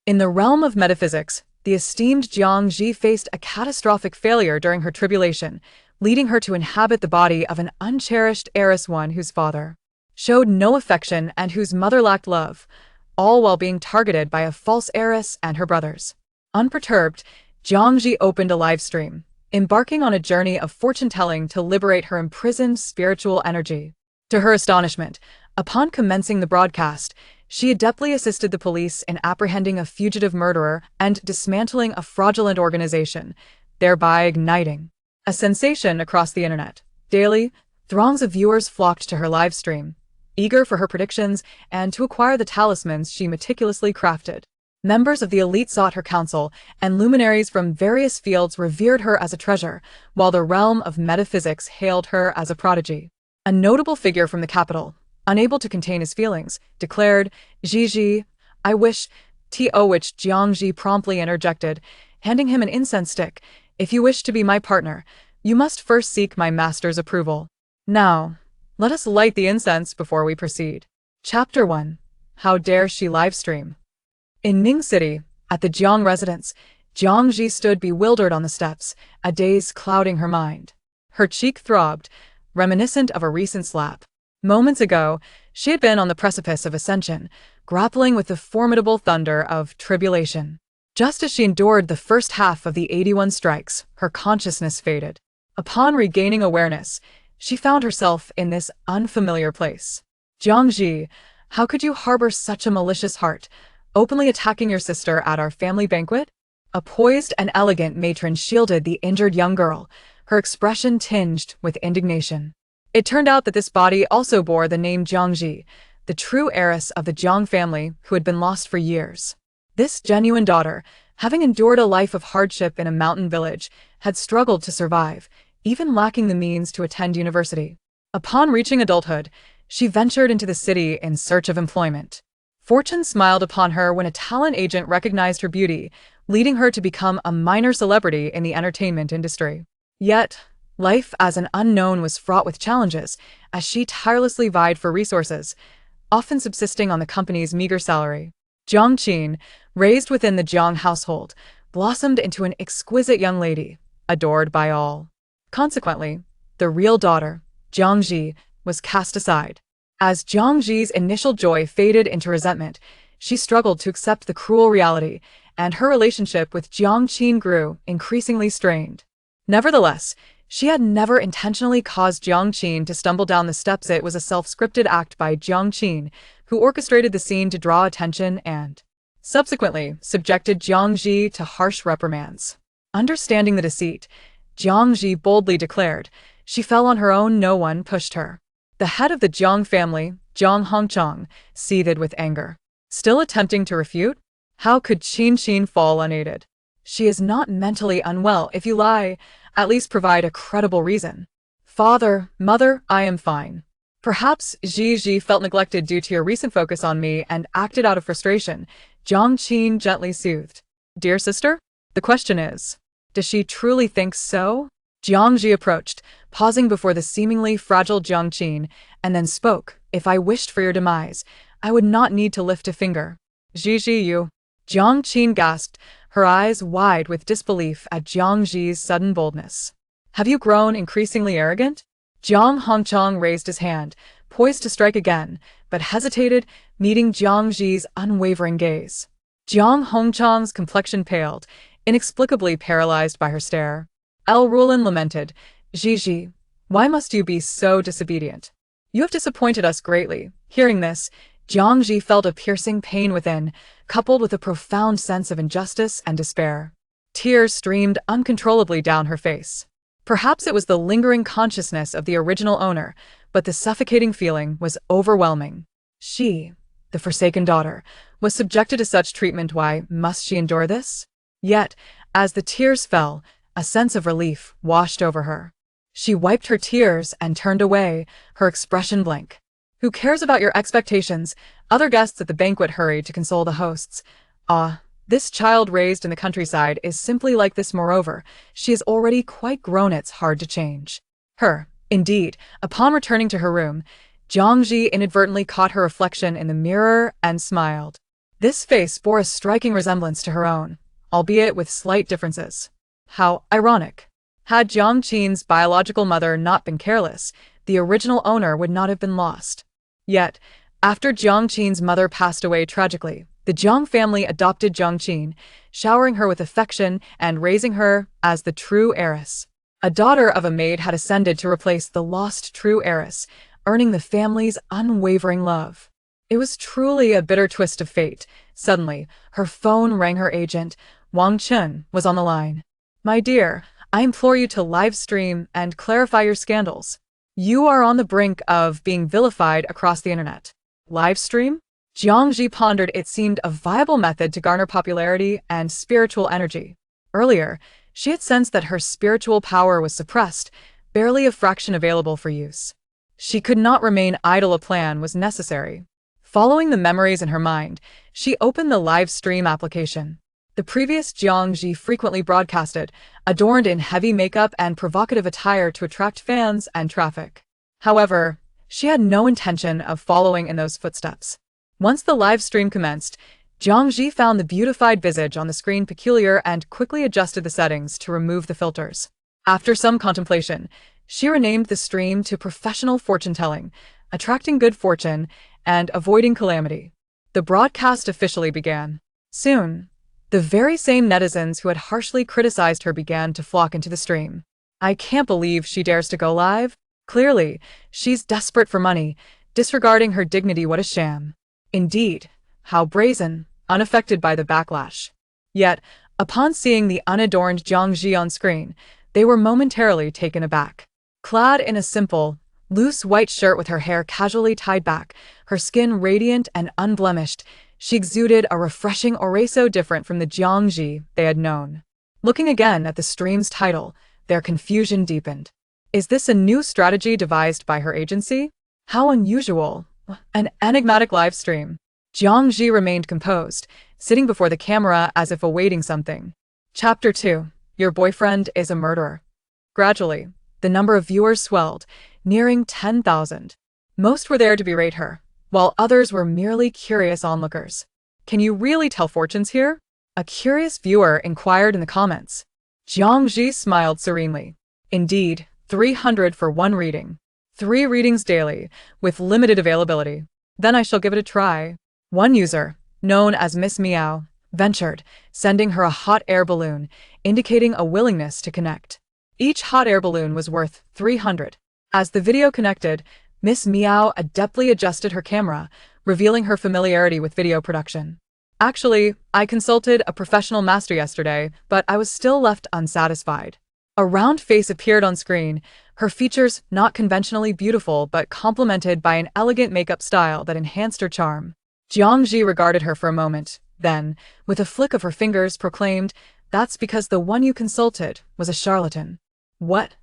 In the realm of metaphysics, the esteemed Jiang Zhi faced a catastrophic failure during her tribulation, leading her to inhabit the body of an uncherished heiress, one whose father showed no affection and whose mother lacked love, all while being targeted by a false heiress and her brothers. Unperturbed, Jiang Zhi opened a live stream, embarking on a journey of fortune-telling to liberate her imprisoned spiritual energy. To her astonishment, upon commencing the broadcast, she adeptly assisted the police in apprehending a fugitive murderer and dismantling a fraudulent organization, thereby igniting a sensation across the internet. Daily, throngs of viewers flocked to her live stream, eager for her predictions and to acquire the talismans she meticulously crafted. Members of the elite sought her counsel, and luminaries from various fields revered her as a treasure, while the realm of metaphysics hailed her as a prodigy. A notable figure from the capital, unable to contain his feelings, declared, "Zhi, I wish," to which Jiang Zhi promptly interjected, handing him an incense stick, "If you wish to be my partner, you must first seek my master's approval. Now, let us light the incense before we proceed." Chapter 1. How Dare She Livestream? In Ning City, at the Jiang residence, Jiang Zhi stood bewildered on the steps, a daze clouding her mind. Her cheek throbbed, reminiscent of a recent slap. Moments ago, she had been on the precipice of ascension, grappling with the formidable thunder of tribulation. Just as she endured the first half of the 81 strikes, her consciousness faded. Upon regaining awareness, she found herself in this unfamiliar place. "Jiang Zhi, how could you harbor such a malicious heart, openly attacking your sister at our family banquet?" A poised and elegant matron shielded the injured young girl, her expression tinged with indignation. It turned out that this body also bore the name Jiang Zhi, the true heiress of the Jiang family who had been lost for years. This genuine daughter, having endured a life of hardship in a mountain village, had struggled to survive, even lacking the means to attend university. Upon reaching adulthood, she ventured into the city in search of employment. Fortune smiled upon her when a talent agent recognized her beauty, leading her to become a minor celebrity in the entertainment industry. Yet, life as an unknown was fraught with challenges, as she tirelessly vied for resources, often subsisting on the company's meager salary. Jiang Qin, raised within the Jiang household, blossomed into an exquisite young lady, adored by all. Consequently, the real daughter, Jiang Zhi, was cast aside. As Jiang Zhi's initial joy faded into resentment, she struggled to accept the cruel reality, and her relationship with Jiang Qin grew increasingly strained. Nevertheless, she had never intentionally caused Jiang Qin to stumble down the steps. It was a self-scripted act by Jiang Qin, who orchestrated the scene to draw attention and, subsequently, subjected Jiang Zhi to harsh reprimands. Understanding the deceit, Jiang Zhi boldly declared, "She fell on her own, no one pushed her." The head of the Jiang family, Jiang Hongchang, seethed with anger. Still attempting to refute? How could Qin fall unaided? "She is not mentally unwell. If you lie, at least provide a credible reason." "Father, mother, I am fine." "Perhaps Zhi felt neglected due to your recent focus on me and acted out of frustration," Jiang Qin gently soothed. "Dear sister, the question is, does she truly think so?" Jiang Zhi approached, pausing before the seemingly fragile Jiang Qin, and then spoke, "If I wished for your demise, I would not need to lift a finger." "Zhi, you..." Jiang Qin gasped, her eyes wide with disbelief at Jiang Zhi's sudden boldness. "Have you grown increasingly arrogant?" Jiang Hongchang raised his hand, poised to strike again, but hesitated, meeting Jiang Zhi's unwavering gaze. Jiang Hongchang's complexion paled, inexplicably paralyzed by her stare. El Rulin lamented, "Zhi, why must you be so disobedient? You have disappointed us greatly." Hearing this, Jiang Zhi felt a piercing pain within, coupled with a profound sense of injustice and despair. Tears streamed uncontrollably down her face. Perhaps it was the lingering consciousness of the original owner, but the suffocating feeling was overwhelming. She, the forsaken daughter, was subjected to such treatment. Why must she endure this? Yet, as the tears fell, a sense of relief washed over her. She wiped her tears and turned away, her expression blank. "Who cares about your expectations?" Other guests at the banquet hurried to console the hosts. "Ah, this child raised in the countryside is simply like this. Moreover, she is already quite grown. It's hard to change her." Indeed, upon returning to her room, Jiang Zhi inadvertently caught her reflection in the mirror and smiled. This face bore a striking resemblance to her own, albeit with slight differences. How ironic. Had Jiang Zhi's biological mother not been careless, the original owner would not have been lost. Yet, after Jiang Zhi's mother passed away tragically, the Jiang family adopted Jiang Zhi, showering her with affection and raising her as the true heiress. A daughter of a maid had ascended to replace the lost true heiress, earning the family's unwavering love. It was truly a bitter twist of fate. Suddenly, her phone rang. Her agent, Wang Chen, was on the line. "My dear, I implore you to live stream and clarify your scandals. You are on the brink of being vilified across the internet." Live stream? Jiang Zhi pondered. It seemed a viable method to garner popularity and spiritual energy. Earlier, she had sensed that her spiritual power was suppressed, barely a fraction available for use. She could not remain idle. A plan was necessary. Following the memories in her mind, she opened the live stream application. The previous Jiang Zhi frequently broadcasted, adorned in heavy makeup and provocative attire to attract fans and traffic. However, she had no intention of following in those footsteps. Once the live stream commenced, Jiang Zhi found the beautified visage on the screen peculiar and quickly adjusted the settings to remove the filters. After some contemplation, she renamed the stream to Professional Fortune-Telling, attracting good fortune and avoiding calamity. The broadcast officially began. Soon, the very same netizens who had harshly criticized her began to flock into the stream. "I can't believe she dares to go live. Clearly, she's desperate for money, disregarding her dignity. What a sham. Indeed, how brazen, unaffected by the backlash." Yet, upon seeing the unadorned Jiang Zhi on screen, they were momentarily taken aback. Clad in a simple, loose white shirt with her hair casually tied back, her skin radiant and unblemished, she exuded a refreshing aura so different from the Jiang Zhi they had known. Looking again at the stream's title, their confusion deepened. Is this a new strategy devised by her agency? How unusual. An enigmatic live stream. Jiang Zhi remained composed, sitting before the camera as if awaiting something. Chapter 2. Your boyfriend is a murderer. Gradually, the number of viewers swelled, nearing 10,000. Most were there to berate her, while others were merely curious onlookers. "Can you really tell fortunes here?" a curious viewer inquired in the comments. Jiang Zhi smiled serenely. "Indeed, 300 for one reading. 3 readings daily, with limited availability. Then I shall give it a try." One user, known as Miss Meow, ventured, sending her a hot air balloon, indicating a willingness to connect. Each hot air balloon was worth 300. As the video connected, Miss Meow adeptly adjusted her camera, revealing her familiarity with video production. "Actually, I consulted a professional master yesterday, but I was still left unsatisfied." A round face appeared on screen, her features not conventionally beautiful but complemented by an elegant makeup style that enhanced her charm. Jiang Zhi regarded her for a moment, then, with a flick of her fingers, proclaimed, "That's because the one you consulted was a charlatan." "What?"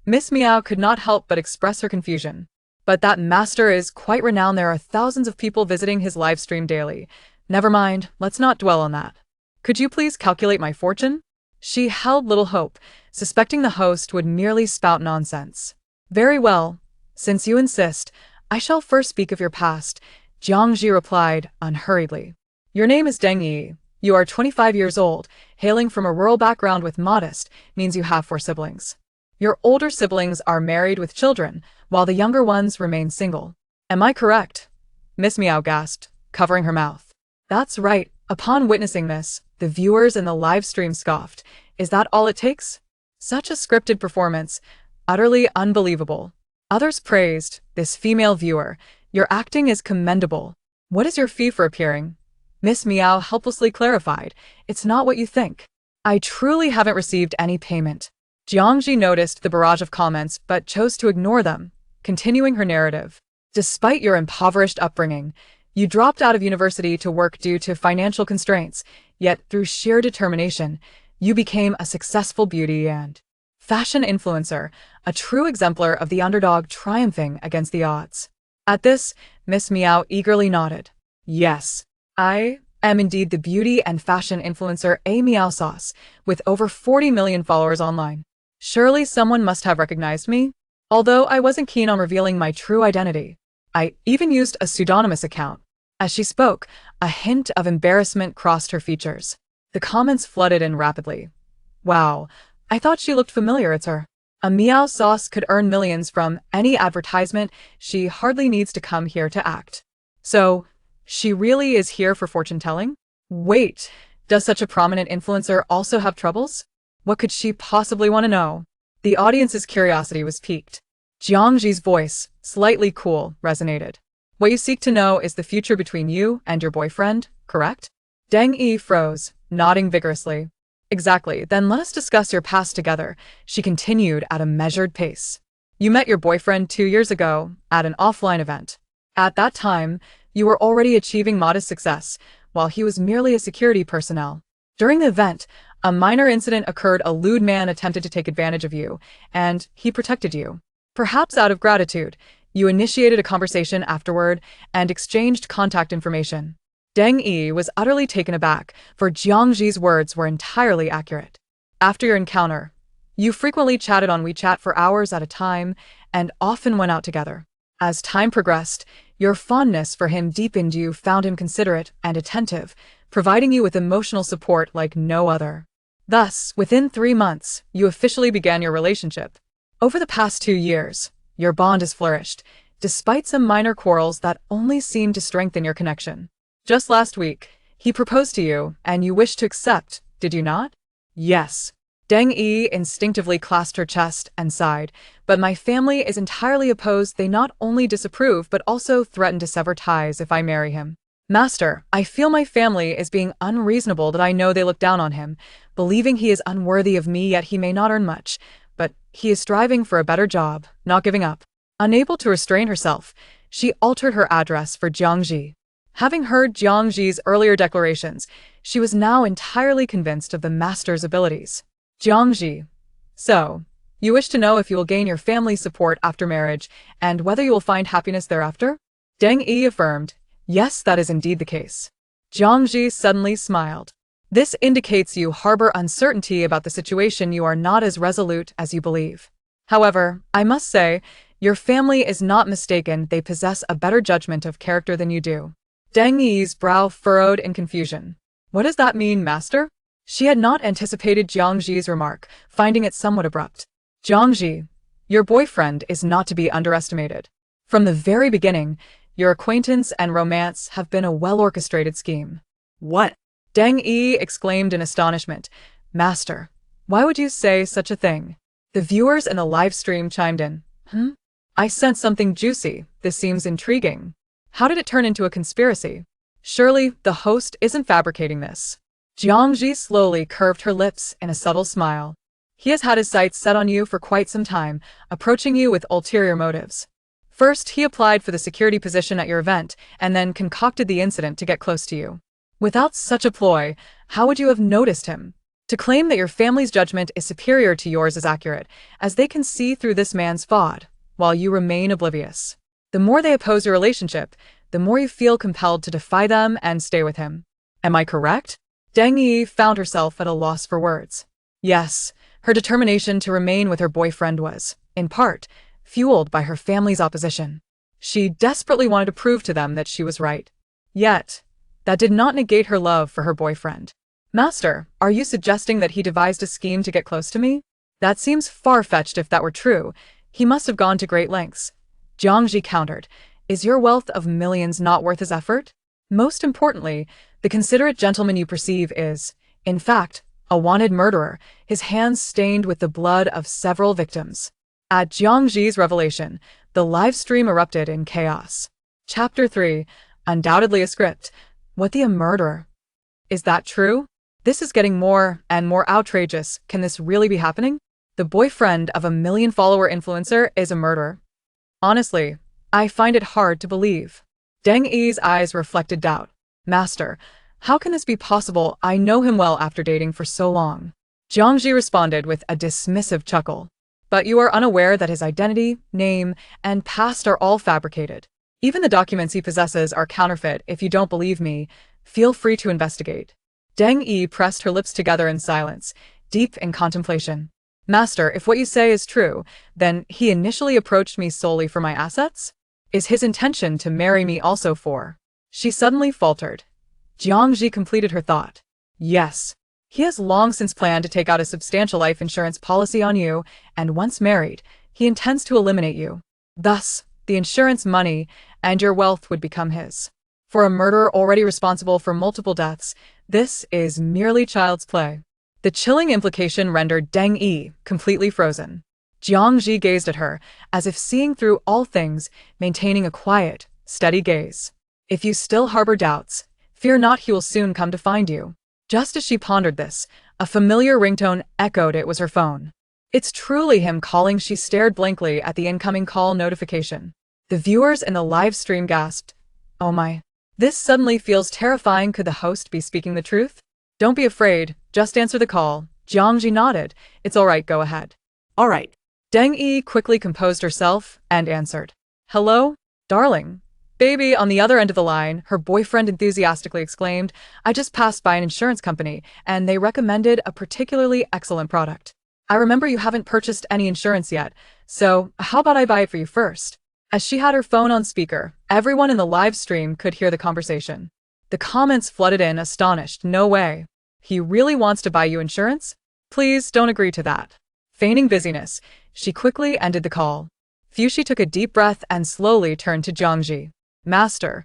Miss Meow could not help but express her confusion. "But that master is quite renowned. There are thousands of people visiting his live stream daily. Never mind, let's not dwell on that. Could you please calculate my fortune?" She held little hope, suspecting the host would merely spout nonsense. "Very well. Since you insist, I shall first speak of your past," Jiang Zhi replied unhurriedly. "Your name is Deng Yi. You are 25 years old, hailing from a rural background with modest means. You have 4 siblings. Your older siblings are married with children, while the younger ones remain single. Am I correct?" Miss Meow gasped, covering her mouth. "That's right." Upon witnessing this, the viewers in the live stream scoffed. "Is that all it takes? Such a scripted performance, utterly unbelievable." Others praised this female viewer. "Your acting is commendable. What is your fee for appearing?" Miss Meow helplessly clarified, "It's not what you think. I truly haven't received any payment." Jiang Zhi noticed the barrage of comments but chose to ignore them, continuing her narrative. "Despite your impoverished upbringing, you dropped out of university to work due to financial constraints, yet through sheer determination, you became a successful beauty and fashion influencer, a true exemplar of the underdog triumphing against the odds." At this, Miss Meow eagerly nodded. "Yes, I am indeed the beauty and fashion influencer A Meow Sauce, with over 40 million followers online. Surely someone must have recognized me? Although I wasn't keen on revealing my true identity, I even used a pseudonymous account. As she spoke, a hint of embarrassment crossed her features. The comments flooded in rapidly. Wow, I thought she looked familiar, it's her. A meow sauce could earn millions from any advertisement. She hardly needs to come here to act. So, she really is here for fortune-telling? Wait, does such a prominent influencer also have troubles? What could she possibly want to know? The audience's curiosity was piqued. Jiang Zhi's voice, slightly cool, resonated. What you seek to know is the future between you and your boyfriend, correct? Deng Yi froze, nodding vigorously. Exactly, then let us discuss your past together, she continued at a measured pace. You met your boyfriend 2 years ago, at an offline event. At that time, you were already achieving modest success, while he was merely a security personnel. During the event, a minor incident occurred. A lewd man attempted to take advantage of you, and he protected you. Perhaps out of gratitude, you initiated a conversation afterward and exchanged contact information. Deng Yi was utterly taken aback, for Jiang Zhi's words were entirely accurate. After your encounter, you frequently chatted on WeChat for hours at a time and often went out together. As time progressed, your fondness for him deepened. You found him considerate and attentive, providing you with emotional support like no other. Thus, within 3 months, you officially began your relationship. Over the past 2 years, your bond has flourished, despite some minor quarrels that only seemed to strengthen your connection. Just last week, he proposed to you, and you wished to accept, did you not? Yes. Deng Yi instinctively clasped her chest and sighed, but my family is entirely opposed. They not only disapprove but also threaten to sever ties if I marry him. Master, I feel my family is being unreasonable that I know they look down on him, believing he is unworthy of me, yet he may not earn much, but he is striving for a better job, not giving up. Unable to restrain herself, she altered her address for Jiang Zhi. Having heard Jiang Zhi's earlier declarations, she was now entirely convinced of the master's abilities. Jiang Zhi. So, you wish to know if you will gain your family's support after marriage, and whether you will find happiness thereafter? Deng Yi affirmed, yes, that is indeed the case. Jiang Zhi suddenly smiled. This indicates you harbor uncertainty about the situation. You are not as resolute as you believe. However, I must say, your family is not mistaken. They possess a better judgment of character than you do. Deng Yi's brow furrowed in confusion. What does that mean, master? She had not anticipated Jiang Zhi's remark, finding it somewhat abrupt. Jiang Zhi, your boyfriend is not to be underestimated. From the very beginning, your acquaintance and romance have been a well-orchestrated scheme. What? Deng Yi exclaimed in astonishment. Master, why would you say such a thing? The viewers in the live stream chimed in. I sense something juicy. This seems intriguing. How did it turn into a conspiracy? Surely, the host isn't fabricating this. Jiang Zhi slowly curved her lips in a subtle smile. He has had his sights set on you for quite some time, approaching you with ulterior motives. First, he applied for the security position at your event, and then concocted the incident to get close to you. Without such a ploy, how would you have noticed him? To claim that your family's judgment is superior to yours is accurate, as they can see through this man's fraud, while you remain oblivious. The more they oppose your relationship, the more you feel compelled to defy them and stay with him. Am I correct? Deng Yi found herself at a loss for words. Yes, her determination to remain with her boyfriend was, in part, fueled by her family's opposition. She desperately wanted to prove to them that she was right. Yet, that did not negate her love for her boyfriend. Master, are you suggesting that he devised a scheme to get close to me? That seems far-fetched. If that were true, he must have gone to great lengths. Jiang Zhi countered. Is your wealth of millions not worth his effort? Most importantly, the considerate gentleman you perceive is, in fact, a wanted murderer, his hands stained with the blood of several victims. At Jiang Zhi's revelation, the live stream erupted in chaos. Chapter 3. Undoubtedly a script. What a murderer? Is that true? This is getting more and more outrageous. Can this really be happening? The boyfriend of a million-follower influencer is a murderer. Honestly, I find it hard to believe. Deng Yi's eyes reflected doubt. Master, how can this be possible? I know him well after dating for so long. Jiang Zhi responded with a dismissive chuckle. But you are unaware that his identity, name, and past are all fabricated. Even the documents he possesses are counterfeit. If you don't believe me, feel free to investigate. Deng Yi pressed her lips together in silence, deep in contemplation. Master, if what you say is true, then he initially approached me solely for my assets? Is his intention to marry me also for She suddenly faltered. Jiang Zhi completed her thought. Yes. He has long since planned to take out a substantial life insurance policy on you, and once married, he intends to eliminate you. Thus, the insurance money and your wealth would become his. For a murderer already responsible for multiple deaths, this is merely child's play. The chilling implication rendered Deng Yi completely frozen. Jiang Zhi gazed at her, as if seeing through all things, maintaining a quiet, steady gaze. If you still harbor doubts, fear not, he will soon come to find you. Just as she pondered this, a familiar ringtone echoed. It was her phone. It's truly him calling. She stared blankly at the incoming call notification. The viewers in the live stream gasped. Oh my. This suddenly feels terrifying. Could the host be speaking the truth? Don't be afraid, just answer the call. Jiang Zhi nodded. It's all right, go ahead. All right. Deng Yi quickly composed herself and answered. Hello? Darling. Baby, on the other end of the line, her boyfriend enthusiastically exclaimed, I just passed by an insurance company, and they recommended a particularly excellent product. I remember you haven't purchased any insurance yet, so how about I buy it for you first? As she had her phone on speaker, everyone in the live stream could hear the conversation. The comments flooded in, astonished. No way. He really wants to buy you insurance? Please don't agree to that. Feigning busyness, she quickly ended the call. Fushi took a deep breath and slowly turned to Jiang Zhi. Master,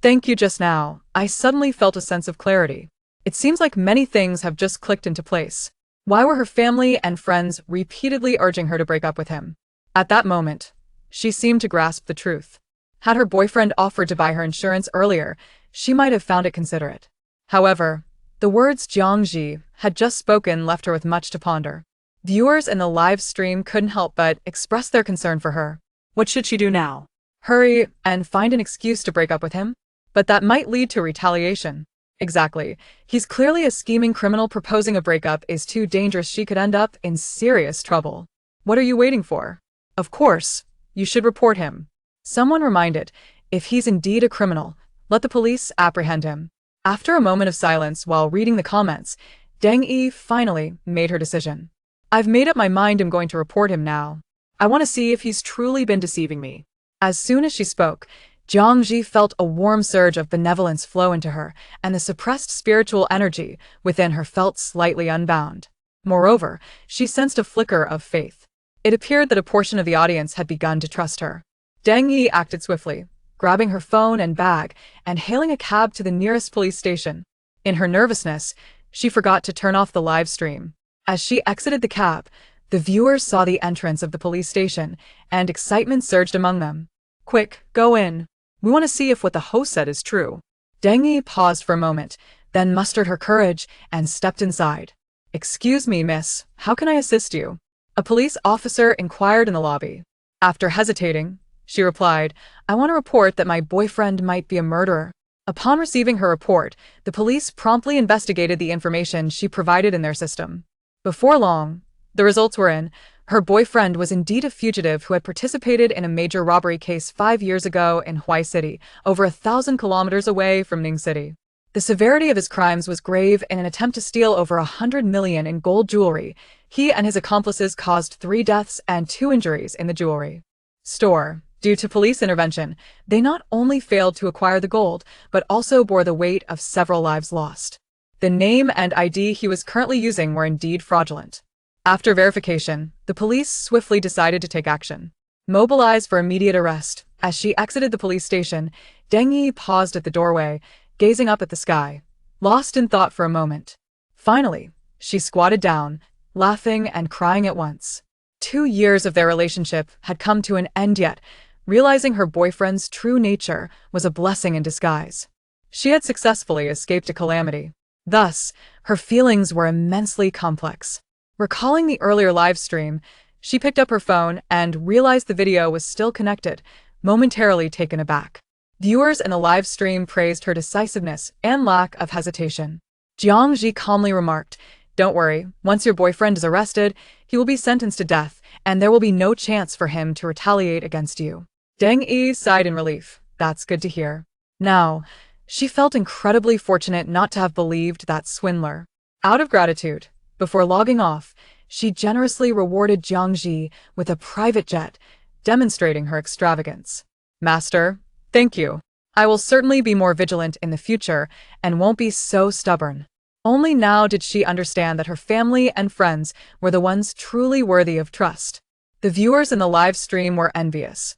thank you. Just now, I suddenly felt a sense of clarity. It seems like many things have just clicked into place. Why were her family and friends repeatedly urging her to break up with him? At that moment, she seemed to grasp the truth. Had her boyfriend offered to buy her insurance earlier, she might have found it considerate. However, the words Jiang Zhi had just spoken left her with much to ponder. Viewers in the live stream couldn't help but express their concern for her. What should she do now? Hurry and find an excuse to break up with him? But that might lead to retaliation. Exactly. He's clearly a scheming criminal. Proposing a breakup is too dangerous. She could end up in serious trouble. What are you waiting for? Of course, you should report him. Someone reminded, if he's indeed a criminal, let the police apprehend him. After a moment of silence while reading the comments, Deng Yi finally made her decision. I've made up my mind. I'm going to report him now. I want to see if he's truly been deceiving me. As soon as she spoke, Jiang Zhi felt a warm surge of benevolence flow into her, and the suppressed spiritual energy within her felt slightly unbound. Moreover, she sensed a flicker of faith. It appeared that a portion of the audience had begun to trust her. Deng Yi acted swiftly, grabbing her phone and bag and hailing a cab to the nearest police station. In her nervousness, she forgot to turn off the live stream. As she exited the cab, the viewers saw the entrance of the police station, and excitement surged among them. Quick, go in. We want to see if what the host said is true. Deng Yi paused for a moment, then mustered her courage and stepped inside. Excuse me, miss, how can I assist you? A police officer inquired in the lobby. After hesitating, she replied, I want to report that my boyfriend might be a murderer. Upon receiving her report, the police promptly investigated the information she provided in their system. Before long, the results were in. Her boyfriend was indeed a fugitive who had participated in a major robbery case 5 years ago in Huai City, over 1,000 kilometers away from Ning City. The severity of his crimes was grave. In an attempt to steal over 100 million in gold jewelry, he and his accomplices caused 3 deaths and 2 injuries in the jewelry store. Due to police intervention, they not only failed to acquire the gold, but also bore the weight of several lives lost. The name and ID he was currently using were indeed fraudulent. After verification, the police swiftly decided to take action. Mobilized for immediate arrest, as she exited the police station, Deng Yi paused at the doorway, gazing up at the sky, lost in thought for a moment. Finally, she squatted down, laughing and crying at once. 2 years of their relationship had come to an end, yet realizing her boyfriend's true nature was a blessing in disguise. She had successfully escaped a calamity. Thus, her feelings were immensely complex. Recalling the earlier live stream, she picked up her phone and realized the video was still connected, momentarily taken aback. Viewers in the live stream praised her decisiveness and lack of hesitation. Jiang Zhi calmly remarked, Don't worry, once your boyfriend is arrested, he will be sentenced to death, and there will be no chance for him to retaliate against you. Deng Yi sighed in relief. That's good to hear. Now, she felt incredibly fortunate not to have believed that swindler. Out of gratitude, before logging off, she generously rewarded Jiang Zhi with a private jet, demonstrating her extravagance. Master, thank you. I will certainly be more vigilant in the future and won't be so stubborn. Only now did she understand that her family and friends were the ones truly worthy of trust. The viewers in the live stream were envious.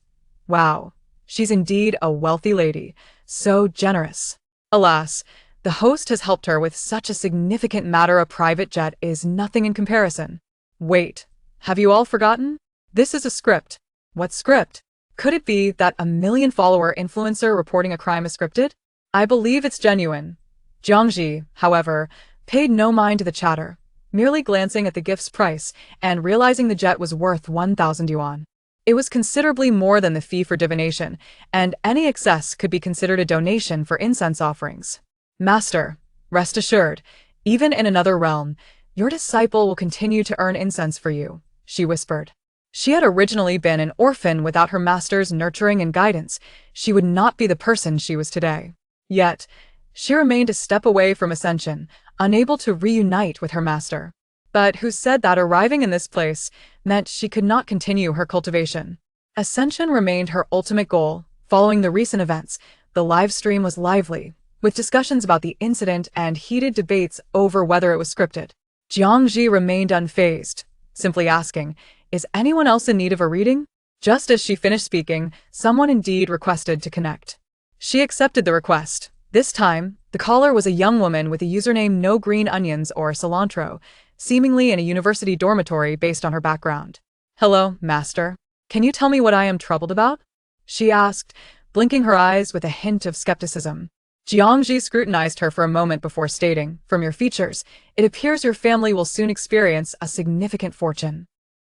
Wow, she's indeed a wealthy lady, so generous. Alas, the host has helped her with such a significant matter. A private jet is nothing in comparison. Wait, have you all forgotten? This is a script. What script? Could it be that a million-follower influencer reporting a crime is scripted? I believe it's genuine. Jiang Zhi, however, paid no mind to the chatter, merely glancing at the gift's price and realizing the jet was worth 1,000 yuan. It was considerably more than the fee for divination, and any excess could be considered a donation for incense offerings. Master, rest assured, even in another realm, your disciple will continue to earn incense for you, she whispered. She had originally been an orphan. Without her master's nurturing and guidance, she would not be the person she was today. Yet, she remained a step away from ascension, unable to reunite with her master. But who said that arriving in this place meant she could not continue her cultivation? Ascension remained her ultimate goal. Following the recent events, the live stream was lively, with discussions about the incident and heated debates over whether it was scripted. Jiang Zhi remained unfazed, simply asking, "Is anyone else in need of a reading?" Just as she finished speaking, someone indeed requested to connect. She accepted the request. This time, the caller was a young woman with a username No Green Onions or Cilantro, seemingly in a university dormitory based on her background. "Hello, Master. Can you tell me what I am troubled about?" she asked, blinking her eyes with a hint of skepticism. Jiang Zhi scrutinized her for a moment before stating, "From your features, it appears your family will soon experience a significant fortune."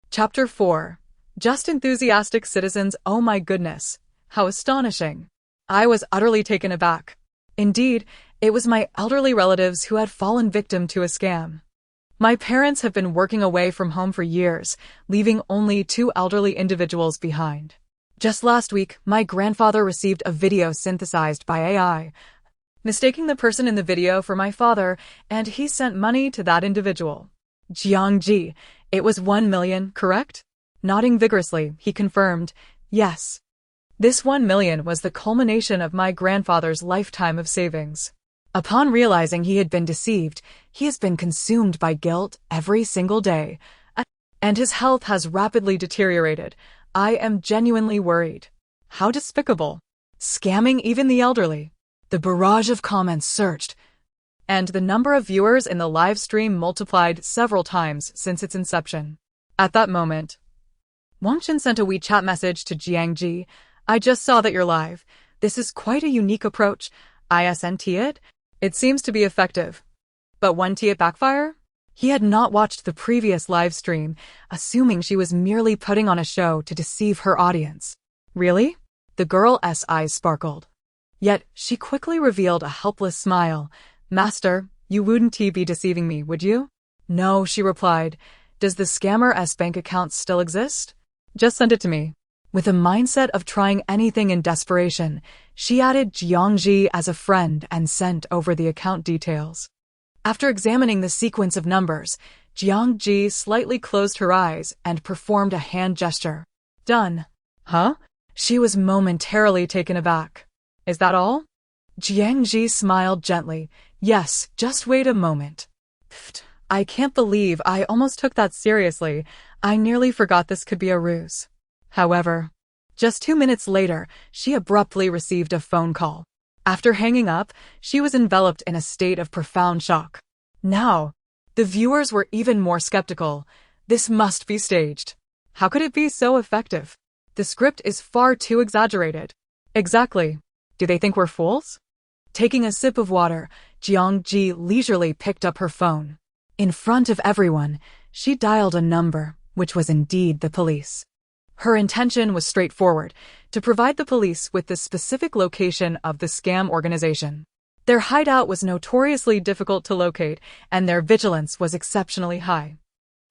Chapter 4. Just enthusiastic citizens. Oh my goodness, how astonishing. I was utterly taken aback. Indeed, it was my elderly relatives who had fallen victim to a scam. My parents have been working away from home for years, leaving only 2 elderly individuals behind. Just last week, my grandfather received a video synthesized by AI, mistaking the person in the video for my father, and he sent money to that individual. Jiang Zhi, it was 1 million, correct? Nodding vigorously, he confirmed, "Yes." This 1 million was the culmination of my grandfather's lifetime of savings. Upon realizing he had been deceived, he has been consumed by guilt every single day, and his health has rapidly deteriorated. I am genuinely worried. How despicable. Scamming even the elderly. The barrage of comments surged, and the number of viewers in the live stream multiplied several times since its inception. At that moment, Wang Chen sent a WeChat message to Jiang Zhi. "I just saw that you're live. This is quite a unique approach. ISNT it? It seems to be effective. But won't it backfire?" He had not watched the previous live stream, assuming she was merely putting on a show to deceive her audience. Really? The girl's eyes sparkled. Yet she quickly revealed a helpless smile. "Master, you wouldn't be deceiving me, would you?" "No," she replied. "Does the scammer's bank account still exist?" "Just send it to me." With a mindset of trying anything in desperation, she added Jiang Zhi as a friend and sent over the account details. After examining the sequence of numbers, Jiang Zhi slightly closed her eyes and performed a hand gesture. "Done." "Huh?" She was momentarily taken aback. "Is that all?" Jiang Zhi smiled gently. "Yes, just wait a moment." Pfft, I can't believe I almost took that seriously. I nearly forgot this could be a ruse. However, just 2 minutes later, she abruptly received a phone call. After hanging up, she was enveloped in a state of profound shock. Now, the viewers were even more skeptical. This must be staged. How could it be so effective? The script is far too exaggerated. Exactly. Do they think we're fools? Taking a sip of water, Jiang Zhi leisurely picked up her phone. In front of everyone, she dialed a number, which was indeed the police. Her intention was straightforward, to provide the police with the specific location of the scam organization. Their hideout was notoriously difficult to locate, and their vigilance was exceptionally high.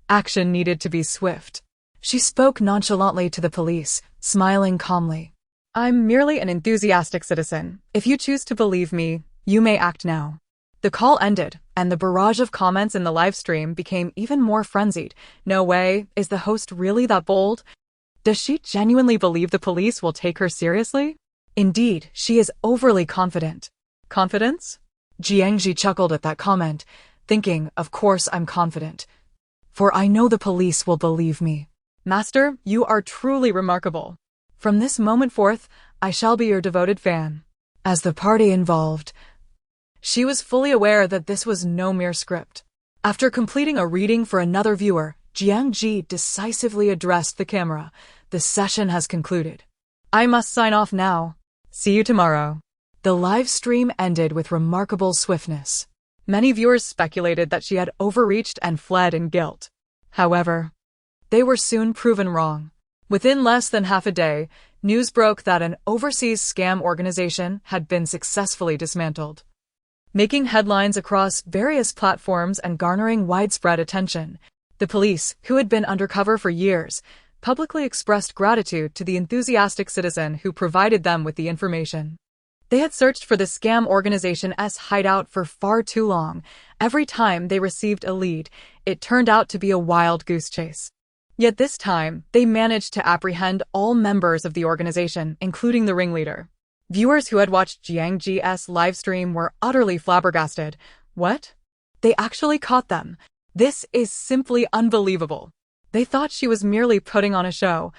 Action needed to be swift. She spoke nonchalantly to the police, smiling calmly. "I'm merely an enthusiastic citizen. If you choose to believe me, you may act now." The call ended, and the barrage of comments in the live stream became even more frenzied. "No way, is the host really that bold? Does she genuinely believe the police will take her seriously?" Indeed, she is overly confident. Confidence? Jiang Zhi chuckled at that comment, thinking, of course I'm confident. For I know the police will believe me. Master, you are truly remarkable. From this moment forth, I shall be your devoted fan. As the party involved, she was fully aware that this was no mere script. After completing a reading for another viewer, Jiang Zhi decisively addressed the camera. The session has concluded. I must sign off now. See you tomorrow. The live stream ended with remarkable swiftness. Many viewers speculated that she had overreached and fled in guilt. However, they were soon proven wrong. Within less than half a day, news broke that an overseas scam organization had been successfully dismantled, making headlines across various platforms and garnering widespread attention. The police, who had been undercover for years, publicly expressed gratitude to the enthusiastic citizen who provided them with the information. They had searched for the scam organization's hideout for far too long. Every time they received a lead, it turned out to be a wild goose chase. Yet this time, they managed to apprehend all members of the organization, including the ringleader. Viewers who had watched Jiang Zhi's livestream were utterly flabbergasted. What? They actually caught them. This is simply unbelievable. They thought she was merely putting on a show.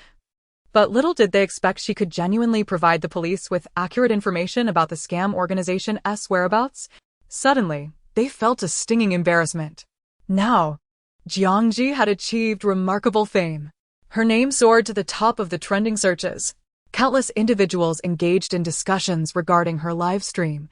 But little did they expect she could genuinely provide the police with accurate information about the scam organization's whereabouts. Suddenly, they felt a stinging embarrassment. Now, Jiang Zhi had achieved remarkable fame. Her name soared to the top of the trending searches. Countless individuals engaged in discussions regarding her live stream,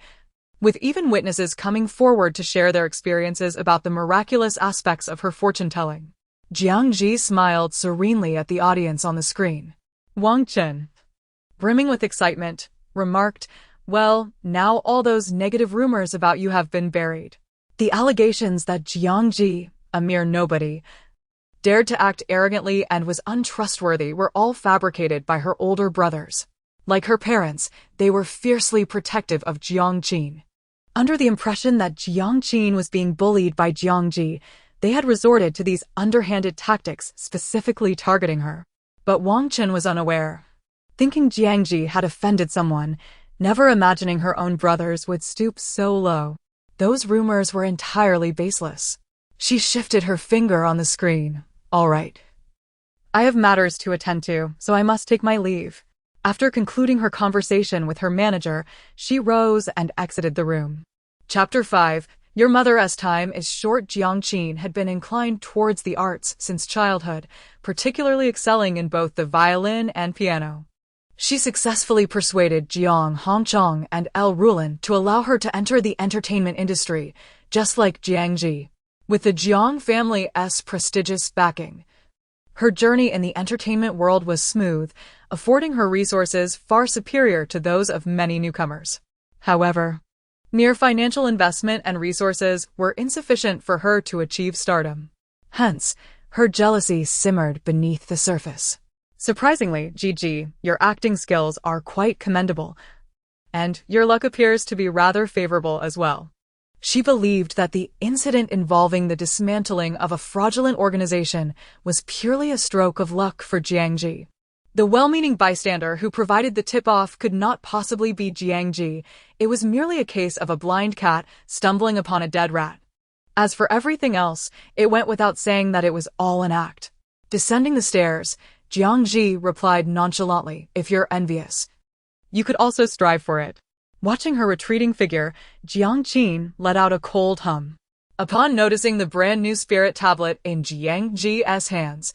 with even witnesses coming forward to share their experiences about the miraculous aspects of her fortune-telling. Jiang Zhi smiled serenely at the audience on the screen. Wang Chen, brimming with excitement, remarked, well, now all those negative rumors about you have been buried. The allegations that Jiang Zhi, a mere nobody, dared to act arrogantly and was untrustworthy were all fabricated by her older brothers. Like her parents, they were fiercely protective of Jiang Qin. Under the impression that Jiang Qin was being bullied by Jiang Zhi, they had resorted to these underhanded tactics, specifically targeting her. But Wang Chen was unaware. Thinking Jiang Zhi had offended someone, never imagining her own brothers would stoop so low. Those rumors were entirely baseless. She shifted her finger on the screen. All right. I have matters to attend to, so I must take my leave. After concluding her conversation with her manager, she rose and exited the room. Chapter 5. Your mother's time is short. Jiang Qin had been inclined towards the arts since childhood, particularly excelling in both the violin and piano. She successfully persuaded Jiang Hongchang and El Rulin to allow her to enter the entertainment industry, just like Jiang Zhi. With the Jiang family's prestigious backing, her journey in the entertainment world was smooth, affording her resources far superior to those of many newcomers. However, mere financial investment and resources were insufficient for her to achieve stardom. Hence, her jealousy simmered beneath the surface. Surprisingly, Gigi, your acting skills are quite commendable, and your luck appears to be rather favorable as well. She believed that the incident involving the dismantling of a fraudulent organization was purely a stroke of luck for Jiang Zhi. The well-meaning bystander who provided the tip-off could not possibly be Jiang Zhi. It was merely a case of a blind cat stumbling upon a dead rat. As for everything else, it went without saying that it was all an act. Descending the stairs, Jiang Zhi replied nonchalantly, if you're envious, you could also strive for it. Watching her retreating figure, Jiang Qin let out a cold hum. Upon noticing the brand-new spirit tablet in Jiang Zhi's hands,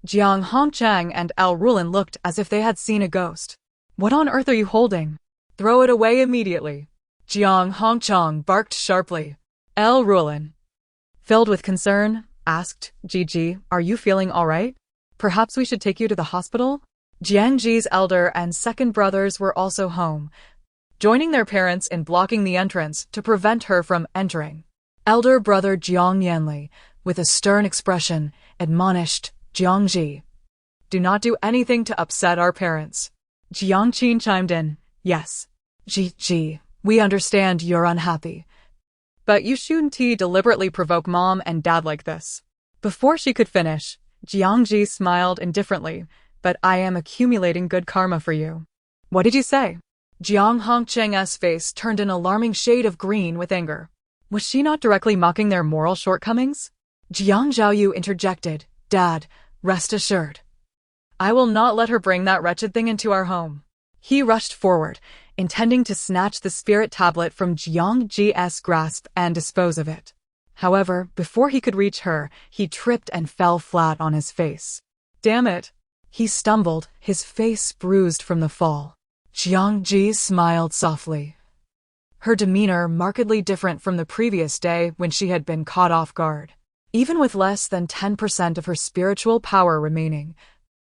Jiang Hongchang and El Rulin looked as if they had seen a ghost. What on earth are you holding? Throw it away immediately. Jiang Hongchang barked sharply. El Rulin, filled with concern, asked, Gigi, are you feeling all right? Perhaps we should take you to the hospital? Jiang Zhi's elder and second brothers were also home, joining their parents in blocking the entrance to prevent her from entering. Elder brother Jiang Yanli, with a stern expression, admonished Jiang Zhi, do not do anything to upset our parents. Jiang Qin chimed in, yes, Gigi, we understand you're unhappy, but you shouldn't deliberately provoke mom and dad like this. Before she could finish, Jiang Zhi smiled indifferently, but I am accumulating good karma for you. What did you say? Jiang Hongcheng's face turned an alarming shade of green with anger. Was she not directly mocking their moral shortcomings? Jiang Zhaoyu interjected, "Dad, rest assured. I will not let her bring that wretched thing into our home." He rushed forward, intending to snatch the spirit tablet from Jiang Zhi's grasp and dispose of it. However, before he could reach her, he tripped and fell flat on his face. "Damn it!" He stumbled, his face bruised from the fall. Jiang Zhi smiled softly, her demeanor markedly different from the previous day when she had been caught off guard. Even with less than 10% of her spiritual power remaining,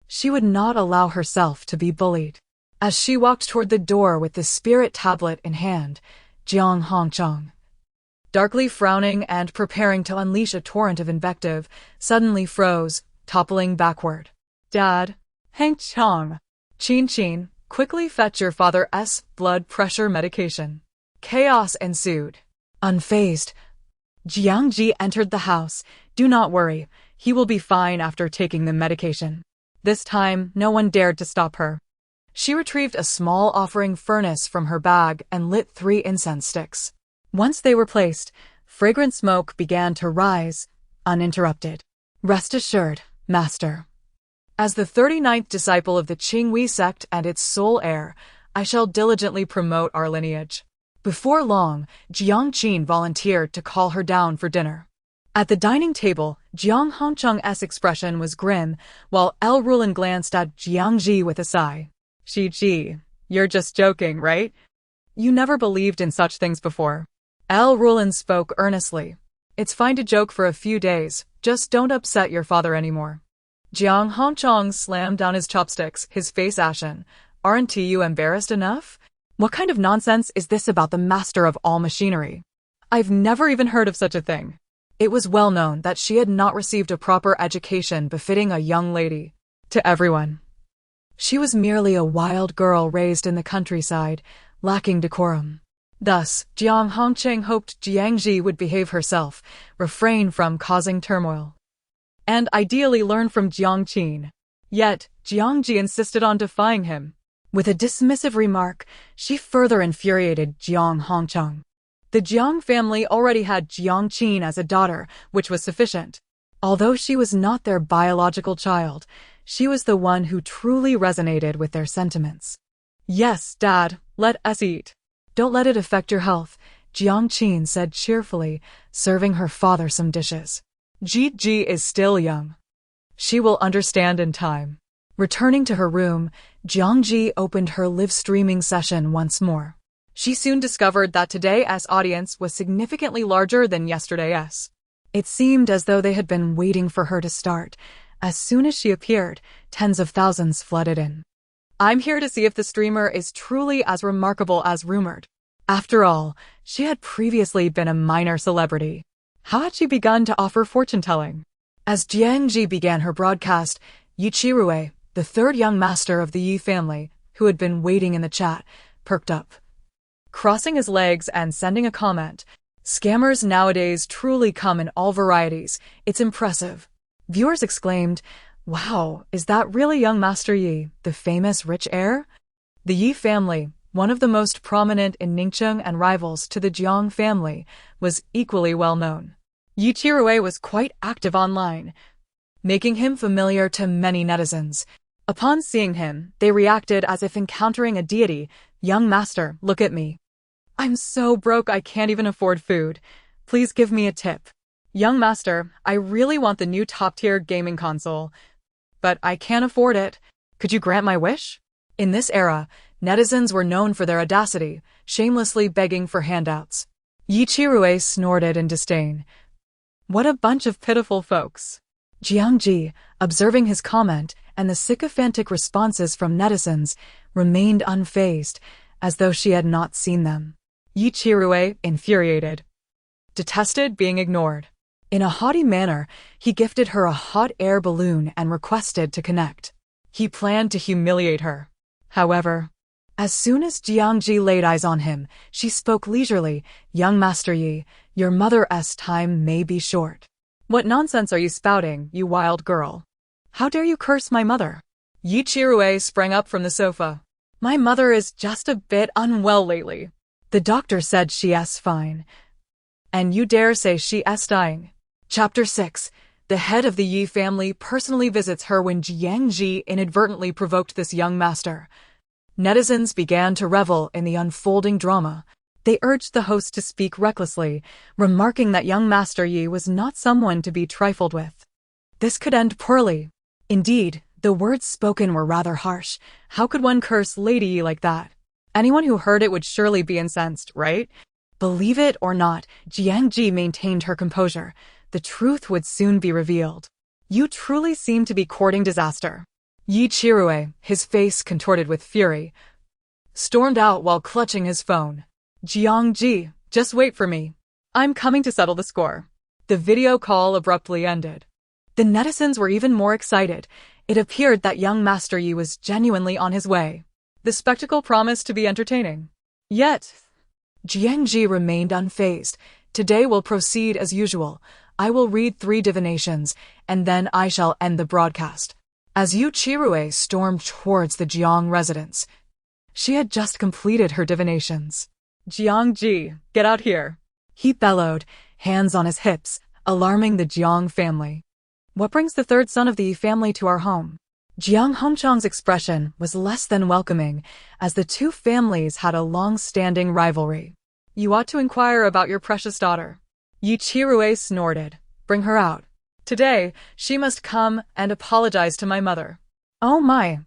she would not allow herself to be bullied. As she walked toward the door with the spirit tablet in hand, Jiang Hongcheng, darkly frowning and preparing to unleash a torrent of invective, suddenly froze, toppling backward. "Dad, Hank Chong, Qin, quickly fetch your father's blood pressure medication." Chaos ensued. Unfazed, Jiang Zhi entered the house. "Do not worry, he will be fine after taking the medication." This time, no one dared to stop her. She retrieved a small offering furnace from her bag and lit 3 incense sticks. Once they were placed, fragrant smoke began to rise, uninterrupted. "Rest assured, Master. As the 39th disciple of the Qinghui sect and its sole heir, I shall diligently promote our lineage." Before long, Jiang Qin volunteered to call her down for dinner. At the dining table, Jiang Hongcheng's expression was grim, while El Rulin glanced at Jiang Zhi with a sigh. "Ji, you're just joking, right? You never believed in such things before." El Rulin spoke earnestly. "It's fine to joke for a few days, just don't upset your father anymore." Jiang Hongcheng slammed down his chopsticks, his face ashen. "Aren't you embarrassed enough? What kind of nonsense is this about the master of all machinery? I've never even heard of such a thing." It was well known that she had not received a proper education befitting a young lady. To everyone, she was merely a wild girl raised in the countryside, lacking decorum. Thus, Jiang Hongcheng hoped Jiang Zhi would behave herself, refrain from causing turmoil, and ideally learn from Jiang Qin. Yet, Jiang Zhi insisted on defying him. With a dismissive remark, she further infuriated Jiang Hongcheng. The Jiang family already had Jiang Qin as a daughter, which was sufficient. Although she was not their biological child, she was the one who truly resonated with their sentiments. "Yes, Dad, let us eat. Don't let it affect your health," Jiang Qin said cheerfully, serving her father some dishes. "Ji is still young. She will understand in time." Returning to her room, Jiang Zhi opened her live streaming session once more. She soon discovered that today's audience was significantly larger than yesterday's. It seemed as though they had been waiting for her to start. As soon as she appeared, tens of thousands flooded in. "I'm here to see if the streamer is truly as remarkable as rumored." After all, she had previously been a minor celebrity. How had she begun to offer fortune-telling? As Jiang Zhi began her broadcast, Yiqirue, the 3rd young master of the Yi family, who had been waiting in the chat, perked up, crossing his legs and sending a comment. "Scammers nowadays truly come in all varieties. It's impressive." Viewers exclaimed, "Wow, is that really young Master Yi, the famous rich heir?" The Yi family, one of the most prominent in Ningcheng and rivals to the Jiang family, was equally well known. Yiqirue was quite active online, making him familiar to many netizens. Upon seeing him, they reacted as if encountering a deity. "Young master, look at me. I'm so broke I can't even afford food. Please give me a tip." "Young master, I really want the new top-tier gaming console, but I can't afford it. Could you grant my wish?" In this era, netizens were known for their audacity, shamelessly begging for handouts. Yiqirue snorted in disdain. "What a bunch of pitiful folks." Jiang Zhi, observing his comment and the sycophantic responses from netizens, remained unfazed, as though she had not seen them. Yiqirue, infuriated, detested being ignored. In a haughty manner, he gifted her a hot air balloon and requested to connect. He planned to humiliate her. However, as soon as Jiang Zhi laid eyes on him, she spoke leisurely. "Young Master Yi, your mother's time may be short." "What nonsense are you spouting, you wild girl? How dare you curse my mother?" Yiqirue sprang up from the sofa. My mother is just a bit unwell lately. The doctor said she's fine. And you dare say she's dying. Chapter 6. The head of the Yi family personally visits her when Jiang Zhi inadvertently provoked this young master. Netizens began to revel in the unfolding drama. They urged the host to speak recklessly, remarking that young Master Yi was not someone to be trifled with. This could end poorly. Indeed, the words spoken were rather harsh. How could one curse Lady Yi like that? Anyone who heard it would surely be incensed, right? Believe it or not, Jiang Zhi maintained her composure. The truth would soon be revealed. You truly seem to be courting disaster. Yi Chirue, his face contorted with fury, stormed out while clutching his phone. Jiang Zhi, just wait for me. I'm coming to settle the score. The video call abruptly ended. The netizens were even more excited. It appeared that young Master Yi was genuinely on his way. The spectacle promised to be entertaining. Yet, Jiang Zhi remained unfazed. Today will proceed as usual. I will read 3 divinations, and then I shall end the broadcast. As Yu Chirue stormed towards the Jiang residence, she had just completed her divinations. Jiang Zhi, get out here, he bellowed, hands on his hips, alarming the Jiang family. What brings the third son of the Yi family to our home? Jiang Hongchang's expression was less than welcoming, as the two families had a long-standing rivalry. You ought to inquire about your precious daughter. Yi Chirue snorted. Bring her out. Today, she must come and apologize to my mother. Oh my!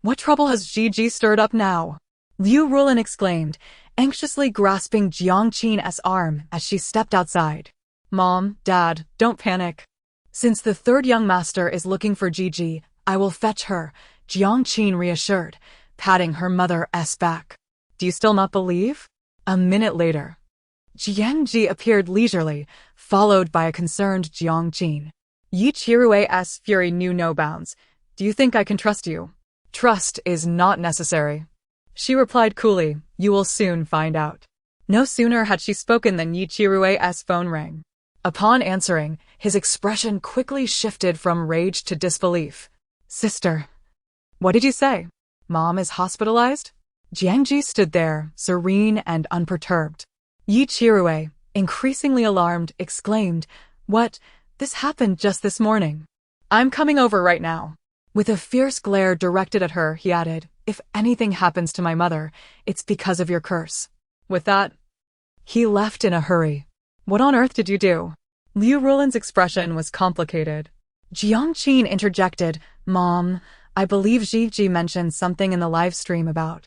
What trouble has Ji stirred up now? Liu Rulin exclaimed, anxiously grasping Jiang Qin's arm as she stepped outside. Mom, Dad, don't panic. Since the third young master is looking for Ji, I will fetch her, Jiang Qin reassured, patting her mother's back. Do you still not believe? A minute later, Jiang Zhi appeared leisurely, followed by a concerned Jiang Qin. Yi Chirue's fury knew no bounds. Do you think I can trust you? Trust is not necessary. She replied coolly, you will soon find out. No sooner had she spoken than Yi Chirue's phone rang. Upon answering, his expression quickly shifted from rage to disbelief. Sister. What did you say? Mom is hospitalized? Jiang Zhi stood there, serene and unperturbed. Yi Chirue, increasingly alarmed, exclaimed, What? This happened just this morning. I'm coming over right now. With a fierce glare directed at her, he added, If anything happens to my mother, it's because of your curse. With that, he left in a hurry. What on earth did you do? Liu Rulin's expression was complicated. Jiang Qin interjected, Mom, I believe Ji mentioned something in the live stream about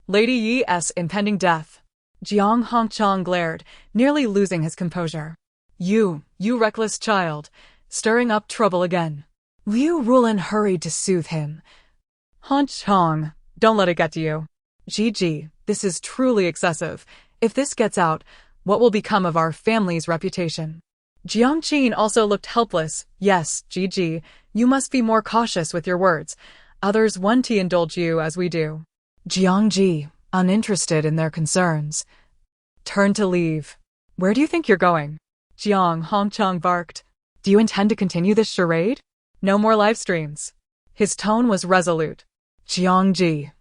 Lady Yi's impending death. Jiang Hongchang glared, nearly losing his composure. You reckless child, stirring up trouble again. Liu Rulin hurried to soothe him. Hongchang, don't let it get to you. Ji, this is truly excessive. If this gets out, what will become of our family's reputation? Jiang Qin also looked helpless. Yes, Ji, you must be more cautious with your words. Others want to indulge you as we do. Jiang Zhi, uninterested in their concerns, turned to leave. Where do you think you're going? Jiang Hongchang barked. Do you intend to continue this charade? No more live streams. His tone was resolute. Jiang Zhi,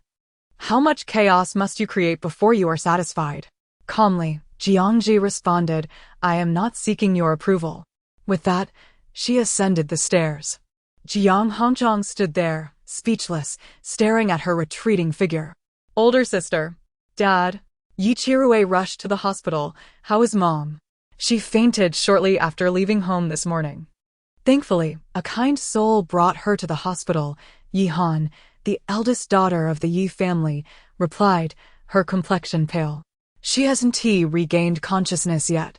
how much chaos must you create before you are satisfied? Calmly, Jiang Zhi responded, I am not seeking your approval. With that, she ascended the stairs. Jiang Hongchang stood there, speechless, staring at her retreating figure. Older sister. Dad. Yi Chirue rushed to the hospital. How is Mom? She fainted shortly after leaving home this morning. Thankfully, a kind soul brought her to the hospital. Yi Han, the eldest daughter of the Yi family, replied, her complexion pale. She hasn't regained consciousness yet.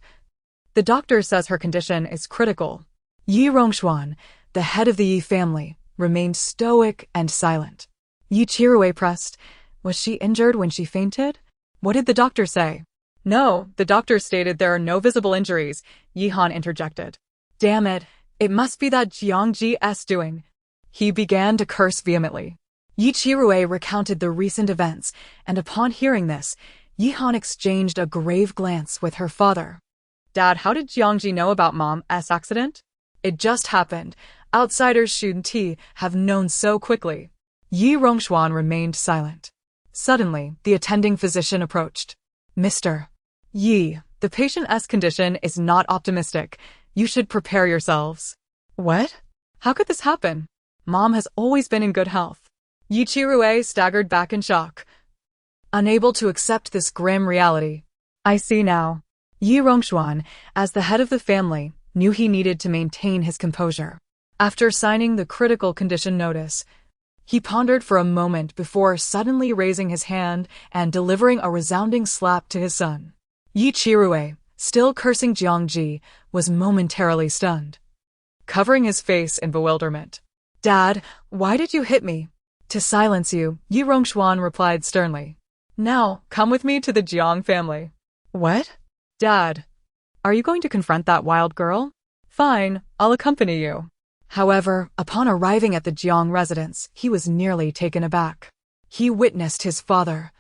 The doctor says her condition is critical. Yi Rongshuan, the head of the Yi family, remained stoic and silent. Yi Chirue pressed, was she injured when she fainted? What did the doctor say? No, the doctor stated there are no visible injuries, Yi Han interjected. Damn it, it must be that Jiang Zhi's doing. He began to curse vehemently. Yi Chirue recounted the recent events, and upon hearing this, Yi Han exchanged a grave glance with her father. Dad, how did Jiang Zhi know about Mom's accident? It just happened. Outsiders shouldn't have known so quickly. Yi Rongshuan remained silent. Suddenly, the attending physician approached. Mr. Yi, the patient's condition is not optimistic. You should prepare yourselves. What? How could this happen? Mom has always been in good health. Yi Chirue staggered back in shock, unable to accept this grim reality. I see now. Yi Rongxuan, as the head of the family, knew he needed to maintain his composure. After signing the critical condition notice, he pondered for a moment before suddenly raising his hand and delivering a resounding slap to his son. Yi Chirue, still cursing Jiang Zhi, was momentarily stunned, covering his face in bewilderment. Dad, why did you hit me? To silence you, Yi Rongxuan replied sternly. Now, come with me to the Jiang family. What? Dad, are you going to confront that wild girl? Fine, I'll accompany you. However, upon arriving at the Jiang residence, he was nearly taken aback. He witnessed his father,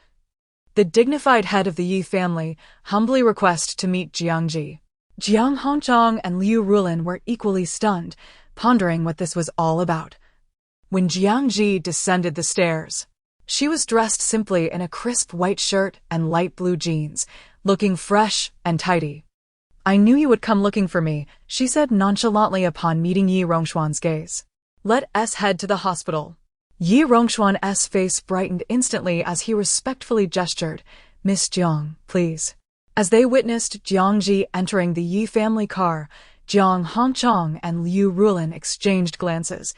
the dignified head of the Yi family, humbly request to meet Jiang Zhi. Jiang Hongchang and Liu Rulin were equally stunned, pondering what this was all about. When Jiang Zhi descended the stairs, she was dressed simply in a crisp white shirt and light blue jeans, looking fresh and tidy. I knew you would come looking for me, she said nonchalantly upon meeting Yi Rongxuan's gaze. Let us head to the hospital. Yi Rongxuan's face brightened instantly as he respectfully gestured, Miss Jiang, please. As they witnessed Jiang Zhi entering the Yi family car, Jiang Hongchang and Liu Rulin exchanged glances,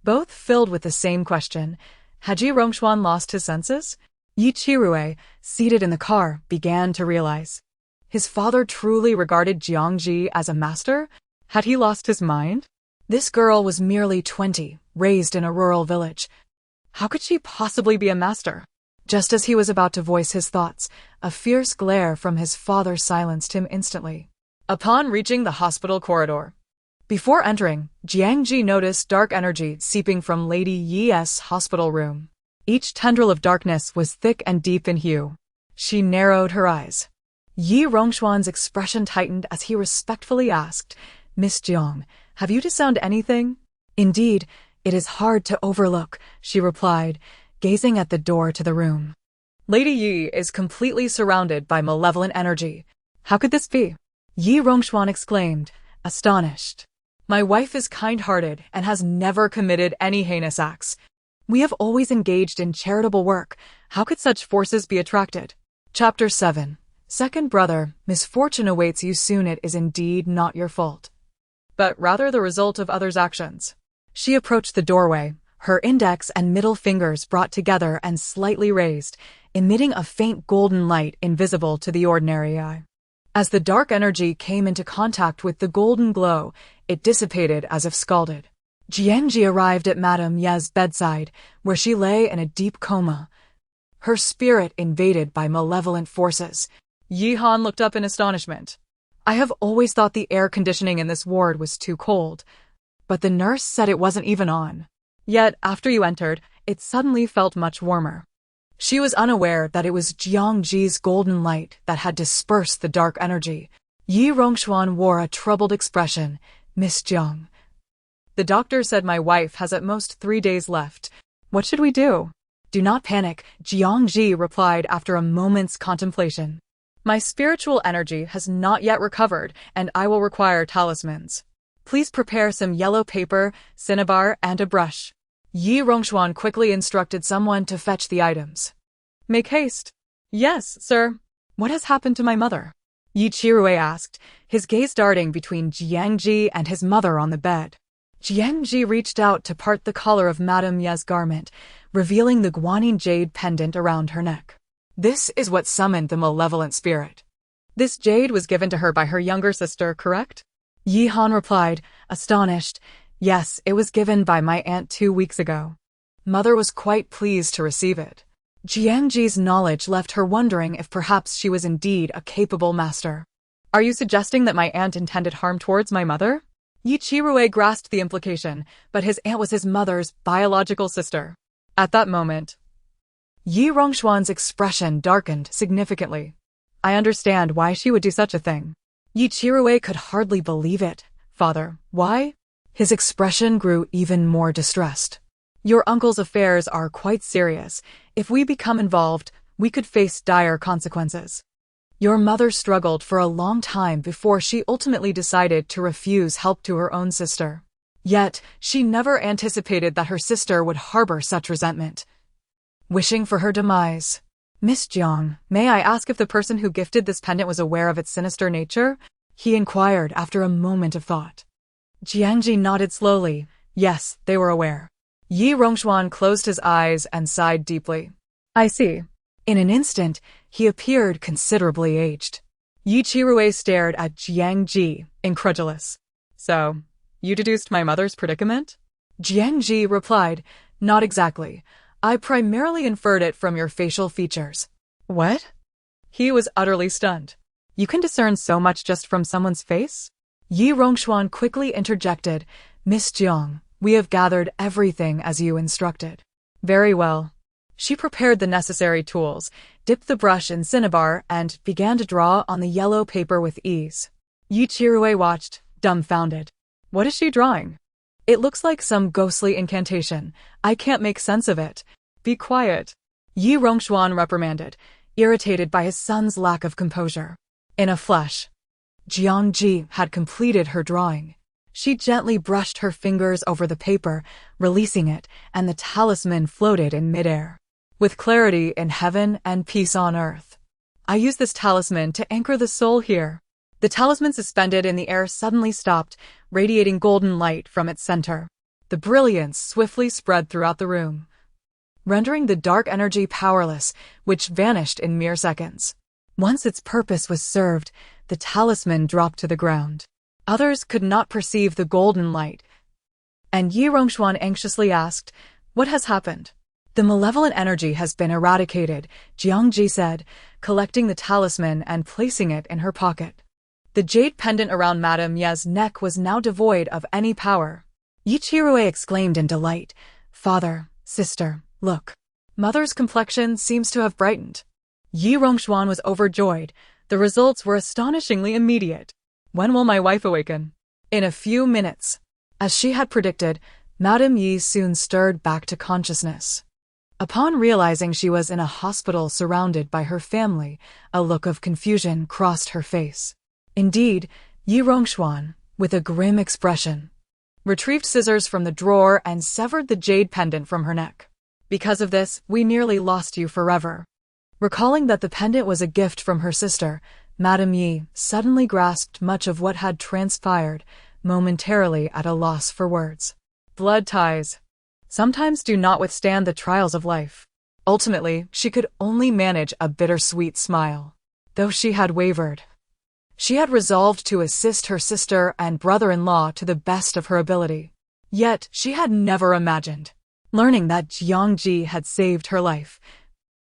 both filled with the same question. Had Yi Rongxuan lost his senses? Yi Chirue, seated in the car, began to realize. His father truly regarded Jiang Zhi as a master? Had he lost his mind? This girl was merely 20, raised in a rural village. How could she possibly be a master? Just as he was about to voice his thoughts, a fierce glare from his father silenced him instantly. Upon reaching the hospital corridor, before entering, Jiang Zhi noticed dark energy seeping from Lady Yi's hospital room. Each tendril of darkness was thick and deep in hue. She narrowed her eyes. Yi Rongxuan's expression tightened as he respectfully asked, Miss Jiang, have you discerned anything? Indeed, it is hard to overlook, she replied, gazing at the door to the room. Lady Yi is completely surrounded by malevolent energy. How could this be? Yi Rongxuan exclaimed, astonished. My wife is kind-hearted and has never committed any heinous acts. We have always engaged in charitable work. How could such forces be attracted? Chapter 7. Second brother, misfortune awaits you soon. It is indeed not your fault, but rather the result of others' actions. She approached the doorway, her index and middle fingers brought together and slightly raised, emitting a faint golden light invisible to the ordinary eye. As the dark energy came into contact with the golden glow, it dissipated as if scalded. Jiang Zhi arrived at Madame Ye's bedside, where she lay in a deep coma, her spirit invaded by malevolent forces. Yi Han looked up in astonishment. I have always thought the air conditioning in this ward was too cold, but the nurse said it wasn't even on. Yet, after you entered, it suddenly felt much warmer. She was unaware that it was Jiang Zhi's golden light that had dispersed the dark energy. Yi Rongxuan wore a troubled expression. Miss Jiang, the doctor said my wife has at most 3 days left. What should we do? Do not panic, Jiang Zhi replied after a moment's contemplation. My spiritual energy has not yet recovered, and I will require talismans. Please prepare some yellow paper, cinnabar, and a brush. Yi Rongxuan quickly instructed someone to fetch the items. Make haste. Yes, sir. What has happened to my mother? Yi Chirue asked, his gaze darting between Jiang Zhi and his mother on the bed. Jiang Zhi reached out to part the collar of Madame Ye's garment, revealing the guanine jade pendant around her neck. This is what summoned the malevolent spirit. This jade was given to her by her younger sister, correct? Yi Han replied, astonished. Yes, it was given by my aunt 2 weeks ago. Mother was quite pleased to receive it. Jiang Zhi's knowledge left her wondering if perhaps she was indeed a capable master. Are you suggesting that my aunt intended harm towards my mother? Yi Chirue grasped the implication, but his aunt was his mother's biological sister. At that moment, Yi Rongxuan's expression darkened significantly. I understand why she would do such a thing. Yi Chirue could hardly believe it. Father, why? His expression grew even more distressed. Your uncle's affairs are quite serious. If we become involved, we could face dire consequences. Your mother struggled for a long time before she ultimately decided to refuse help to her own sister. Yet, she never anticipated that her sister would harbor such resentment, wishing for her demise. Miss Jiang, may I ask if the person who gifted this pendant was aware of its sinister nature? He inquired after a moment of thought. Jiang Zhi nodded slowly. Yes, they were aware. Yi Rongxuan closed his eyes and sighed deeply. I see. In an instant, he appeared considerably aged. Yi Qirui stared at Jiang Zhi, incredulous. So, you deduced my mother's predicament? Jiang Zhi replied, Not exactly. I primarily inferred it from your facial features. What? He was utterly stunned. You can discern so much just from someone's face? Yi Rongxuan quickly interjected, Miss Jiang, we have gathered everything as you instructed. Very well. She prepared the necessary tools, dipped the brush in cinnabar, and began to draw on the yellow paper with ease. Yi Qirui watched, dumbfounded. What is she drawing? It looks like some ghostly incantation. I can't make sense of it. Be quiet. Yi Rongxuan reprimanded, irritated by his son's lack of composure. In a flash, Jiang Zhi had completed her drawing. She gently brushed her fingers over the paper, releasing it, and the talisman floated in midair. With clarity in heaven and peace on earth. I use this talisman to anchor the soul here. The talisman suspended in the air suddenly stopped, radiating golden light from its center. The brilliance swiftly spread throughout the room, rendering the dark energy powerless, which vanished in mere seconds. Once its purpose was served, the talisman dropped to the ground. Others could not perceive the golden light, and Yi Rongxuan anxiously asked, What has happened? The malevolent energy has been eradicated, Jiang Zhi said, collecting the talisman and placing it in her pocket. The jade pendant around Madame Ye's neck was now devoid of any power. Yi Qirui exclaimed in delight, Father, sister, look. Mother's complexion seems to have brightened. Yi Rongxuan was overjoyed. The results were astonishingly immediate. When will my wife awaken? In a few minutes. As she had predicted, Madame Yi soon stirred back to consciousness. Upon realizing she was in a hospital surrounded by her family, a look of confusion crossed her face. Indeed, Yi Rongxuan, with a grim expression, retrieved scissors from the drawer and severed the jade pendant from her neck. Because of this, we nearly lost you forever. Recalling that the pendant was a gift from her sister, Madame Yi suddenly grasped much of what had transpired, momentarily at a loss for words. Blood ties sometimes do not withstand the trials of life. Ultimately, she could only manage a bittersweet smile. Though she had wavered, she had resolved to assist her sister and brother-in-law to the best of her ability. Yet, she had never imagined learning that Jiang Zhi had saved her life.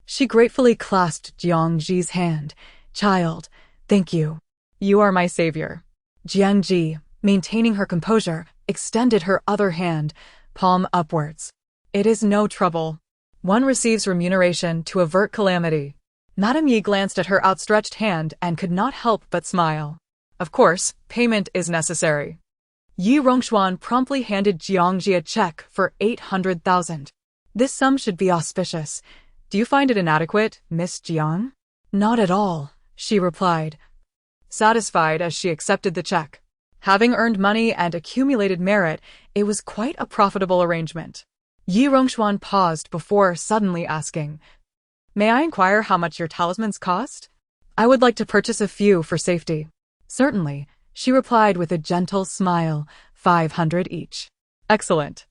She gratefully clasped Jiang Zhi's hand. Child, thank you. You are my savior. Jiang Zhi, maintaining her composure, extended her other hand, palm upwards. It is no trouble. One receives remuneration to avert calamity. Madame Yi glanced at her outstretched hand and could not help but smile. Of course, payment is necessary. Yi Rongxuan promptly handed Jiang Zhi a check for 800,000. This sum should be auspicious. Do you find it inadequate, Miss Jiang? Not at all, she replied, satisfied as she accepted the check. Having earned money and accumulated merit, it was quite a profitable arrangement. Yi Rongxuan paused before suddenly asking, May I inquire how much your talismans cost? I would like to purchase a few for safety. Certainly, she replied with a gentle smile, 500 each. Excellent.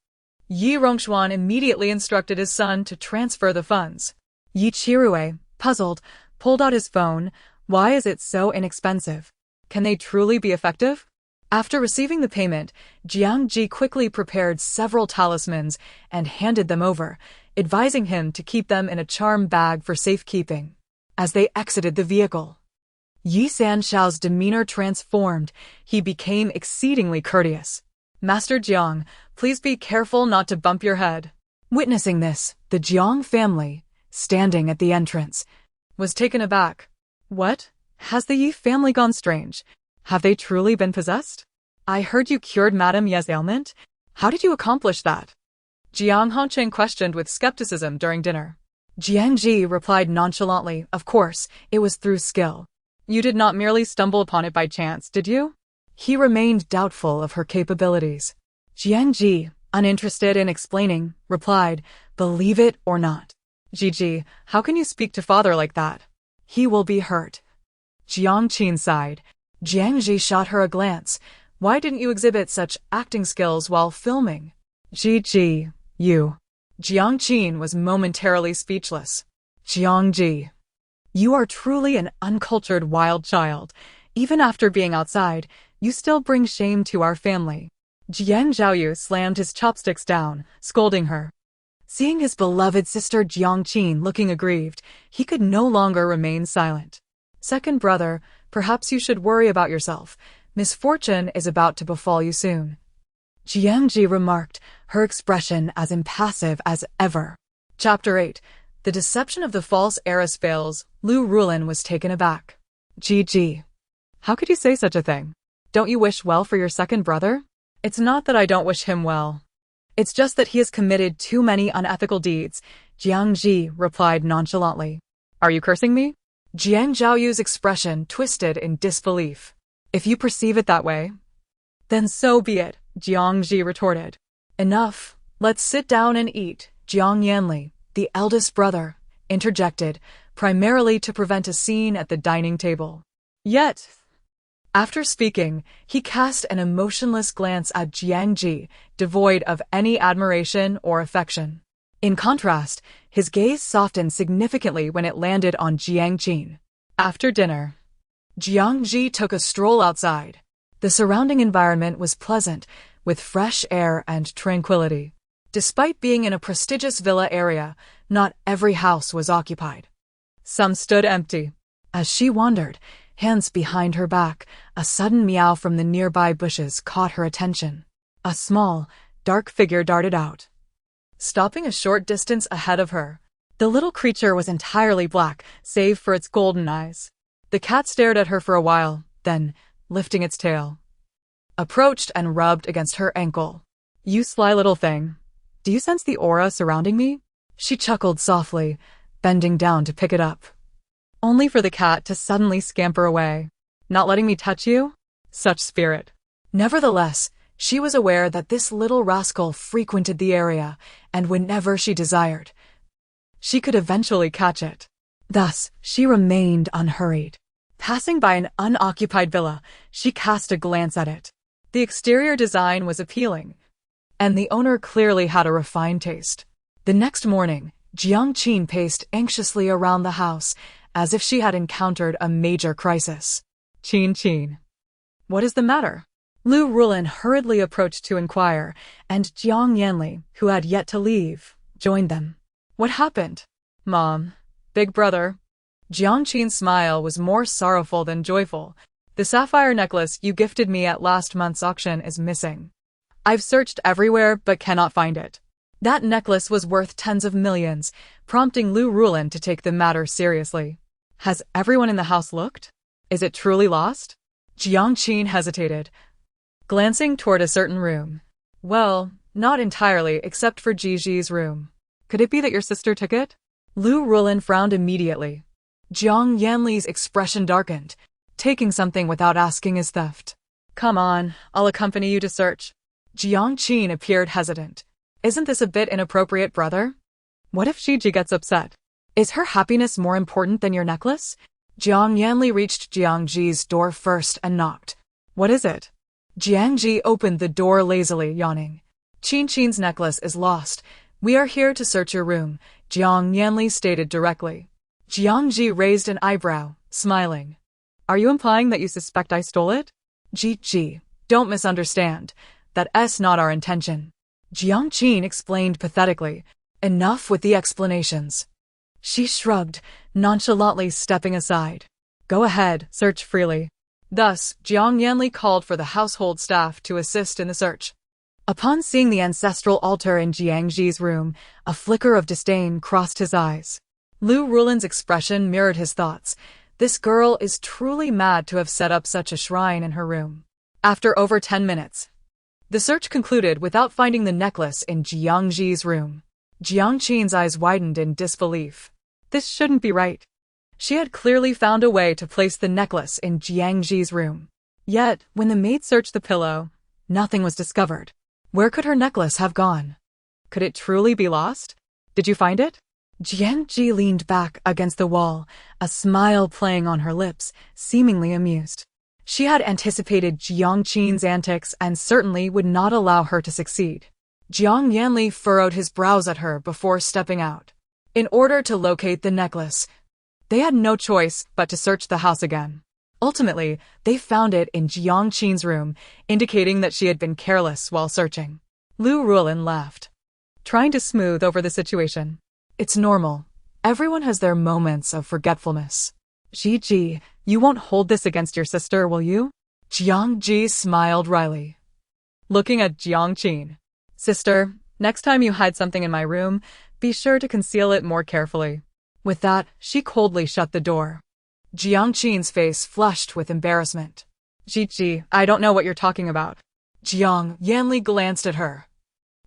Yi Rongxuan immediately instructed his son to transfer the funds. Yi Qirui, puzzled, pulled out his phone. Why is it so inexpensive? Can they truly be effective? After receiving the payment, Jiang Zhi quickly prepared several talismans and handed them over, advising him to keep them in a charm bag for safekeeping. As they exited the vehicle, Yi Sanxiao's demeanor transformed. He became exceedingly courteous. Master Jiang, please be careful not to bump your head. Witnessing this, the Jiang family, standing at the entrance, was taken aback. What? Has the Yi family gone strange? Have they truly been possessed? I heard you cured Madame Ye's ailment. How did you accomplish that? Jiang Hongqing questioned with skepticism during dinner. Jiang Zhi replied nonchalantly, of course, it was through skill. You did not merely stumble upon it by chance, did you? He remained doubtful of her capabilities. Jiang Zhi, uninterested in explaining, replied, believe it or not. Ji, how can you speak to father like that? He will be hurt. Jiang Qin sighed. Jiang Zhi shot her a glance. Why didn't you exhibit such acting skills while filming? Ji, you. Jiang Qin was momentarily speechless. Jiang Zhi, you are truly an uncultured wild child. Even after being outside, you still bring shame to our family. Jiang Zhaoyu slammed his chopsticks down, scolding her. Seeing his beloved sister Jiang Qin looking aggrieved, he could no longer remain silent. Second brother, perhaps you should worry about yourself. Misfortune is about to befall you soon. Jiang Zhi remarked, her expression as impassive as ever. Chapter 8. The deception of the false heiress fails. Lu Rulin was taken aback. Ji, how could you say such a thing? Don't you wish well for your second brother? It's not that I don't wish him well. It's just that he has committed too many unethical deeds, Jiang Zhi replied nonchalantly. Are you cursing me? Jiang Zhaoyu's expression twisted in disbelief. If you perceive it that way, then so be it, Jiang Zhi retorted. Enough, let's sit down and eat, Jiang Yanli, the eldest brother, interjected, primarily to prevent a scene at the dining table. Yet, after speaking, he cast an emotionless glance at Jiang Zhi, devoid of any admiration or affection. In contrast, his gaze softened significantly when it landed on Jiang Qin. After dinner, Jiang Zhi took a stroll outside. The surrounding environment was pleasant, with fresh air and tranquility. Despite being in a prestigious villa area, not every house was occupied. Some stood empty. As she wandered, hands behind her back, a sudden meow from the nearby bushes caught her attention. A small, dark figure darted out, stopping a short distance ahead of her. The little creature was entirely black, save for its golden eyes. The cat stared at her for a while, then, lifting its tail, approached and rubbed against her ankle. You sly little thing. Do you sense the aura surrounding me? She chuckled softly, bending down to pick it up, only for the cat to suddenly scamper away. Not letting me touch you? Such spirit. Nevertheless, she was aware that this little rascal frequented the area, and whenever she desired, she could eventually catch it. Thus, she remained unhurried. Passing by an unoccupied villa, she cast a glance at it. The exterior design was appealing, and the owner clearly had a refined taste. The next morning, Jiang Qin paced anxiously around the house, as if she had encountered a major crisis. Qin. What is the matter? Lu Rulin hurriedly approached to inquire, and Jiang Yanli, who had yet to leave, joined them. What happened? Mom. Big brother. Jiang Qin's smile was more sorrowful than joyful. The sapphire necklace you gifted me at last month's auction is missing. I've searched everywhere but cannot find it. That necklace was worth tens of millions, prompting Lu Rulin to take the matter seriously. Has everyone in the house looked? Is it truly lost? Jiang Qin hesitated, glancing toward a certain room. Well, not entirely, except for Gigi's room. Could it be that your sister took it? Lu Rulin frowned immediately. Jiang Yanli's expression darkened. Taking something without asking is theft. Come on, I'll accompany you to search. Jiang Qin appeared hesitant. Isn't this a bit inappropriate, brother? What if Gigi gets upset? Is her happiness more important than your necklace? Jiang Yanli reached Jiang Zhi's door first and knocked. What is it? Jiang Zhi opened the door lazily, yawning. Qin's necklace is lost. We are here to search your room, Jiang Yanli stated directly. Jiang Zhi raised an eyebrow, smiling. Are you implying that you suspect I stole it? Ji, don't misunderstand. That's not our intention. Jiang Qin explained pathetically. Enough with the explanations. She shrugged, nonchalantly stepping aside. Go ahead, search freely. Thus, Jiang Yanli called for the household staff to assist in the search. Upon seeing the ancestral altar in Jiang Zhi's room, a flicker of disdain crossed his eyes. Lu Rulin's expression mirrored his thoughts. This girl is truly mad to have set up such a shrine in her room. After over 10 minutes, The search concluded without finding the necklace in Jiang Zhi's room. Jiang Qin's eyes widened in disbelief. This shouldn't be right. She had clearly found a way to place the necklace in Jiang Zhi's room. Yet, when the maid searched the pillow, nothing was discovered. Where could her necklace have gone? Could it truly be lost? Did you find it? Jiang Zhi leaned back against the wall, a smile playing on her lips, seemingly amused. She had anticipated Jiang Qin's antics and certainly would not allow her to succeed. Jiang Yanli furrowed his brows at her before stepping out. In order to locate the necklace, they had no choice but to search the house again. Ultimately, they found it in Jiang Qin's room, indicating that she had been careless while searching. Lu Ruolin laughed, trying to smooth over the situation. It's normal. Everyone has their moments of forgetfulness. Ji, you won't hold this against your sister, will you? Jiang Zhi smiled wryly, looking at Jiang Qin. Sister, next time you hide something in my room, be sure to conceal it more carefully. With that, she coldly shut the door. Jiang Qin's face flushed with embarrassment. Ji, I don't know what you're talking about. Jiang Yanli glanced at her.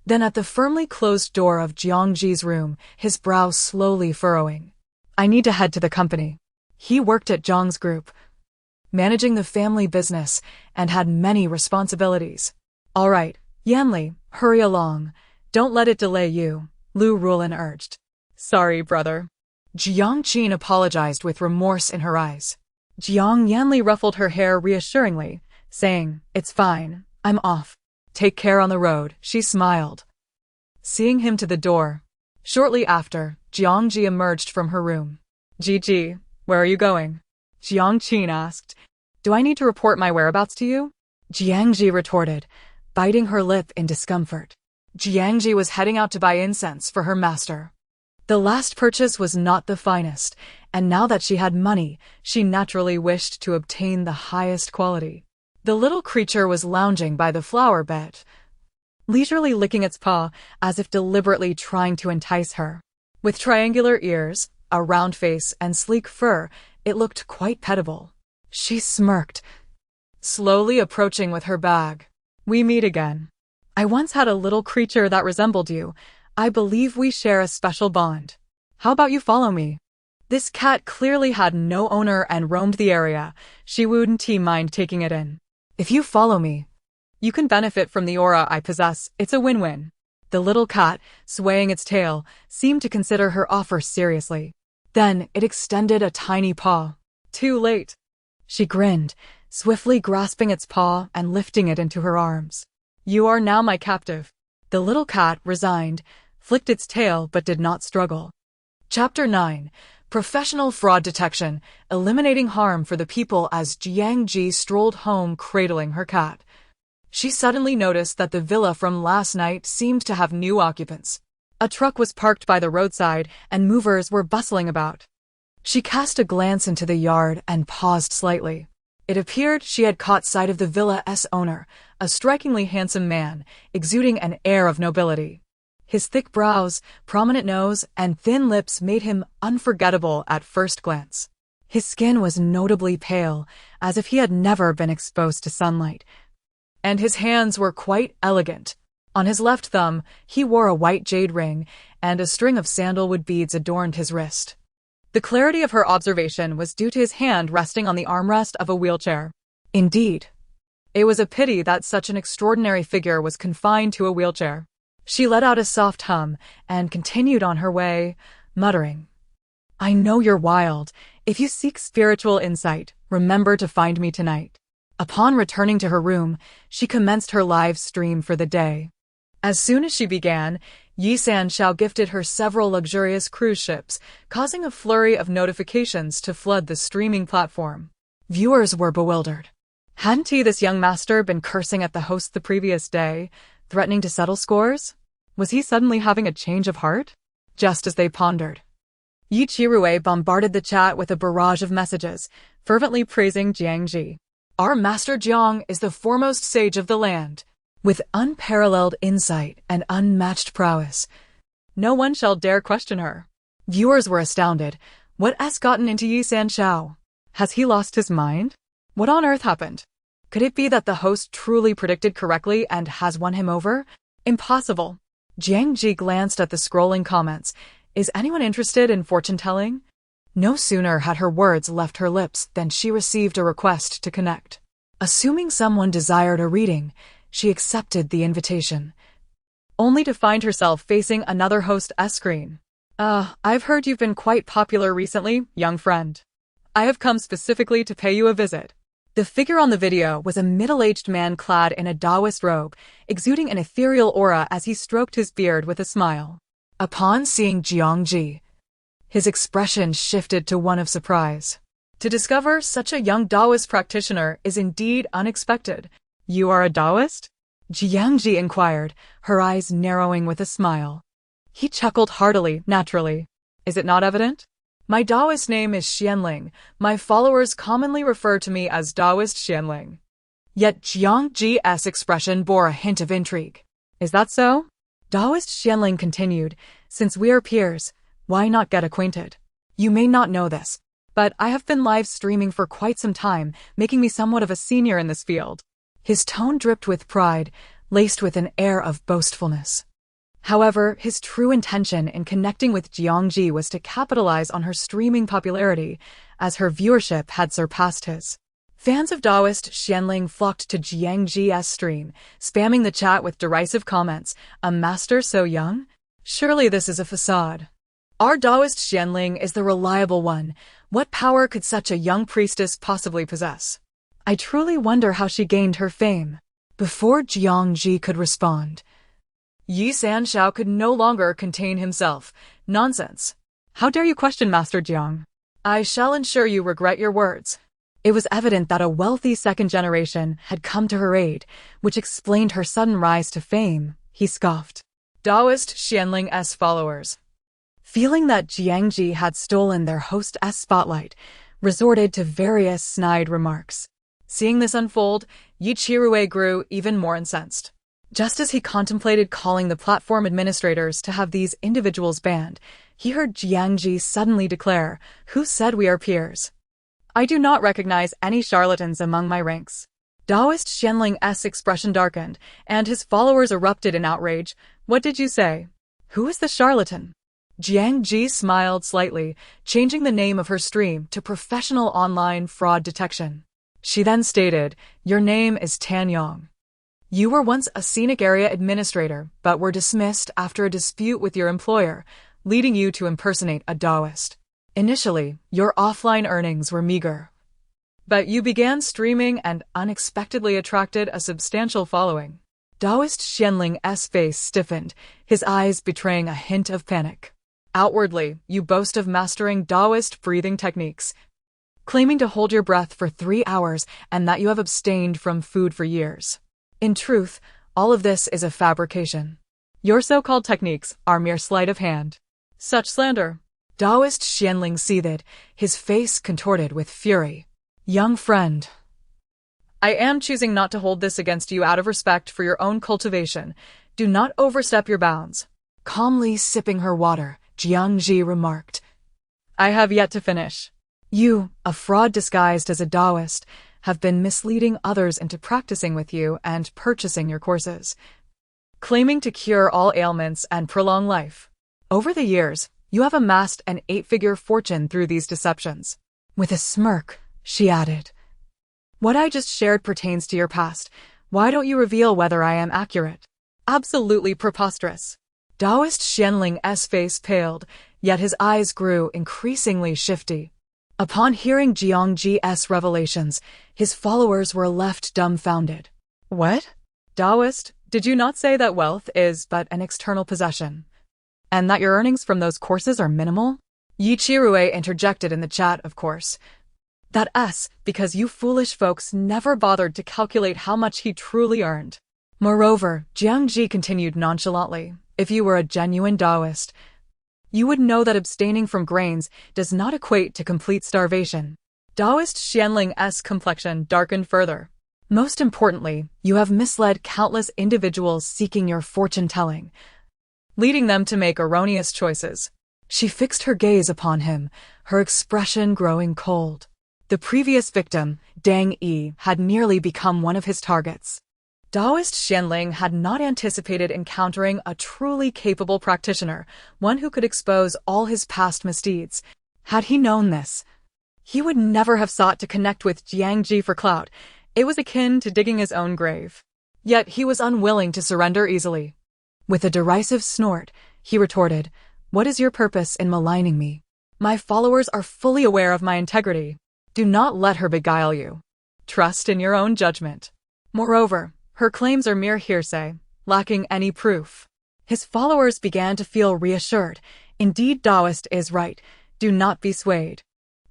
Then at the firmly closed door of Jiang Zhi's room, his brow slowly furrowing. I need to head to the company. He worked at Zhang's group, managing the family business, and had many responsibilities. All right, Yanli, hurry along. Don't let it delay you, Lu Ruolin urged. Sorry, brother. Jiang Qin apologized with remorse in her eyes. Jiang Yanli ruffled her hair reassuringly, saying, It's fine, I'm off. Take care on the road, she smiled, seeing him to the door. Shortly after, Jiang Zhi emerged from her room. Ji, where are you going? Jiang Qin asked. Do I need to report my whereabouts to you? Jiang Zhi retorted, biting her lip in discomfort. Jiang Zhi was heading out to buy incense for her master. The last purchase was not the finest, and now that she had money, she naturally wished to obtain the highest quality. The little creature was lounging by the flower bed, leisurely licking its paw as if deliberately trying to entice her. With triangular ears, a round face, and sleek fur, it looked quite petiable. She smirked, slowly approaching with her bag. We meet again. I once had a little creature that resembled you. I believe we share a special bond. How about you follow me? This cat clearly had no owner and roamed the area. She wouldn't mind taking it in. If you follow me, you can benefit from the aura I possess. It's a win-win. The little cat, swaying its tail, seemed to consider her offer seriously. Then it extended a tiny paw. Too late. She grinned, swiftly grasping its paw and lifting it into her arms. You are now my captive. The little cat, resigned, flicked its tail but did not struggle. Chapter 9. Professional Fraud Detection, Eliminating Harm for the People. As Jiang Zhi strolled home cradling her cat, she suddenly noticed that the villa from last night seemed to have new occupants. A truck was parked by the roadside and movers were bustling about. She cast a glance into the yard and paused slightly. It appeared she had caught sight of the villa's owner, a strikingly handsome man, exuding an air of nobility. His thick brows, prominent nose, and thin lips made him unforgettable at first glance. His skin was notably pale, as if he had never been exposed to sunlight, and his hands were quite elegant. On his left thumb, he wore a white jade ring, and a string of sandalwood beads adorned his wrist. The clarity of her observation was due to his hand resting on the armrest of a wheelchair. Indeed, it was a pity that such an extraordinary figure was confined to a wheelchair. She let out a soft hum and continued on her way, muttering, I know you're wild. If you seek spiritual insight, remember to find me tonight. Upon returning to her room, she commenced her live stream for the day. As soon as she began, Yi Sanshao gifted her several luxurious cruise ships, causing a flurry of notifications to flood the streaming platform. Viewers were bewildered. Hadn't this young master been cursing at the host the previous day, threatening to settle scores? Was he suddenly having a change of heart? Just as they pondered, Yi Qirui bombarded the chat with a barrage of messages, fervently praising Jiang Zhi. Our Master Jiang is the foremost sage of the land, with unparalleled insight and unmatched prowess. No one shall dare question her. Viewers were astounded. What has gotten into Yi Sanshao? Has he lost his mind? What on earth happened? Could it be that the host truly predicted correctly and has won him over? Impossible. Jiang Zhi glanced at the scrolling comments. Is anyone interested in fortune-telling? No sooner had her words left her lips than she received a request to connect. Assuming someone desired a reading, she accepted the invitation, only to find herself facing another host's screen. I've heard you've been quite popular recently, young friend. I have come specifically to pay you a visit. The figure on the video was a middle-aged man clad in a Taoist robe, exuding an ethereal aura as he stroked his beard with a smile. Upon seeing Jiang Zhi, his expression shifted to one of surprise. To discover such a young Taoist practitioner is indeed unexpected. You are a Taoist? Jiang Zhi inquired, her eyes narrowing with a smile. He chuckled heartily, naturally. Is it not evident? My Taoist name is Xianling. My followers commonly refer to me as Taoist Xianling. Yet Jiang Zhi's expression bore a hint of intrigue. Is that so? Taoist Xianling continued, since we are peers, why not get acquainted? You may not know this, but I have been live streaming for quite some time, making me somewhat of a senior in this field. His tone dripped with pride, laced with an air of boastfulness. However, his true intention in connecting with Jiang Zhi was to capitalize on her streaming popularity, as her viewership had surpassed his. Fans of Taoist Xianling flocked to Jiang Zhi's stream, spamming the chat with derisive comments. A master so young? Surely this is a facade. Our Taoist Xianling is the reliable one. What power could such a young priestess possibly possess? I truly wonder how she gained her fame. Before Jiang Zhi could respond, Yi Sanshao could no longer contain himself. Nonsense. How dare you question Master Jiang? I shall ensure you regret your words. It was evident that a wealthy second generation had come to her aid, which explained her sudden rise to fame. He scoffed. Taoist Xianling's followers, feeling that Jiang Zhi had stolen their host's spotlight, resorted to various snide remarks. Seeing this unfold, Yi Chirue grew even more incensed. Just as he contemplated calling the platform administrators to have these individuals banned, he heard Jiang Zhi suddenly declare, "Who said we are peers? I do not recognize any charlatans among my ranks." Taoist Xianling's expression darkened, and his followers erupted in outrage. What did you say? Who is the charlatan? Jiang Zhi smiled slightly, changing the name of her stream to Professional Online Fraud Detection. She then stated, "Your name is Tan Yong. You were once a scenic area administrator, but were dismissed after a dispute with your employer, leading you to impersonate a Taoist. Initially, your offline earnings were meager, but you began streaming and unexpectedly attracted a substantial following." Taoist Xianling's face stiffened, his eyes betraying a hint of panic. Outwardly, you boast of mastering Taoist breathing techniques, claiming to hold your breath for 3 hours and that you have abstained from food for years. In truth, all of this is a fabrication. Your so-called techniques are mere sleight of hand. Such slander. Taoist Xianling seethed, his face contorted with fury. Young friend, I am choosing not to hold this against you out of respect for your own cultivation. Do not overstep your bounds. Calmly sipping her water, Jiang Zhi remarked, I have yet to finish. You, a fraud disguised as a Taoist, have been misleading others into practicing with you and purchasing your courses, claiming to cure all ailments and prolong life. Over the years, you have amassed an 8-figure fortune through these deceptions. With a smirk, she added, What I just shared pertains to your past. Why don't you reveal whether I am accurate? Absolutely preposterous. Taoist Xianling's face paled, yet his eyes grew increasingly shifty. Upon hearing Jiang Zhi's revelations, his followers were left dumbfounded. What? Taoist, did you not say that wealth is but an external possession, and that your earnings from those courses are minimal? Yi Chirue interjected in the chat, of course. That's because you foolish folks never bothered to calculate how much he truly earned. Moreover, Jiang Zhi continued nonchalantly, if you were a genuine Taoist, you would know that abstaining from grains does not equate to complete starvation. Taoist Xianling's complexion darkened further. Most importantly, you have misled countless individuals seeking your fortune-telling, leading them to make erroneous choices. She fixed her gaze upon him, her expression growing cold. The previous victim, Dang Yi, had nearly become one of his targets. Taoist Xianling had not anticipated encountering a truly capable practitioner, one who could expose all his past misdeeds. Had he known this, he would never have sought to connect with Jiang Zhi for clout. It was akin to digging his own grave. Yet he was unwilling to surrender easily. With a derisive snort, he retorted, "What is your purpose in maligning me? My followers are fully aware of my integrity. Do not let her beguile you. Trust in your own judgment." Moreover, her claims are mere hearsay, lacking any proof. His followers began to feel reassured. Indeed, Taoist is right. Do not be swayed.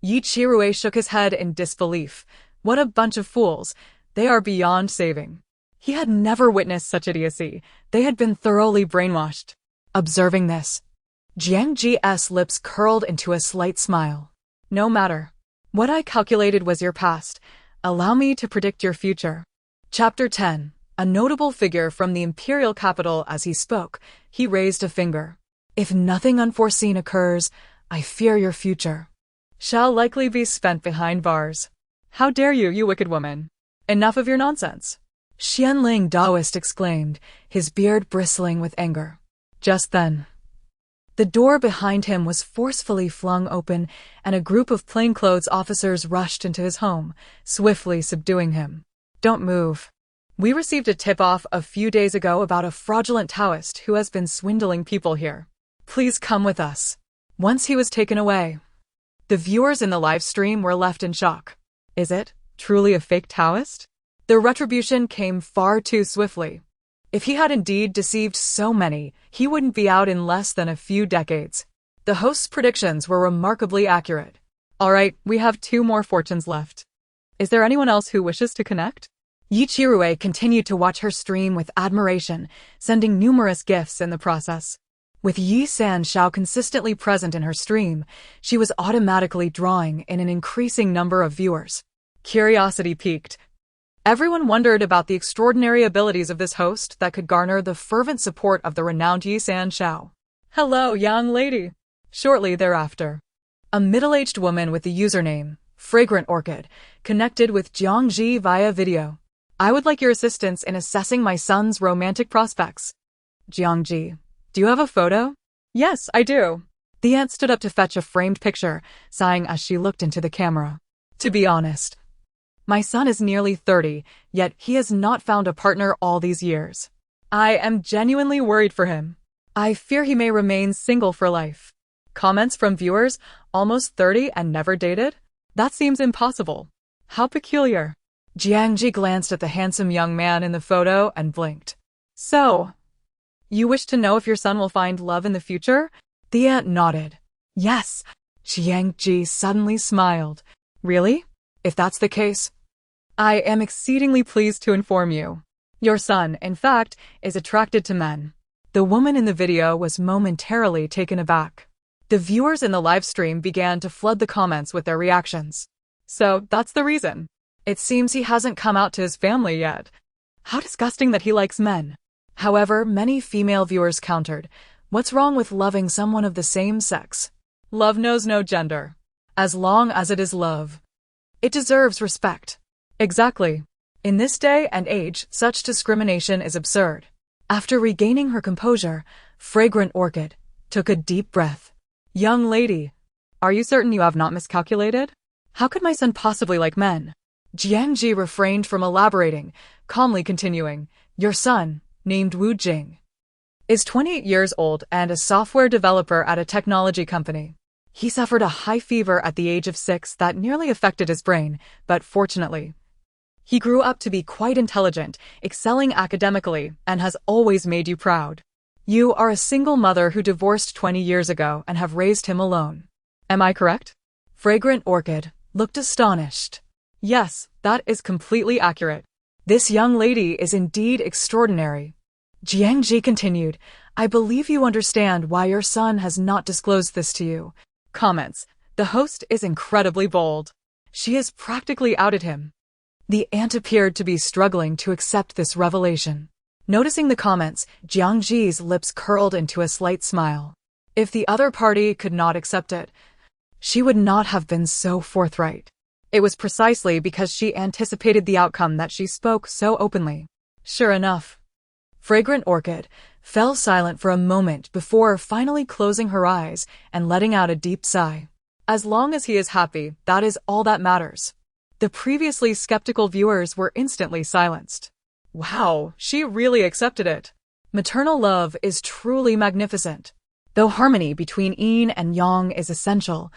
Yi Qirui shook his head in disbelief. What a bunch of fools. They are beyond saving. He had never witnessed such idiocy. They had been thoroughly brainwashed. Observing this, Jiang Zhi's lips curled into a slight smile. No matter. What I calculated was your past. Allow me to predict your future. Chapter 10. A notable figure from the imperial capital. As he spoke, he raised a finger. If nothing unforeseen occurs, I fear your future shall likely be spent behind bars. How dare you, you wicked woman! Enough of your nonsense! Xianling Taoist exclaimed, his beard bristling with anger. Just then, the door behind him was forcefully flung open, and a group of plainclothes officers rushed into his home, swiftly subduing him. Don't move. We received a tip-off a few days ago about a fraudulent Taoist who has been swindling people here. Please come with us. Once he was taken away, the viewers in the live stream were left in shock. Is it truly a fake Taoist? The retribution came far too swiftly. If he had indeed deceived so many, he wouldn't be out in less than a few decades. The host's predictions were remarkably accurate. All right, we have 2 more fortunes left. Is there anyone else who wishes to connect? Yi Qirui continued to watch her stream with admiration, sending numerous gifts in the process. With Yi Sanshao consistently present in her stream, she was automatically drawing in an increasing number of viewers. Curiosity piqued. Everyone wondered about the extraordinary abilities of this host that could garner the fervent support of the renowned Yi Sanshao. Hello, young lady. Shortly thereafter, a middle-aged woman with the username Fragrant Orchid connected with Jiang Zhi via video. I would like your assistance in assessing my son's romantic prospects. Jiang Zhi, do you have a photo? Yes, I do. The aunt stood up to fetch a framed picture, sighing as she looked into the camera. To be honest, my son is nearly 30, yet he has not found a partner all these years. I am genuinely worried for him. I fear he may remain single for life. Comments from viewers, almost 30 and never dated? That seems impossible. How peculiar. Jiang Zhi glanced at the handsome young man in the photo and blinked. So, you wish to know if your son will find love in the future? The aunt nodded. Yes. Jiang Zhi suddenly smiled. Really? If that's the case, I am exceedingly pleased to inform you. Your son, in fact, is attracted to men. The woman in the video was momentarily taken aback. The viewers in the live stream began to flood the comments with their reactions. So, that's the reason. It seems he hasn't come out to his family yet. How disgusting that he likes men. However, many female viewers countered, what's wrong with loving someone of the same sex? Love knows no gender. As long as it is love, it deserves respect. Exactly. In this day and age, such discrimination is absurd. After regaining her composure, Fragrant Orchid took a deep breath. Young lady, are you certain you have not miscalculated? How could my son possibly like men? Jiang Zhi refrained from elaborating, calmly continuing, your son, named Wu Jing, is 28 years old and a software developer at a technology company. He suffered a high fever at the age of 6 that nearly affected his brain, but fortunately, he grew up to be quite intelligent, excelling academically, and has always made you proud. You are a single mother who divorced 20 years ago and have raised him alone. Am I correct? Fragrant Orchid looked astonished. Yes, that is completely accurate. This young lady is indeed extraordinary. Jiang Zhi continued, I believe you understand why your son has not disclosed this to you. Comments. The host is incredibly bold. She has practically outed him. The aunt appeared to be struggling to accept this revelation. Noticing the comments, Jiang Zhi's lips curled into a slight smile. If the other party could not accept it, she would not have been so forthright. It was precisely because she anticipated the outcome that she spoke so openly. Sure enough, Fragrant Orchid fell silent for a moment before finally closing her eyes and letting out a deep sigh. As long as he is happy, that is all that matters. The previously skeptical viewers were instantly silenced. Wow, she really accepted it. Maternal love is truly magnificent. Though harmony between yin and yang is essential,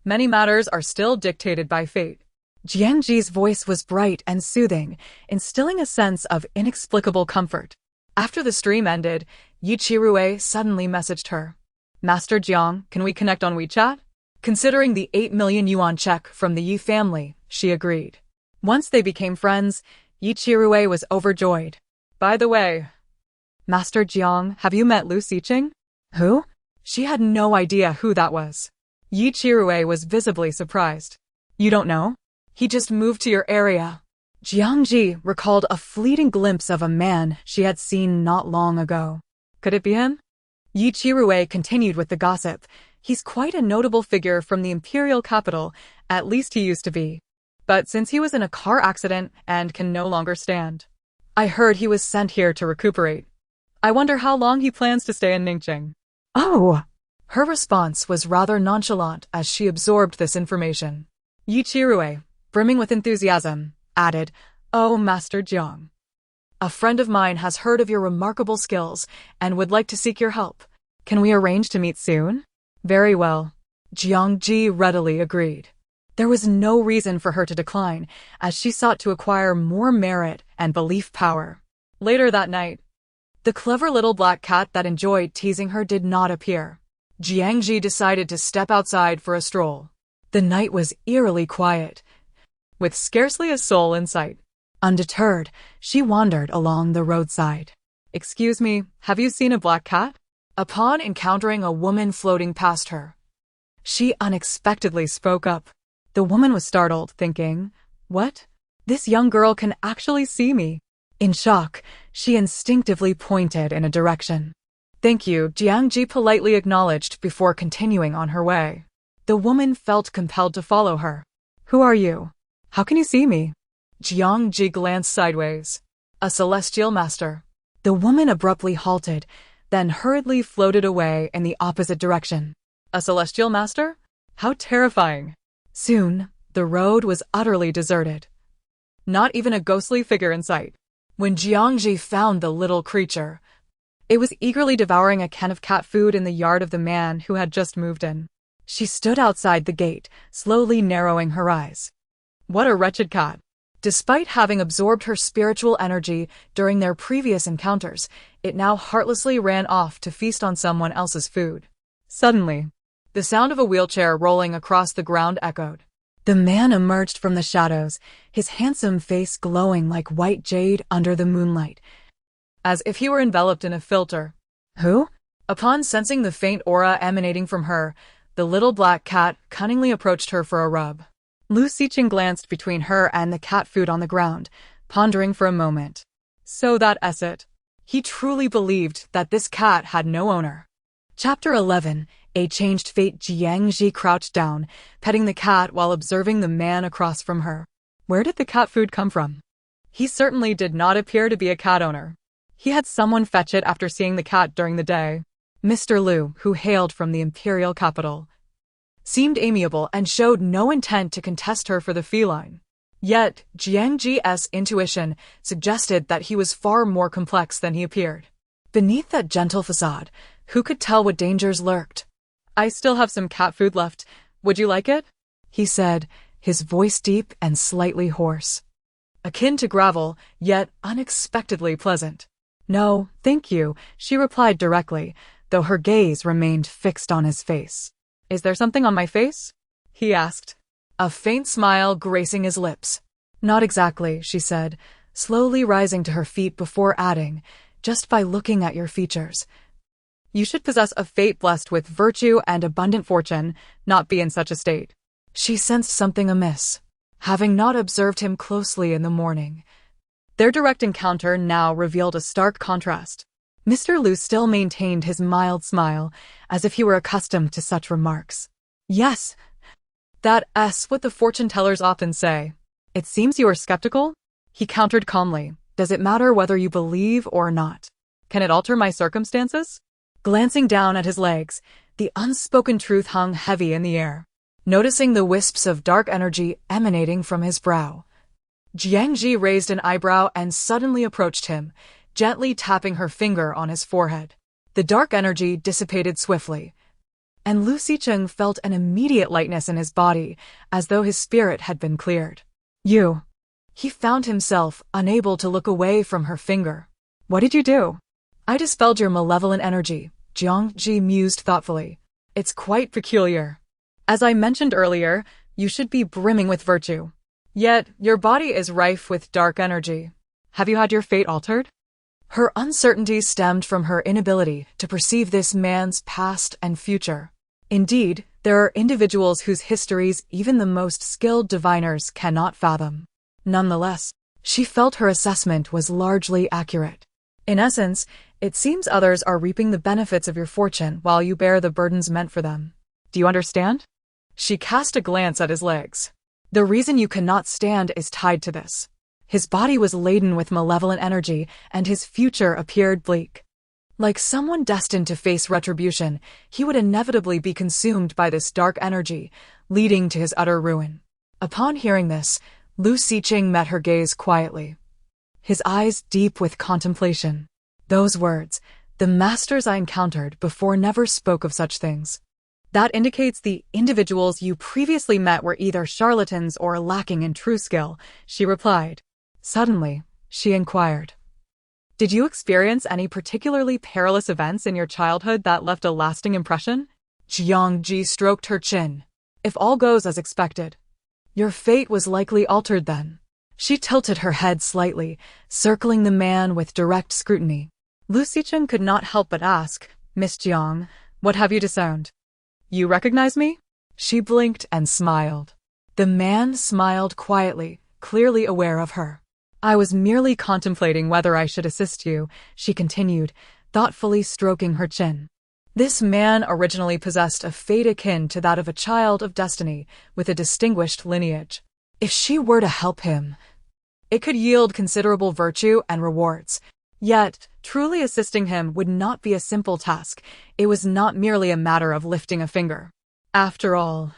many matters are still dictated by fate. Jiang Zhi's voice was bright and soothing, instilling a sense of inexplicable comfort. After the stream ended, Yi Qirue suddenly messaged her. Master Jiang, can we connect on WeChat? Considering the 8 million yuan check from the Yi family, she agreed. Once they became friends, Yi Qirue was overjoyed. By the way, Master Jiang, have you met Lu Xiqing? Who? She had no idea who that was. Yi Qirue was visibly surprised. You don't know? He just moved to your area. Jiang Zhi recalled a fleeting glimpse of a man she had seen not long ago. Could it be him? Yi Qirue continued with the gossip. He's quite a notable figure from the imperial capital, at least he used to be. But since he was in a car accident and can no longer stand, I heard he was sent here to recuperate. I wonder how long he plans to stay in Ningqing. Oh! Her response was rather nonchalant as she absorbed this information. Yi Qirue, brimming with enthusiasm, added, Oh, Master Jiang. A friend of mine has heard of your remarkable skills and would like to seek your help. Can we arrange to meet soon? Very well. Jiang Zhi readily agreed. There was no reason for her to decline, as she sought to acquire more merit and belief power. Later that night, the clever little black cat that enjoyed teasing her did not appear. Jiang Zhi decided to step outside for a stroll. The night was eerily quiet, with scarcely a soul in sight. Undeterred, she wandered along the roadside. Excuse me, have you seen a black cat? Upon encountering a woman floating past her, she unexpectedly spoke up. The woman was startled, thinking, What? This young girl can actually see me. In shock, she instinctively pointed in a direction. Thank you, Jiang Zhi politely acknowledged before continuing on her way. The woman felt compelled to follow her. Who are you? How can you see me? Jiang Zhi glanced sideways. A celestial master. The woman abruptly halted, then hurriedly floated away in the opposite direction. A celestial master? How terrifying. Soon, the road was utterly deserted. Not even a ghostly figure in sight. When Jiang Zhi found the little creature, it was eagerly devouring a can of cat food in the yard of the man who had just moved in. She stood outside the gate, slowly narrowing her eyes. What a wretched cat. Despite having absorbed her spiritual energy during their previous encounters, it now heartlessly ran off to feast on someone else's food. Suddenly, the sound of a wheelchair rolling across the ground echoed. The man emerged from the shadows, his handsome face glowing like white jade under the moonlight, as if he were enveloped in a filter. Who? Upon sensing the faint aura emanating from her, the little black cat cunningly approached her for a rub. Lu Xiqing glanced between her and the cat food on the ground, pondering for a moment. So that's it. He truly believed that this cat had no owner. Chapter 11. A Changed Fate. Jiang Zhi crouched down, petting the cat while observing the man across from her. Where did the cat food come from? He certainly did not appear to be a cat owner. He had someone fetch it after seeing the cat during the day. Mr. Lu, who hailed from the imperial capital, seemed amiable and showed no intent to contest her for the feline. Yet, Jiang Zhi's intuition suggested that he was far more complex than he appeared. Beneath that gentle facade, who could tell what dangers lurked? I still have some cat food left. Would you like it? He said, his voice deep and slightly hoarse, akin to gravel, yet unexpectedly pleasant. No, thank you, she replied directly, though her gaze remained fixed on his face. Is there something on my face? He asked, a faint smile gracing his lips. Not exactly, she said, slowly rising to her feet before adding, just by looking at your features. You should possess a fate blessed with virtue and abundant fortune, not be in such a state. She sensed something amiss, having not observed him closely in the morning. Their direct encounter now revealed a stark contrast. Mr. Lu still maintained his mild smile, as if he were accustomed to such remarks. Yes, That's what the fortune tellers often say. It seems you are skeptical? He countered calmly. Does it matter whether you believe or not? Can it alter my circumstances? Glancing down at his legs, the unspoken truth hung heavy in the air. Noticing the wisps of dark energy emanating from his brow, Jiang Zhi raised an eyebrow and suddenly approached him, gently tapping her finger on his forehead. The dark energy dissipated swiftly, and Lu Xicheng felt an immediate lightness in his body, as though his spirit had been cleared. You. He found himself unable to look away from her finger. What did you do? I dispelled your malevolent energy, Jiang Zhi mused thoughtfully. It's quite peculiar. As I mentioned earlier, you should be brimming with virtue. Yet, your body is rife with dark energy. Have you had your fate altered? Her uncertainty stemmed from her inability to perceive this man's past and future. Indeed, there are individuals whose histories even the most skilled diviners cannot fathom. Nonetheless, she felt her assessment was largely accurate. In essence, it seems others are reaping the benefits of your fortune while you bear the burdens meant for them. Do you understand? She cast a glance at his legs. The reason you cannot stand is tied to this. His body was laden with malevolent energy, and his future appeared bleak. Like someone destined to face retribution, he would inevitably be consumed by this dark energy, leading to his utter ruin. Upon hearing this, Lu Xicheng met her gaze quietly, his eyes deep with contemplation. Those words, the masters I encountered before never spoke of such things. That indicates the individuals you previously met were either charlatans or lacking in true skill, she replied. Suddenly, she inquired, did you experience any particularly perilous events in your childhood that left a lasting impression? Jiang Zhi stroked her chin. If all goes as expected, your fate was likely altered then. She tilted her head slightly, circling the man with direct scrutiny. Lu Xicheng could not help but ask, Miss Jiang, what have you discerned? You recognize me? She blinked and smiled. The man smiled quietly, clearly aware of her. I was merely contemplating whether I should assist you, she continued, thoughtfully stroking her chin. This man originally possessed a fate akin to that of a child of destiny with a distinguished lineage. If she were to help him, it could yield considerable virtue and rewards. Yet, truly assisting him would not be a simple task. It was not merely a matter of lifting a finger. After all,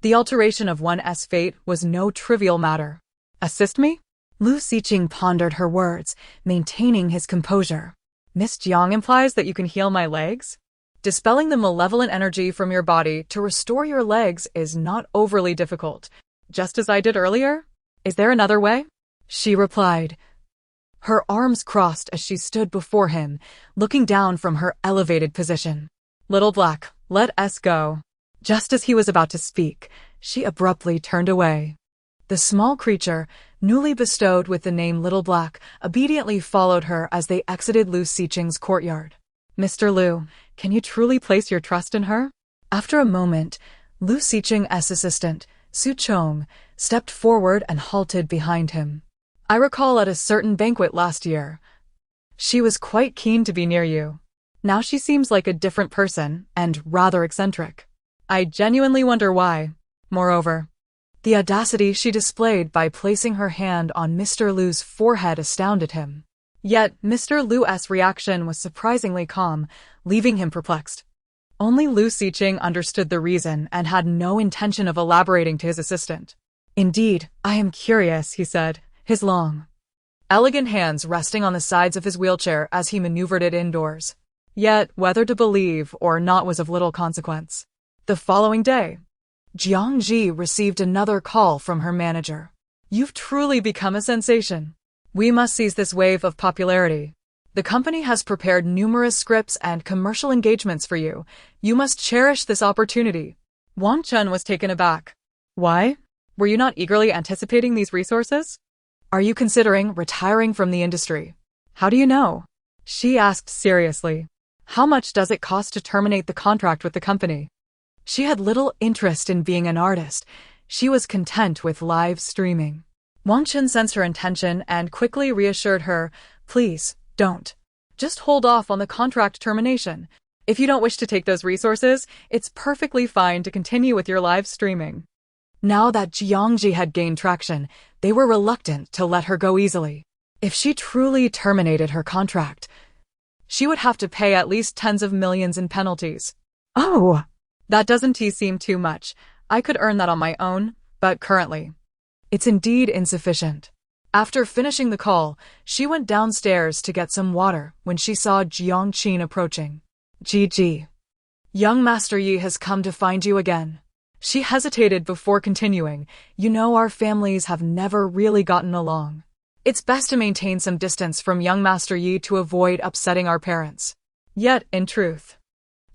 the alteration of one's fate was no trivial matter. Assist me? Lu Xicheng pondered her words, maintaining his composure. Miss Jiang implies that you can heal my legs? Dispelling the malevolent energy from your body to restore your legs is not overly difficult, just as I did earlier. Is there another way? She replied. Her arms crossed as she stood before him, looking down from her elevated position. Little Black, let us go. Just as he was about to speak, she abruptly turned away. The small creature, newly bestowed with the name Little Black, obediently followed her as they exited Lu Xicheng's courtyard. Mr. Lu, can you truly place your trust in her? After a moment, Lu Xicheng's assistant, Su Chong, stepped forward and halted behind him. I recall at a certain banquet last year, she was quite keen to be near you. Now she seems like a different person and rather eccentric. I genuinely wonder why. Moreover, the audacity she displayed by placing her hand on Mr. Lu's forehead astounded him. Yet Mr. Lu's reaction was surprisingly calm, leaving him perplexed. Only Lu Xicheng understood the reason and had no intention of elaborating to his assistant. Indeed, I am curious, he said, his long, elegant hands resting on the sides of his wheelchair as he maneuvered it indoors. Yet, whether to believe or not was of little consequence. The following day, Jiang Zhi received another call from her manager. You've truly become a sensation. We must seize this wave of popularity. The company has prepared numerous scripts and commercial engagements for you. You must cherish this opportunity. Wang Chen was taken aback. Why? Were you not eagerly anticipating these resources? Are you considering retiring from the industry? How do you know? She asked seriously. How much does it cost to terminate the contract with the company? She had little interest in being an artist. She was content with live streaming. Wang Chen sensed her intention and quickly reassured her, please, don't. Just hold off on the contract termination. If you don't wish to take those resources, it's perfectly fine to continue with your live streaming. Now that Jiang Zhi had gained traction, they were reluctant to let her go easily. If she truly terminated her contract, she would have to pay at least tens of millions in penalties. Oh, that doesn't seem too much. I could earn that on my own, but currently, it's indeed insufficient. After finishing the call, she went downstairs to get some water when she saw Jiang Qin approaching. Ji, young Master Yi has come to find you again. She hesitated before continuing. You know, our families have never really gotten along. It's best to maintain some distance from young Master Yi to avoid upsetting our parents. Yet, in truth,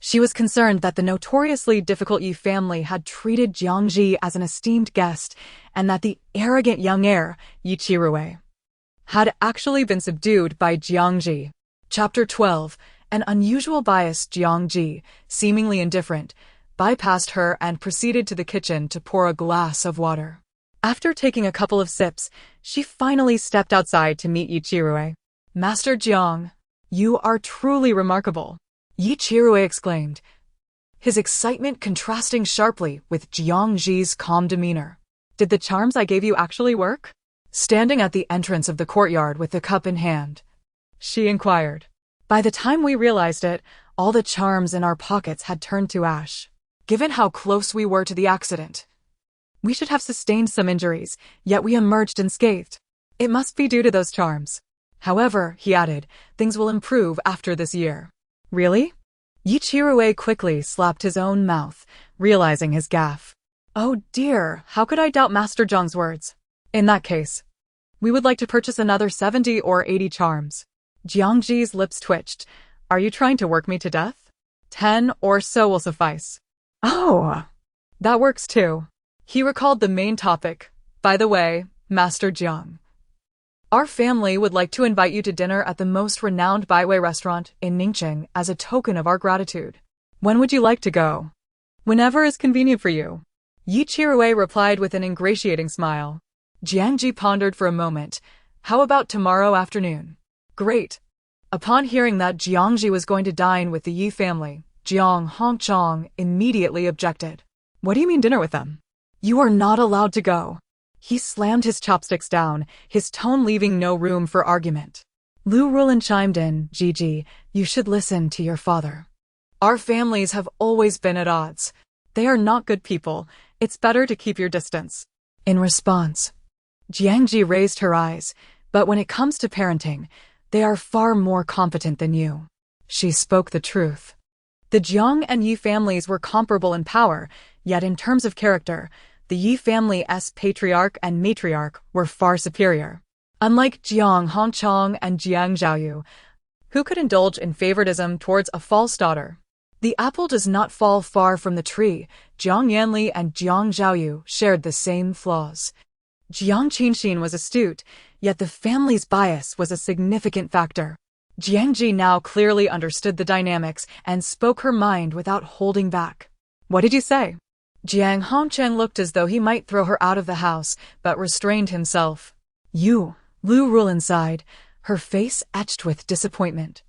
she was concerned that the notoriously difficult Yi family had treated Jiang Zhi as an esteemed guest and that the arrogant young heir, Yi Qirui, had actually been subdued by Jiang Zhi. Chapter 12. An unusual bias. Jiang Zhi, seemingly indifferent, bypassed her and proceeded to the kitchen to pour a glass of water. After taking a couple of sips, she finally stepped outside to meet Yi Qirui. Master Jiang, you are truly remarkable, Yi Qirui exclaimed, his excitement contrasting sharply with Jiang Zhi's calm demeanor. Did the charms I gave you actually work? Standing at the entrance of the courtyard with the cup in hand, she inquired. By the time we realized it, all the charms in our pockets had turned to ash. Given how close we were to the accident, we should have sustained some injuries, yet we emerged unscathed. It must be due to those charms. However, he added, things will improve after this year. Really? Yi Qirui quickly slapped his own mouth, realizing his gaffe. Oh dear, how could I doubt Master Jiang's words? In that case, we would like to purchase another 70 or 80 charms. Jiang Zhi's lips twitched. Are you trying to work me to death? 10 or so will suffice. Oh, that works too. He recalled the main topic. By the way, Master Jiang, our family would like to invite you to dinner at the most renowned byway restaurant in Ningqing as a token of our gratitude. When would you like to go? Whenever is convenient for you. Yi Qirui replied with an ingratiating smile. Jiang Zhi pondered for a moment. How about tomorrow afternoon? Great. Upon hearing that Jiang Zhi was going to dine with the Yi family, Jiang Hongchong immediately objected. What do you mean dinner with them? You are not allowed to go. He slammed his chopsticks down, his tone leaving no room for argument. Lu Rulin chimed in. Gigi, you should listen to your father. Our families have always been at odds. They are not good people. It's better to keep your distance. In response, Jiang Zhi raised her eyes, but when it comes to parenting, they are far more competent than you. She spoke the truth. The Jiang and Yi families were comparable in power, yet in terms of character, the Yi family's patriarch and matriarch were far superior. Unlike Jiang Hongchong and Jiang Zhaoyu, who could indulge in favoritism towards a false daughter, the apple does not fall far from the tree. Jiang Yanli and Jiang Zhaoyu shared the same flaws. Jiang Qinxin was astute, yet the family's bias was a significant factor. Jiang Zhi now clearly understood the dynamics and spoke her mind without holding back. What did you say? Jiang Hongcheng looked as though he might throw her out of the house, but restrained himself. You, Lu Rulin sighed, her face etched with disappointment.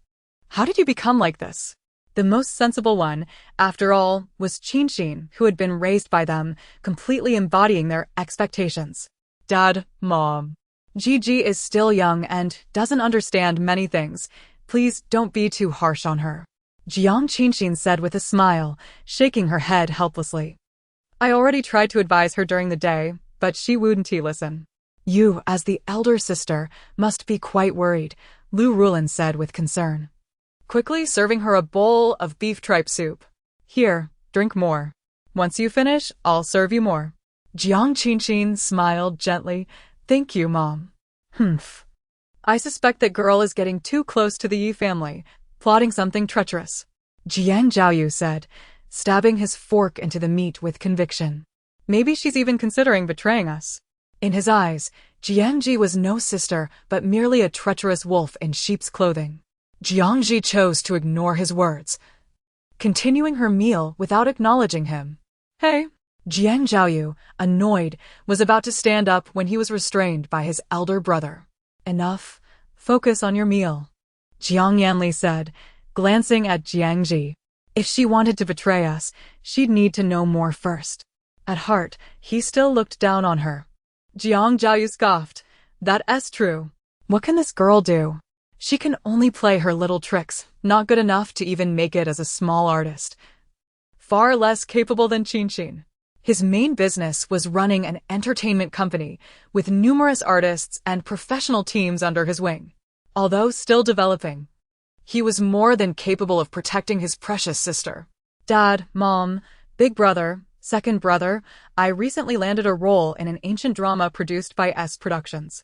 How did you become like this? The most sensible one, after all, was Qinxin, who had been raised by them, completely embodying their expectations. Dad, Mom. Gigi is still young and doesn't understand many things. Please don't be too harsh on her. Jiang Qinxin said with a smile, shaking her head helplessly. I already tried to advise her during the day, but she wouldn't listen. You, as the elder sister, must be quite worried, Lu Rulin said with concern, quickly serving her a bowl of beef tripe soup. Here, drink more. Once you finish, I'll serve you more. Jiang Qinxin smiled gently. Thank you, Mom. Humph. I suspect that girl is getting too close to the Yi family, plotting something treacherous. Jiang Zhaoyu said, stabbing his fork into the meat with conviction. Maybe she's even considering betraying us. In his eyes, Jiang Zhi was no sister, but merely a treacherous wolf in sheep's clothing. Jiang Zhi chose to ignore his words, continuing her meal without acknowledging him. Hey. Jiang Zhaoyu, annoyed, was about to stand up when he was restrained by his elder brother. Enough. Focus on your meal, Jiang Yanli said, glancing at Jiang Zhi. If she wanted to betray us, she'd need to know more first. At heart, he still looked down on her. Jiang Zhi scoffed. That's true. What can this girl do? She can only play her little tricks, not good enough to even make it as a small artist. Far less capable than Qinqin. His main business was running an entertainment company with numerous artists and professional teams under his wing. Although still developing, he was more than capable of protecting his precious sister. Dad, Mom, Big Brother, Second Brother, I recently landed a role in an ancient drama produced by S Productions.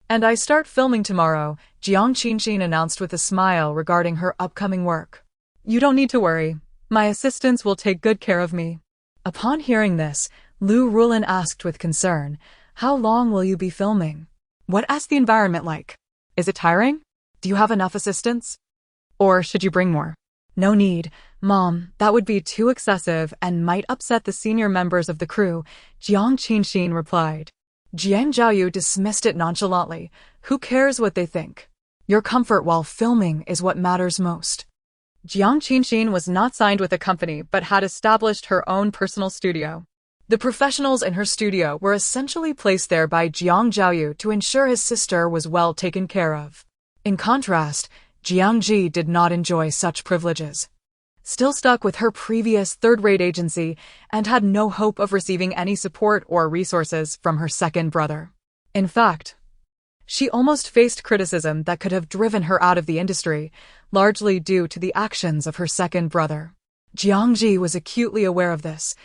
And I start filming tomorrow, Jiang Qinqin announced with a smile regarding her upcoming work. You don't need to worry. My assistants will take good care of me. Upon hearing this, Lu Rulin asked with concern, how long will you be filming? What is the environment like? Is it tiring? Do you have enough assistants? Or should you bring more? No need, Mom, that would be too excessive and might upset the senior members of the crew, Jiang Qinqin replied. Jiang Zhiyu dismissed it nonchalantly. Who cares what they think? Your comfort while filming is what matters most. Jiang Qinqin was not signed with a company but had established her own personal studio. The professionals in her studio were essentially placed there by Jiang Zhiyu to ensure his sister was well taken care of. In contrast, Jiang Zhi did not enjoy such privileges. Still stuck with her previous third-rate agency and had no hope of receiving any support or resources from her second brother. In fact, she almost faced criticism that could have driven her out of the industry, largely due to the actions of her second brother. Jiang Zhi was acutely aware of this,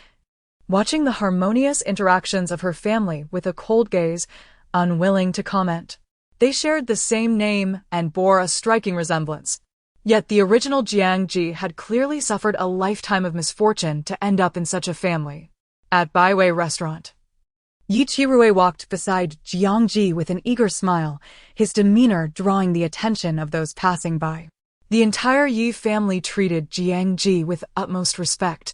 watching the harmonious interactions of her family with a cold gaze, unwilling to comment. They shared the same name and bore a striking resemblance. Yet the original Jiang Zhi had clearly suffered a lifetime of misfortune to end up in such a family. At Baiwei Restaurant, Yi Qirui walked beside Jiang Zhi with an eager smile, his demeanor drawing the attention of those passing by. The entire Yi family treated Jiang Zhi with utmost respect,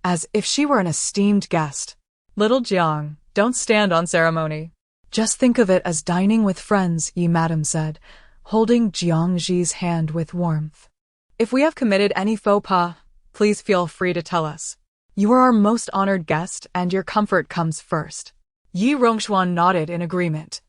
as if she were an esteemed guest. Little Jiang, don't stand on ceremony. Just think of it as dining with friends, Yi Madam said, holding Jiang Zhi's hand with warmth. If we have committed any faux pas, please feel free to tell us. You are our most honored guest and your comfort comes first. Yi Rongxuan nodded in agreement,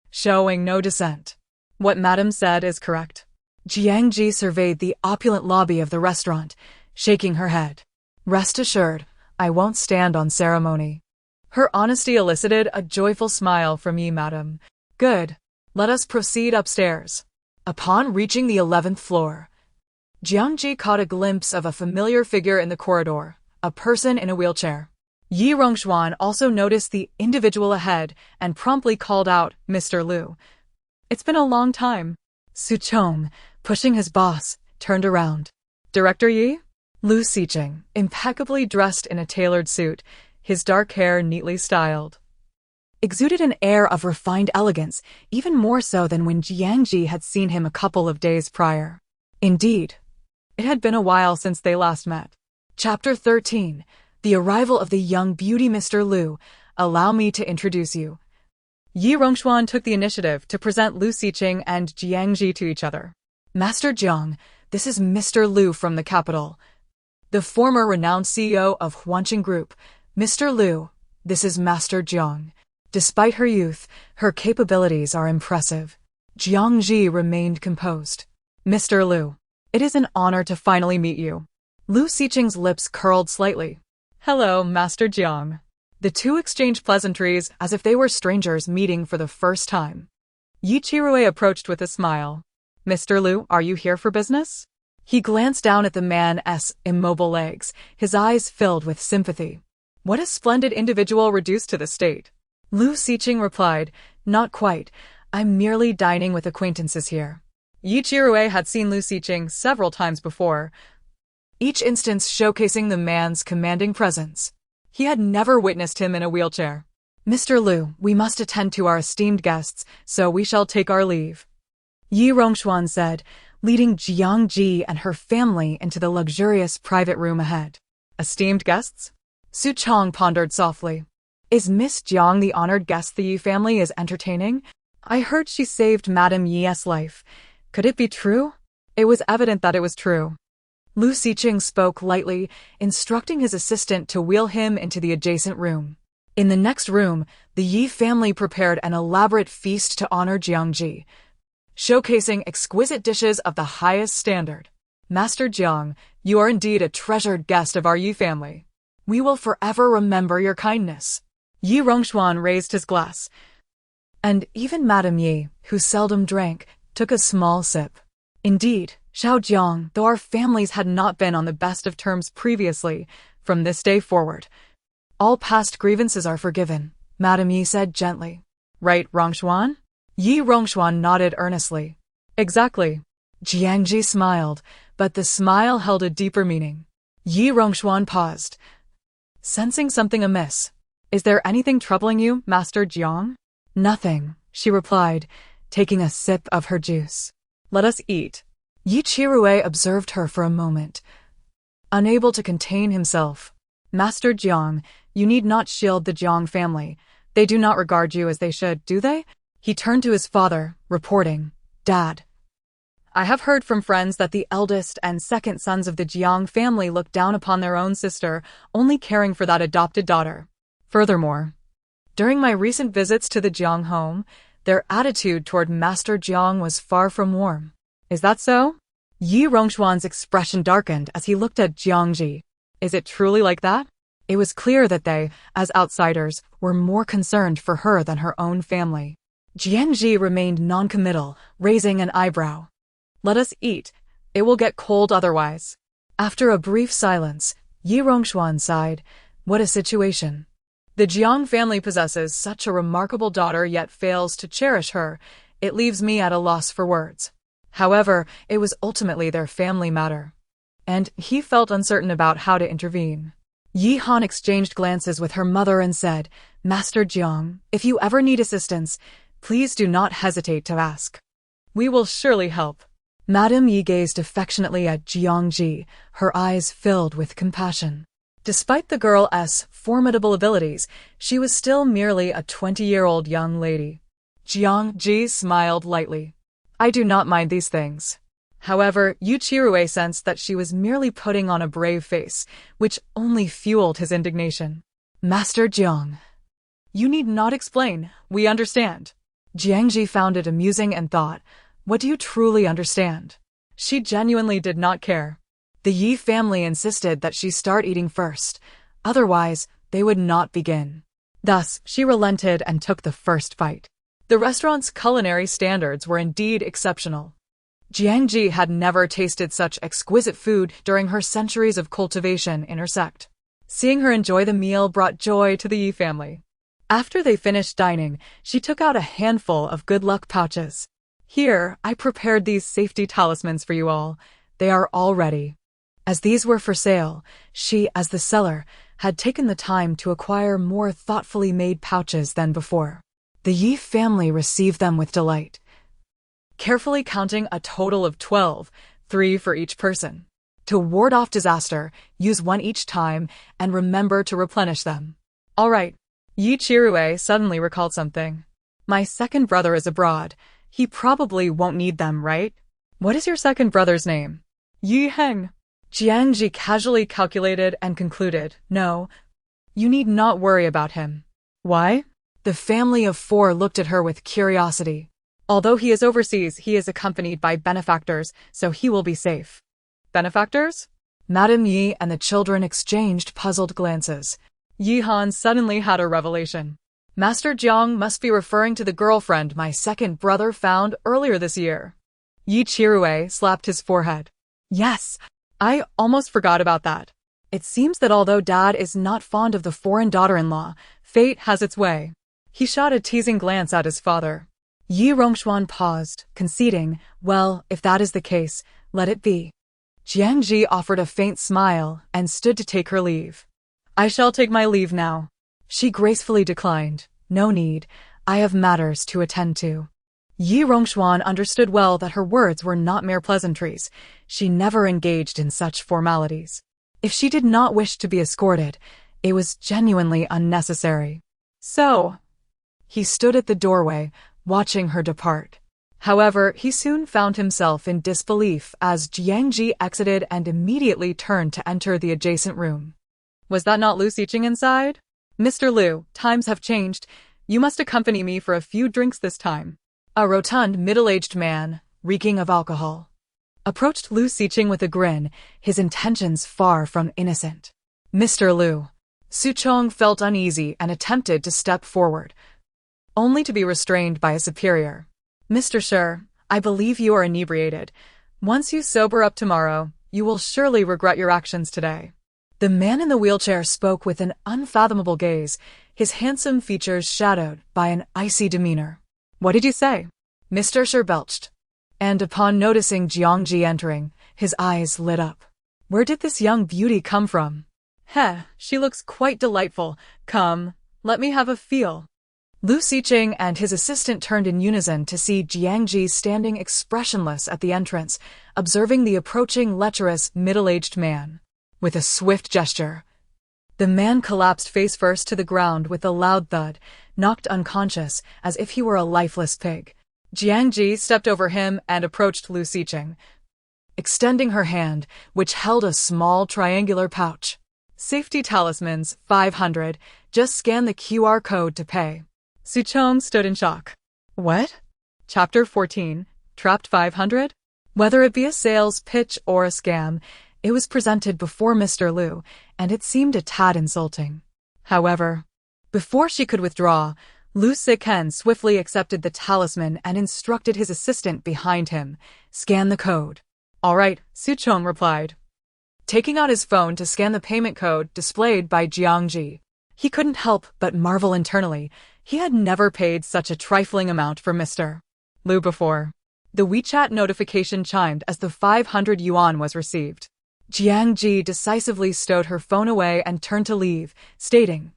showing no dissent. What Madam said is correct. Jiang Zhi surveyed the opulent lobby of the restaurant, shaking her head. Rest assured, I won't stand on ceremony. Her honesty elicited a joyful smile from Yi Madam. Good. Let us proceed upstairs. Upon reaching the 11th floor, Jiang Zhi caught a glimpse of a familiar figure in the corridor, a person in a wheelchair. Yi Rongxuan also noticed the individual ahead and promptly called out, Mr. Lu. It's been a long time. Su Chong, pushing his boss, turned around. Director Yi? Lu Xiqing, impeccably dressed in a tailored suit, his dark hair neatly styled, exuded an air of refined elegance, even more so than when Jiang Zhi had seen him a couple of days prior. Indeed, it had been a while since they last met. Chapter 13. The Arrival of the Young Beauty Mr. Lu. Allow me to introduce you. Yi Rongxuan took the initiative to present Lu Xiqing and Jiang Zhi to each other. Master Jiang, this is Mr. Lu from the capital. The former renowned CEO of Huanqing Group. Mr. Lu, this is Master Jiang. Despite her youth, her capabilities are impressive. Jiang Zhi remained composed. Mr. Lu, it is an honor to finally meet you. Lu Xiqing's lips curled slightly. Hello, Master Jiang. The two exchanged pleasantries as if they were strangers meeting for the first time. Yi Qirui approached with a smile. Mr. Lu, are you here for business? He glanced down at the man's immobile legs, his eyes filled with sympathy. What a splendid individual reduced to the state. Lu Xiqing replied, Not quite. I'm merely dining with acquaintances here. Yi Qirui had seen Lu Xiqing several times before, each instance showcasing the man's commanding presence. He had never witnessed him in a wheelchair. Mr. Lu, we must attend to our esteemed guests, so we shall take our leave. Yi Rongxuan said, leading Jiang Zhi and her family into the luxurious private room ahead. Esteemed guests? Su Chong pondered softly. Is Miss Jiang the honored guest the Yi family is entertaining? I heard she saved Madame Yi's life. Could it be true? It was evident that it was true. Lu Xiqing spoke lightly, instructing his assistant to wheel him into the adjacent room. In the next room, the Yi family prepared an elaborate feast to honor Jiang Zhi, showcasing exquisite dishes of the highest standard. Master Jiang, you are indeed a treasured guest of our Yi family. We will forever remember your kindness. Yi Rongxuan raised his glass, and even Madame Yi, who seldom drank, took a small sip. Indeed, Xiao Jiang, though our families had not been on the best of terms previously, from this day forward, all past grievances are forgiven, Madame Yi said gently. Right, Rongxuan? Yi Rongxuan nodded earnestly. Exactly. Jiang Zhi smiled, but the smile held a deeper meaning. Yi Rongxuan paused, sensing something amiss. Is there anything troubling you, Master Jiang? Nothing, she replied, taking a sip of her juice. Let us eat. Yi Qirui observed her for a moment, unable to contain himself. Master Jiang, you need not shield the Jiang family. They do not regard you as they should, do they? He turned to his father, reporting, Dad, I have heard from friends that the eldest and second sons of the Jiang family look down upon their own sister, only caring for that adopted daughter. Furthermore, during my recent visits to the Jiang home, their attitude toward Master Jiang was far from warm. Is that so? Yi Rongxuan's expression darkened as he looked at Jiang Zhi. Is it truly like that? It was clear that they, as outsiders, were more concerned for her than her own family. Jiang Zhi remained noncommittal, raising an eyebrow. Let us eat. It will get cold otherwise. After a brief silence, Yi Rongxuan sighed. What a situation. The Jiang family possesses such a remarkable daughter yet fails to cherish her. It leaves me at a loss for words. However, it was ultimately their family matter, and he felt uncertain about how to intervene. Yi Han exchanged glances with her mother and said, Master Jiang, if you ever need assistance, please do not hesitate to ask. We will surely help. Madame Yi gazed affectionately at Jiang Zhi, her eyes filled with compassion. Despite the girl's formidable abilities, she was still merely a 20-year-old young lady. Jiang Zhi smiled lightly. I do not mind these things. However, Yu Qirui sensed that she was merely putting on a brave face, which only fueled his indignation. Master Jiang, you need not explain, we understand. Jiang Zhi found it amusing and thought, what do you truly understand? She genuinely did not care. The Yi family insisted that she start eating first, otherwise they would not begin. Thus, she relented and took the first bite. The restaurant's culinary standards were indeed exceptional. Jiang Zhi had never tasted such exquisite food during her centuries of cultivation in her sect. Seeing her enjoy the meal brought joy to the Yi family. After they finished dining, she took out a handful of good luck pouches. Here, I prepared these safety talismans for you all. They are all ready. As these were for sale, she, as the seller, had taken the time to acquire more thoughtfully made pouches than before. The Yi family received them with delight, carefully counting a total of 12, 3 for each person. To ward off disaster, use one each time and remember to replenish them. All right. Yi Qirui suddenly recalled something. My second brother is abroad. He probably won't need them, right? What is your second brother's name? Yi Heng. Jiang Zhi casually calculated and concluded, no, you need not worry about him. Why? The family of 4 looked at her with curiosity. Although he is overseas, he is accompanied by benefactors, so he will be safe. Benefactors? Madame Yi and the children exchanged puzzled glances. Yi Han suddenly had a revelation. Master Jiang must be referring to the girlfriend my second brother found earlier this year. Yi Qirui slapped his forehead. Yes, I almost forgot about that. It seems that although Dad is not fond of the foreign daughter-in-law, fate has its way. He shot a teasing glance at his father. Yi Rongxuan paused, conceding, well, if that is the case, let it be. Jiang Zhi offered a faint smile and stood to take her leave. I shall take my leave now. She gracefully declined. No need. I have matters to attend to. Yi Rongxuan understood well that her words were not mere pleasantries. She never engaged in such formalities. If she did not wish to be escorted, it was genuinely unnecessary. So, he stood at the doorway, watching her depart. However, he soon found himself in disbelief as Jiang Zhi exited and immediately turned to enter the adjacent room. Was that not Lu Xiqing inside? Mr. Lu, times have changed. You must accompany me for a few drinks this time. A rotund, middle-aged man, reeking of alcohol, approached Lu Xiqing with a grin, his intentions far from innocent. Mr. Lu. Su Chong felt uneasy and attempted to step forward, only to be restrained by a superior. Mr. Shi, I believe you are inebriated. Once you sober up tomorrow, you will surely regret your actions today. The man in the wheelchair spoke with an unfathomable gaze, his handsome features shadowed by an icy demeanor. What did you say? Mr. Shi belched, and upon noticing Jiang Zhi entering, his eyes lit up. Where did this young beauty come from? Heh, she looks quite delightful. Come, let me have a feel. Lu Xiqing and his assistant turned in unison to see Jiang Zhi standing expressionless at the entrance, observing the approaching lecherous, middle-aged man. With a swift gesture, the man collapsed face first to the ground with a loud thud, knocked unconscious as if he were a lifeless pig. Jiang Zhi stepped over him and approached Lu Xiqing, extending her hand, which held a small triangular pouch. Safety talismans, 500. Just scan the QR code to pay. Su Chong stood in shock. What? Chapter 14, Trapped 500? Whether it be a sales pitch or a scam, it was presented before Mr. Lu, and it seemed a tad insulting. However, before she could withdraw, Lu Xiqing swiftly accepted the talisman and instructed his assistant behind him, scan the code. All right, Su Chong replied, taking out his phone to scan the payment code displayed by Jiang Zhi. He couldn't help but marvel internally. He had never paid such a trifling amount for Mr. Lu before. The WeChat notification chimed as the 500 yuan was received. Jiang Zhi decisively stowed her phone away and turned to leave, stating,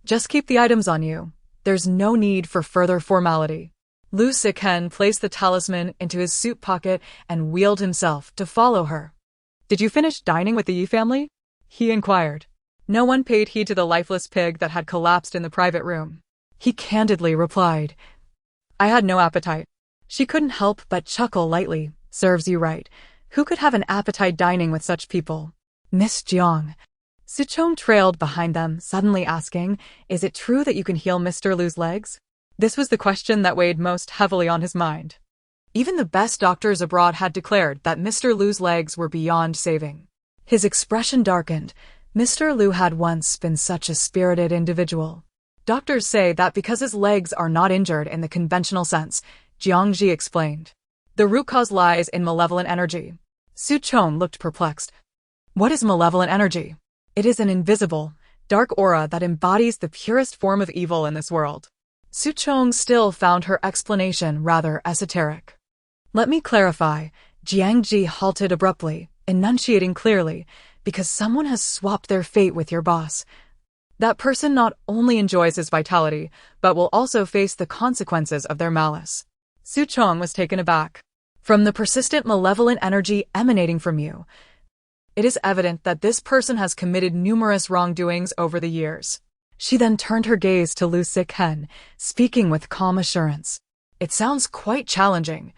just keep the items on you. There's no need for further formality. Lu Xiqing placed the talisman into his suit pocket and wheeled himself to follow her. Did you finish dining with the Yi family? He inquired. No one paid heed to the lifeless pig that had collapsed in the private room. He candidly replied, I had no appetite. She couldn't help but chuckle lightly. Serves you right. Who could have an appetite dining with such people? Miss Jiang. Su Chong trailed behind them, suddenly asking, is it true that you can heal Mr. Lu's legs? This was the question that weighed most heavily on his mind. Even the best doctors abroad had declared that Mr. Lu's legs were beyond saving. His expression darkened. Mr. Lu had once been such a spirited individual. Doctors say that because his legs are not injured in the conventional sense, Jiang Zhi explained. The root cause lies in malevolent energy. Su Chong looked perplexed. What is malevolent energy? It is an invisible, dark aura that embodies the purest form of evil in this world. Su Chong still found her explanation rather esoteric. Let me clarify. Jiang Zhi halted abruptly, enunciating clearly, because someone has swapped their fate with your boss. That person not only enjoys his vitality, but will also face the consequences of their malice. Su Chong was taken aback. From the persistent malevolent energy emanating from you, it is evident that this person has committed numerous wrongdoings over the years. She then turned her gaze to Lu Xiqing, speaking with calm assurance. It sounds quite challenging.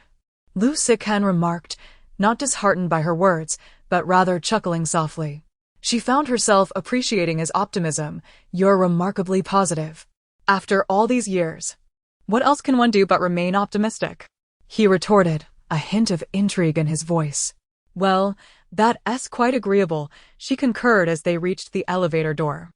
Lu Xiqing remarked, not disheartened by her words, but rather chuckling softly. She found herself appreciating his optimism. You're remarkably positive. After all these years, what else can one do but remain optimistic? He retorted, a hint of intrigue in his voice. Well, that's quite agreeable, she concurred as they reached the elevator door.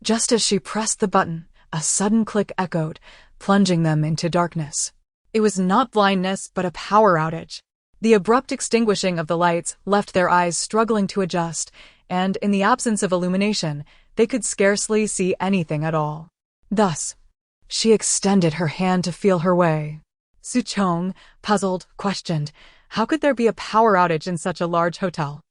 Just as she pressed the button, a sudden click echoed, plunging them into darkness. It was not blindness, but a power outage. The abrupt extinguishing of the lights left their eyes struggling to adjust, and in the absence of illumination, they could scarcely see anything at all. Thus, she extended her hand to feel her way. Su Chong, puzzled, questioned, how could there be a power outage in such a large hotel?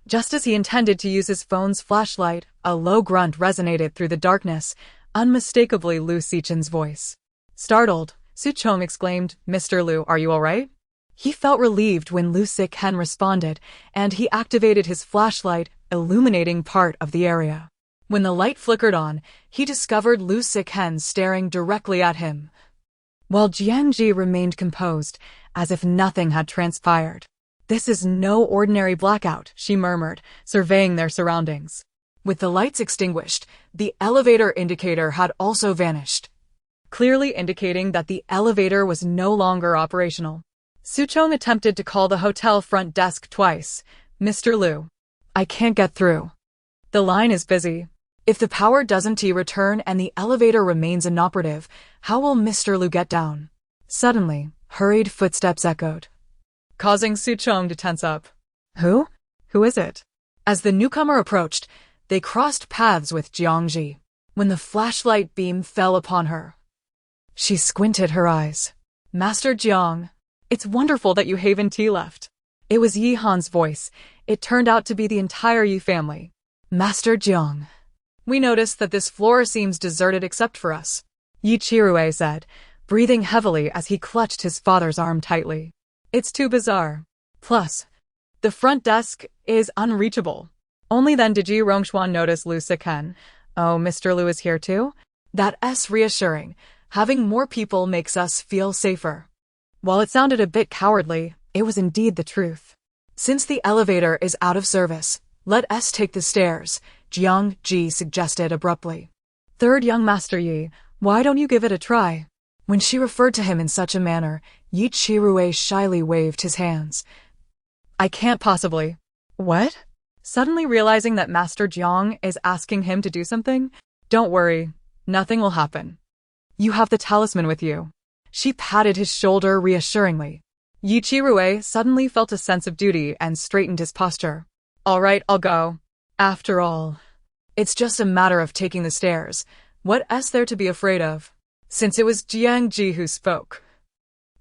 Just as he intended to use his phone's flashlight, a low grunt resonated through the darkness, unmistakably Lu Xiqing's voice. Startled, Su Chong exclaimed, Mr. Lu, are you all right? He felt relieved when Lu Xiqing responded, and he activated his flashlight, illuminating part of the area. When the light flickered on, he discovered Lu Xiqing staring directly at him, while Jiang Zhi remained composed, as if nothing had transpired. "This is no ordinary blackout," she murmured, surveying their surroundings. With the lights extinguished, the elevator indicator had also vanished, clearly indicating that the elevator was no longer operational. Suchong attempted to call the hotel front desk twice. "Mr. Liu, I can't get through. The line is busy. If the power doesn't return and the elevator remains inoperative, how will Mr. Liu get down?" Suddenly, hurried footsteps echoed, causing Suchong to tense up. Who? Who is it? As the newcomer approached, they crossed paths with Jiang Zhi. When the flashlight beam fell upon her, she squinted her eyes. "Master Jiang, it's wonderful that you haven't left." It was Yi Han's voice. It turned out to be the entire Yi family. "Master Jiang, we noticed that this floor seems deserted except for us," Yi Chirue said, breathing heavily as he clutched his father's arm tightly. "It's too bizarre. Plus, the front desk is unreachable." Only then did Yi Rongxuan notice Lu Siken. "Oh, Mr. Liu is here too?" That's reassuring. Having more people makes us feel safer. While it sounded a bit cowardly, it was indeed the truth. "Since the elevator is out of service, let us take the stairs," Jiang Zhi suggested abruptly. "Third young Master Yi, why don't you give it a try?" When she referred to him in such a manner, Yi Chirue shyly waved his hands. "I can't possibly." "What?" Suddenly realizing that Master Jiang is asking him to do something. "Don't worry, nothing will happen. You have the talisman with you." She patted his shoulder reassuringly. Yi Chirue suddenly felt a sense of duty and straightened his posture. "All right, I'll go. After all, it's just a matter of taking the stairs. What is there to be afraid of?" Since it was Jiang Zhi who spoke,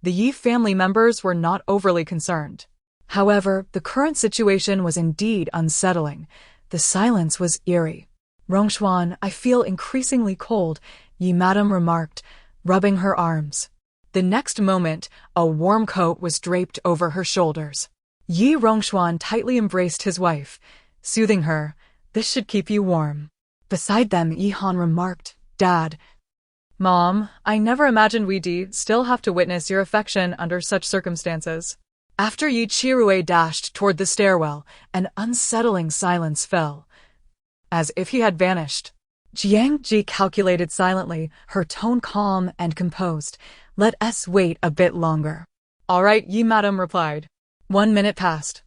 the Yi family members were not overly concerned. However, the current situation was indeed unsettling. The silence was eerie. "Rongxuan, I feel increasingly cold," Yi Madam remarked, rubbing her arms. The next moment, a warm coat was draped over her shoulders. Yi Rongxuan tightly embraced his wife, soothing her. "This should keep you warm." Beside them, Yi Han remarked, "Dad." "Mom, I never imagined we'd still have to witness your affection under such circumstances." After Yi Chirue dashed toward the stairwell, an unsettling silence fell, as if he had vanished. Jiang Zhi calculated silently, her tone calm and composed. "Let us wait a bit longer." "All right," Yi Madam replied. 1 minute passed,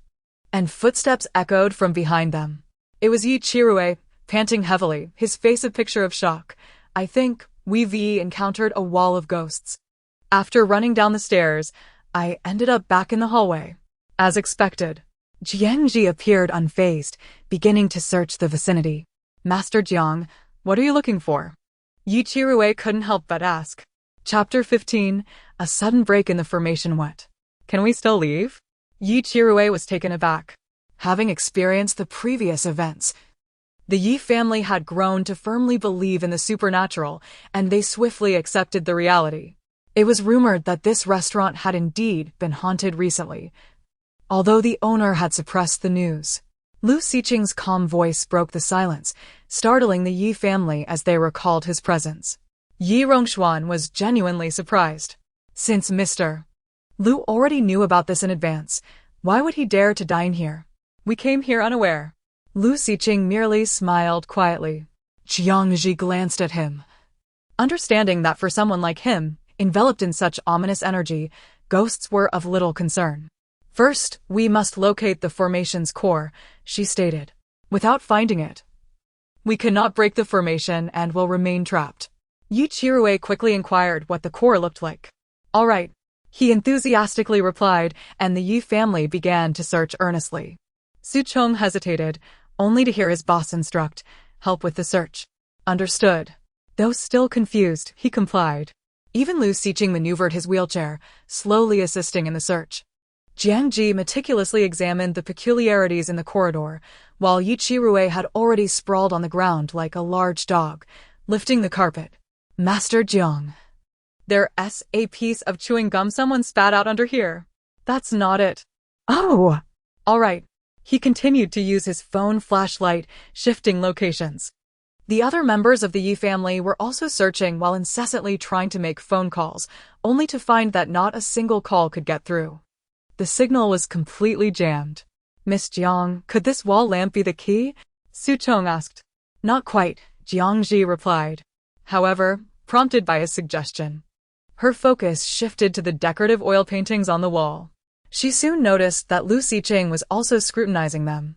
and footsteps echoed from behind them. It was Yi Chirue, panting heavily, his face a picture of shock. "I think we've encountered a wall of ghosts." After running down the stairs, I ended up back in the hallway. As expected, Jiang Zhi appeared unfazed, beginning to search the vicinity. "Master Jiang, what are you looking for?" Yi Chirue couldn't help but ask. Chapter 15, a sudden break in the formation. "What? Can we still leave?" Yi Chirue was taken aback. Having experienced the previous events, the Yi family had grown to firmly believe in the supernatural, and they swiftly accepted the reality. It was rumored that this restaurant had indeed been haunted recently, although the owner had suppressed the news. Lu Siqing's calm voice broke the silence, startling the Yi family as they recalled his presence. Yi Rongxuan was genuinely surprised. Since Mr. Liu already knew about this in advance, why would he dare to dine here? "We came here unaware." Lu Siqing merely smiled quietly. Jiang Zhi glanced at him, understanding that for someone like him, enveloped in such ominous energy, ghosts were of little concern. "First, we must locate the formation's core," she stated. "Without finding it, we cannot break the formation and will remain trapped." Yi Chirue quickly inquired what the core looked like. "All right," he enthusiastically replied, and the Yi family began to search earnestly. Suchong hesitated, only to hear his boss instruct, "Help with the search." "Understood." Though still confused, he complied. Even Lu Siqing maneuvered his wheelchair, slowly assisting in the search. Jiang Zhi meticulously examined the peculiarities in the corridor, while Yi Chirue had already sprawled on the ground like a large dog, lifting the carpet. "Master Jiang, there's a piece of chewing gum someone spat out under here." "That's not it." "Oh!" "All right." He continued to use his phone flashlight, shifting locations. The other members of the Yi family were also searching while incessantly trying to make phone calls, only to find that not a single call could get through. The signal was completely jammed. Miss Jiang, could this wall lamp be the key? Su Chong asked. Not quite, Jiang Zhi replied. However, prompted by his suggestion, her focus shifted to the decorative oil paintings on the wall. She soon noticed that Lu Xiqing was also scrutinizing them.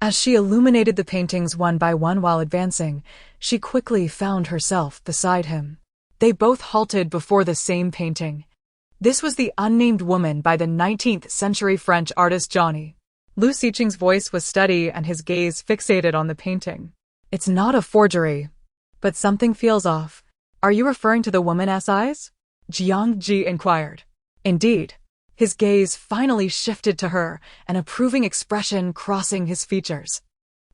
As she illuminated the paintings one by one while advancing, she quickly found herself beside him. They both halted before the same painting. This was the unnamed woman by the 19th century French artist Johnny. Lu Xiqing's voice was steady and his gaze fixated on the painting. It's not a forgery, but something feels off. Are you referring to the woman's eyes? Jiang Zhi inquired. Indeed. His gaze finally shifted to her, an approving expression crossing his features.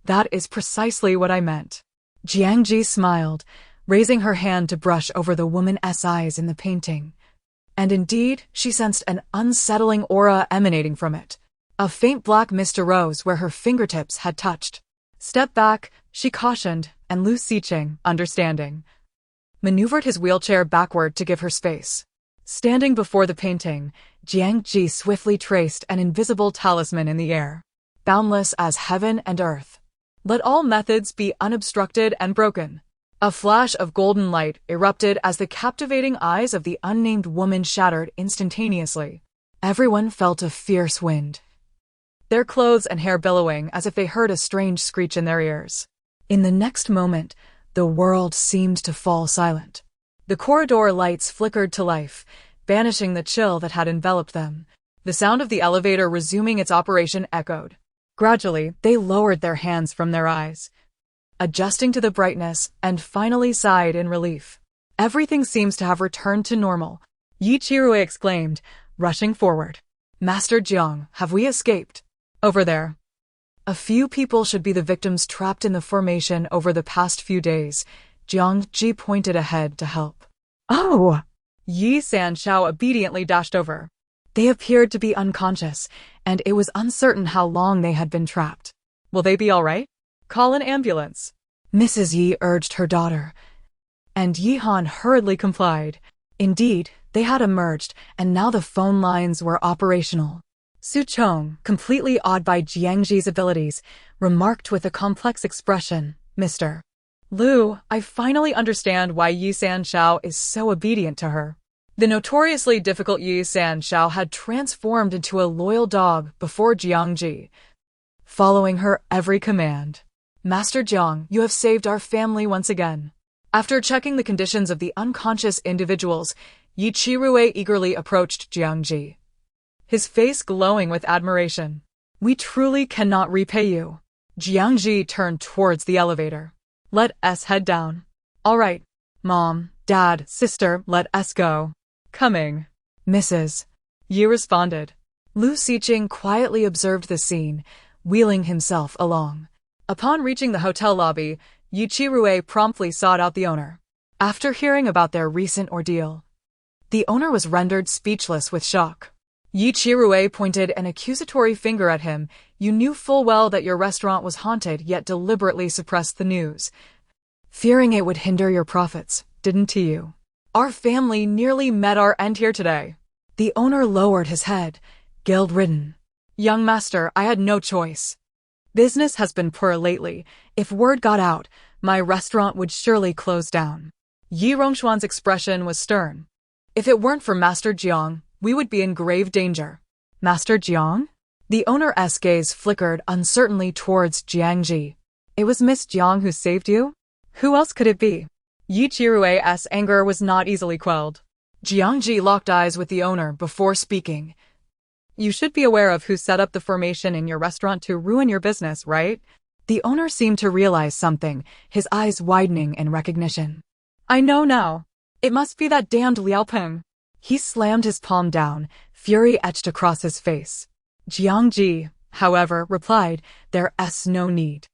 That is precisely what I meant. Jiang Zhi smiled, raising her hand to brush over the woman's eyes in the painting. And indeed, she sensed an unsettling aura emanating from it. A faint black mist arose where her fingertips had touched. Step back, she cautioned, and Lu Xiqing, understanding, maneuvered his wheelchair backward to give her space. Standing before the painting, Jiang Zhi swiftly traced an invisible talisman in the air, boundless as heaven and earth. Let all methods be unobstructed and broken. A flash of golden light erupted as the captivating eyes of the unnamed woman shattered instantaneously. Everyone felt a fierce wind, their clothes and hair billowing as if they heard a strange screech in their ears. In the next moment, the world seemed to fall silent. The corridor lights flickered to life, banishing the chill that had enveloped them. The sound of the elevator resuming its operation echoed. Gradually, they lowered their hands from their eyes, adjusting to the brightness, and finally sighed in relief. Everything seems to have returned to normal, Yi Qirui exclaimed, rushing forward. Master Jiang, have we escaped? Over there. A few people should be the victims trapped in the formation over the past few days. Jiang Zhi pointed ahead to help. Oh! Yi Sanshao obediently dashed over. They appeared to be unconscious, and it was uncertain how long they had been trapped. Will they be all right? Call an ambulance. Mrs. Yi urged her daughter, and Yi Han hurriedly complied. Indeed, they had emerged, and now the phone lines were operational. Su Chong, completely awed by Jiang Zhi's abilities, remarked with a complex expression, Mr. Lu, I finally understand why Yi Sanshao is so obedient to her. The notoriously difficult Yi Sanshao had transformed into a loyal dog before Jiang Zhi, following her every command. Master Jiang, you have saved our family once again. After checking the conditions of the unconscious individuals, Yi Qirui eagerly approached Jiang Zhi, his face glowing with admiration. We truly cannot repay you. Jiang Zhi turned towards the elevator. Let us head down. All right, Mom, Dad, Sister, let us go. Coming. Mrs. Yi responded. Lu Xiqing quietly observed the scene, wheeling himself along. Upon reaching the hotel lobby, Yi Qirui promptly sought out the owner. After hearing about their recent ordeal, the owner was rendered speechless with shock. Yi Qirui pointed an accusatory finger at him. You knew full well that your restaurant was haunted, yet deliberately suppressed the news, fearing it would hinder your profits, didn't you? Our family nearly met our end here today. The owner lowered his head, guilt-ridden. Young master, I had no choice. Business has been poor lately. If word got out, my restaurant would surely close down. Yi Rongshuan's expression was stern. If it weren't for Master Jiang, we would be in grave danger. Master Jiang? The owner's gaze flickered uncertainly towards Jiang Zhi. It was Miss Jiang who saved you? Who else could it be? Yi Qirui's anger was not easily quelled. Jiang Zhi locked eyes with the owner before speaking. You should be aware of who set up the formation in your restaurant to ruin your business, right? The owner seemed to realize something, his eyes widening in recognition. I know now. It must be that damned Liao Peng. He slammed his palm down, fury etched across his face. Jiang Zhi, however, replied, there's no need.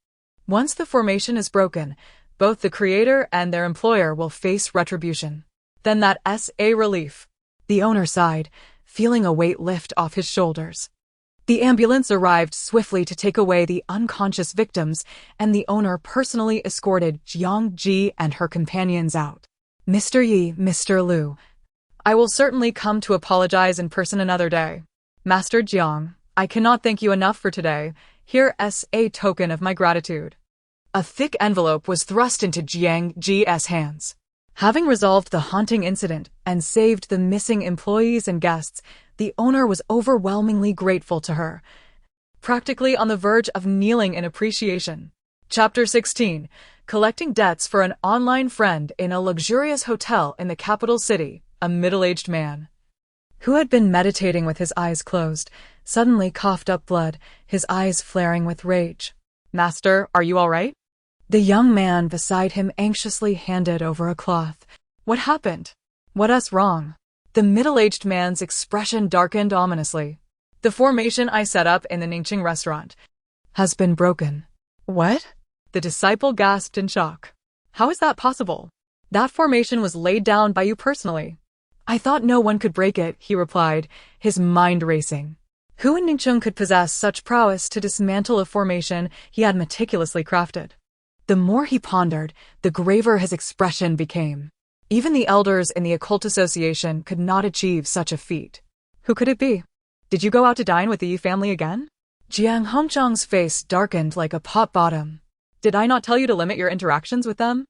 Once the formation is broken, both the creator and their employer will face retribution. Then that's a relief. The owner sighed, feeling a weight lift off his shoulders. The ambulance arrived swiftly to take away the unconscious victims, and the owner personally escorted Jiang Zhi and her companions out. Mr. Yi, Mr. Liu, I will certainly come to apologize in person another day. Master Jiang, I cannot thank you enough for today. Here's a token of my gratitude. A thick envelope was thrust into Jiang Zhi's hands. Having resolved the haunting incident and saved the missing employees and guests, the owner was overwhelmingly grateful to her, practically on the verge of kneeling in appreciation. Chapter 16. Collecting debts for an online friend in a luxurious hotel in the capital city. A middle-aged man, who had been meditating with his eyes closed, suddenly coughed up blood, his eyes flaring with rage. Master, are you all right? The young man beside him anxiously handed over a cloth. What happened? What's wrong? The middle-aged man's expression darkened ominously. The formation I set up in the Ningqing restaurant has been broken. What? The disciple gasped in shock. How is that possible? That formation was laid down by you personally. I thought no one could break it, he replied, his mind racing. Who in Ningqing could possess such prowess to dismantle a formation he had meticulously crafted? The more he pondered, the graver his expression became. Even the elders in the occult association could not achieve such a feat. Who could it be? Did you go out to dine with the Yi family again? Jiang Hongzhang's face darkened like a pot bottom. Did I not tell you to limit your interactions with them?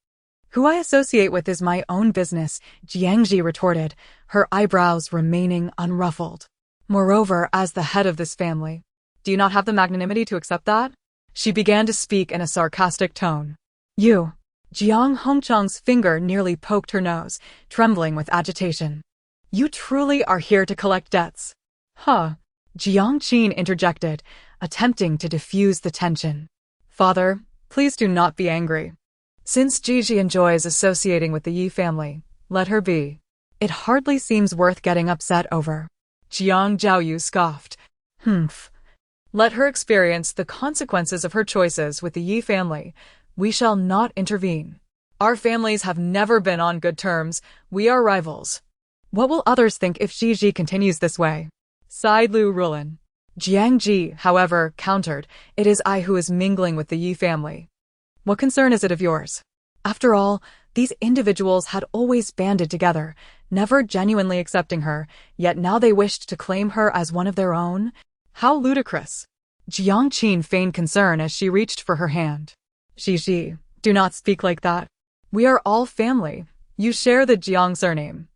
Who I associate with is my own business, Jiang Zhi retorted, her eyebrows remaining unruffled. Moreover, as the head of this family, do you not have the magnanimity to accept that? She began to speak in a sarcastic tone. You. Jiang Hongzhang's finger nearly poked her nose, trembling with agitation. You truly are here to collect debts. Huh. Jiang Qin interjected, attempting to diffuse the tension. Father, please do not be angry. Since Gigi enjoys associating with the Yi family, let her be. It hardly seems worth getting upset over. Jiang Zhaoyu scoffed. Humph. Let her experience the consequences of her choices with the Yi family. We shall not intervene. Our families have never been on good terms. We are rivals. What will others think if Gigi continues this way? Sighed Liu Rulin. Jiang Zhi, however, countered, it is I who is mingling with the Yi family. What concern is it of yours? After all, these individuals had always banded together, never genuinely accepting her, yet now they wished to claim her as one of their own? How ludicrous! Jiang Qin feigned concern as she reached for her hand. Gigi, do not speak like that. We are all family. You share the Jiang surname.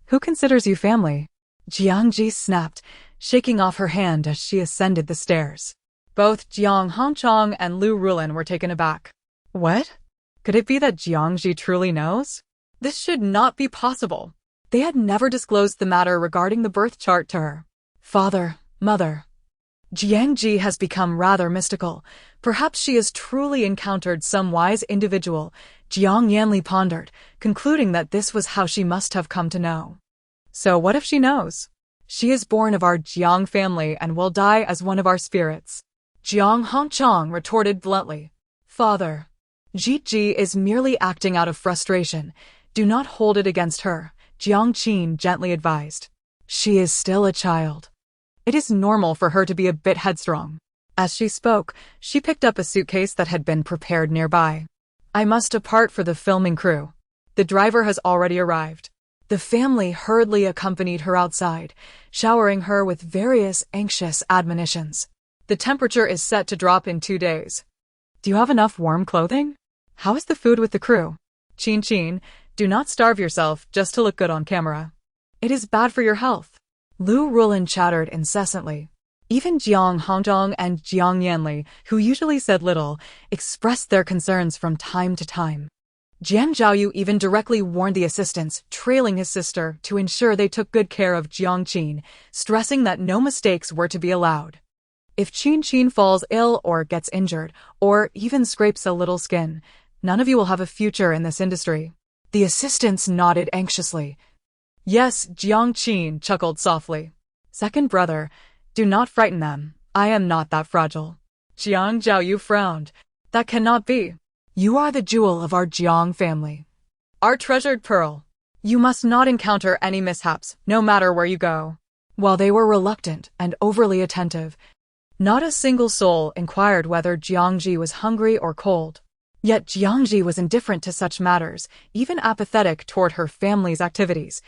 Who considers you family? Jiang Zhi snapped, shaking off her hand as she ascended the stairs. Both Jiang Hongzhang and Liu Rulin were taken aback. What? Could it be that Jiang Zhi truly knows? This should not be possible. They had never disclosed the matter regarding the birth chart to her. Father, mother. Jiang Zhi has become rather mystical. Perhaps she has truly encountered some wise individual, Jiang Yanli pondered, concluding that this was how she must have come to know. So what if she knows? She is born of our Jiang family and will die as one of our spirits. Jiang Hongzhang retorted bluntly. Father, Ji is merely acting out of frustration. Do not hold it against her, Jiang Qin gently advised. She is still a child. It is normal for her to be a bit headstrong. As she spoke, she picked up a suitcase that had been prepared nearby. I must depart for the filming crew. The driver has already arrived. The family hurriedly accompanied her outside, showering her with various anxious admonitions. The temperature is set to drop in 2 days. Do you have enough warm clothing? How is the food with the crew? Qin, do not starve yourself just to look good on camera. It is bad for your health. Liu Rulin chattered incessantly. Even Jiang Hongzhang and Jiang Yanli, who usually said little, expressed their concerns from time to time. Jiang Zhaoyu even directly warned the assistants, trailing his sister, to ensure they took good care of Jiang Qin, stressing that no mistakes were to be allowed. If Qin falls ill or gets injured, or even scrapes a little skin, none of you will have a future in this industry. The assistants nodded anxiously. Yes, Jiang Qin chuckled softly. Second brother, do not frighten them. I am not that fragile. Jiang Zhaoyu frowned. That cannot be. You are the jewel of our Jiang family. Our treasured pearl. You must not encounter any mishaps, no matter where you go. While they were reluctant and overly attentive, Not a single soul inquired whether Jiang Zhi was hungry or cold. Yet Jiang Zhi was indifferent to such matters, even apathetic toward her family's activities.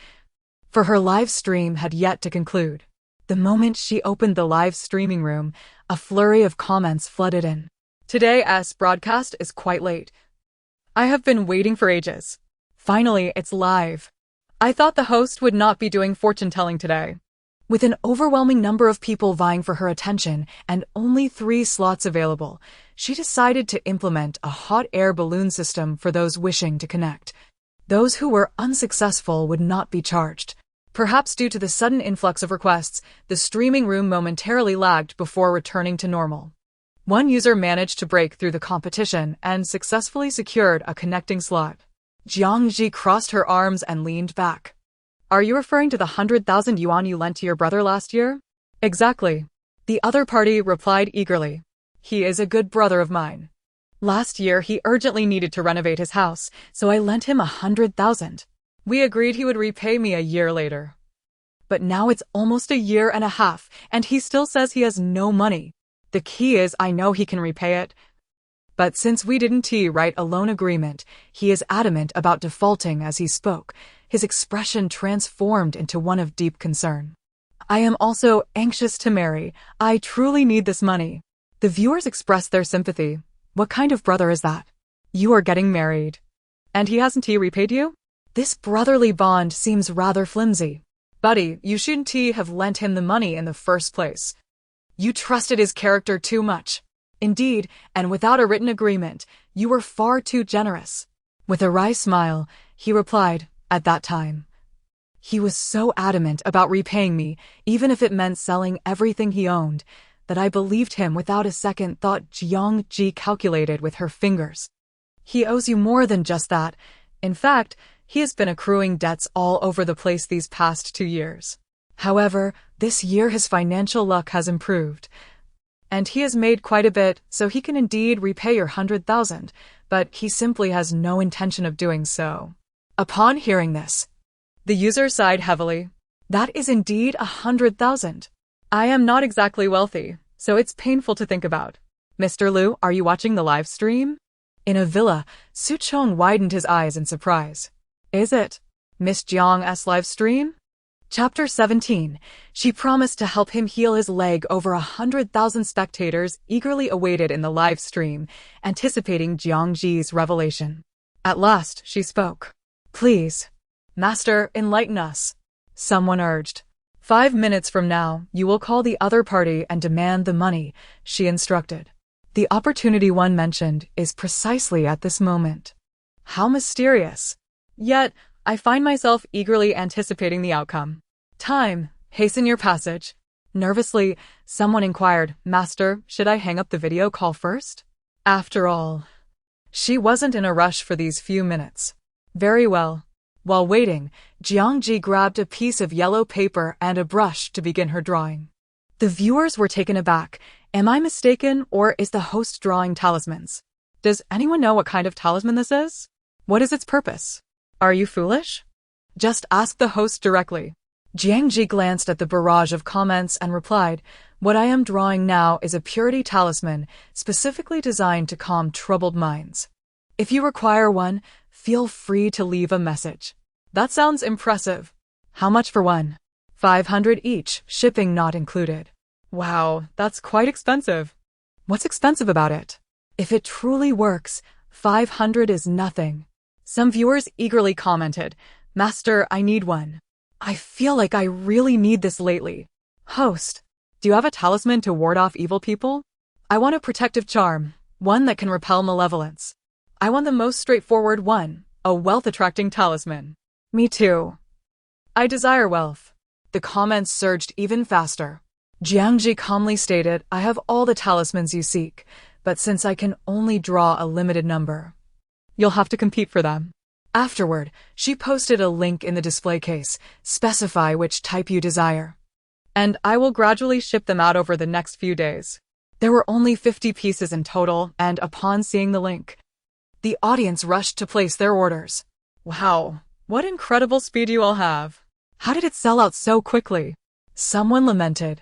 For her live stream had yet to conclude. The moment she opened the live streaming room, a flurry of comments flooded in. Today's broadcast is quite late. I have been waiting for ages. Finally, it's live. I thought the host would not be doing fortune-telling today. With an overwhelming number of people vying for her attention and only 3 slots available, she decided to implement a hot air balloon system for those wishing to connect. Those who were unsuccessful would not be charged. Perhaps due to the sudden influx of requests, the streaming room momentarily lagged before returning to normal. One user managed to break through the competition and successfully secured a connecting slot. Jiang Zhi crossed her arms and leaned back. Are you referring to the 100,000 yuan you lent to your brother last year? Exactly. The other party replied eagerly. He is a good brother of mine. Last year he urgently needed to renovate his house, so I lent him 100,000. We agreed he would repay me a year later. But now it's almost a year and a half, and he still says he has no money. The key is I know he can repay it. But since we didn't write a loan agreement, he is adamant about defaulting as he spoke. His expression transformed into one of deep concern. I am also anxious to marry. I truly need this money. The viewers expressed their sympathy. What kind of brother is that? You are getting married. And he hasn't repaid you? This brotherly bond seems rather flimsy. Buddy, you shouldn't have lent him the money in the first place. You trusted his character too much. Indeed, and without a written agreement, you were far too generous. With a wry smile, he replied, at that time. He was so adamant about repaying me, even if it meant selling everything he owned, that I believed him without a second thought. Jiang Zhi calculated with her fingers. He owes you more than just that. In fact, he has been accruing debts all over the place these past 2 years. However, this year his financial luck has improved. And he has made quite a bit, so he can indeed repay your 100,000, but he simply has no intention of doing so. Upon hearing this, the user sighed heavily. That is indeed 100,000. I am not exactly wealthy, so it's painful to think about. Mr. Liu, are you watching the live stream? In a villa, Su Chong widened his eyes in surprise. Is it Miss Jiang's live stream? Chapter 17. She promised to help him heal his leg. Over 100,000 spectators eagerly awaited in the live stream, anticipating Jiang Zhi's revelation. At last, she spoke. Please, Master, enlighten us. Someone urged. 5 minutes from now, you will call the other party and demand the money, she instructed. The opportunity one mentioned is precisely at this moment. How mysterious. Yet, I find myself eagerly anticipating the outcome. Time, hasten your passage. Nervously, someone inquired, Master, should I hang up the video call first? After all, she wasn't in a rush for these few minutes. Very well. While waiting, Jiang Zhi grabbed a piece of yellow paper and a brush to begin her drawing. The viewers were taken aback. Am I mistaken, or is the host drawing talismans? Does anyone know what kind of talisman this is? What is its purpose? Are you foolish? Just ask the host directly. Jiang Zhi glanced at the barrage of comments and replied, What I am drawing now is a purity talisman, specifically designed to calm troubled minds. If you require one, feel free to leave a message. That sounds impressive. How much for one? 500 each, shipping not included. Wow, that's quite expensive. What's expensive about it? If it truly works, 500 is nothing. Some viewers eagerly commented, Master, I need one. I feel like I really need this lately. Host, do you have a talisman to ward off evil people? I want a protective charm, one that can repel malevolence. I want the most straightforward one, a wealth-attracting talisman. Me too. I desire wealth. The comments surged even faster. Jiang Zhi calmly stated, I have all the talismans you seek, but since I can only draw a limited number, you'll have to compete for them. Afterward, she posted a link in the display case. Specify which type you desire, and I will gradually ship them out over the next few days. There were only 50 pieces in total, and upon seeing the link, the audience rushed to place their orders. Wow, what incredible speed you all have. How did it sell out so quickly? Someone lamented.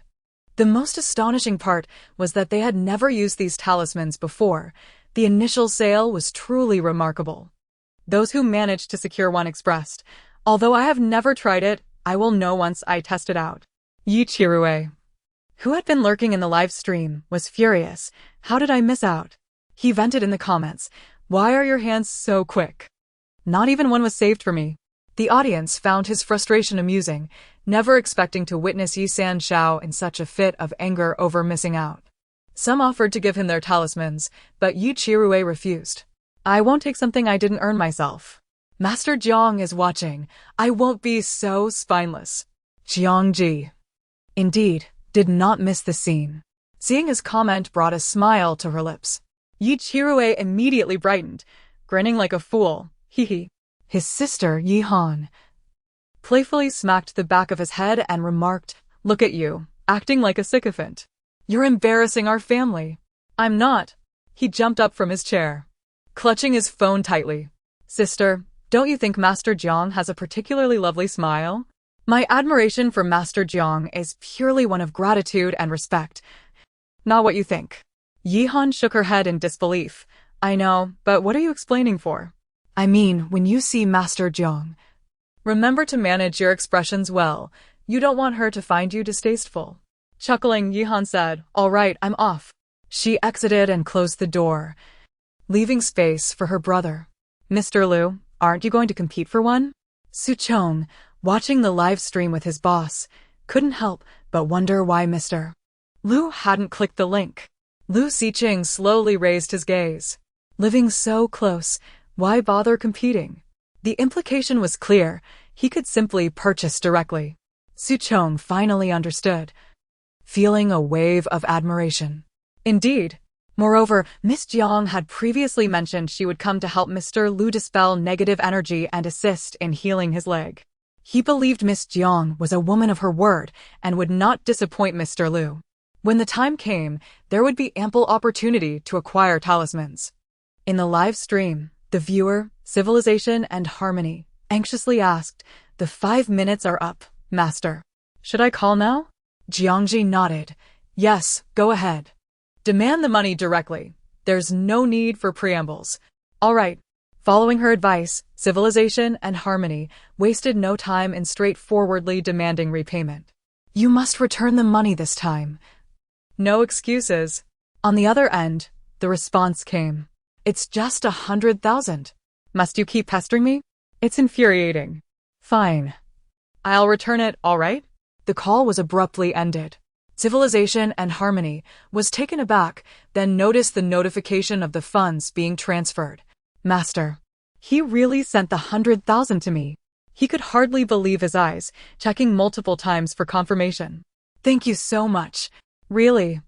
The most astonishing part was that they had never used these talismans before. The initial sale was truly remarkable. Those who managed to secure one expressed, "Although I have never tried it, I will know once I test it out." Yi Chirue, who had been lurking in the live stream, was furious. "How did I miss out?" He vented in the comments, "Why are your hands so quick? Not even one was saved for me." The audience found his frustration amusing, never expecting to witness Yi Sanshao in such a fit of anger over missing out. Some offered to give him their talismans, but Yi Chirue refused. "I won't take something I didn't earn myself. Master Jiang is watching. I won't be so spineless." Jiang Zhi, indeed, did not miss the scene. Seeing his comment brought a smile to her lips. Yi Chirue immediately brightened, grinning like a fool. Hee. His sister, Yi Han, playfully smacked the back of his head and remarked, "Look at you, acting like a sycophant. You're embarrassing our family." "I'm not." He jumped up from his chair, clutching his phone tightly. "Sister, don't you think Master Jiang has a particularly lovely smile?" "My admiration for Master Jiang is purely one of gratitude and respect. Not what you think." Yi Han shook her head in disbelief. "I know, but what are you explaining for?" "I mean, when you see Master Jiang, remember to manage your expressions well. You don't want her to find you distasteful." Chuckling, Yi Han said, "All right, I'm off." She exited and closed the door, leaving space for her brother. "Mr. Liu, aren't you going to compete for one?" Su Chong, watching the live stream with his boss, couldn't help but wonder why Mr. Liu hadn't clicked the link. Liu Xiqing slowly raised his gaze. Living so close, why bother competing? The implication was clear. He could simply purchase directly. Su Chong finally understood, feeling a wave of admiration. Indeed. Moreover, Miss Jiang had previously mentioned she would come to help Mr. Liu dispel negative energy and assist in healing his leg. He believed Miss Jiang was a woman of her word and would not disappoint Mr. Liu. When the time came, there would be ample opportunity to acquire talismans. In the live stream, the viewer, Civilization and Harmony, anxiously asked, "The 5 minutes are up, Master. Should I call now?" Jiang Zhi nodded. "Yes, go ahead. Demand the money directly. There's no need for preambles." "All right." Following her advice, Civilization and Harmony wasted no time in straightforwardly demanding repayment. "You must return the money this time. No excuses." On the other end, the response came. "It's just 100,000. Must you keep pestering me? It's infuriating." "Fine. I'll return it, all right?" The call was abruptly ended. Civilization and Harmony was taken aback, then noticed the notification of the funds being transferred. "Master, he really sent the 100,000 to me." He could hardly believe his eyes, checking multiple times for confirmation. "Thank you so much. Really."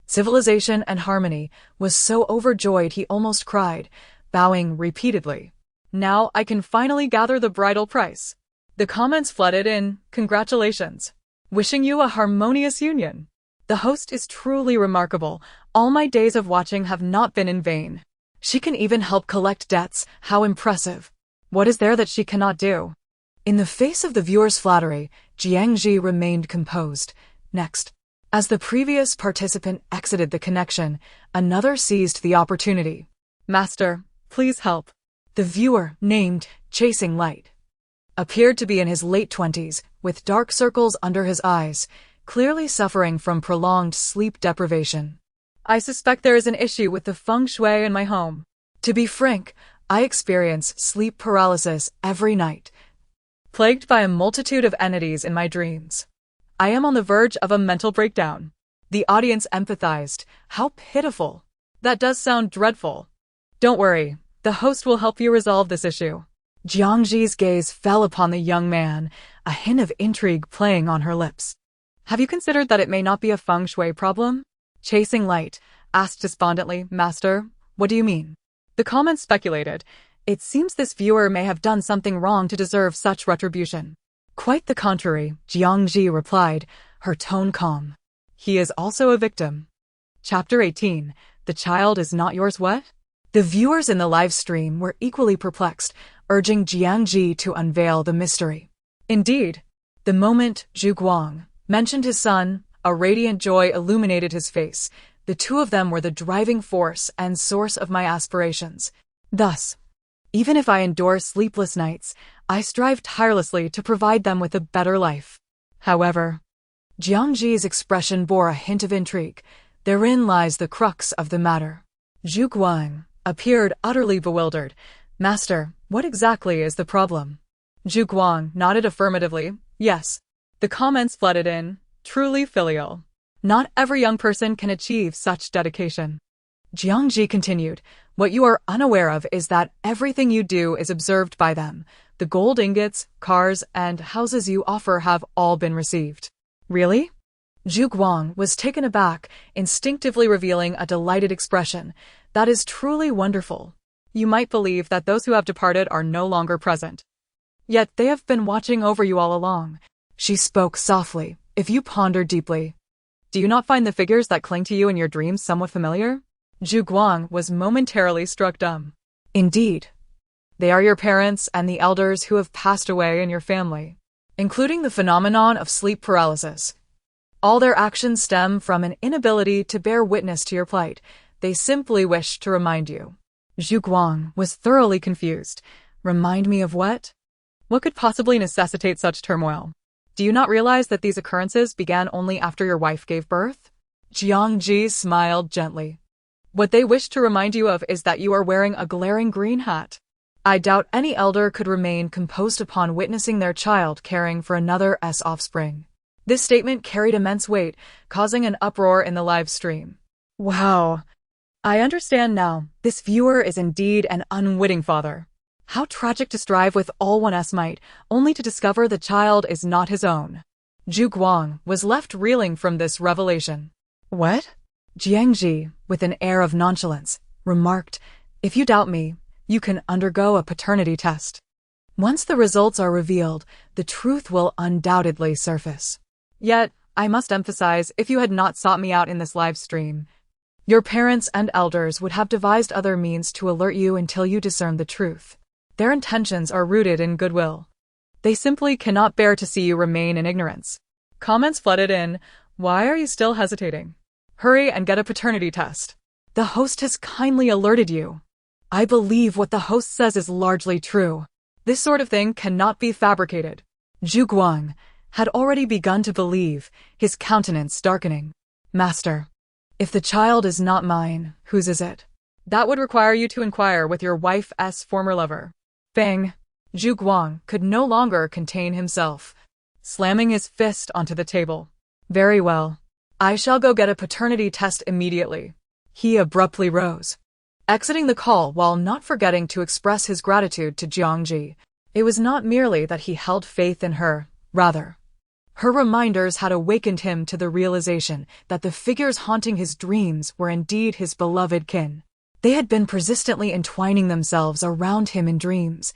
Civilization and Harmony was so overjoyed he almost cried, bowing repeatedly. "Now I can finally gather the bridal price." The comments flooded in, "Congratulations. Wishing you a harmonious union. The host is truly remarkable. All my days of watching have not been in vain. She can even help collect debts. How impressive. What is there that she cannot do?" In the face of the viewer's flattery, Jiang Zhi remained composed. Next, as the previous participant exited the connection, another seized the opportunity. "Master, please help." The viewer, named Chasing Light, appeared to be in his late 20s, with dark circles under his eyes, clearly suffering from prolonged sleep deprivation. "I suspect there is an issue with the feng shui in my home. To be frank, I experience sleep paralysis every night, plagued by a multitude of entities in my dreams. I am on the verge of a mental breakdown." The audience empathized. How pitiful. That does sound dreadful. "Don't worry, the host will help you resolve this issue." Jiang Zhi's gaze fell upon the young man, a hint of intrigue playing on her lips. "Have you considered that it may not be a feng shui problem?" Chasing Light asked despondently. "Master, what do you mean?" The comments speculated. "It seems this viewer may have done something wrong to deserve such retribution." "Quite the contrary," Jiang Zhi replied, her tone calm. "He is also a victim." Chapter 18. The child is not yours. What? The viewers in the live stream were equally perplexed, urging Jiang Zhi to unveil the mystery. Indeed, the moment Zhu Guang mentioned his son, A radiant joy illuminated his face. The two of them were the driving force and source of my aspirations. Thus, even if I endure sleepless nights, I strive tirelessly to provide them with a better life. However, Jiang Zhi's expression bore a hint of intrigue. Therein lies the crux of the matter. Zhu Guang appeared utterly bewildered. Master, what exactly is the problem? Zhu Guang nodded affirmatively. Yes. The comments flooded in. Truly filial. Not every young person can achieve such dedication. Jiang Zhi continued. What you are unaware of is that everything you do is observed by them. The gold ingots, cars, and houses you offer have all been received. Really? Zhu Guang was taken aback, instinctively revealing a delighted expression. That is truly wonderful. You might believe that those who have departed are no longer present. Yet they have been watching over you all along. She spoke softly. If you ponder deeply, do you not find the figures that cling to you in your dreams somewhat familiar? Zhu Guang was momentarily struck dumb. Indeed. They are your parents and the elders who have passed away in your family, including the phenomenon of sleep paralysis. All their actions stem from an inability to bear witness to your plight. They simply wish to remind you. Zhu Guang was thoroughly confused. Remind me of what? What could possibly necessitate such turmoil? Do you not realize that these occurrences began only after your wife gave birth? Jiang Zhi smiled gently. What they wish to remind you of is that you are wearing a glaring green hat. I doubt any elder could remain composed upon witnessing their child caring for another's offspring. This statement carried immense weight, causing an uproar in the live stream. Wow. I understand now. This viewer is indeed an unwitting father. How tragic to strive with all one's might, only to discover the child is not his own. Zhu Guang was left reeling from this revelation. What? Jiang Zhi, with an air of nonchalance, remarked, If you doubt me, you can undergo a paternity test. Once the results are revealed, the truth will undoubtedly surface. Yet, I must emphasize, if you had not sought me out in this live stream, your parents and elders would have devised other means to alert you until you discern the truth. Their intentions are rooted in goodwill. They simply cannot bear to see you remain in ignorance. Comments flooded in. Why are you still hesitating? Hurry and get a paternity test. The host has kindly alerted you. I believe what the host says is largely true. This sort of thing cannot be fabricated. Zhu Guang had already begun to believe, his countenance darkening. Master, if the child is not mine, whose is it? That would require you to inquire with your wife's former lover. Bang! Zhu Guang could no longer contain himself, slamming his fist onto the table. Very well. I shall go get a paternity test immediately. He abruptly rose, exiting the call while not forgetting to express his gratitude to Jiang Zhi. It was not merely that he held faith in her, rather, her reminders had awakened him to the realization that the figures haunting his dreams were indeed his beloved kin. They had been persistently entwining themselves around him in dreams,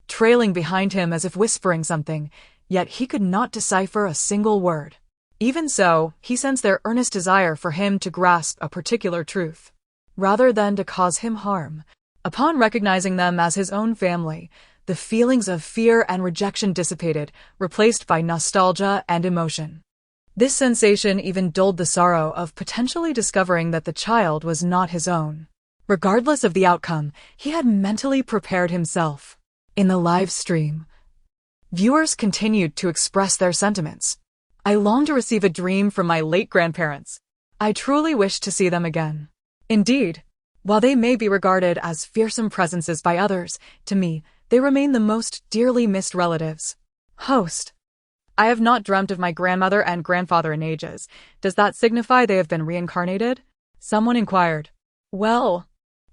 trailing behind him as if whispering something, yet he could not decipher a single word. Even so, he sensed their earnest desire for him to grasp a particular truth, rather than to cause him harm. Upon recognizing them as his own family, the feelings of fear and rejection dissipated, replaced by nostalgia and emotion. This sensation even dulled the sorrow of potentially discovering that the child was not his own. Regardless of the outcome, he had mentally prepared himself. In the live stream, viewers continued to express their sentiments. I long to receive a dream from my late grandparents. I truly wish to see them again. Indeed, while they may be regarded as fearsome presences by others, to me, they remain the most dearly missed relatives. Host. I have not dreamt of my grandmother and grandfather in ages. Does that signify they have been reincarnated? Someone inquired. Well,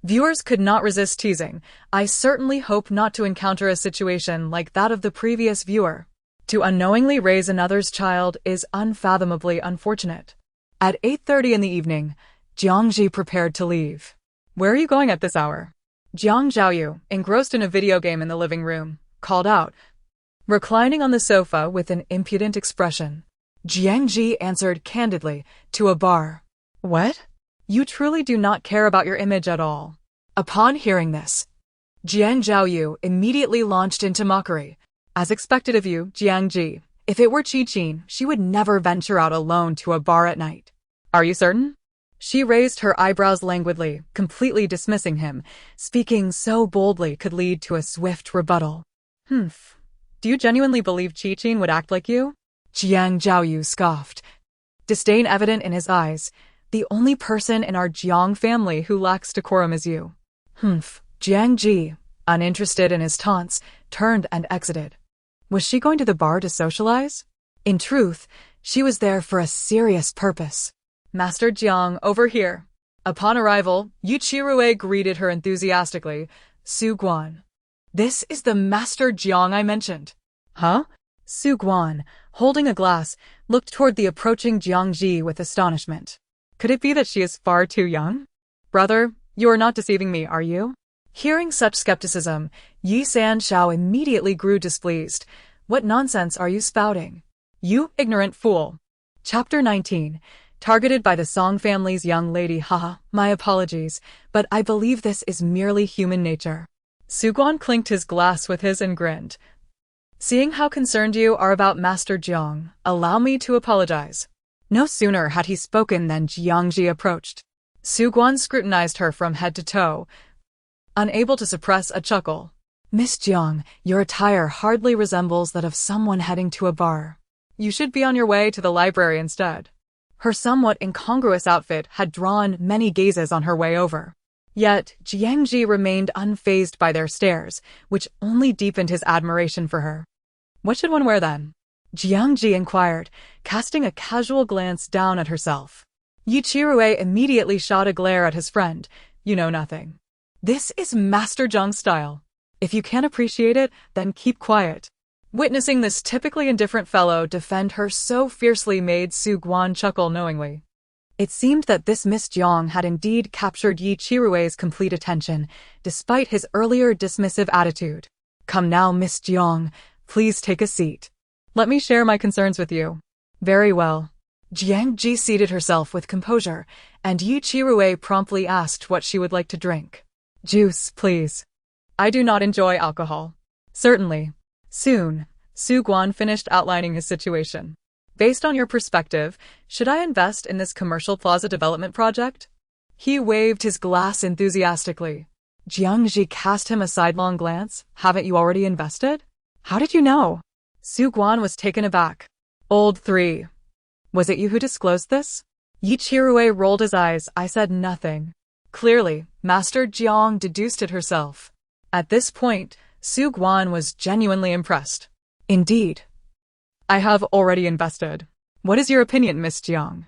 viewers could not resist teasing. I certainly hope not to encounter a situation like that of the previous viewer. To unknowingly raise another's child is unfathomably unfortunate. At 8:30 in the evening, Jiang Zhi prepared to leave. Where are you going at this hour? Jiang Zhaoyu, engrossed in a video game in the living room, called out, reclining on the sofa with an impudent expression. Jiang Zhi answered candidly, to a bar. What? You truly do not care about your image at all. Upon hearing this, Jiang Zhaoyu immediately launched into mockery. As expected of you, Jiang Zhi, If it were Qi, she would never venture out alone to a bar at night. Are you certain? She raised her eyebrows languidly, completely dismissing him. Speaking so boldly could lead to a swift rebuttal. Humph. Do you genuinely believe Qi would act like you? Jiang Zhao scoffed, disdain evident in his eyes. The only person in our Jiang family who lacks decorum is you. Humph. Jiang Zhi, uninterested in his taunts, turned and exited. Was she going to the bar to socialize? In truth, she was there for a serious purpose. Master Jiang, over here. Upon arrival, Yu Qirui greeted her enthusiastically. Su Guan. This is the Master Jiang I mentioned. Huh? Su Guan, holding a glass, looked toward the approaching Jiang Zhi with astonishment. Could it be that she is far too young? Brother, you are not deceiving me, are you? Hearing such skepticism, Yi Sanshao immediately grew displeased. What nonsense are you spouting? You ignorant fool. Chapter 19. Targeted by the Song family's young lady. Haha, my apologies, but I believe this is merely human nature. Su Guan clinked his glass with his and grinned. Seeing how concerned you are about Master Jiang, allow me to apologize. No sooner had he spoken than Jiang Zhi approached. Su Guan scrutinized her from head to toe, unable to suppress a chuckle. Miss Jiang, your attire hardly resembles that of someone heading to a bar. You should be on your way to the library instead. Her somewhat incongruous outfit had drawn many gazes on her way over. Yet, Jiang Zhi remained unfazed by their stares, which only deepened his admiration for her. What should one wear then? Jiang Zhi inquired, casting a casual glance down at herself. Yu Qirui immediately shot a glare at his friend. You know nothing. This is Master Jiang's style. If you can't appreciate it, then keep quiet. Witnessing this typically indifferent fellow defend her so fiercely made Su Guan chuckle knowingly. It seemed that this Miss Jiang had indeed captured Yi Qirui's complete attention, despite his earlier dismissive attitude. Come now, Miss Jiang, please take a seat. Let me share my concerns with you. Very well. Jiang Zhi seated herself with composure, and Yi Qirui promptly asked what she would like to drink. Juice, please. I do not enjoy alcohol. Certainly. Soon, Su Guan finished outlining his situation. Based on your perspective, should I invest in this commercial plaza development project? He waved his glass enthusiastically. Jiang Zhi cast him a sidelong glance. Haven't you already invested? How did you know? Su Guan was taken aback. Old 3. Was it you who disclosed this? Yi Qirui rolled his eyes. I said nothing. Clearly, Master Jiang deduced it herself. At this point, Su Guan was genuinely impressed. Indeed. I have already invested. What is your opinion, Miss Jiang?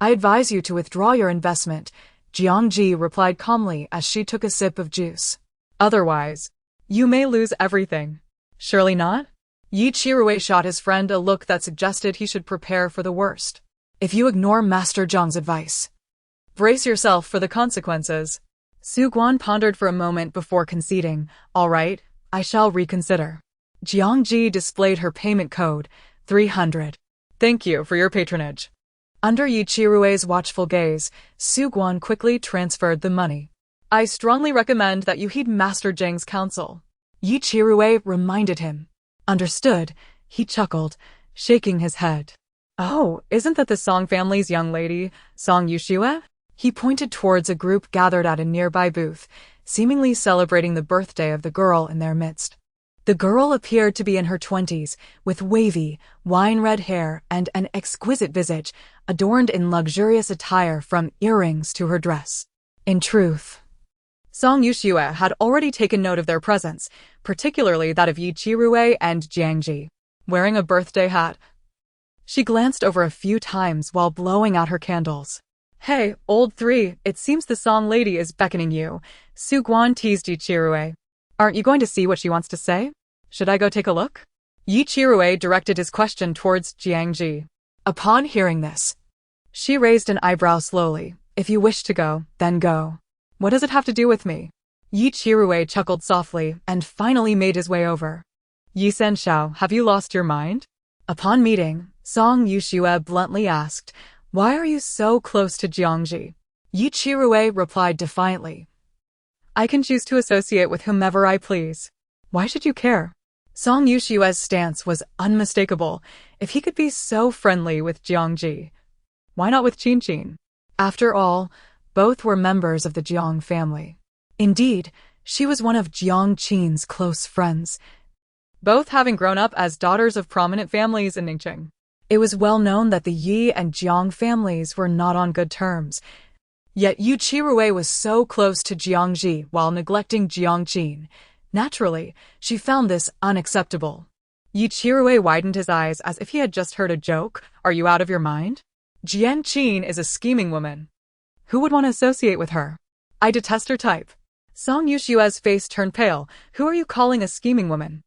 I advise you to withdraw your investment, Jiang Zhi replied calmly as she took a sip of juice. Otherwise, you may lose everything. Surely not? Yi Qirui shot his friend a look that suggested he should prepare for the worst. If you ignore Master Jiang's advice, brace yourself for the consequences. Su Guan pondered for a moment before conceding. All right, I shall reconsider. Jiang Zhi displayed her payment code, 300. Thank you for your patronage. Under Yi Qirui's watchful gaze, Su Guan quickly transferred the money. I strongly recommend that you heed Master Jiang's counsel. Yi Qirui reminded him. Understood, he chuckled, shaking his head. Oh, isn't that the Song family's young lady, Song Yuxue? He pointed towards a group gathered at a nearby booth, seemingly celebrating the birthday of the girl in their midst. The girl appeared to be in her 20s, with wavy, wine-red hair and an exquisite visage, adorned in luxurious attire from earrings to her dress. In truth, Song Yuxue had already taken note of their presence, particularly that of Yi Qirui and Jiang Zhi. Wearing a birthday hat, she glanced over a few times while blowing out her candles. Hey, old 3, it seems the Song lady is beckoning you, Su Guan teased Yi Qirui. Aren't you going to see what she wants to say? Should I go take a look? Yi Qirui directed his question towards Jiang Zhi. Upon hearing this, she raised an eyebrow slowly. If you wish to go, then go. What does it have to do with me? Yi Qirui chuckled softly and finally made his way over. Yi Sanshao, have you lost your mind? Upon meeting, Song Yuxue bluntly asked, why are you so close to Jiang Zhi? Yi Qirui replied defiantly. I can choose to associate with whomever I please. Why should you care? Song Yushua's stance was unmistakable. If he could be so friendly with Jiang Zhi, why not with Qin? After all, both were members of the Jiang family. Indeed, she was one of Jiang Qin's close friends, both having grown up as daughters of prominent families in Ningqing. It was well known that the Yi and Jiang families were not on good terms. Yet Yu Qirui was so close to Jiang Zhi while neglecting Jiang Qin. Naturally, she found this unacceptable. Yu Qirui widened his eyes as if he had just heard a joke. Are you out of your mind? Jiang Qin is a scheming woman. Who would want to associate with her? I detest her type. Song Yushua's face turned pale. Who are you calling a scheming woman?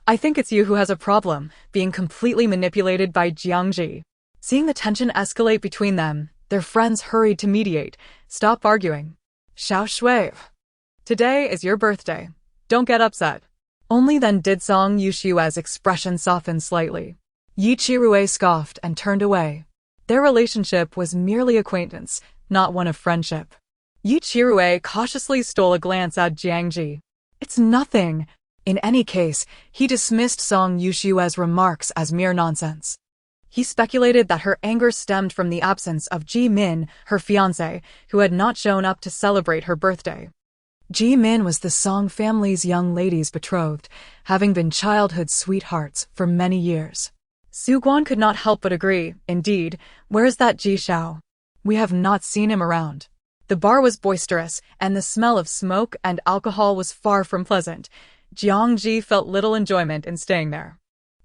I think it's you who has a problem, being completely manipulated by Jiang Zhi. Seeing the tension escalate between them, their friends hurried to mediate. Stop arguing. Xiao Shui. Today is your birthday. Don't get upset. Only then did Song Yushua's expression soften slightly. Yi Qirui scoffed and turned away. Their relationship was merely acquaintance, not one of friendship. Yi Qirui cautiously stole a glance at Jiang Zhi. It's nothing. In any case, he dismissed Song Yushua's remarks as mere nonsense. He speculated that her anger stemmed from the absence of Ji Min, her fiancé, who had not shown up to celebrate her birthday. Ji Min was the Song family's young lady's betrothed, having been childhood sweethearts for many years. Su Guan could not help but agree. Indeed, where is that Ji Xiao? We have not seen him around. The bar was boisterous, and the smell of smoke and alcohol was far from pleasant. Jiang Zhi felt little enjoyment in staying there.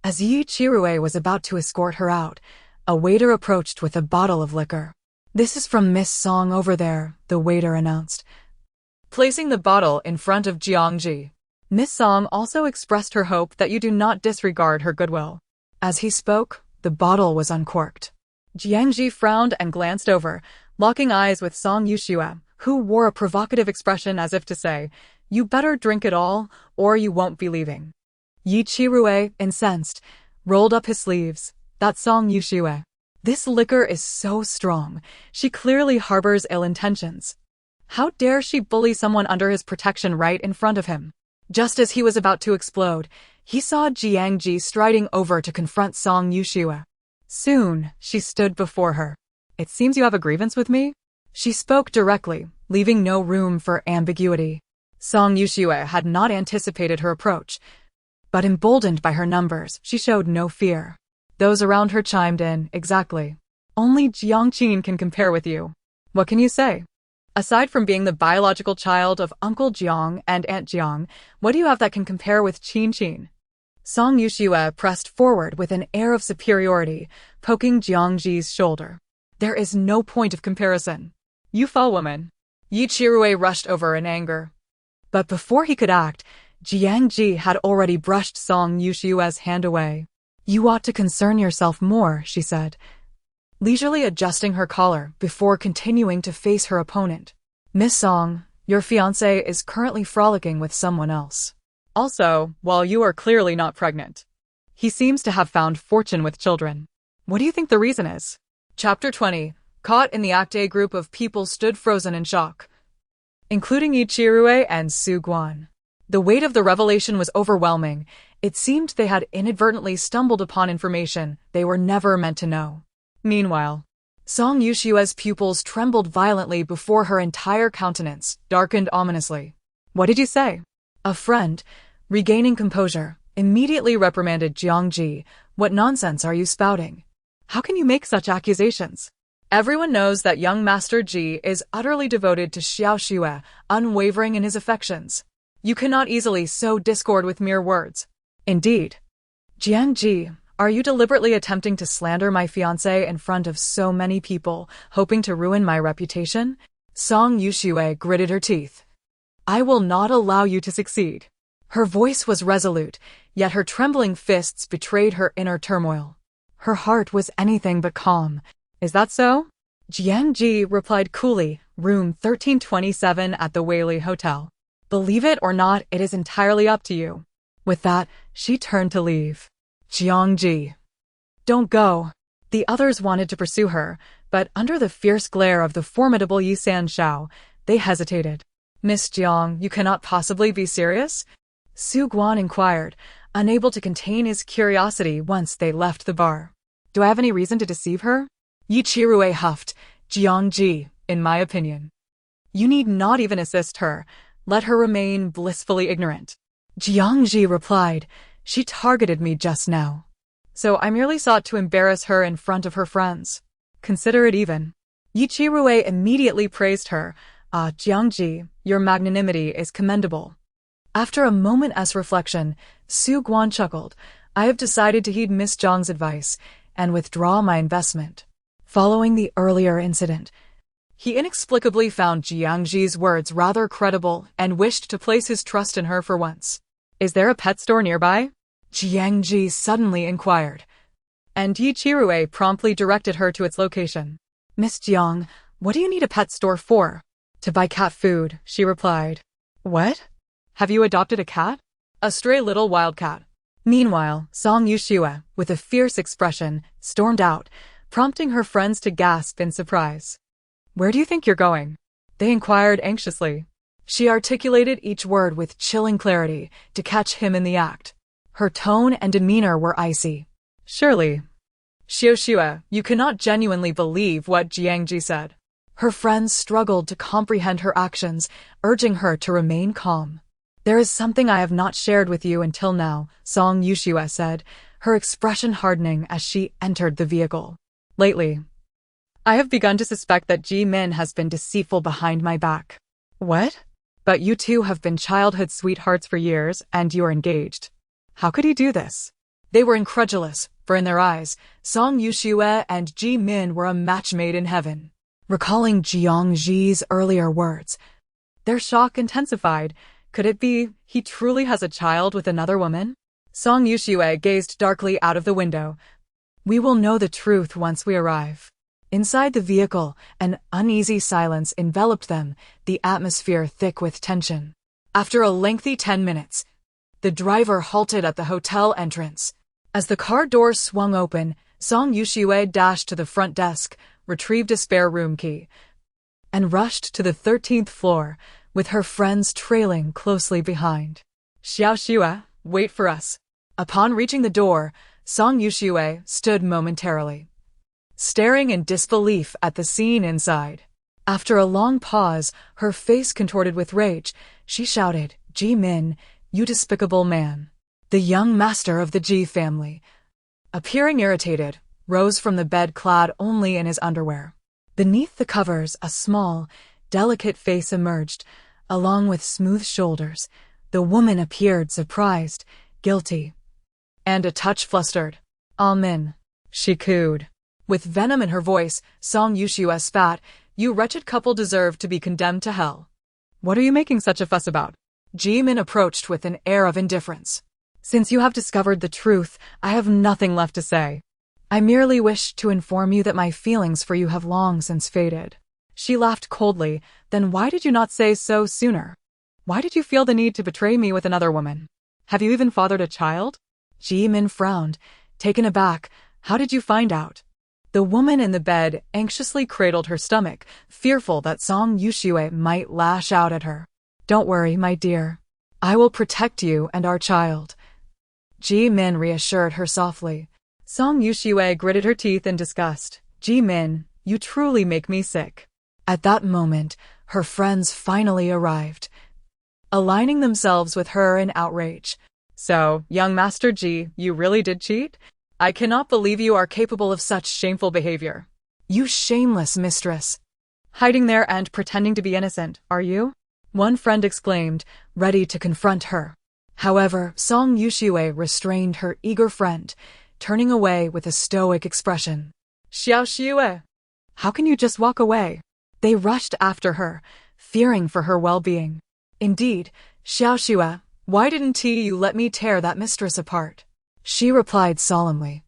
As Yi Qirui was about to escort her out, a waiter approached with a bottle of liquor. This is from Miss Song over there, the waiter announced, placing the bottle in front of Jiang Zhi. Miss Song also expressed her hope that you do not disregard her goodwill. As he spoke, the bottle was uncorked. Jiang Zhi frowned and glanced over, locking eyes with Song Yushua, who wore a provocative expression as if to say, you better drink it all, or you won't be leaving. Yi Qirui, incensed, rolled up his sleeves. That's Song Yushua. This liquor is so strong. She clearly harbors ill intentions. How dare she bully someone under his protection right in front of him? Just as he was about to explode, he saw Jiang Zhi striding over to confront Song Yushua. Soon, she stood before her. It seems you have a grievance with me? She spoke directly, leaving no room for ambiguity. Song Yushua had not anticipated her approach, but emboldened by her numbers, she showed no fear. Those around her chimed in, exactly. Only Jiang Qin can compare with you. What can you say? Aside from being the biological child of Uncle Jiang and Aunt Jiang, what do you have that can compare with Qin? Song Yushua pressed forward with an air of superiority, poking Jiang Zhi's shoulder. There is no point of comparison. You foul woman. Yi Qirui rushed over in anger. But before he could act, Jiang Zhi had already brushed Song Yushua's hand away. You ought to concern yourself more, she said, leisurely adjusting her collar before continuing to face her opponent. Miss Song, your fiancé is currently frolicking with someone else. Also, while you are clearly not pregnant, he seems to have found fortune with children. What do you think the reason is? Chapter 20. Caught in the act, a group of people stood frozen in shock, including Yi Qirui and Su Guan. The weight of the revelation was overwhelming. It seemed they had inadvertently stumbled upon information they were never meant to know. Meanwhile, Song Yushua's pupils trembled violently before her entire countenance darkened ominously. What did you say? A friend, regaining composure, immediately reprimanded Jiang Zhi. What nonsense are you spouting? How can you make such accusations? Everyone knows that young Master Ji is utterly devoted to Xiao Xue, unwavering in his affections. You cannot easily sow discord with mere words. Indeed. Jiang Zhi, are you deliberately attempting to slander my fiancé in front of so many people, hoping to ruin my reputation? Song Yushue gritted her teeth. I will not allow you to succeed. Her voice was resolute, yet her trembling fists betrayed her inner turmoil. Her heart was anything but calm. Is that so? Jiang Zhi replied coolly, room 1327 at the Weili Hotel. Believe it or not, it is entirely up to you. With that, she turned to leave. Jiang Zhi. Don't go. The others wanted to pursue her, but under the fierce glare of the formidable Yi Sanshao, they hesitated. Miss Jiang, you cannot possibly be serious? Su Guan inquired, unable to contain his curiosity once they left the bar. Do I have any reason to deceive her? Yichirue huffed. Jiang Zhi, in my opinion. You need not even assist her. Let her remain blissfully ignorant. Jiang Zhi replied. She targeted me just now. So I merely sought to embarrass her in front of her friends. Consider it even. Yichirue immediately praised her. Jiang Zhi, your magnanimity is commendable. After a moment's reflection, Su Guan chuckled. I have decided to heed Miss Zhang's advice and withdraw my investment. Following the earlier incident, he inexplicably found Jiang Zhi's words rather credible and wished to place his trust in her for once. Is there a pet store nearby? Jiang Zhi suddenly inquired, and Yichirue promptly directed her to its location. Miss Jiang, what do you need a pet store for? To buy cat food, she replied. What? Have you adopted a cat? A stray little wildcat. Meanwhile, Song Yushua, with a fierce expression, stormed out, prompting her friends to gasp in surprise. Where do you think you're going? They inquired anxiously. She articulated each word with chilling clarity to catch him in the act. Her tone and demeanor were icy. Surely, Xiuxua, you cannot genuinely believe what Jiang Zhi said. Her friends struggled to comprehend her actions, urging her to remain calm. There is something I have not shared with you until now, Song Yushua said, her expression hardening as she entered the vehicle. Lately, I have begun to suspect that Ji Min has been deceitful behind my back. What? But you two have been childhood sweethearts for years, and you are engaged. How could he do this? They were incredulous, for in their eyes, Song Yushua and Ji Min were a match made in heaven. Recalling Jiang Zhi's earlier words, their shock intensified. Could it be he truly has a child with another woman? Song Yushua gazed darkly out of the window. We will know the truth once we arrive. Inside the vehicle, an uneasy silence enveloped them, the atmosphere thick with tension. After a lengthy 10 minutes, the driver halted at the hotel entrance. As the car door swung open, Song Yushua dashed to the front desk, retrieved a spare room key, and rushed to the 13th floor, with her friends trailing closely behind. Xiaoxua, wait for us. Upon reaching the door, Song Yushua stood momentarily, staring in disbelief at the scene inside. After a long pause, her face contorted with rage, she shouted, Ji Min, you despicable man. The young master of the Ji family, appearing irritated, rose from the bed clad only in his underwear. Beneath the covers, a small, delicate face emerged, along with smooth shoulders. The woman appeared surprised, guilty, and a touch flustered. Min, she cooed. With venom in her voice, Song Yushua spat, you wretched couple deserve to be condemned to hell. What are you making such a fuss about? Ji Min approached with an air of indifference. Since you have discovered the truth, I have nothing left to say. I merely wish to inform you that my feelings for you have long since faded. She laughed coldly. Then why did you not say so sooner? Why did you feel the need to betray me with another woman? Have you even fathered a child? Ji Min frowned, taken aback. How did you find out? The woman in the bed anxiously cradled her stomach, fearful that Song Yushua might lash out at her. Don't worry, my dear. I will protect you and our child. Ji Min reassured her softly. Song Yushua gritted her teeth in disgust. Ji Min, you truly make me sick. At that moment, her friends finally arrived, aligning themselves with her in outrage. So, young Master Ji, you really did cheat? I cannot believe you are capable of such shameful behavior. You shameless mistress. Hiding there and pretending to be innocent, are you? One friend exclaimed, ready to confront her. However, Song Yushua restrained her eager friend, turning away with a stoic expression. Xiaoxua, how can you just walk away? They rushed after her, fearing for her well-being. Indeed, Xiaoxua, why didn't you let me tear that mistress apart? She replied solemnly.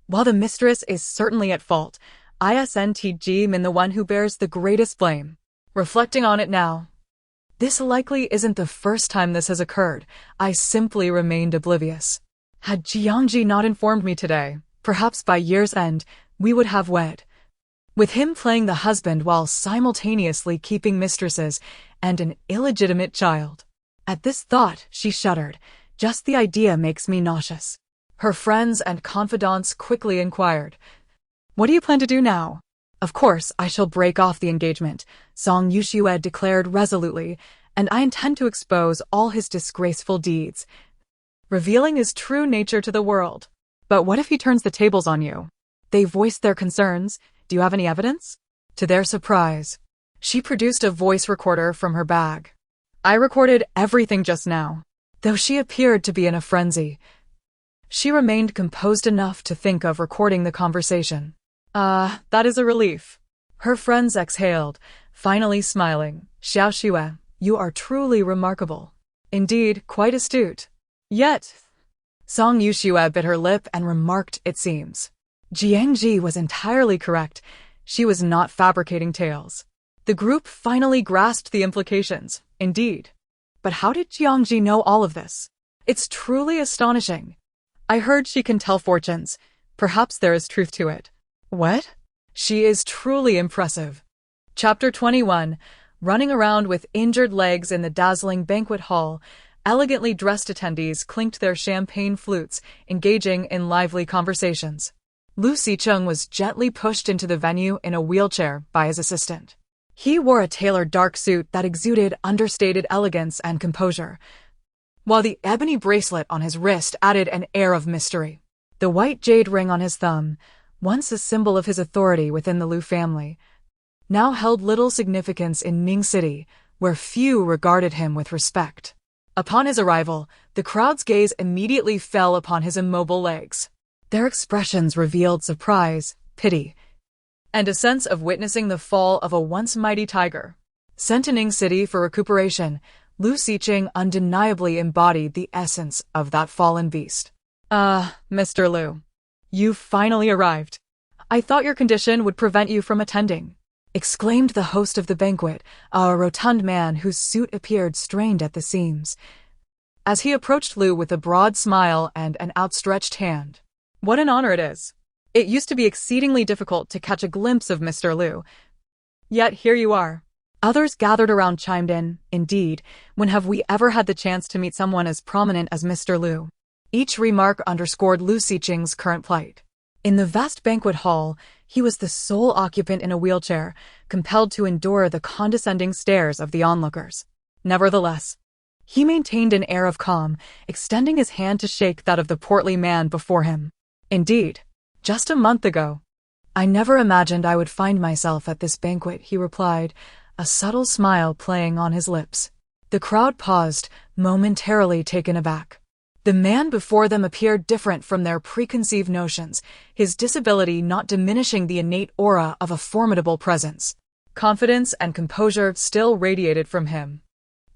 While the mistress is certainly at fault, isn't Ji Min the one who bears the greatest blame. Reflecting on it now, this likely isn't the first time this has occurred. I simply remained oblivious. Had Jiang Zhi not informed me today, perhaps by year's end, we would have wed. With him playing the husband while simultaneously keeping mistresses and an illegitimate child. At this thought, she shuddered, Just the idea makes me nauseous. Her friends and confidants quickly inquired, "What do you plan to do now?" "Of course, I shall break off the engagement," Song Yuxiue declared resolutely, "and I intend to expose all his disgraceful deeds, revealing his true nature to the world." "But what if he turns the tables on you?" They voiced their concerns. "Do you have any evidence?" To their surprise, she produced a voice recorder from her bag. "I recorded everything just now." Though she appeared to be in a frenzy, she remained composed enough to think of recording the conversation. That is a relief." Her friends exhaled, finally smiling. "Xiao Xue, you are truly remarkable. Indeed, quite astute." Yet, Song Yuxiue bit her lip and remarked, "It seems Jiang Zhi was entirely correct. She was not fabricating tales." The group finally grasped the implications. Indeed. But how did Jiang Zhi know all of this? It's truly astonishing. "I heard she can tell fortunes. Perhaps there is truth to it." "What?" "She is truly impressive." Chapter 21. Running around with injured legs in the dazzling banquet hall, elegantly dressed attendees clinked their champagne flutes, engaging in lively conversations. Lu Xicheng was gently pushed into the venue in a wheelchair by his assistant. He wore a tailored dark suit that exuded understated elegance and composure, while the ebony bracelet on his wrist added an air of mystery. The white jade ring on his thumb, once a symbol of his authority within the Lu family, now held little significance in Ning City, where few regarded him with respect. Upon his arrival, the crowd's gaze immediately fell upon his immobile legs. Their expressions revealed surprise, pity, and a sense of witnessing the fall of a once mighty tiger. Sent to Ning City for recuperation, Lu Xicheng undeniably embodied the essence of that fallen beast. Mr. Lu, you've finally arrived. I thought your condition would prevent you from attending," exclaimed the host of the banquet, a rotund man whose suit appeared strained at the seams, as he approached Lu with a broad smile and an outstretched hand. "What an honor it is. It used to be exceedingly difficult to catch a glimpse of Mr. Lu. Yet here you are." Others gathered around chimed in, "Indeed, when have we ever had the chance to meet someone as prominent as Mr. Lu?" Each remark underscored Lu Xicheng's current plight. In the vast banquet hall, he was the sole occupant in a wheelchair, compelled to endure the condescending stares of the onlookers. Nevertheless, he maintained an air of calm, extending his hand to shake that of the portly man before him. "Indeed, just a month ago, I never imagined I would find myself at this banquet," he replied, a subtle smile playing on his lips. The crowd paused, momentarily taken aback. The man before them appeared different from their preconceived notions, his disability not diminishing the innate aura of a formidable presence. Confidence and composure still radiated from him.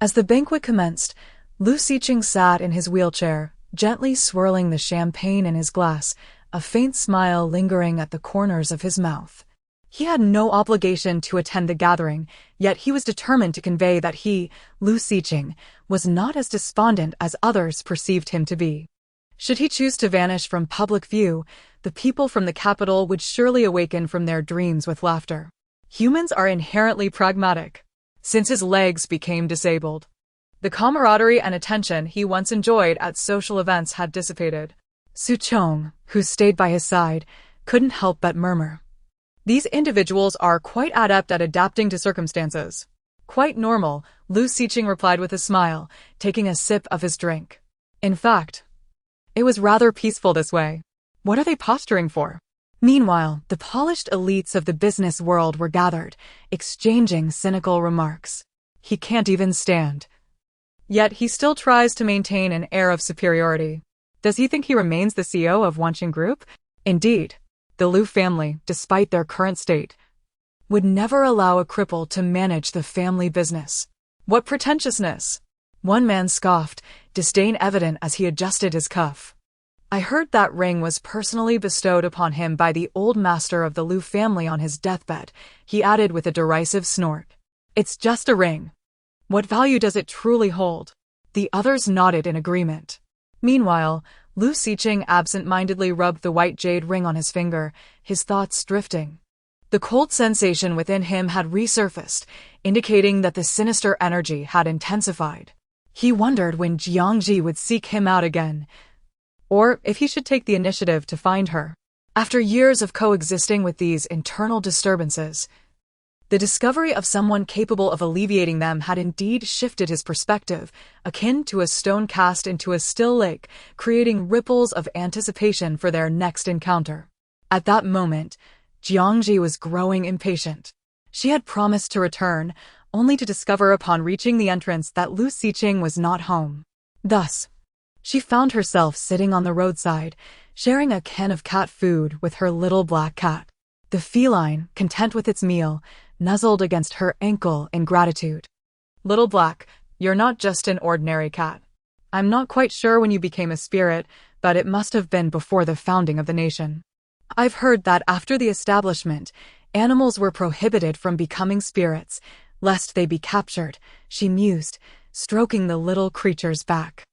As the banquet commenced, Lu Xicheng sat in his wheelchair, gently swirling the champagne in his glass, a faint smile lingering at the corners of his mouth. He had no obligation to attend the gathering, yet he was determined to convey that he, Lu Xicheng, was not as despondent as others perceived him to be. Should he choose to vanish from public view, the people from the capital would surely awaken from their dreams with laughter. Humans are inherently pragmatic. Since his legs became disabled, the camaraderie and attention he once enjoyed at social events had dissipated. Su Chong, who stayed by his side, couldn't help but murmur, "These individuals are quite adept at adapting to circumstances." "Quite normal," Lu Xicheng replied with a smile, taking a sip of his drink. "In fact, it was rather peaceful this way. What are they posturing for?" Meanwhile, the polished elites of the business world were gathered, exchanging cynical remarks. "He can't even stand. Yet he still tries to maintain an air of superiority. Does he think he remains the CEO of Wanqing Group?" Indeed, the Lu family, despite their current state, would never allow a cripple to manage the family business. "What pretentiousness!" One man scoffed, disdain evident as he adjusted his cuff. "I heard that ring was personally bestowed upon him by the old master of the Lu family on his deathbed," he added with a derisive snort. "It's just a ring. What value does it truly hold?" The others nodded in agreement. Meanwhile, Lu Xicheng absent-mindedly rubbed the white jade ring on his finger, his thoughts drifting. The cold sensation within him had resurfaced, indicating that the sinister energy had intensified. He wondered when Jiang Zhi would seek him out again, or if he should take the initiative to find her. After years of coexisting with these internal disturbances, the discovery of someone capable of alleviating them had indeed shifted his perspective, akin to a stone cast into a still lake, creating ripples of anticipation for their next encounter. At that moment, Jiang Zhi was growing impatient. She had promised to return, only to discover upon reaching the entrance that Lu Xiqing was not home. Thus, she found herself sitting on the roadside, sharing a can of cat food with her little black cat. The feline, content with its meal, nuzzled against her ankle in gratitude. "Little Black, you're not just an ordinary cat. I'm not quite sure when you became a spirit, but it must have been before the founding of the nation. I've heard that after the establishment, animals were prohibited from becoming spirits, lest they be captured," she mused, stroking the little creature's back.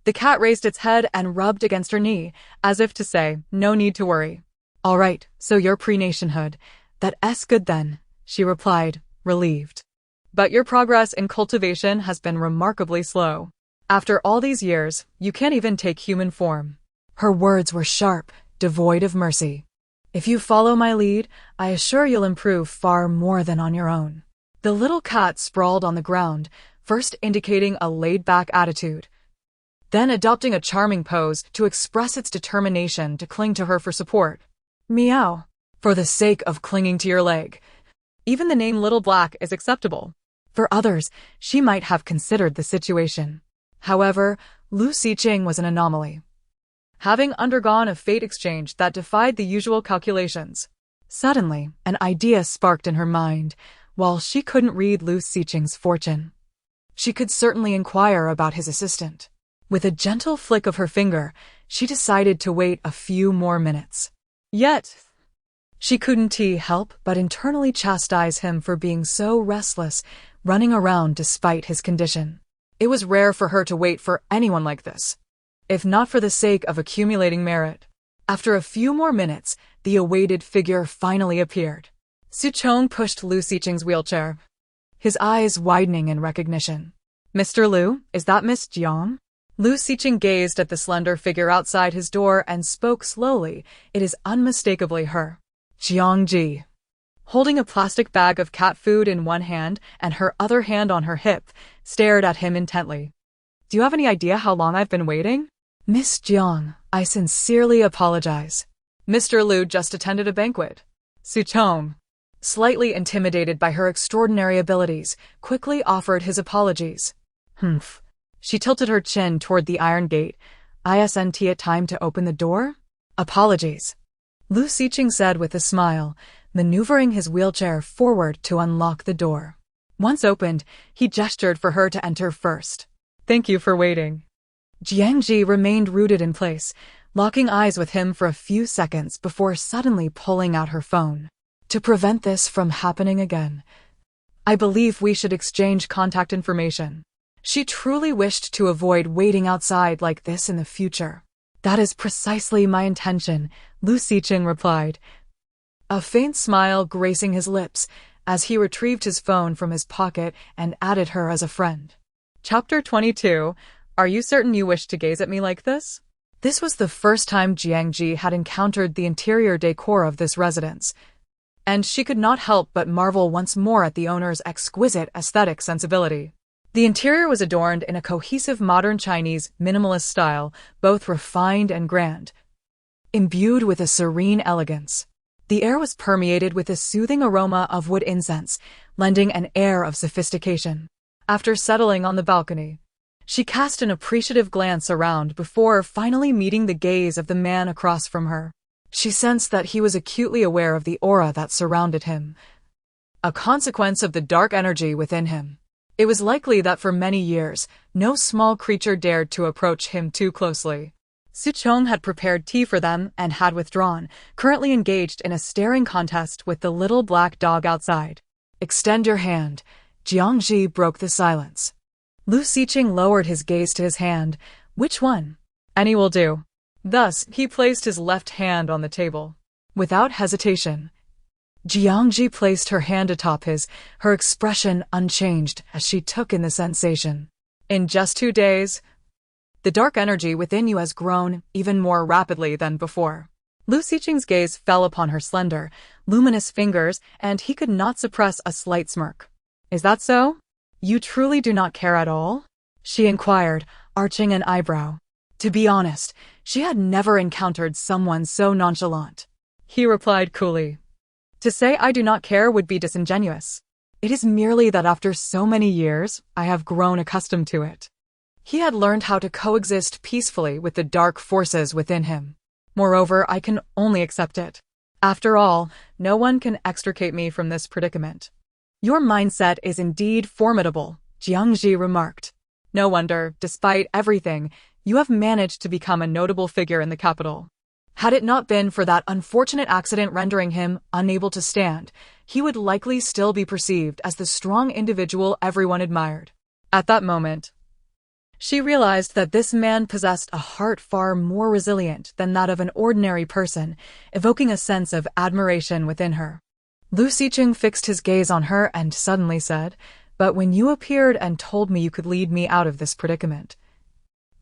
The cat raised its head and rubbed against her knee, as if to say, "No need to worry." "All right, so you're pre-nationhood. That's good then," she replied, relieved. "But your progress in cultivation has been remarkably slow. After all these years, you can't even take human form." Her words were sharp, devoid of mercy. "If you follow my lead, I assure you'll improve far more than on your own." The little cat sprawled on the ground, first indicating a laid-back attitude, then adopting a charming pose to express its determination to cling to her for support. "Meow. For the sake of clinging to your leg. Even the name Little Black is acceptable." For others, she might have considered the situation. However, Lu Xiqing was an anomaly, having undergone a fate exchange that defied the usual calculations. Suddenly, an idea sparked in her mind. While she couldn't read Lu Xiqing's fortune, she could certainly inquire about his assistant. With a gentle flick of her finger, she decided to wait a few more minutes. Yet, she couldn't help but internally chastise him for being so restless, running around despite his condition. It was rare for her to wait for anyone like this, if not for the sake of accumulating merit. After a few more minutes, the awaited figure finally appeared. Suchong pushed Lu Xiqing's wheelchair, his eyes widening in recognition. "Mr. Lu, is that Miss Jiang?" Lu Xiqing gazed at the slender figure outside his door and spoke slowly. "It is unmistakably her." Jiang Zhi, holding a plastic bag of cat food in one hand and her other hand on her hip, stared at him intently. "Do you have any idea how long I've been waiting?" "Miss Jiang, I sincerely apologize. Mr. Lu just attended a banquet." Suchong, slightly intimidated by her extraordinary abilities, quickly offered his apologies. "Humph." She tilted her chin toward the iron gate. "Isn't it time to open the door?" "Apologies," Lu Xiqing said with a smile, maneuvering his wheelchair forward to unlock the door. Once opened, he gestured for her to enter first. "Thank you for waiting." Jiang Zhi remained rooted in place, locking eyes with him for a few seconds before suddenly pulling out her phone. "To prevent this from happening again, I believe we should exchange contact information." She truly wished to avoid waiting outside like this in the future. "That is precisely my intention," Lu Xiqing replied, a faint smile gracing his lips as he retrieved his phone from his pocket and added her as a friend. Chapter 22. Are you certain you wish to gaze at me like this? This was the first time Jiang Zhi had encountered the interior decor of this residence, and she could not help but marvel once more at the owner's exquisite aesthetic sensibility. The interior was adorned in a cohesive modern Chinese minimalist style, both refined and grand, imbued with a serene elegance. The air was permeated with a soothing aroma of wood incense, lending an air of sophistication. After settling on the balcony, she cast an appreciative glance around before finally meeting the gaze of the man across from her. She sensed that he was acutely aware of the aura that surrounded him, a consequence of the dark energy within him. It was likely that for many years, no small creature dared to approach him too closely. Suchong had prepared tea for them and had withdrawn, currently engaged in a staring contest with the little black dog outside. "Extend your hand." Jiang Zhi broke the silence. Lu Xiqing lowered his gaze to his hand. "Which one?" "Any will do." Thus, he placed his left hand on the table. Without hesitation, Jiang Zhi placed her hand atop his, her expression unchanged as she took in the sensation. In just 2 days, the dark energy within you has grown even more rapidly than before. Lu Xiqing's gaze fell upon her slender, luminous fingers, and he could not suppress a slight smirk. Is that so? You truly do not care at all? She inquired, arching an eyebrow. To be honest, she had never encountered someone so nonchalant. He replied coolly. To say I do not care would be disingenuous. It is merely that after so many years, I have grown accustomed to it. He had learned how to coexist peacefully with the dark forces within him. Moreover, I can only accept it. After all, no one can extricate me from this predicament. Your mindset is indeed formidable, Jiang Zhi remarked. No wonder, despite everything, you have managed to become a notable figure in the capital. Had it not been for that unfortunate accident rendering him unable to stand, he would likely still be perceived as the strong individual everyone admired. At that moment, she realized that this man possessed a heart far more resilient than that of an ordinary person, evoking a sense of admiration within her. Lu Xiqing fixed his gaze on her and suddenly said, "But when you appeared and told me you could lead me out of this predicament,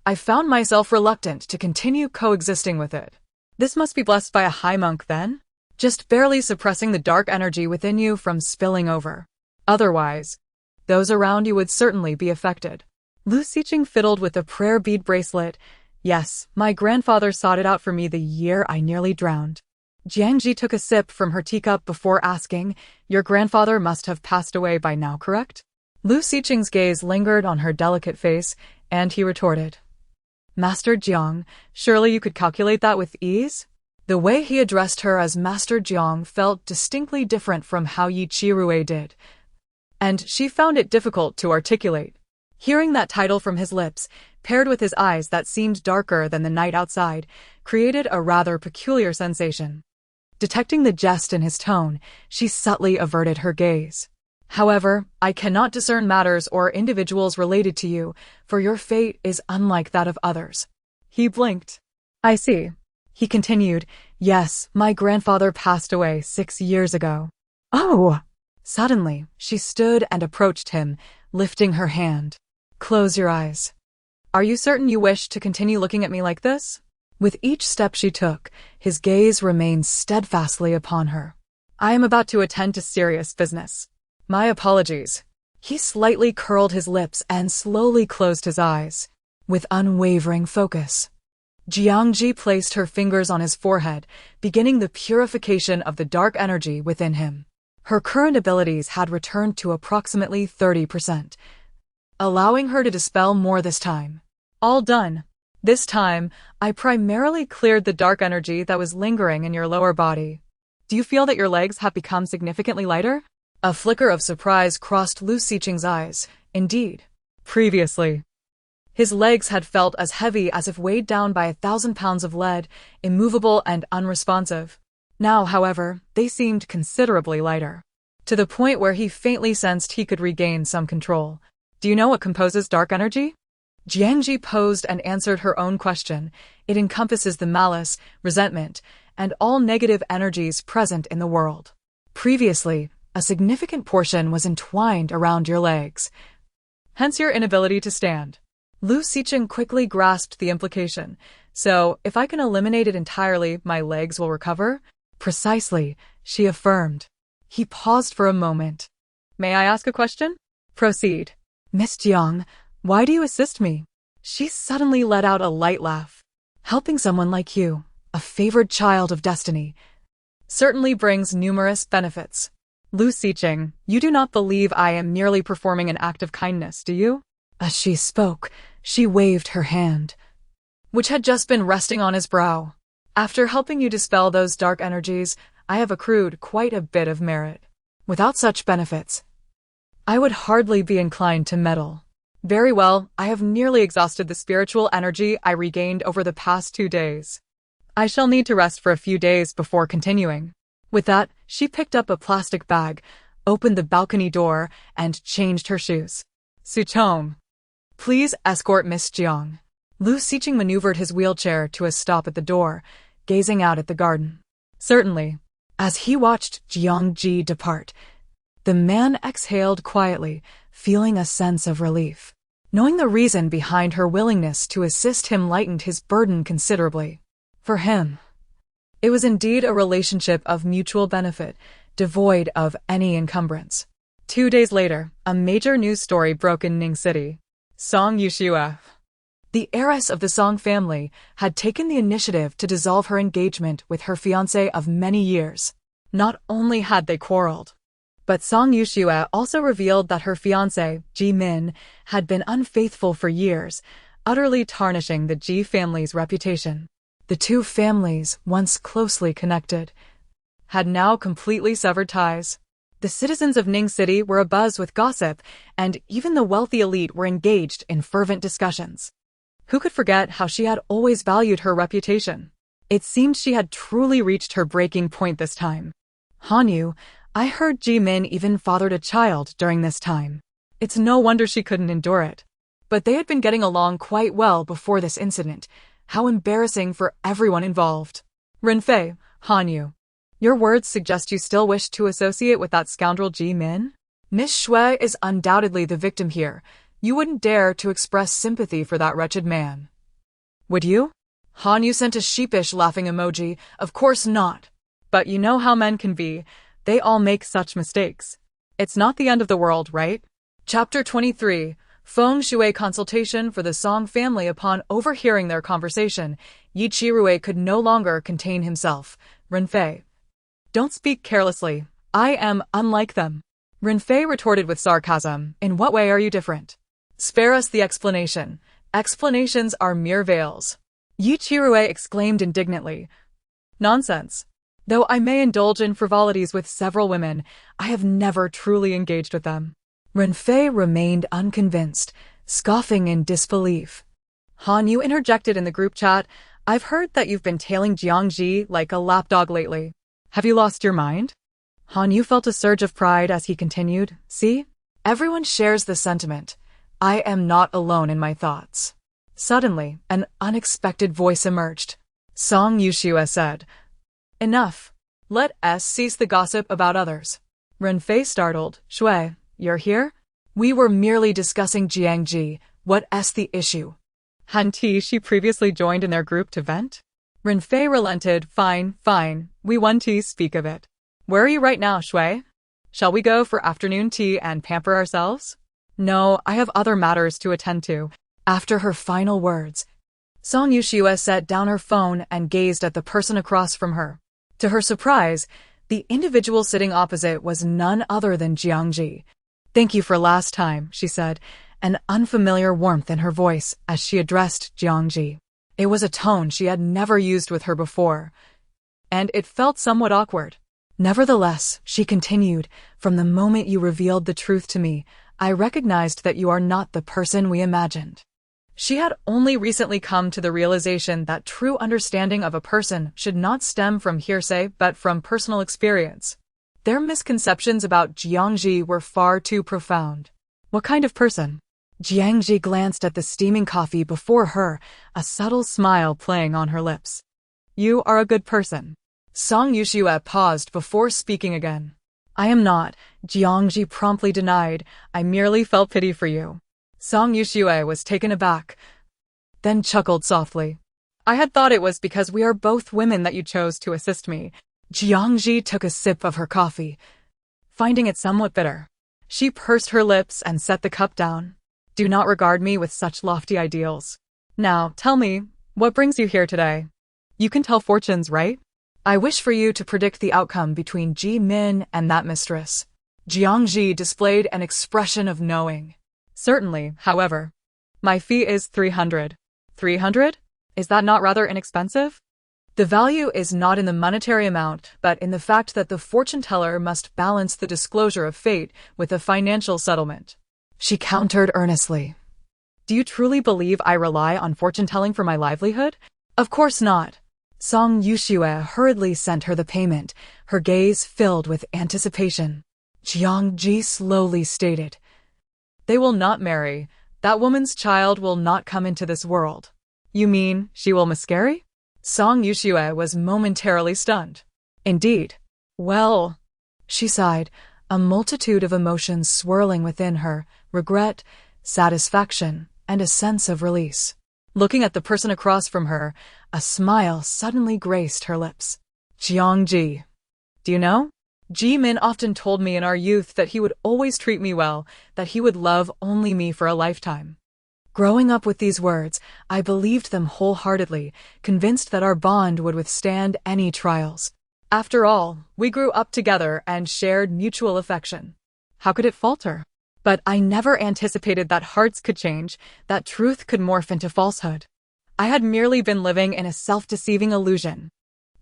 I found myself reluctant to continue coexisting with it. This must be blessed by a high monk then? Just barely suppressing the dark energy within you from spilling over. Otherwise, those around you would certainly be affected." Lu Xiqing fiddled with the prayer bead bracelet. Yes, my grandfather sought it out for me the year I nearly drowned. Jiang Zhi took a sip from her teacup before asking, Your grandfather must have passed away by now, correct? Lu Xiqing's gaze lingered on her delicate face, and he retorted, Master Jiang, surely you could calculate that with ease? The way he addressed her as Master Jiang felt distinctly different from how Yi Qirue did, and she found it difficult to articulate. Hearing that title from his lips, paired with his eyes that seemed darker than the night outside, created a rather peculiar sensation. Detecting the jest in his tone, she subtly averted her gaze. However, I cannot discern matters or individuals related to you, for your fate is unlike that of others. He blinked. I see. He continued, Yes, my grandfather passed away 6 years ago. Oh! Suddenly, she stood and approached him, lifting her hand. Close your eyes. Are you certain you wish to continue looking at me like this? With each step she took, his gaze remained steadfastly upon her. I am about to attend to serious business. My apologies. He slightly curled his lips and slowly closed his eyes. With unwavering focus, Jiang Zhi placed her fingers on his forehead, beginning the purification of the dark energy within him. Her current abilities had returned to approximately 30%, allowing her to dispel more this time. All done. This time, I primarily cleared the dark energy that was lingering in your lower body. Do you feel that your legs have become significantly lighter? A flicker of surprise crossed Lu Xiqing's eyes. Indeed. Previously, his legs had felt as heavy as if weighed down by 1,000 pounds of lead, immovable and unresponsive. Now, however, they seemed considerably lighter, to the point where he faintly sensed he could regain some control. Do you know what composes dark energy? Jiang Zhi posed and answered her own question. It encompasses the malice, resentment, and all negative energies present in the world. Previously, a significant portion was entwined around your legs, hence your inability to stand. Lu Xiqing quickly grasped the implication. So, if I can eliminate it entirely, my legs will recover? Precisely, she affirmed. He paused for a moment. May I ask a question? Proceed. Miss Jiang, why do you assist me? She suddenly let out a light laugh. Helping someone like you, a favored child of destiny, certainly brings numerous benefits. Lu Xiqing, you do not believe I am merely performing an act of kindness, do you? As she spoke, she waved her hand, which had just been resting on his brow. After helping you dispel those dark energies, I have accrued quite a bit of merit. Without such benefits, I would hardly be inclined to meddle. Very well, I have nearly exhausted the spiritual energy I regained over the past 2 days. I shall need to rest for a few days before continuing. With that, she picked up a plastic bag, opened the balcony door, and changed her shoes. Suchong, please escort Miss Jiang. Lu Xiqing maneuvered his wheelchair to a stop at the door, gazing out at the garden. Certainly. As he watched Jiang Zhi depart, the man exhaled quietly, feeling a sense of relief. Knowing the reason behind her willingness to assist him lightened his burden considerably. For him, it was indeed a relationship of mutual benefit, devoid of any encumbrance. 2 days later, a major news story broke in Ning City. Song Yushua, the heiress of the Song family, had taken the initiative to dissolve her engagement with her fiancé of many years. Not only had they quarreled, but Song Yushua also revealed that her fiancé, Ji Min, had been unfaithful for years, utterly tarnishing the Ji family's reputation. The two families, once closely connected, had now completely severed ties. The citizens of Ning City were abuzz with gossip, and even the wealthy elite were engaged in fervent discussions. Who could forget how she had always valued her reputation? It seemed she had truly reached her breaking point this time. Hanyu, I heard Ji Min even fathered a child during this time. It's no wonder she couldn't endure it. But they had been getting along quite well before this incident. How embarrassing for everyone involved. Renfei, Hanyu, your words suggest you still wish to associate with that scoundrel Ji Min? Miss Shui is undoubtedly the victim here. You wouldn't dare to express sympathy for that wretched man. Would you? Hanyu sent a sheepish laughing emoji. Of course not. But you know how men can be. They all make such mistakes. It's not the end of the world, right? Chapter 23. Feng Shui consultation for the Song family. Upon overhearing their conversation, Yi Chirue could no longer contain himself. Renfei, don't speak carelessly. I am unlike them. Renfei retorted with sarcasm. In what way are you different? Spare us the explanation. Explanations are mere veils. Yi Chirue exclaimed indignantly. Nonsense. Though I may indulge in frivolities with several women, I have never truly engaged with them. Renfei remained unconvinced, scoffing in disbelief. Hanyu interjected in the group chat. I've heard that you've been tailing Jiang Zhi like a lapdog lately. Have you lost your mind? Hanyu felt a surge of pride as he continued. See? Everyone shares the sentiment. I am not alone in my thoughts. Suddenly, an unexpected voice emerged. Song Yushua said, Enough. Let us cease the gossip about others. Renfei startled. Shui, you're here? We were merely discussing Jiang Zhi. What's the issue? Han Ti, she previously joined in their group to vent? Renfei relented. Fine. We want to speak of it. Where are you right now, Shui? Shall we go for afternoon tea and pamper ourselves? No, I have other matters to attend to. After her final words, Song Yushua set down her phone and gazed at the person across from her. To her surprise, the individual sitting opposite was none other than Jiang Zhi. Thank you for last time, she said, an unfamiliar warmth in her voice as she addressed Jiang Zhi. It was a tone she had never used with her before, and it felt somewhat awkward. Nevertheless, she continued, from the moment you revealed the truth to me, I recognized that you are not the person we imagined. She had only recently come to the realization that true understanding of a person should not stem from hearsay but from personal experience. Their misconceptions about Jiang Zhi were far too profound. What kind of person? Jiang Zhi glanced at the steaming coffee before her, a subtle smile playing on her lips. You are a good person. Song Yushua paused before speaking again. I am not, Jiang Zhi promptly denied. I merely felt pity for you. Song Yushua was taken aback, then chuckled softly. I had thought it was because we are both women that you chose to assist me. Jiang Zhi took a sip of her coffee, finding it somewhat bitter. She pursed her lips and set the cup down. Do not regard me with such lofty ideals. Now, tell me, what brings you here today? You can tell fortunes, right? I wish for you to predict the outcome between Ji Min and that mistress. Jiang Zhi displayed an expression of knowing. Certainly, however. My fee is 300. 300? Is that not rather inexpensive? The value is not in the monetary amount, but in the fact that the fortune teller must balance the disclosure of fate with a financial settlement. She countered earnestly. Do you truly believe I rely on fortune-telling for my livelihood? Of course not. Song Yushua hurriedly sent her the payment, her gaze filled with anticipation. Jiang Zhi slowly stated, They will not marry. That woman's child will not come into this world. You mean she will miscarry? Song Yushua was momentarily stunned. Indeed. Well, she sighed, a multitude of emotions swirling within her, regret, satisfaction, and a sense of release. Looking at the person across from her, a smile suddenly graced her lips. Jiang Zhi. Do you know? Jimin often told me in our youth that he would always treat me well, that he would love only me for a lifetime. Growing up with these words, I believed them wholeheartedly, convinced that our bond would withstand any trials. After all, we grew up together and shared mutual affection. How could it falter? But I never anticipated that hearts could change, that truth could morph into falsehood. I had merely been living in a self-deceiving illusion.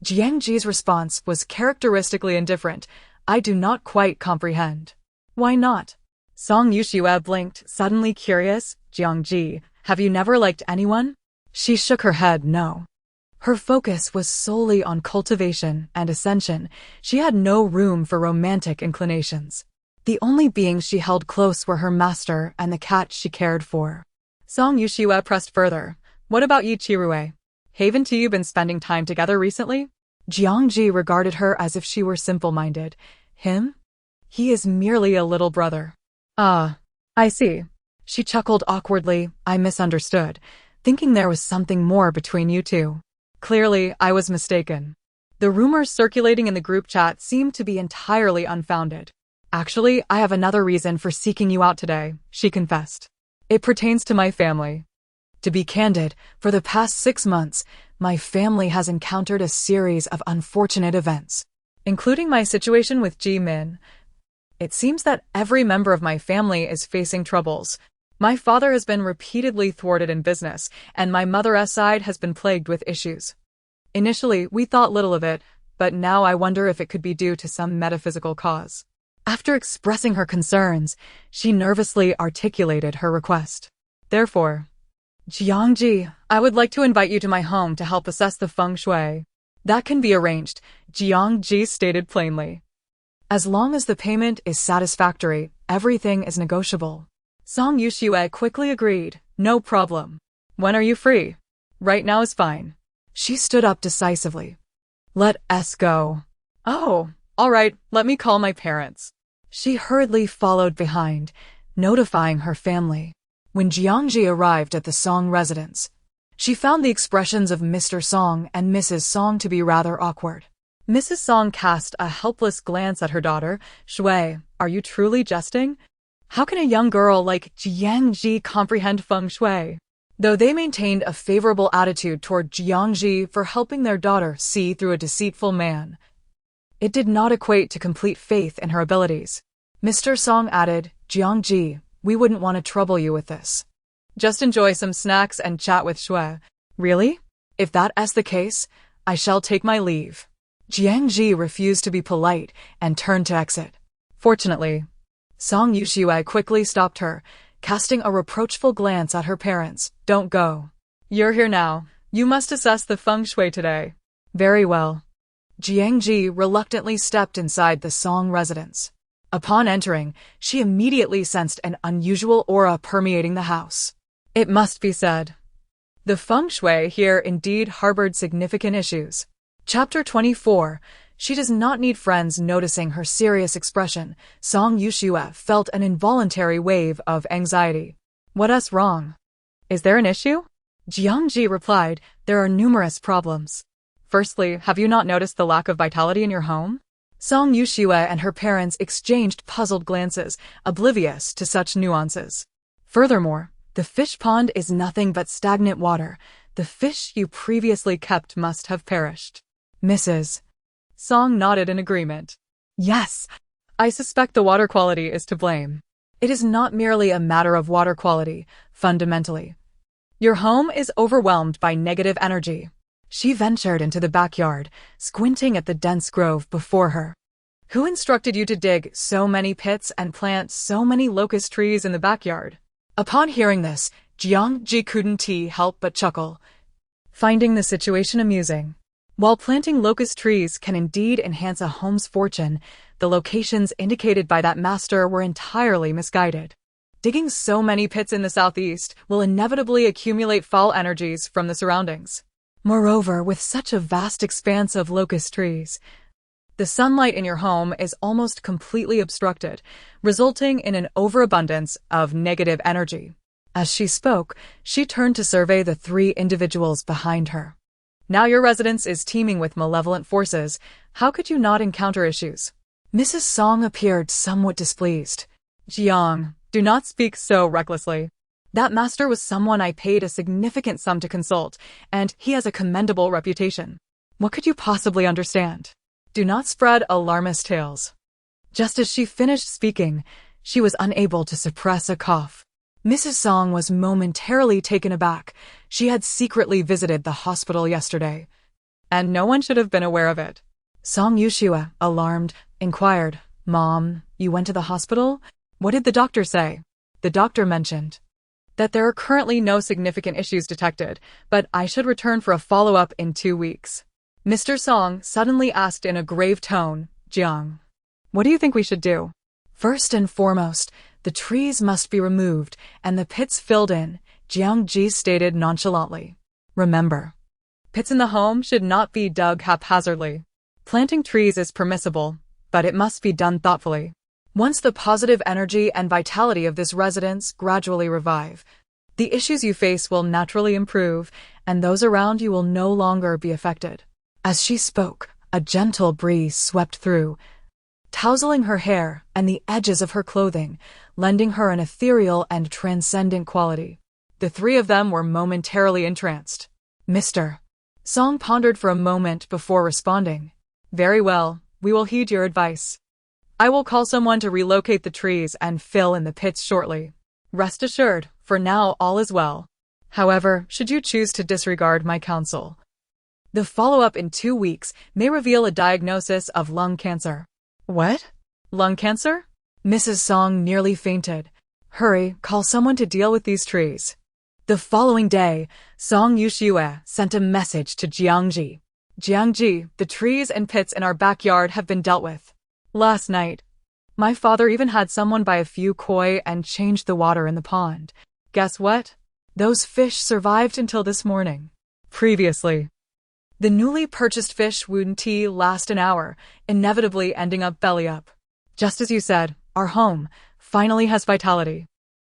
Jiang Zhi's response was characteristically indifferent. I do not quite comprehend. Why not? Song Yuxiue blinked, suddenly curious. Jiang Zhi, have you never liked anyone? She shook her head, no. Her focus was solely on cultivation and ascension. She had no room for romantic inclinations. The only beings she held close were her master and the cat she cared for. Song Yuxiue pressed further. What about Yi Qirue? Haven't you been spending time together recently? Jiang Zhi regarded her as if she were simple-minded. Him? He is merely a little brother. Ah, I see. She chuckled awkwardly. I misunderstood, thinking there was something more between you two. Clearly, I was mistaken. The rumors circulating in the group chat seemed to be entirely unfounded. Actually, I have another reason for seeking you out today, she confessed. It pertains to my family. To be candid, for the past 6 months, my family has encountered a series of unfortunate events, including my situation with Jimin. It seems that every member of my family is facing troubles. My father has been repeatedly thwarted in business, and my mother's side has been plagued with issues. Initially, we thought little of it, but now I wonder if it could be due to some metaphysical cause. After expressing her concerns, she nervously articulated her request. Therefore, Jiang Zhi, I would like to invite you to my home to help assess the feng shui. That can be arranged, Jiang Zhi stated plainly. As long as the payment is satisfactory, everything is negotiable. Song Yuxiue quickly agreed. No problem. When are you free? Right now is fine. She stood up decisively. Let us go. Oh, all right, let me call my parents. She hurriedly followed behind, notifying her family. When Jiang Zhi arrived at the Song residence, she found the expressions of Mr. Song and Mrs. Song to be rather awkward. Mrs. Song cast a helpless glance at her daughter. Shui, are you truly jesting? How can a young girl like Jiang Zhi comprehend feng shui? Though they maintained a favorable attitude toward Jiang Zhi for helping their daughter see through a deceitful man, it did not equate to complete faith in her abilities. Mr. Song added, Jiang Zhi, we wouldn't want to trouble you with this. Just enjoy some snacks and chat with Shui. Really? If that's the case, I shall take my leave. Jiang Zhi refused to be polite and turned to exit. Fortunately, Song Yuxiue quickly stopped her, casting a reproachful glance at her parents. Don't go. You're here now. You must assess the feng shui today. Very well. Jiang Zhi reluctantly stepped inside the Song residence. Upon entering, she immediately sensed an unusual aura permeating the house. It must be said, the feng shui here indeed harbored significant issues. Chapter 24. She does not need friends noticing her serious expression. Song Yuxiue felt an involuntary wave of anxiety. What's wrong? Is there an issue? Jiang Zhi replied, there are numerous problems. Firstly, have you not noticed the lack of vitality in your home? Song Yuxiue and her parents exchanged puzzled glances, oblivious to such nuances. Furthermore, the fish pond is nothing but stagnant water. The fish you previously kept must have perished. Mrs. Song nodded in agreement. Yes, I suspect the water quality is to blame. It is not merely a matter of water quality, fundamentally. Your home is overwhelmed by negative energy. She ventured into the backyard, squinting at the dense grove before her. Who instructed you to dig so many pits and plant so many locust trees in the backyard? Upon hearing this, Jiang Zhi couldn't help but chuckle, finding the situation amusing. While planting locust trees can indeed enhance a home's fortune, the locations indicated by that master were entirely misguided. Digging so many pits in the southeast will inevitably accumulate foul energies from the surroundings. Moreover, with such a vast expanse of locust trees, The sunlight in your home is almost completely obstructed, resulting in an overabundance of negative energy. As she spoke, she turned to survey the three individuals behind her. Now your residence is teeming with malevolent forces. How could you not encounter issues? Mrs. Song appeared somewhat displeased. Jiang, do not speak so recklessly. That master was someone I paid a significant sum to consult, and he has a commendable reputation. What could you possibly understand? Do not spread alarmist tales. Just as she finished speaking, she was unable to suppress a cough. Mrs. Song was momentarily taken aback. She had secretly visited the hospital yesterday, and no one should have been aware of it. Song Yushua, alarmed, inquired, "Mom, you went to the hospital? What did the doctor say?" The doctor mentioned that there are currently no significant issues detected, but I should return for a follow-up in 2 weeks. Mr. Song suddenly asked in a grave tone, "Jiang, what do you think we should do?" "First and foremost, the trees must be removed and the pits filled in," Jiang Zhi stated nonchalantly. "Remember, pits in the home should not be dug haphazardly. Planting trees is permissible, but it must be done thoughtfully. Once the positive energy and vitality of this residence gradually revive, the issues you face will naturally improve, and those around you will no longer be affected." As she spoke, a gentle breeze swept through, tousling her hair and the edges of her clothing, lending her an ethereal and transcendent quality. The three of them were momentarily entranced. "Mr. Song pondered for a moment before responding. "Very well, we will heed your advice. I will call someone to relocate the trees and fill in the pits shortly. Rest assured, for now all is well. However, should you choose to disregard my counsel, the follow-up in 2 weeks may reveal a diagnosis of lung cancer." "What? Lung cancer?" Mrs. Song nearly fainted. "Hurry, call someone to deal with these trees." The following day, Song Yushue sent a message to Jiang Zhi. "Jiang Zhi, the trees and pits in our backyard have been dealt with. Last night, my father even had someone buy a few koi and change the water in the pond. Guess what? Those fish survived until this morning. Previously, the newly purchased fish wouldn't last an hour, inevitably ending up belly up. Just as you said, our home finally has vitality."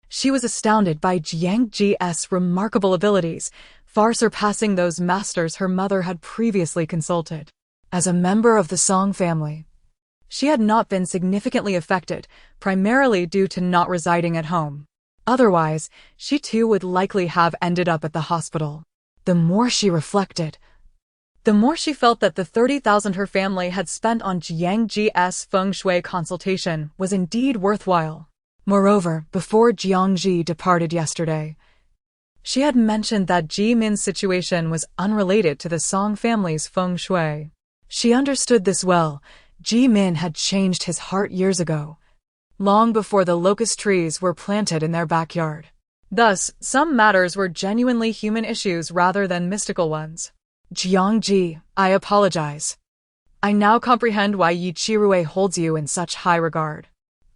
She was astounded by Jiang Zhi's remarkable abilities, far surpassing those masters her mother had previously consulted. As a member of the Song family, she had not been significantly affected, primarily due to not residing at home. Otherwise, she too would likely have ended up at the hospital. The more she reflected, the more she felt that the 30,000 her family had spent on Jiang Zhi's feng shui consultation was indeed worthwhile. Moreover, before Jiang Zhi departed yesterday, she had mentioned that Ji Min's situation was unrelated to the Song family's feng shui. She understood this well. Ji Min had changed his heart years ago, long before the locust trees were planted in their backyard. Thus, some matters were genuinely human issues rather than mystical ones. "Jiang Zhi, I apologize. I now comprehend why Yi Chirue holds you in such high regard.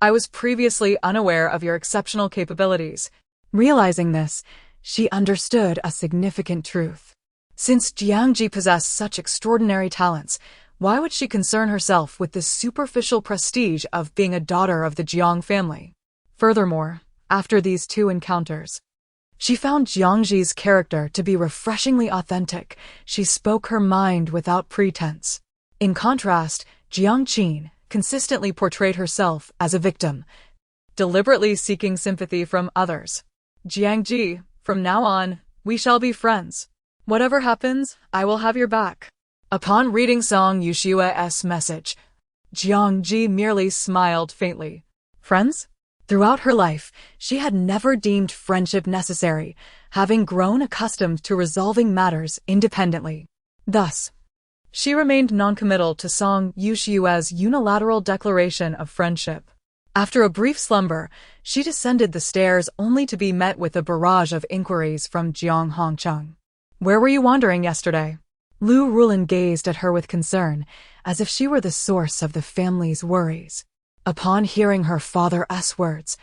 I was previously unaware of your exceptional capabilities." Realizing this, she understood a significant truth. Since Jiang Zhi possessed such extraordinary talents, why would she concern herself with the superficial prestige of being a daughter of the Jiang family? Furthermore, after these 2 encounters, she found Jiang Zhi's character to be refreshingly authentic. She spoke her mind without pretense. In contrast, Jiang Qin consistently portrayed herself as a victim, deliberately seeking sympathy from others. "Jiang Zhi, from now on, we shall be friends. Whatever happens, I will have your back." Upon reading Song Yushua's message, Jiang Zhi merely smiled faintly. Friends? Throughout her life, she had never deemed friendship necessary, having grown accustomed to resolving matters independently. Thus, she remained noncommittal to Song Yushua's unilateral declaration of friendship. After a brief slumber, she descended the stairs only to be met with a barrage of inquiries from Jiang Hongcheng. "Where were you wandering yesterday?" Lu Rulin gazed at her with concern, as if she were the source of the family's worries. Upon hearing her father's words,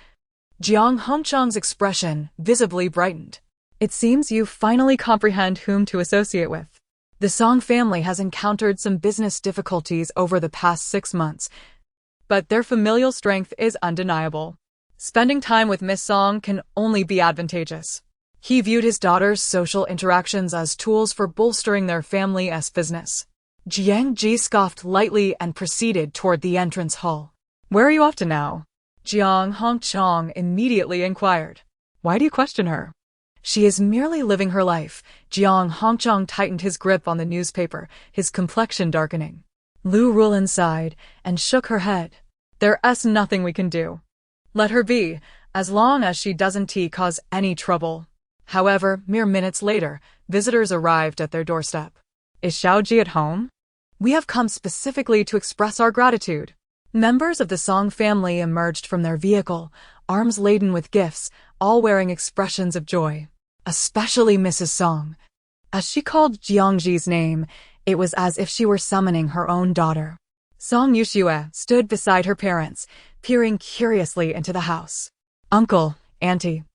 Jiang Hongcheng's expression visibly brightened. "It seems you finally comprehend whom to associate with. The Song family has encountered some business difficulties over the past 6 months, but their familial strength is undeniable. Spending time with Miss Song can only be advantageous. He viewed his daughter's social interactions as tools for bolstering their family's business. Jiang Zhi scoffed lightly and proceeded toward the entrance hall. "Where are you off to now?" Jiang Hongchong immediately inquired. "Why do you question her?" "She is merely living her life." Jiang Hongchong tightened his grip on the newspaper, his complexion darkening. Lu Rulin sighed and shook her head. "There's nothing we can do. Let her be, as long as she doesn't cause any trouble." However, mere minutes later, visitors arrived at their doorstep. "Is Xiaoji at home? We have come specifically to express our gratitude." Members of the Song family emerged from their vehicle, arms laden with gifts, all wearing expressions of joy. Especially Mrs. Song. As she called Jiang Zhi's name, it was as if she were summoning her own daughter. Song Yuxue stood beside her parents, peering curiously into the house. "Uncle, Auntie,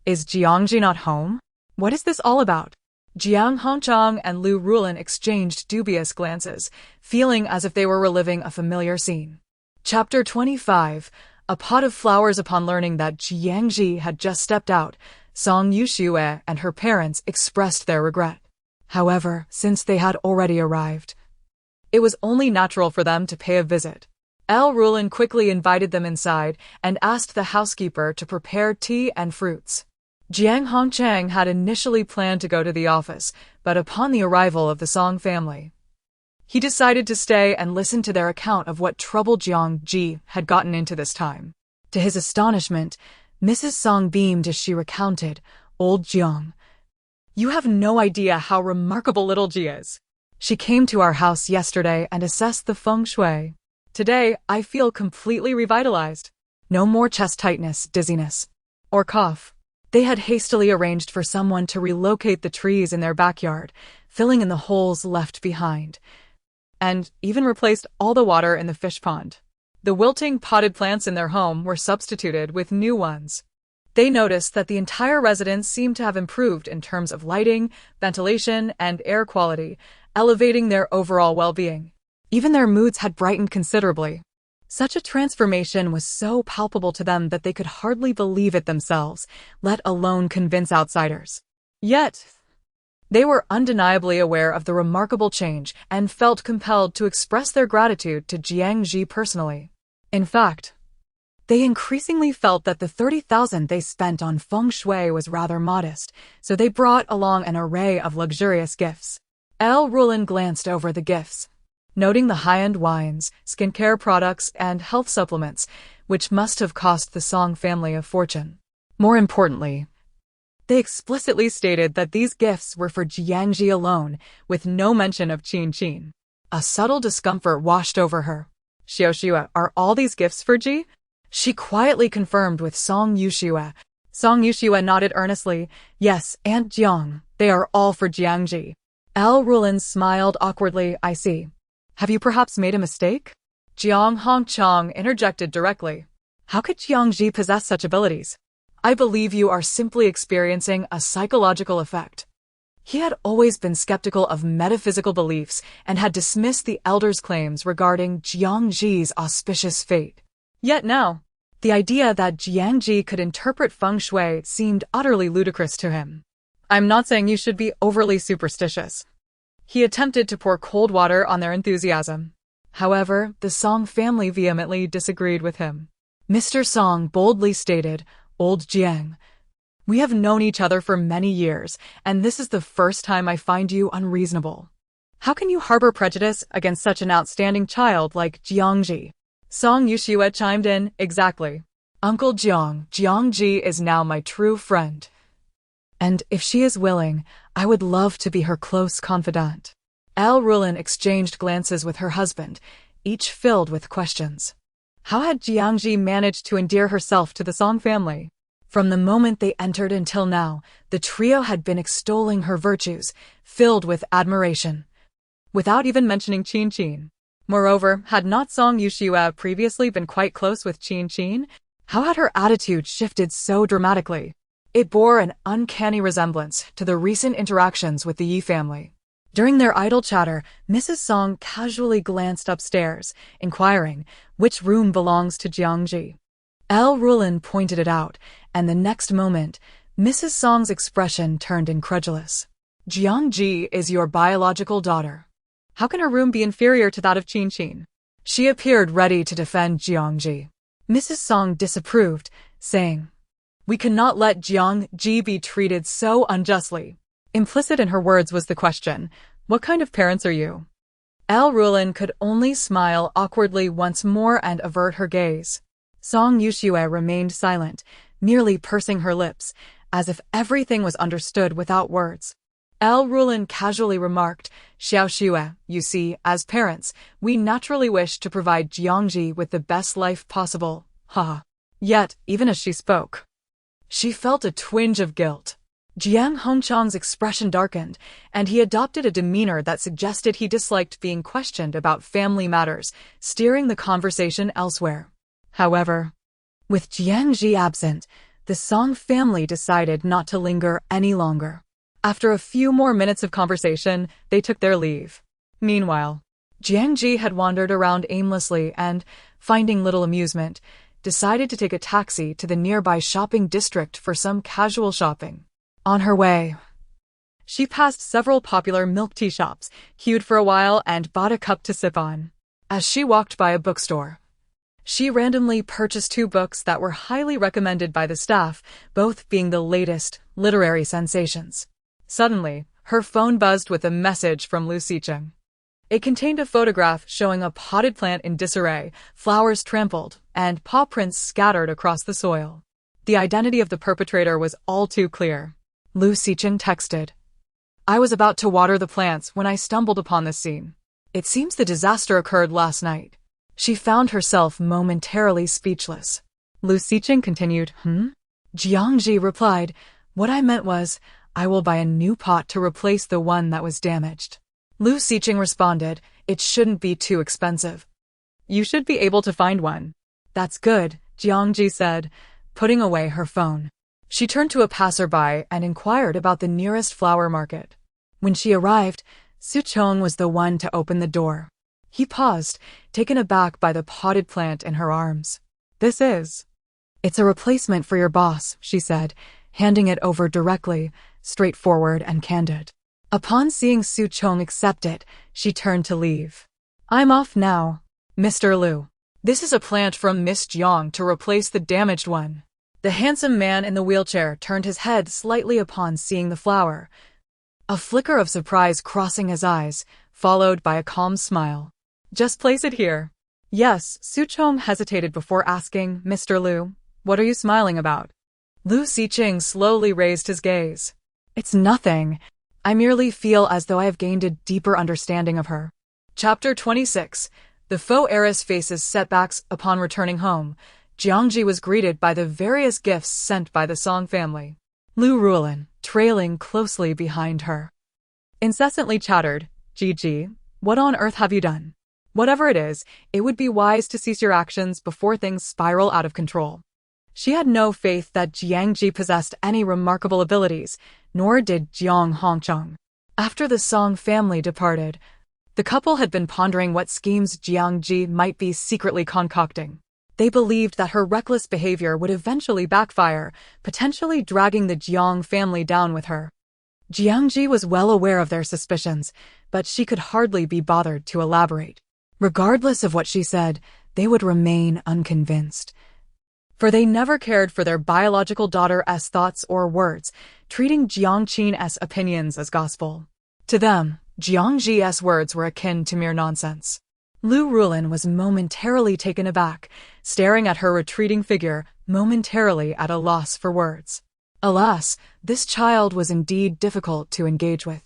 is Jiang Zhi not home? What is this all about?" Jiang Hongchong and Lu Rulin exchanged dubious glances, feeling as if they were reliving a familiar scene. Chapter 25. A pot of flowers. Upon learning that Jiang Zhi had just stepped out, Song Yuxue and her parents expressed their regret. However, since they had already arrived, it was only natural for them to pay a visit. L. Rulin quickly invited them inside and asked the housekeeper to prepare tea and fruits. Jiang Hongchang had initially planned to go to the office, but upon the arrival of the Song family, he decided to stay and listen to their account of what trouble Jiang Zhi had gotten into this time. To his astonishment, Mrs. Song beamed as she recounted, "Old Jiang, you have no idea how remarkable little Ji is. She came to our house yesterday and assessed the feng shui. Today, I feel completely revitalized. No more chest tightness, dizziness, or cough." They had hastily arranged for someone to relocate the trees in their backyard, filling in the holes left behind, and even replaced all the water in the fish pond. The wilting potted plants in their home were substituted with new ones. They noticed that the entire residence seemed to have improved in terms of lighting, ventilation, and air quality, elevating their overall well-being. Even their moods had brightened considerably. Such a transformation was so palpable to them that they could hardly believe it themselves, let alone convince outsiders. Yet, they were undeniably aware of the remarkable change and felt compelled to express their gratitude to Jiang Zhi personally. In fact, they increasingly felt that the 30,000 they spent on feng shui was rather modest, so they brought along an array of luxurious gifts. L. Rulin glanced over the gifts, noting the high-end wines, skincare products, and health supplements, which must have cost the Song family a fortune. More importantly, they explicitly stated that these gifts were for Jiang Zhi alone, with no mention of Qin Qin. A subtle discomfort washed over her. "Xiaoxue, are all these gifts for Ji?" she quietly confirmed with Song Yuxue. Song Yuxue nodded earnestly. "Yes, Aunt Jiang, they are all for Jiang Zhi." L. Rulin smiled awkwardly. "I see. Have you perhaps made a mistake?" Jiang Hongchong interjected directly. "How could Jiang Zhi possess such abilities? I believe you are simply experiencing a psychological effect." He had always been skeptical of metaphysical beliefs and had dismissed the elders' claims regarding Jiang Zhi's auspicious fate. Yet now, the idea that Jiang Zhi could interpret feng shui seemed utterly ludicrous to him. "I'm not saying you should be overly superstitious." He attempted to pour cold water on their enthusiasm. However, the Song family vehemently disagreed with him. Mr. Song boldly stated, "Old Jiang, we have known each other for many years, and this is the first time I find you unreasonable. How can you harbor prejudice against such an outstanding child like Jiang Zhi?" Song Yuxue chimed in, "Exactly. Uncle Jiang, Jiang Zhi is now my true friend. And if she is willing, I would love to be her close confidant." L. Rulin exchanged glances with her husband, each filled with questions. How had Jiang Zhi managed to endear herself to the Song family? From the moment they entered until now, the trio had been extolling her virtues, filled with admiration, without even mentioning Qin Qin. Moreover, had not Song Yuxue previously been quite close with Qin Qin? How had her attitude shifted so dramatically? It bore an uncanny resemblance to the recent interactions with the Yi family. During their idle chatter, Mrs. Song casually glanced upstairs, inquiring which room belongs to Jiang Zhi. Rulin pointed it out, and the next moment, Mrs. Song's expression turned incredulous. Jiang Zhi is your biological daughter. How can her room be inferior to that of Qin Qin? She appeared ready to defend Jiang Zhi. Mrs. Song disapproved, saying, "We cannot let Jiang Zhi be treated so unjustly." Implicit in her words was the question, "What kind of parents are you?" Rulin could only smile awkwardly once more and avert her gaze. Song Yuxue remained silent, merely pursing her lips, as if everything was understood without words. Rulin casually remarked, "Xiao Xue, you see, as parents, we naturally wish to provide Jiang Zhi with the best life possible, haha." Yet, even as she spoke, she felt a twinge of guilt. Jiang Hongchang's expression darkened, and he adopted a demeanor that suggested he disliked being questioned about family matters, steering the conversation elsewhere. However, with Jiang Zhi absent, the Song family decided not to linger any longer. After a few more minutes of conversation, they took their leave. Meanwhile, Jiang Zhi had wandered around aimlessly and, finding little amusement, decided to take a taxi to the nearby shopping district for some casual shopping. On her way, she passed several popular milk tea shops, queued for a while, and bought a cup to sip on. As she walked by a bookstore, she randomly purchased 2 books that were highly recommended by the staff, both being the latest literary sensations. Suddenly, her phone buzzed with a message from Lu Xicheng. It contained a photograph showing a potted plant in disarray, flowers trampled, and paw prints scattered across the soil. The identity of the perpetrator was all too clear. Lu Xicheng texted, "I was about to water the plants when I stumbled upon this scene. It seems the disaster occurred last night." She found herself momentarily speechless. Lu Xicheng continued, Jiang Zhi replied, "What I meant was, I will buy a new pot to replace the one that was damaged." Lu Xicheng responded, "It shouldn't be too expensive. You should be able to find one." "That's good," Jiang Zhi said, putting away her phone. She turned to a passerby and inquired about the nearest flower market. When she arrived, Su Chong was the one to open the door. He paused, taken aback by the potted plant in her arms. "It's a replacement for your boss," she said, handing it over directly, straightforward and candid. Upon seeing Su Chong accept it, she turned to leave. "I'm off now, Mr. Lu. This is a plant from Miss Jiang to replace the damaged one." The handsome man in the wheelchair turned his head slightly upon seeing the flower, a flicker of surprise crossing his eyes, followed by a calm smile. "Just place it here." "Yes," Su Chong hesitated before asking, "Mr. Lu, what are you smiling about?" Lu Xicheng slowly raised his gaze. "It's nothing. I merely feel as though I have gained a deeper understanding of her." Chapter 26. The faux heiress faces setbacks upon returning home. Jiang Zhi was greeted by the various gifts sent by the Song family. Lu Rulin, trailing closely behind her, incessantly chattered, "Ji, what on earth have you done? Whatever it is, it would be wise to cease your actions before things spiral out of control." She had no faith that Jiang Zhi possessed any remarkable abilities, nor did Jiang Hongchang. After the Song family departed, the couple had been pondering what schemes Jiang Zhi might be secretly concocting. They believed that her reckless behavior would eventually backfire, potentially dragging the Jiang family down with her. Jiang Zhi was well aware of their suspicions, but she could hardly be bothered to elaborate. Regardless of what she said, they would remain unconvinced. For they never cared for their biological daughter's thoughts or words, treating Jiang Qin's opinions as gospel. To them, Jiang Zhi's words were akin to mere nonsense. Lu Rulin was momentarily taken aback, staring at her retreating figure, momentarily at a loss for words. Alas, this child was indeed difficult to engage with,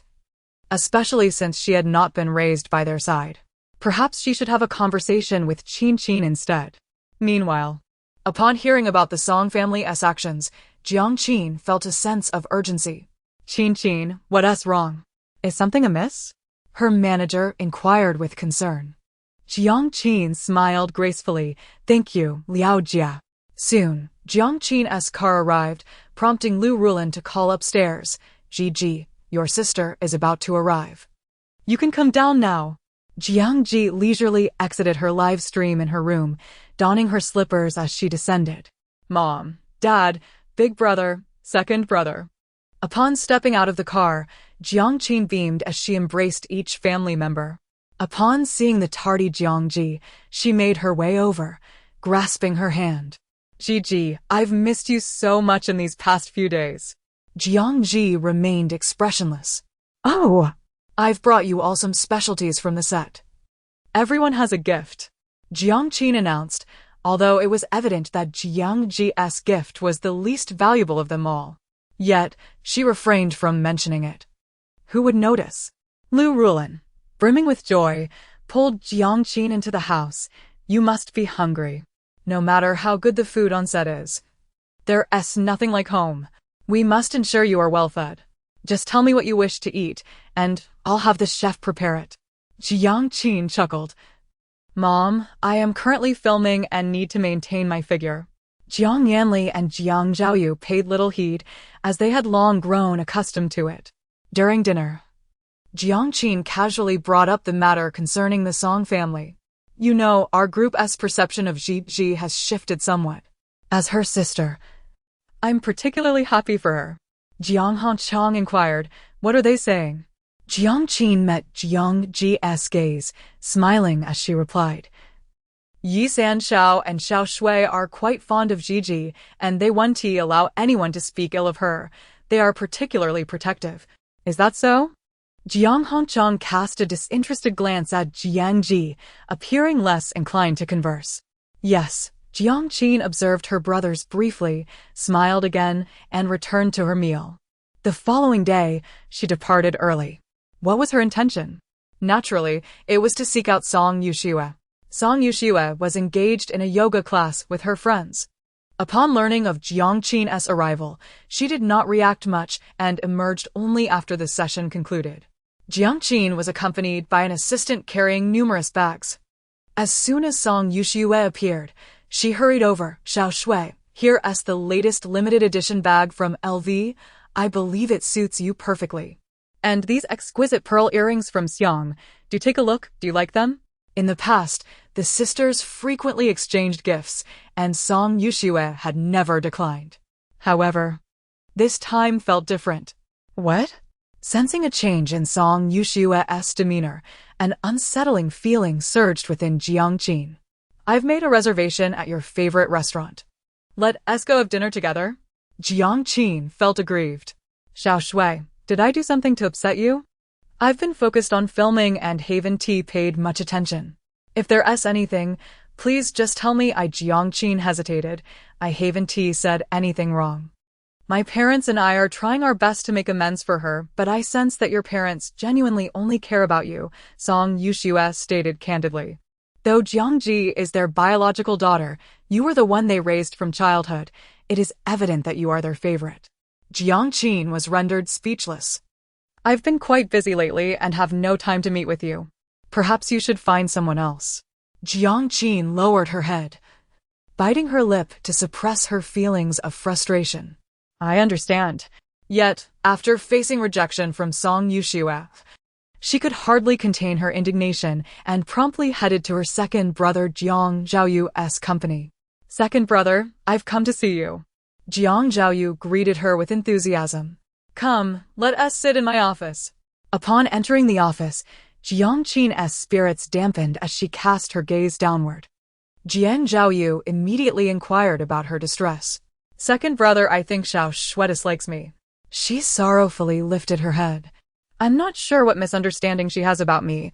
especially since she had not been raised by their side. Perhaps she should have a conversation with Qin Qin instead. Meanwhile, upon hearing about the Song family's actions, Jiang Qin felt a sense of urgency. "Qin, what's wrong? Is something amiss?" her manager inquired with concern. Jiang Qin smiled gracefully. "Thank you, Liao Jia." Soon, Jiang Qin's car arrived, prompting Lu Rulin to call upstairs. "Ji, your sister is about to arrive." You can come down now. Jiang Zhi leisurely exited her live stream in her room, donning her slippers as she descended. Mom, Dad, Big Brother, Second Brother. Upon stepping out of the car, Jiang Qin beamed as she embraced each family member. Upon seeing the tardy Jiang Zhi, she made her way over, grasping her hand. Gigi, I've missed you so much in these past few days. Jiang Zhi remained expressionless. Oh, I've brought you all some specialties from the set. Everyone has a gift, Jiang Qin announced, although it was evident that Jiang Zhi's gift was the least valuable of them all. Yet, she refrained from mentioning it. Who would notice? Lu Rulin, brimming with joy, pulled Jiang Qin into the house. You must be hungry. No matter how good the food on set is. There's nothing like home. We must ensure you are well fed. Just tell me what you wish to eat, and I'll have the chef prepare it. Jiang Qin chuckled. Mom, I am currently filming and need to maintain my figure. Jiang Yanli and Jiang Zhaoyu paid little heed, as they had long grown accustomed to it. During dinner, Jiang Qin casually brought up the matter concerning the Song family. You know, our group's perception of Gigi has shifted somewhat. As her sister, I'm particularly happy for her. Jiang Hanchang inquired, what are they saying? Jiang Qin met Jiang Zhi's gaze, smiling as she replied. Yi San Xiao and Xiao Shui are quite fond of Gigi, and they won't allow anyone to speak ill of her. They are particularly protective. Is that so? Jiang Hongchang cast a disinterested glance at Jiang Zhi, appearing less inclined to converse. Yes, Jiang Qin observed her brothers briefly, smiled again, and returned to her meal. The following day, she departed early. What was her intention? Naturally, it was to seek out Song Yuxiue. Song Yuxiue was engaged in a yoga class with her friends. Upon learning of Jiang Qin's arrival, she did not react much and emerged only after the session concluded. Jiang Qin was accompanied by an assistant carrying numerous bags. As soon as Song Yuxiue appeared, she hurried over. Xiao Shui, here's the latest limited edition bag from LV. I believe it suits you perfectly. And these exquisite pearl earrings from Xiang. Do take a look. Do you like them? In the past, the sisters frequently exchanged gifts, and Song Yuxiue had never declined. However, this time felt different. What? Sensing a change in Song Yuxiue's demeanor, an unsettling feeling surged within Jiang Qin. I've made a reservation at your favorite restaurant. Let's go have dinner together. Jiang Qin felt aggrieved. Xiao Shui, did I do something to upset you? I've been focused on filming and haven't paid much attention. If there's anything, please just tell me. Jiang Qin hesitated. I haven't said anything wrong. My parents and I are trying our best to make amends for her, but I sense that your parents genuinely only care about you, Song Yuxiue stated candidly. Though Jiang Zhi is their biological daughter, you were the one they raised from childhood. It is evident that you are their favorite. Jiang Qin was rendered speechless. I've been quite busy lately and have no time to meet with you. Perhaps you should find someone else. Jiang Qin lowered her head, biting her lip to suppress her feelings of frustration. I understand. Yet, after facing rejection from Song Yuxiue, she could hardly contain her indignation and promptly headed to her second brother Jiang Zhaoyu's company. Second brother, I've come to see you. Jiang Zhaoyu greeted her with enthusiasm. Come, let us sit in my office. Upon entering the office, Jiang Qin's spirits dampened as she cast her gaze downward. Jiang Zhaoyu immediately inquired about her distress. Second brother, I think Xiao Shui dislikes me. She sorrowfully lifted her head. I'm not sure what misunderstanding she has about me,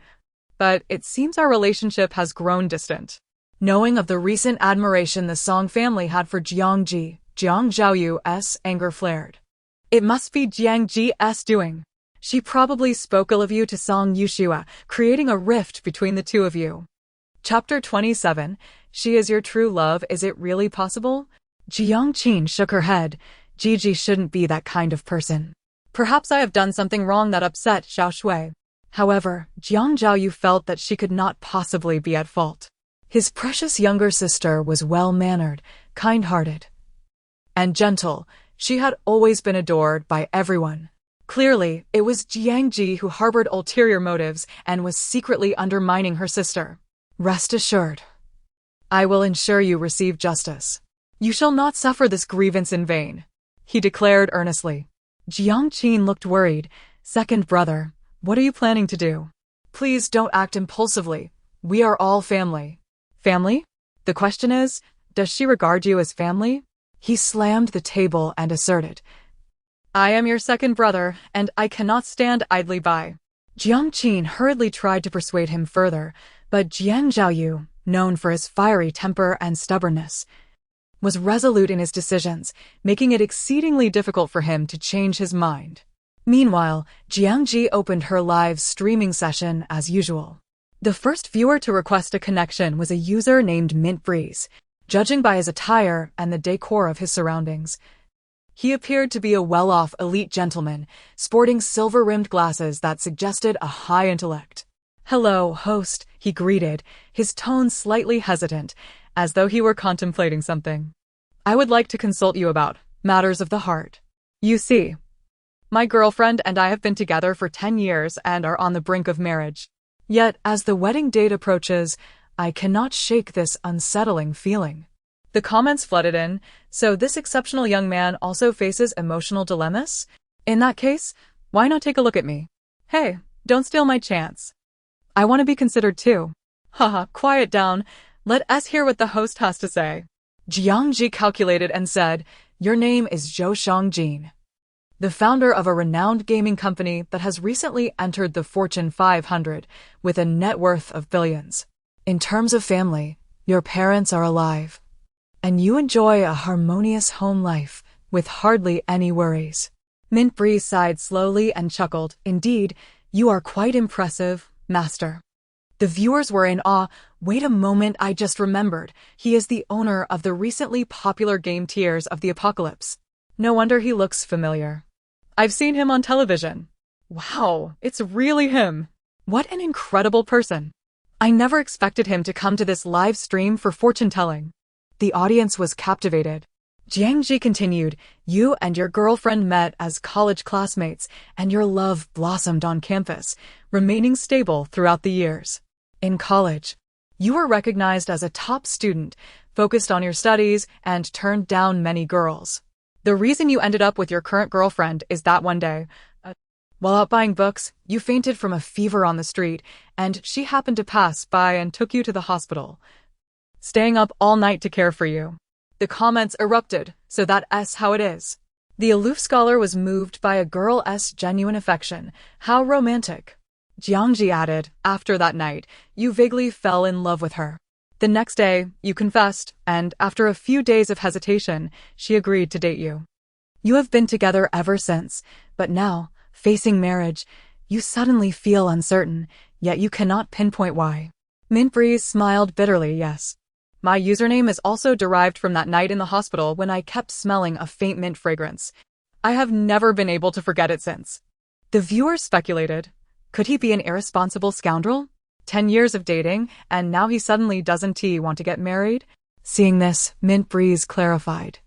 but it seems our relationship has grown distant. Knowing of the recent admiration the Song family had for Jiang Zhi, Jiang Zhaoyu's anger flared. It must be Jiang Zhi's doing. She probably spoke ill of you to Song Yuxiue, creating a rift between the two of you. Chapter 27, She is your true love. Is it really possible? Jiang Qin shook her head. Gigi shouldn't be that kind of person. Perhaps I have done something wrong that upset Xiao Shui. However, Jiang Zhaoyu felt that she could not possibly be at fault. His precious younger sister was well-mannered, kind-hearted, and gentle. She had always been adored by everyone. Clearly, it was Jiang Zhi who harbored ulterior motives and was secretly undermining her sister. Rest assured, I will ensure you receive justice. You shall not suffer this grievance in vain, he declared earnestly. Jiang Qin looked worried. Second brother, what are you planning to do? Please don't act impulsively. We are all family. Family? The question is, does she regard you as family? He slammed the table and asserted, I am your second brother, and I cannot stand idly by. Jiang Qin hurriedly tried to persuade him further, but Jiang Zhaoyu, known for his fiery temper and stubbornness, was resolute in his decisions, making it exceedingly difficult for him to change his mind. Meanwhile, Jiang Zhi opened her live streaming session as usual. The first viewer to request a connection was a user named Mint Breeze. Judging by his attire and the decor of his surroundings, he appeared to be a well-off elite gentleman, sporting silver-rimmed glasses that suggested a high intellect. Hello, host, he greeted, his tone slightly hesitant, as though he were contemplating something. I would like to consult you about matters of the heart. You see, my girlfriend and I have been together for 10 years and are on the brink of marriage. Yet, as the wedding date approaches, I cannot shake this unsettling feeling. The comments flooded in. So this exceptional young man also faces emotional dilemmas? In that case, why not take a look at me? Hey, don't steal my chance. I want to be considered too. Haha, quiet down. Let us hear what the host has to say. Jiang Zhi calculated and said, Your name is Zhou Shangjin, the founder of a renowned gaming company that has recently entered the Fortune 500 with a net worth of billions. In terms of family, your parents are alive, and you enjoy a harmonious home life with hardly any worries. Mint Breeze sighed slowly and chuckled. Indeed, you are quite impressive, master. The viewers were in awe. Wait a moment, I just remembered. He is the owner of the recently popular game Tears of the Apocalypse. No wonder he looks familiar. I've seen him on television. Wow, it's really him. What an incredible person. I never expected him to come to this live stream for fortune-telling. The audience was captivated. Jiang Zhi continued, You and your girlfriend met as college classmates, and your love blossomed on campus, remaining stable throughout the years. In college, you were recognized as a top student, focused on your studies, and turned down many girls. The reason you ended up with your current girlfriend is that one day, while out buying books, you fainted from a fever on the street, and she happened to pass by and took you to the hospital, staying up all night to care for you. The comments erupted, so that's how it is. The aloof scholar was moved by a girl's genuine affection. How romantic. Jiang Zhi added, After that night, you vaguely fell in love with her. The next day, you confessed, and after a few days of hesitation, she agreed to date you. You have been together ever since, but now, facing marriage, you suddenly feel uncertain, yet you cannot pinpoint why. Mint Breeze smiled bitterly. Yes. My username is also derived from that night in the hospital when I kept smelling a faint mint fragrance. I have never been able to forget it since. The viewers speculated, could he be an irresponsible scoundrel? 10 years of dating, and now he suddenly doesn't want to get married? Seeing this, Mint Breeze clarified.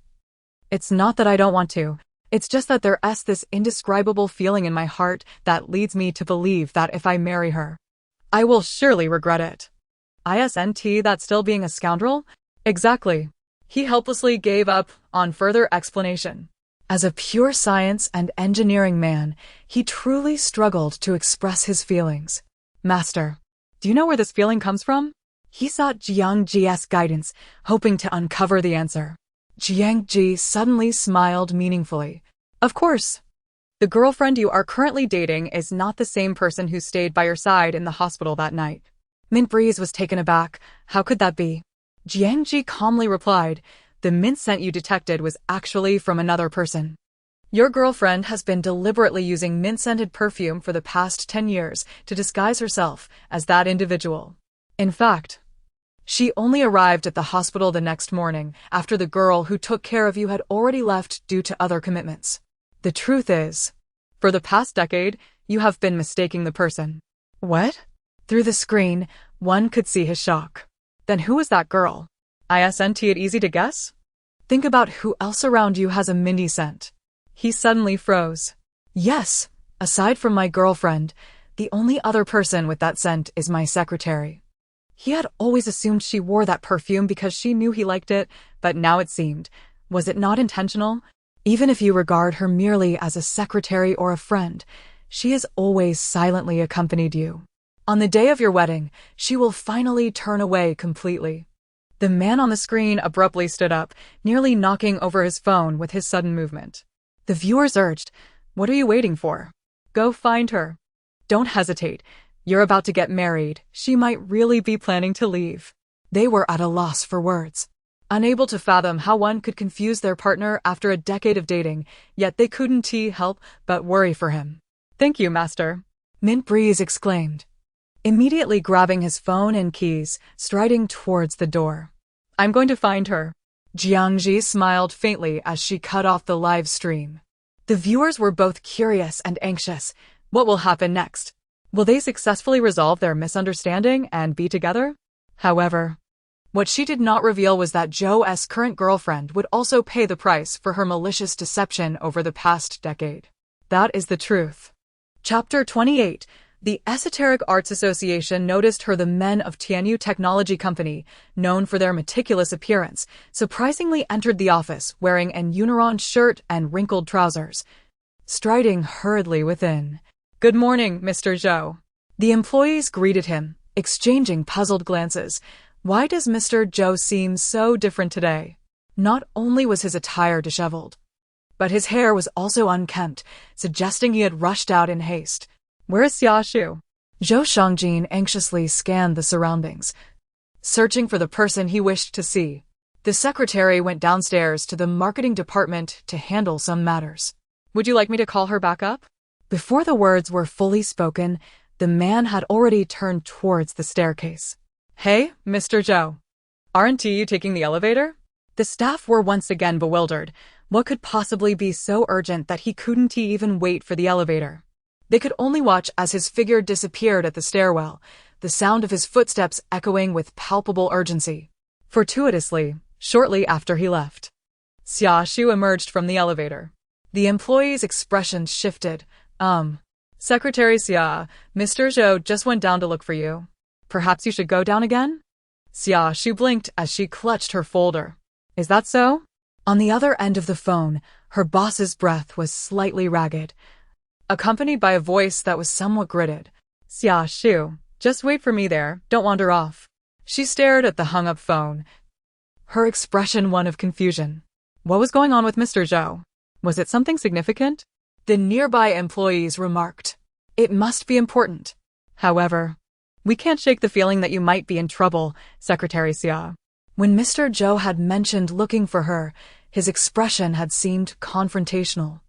It's not that I don't want to. It's just that there's this indescribable feeling in my heart that leads me to believe that if I marry her, I will surely regret it. Isn't that still being a scoundrel? Exactly. He helplessly gave up on further explanation. As a pure science and engineering man, he truly struggled to express his feelings. Master, do you know where this feeling comes from? He sought Jiang Zhi's guidance, hoping to uncover the answer. Jiang Zhi suddenly smiled meaningfully. Of course. The girlfriend you are currently dating is not the same person who stayed by your side in the hospital that night. Mint Breeze was taken aback. How could that be? Jiang Zhi calmly replied, The mint scent you detected was actually from another person. Your girlfriend has been deliberately using mint-scented perfume for the past 10 years to disguise herself as that individual. In fact, she only arrived at the hospital the next morning after the girl who took care of you had already left due to other commitments. The truth is, for the past decade, you have been mistaking the person. What? Through the screen, one could see his shock. Then who is that girl? Isn't it easy to guess? Think about who else around you has a minty scent. He suddenly froze. Yes, Aside from my girlfriend, the only other person with that scent is my secretary. He had always assumed she wore that perfume because she knew he liked it, but now it seemed, was it not intentional? Even if you regard her merely as a secretary or a friend, she has always silently accompanied you. On the day of your wedding, she will finally turn away completely. The man on the screen abruptly stood up, nearly knocking over his phone with his sudden movement. The viewers urged, "What are you waiting for? Go find her. Don't hesitate. You're about to get married. She might really be planning to leave." They were at a loss for words, unable to fathom how one could confuse their partner after a decade of dating, yet they couldn't help but worry for him. "Thank you, master," Mint Breeze exclaimed, immediately grabbing his phone and keys, striding towards the door. "I'm going to find her." Jiang Zhi smiled faintly as she cut off the live stream. The viewers were both curious and anxious. What will happen next? Will they successfully resolve their misunderstanding and be together? However, what she did not reveal was that Zhou's current girlfriend would also pay the price for her malicious deception over the past decade. That is the truth. Chapter 28. The Esoteric Arts Association noticed her. The men of Tianyu Technology Company, known for their meticulous appearance, surprisingly entered the office wearing an uniron shirt and wrinkled trousers, striding hurriedly within. "Good morning, Mr. Zhou." The employees greeted him, exchanging puzzled glances. Why does Mr. Zhou seem so different today? Not only was his attire disheveled, but his hair was also unkempt, suggesting he had rushed out in haste. "Where is Xia Shu?" Zhou Shangjin anxiously scanned the surroundings, searching for the person he wished to see. The secretary went downstairs to the marketing department to handle some matters. "Would you like me to call her back up?" Before the words were fully spoken, the man had already turned towards the staircase. "Hey, Mr. Zhou. Aren't you taking the elevator?" The staff were once again bewildered. What could possibly be so urgent that he couldn't even wait for the elevator? They could only watch as his figure disappeared at the stairwell, the sound of his footsteps echoing with palpable urgency. Fortuitously, shortly after he left, Xia Shu emerged from the elevator. The employee's expression shifted. Secretary Xia, Mr. Zhou just went down to look for you. Perhaps you should go down again?" Xia Shu blinked as she clutched her folder. "Is that so?" On the other end of the phone, her boss's breath was slightly ragged, accompanied by a voice that was somewhat gritted. "Xia Shu, just wait for me there, don't wander off." She stared at the hung-up phone, her expression one of confusion. What was going on with Mr. Zhou? Was it something significant? The nearby employees remarked, "It must be important. However, we can't shake the feeling that you might be in trouble, Secretary Xia." When Mr. Zhou had mentioned looking for her, his expression had seemed confrontational.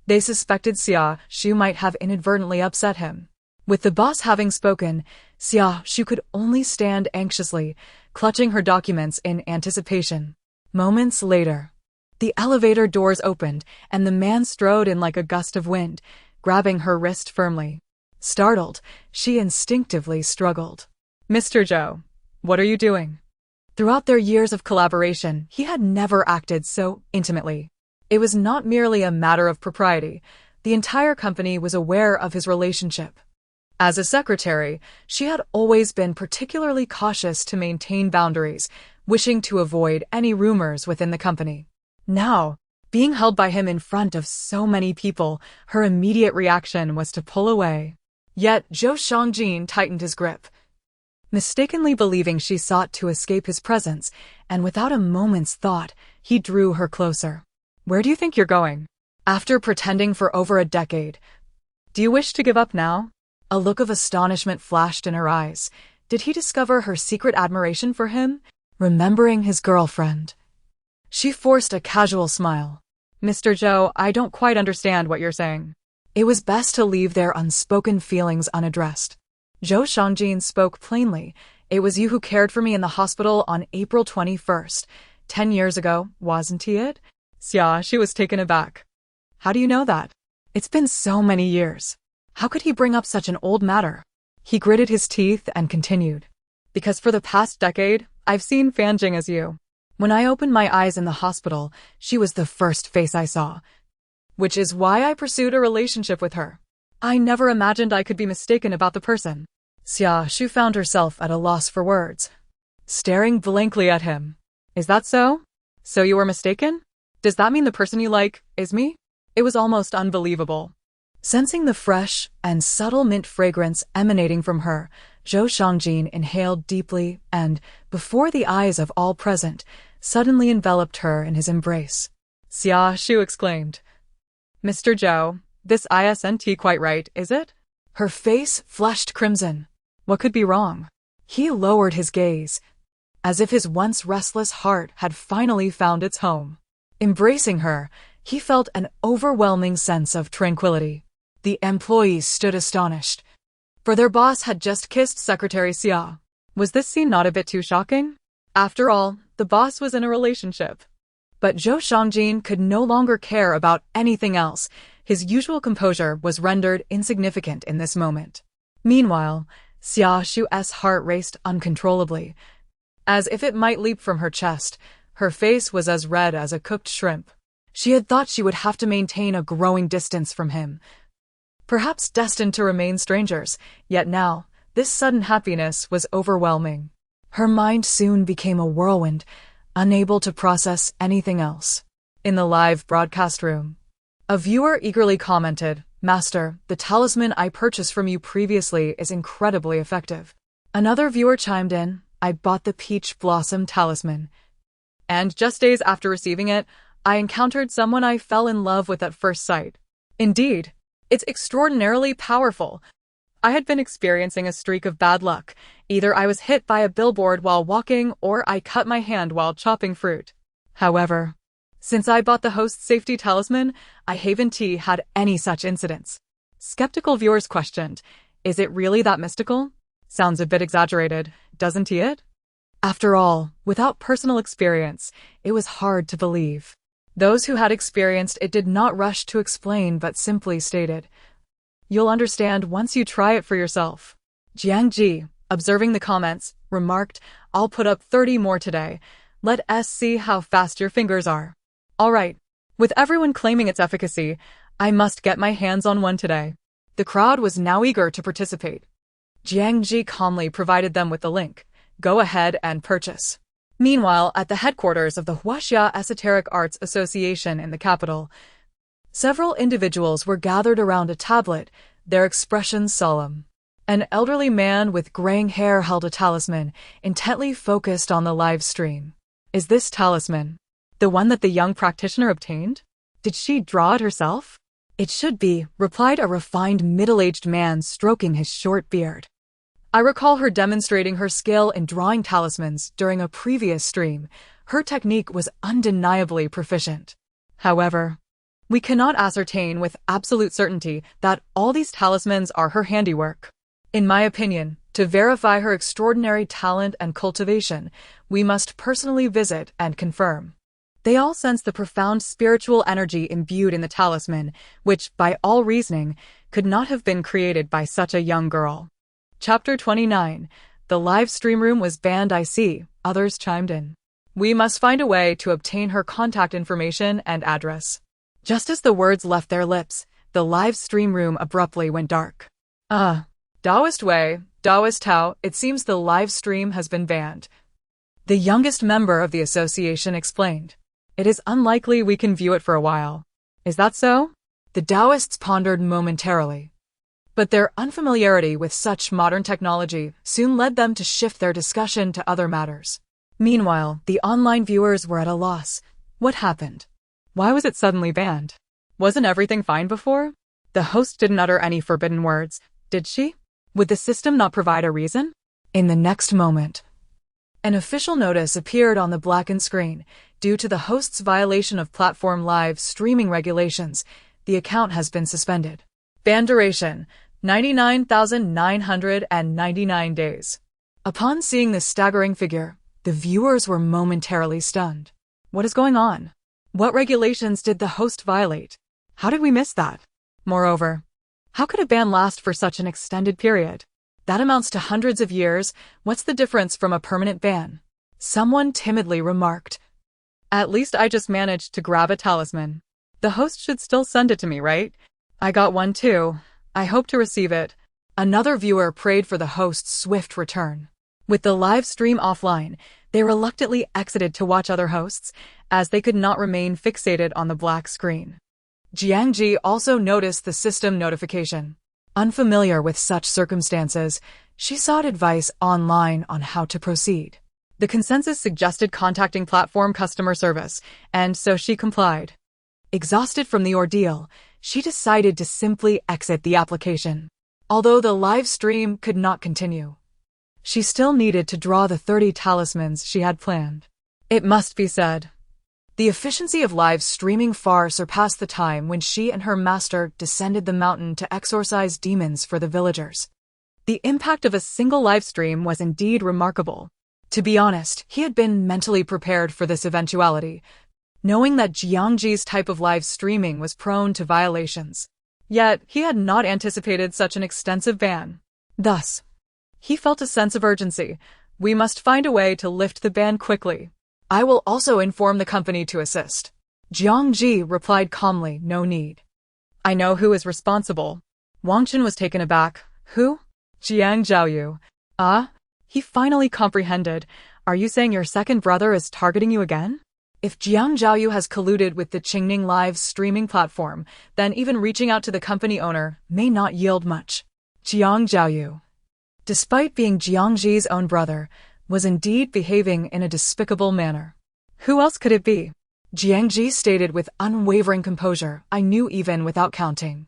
They suspected Xia Shu might have inadvertently upset him. With the boss having spoken, Xia Shu could only stand anxiously, clutching her documents in anticipation. Moments later, the elevator doors opened, and the man strode in like a gust of wind, grabbing her wrist firmly. Startled, she instinctively struggled. "Mr. Zhou, what are you doing?" Throughout their years of collaboration, he had never acted so intimately. It was not merely a matter of propriety. The entire company was aware of his relationship. As a secretary, she had always been particularly cautious to maintain boundaries, wishing to avoid any rumors within the company. Now, being held by him in front of so many people, her immediate reaction was to pull away. Yet Zhou Shangjin tightened his grip, mistakenly believing she sought to escape his presence, and without a moment's thought, he drew her closer. "Where do you think you're going?" After pretending for over a decade, "Do you wish to give up now?" A look of astonishment flashed in her eyes. Did he discover her secret admiration for him, remembering his girlfriend? She forced a casual smile. "Mr. Zhou, I don't quite understand what you're saying." It was best to leave their unspoken feelings unaddressed. Zhou Shangjin spoke plainly. "It was you who cared for me in the hospital on April 21st, 10 years ago, wasn't it?" Xia, she was taken aback. "How do you know that? It's been so many years. How could he bring up such an old matter?" He gritted his teeth and continued. "Because for the past decade, I've seen Fanjing as you. When I opened my eyes in the hospital, she was the first face I saw, which is why I pursued a relationship with her. I never imagined I could be mistaken about the person. Xia Shu found herself at a loss for words, staring blankly at him. Is that so? So you were mistaken? Does that mean the person you like is me? It was almost unbelievable. Sensing the fresh and subtle mint fragrance emanating from her, Zhou Shangjin inhaled deeply and, before the eyes of all present, suddenly enveloped her in his embrace. Xia Shu exclaimed, Mr. Zhou, this isn't quite right, is it? Her face flushed crimson. What could be wrong? He lowered his gaze, as if his once restless heart had finally found its home. Embracing her, he felt an overwhelming sense of tranquility. The employees stood astonished, for their boss had just kissed Secretary Xia. Was this scene not a bit too shocking? After all, the boss was in a relationship. But Zhou Shangjin could no longer care about anything else. His usual composure was rendered insignificant in this moment. Meanwhile, Xia Shu's heart raced uncontrollably, as if it might leap from her chest. Her face was as red as a cooked shrimp. She had thought she would have to maintain a growing distance from him, perhaps destined to remain strangers, yet now, this sudden happiness was overwhelming. Her mind soon became a whirlwind, unable to process anything else. In the live broadcast room, a viewer eagerly commented, Master, the talisman I purchased from you previously is incredibly effective. Another viewer chimed in, I bought the peach blossom talisman, and just days after receiving it, I encountered someone I fell in love with at first sight. Indeed, it's extraordinarily powerful. I had been experiencing a streak of bad luck. Either I was hit by a billboard while walking or I cut my hand while chopping fruit. However, since I bought the host's safety talisman, I haven't had any such incidents. Skeptical viewers questioned, is it really that mystical? Sounds a bit exaggerated, doesn't it? After all, without personal experience, it was hard to believe. Those who had experienced it did not rush to explain but simply stated, you'll understand once you try it for yourself. Jiang Zhi, observing the comments, remarked, I'll put up 30 more today. Let us see how fast your fingers are. All right. With everyone claiming its efficacy, I must get my hands on one today. The crowd was now eager to participate. Jiang Zhi calmly provided them with the link. Go ahead and purchase. Meanwhile, at the headquarters of the Huaxia Esoteric Arts Association in the capital, several individuals were gathered around a tablet, their expressions solemn. An elderly man with graying hair held a talisman, intently focused on the live stream. Is this talisman the one that the young practitioner obtained? Did she draw it herself? It should be, replied a refined middle-aged man stroking his short beard. I recall her demonstrating her skill in drawing talismans during a previous stream. Her technique was undeniably proficient. However, we cannot ascertain with absolute certainty that all these talismans are her handiwork. In my opinion, to verify her extraordinary talent and cultivation, we must personally visit and confirm. They all sense the profound spiritual energy imbued in the talisman, which, by all reasoning, could not have been created by such a young girl. Chapter 29. The live stream room was banned. I see, others chimed in. We must find a way to obtain her contact information and address. Just as the words left their lips, the live stream room abruptly went dark. Taoist Wei, Taoist Tao, it seems the live stream has been banned. The youngest member of the association explained. It is unlikely we can view it for a while. Is that so? The Taoists pondered momentarily. But their unfamiliarity with such modern technology soon led them to shift their discussion to other matters. Meanwhile, the online viewers were at a loss. What happened? Why was it suddenly banned? Wasn't everything fine before? The host didn't utter any forbidden words, did she? Would the system not provide a reason? In the next moment, an official notice appeared on the blackened screen. Due to the host's violation of platform live streaming regulations, the account has been suspended. Ban duration, 99,999 days. Upon seeing this staggering figure, the viewers were momentarily stunned. What is going on? What regulations did the host violate? How did we miss that? Moreover, how could a ban last for such an extended period? That amounts to hundreds of years. What's the difference from a permanent ban? Someone timidly remarked. At least I just managed to grab a talisman. The host should still send it to me, right? I got one too. I hope to receive it. Another viewer prayed for the host's swift return. With the live stream offline, they reluctantly exited to watch other hosts, as they could not remain fixated on the black screen. Jiang Zhi also noticed the system notification. Unfamiliar with such circumstances, she sought advice online on how to proceed. The consensus suggested contacting platform customer service, and so she complied. Exhausted from the ordeal, she decided to simply exit the application. Although the live stream could not continue, she still needed to draw the 30 talismans she had planned. It must be said, the efficiency of live streaming far surpassed the time when she and her master descended the mountain to exorcise demons for the villagers. The impact of a single live stream was indeed remarkable. To be honest, he had been mentally prepared for this eventuality, knowing that Jiang Zhi's type of live streaming was prone to violations. Yet, he had not anticipated such an extensive ban. Thus, he felt a sense of urgency. We must find a way to lift the ban quickly. I will also inform the company to assist. Jiang Zhi replied calmly, no need. I know who is responsible. Wang Chen was taken aback. Who? Jiang Zhaoyu. Ah? He finally comprehended. Are you saying your second brother is targeting you again? If Jiang Zhaoyu has colluded with the Qingning live streaming platform, then even reaching out to the company owner may not yield much. Jiang Zhaoyu, despite being Jiang Zhi's own brother, was indeed behaving in a despicable manner. Who else could it be? Jiang Zhi stated with unwavering composure, I knew even without counting.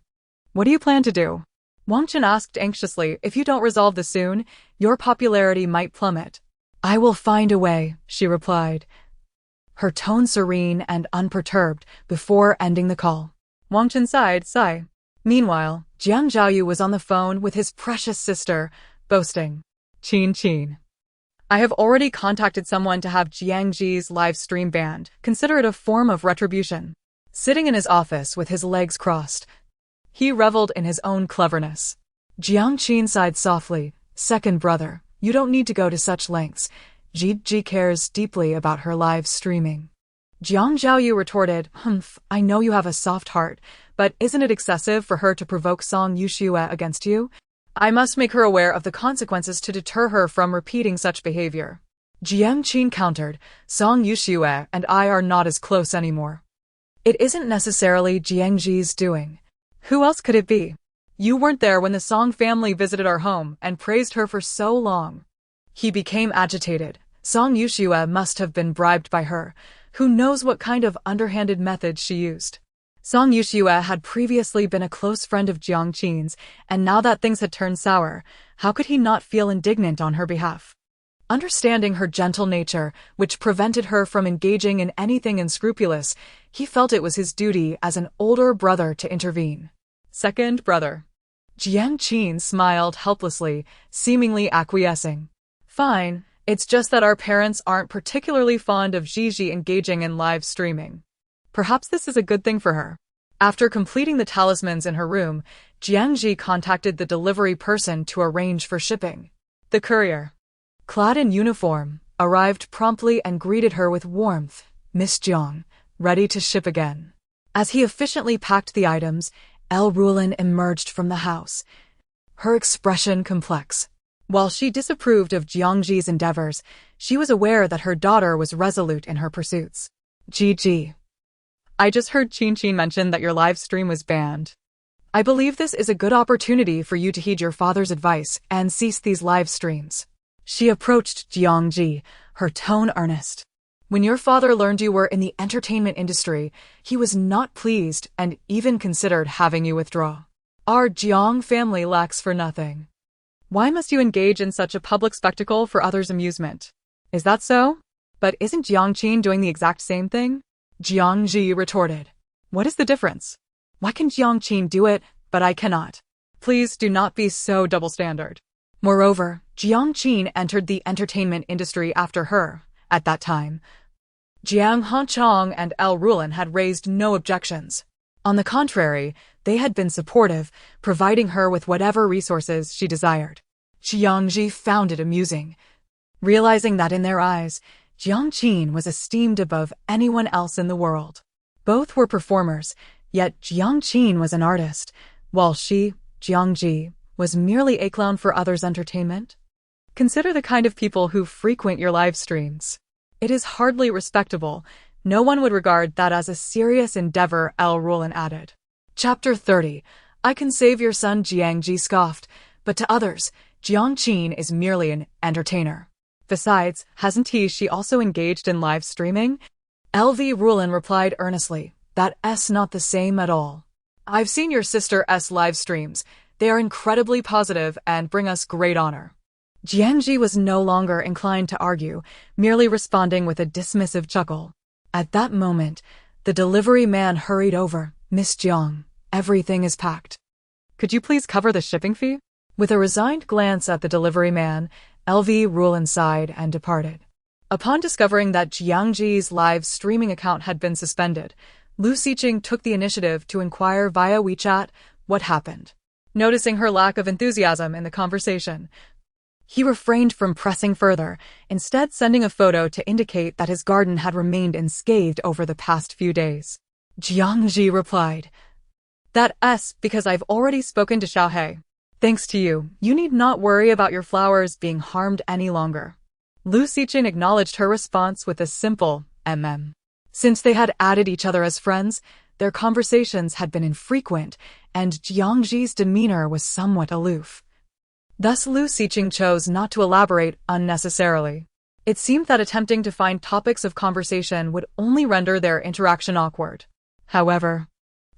What do you plan to do? Wang Chen asked anxiously, if you don't resolve this soon, your popularity might plummet. I will find a way, she replied, her tone serene and unperturbed before ending the call. Wang Chen sighed, sigh. Meanwhile, Jiang Zhaoyu was on the phone with his precious sister, boasting. Qin Qin. I have already contacted someone to have Jiang Zhi's live stream banned. Consider it a form of retribution. Sitting in his office with his legs crossed, he reveled in his own cleverness. Jiang Qin sighed softly. Second brother, you don't need to go to such lengths. Ji cares deeply about her live streaming. Jiang Zhaoyu retorted, I know you have a soft heart, but isn't it excessive for her to provoke Song Yuxue against you? I must make her aware of the consequences to deter her from repeating such behavior. Jiang Qin countered, Song Yuxue and I are not as close anymore. It isn't necessarily Jiang Zhi's doing. Who else could it be? You weren't there when the Song family visited our home and praised her for so long. He became agitated. Song Yuxue must have been bribed by her. Who knows what kind of underhanded methods she used. Song Yuxue had previously been a close friend of Jiang Qin's, and now that things had turned sour, how could he not feel indignant on her behalf? Understanding her gentle nature, which prevented her from engaging in anything unscrupulous, he felt it was his duty as an older brother to intervene. Second brother. Jiang Qin smiled helplessly, seemingly acquiescing. Fine, it's just that our parents aren't particularly fond of Gigi engaging in live streaming. Perhaps this is a good thing for her. After completing the talismans in her room, Jiang Zhi contacted the delivery person to arrange for shipping. The courier, clad in uniform, arrived promptly and greeted her with warmth. Miss Jiang, ready to ship again. As he efficiently packed the items, Elle Rulin emerged from the house, her expression complex. While she disapproved of Jiang Zhi's endeavors, she was aware that her daughter was resolute in her pursuits. Gigi. I just heard Qin mention that your live stream was banned. I believe this is a good opportunity for you to heed your father's advice and cease these live streams. She approached Jiang Zhi, her tone earnest. When your father learned you were in the entertainment industry, he was not pleased and even considered having you withdraw. Our Jiang family lacks for nothing. Why must you engage in such a public spectacle for others' amusement? Is that so? But isn't Jiang Qin doing the exact same thing? Jiang Zhi retorted. What is the difference? Why can Jiang Qin do it, but I cannot? Please do not be so double-standard. Moreover, Jiang Qin entered the entertainment industry after her. At that time, Jiang Hanchang and Elle Rulin had raised no objections. On the contrary, they had been supportive, providing her with whatever resources she desired. Jiang Zhi found it amusing, realizing that in their eyes, Jiang Qin was esteemed above anyone else in the world. Both were performers, yet Jiang Qin was an artist, while she Jiang Zhi, was merely a clown for others' entertainment? Consider the kind of people who frequent your live streams. It is hardly respectable. No one would regard that as a serious endeavor, L. Rulin added. Chapter 30. I can save your son, Jiang Zhi scoffed, but to others, Jiang Qin is merely an entertainer. Besides, she also engaged in live streaming? L.V. Rulin replied earnestly, that's not the same at all. I've seen your sister's live streams. They are incredibly positive and bring us great honor. Jiang Zhi was no longer inclined to argue, merely responding with a dismissive chuckle. At that moment, the delivery man hurried over. Miss Jiang, everything is packed. Could you please cover the shipping fee? With a resigned glance at the delivery man, L.V. Rulin sighed and departed. Upon discovering that Jiang Zhi's live streaming account had been suspended, Lu Xiqing took the initiative to inquire via WeChat what happened. Noticing her lack of enthusiasm in the conversation, he refrained from pressing further, instead sending a photo to indicate that his garden had remained unscathed over the past few days. Jiang Zhi replied, That's because I've already spoken to Xiaohe. Thanks to you, you need not worry about your flowers being harmed any longer. Lu Xiqing acknowledged her response with a simple Since they had added each other as friends, their conversations had been infrequent, and Jiang Zhi's demeanor was somewhat aloof. Thus Lu Xiqing chose not to elaborate unnecessarily. It seemed that attempting to find topics of conversation would only render their interaction awkward. However,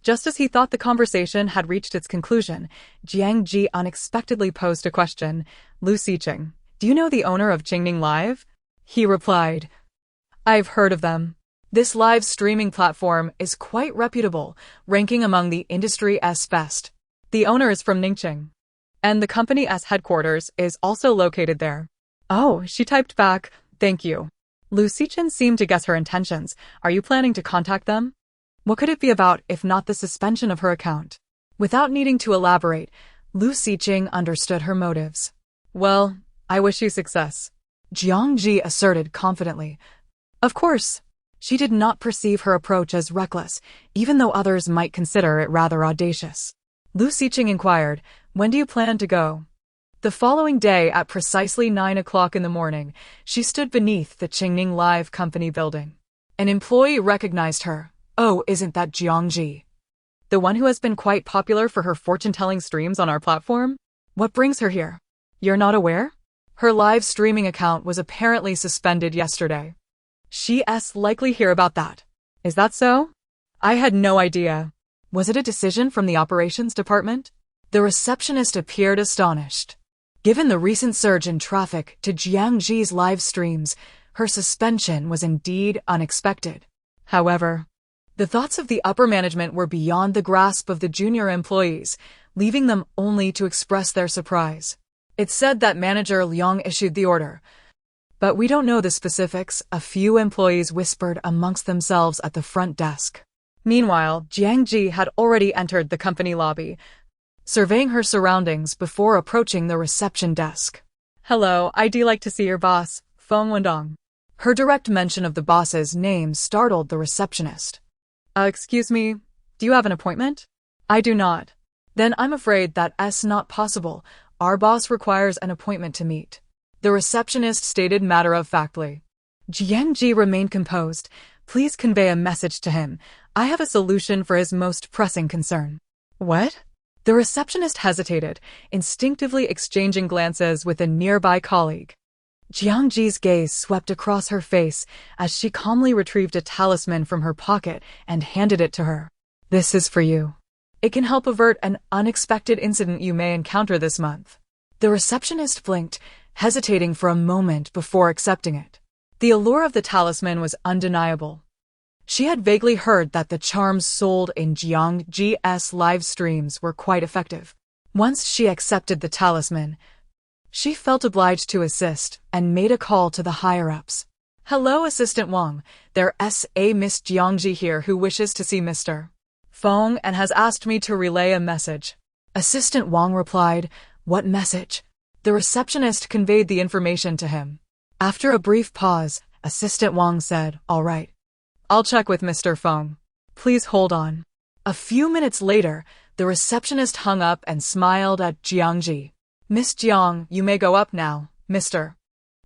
just as he thought the conversation had reached its conclusion, Jiang Zhi unexpectedly posed a question. Lu Xiqing, do you know the owner of Qingning Live? He replied, I've heard of them. This live streaming platform is quite reputable, ranking among the industry's best. The owner is from Ningqing, and the company's headquarters is also located there. Oh, she typed back, thank you. Lu Xiqing seemed to guess her intentions. Are you planning to contact them? What could it be about if not the suspension of her account? Without needing to elaborate, Lu Xiqing understood her motives. Well, I wish you success, Jiang Zhi asserted confidently. Of course. She did not perceive her approach as reckless, even though others might consider it rather audacious. Lu Xiqing inquired, when do you plan to go? The following day at precisely 9 o'clock in the morning, she stood beneath the Qingning Live company building. An employee recognized her. Oh, isn't that Jiang Zhi? The one who has been quite popular for her fortune-telling streams on our platform? What brings her here? You're not aware? Her live streaming account was apparently suspended yesterday. She's likely hear about that. Is that so? I had no idea. Was it a decision from the operations department? The receptionist appeared astonished. Given the recent surge in traffic to Jiang Zhi's live streams, her suspension was indeed unexpected. However, the thoughts of the upper management were beyond the grasp of the junior employees, leaving them only to express their surprise. It's said that manager Liang issued the order, but we don't know the specifics, a few employees whispered amongst themselves at the front desk. Meanwhile, Jiang Zhi had already entered the company lobby, surveying her surroundings before approaching the reception desk. Hello, I'd like to see your boss, Feng Wendong. Her direct mention of the boss's name startled the receptionist. Excuse me, do you have an appointment? I do not. Then I'm afraid that's not possible. Our boss requires an appointment to meet, the receptionist stated matter-of-factly. Jiang Zhi remained composed. Please convey a message to him. I have a solution for his most pressing concern. What? The receptionist hesitated, instinctively exchanging glances with a nearby colleague. Jiang Zhi's gaze swept across her face as she calmly retrieved a talisman from her pocket and handed it to her. This is for you. It can help avert an unexpected incident you may encounter this month. The receptionist blinked, hesitating for a moment before accepting it. The allure of the talisman was undeniable. She had vaguely heard that the charms sold in Jiang Zhi's live streams were quite effective. Once she accepted the talisman, she felt obliged to assist and made a call to the higher-ups. Hello, Assistant Wang. There's a Miss Jiang Zhi here who wishes to see Mr. Feng and has asked me to relay a message. Assistant Wang replied, What message? The receptionist conveyed the information to him. After a brief pause, Assistant Wang said, All right. I'll check with Mr. Feng. Please hold on. A few minutes later, The receptionist hung up and smiled at Jiang Zhi. Miss Jiang, you may go up now, Mr.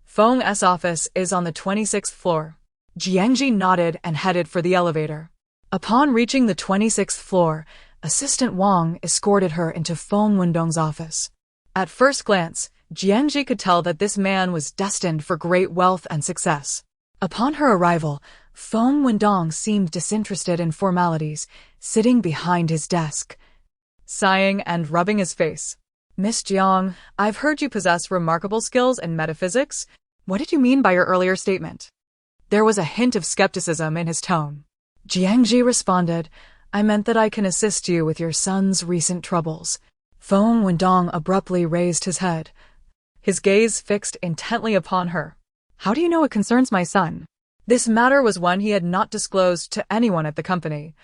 Feng's office is on the 26th floor. Jiang Zhi nodded and headed for the elevator. Upon reaching the 26th floor, Assistant Wang escorted her into Feng Wendong's office. At first glance, Jiang Zhi could tell that this man was destined for great wealth and success. Upon her arrival, Feng Wendong seemed disinterested in formalities, sitting behind his desk, sighing and rubbing his face. Miss Jiang, I've heard you possess remarkable skills in metaphysics. What did you mean by your earlier statement? There was a hint of skepticism in his tone. Jiang Zhi responded, I meant that I can assist you with your son's recent troubles. Feng Wendong abruptly raised his head, his gaze fixed intently upon her. How do you know it concerns my son? This matter was one he had not disclosed to anyone at the company.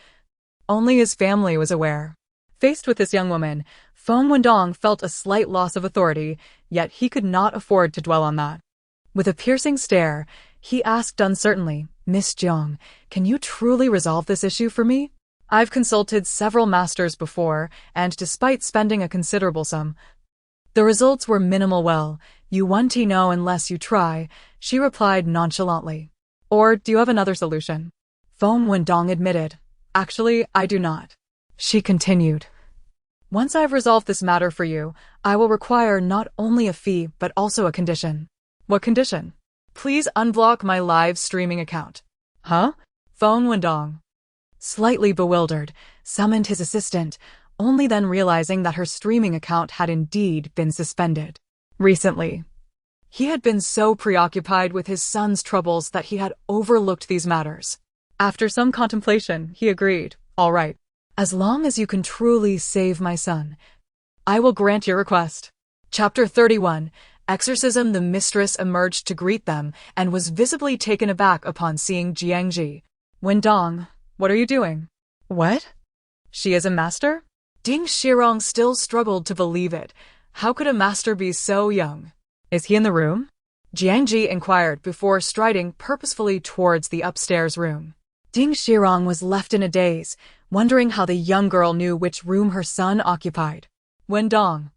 Only his family was aware. Faced with this young woman, Feng Wendong felt a slight loss of authority, yet he could not afford to dwell on that. With a piercing stare, he asked uncertainly, Miss Jiang, can you truly resolve this issue for me? I've consulted several masters before, and despite spending a considerable sum, the results were minimal. Well, you won't know unless you try, she replied nonchalantly. Or do you have another solution? Feng Wendong admitted. Actually, I do not. She continued. Once I've resolved this matter for you, I will require not only a fee but also a condition. What condition? Please unblock my live streaming account. Huh? Feng Wendong, slightly bewildered, summoned his assistant, only then realizing that her streaming account had indeed been suspended. Recently, he had been so preoccupied with his son's troubles that he had overlooked these matters. After some contemplation, he agreed, all right. As long as you can truly save my son, I will grant your request. Chapter 31. Exorcism. The mistress emerged to greet them and was visibly taken aback upon seeing Jiang Zhi. Wendong, what are you doing? What? She is a master? Ding Shirong still struggled to believe it. How could a master be so young? Is he in the room? Jiang Zhi inquired before striding purposefully towards the upstairs room. Ding Shirong was left in a daze, wondering how the young girl knew which room her son occupied. Wendong,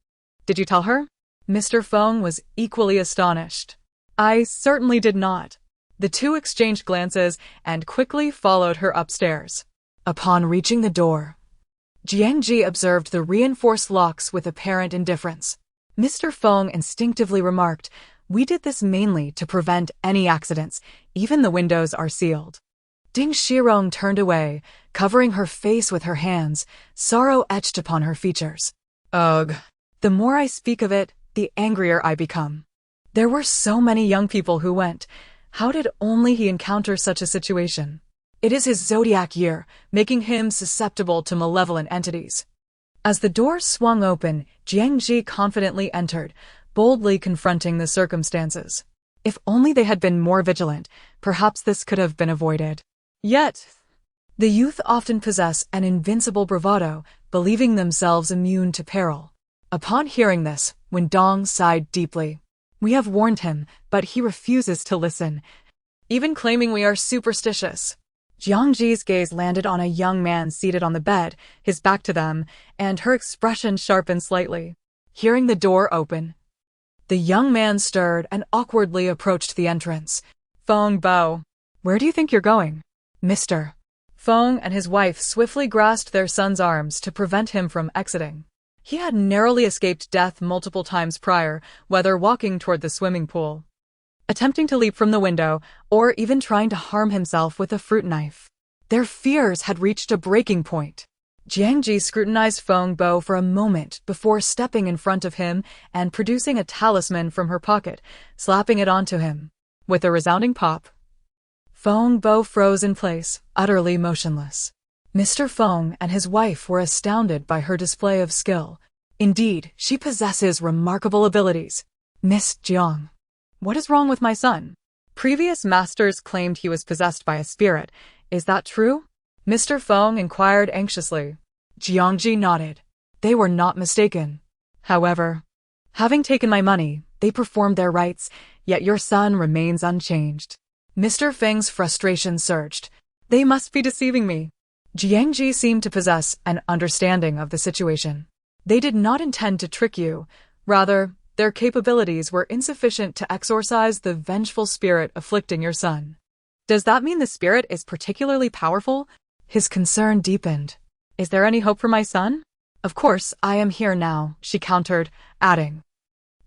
did you tell her? Mr. Feng was equally astonished. I certainly did not. The two exchanged glances and quickly followed her upstairs. Upon reaching the door, Jiang Zhi observed the reinforced locks with apparent indifference. Mr. Feng instinctively remarked, we did this mainly to prevent any accidents. Even the windows are sealed. Ding Shirong turned away, covering her face with her hands, sorrow etched upon her features. Ugh. The more I speak of it, the angrier I become. There were so many young people who went. How did only he encounter such a situation? It is his zodiac year, making him susceptible to malevolent entities. As the door swung open, Jiang Zhi confidently entered, boldly confronting the circumstances. If only they had been more vigilant, perhaps this could have been avoided. Yet, the youth often possess an invincible bravado, believing themselves immune to peril. Upon hearing this, Wendong sighed deeply. We have warned him, but he refuses to listen, even claiming we are superstitious. Jiang Zhi's gaze landed on a young man seated on the bed, his back to them, and her expression sharpened slightly. Hearing the door open, the young man stirred and awkwardly approached the entrance. Feng Bao, where do you think you're going? Mr. Feng and his wife swiftly grasped their son's arms to prevent him from exiting. He had narrowly escaped death multiple times prior, whether walking toward the swimming pool, attempting to leap from the window, or even trying to harm himself with a fruit knife. Their fears had reached a breaking point. Jiang Zhi scrutinized Feng Bao for a moment before stepping in front of him and producing a talisman from her pocket, slapping it onto him. With a resounding pop, Feng Bao froze in place, utterly motionless. Mr. Feng and his wife were astounded by her display of skill. Indeed, she possesses remarkable abilities. Miss Jiang, what is wrong with my son? Previous masters claimed he was possessed by a spirit. Is that true? Mr. Feng inquired anxiously. Jiang Zhi nodded. They were not mistaken. However, having taken my money, they performed their rites, yet your son remains unchanged. Mr. Feng's frustration surged. They must be deceiving me. Jiang Zhi seemed to possess an understanding of the situation. They did not intend to trick you. Rather, their capabilities were insufficient to exorcise the vengeful spirit afflicting your son. Does that mean the spirit is particularly powerful? His concern deepened. Is there any hope for my son? Of course, I am here now, she countered, adding.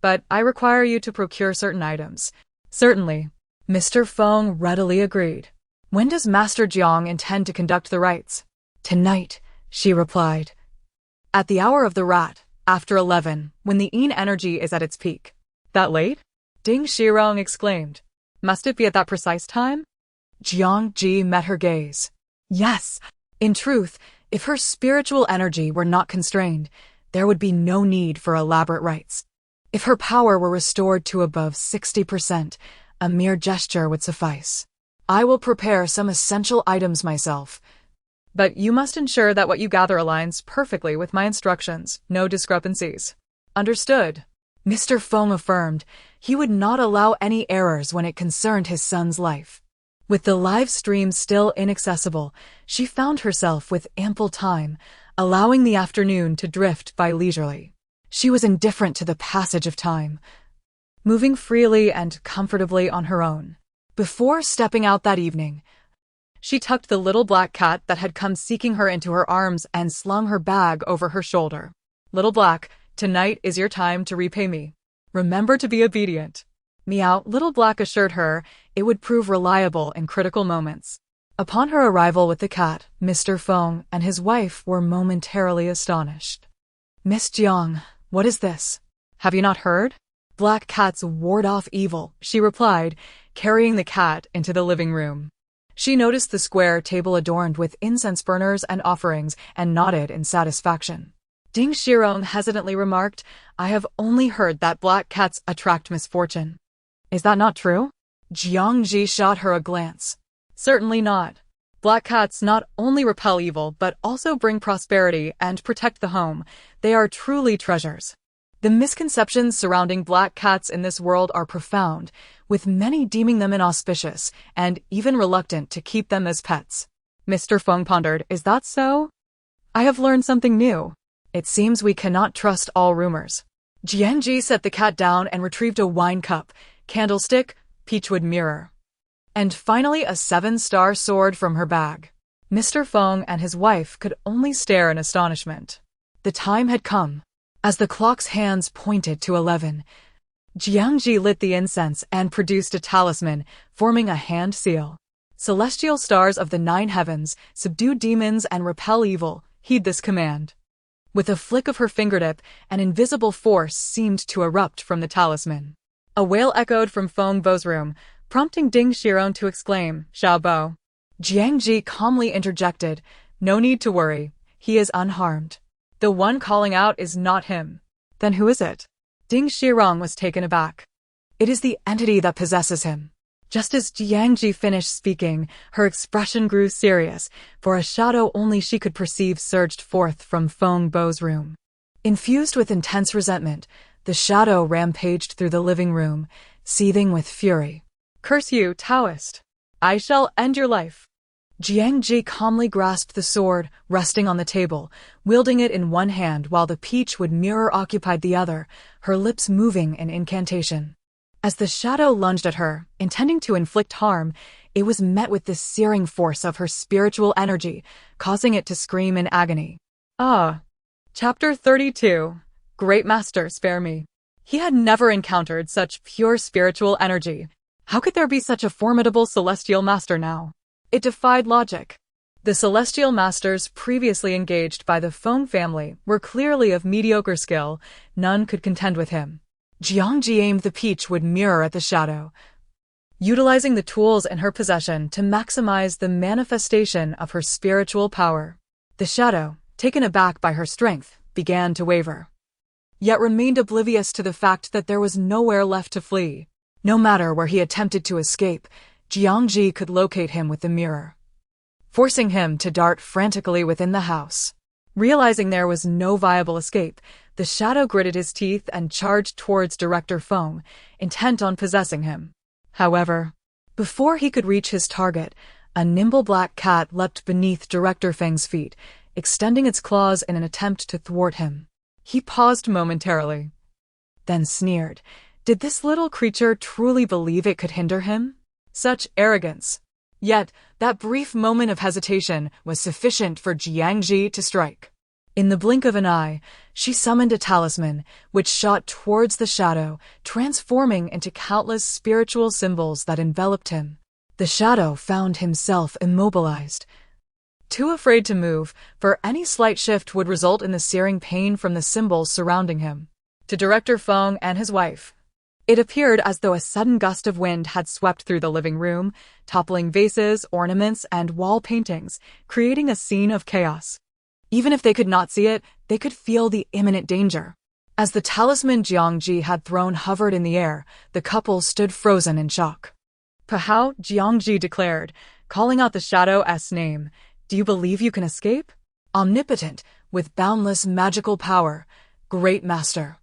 But I require you to procure certain items. Certainly. Mr. Feng readily agreed. When does Master Jiang intend to conduct the rites? Tonight, she replied. At the hour of the rat, after 11, when the yin energy is at its peak. That late? Ding Shirong exclaimed. Must it be at that precise time? Jiang Zhi met her gaze. Yes. In truth, if her spiritual energy were not constrained, there would be no need for elaborate rites. If her power were restored to above 60%, a mere gesture would suffice. I will prepare some essential items myself. But you must ensure that what you gather aligns perfectly with my instructions, no discrepancies. Understood. Mr. Feng affirmed he would not allow any errors when it concerned his son's life. With the live stream still inaccessible, she found herself with ample time, allowing the afternoon to drift by leisurely. She was indifferent to the passage of time, moving freely and comfortably on her own. Before stepping out that evening, she tucked the little black cat that had come seeking her into her arms and slung her bag over her shoulder. Little Black, tonight is your time to repay me. Remember to be obedient. Meow, Little Black assured her it would prove reliable in critical moments. Upon her arrival with the cat, Mr. Feng and his wife were momentarily astonished. Miss Jiang, what is this? Have you not heard? Black cats ward off evil, she replied, carrying the cat into the living room. She noticed the square table adorned with incense burners and offerings and nodded in satisfaction. Ding Shirong hesitantly remarked, I have only heard that black cats attract misfortune. Is that not true? Jiang Zhi shot her a glance. Certainly not. Black cats not only repel evil but also bring prosperity and protect the home. They are truly treasures. The misconceptions surrounding black cats in this world are profound, with many deeming them inauspicious and even reluctant to keep them as pets. Mr. Feng pondered, is that so? I have learned something new. It seems we cannot trust all rumors. Jiang Zhi set the cat down and retrieved a wine cup, candlestick, peachwood mirror, and finally a 7-star sword from her bag. Mr. Feng and his wife could only stare in astonishment. The time had come. As the clock's hands pointed to 11, Jiang Zhi lit the incense and produced a talisman, forming a hand seal. Celestial stars of the 9 heavens, subdue demons and repel evil, heed this command. With a flick of her fingertip, an invisible force seemed to erupt from the talisman. A wail echoed from Feng Bo's room, prompting Ding Shirong to exclaim, Xiao Bo. Jiang Zhi calmly interjected, no need to worry, he is unharmed. The one calling out is not him. Then who is it? Ding Shirong was taken aback. It is the entity that possesses him. Just as Jiang Zhi finished speaking, her expression grew serious, for a shadow only she could perceive surged forth from Feng Bo's room. Infused with intense resentment, the shadow rampaged through the living room, seething with fury. Curse you, Taoist! I shall end your life. Jiang Zhi calmly grasped the sword, resting on the table, wielding it in one hand while the peachwood mirror occupied the other, her lips moving in incantation. As the shadow lunged at her, intending to inflict harm, it was met with the searing force of her spiritual energy, causing it to scream in agony. Ah! Chapter 32. Great Master, spare me. He had never encountered such pure spiritual energy. How could there be such a formidable celestial master now? It defied logic. The celestial masters previously engaged by the Feng family were clearly of mediocre skill. None could contend with him. Jiang Zhi aimed the peachwood mirror at the shadow, utilizing the tools in her possession to maximize the manifestation of her spiritual power. The shadow, taken aback by her strength, began to waver, yet remained oblivious to the fact that there was nowhere left to flee. No matter where he attempted to escape, Jiang Zhi could locate him with the mirror, forcing him to dart frantically within the house. Realizing there was no viable escape, the shadow gritted his teeth and charged towards Director Feng, intent on possessing him. However, before he could reach his target, A nimble black cat leapt beneath Director Feng's feet, extending its claws in an attempt to thwart him. He paused momentarily, then sneered. Did this little creature truly believe it could hinder him? Such arrogance. Yet, that brief moment of hesitation was sufficient for Jiang Zhi to strike. In the blink of an eye, she summoned a talisman, which shot towards the shadow, transforming into countless spiritual symbols that enveloped him. The shadow found himself immobilized, too afraid to move, for any slight shift would result in the searing pain from the symbols surrounding him. To Director Feng and his wife, it appeared as though a sudden gust of wind had swept through the living room, toppling vases, ornaments, and wall paintings, creating a scene of chaos. Even if they could not see it, they could feel the imminent danger. As the talisman Jiang Zhi had thrown hovered in the air, the couple stood frozen in shock. "Pahao," Jiang Zhi declared, calling out the shadow's name. "Do you believe you can escape? Omnipotent, with boundless magical power, great master.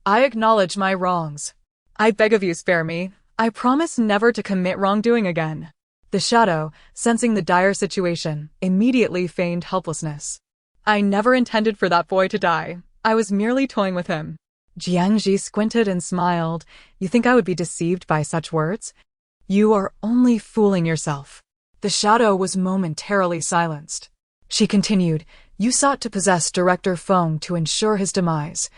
I acknowledge my wrongs. I beg of you, spare me. I promise never to commit wrongdoing again." The shadow, sensing the dire situation, immediately feigned helplessness. "I never intended for that boy to die. I was merely toying with him." Jiang Zhi squinted and smiled. "You think I would be deceived by such words? You are only fooling yourself." The shadow was momentarily silenced. She continued, "You sought to possess Director Feng to ensure his demise.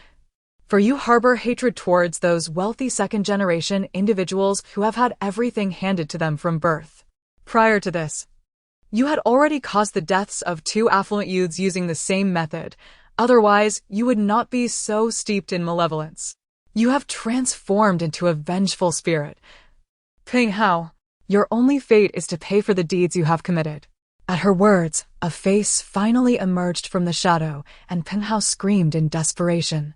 For you harbor hatred towards those wealthy second-generation individuals who have had everything handed to them from birth. Prior to this, you had already caused the deaths of 2 affluent youths using the same method. Otherwise, you would not be so steeped in malevolence. You have transformed into a vengeful spirit. Ping Hao, your only fate is to pay for the deeds you have committed." At her words, a face finally emerged from the shadow, and Ping Hao screamed in desperation.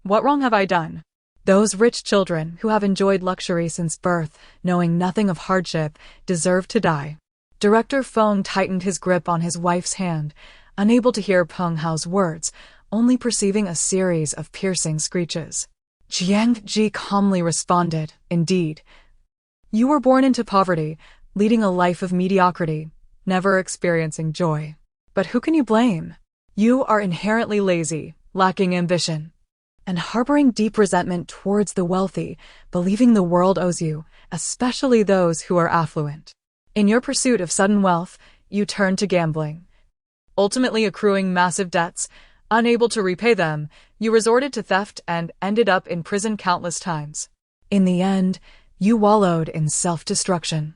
"What wrong have I done?" Those rich children who have enjoyed luxury since birth, knowing nothing of hardship, deserve to die. Director Feng tightened his grip on his wife's hand, unable to hear Peng Hao's words, only perceiving a series of piercing screeches. Jiang Zhi calmly responded, "Indeed. You were born into poverty, leading a life of mediocrity, never experiencing joy. But who can you blame? You are inherently lazy, lacking ambition, and harboring deep resentment towards the wealthy, believing the world owes you, especially those who are affluent. In your pursuit of sudden wealth, you turned to gambling. Ultimately accruing massive debts, unable to repay them, you resorted to theft and ended up in prison countless times. In the end, you wallowed in self-destruction,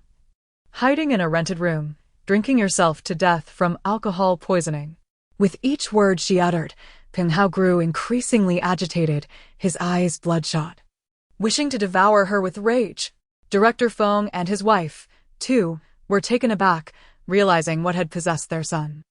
hiding in a rented room, drinking yourself to death from alcohol poisoning." With each word she uttered, Ping Hao grew increasingly agitated, his eyes bloodshot, wishing to devour her with rage. Director Feng and his wife, too, were taken aback, realizing what had possessed their son.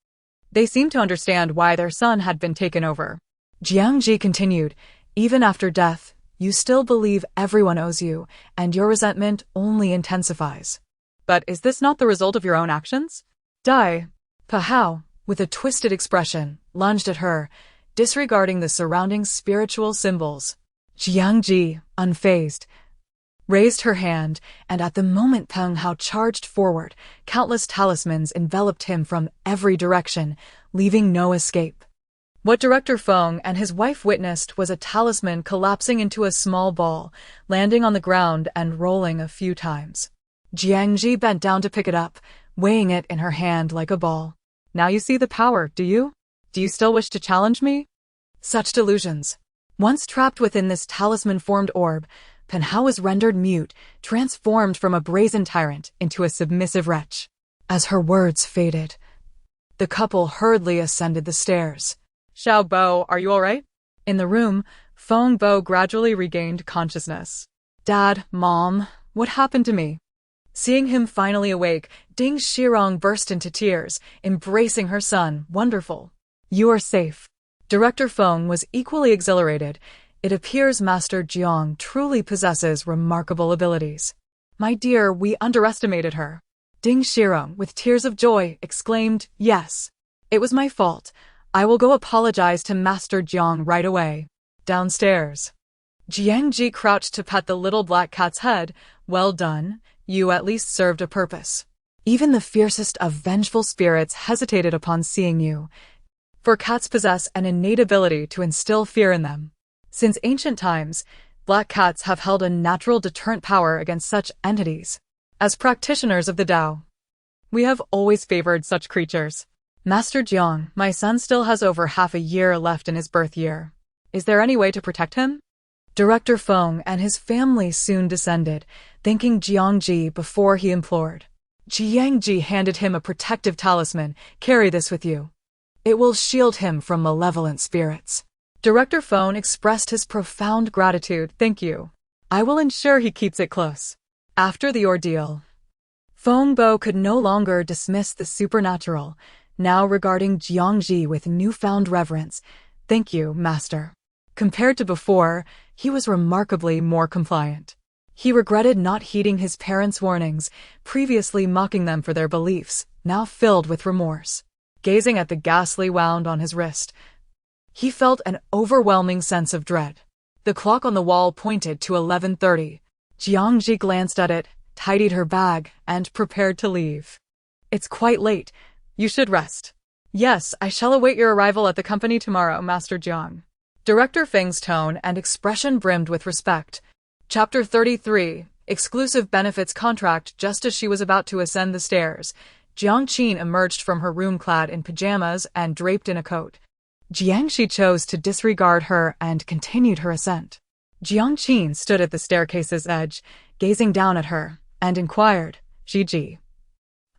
They seemed to understand why their son had been taken over. Jiang Zhi continued, "Even after death, you still believe everyone owes you, and your resentment only intensifies. But is this not the result of your own actions? Die." Pahao, with a twisted expression, lunged at her, disregarding the surrounding spiritual symbols. Jiang Zhi, unfazed, raised her hand, and at the moment Peng Hao charged forward, countless talismans enveloped him from every direction, leaving no escape. What Director Feng and his wife witnessed was a talisman collapsing into a small ball, landing on the ground and rolling a few times. Jiang Zhi bent down to pick it up, weighing it in her hand like a ball. "Now you see the power, do you? Do you still wish to challenge me?" Such delusions. Once trapped within this talisman-formed orb, Peng Hao was rendered mute, transformed from a brazen tyrant into a submissive wretch. As her words faded, the couple hurriedly ascended the stairs. "Xiao Bo, are you all right?" In the room, Feng Bo gradually regained consciousness. "Dad, Mom, what happened to me?" Seeing him finally awake, Ding Shirong burst into tears, embracing her son. "Wonderful. You are safe." Director Feng was equally exhilarated. "It appears Master Jiang truly possesses remarkable abilities." "My dear, we underestimated her." Ding Shirong, with tears of joy, exclaimed, "Yes. It was my fault. I will go apologize to Master Jiang right away." Downstairs, Jiang Zhi crouched to pet the little black cat's head. "Well done. You at least served a purpose." Even the fiercest of vengeful spirits hesitated upon seeing you, for cats possess an innate ability to instill fear in them. Since ancient times, black cats have held a natural deterrent power against such entities. As practitioners of the Tao, we have always favored such creatures. Master Jiang, my son still has over half a year left in his birth year. Is there any way to protect him? Director Feng and his family soon descended, thanking Jiang Zhi before he implored. Jiang Zhi handed him a protective talisman. Carry this with you. It will shield him from malevolent spirits. Director Feng expressed his profound gratitude. Thank you. I will ensure he keeps it close. After the ordeal, Feng Bo could no longer dismiss the supernatural, now regarding Jiang Zhi with newfound reverence. Thank you, Master. Compared to before, he was remarkably more compliant. He regretted not heeding his parents' warnings, previously mocking them for their beliefs, now filled with remorse. Gazing at the ghastly wound on his wrist, he felt an overwhelming sense of dread. The clock on the wall pointed to 11:30. Jiang Zhi glanced at it, tidied her bag, and prepared to leave. It's quite late. You should rest. Yes, I shall await your arrival at the company tomorrow, Master Jiang. Director Feng's tone and expression brimmed with respect. Chapter 33, Exclusive Benefits Contract. Just as she was about to ascend the stairs, Jiang Qin emerged from her room clad in pajamas and draped in a coat. Jiang Zhi chose to disregard her and continued her ascent. Jiang Qin stood at the staircase's edge, gazing down at her, and inquired, Ji,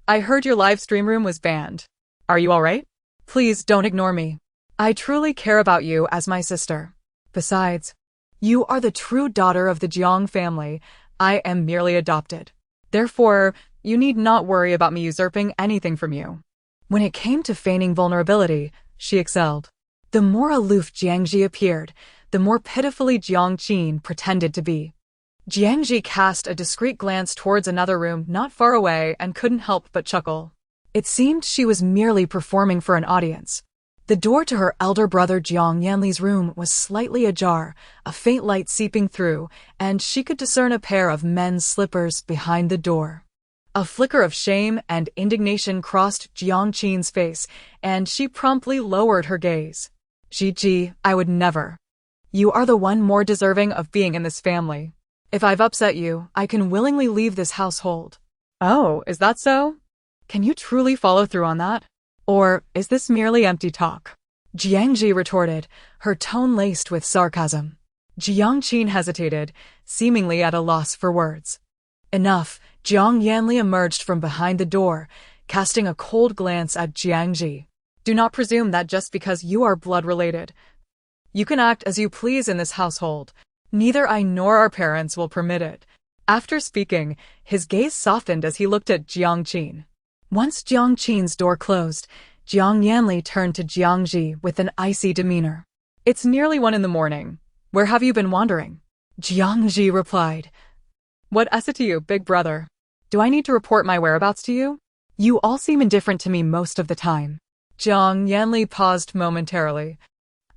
I heard your live stream room was banned. Are you alright? Please don't ignore me. I truly care about you as my sister. Besides, you are the true daughter of the Jiang family. I am merely adopted. Therefore, you need not worry about me usurping anything from you. When it came to feigning vulnerability, she excelled. The more aloof Jiang Zhi appeared, the more pitifully Jiang Qin pretended to be. Jiang Zhi cast a discreet glance towards another room not far away and couldn't help but chuckle. It seemed she was merely performing for an audience. The door to her elder brother Jiang Yanli's room was slightly ajar, a faint light seeping through, and she could discern a pair of men's slippers behind the door. A flicker of shame and indignation crossed Jiang Qin's face, and she promptly lowered her gaze. Ji, I would never. You are the one more deserving of being in this family. If I've upset you, I can willingly leave this household. Oh, is that so? Can you truly follow through on that? Or is this merely empty talk? Jiang Zhi retorted, her tone laced with sarcasm. Jiang Qin hesitated, seemingly at a loss for words. Enough, Jiang Yanli emerged from behind the door, casting a cold glance at Jiang Zhi. Do not presume that just because you are blood-related, you can act as you please in this household. Neither I nor our parents will permit it. After speaking, his gaze softened as he looked at Jiang Qin. Once Jiang Qin's door closed, Jiang Yanli turned to Jiang Zhi with an icy demeanor. It's nearly 1 a.m. Where have you been wandering? Jiang Zhi replied. What is it to you, big brother? Do I need to report my whereabouts to you? You all seem indifferent to me most of the time. Jiang Yanli paused momentarily.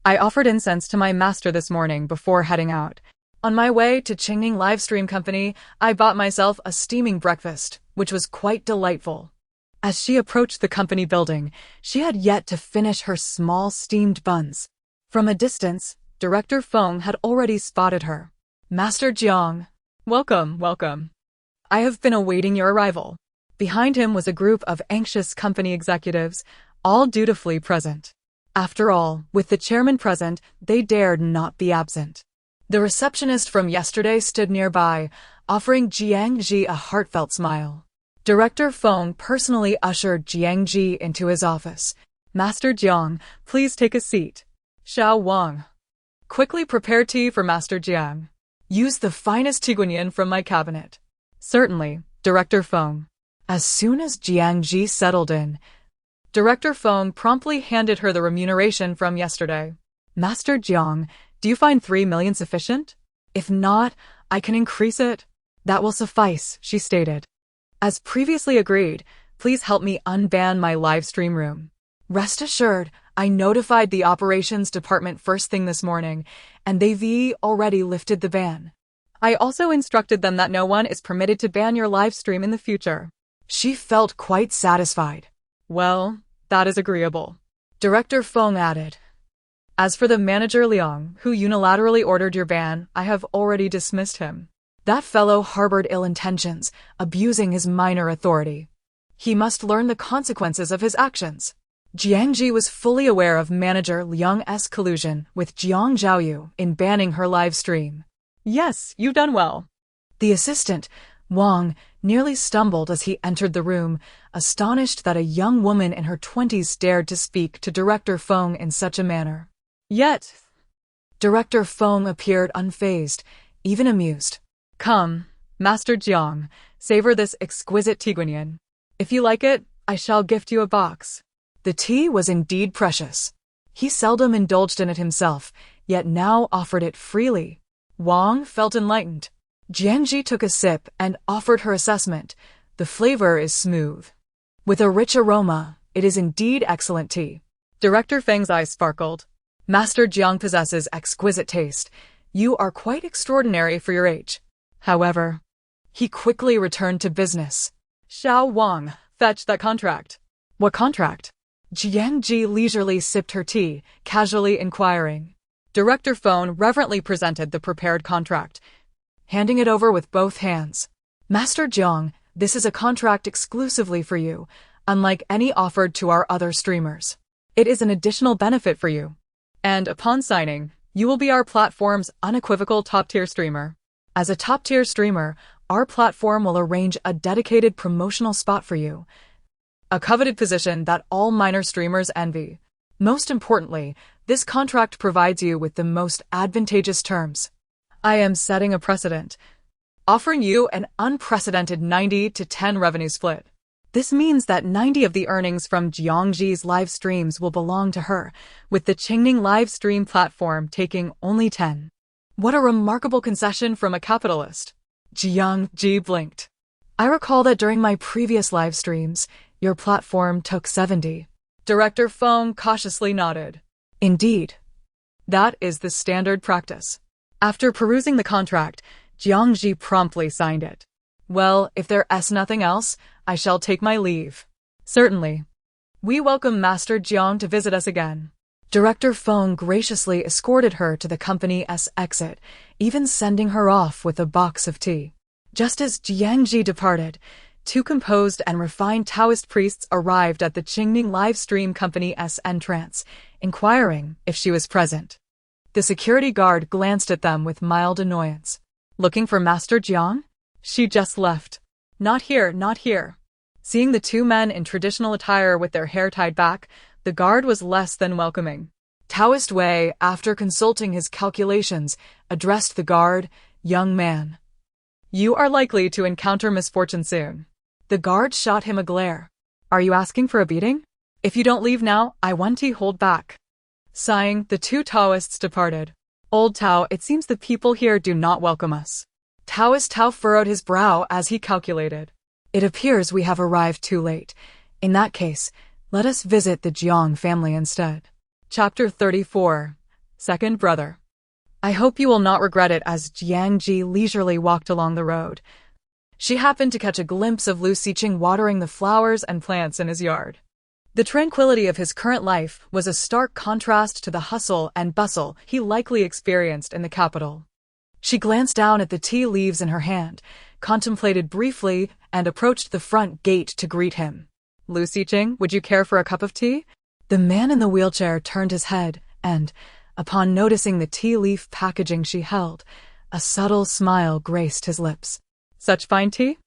I offered incense to my master this morning before heading out. On my way to Qingning Livestream Company, I bought myself a steaming breakfast, which was quite delightful. As she approached the company building, she had yet to finish her small steamed buns. From a distance, Director Feng had already spotted her. Master Jiang. Welcome. I have been awaiting your arrival. Behind him was a group of anxious company executives, all dutifully present. After all, with the chairman present, they dared not be absent. The receptionist from yesterday stood nearby, offering Jiang Zhi a heartfelt smile. Director Feng personally ushered Jiang Zhi into his office. Master Jiang, please take a seat. Xiao Wang. Quickly prepare tea for Master Jiang. Use the finest tiguanyin from my cabinet. Certainly, Director Feng. As soon as Jiang Zhi settled in, Director Feng promptly handed her the remuneration from yesterday. Master Jiang, do you find 3 million sufficient? If not, I can increase it. That will suffice, she stated. As previously agreed, please help me unban my live stream room. Rest assured, I notified the operations department first thing this morning, and they've already lifted the ban. I also instructed them that no one is permitted to ban your live stream in the future. She felt quite satisfied. Well, that is agreeable. Director Feng added. As for the manager Liang, who unilaterally ordered your ban, I have already dismissed him. That fellow harbored ill intentions, abusing his minor authority. He must learn the consequences of his actions. Jiang Zhi was fully aware of manager Liang's collusion with Jiang Zhaoyu in banning her live stream. Yes, you've done well. The assistant, Wang, nearly stumbled as he entered the room, astonished that a young woman in her 20s dared to speak to Director Feng in such a manner. Yet, Director Feng appeared unfazed, even amused. Come, Master Jiang, savor this exquisite tea guanyin. If you like it, I shall gift you a box. The tea was indeed precious. He seldom indulged in it himself, yet now offered it freely. Wang felt enlightened. Jiang Zhi took a sip and offered her assessment. The flavor is smooth. With a rich aroma, it is indeed excellent tea. Director Feng's eyes sparkled. Master Jiang possesses exquisite taste. You are quite extraordinary for your age. However, he quickly returned to business. Xiao Wang, fetch that contract. What contract? Jiang Zhi leisurely sipped her tea, casually inquiring. Director Feng reverently presented the prepared contract, handing it over with both hands. Master Jiang, this is a contract exclusively for you, unlike any offered to our other streamers. It is an additional benefit for you. And upon signing, you will be our platform's unequivocal top-tier streamer. As a top-tier streamer, our platform will arrange a dedicated promotional spot for you, a coveted position that all minor streamers envy. Most importantly, this contract provides you with the most advantageous terms. I am setting a precedent, offering you an unprecedented 90-10 revenue split. This means that 90 of the earnings from Jiang Zhi's live streams will belong to her, with the Qingning live stream platform taking only 10. What a remarkable concession from a capitalist. Jiang Zhi blinked. I recall that during my previous live streams, your platform took 70. Director Feng cautiously nodded. Indeed. That is the standard practice. After perusing the contract, Jiang Zhi promptly signed it. Well, if there's nothing else, I shall take my leave. Certainly. We welcome Master Jiang to visit us again. Director Feng graciously escorted her to the company's exit, even sending her off with a box of tea. Just as Jiang Zhi departed, two composed and refined Taoist priests arrived at the Qingning live stream company's entrance, inquiring if she was present. The security guard glanced at them with mild annoyance. Looking for Master Jiang? She just left. Not here, not here. Seeing the two men in traditional attire with their hair tied back, the guard was less than welcoming. Taoist Wei, after consulting his calculations, addressed the guard, "Young man, you are likely to encounter misfortune soon." The guard shot him a glare. Are you asking for a beating? If you don't leave now, I want to hold back. Sighing, the two Taoists departed. Old Tao, it seems the people here do not welcome us. Taoist Tao furrowed his brow as he calculated. It appears we have arrived too late. In that case, let us visit the Jiang family instead. Chapter 34. Second Brother. I hope you will not regret it. As Jiang Zhi leisurely walked along the road, she happened to catch a glimpse of Lu Xiqing watering the flowers and plants in his yard. The tranquility of his current life was a stark contrast to the hustle and bustle he likely experienced in the capital. She glanced down at the tea leaves in her hand, contemplated briefly, and approached the front gate to greet him. Lu Xiqing, would you care for a cup of tea? The man in the wheelchair turned his head, and, upon noticing the tea leaf packaging she held, a subtle smile graced his lips. Such fine tea?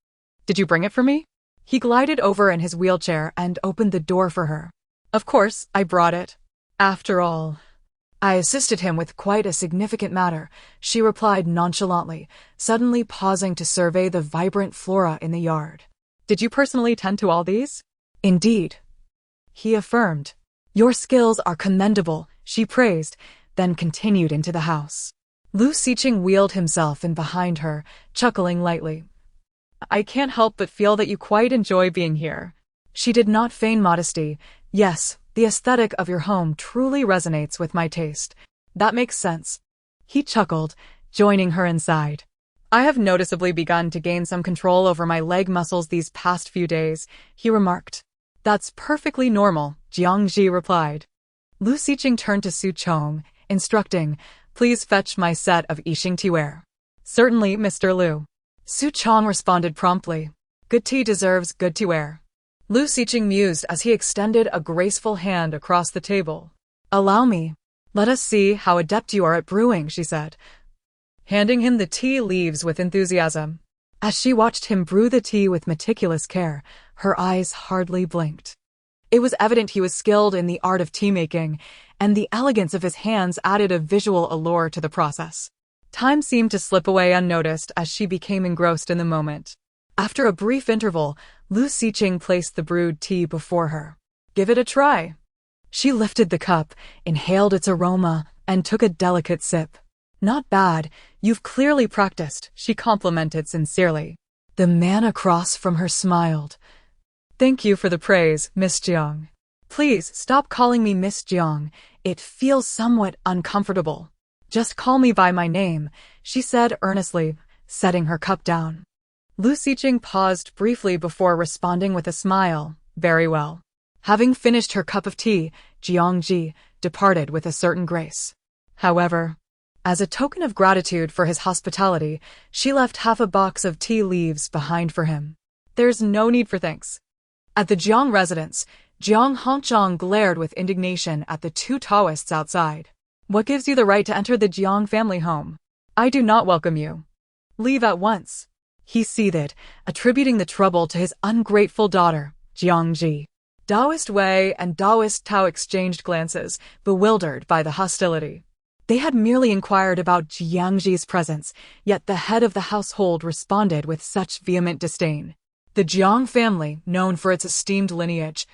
Did you bring it for me? He glided over in his wheelchair and opened the door for her. Of course, I brought it. After all, I assisted him with quite a significant matter, she replied nonchalantly, suddenly pausing to survey the vibrant flora in the yard. Did you personally tend to all these? Indeed, he affirmed. Your skills are commendable, she praised, then continued into the house. Lu Xiqing wheeled himself in behind her, chuckling lightly. I can't help but feel that you quite enjoy being here. She did not feign modesty. Yes, the aesthetic of your home truly resonates with my taste. That makes sense. He chuckled, joining her inside. I have noticeably begun to gain some control over my leg muscles these past few days, he remarked. That's perfectly normal, Jiang Zhi replied. Lu Xiqing turned to Su Chong, instructing, please fetch my set of Yixing teaware. Certainly, Mr. Lu. Su Chong responded promptly. Good tea deserves good teaware. Lu Xiqing mused as he extended a graceful hand across the table. Allow me. Let us see how adept you are at brewing, she said, handing him the tea leaves with enthusiasm. As she watched him brew the tea with meticulous care, her eyes hardly blinked. It was evident he was skilled in the art of tea-making, and the elegance of his hands added a visual allure to the process. Time seemed to slip away unnoticed as she became engrossed in the moment. After a brief interval, Lu Xiqing placed the brewed tea before her. Give it a try. She lifted the cup, inhaled its aroma, and took a delicate sip. Not bad, you've clearly practiced, she complimented sincerely. The man across from her smiled. Thank you for the praise, Miss Jiang. Please stop calling me Miss Jiang. It feels somewhat uncomfortable. Just call me by my name, she said earnestly, setting her cup down. Lu Xiqing paused briefly before responding with a smile. Very well. Having finished her cup of tea, Jiang Zhi departed with a certain grace. However, as a token of gratitude for his hospitality, she left half a box of tea leaves behind for him. There's no need for thanks. At the Jiang residence, Jiang Hongqiang glared with indignation at the two Taoists outside. What gives you the right to enter the Jiang family home? I do not welcome you. Leave at once. He seethed, attributing the trouble to his ungrateful daughter, Jiang Zhi. Taoist Wei and Taoist Tao exchanged glances, bewildered by the hostility. They had merely inquired about Jiang Zhi's presence, yet the head of the household responded with such vehement disdain. The Jiang family, known for its esteemed lineage,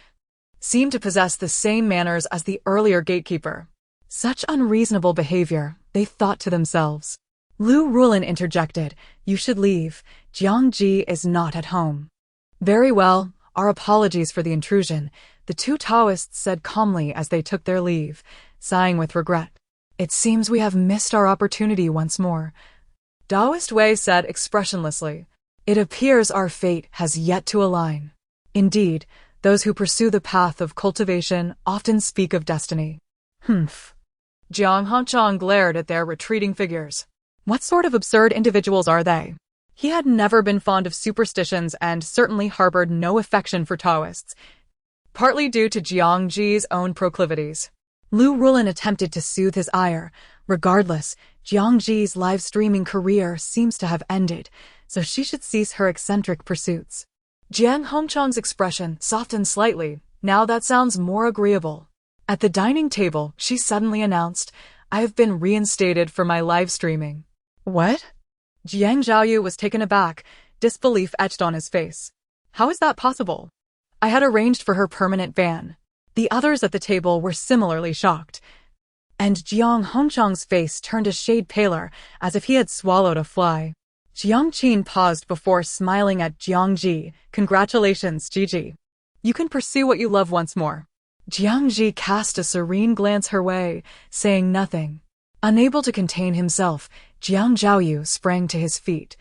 seemed to possess the same manners as the earlier gatekeeper. Such unreasonable behavior, they thought to themselves. Lu Rulin interjected, you should leave. Jiang Zhi is not at home. Very well, our apologies for the intrusion, the two Taoists said calmly as they took their leave, sighing with regret. It seems we have missed our opportunity once more. Taoist Wei said expressionlessly. It appears our fate has yet to align. Indeed, those who pursue the path of cultivation often speak of destiny. Humph. Jiang Hongqiang glared at their retreating figures. What sort of absurd individuals are they? He had never been fond of superstitions and certainly harbored no affection for Taoists, partly due to Jiang Zhi's own proclivities. Lu Rulin attempted to soothe his ire. Regardless, Jiang Zhi's live-streaming career seems to have ended, so she should cease her eccentric pursuits. Jiang Hongqiang's expression softened slightly. Now that sounds more agreeable. At the dining table, she suddenly announced, I have been reinstated for my live streaming. What? Jiang Zhaoyu was taken aback, disbelief etched on his face. How is that possible? I had arranged for her permanent ban. The others at the table were similarly shocked, and Jiang Hongqiang's face turned a shade paler, as if he had swallowed a fly. Jiang Qin paused before smiling at Jiang Zhi. Congratulations, Gigi. You can pursue what you love once more. Jiang Zhi cast a serene glance her way, saying nothing. Unable to contain himself, Jiang Zhaoyu sprang to his feet,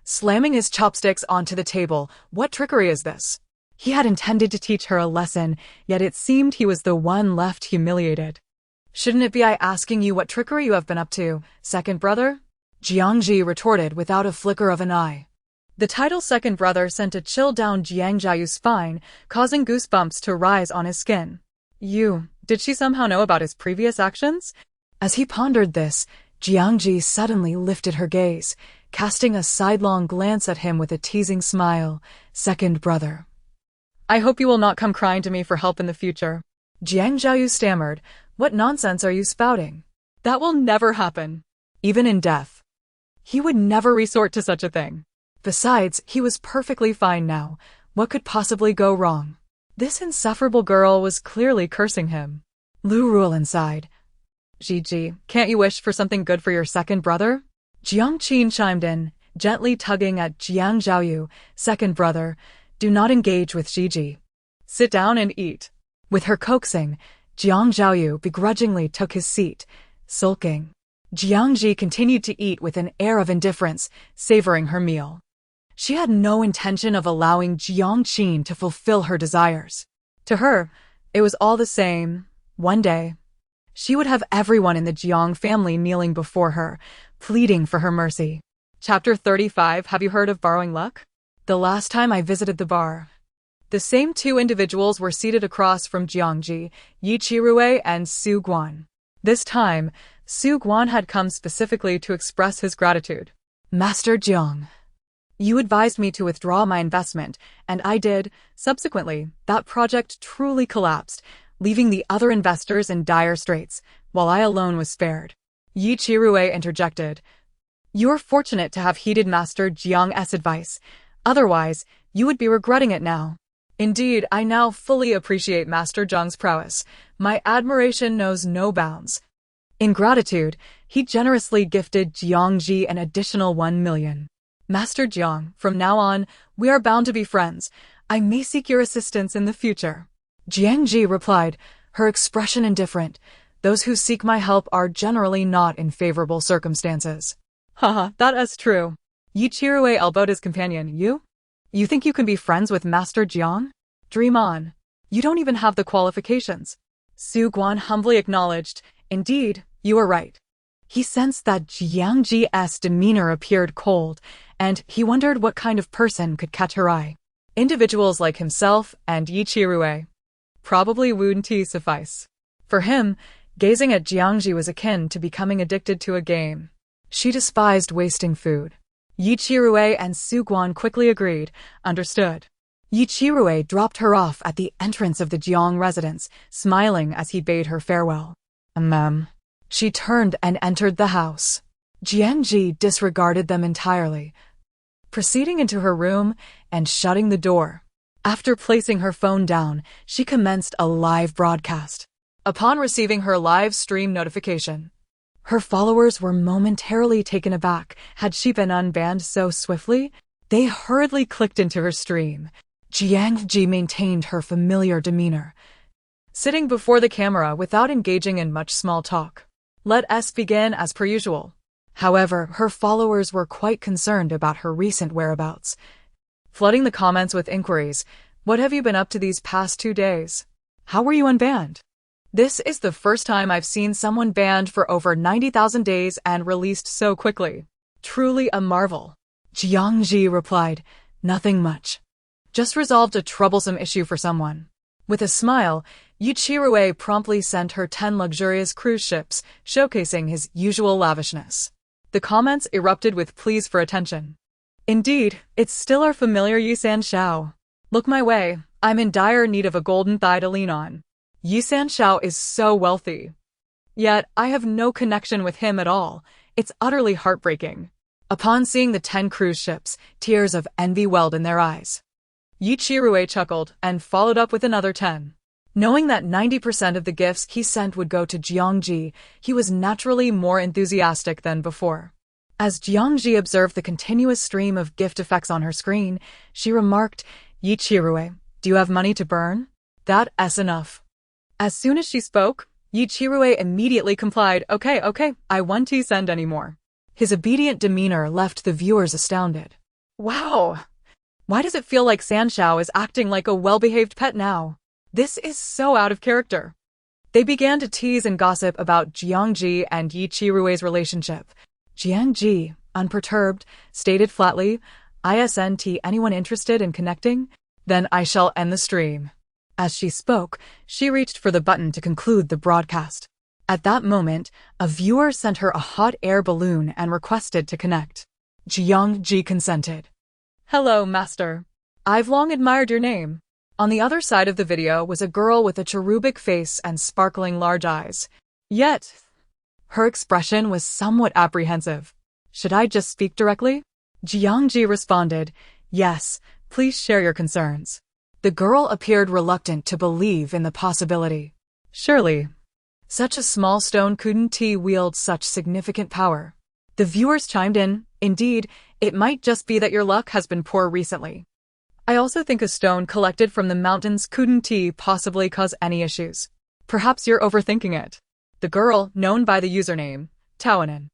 slamming his chopsticks onto the table. What trickery is this? He had intended to teach her a lesson, yet it seemed he was the one left humiliated. Shouldn't it be I asking you what trickery you have been up to, second brother? Jiang Zhi retorted without a flicker of an eye. The title second brother sent a chill down Jiang Zhaoyu's spine, causing goosebumps to rise on his skin. Did she somehow know about his previous actions? As he pondered this, Jiang Zhi suddenly lifted her gaze, casting a sidelong glance at him with a teasing smile. Second brother. I hope you will not come crying to me for help in the future. Jiang Zhaoyu stammered. What nonsense are you spouting? That will never happen. Even in death. He would never resort to such a thing. Besides, he was perfectly fine now. What could possibly go wrong? This insufferable girl was clearly cursing him. Lu Rulin sighed. Gigi, can't you wish for something good for your second brother? Jiang Qin chimed in, gently tugging at Jiang Zhaoyu. Second brother, do not engage with Gigi. Sit down and eat. With her coaxing, Jiang Zhaoyu begrudgingly took his seat, sulking. Jiang Zhi continued to eat with an air of indifference, savoring her meal. She had no intention of allowing Jiang Qin to fulfill her desires. To her, it was all the same. One day, she would have everyone in the Jiang family kneeling before her, pleading for her mercy. Chapter 35. Have you heard of borrowing luck? The last time I visited the bar, the same two individuals were seated across from Jiang Zhi, Yi Qirui and Su Guan. This time, Su Guan had come specifically to express his gratitude. Master Jiang, you advised me to withdraw my investment, and I did. Subsequently, that project truly collapsed, leaving the other investors in dire straits, while I alone was spared. Yi Qirui interjected. You're fortunate to have heeded Master Jiang's advice. Otherwise, you would be regretting it now. Indeed, I now fully appreciate Master Jiang's prowess. My admiration knows no bounds. In gratitude, he generously gifted Jiang Zhi an additional 1 million. Master Jiang, from now on, we are bound to be friends. I may seek your assistance in the future. Jiang Zhi replied, her expression indifferent. Those who seek my help are generally not in favorable circumstances. Haha, that is true. Yi Qirui elbowed his companion. You think you can be friends with Master Jiang? Dream on. You don't even have the qualifications. Su Guan humbly acknowledged, indeed, you are right. He sensed that Jiang Zhi's demeanor appeared cold, and he wondered what kind of person could catch her eye. Individuals like himself and Yi Qirui. Probably wouldn't suffice. For him, gazing at Jiang Zhi was akin to becoming addicted to a game. She despised wasting food. Yi Qirui and Su Guan quickly agreed, understood. Yi Qirui dropped her off at the entrance of the Jiang residence, smiling as he bade her farewell. She turned and entered the house. Jiang Zhi disregarded them entirely, proceeding into her room and shutting the door. After placing her phone down, she commenced a live broadcast. Upon receiving her live stream notification, her followers were momentarily taken aback. Had she been unbanned so swiftly? They hurriedly clicked into her stream. Jiang Zhi maintained her familiar demeanor, sitting before the camera without engaging in much small talk. Let us begin as per usual. However, her followers were quite concerned about her recent whereabouts, flooding the comments with inquiries. What have you been up to these past 2 days? How were you unbanned? This is the first time I've seen someone banned for over 90,000 days and released so quickly. Truly a marvel. Jiang Zhi replied, nothing much. Just resolved a troublesome issue for someone. With a smile, Yi Qirui promptly sent her 10 luxurious cruise ships, showcasing his usual lavishness. The comments erupted with pleas for attention. Indeed, it's still our familiar Yi Sanshao. Look my way, I'm in dire need of a golden thigh to lean on. Yi Sanshao is so wealthy. Yet, I have no connection with him at all. It's utterly heartbreaking. Upon seeing the 10 cruise ships, tears of envy welled in their eyes. Yi Qirui chuckled and followed up with another 10. Knowing that 90% of the gifts he sent would go to Jiang Zhi, he was naturally more enthusiastic than before. As Jiang Zhi observed the continuous stream of gift effects on her screen, she remarked, Yi Qirui, do you have money to burn? That's enough. As soon as she spoke, Yi Qirui immediately complied, okay, I won't send anymore. His obedient demeanor left the viewers astounded. Wow! Why does it feel like Sanshao is acting like a well-behaved pet now? This is so out of character. They began to tease and gossip about Jiang Zhi and Yi Qirui's relationship. Jiang Zhi, unperturbed, stated flatly, "Isn't anyone interested in connecting? Then I shall end the stream." As she spoke, she reached for the button to conclude the broadcast. At that moment, a viewer sent her a hot air balloon and requested to connect. Jiang Zhi consented. Hello, Master. I've long admired your name. On the other side of the video was a girl with a cherubic face and sparkling large eyes. Yet, her expression was somewhat apprehensive. Should I just speak directly? Jiang Zhi responded, yes, please share your concerns. The girl appeared reluctant to believe in the possibility. Surely, such a small stone couldn't wield such significant power. The viewers chimed in, indeed, it might just be that your luck has been poor recently. I also think a stone collected from the mountains couldn't possibly cause any issues. Perhaps you're overthinking it. The girl, known by the username Taonin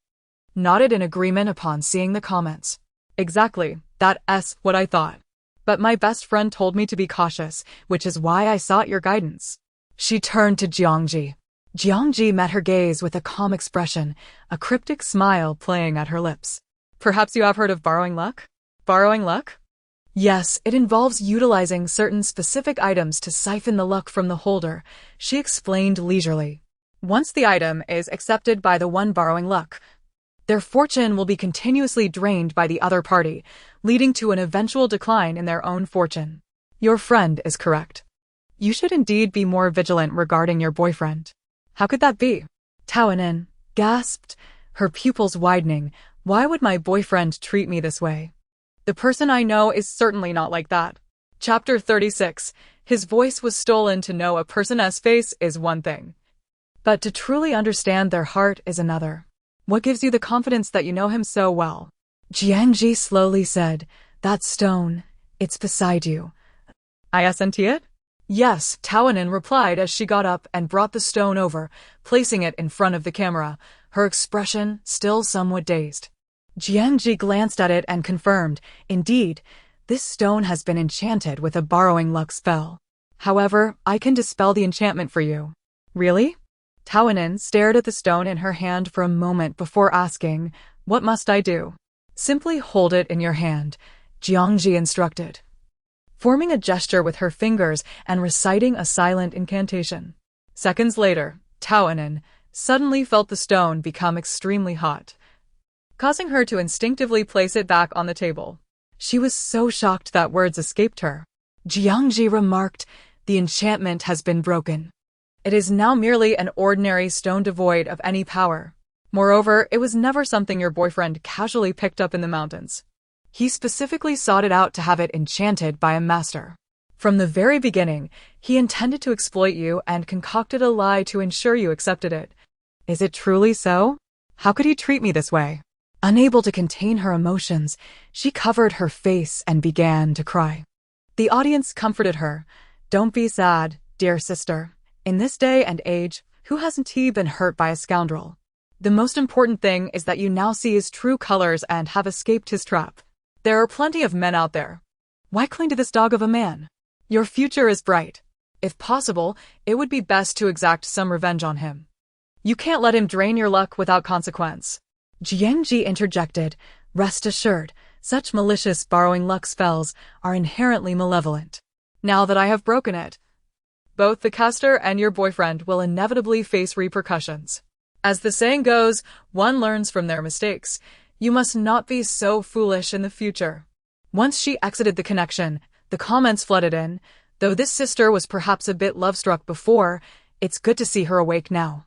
nodded in agreement upon seeing the comments. Exactly, that's what I thought. But my best friend told me to be cautious, which is why I sought your guidance. She turned to Jiang Zhi. Jiang Zhi met her gaze with a calm expression, a cryptic smile playing at her lips. Perhaps you have heard of borrowing luck? Borrowing luck? Yes, it involves utilizing certain specific items to siphon the luck from the holder, she explained leisurely. Once the item is accepted by the one borrowing luck, their fortune will be continuously drained by the other party, leading to an eventual decline in their own fortune. Your friend is correct. You should indeed be more vigilant regarding your boyfriend. How could that be? Taonin gasped, her pupils widening. Why would my boyfriend treat me this way? The person I know is certainly not like that. Chapter 36. His voice was stolen. To know a person's face is one thing, but to truly understand their heart is another. What gives you the confidence that you know him so well? Jiang Zhi slowly said, That stone, it's beside you. Isn't it? Yes, Taonin replied as she got up and brought the stone over, placing it in front of the camera, her expression still somewhat dazed. Jiang Zhi glanced at it and confirmed, Indeed, this stone has been enchanted with a borrowing luck spell. However, I can dispel the enchantment for you. Really? Taonin stared at the stone in her hand for a moment before asking, What must I do? Simply hold it in your hand, Jiang Zhi instructed, forming a gesture with her fingers and reciting a silent incantation. Seconds later, Taonin suddenly felt the stone become extremely hot, causing her to instinctively place it back on the table. She was so shocked that words escaped her. Jiang Zhi remarked, The enchantment has been broken. It is now merely an ordinary stone devoid of any power. Moreover, it was never something your boyfriend casually picked up in the mountains. He specifically sought it out to have it enchanted by a master. From the very beginning, he intended to exploit you and concocted a lie to ensure you accepted it. Is it truly so? How could he treat me this way? Unable to contain her emotions, she covered her face and began to cry. The audience comforted her. Don't be sad, dear sister. In this day and age, who hasn't he been hurt by a scoundrel? The most important thing is that you now see his true colors and have escaped his trap. There are plenty of men out there. Why cling to this dog of a man? Your future is bright. If possible, it would be best to exact some revenge on him. You can't let him drain your luck without consequence. Jiang Zhi interjected, Rest assured, such malicious borrowing luck spells are inherently malevolent. Now that I have broken it, both the caster and your boyfriend will inevitably face repercussions. As the saying goes, one learns from their mistakes. You must not be so foolish in the future. Once she exited the connection, the comments flooded in. Though this sister was perhaps a bit love-struck before, it's good to see her awake now.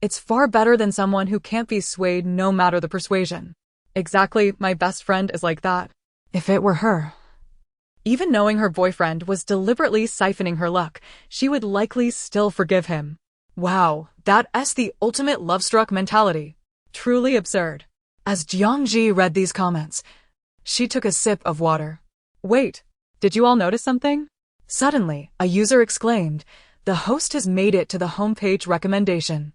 It's far better than someone who can't be swayed no matter the persuasion. Exactly, my best friend is like that. If it were her. Even knowing her boyfriend was deliberately siphoning her luck, she would likely still forgive him. Wow, that's the ultimate love-struck mentality. Truly absurd. As Jiang Zhi read these comments, she took a sip of water. Wait, did you all notice something? Suddenly, a user exclaimed, The host has made it to the homepage recommendation.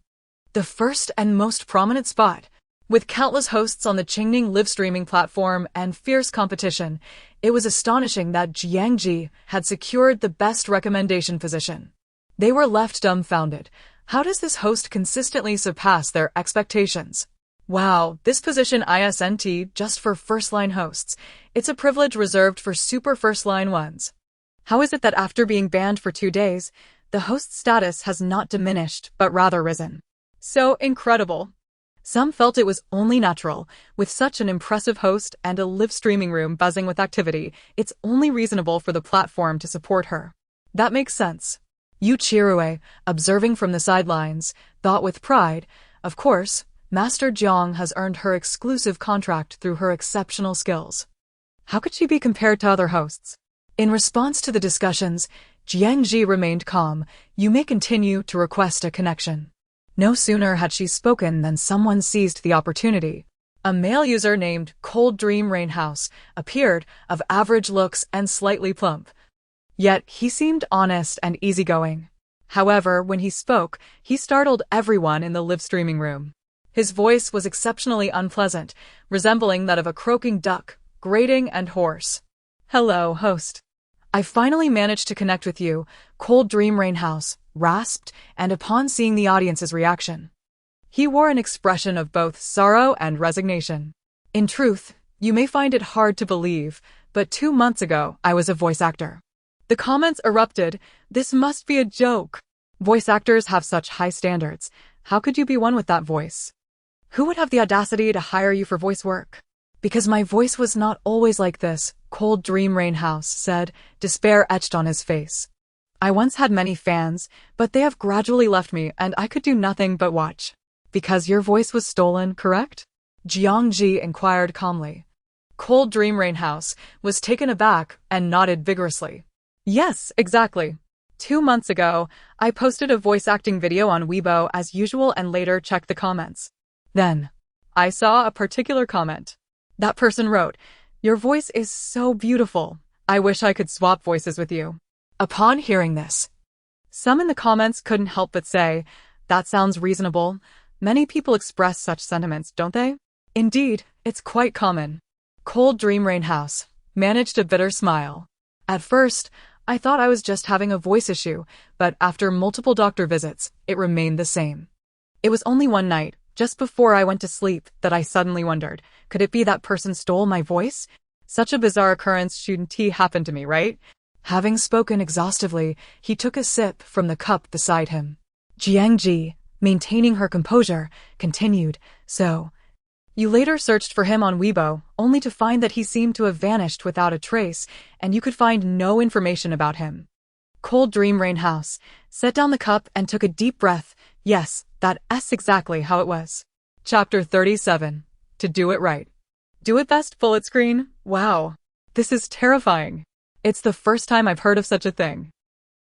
The first and most prominent spot. With countless hosts on the Qingning live streaming platform and fierce competition, it was astonishing that Jiang Zhi had secured the best recommendation position. They were left dumbfounded. How does this host consistently surpass their expectations? Wow, this position isn't just for first-line hosts. It's a privilege reserved for super first-line ones. How is it that after being banned for 2 days, the host status has not diminished but rather risen? So incredible. Some felt it was only natural. With such an impressive host and a live streaming room buzzing with activity, it's only reasonable for the platform to support her. That makes sense. Yu Chirue, observing from the sidelines, thought with pride, Of course, Master Jiang has earned her exclusive contract through her exceptional skills. How could she be compared to other hosts? In response to the discussions, Jiang Zhi remained calm. You may continue to request a connection. No sooner had she spoken than someone seized the opportunity. A male user named Cold Dream Rainhouse appeared, of average looks and slightly plump. Yet he seemed honest and easygoing. However, when he spoke, he startled everyone in the live streaming room. His voice was exceptionally unpleasant, resembling that of a croaking duck, grating and hoarse. "Hello, host. I finally managed to connect with you," Cold Dream Rain House rasped, and upon seeing the audience's reaction, he wore an expression of both sorrow and resignation. "In truth, you may find it hard to believe, but 2 months ago, I was a voice actor." The comments erupted. "This must be a joke. Voice actors have such high standards. How could you be one with that voice? Who would have the audacity to hire you for voice work?" "Because my voice was not always like this," Cold Dream Rain House said, despair etched on his face. "I once had many fans, but they have gradually left me and I could do nothing but watch." "Because your voice was stolen, correct?" Jiang Zhi inquired calmly. Cold Dream Rain House was taken aback and nodded vigorously. "Yes, exactly. 2 months ago, I posted a voice acting video on Weibo as usual and later checked the comments. Then, I saw a particular comment. That person wrote, 'Your voice is so beautiful. I wish I could swap voices with you.'" Upon hearing this, some in the comments couldn't help but say, "That sounds reasonable. Many people express such sentiments, don't they?" "Indeed, it's quite common." Cold Dream Rain House managed a bitter smile. "At first, I thought I was just having a voice issue, but after multiple doctor visits, it remained the same. It was only one night, just before I went to sleep, that I suddenly wondered, could it be that person stole my voice? Such a bizarre occurrence shouldn't happen to me, right?" Having spoken exhaustively, he took a sip from the cup beside him. Jiang Zhi, maintaining her composure, continued, "So, you later searched for him on Weibo, only to find that he seemed to have vanished without a trace, and you could find no information about him." Cold Dream Rain House set down the cup and took a deep breath. "Yes, that's exactly how it was." Chapter 37. To do it right. Do it best bullet screen? Wow. This is terrifying. It's the first time I've heard of such a thing.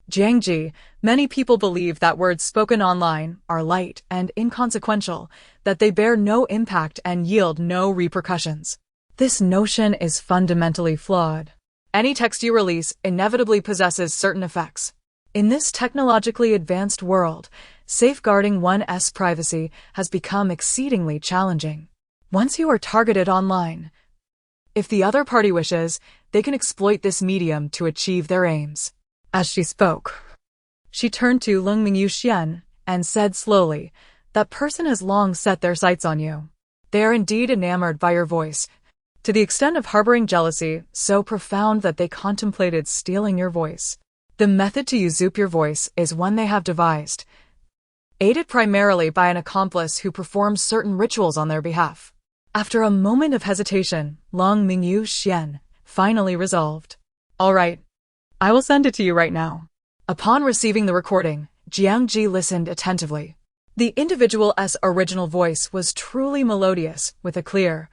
Jiang Zhi, many people believe that words spoken online are light and inconsequential, that they bear no impact and yield no repercussions. This notion is fundamentally flawed. Any text you release inevitably possesses certain effects. In this technologically advanced world, safeguarding one's privacy has become exceedingly challenging. Once you are targeted online, if the other party wishes, they can exploit this medium to achieve their aims. As she spoke, she turned to Lung Mingyu Xian and said slowly, "That person has long set their sights on you. They are indeed enamored by your voice, to the extent of harboring jealousy so profound that they contemplated stealing your voice. The method to usurp your voice is one they have devised, aided primarily by an accomplice who performs certain rituals on their behalf." After a moment of hesitation, Lung Mingyu Xian finally resolved, "All right. I will send it to you right now." Upon receiving the recording, Jiang Zhi listened attentively. The individual's original voice was truly melodious, with a clear,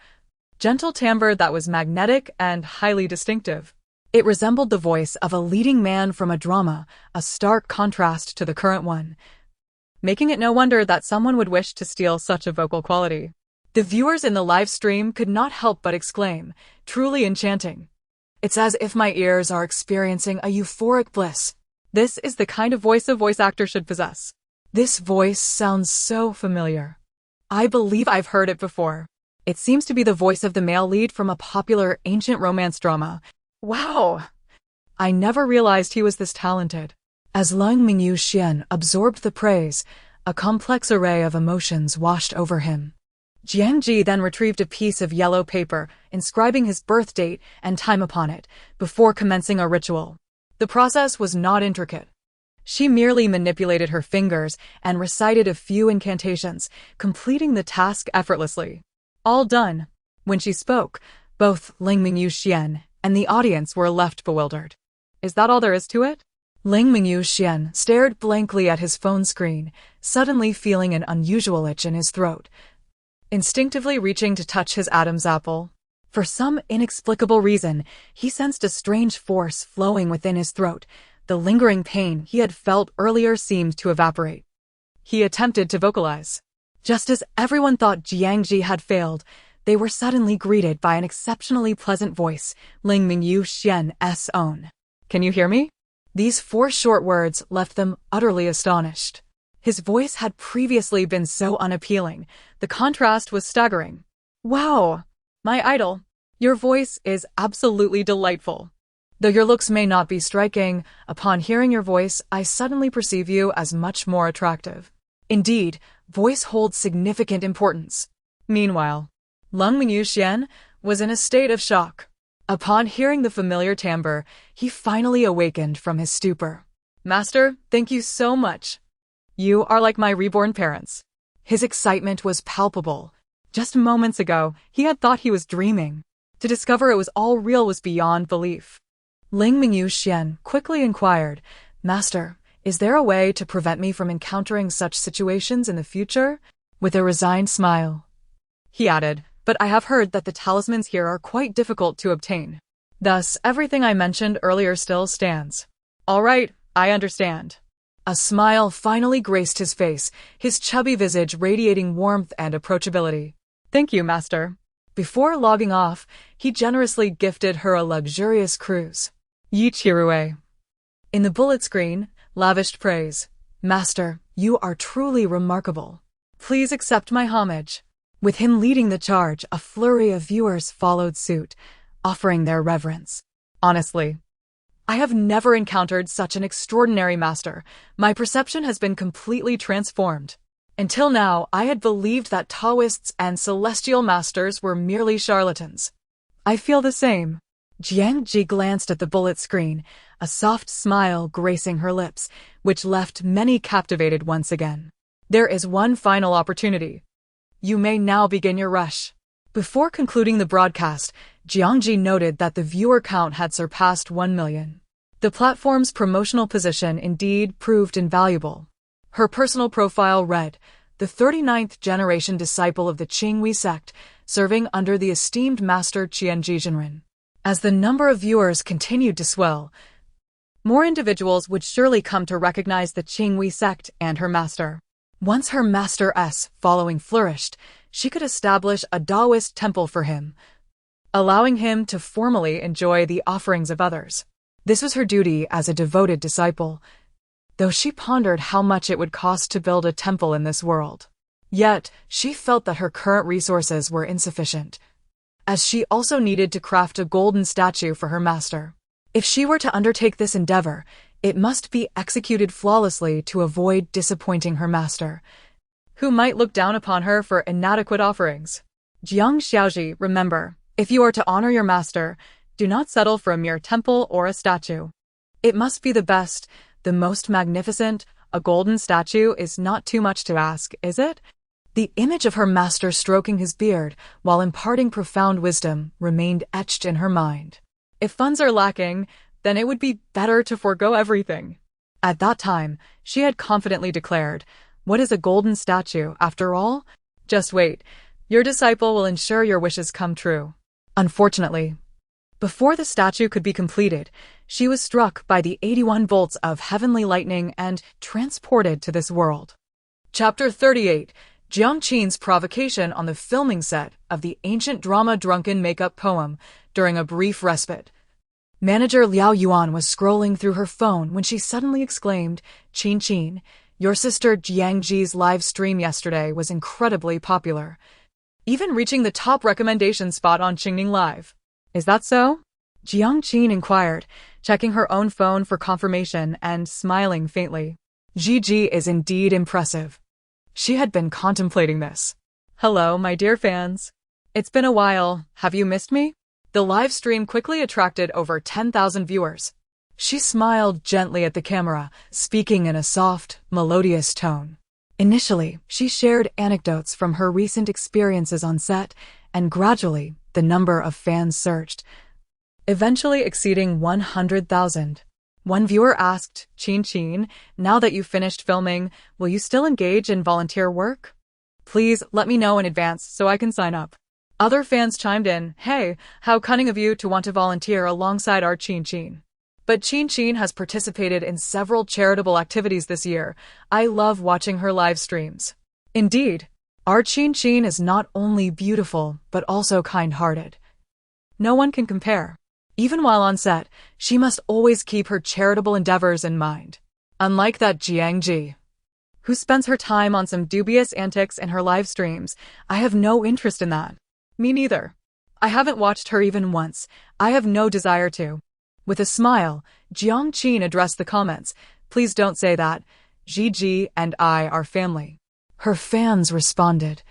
gentle timbre that was magnetic and highly distinctive. It resembled the voice of a leading man from a drama, a stark contrast to the current one, making it no wonder that someone would wish to steal such a vocal quality. The viewers in the live stream could not help but exclaim, "Truly enchanting. It's as if my ears are experiencing a euphoric bliss. This is the kind of voice a voice actor should possess. This voice sounds so familiar. I believe I've heard it before. It seems to be the voice of the male lead from a popular ancient romance drama. Wow! I never realized he was this talented." As Lung Mingyu Xian absorbed the praise, a complex array of emotions washed over him. Jiang Zhi then retrieved a piece of yellow paper, inscribing his birth date and time upon it, before commencing a ritual. The process was not intricate. She merely manipulated her fingers and recited a few incantations, completing the task effortlessly. All done. When she spoke, both Ling Mingyu Xian and the audience were left bewildered. Is that all there is to it? Ling Mingyu Xian stared blankly at his phone screen, suddenly feeling an unusual itch in his throat, instinctively reaching to touch his Adam's apple. For some inexplicable reason, he sensed a strange force flowing within his throat. The lingering pain he had felt earlier seemed to evaporate. He attempted to vocalize. Just as everyone thought Jiang Zhi had failed, they were suddenly greeted by an exceptionally pleasant voice, Ling Mingyu Xian's own. "Can you hear me?" These 4 short words left them utterly astonished. His voice had previously been so unappealing. The contrast was staggering. Wow, my idol. Your voice is absolutely delightful. Though your looks may not be striking, upon hearing your voice, I suddenly perceive you as much more attractive. Indeed, voice holds significant importance. Meanwhile, Lung Mingyu Xian was in a state of shock. Upon hearing the familiar timbre, he finally awakened from his stupor. Master, thank you so much. You are like my reborn parents. His excitement was palpable. Just moments ago, he had thought he was dreaming. To discover it was all real was beyond belief. Ling Mingyu Xian quickly inquired, Master, is there a way to prevent me from encountering such situations in the future? With a resigned smile. He added, but I have heard that the talismans here are quite difficult to obtain. Thus, everything I mentioned earlier still stands. All right, I understand. A smile finally graced his face, his chubby visage radiating warmth and approachability. Thank you, Master. Before logging off, he generously gifted her a luxurious cruise. Yi Chirue. In the bullet screen, lavished praise. Master, you are truly remarkable. Please accept my homage. With him leading the charge, a flurry of viewers followed suit, offering their reverence. Honestly, I have never encountered such an extraordinary master. My perception has been completely transformed. Until now, I had believed that Taoists and celestial masters were merely charlatans. I feel the same. Jiang Zhi glanced at the bullet screen, a soft smile gracing her lips, which left many captivated once again. There is one final opportunity. You may now begin your rush. Before concluding the broadcast, Jiang Zhi noted that the viewer count had surpassed 1 million. The platform's promotional position indeed proved invaluable. Her personal profile read, the 39th generation disciple of the Qinghui sect, serving under the esteemed master Qian Jizhenren. As the number of viewers continued to swell, more individuals would surely come to recognize the Qinghui sect and her master. Once her master's following flourished, she could establish a Taoist temple for him, allowing him to formally enjoy the offerings of others. This was her duty as a devoted disciple, though she pondered how much it would cost to build a temple in this world. Yet, she felt that her current resources were insufficient, as she also needed to craft a golden statue for her master. If she were to undertake this endeavor, it must be executed flawlessly to avoid disappointing her master, who might look down upon her for inadequate offerings. Jiang Xiaoji, remember, if you are to honor your master, do not settle for a mere temple or a statue. It must be the best, the most magnificent. A golden statue is not too much to ask, is it? The image of her master stroking his beard while imparting profound wisdom remained etched in her mind. If funds are lacking, then it would be better to forego everything. At that time, she had confidently declared, what is a golden statue, after all? Just wait. Your disciple will ensure your wishes come true. Unfortunately, before the statue could be completed, she was struck by the 81 bolts of heavenly lightning and transported to this world. Chapter 38. Jiang Qin's provocation on the filming set of the ancient drama Drunken Makeup Poem during a brief respite. Manager Liao Yuan was scrolling through her phone when she suddenly exclaimed, Qin, your sister Jiang Zhi's live stream yesterday was incredibly popular, even reaching the top recommendation spot on Qingning Live. Is that so? Jiang Qin inquired, checking her own phone for confirmation and smiling faintly. Ji is indeed impressive. She had been contemplating this. Hello, my dear fans. It's been a while. Have you missed me? The live stream quickly attracted over 10,000 viewers. She smiled gently at the camera, speaking in a soft, melodious tone. Initially, she shared anecdotes from her recent experiences on set, and gradually, the number of fans surged, eventually exceeding 100,000. One viewer asked, Qin, now that you've finished filming, will you still engage in volunteer work? Please let me know in advance so I can sign up. Other fans chimed in, hey, how cunning of you to want to volunteer alongside our Qin. But Qin has participated in several charitable activities this year. I love watching her live streams. Indeed, our Qin is not only beautiful, but also kind-hearted. No one can compare. Even while on set, she must always keep her charitable endeavors in mind. Unlike that Jiang Zhi, who spends her time on some dubious antics in her live streams. I have no interest in that. Me neither. I haven't watched her even once. I have no desire to. With a smile, Jiang Zhi addressed the comments. Please don't say that. Gigi and I are family. Her fans responded.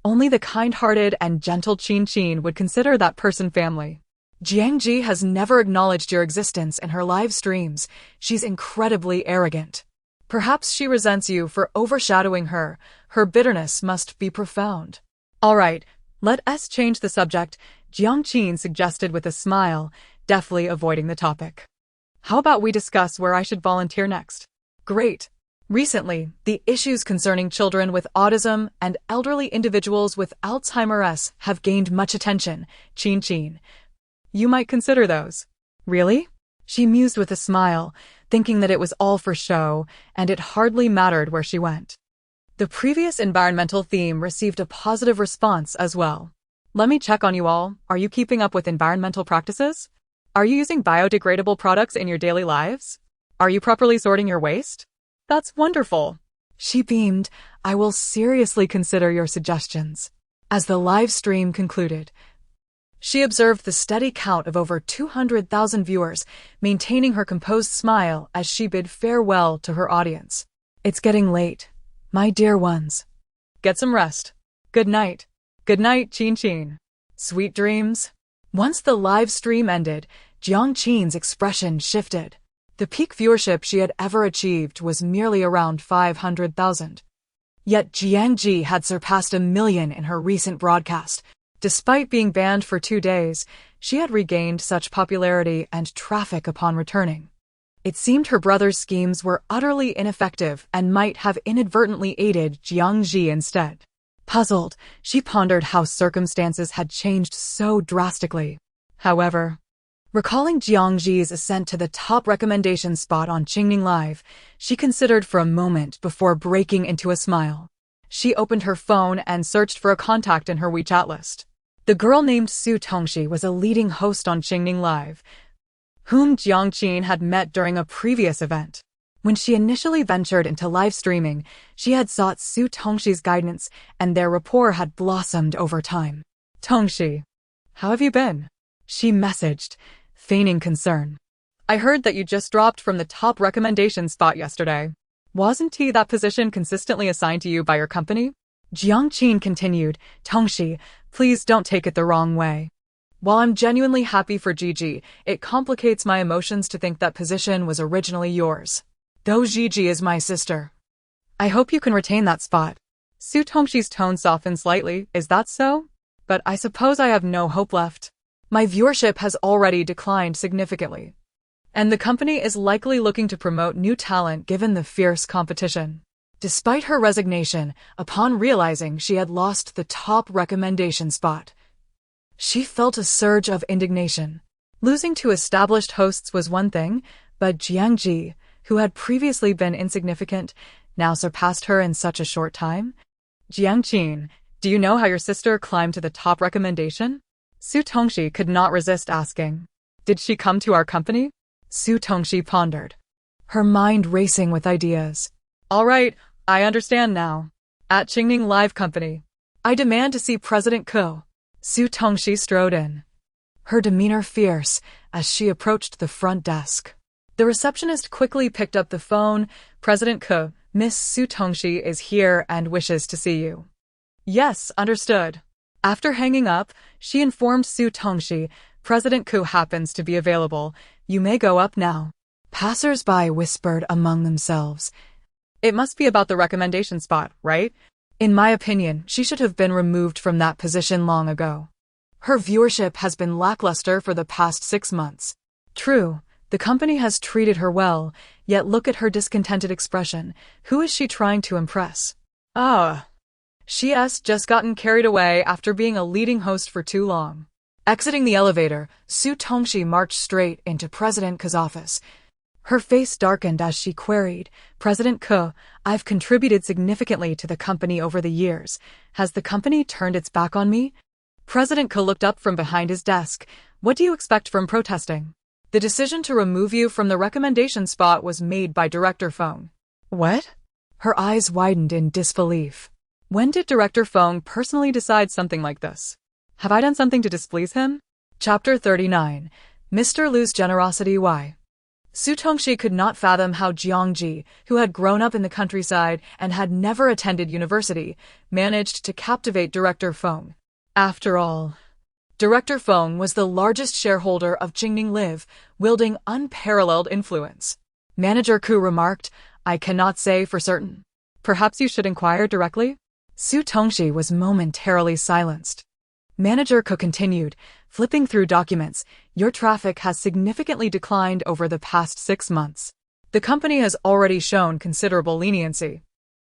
Only the kind-hearted and gentle Qin would consider that person family. Jiang Zhi has never acknowledged your existence in her live streams. She's incredibly arrogant. Perhaps she resents you for overshadowing her. Her bitterness must be profound. All right, let us change the subject, Jiang Zhi suggested with a smile, deftly avoiding the topic. How about we discuss where I should volunteer next? Great. Recently, the issues concerning children with autism and elderly individuals with Alzheimer's have gained much attention, Qin. You might consider those. Really? She mused with a smile, thinking that it was all for show, and it hardly mattered where she went. The previous environmental theme received a positive response as well. Let me check on you all. Are you keeping up with environmental practices? Are you using biodegradable products in your daily lives? Are you properly sorting your waste? That's wonderful. She beamed. I will seriously consider your suggestions. As the live stream concluded, she observed the steady count of over 200,000 viewers, maintaining her composed smile as she bid farewell to her audience. It's getting late, my dear ones. Get some rest. Good night. Good night, Qin. Sweet dreams. Once the live stream ended, Jiang Zhi's expression shifted. The peak viewership she had ever achieved was merely around 500,000. Yet Jiang Zhi had surpassed 1 million in her recent broadcast. Despite being banned for 2 days, she had regained such popularity and traffic upon returning. It seemed her brother's schemes were utterly ineffective and might have inadvertently aided Jiang Zhi instead. Puzzled, she pondered how circumstances had changed so drastically. However, recalling Jiang Zhi's ascent to the top recommendation spot on Qingning Live, she considered for a moment before breaking into a smile. She opened her phone and searched for a contact in her WeChat list. The girl named Su Tongxi was a leading host on Qingning Live, whom Jiang Zhi had met during a previous event. When she initially ventured into live streaming, she had sought Su Tongxi's guidance, and their rapport had blossomed over time. Tongxi, how have you been? She messaged, feigning concern. I heard that you just dropped from the top recommendation spot yesterday. Wasn't that position consistently assigned to you by your company? Jiang Zhi continued, Tongxi, please don't take it the wrong way. While I'm genuinely happy for Gigi, it complicates my emotions to think that position was originally yours. Though Gigi is my sister. I hope you can retain that spot. Su Tongxi's tone softened slightly. Is that so? But I suppose I have no hope left. My viewership has already declined significantly, and the company is likely looking to promote new talent given the fierce competition. Despite her resignation, upon realizing she had lost the top recommendation spot, she felt a surge of indignation. Losing to established hosts was one thing, but Jiang Zhi, who had previously been insignificant, now surpassed her in such a short time. Jiang Zhi, do you know how your sister climbed to the top recommendation? Su Tongxi could not resist asking. Did she come to our company? Su Tongxi pondered, her mind racing with ideas. All right, I understand now. At Qingning Live Company, I demand to see President Ko. Su Tongxi strode in, her demeanor fierce as she approached the front desk. The receptionist quickly picked up the phone. President Ko, Miss Su Tongxi is here and wishes to see you. Yes, understood. After hanging up, she informed Su Tongxi, President Ko happens to be available. You may go up now. Passers-by whispered among themselves. It must be about the recommendation spot, right? In my opinion, she should have been removed from that position long ago. Her viewership has been lackluster for the past 6 months. True, the company has treated her well, yet look at her discontented expression. Who is she trying to impress? She's just gotten carried away after being a leading host for too long. Exiting the elevator, Su Tongxi marched straight into President Ko's office. Her face darkened as she queried, President Ko, I've contributed significantly to the company over the years. Has the company turned its back on me? President Ko looked up from behind his desk. What do you expect from protesting? The decision to remove you from the recommendation spot was made by Director Feng. What? Her eyes widened in disbelief. When did Director Feng personally decide something like this? Have I done something to displease him? Chapter 39. Mr. Lu's Generosity. Why? Su Tongxi could not fathom how Jiang Zhi, who had grown up in the countryside and had never attended university, managed to captivate Director Feng. After all, Director Feng was the largest shareholder of Jingning Live, wielding unparalleled influence. Manager Ku remarked, "I cannot say for certain. Perhaps you should inquire directly?" Su Tongxi was momentarily silenced. Manager Ku continued, flipping through documents, "Your traffic has significantly declined over the past 6 months. The company has already shown considerable leniency.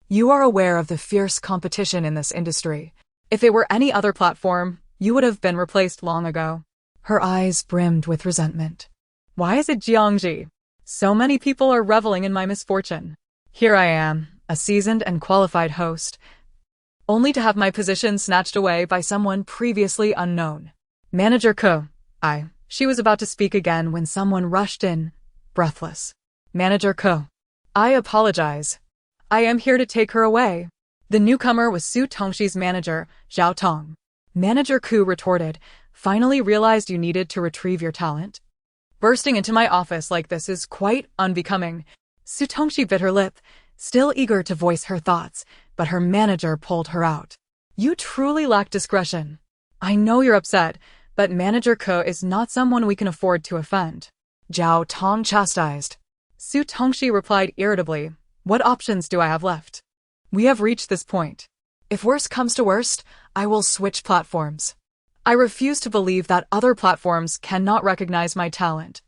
You are aware of the fierce competition in this industry. If it were any other platform, you would have been replaced long ago." Her eyes brimmed with resentment. Why is it Jiang Zhi? So many people are reveling in my misfortune. Here I am, a seasoned and qualified host, only to have my position snatched away by someone previously unknown. Manager Ko. She was about to speak again when someone rushed in, breathless. Manager Ko. I apologize. I am here to take her away. The newcomer was Su Tongxi's manager, Zhao Tong. Manager Ku retorted, finally realized you needed to retrieve your talent? Bursting into my office like this is quite unbecoming. Su Tongxi bit her lip, still eager to voice her thoughts, but her manager pulled her out. You truly lack discretion. I know you're upset, but Manager Ko is not someone we can afford to offend. Zhao Tong chastised. Su Tongxi replied irritably, what options do I have left? We have reached this point. If worst comes to worst, I will switch platforms. I refuse to believe that other platforms cannot recognize my talent.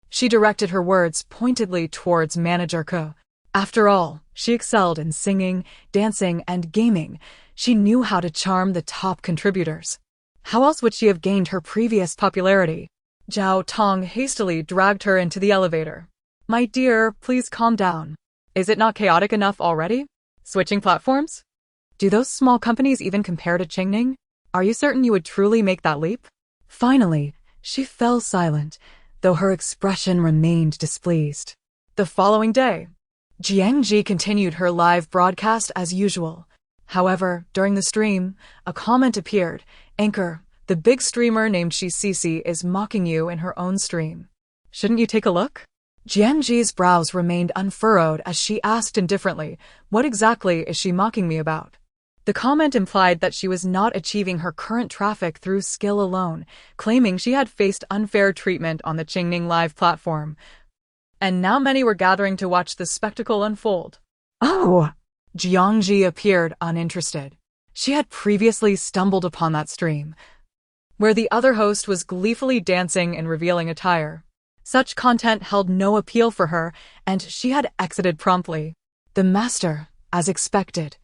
She directed her words pointedly towards Manager Ko. After all, she excelled in singing, dancing, and gaming. She knew how to charm the top contributors. How else would she have gained her previous popularity? Zhao Tong hastily dragged her into the elevator. My dear, please calm down. Is it not chaotic enough already? Switching platforms? Do those small companies even compare to Qingning? Are you certain you would truly make that leap? Finally, she fell silent, though her expression remained displeased. The following day, Jiang Zhi continued her live broadcast as usual. However, during the stream, a comment appeared. Anchor, the big streamer named Shi is mocking you in her own stream. Shouldn't you take a look? Jiang Zhi's brows remained unfurrowed as she asked indifferently, what exactly is she mocking me about? The comment implied that she was not achieving her current traffic through skill alone, claiming she had faced unfair treatment on the Qingning Live platform. And now many were gathering to watch the spectacle unfold. Oh! Jiang Zhi appeared uninterested. She had previously stumbled upon that stream, where the other host was gleefully dancing in revealing attire. Such content held no appeal for her, and she had exited promptly. The master, as expected,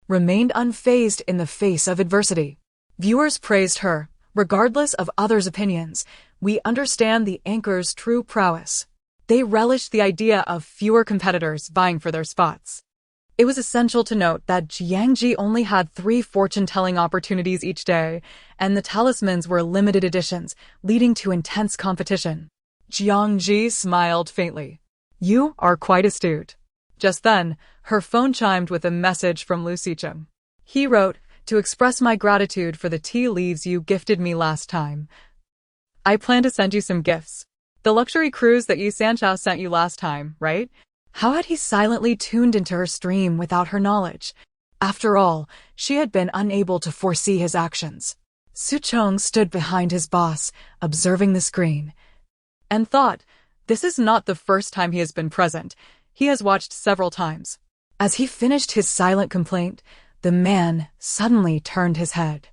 remained unfazed in the face of adversity. Viewers praised her, regardless of others' opinions. We understand the anchor's true prowess. They relished the idea of fewer competitors vying for their spots. It was essential to note that Jiang Zhi only had 3 fortune-telling opportunities each day, and the talismans were limited editions, leading to intense competition. Jiang Zhi smiled faintly. You are quite astute. Just then, her phone chimed with a message from Lu Xicheng. He wrote, to express my gratitude for the tea leaves you gifted me last time. I plan to send you some gifts. The luxury cruise that Yi Sanchao sent you last time, right? How had he silently tuned into her stream without her knowledge? After all, she had been unable to foresee his actions. Su Chong stood behind his boss, observing the screen, and thought, this is not the first time he has been present. He has watched several times. As he finished his silent complaint, the man suddenly turned his head.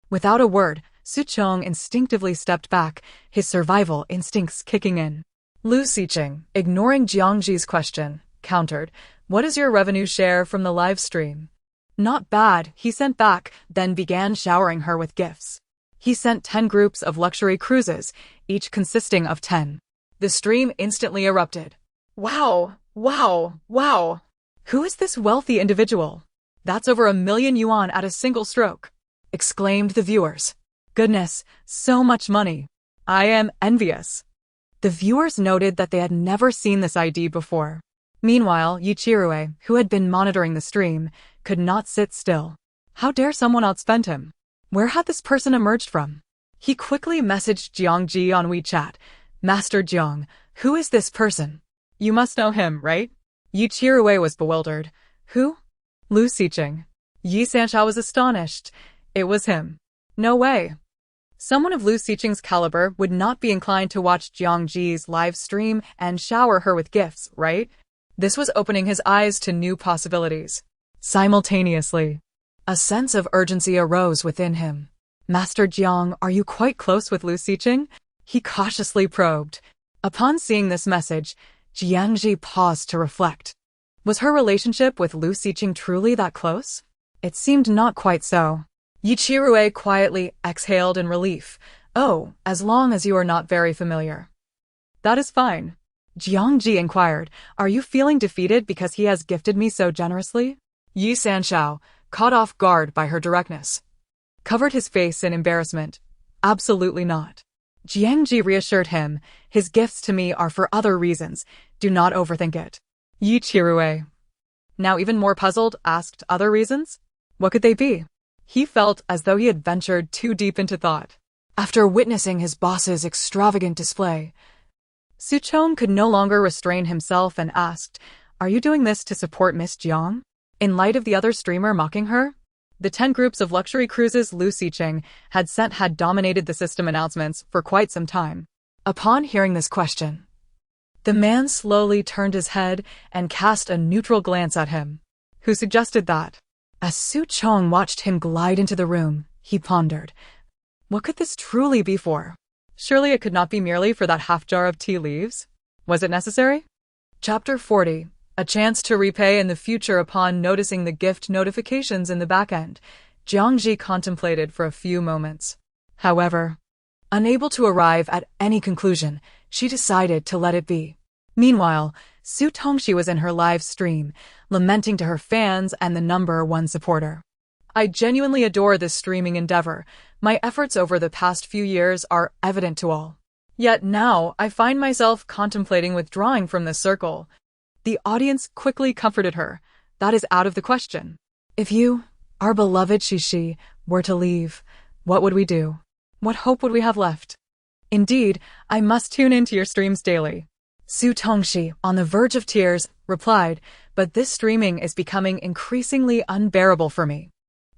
Without a word, Su Chong instinctively stepped back, his survival instincts kicking in. Lu Xicheng, ignoring Jiang Zhi's question, countered, what is your revenue share from the live stream? Not bad, he sent back, then began showering her with gifts. He sent 10 groups of luxury cruises, each consisting of 10. The stream instantly erupted. Wow, wow, wow. Who is this wealthy individual? That's over 1 million yuan at a single stroke, exclaimed the viewers. Goodness, so much money. I am envious. The viewers noted that they had never seen this ID before. Meanwhile, Yichirue, who had been monitoring the stream, could not sit still. How dare someone outspend him? Where had this person emerged from? He quickly messaged Jiang Zhi on WeChat. Master Jiang, who is this person? You must know him, right? Yichirue was bewildered. Who? Lu Xiqing. Yi Sanshao was astonished. It was him. No way. Someone of Lu Xiqing's caliber would not be inclined to watch Jiang Zhi's live stream and shower her with gifts, right? This was opening his eyes to new possibilities. Simultaneously, a sense of urgency arose within him. Master Jiang, are you quite close with Lu Xiqing? He cautiously probed. Upon seeing this message, Jiang Zhi paused to reflect. Was her relationship with Lu Xiqing truly that close? It seemed not quite so. Yichirue quietly exhaled in relief. Oh, as long as you are not very familiar. That is fine. Jiang Zhi inquired, are you feeling defeated because he has gifted me so generously? Yi Sanshao, caught off guard by her directness, covered his face in embarrassment. Absolutely not. Jiang Zhi reassured him, his gifts to me are for other reasons. Do not overthink it. Yichirue, now even more puzzled, asked other reasons? What could they be? He felt as though he had ventured too deep into thought. After witnessing his boss's extravagant display, Suchong could no longer restrain himself and asked, are you doing this to support Miss Jiang? In light of the other streamer mocking her? The 10 groups of luxury cruises Lu Xiqing had sent had dominated the system announcements for quite some time. Upon hearing this question, the man slowly turned his head and cast a neutral glance at him. Who suggested that? As Su Chong watched him glide into the room, he pondered. What could this truly be for? Surely it could not be merely for that half jar of tea leaves? Was it necessary? Chapter 40. A chance to repay in the future. Upon noticing the gift notifications in the back end, Jiang Zhi contemplated for a few moments. However, unable to arrive at any conclusion, she decided to let it be. Meanwhile, Su Tongxi was in her live stream, lamenting to her fans and the #1 supporter. I genuinely adore this streaming endeavor. My efforts over the past few years are evident to all. Yet now, I find myself contemplating withdrawing from this circle. The audience quickly comforted her. That is out of the question. If you, our beloved Shishi, were to leave, what would we do? What hope would we have left? Indeed, I must tune into your streams daily. Su Tongxi, on the verge of tears, replied, but this streaming is becoming increasingly unbearable for me.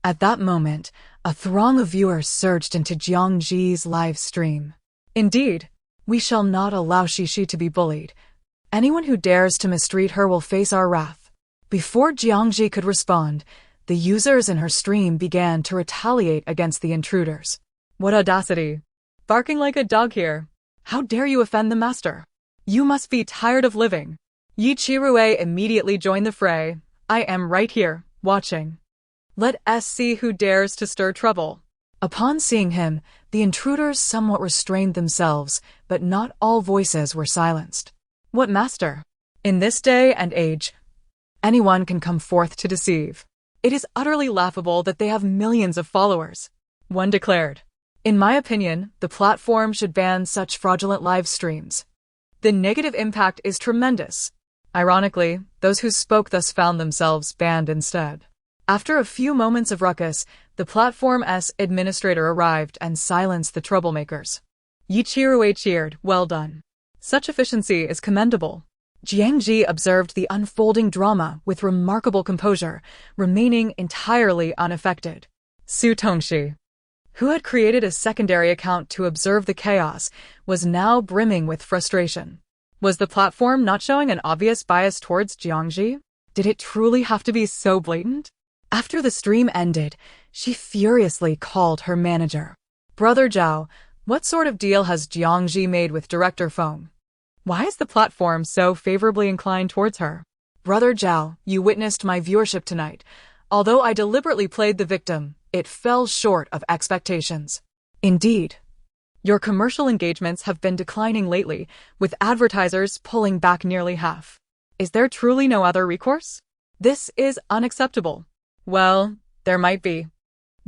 At that moment, a throng of viewers surged into Jiang Zhi's live stream. Indeed, we shall not allow Shishi to be bullied. Anyone who dares to mistreat her will face our wrath. Before Jiang Zhi could respond, the users in her stream began to retaliate against the intruders. What audacity! Barking like a dog here. How dare you offend the master? You must be tired of living. Yichirue immediately joined the fray. I am right here, watching. Let us see who dares to stir trouble. Upon seeing him, the intruders somewhat restrained themselves, but not all voices were silenced. What master? In this day and age, anyone can come forth to deceive. It is utterly laughable that they have millions of followers. One declared. In my opinion, the platform should ban such fraudulent live streams. The negative impact is tremendous. Ironically, those who spoke thus found themselves banned instead. After a few moments of ruckus, the platform's administrator arrived and silenced the troublemakers. Yichirue cheered, well done. Such efficiency is commendable. Jiang Zhi observed the unfolding drama with remarkable composure, remaining entirely unaffected. Su Tongxi, who had created a secondary account to observe the chaos, was now brimming with frustration. Was the platform not showing an obvious bias towards Jiang Zhi? Did it truly have to be so blatant? After the stream ended, she furiously called her manager. Brother Zhao, what sort of deal has Jiang Zhi made with Director Feng? Why is the platform so favorably inclined towards her? Brother Zhao, you witnessed my viewership tonight. Although I deliberately played the victim, it fell short of expectations. Indeed. Your commercial engagements have been declining lately, with advertisers pulling back nearly half. Is there truly no other recourse? This is unacceptable. Well, there might be.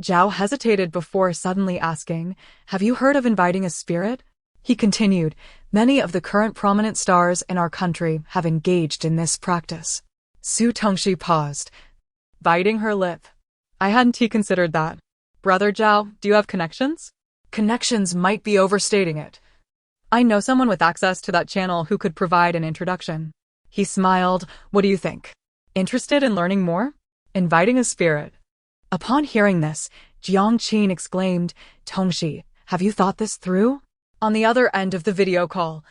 Zhao hesitated before suddenly asking, have you heard of inviting a spirit? He continued, Many of the current prominent stars in our country have engaged in this practice. Su Tongxi paused, biting her lip. I hadn't considered that. Brother Zhao, do you have connections? Connections might be overstating it. I know someone with access to that channel who could provide an introduction. He smiled. What do you think? Interested in learning more? Inviting a spirit. Upon hearing this, Jiang Zhi exclaimed, Tongxi, have you thought this through? On the other end of the video call,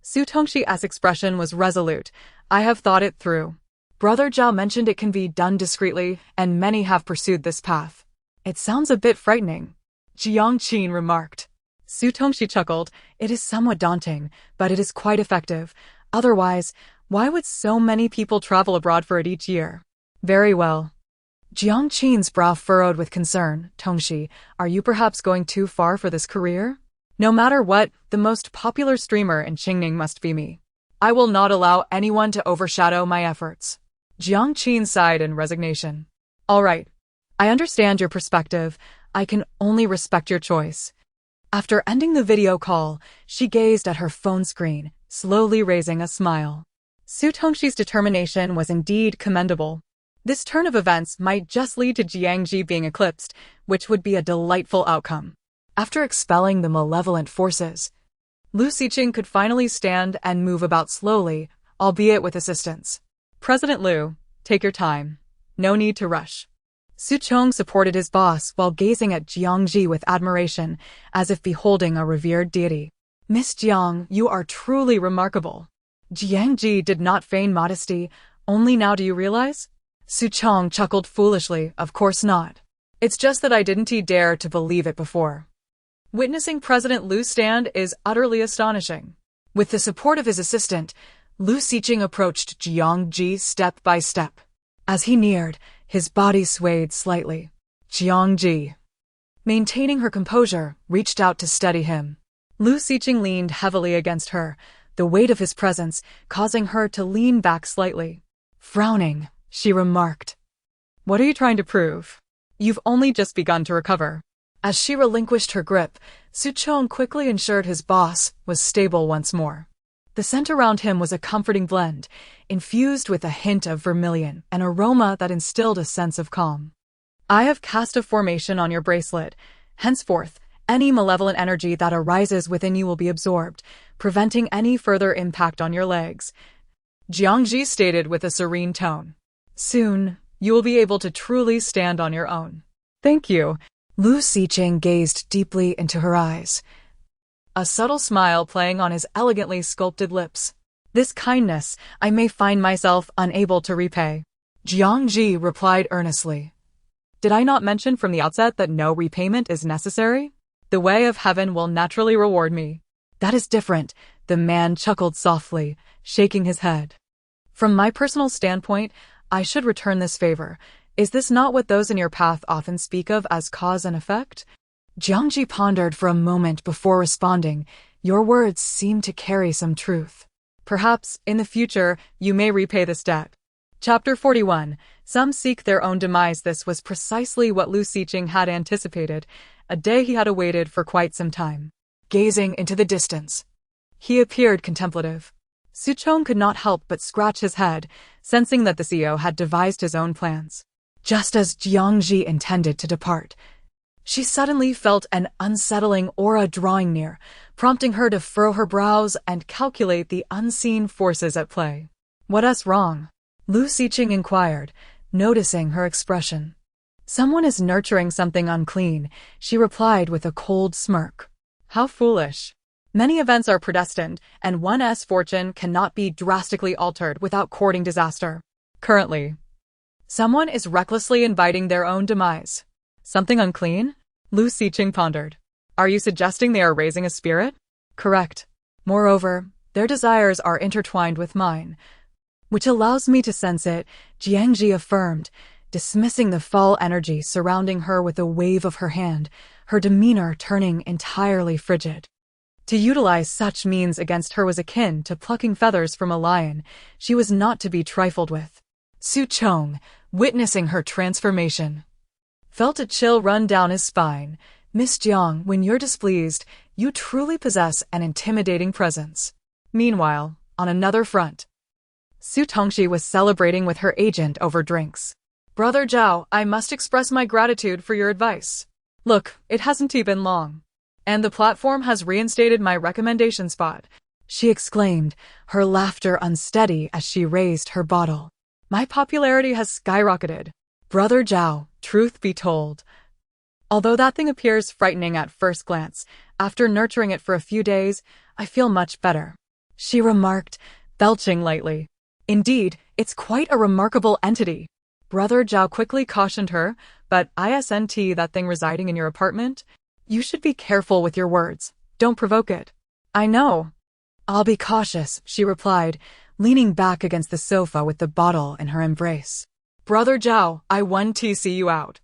Su Tongxi's expression was resolute. I have thought it through. Brother Zhao mentioned it can be done discreetly, and many have pursued this path. It sounds a bit frightening, Jiang Zhi remarked. Su Tongxi chuckled. It is somewhat daunting, but it is quite effective. Otherwise, why would so many people travel abroad for it each year? Very well. Jiang Zhi's brow furrowed with concern. Tongxi, are you perhaps going too far for this career? No matter what, the most popular streamer in Qingning must be me. I will not allow anyone to overshadow my efforts. Jiang Zhi sighed in resignation. All right. I understand your perspective. I can only respect your choice. After ending the video call, she gazed at her phone screen, slowly raising a smile. Su Tongxi's determination was indeed commendable. This turn of events might just lead to Jiang Zhi being eclipsed, which would be a delightful outcome. After expelling the malevolent forces, Lu Xiqing could finally stand and move about slowly, albeit with assistance. President Lu, take your time. No need to rush. Su Chong supported his boss while gazing at Jiang Zhi with admiration, as if beholding a revered deity. Miss Jiang, you are truly remarkable. Jiang Zhi did not feign modesty. Only now do you realize? Su Chong chuckled foolishly. Of course not. It's just that I didn't dare to believe it before. Witnessing President Lu stand is utterly astonishing. With the support of his assistant, Lu Xiqing approached Jiang Zhi step by step. As he neared, his body swayed slightly. Jiang Zhi, maintaining her composure, reached out to steady him. Lu Xiqing leaned heavily against her, the weight of his presence causing her to lean back slightly. Frowning, she remarked, "What are you trying to prove? You've only just begun to recover." As she relinquished her grip, Su Chong quickly ensured his boss was stable once more. The scent around him was a comforting blend, infused with a hint of vermilion, an aroma that instilled a sense of calm. I have cast a formation on your bracelet. Henceforth, any malevolent energy that arises within you will be absorbed, preventing any further impact on your legs. Jiang Zhi stated with a serene tone. Soon, you will be able to truly stand on your own. Thank you. Lu Xiqing gazed deeply into her eyes, a subtle smile playing on his elegantly sculpted lips. This kindness I may find myself unable to repay. Jiang Zhi replied earnestly. Did I not mention from the outset that no repayment is necessary? The way of heaven will naturally reward me. That is different, the man chuckled softly, shaking his head. From my personal standpoint, I should return this favor. Is this not what those in your path often speak of as cause and effect? Jiang Zhi pondered for a moment before responding. Your words seem to carry some truth. Perhaps, in the future, you may repay this debt. Chapter 41. Some seek their own demise. This was precisely what Lu Xiqing had anticipated, a day he had awaited for quite some time. Gazing into the distance, he appeared contemplative. Su Chong could not help but scratch his head, sensing that the CEO had devised his own plans. Just as Jiang Zhi intended to depart, she suddenly felt an unsettling aura drawing near, prompting her to furrow her brows and calculate the unseen forces at play. What's wrong? Lu Xiqing inquired, noticing her expression. Someone is nurturing something unclean, she replied with a cold smirk. How foolish. Many events are predestined, and one's fortune cannot be drastically altered without courting disaster. Currently, someone is recklessly inviting their own demise. Something unclean? Lu Xiqing pondered. Are you suggesting they are raising a spirit? Correct. Moreover, their desires are intertwined with mine, which allows me to sense it, Jiang Zhi affirmed, dismissing the foul energy surrounding her with a wave of her hand, her demeanor turning entirely frigid. To utilize such means against her was akin to plucking feathers from a lion. She was not to be trifled with. Su Chong, witnessing her transformation, felt a chill run down his spine, Miss Jiang, when you're displeased, you truly possess an intimidating presence. Meanwhile, on another front, Su Tongxi was celebrating with her agent over drinks. Brother Zhao, I must express my gratitude for your advice. Look, it hasn't been long. And the platform has reinstated my recommendation spot, she exclaimed, her laughter unsteady as she raised her bottle. My popularity has skyrocketed. Brother Zhao, truth be told, although that thing appears frightening at first glance, after nurturing it for a few days, I feel much better, she remarked, belching lightly. Indeed, it's quite a remarkable entity. Brother Zhao quickly cautioned her, but isn't that thing residing in your apartment? You should be careful with your words. Don't provoke it. I know. I'll be cautious, she replied, leaning back against the sofa with the bottle in her embrace. Brother Zhao, I want to see you out.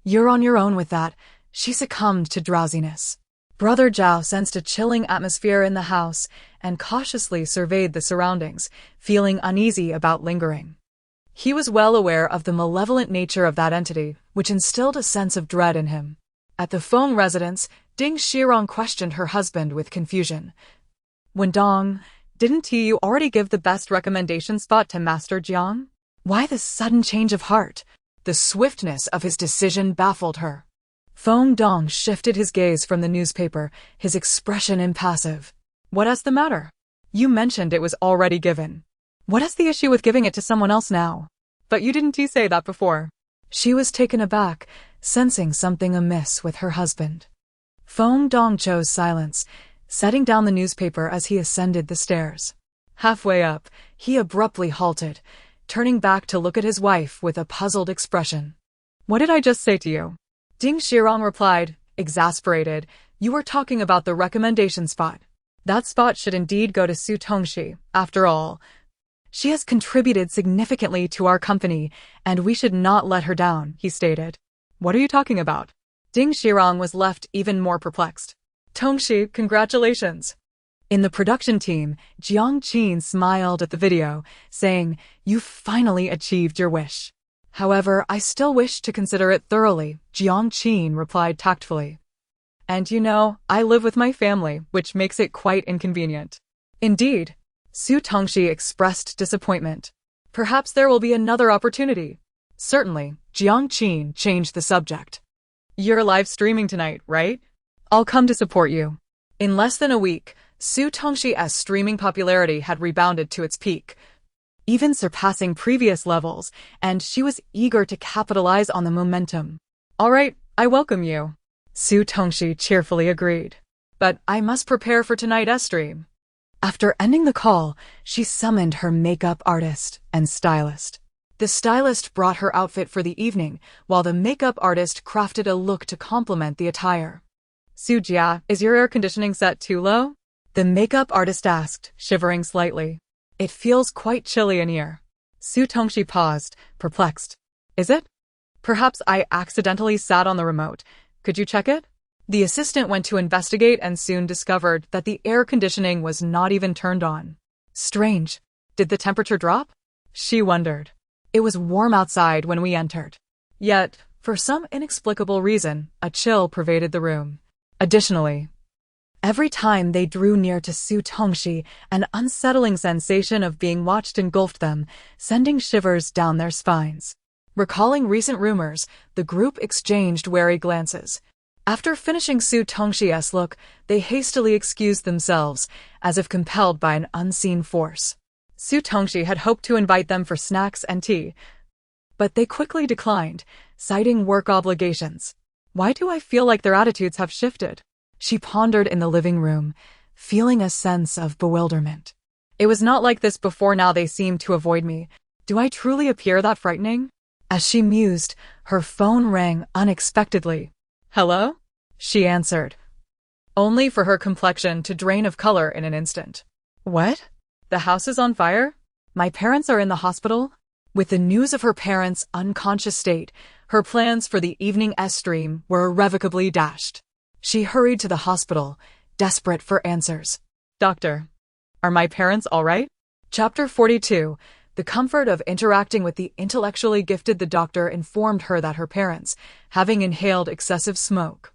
You're on your own with that. She succumbed to drowsiness. Brother Zhao sensed a chilling atmosphere in the house and cautiously surveyed the surroundings, feeling uneasy about lingering. He was well aware of the malevolent nature of that entity, which instilled a sense of dread in him. At the Feng residence, Ding Shirong questioned her husband with confusion. Wendong, didn't you already give the best recommendation spot to Master Jiang? Why this sudden change of heart? The swiftness of his decision baffled her. Feng Dong shifted his gaze from the newspaper, his expression impassive. What is the matter? You mentioned it was already given. What is the issue with giving it to someone else now? But you didn't say that before. She was taken aback, sensing something amiss with her husband. Feng Dong chose silence, setting down the newspaper as he ascended the stairs. Halfway up, he abruptly halted, turning back to look at his wife with a puzzled expression. What did I just say to you? Ding Shirong replied, exasperated, you were talking about the recommendation spot. That spot should indeed go to Su Tongxi, after all. She has contributed significantly to our company, and we should not let her down, he stated. What are you talking about? Ding Shirong was left even more perplexed. Tongxi, congratulations. In the production team, Jiang Qin smiled at the video, saying, you finally achieved your wish. However, I still wish to consider it thoroughly, Jiang Qin replied tactfully. And I live with my family, which makes it quite inconvenient. Indeed. Su Tongxi expressed disappointment. Perhaps there will be another opportunity. Certainly, Jiang Qin changed the subject. You're live streaming tonight, right? I'll come to support you. In less than a week, Su Tongxi's streaming popularity had rebounded to its peak, even surpassing previous levels, and she was eager to capitalize on the momentum. All right, I welcome you. Su Tongxi cheerfully agreed. But I must prepare for tonight's stream. After ending the call, she summoned her makeup artist and stylist. The stylist brought her outfit for the evening, while the makeup artist crafted a look to complement the attire. Su Jia, is your air conditioning set too low? The makeup artist asked, shivering slightly. It feels quite chilly in here. Su Tongxi paused, perplexed. Is it? Perhaps I accidentally sat on the remote. Could you check it? The assistant went to investigate and soon discovered that the air conditioning was not even turned on. Strange. Did the temperature drop? She wondered. It was warm outside when we entered. Yet, for some inexplicable reason, a chill pervaded the room. Additionally, every time they drew near to Su Tongxi, an unsettling sensation of being watched engulfed them, sending shivers down their spines. Recalling recent rumors, the group exchanged wary glances. After finishing Su Tongxi's look, they hastily excused themselves, as if compelled by an unseen force. Su Tongxi had hoped to invite them for snacks and tea, but they quickly declined, citing work obligations. Why do I feel like their attitudes have shifted? She pondered in the living room, feeling a sense of bewilderment. It was not like this before. Now they seem to avoid me. Do I truly appear that frightening? As she mused, her phone rang unexpectedly. Hello? She answered, only for her complexion to drain of color in an instant. What? The house is on fire? My parents are in the hospital? With the news of her parents' unconscious state, her plans for the evening stream were irrevocably dashed. She hurried to the hospital, desperate for answers. Doctor, are my parents all right? Chapter 42. The comfort of interacting with the intellectually gifted. The doctor informed her that her parents, having inhaled excessive smoke,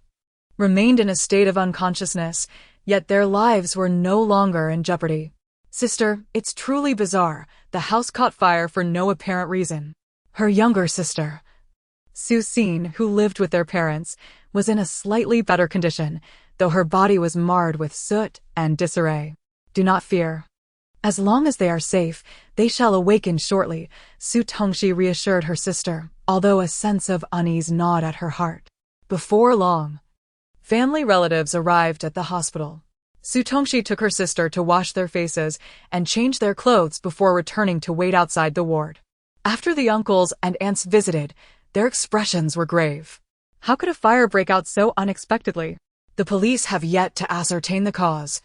remained in a state of unconsciousness, yet their lives were no longer in jeopardy. Sister, it's truly bizarre. The house caught fire for no apparent reason. Her younger sister, Susine, who lived with their parents, was in a slightly better condition, though her body was marred with soot and disarray. Do not fear. As long as they are safe, they shall awaken shortly, Su Tongxi reassured her sister, although a sense of unease gnawed at her heart. Before long, family relatives arrived at the hospital. Su Tongxi took her sister to wash their faces and change their clothes before returning to wait outside the ward. After the uncles and aunts visited, their expressions were grave. How could a fire break out so unexpectedly? The police have yet to ascertain the cause.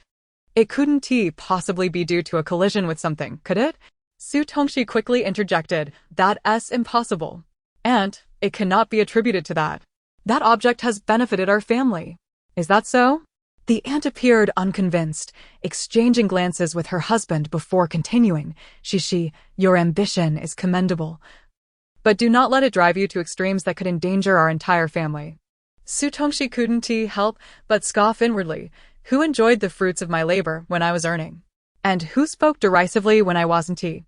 It couldn't possibly be due to a collision with something, could it? Su Tongxi quickly interjected, that's impossible. Aunt, it cannot be attributed to that. That object has benefited our family. Is that so? The aunt appeared unconvinced, exchanging glances with her husband before continuing. She, your ambition is commendable. But do not let it drive you to extremes that could endanger our entire family. Su Tongxi couldn't help but scoff inwardly. Who enjoyed the fruits of my labor when I was earning? And who spoke derisively when I wasn't? It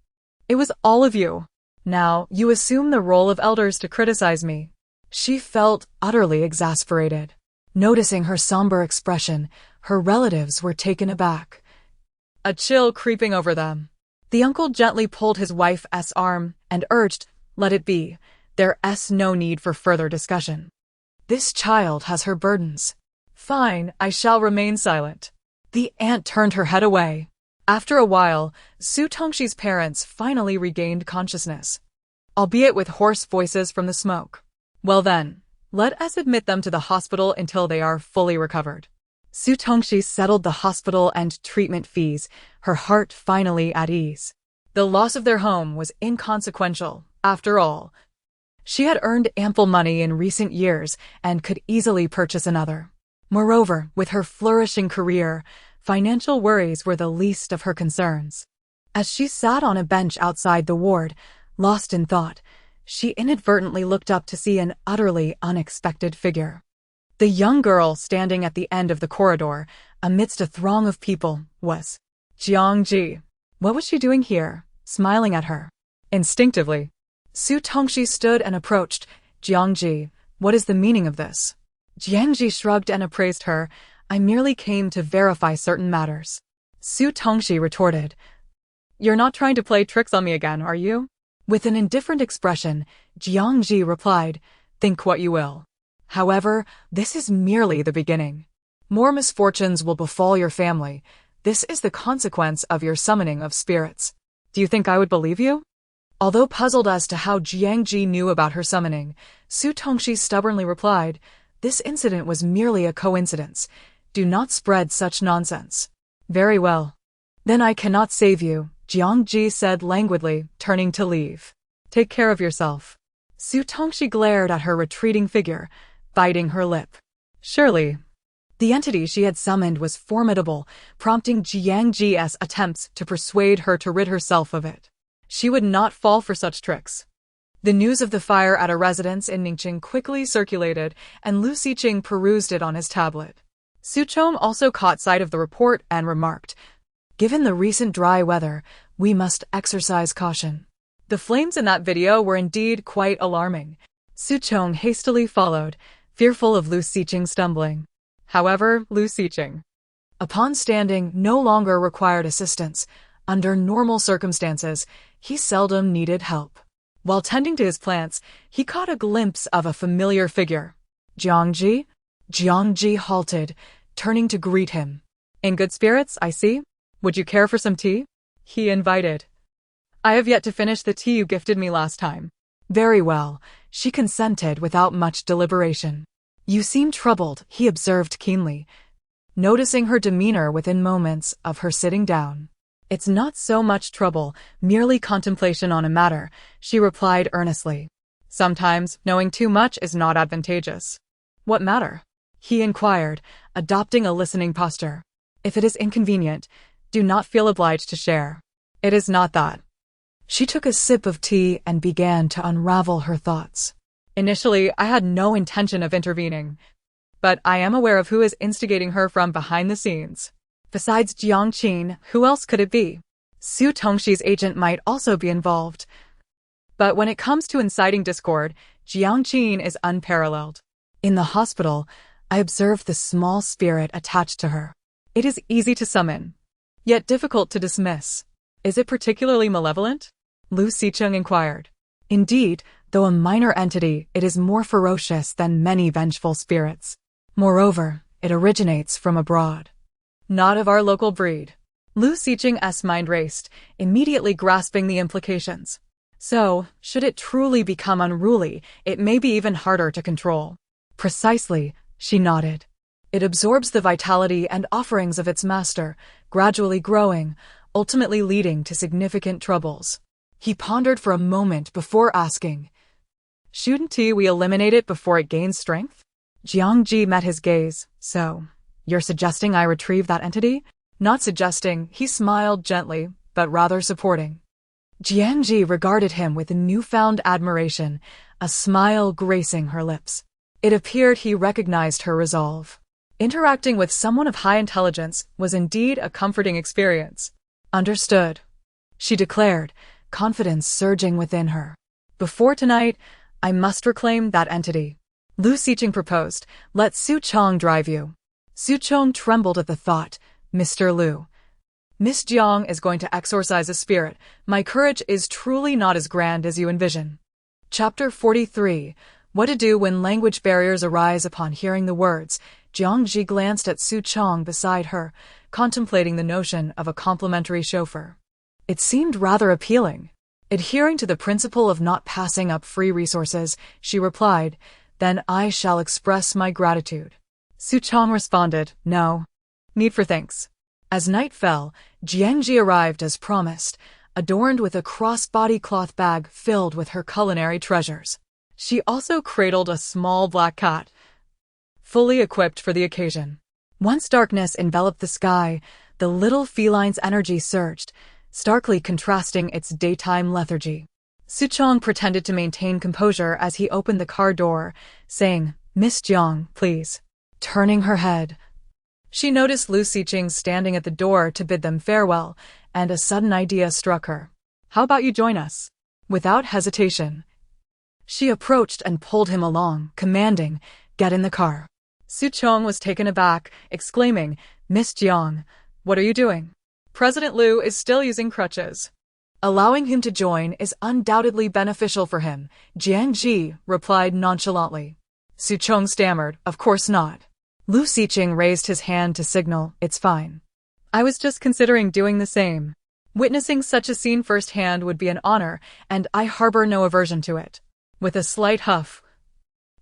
was all of you. Now, you assume the role of elders to criticize me. She felt utterly exasperated. Noticing her somber expression, her relatives were taken aback, a chill creeping over them. The uncle gently pulled his wife's arm and urged, let it be. There's no need for further discussion. This child has her burdens. Fine, I shall remain silent. The aunt turned her head away. After a while, Su Tongxi's parents finally regained consciousness, albeit with hoarse voices from the smoke. Well then, let us admit them to the hospital until they are fully recovered. Su Tongxi settled the hospital and treatment fees, her heart finally at ease. The loss of their home was inconsequential, after all. She had earned ample money in recent years and could easily purchase another. Moreover, with her flourishing career, financial worries were the least of her concerns. As she sat on a bench outside the ward, lost in thought, she inadvertently looked up to see an utterly unexpected figure. The young girl standing at the end of the corridor, amidst a throng of people, was Jiang Zhi. What was she doing here, smiling at her? Instinctively, Su Tongxi stood and approached. Jiang Zhi, what is the meaning of this? Jiang Zhi shrugged and appraised her. I merely came to verify certain matters. Su Tongxi retorted. You're not trying to play tricks on me again, are you? With an indifferent expression, Jiang Zhi replied, think what you will. However, this is merely the beginning. More misfortunes will befall your family. This is the consequence of your summoning of spirits. Do you think I would believe you? Although puzzled as to how Jiang Zhi knew about her summoning, Su Tongxi stubbornly replied, this incident was merely a coincidence. Do not spread such nonsense. Very well. Then I cannot save you, Jiang Zhi said languidly, turning to leave. Take care of yourself. Su Tongxi glared at her retreating figure, biting her lip. Surely, the entity she had summoned was formidable, prompting Jiang Zhi's attempts to persuade her to rid herself of it. She would not fall for such tricks. The news of the fire at a residence in Ningqing quickly circulated, and Lu Xiqing perused it on his tablet. Su Chom also caught sight of the report and remarked, given the recent dry weather, we must exercise caution. The flames in that video were indeed quite alarming. Su Chong hastily followed, fearful of Lu Xiqing stumbling. However, Lu Xiqing, upon standing, no longer required assistance. Under normal circumstances, he seldom needed help. While tending to his plants, he caught a glimpse of a familiar figure. Jiang Zhi? Jiang Zhi halted, turning to greet him. In good spirits, I see. Would you care for some tea? He invited. I have yet to finish the tea you gifted me last time. Very well, she consented without much deliberation. You seem troubled, he observed keenly, noticing her demeanor within moments of her sitting down. It's not so much trouble, merely contemplation on a matter, she replied earnestly. Sometimes, knowing too much is not advantageous. What matter? He inquired, adopting a listening posture. If it is inconvenient, do not feel obliged to share. It is not that. She took a sip of tea and began to unravel her thoughts. Initially, I had no intention of intervening. but I am aware of who is instigating her from behind the scenes. Besides Jiang Qin, who else could it be? Su Tongxi's agent might also be involved. But when it comes to inciting discord, Jiang Qin is unparalleled. In the hospital, I observed the small spirit attached to her. It is easy to summon, yet difficult to dismiss. Is it particularly malevolent? Lu Xicheng inquired. Indeed, though a minor entity, it is more ferocious than many vengeful spirits. Moreover, it originates from abroad. Not of our local breed. Lu Xicheng's mind raced, immediately grasping the implications. So, should it truly become unruly, it may be even harder to control. Precisely, she nodded. It absorbs the vitality and offerings of its master, gradually growing, ultimately leading to significant troubles. He pondered for a moment before asking, "Shouldn't we eliminate it before it gains strength?" Jiang Zhi met his gaze. "So, you're suggesting I retrieve that entity?" Not suggesting, he smiled gently, but rather supporting. Jiang Zhi regarded him with newfound admiration, a smile gracing her lips. It appeared he recognized her resolve. Interacting with someone of high intelligence was indeed a comforting experience. "Understood," she declared, confidence surging within her. "Before tonight, I must reclaim that entity." Lu Xicheng proposed, "Let Su Chong drive you." Su Chong trembled at the thought. "Mr. Lu, Miss Jiang is going to exorcise a spirit. My courage is truly not as grand as you envision." Chapter 43. What to do when language barriers arise. Upon hearing the words, Jiang Zhi glanced at Su Chong beside her, contemplating the notion of a complimentary chauffeur. It seemed rather appealing. Adhering to the principle of not passing up free resources, she replied, "Then I shall express my gratitude." Su Chong responded, "No need for thanks." As night fell, Jiang Zhi arrived as promised, adorned with a cross-body cloth bag filled with her culinary treasures. She also cradled a small black cat, fully equipped for the occasion. Once darkness enveloped the sky, the little feline's energy surged, starkly contrasting its daytime lethargy. Su Chong pretended to maintain composure as he opened the car door, saying, "Miss Jiang, please." Turning her head, she noticed Lu Xicheng standing at the door to bid them farewell, and a sudden idea struck her. "How about you join us?" Without hesitation, she approached and pulled him along, commanding, "Get in the car." Su Chong was taken aback, exclaiming, "Miss Jiang, what are you doing?" "President Lu is still using crutches. Allowing him to join is undoubtedly beneficial for him," Jiang Zhi replied nonchalantly. Su Chong stammered, "Of course not." Lu Xicheng raised his hand to signal, "It's fine. I was just considering doing the same. Witnessing such a scene firsthand would be an honor, and I harbor no aversion to it." With a slight huff,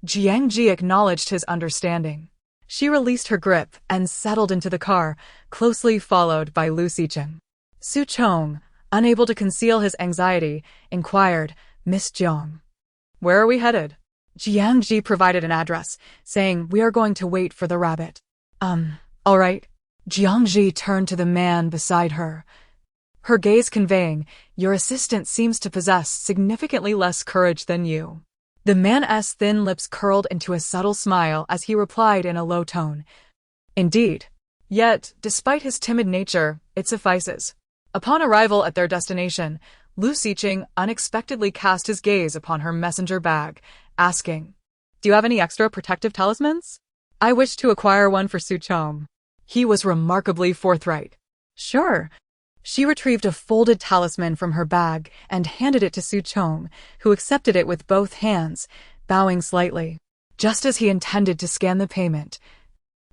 Jiang Zhi acknowledged his understanding. She released her grip and settled into the car, closely followed by Lu Xicheng. Su Chong, unable to conceal his anxiety, inquired, "Miss Jiang, where are we headed?" Jiang Zhi provided an address, saying, "We are going to wait for the rabbit." All right." Jiang Zhi turned to the man beside her, her gaze conveying, "Your assistant seems to possess significantly less courage than you." The man's thin lips curled into a subtle smile as he replied in a low tone, "Indeed. Yet, despite his timid nature, it suffices." Upon arrival at their destination, Lu Xicheng unexpectedly cast his gaze upon her messenger bag, asking, "Do you have any extra protective talismans?" "I wish to acquire one for Su Chong." He was remarkably forthright. "Sure." She retrieved a folded talisman from her bag and handed it to Su Chong, who accepted it with both hands, bowing slightly. Just as he intended to scan the payment,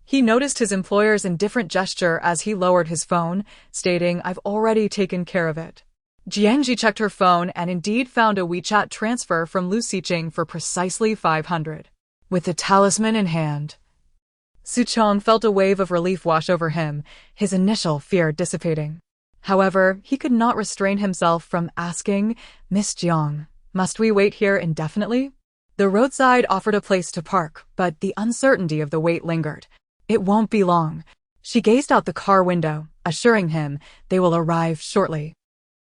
he noticed his employer's indifferent gesture as he lowered his phone, stating, "I've already taken care of it." Jiang Zhi checked her phone and indeed found a WeChat transfer from Lu Xicheng for precisely 500. With the talisman in hand, Su Chong felt a wave of relief wash over him, his initial fear dissipating. However, he could not restrain himself from asking, "Miss Jiang, must we wait here indefinitely?" The roadside offered a place to park, but the uncertainty of the wait lingered. "It won't be long." She gazed out the car window, assuring him they will arrive shortly.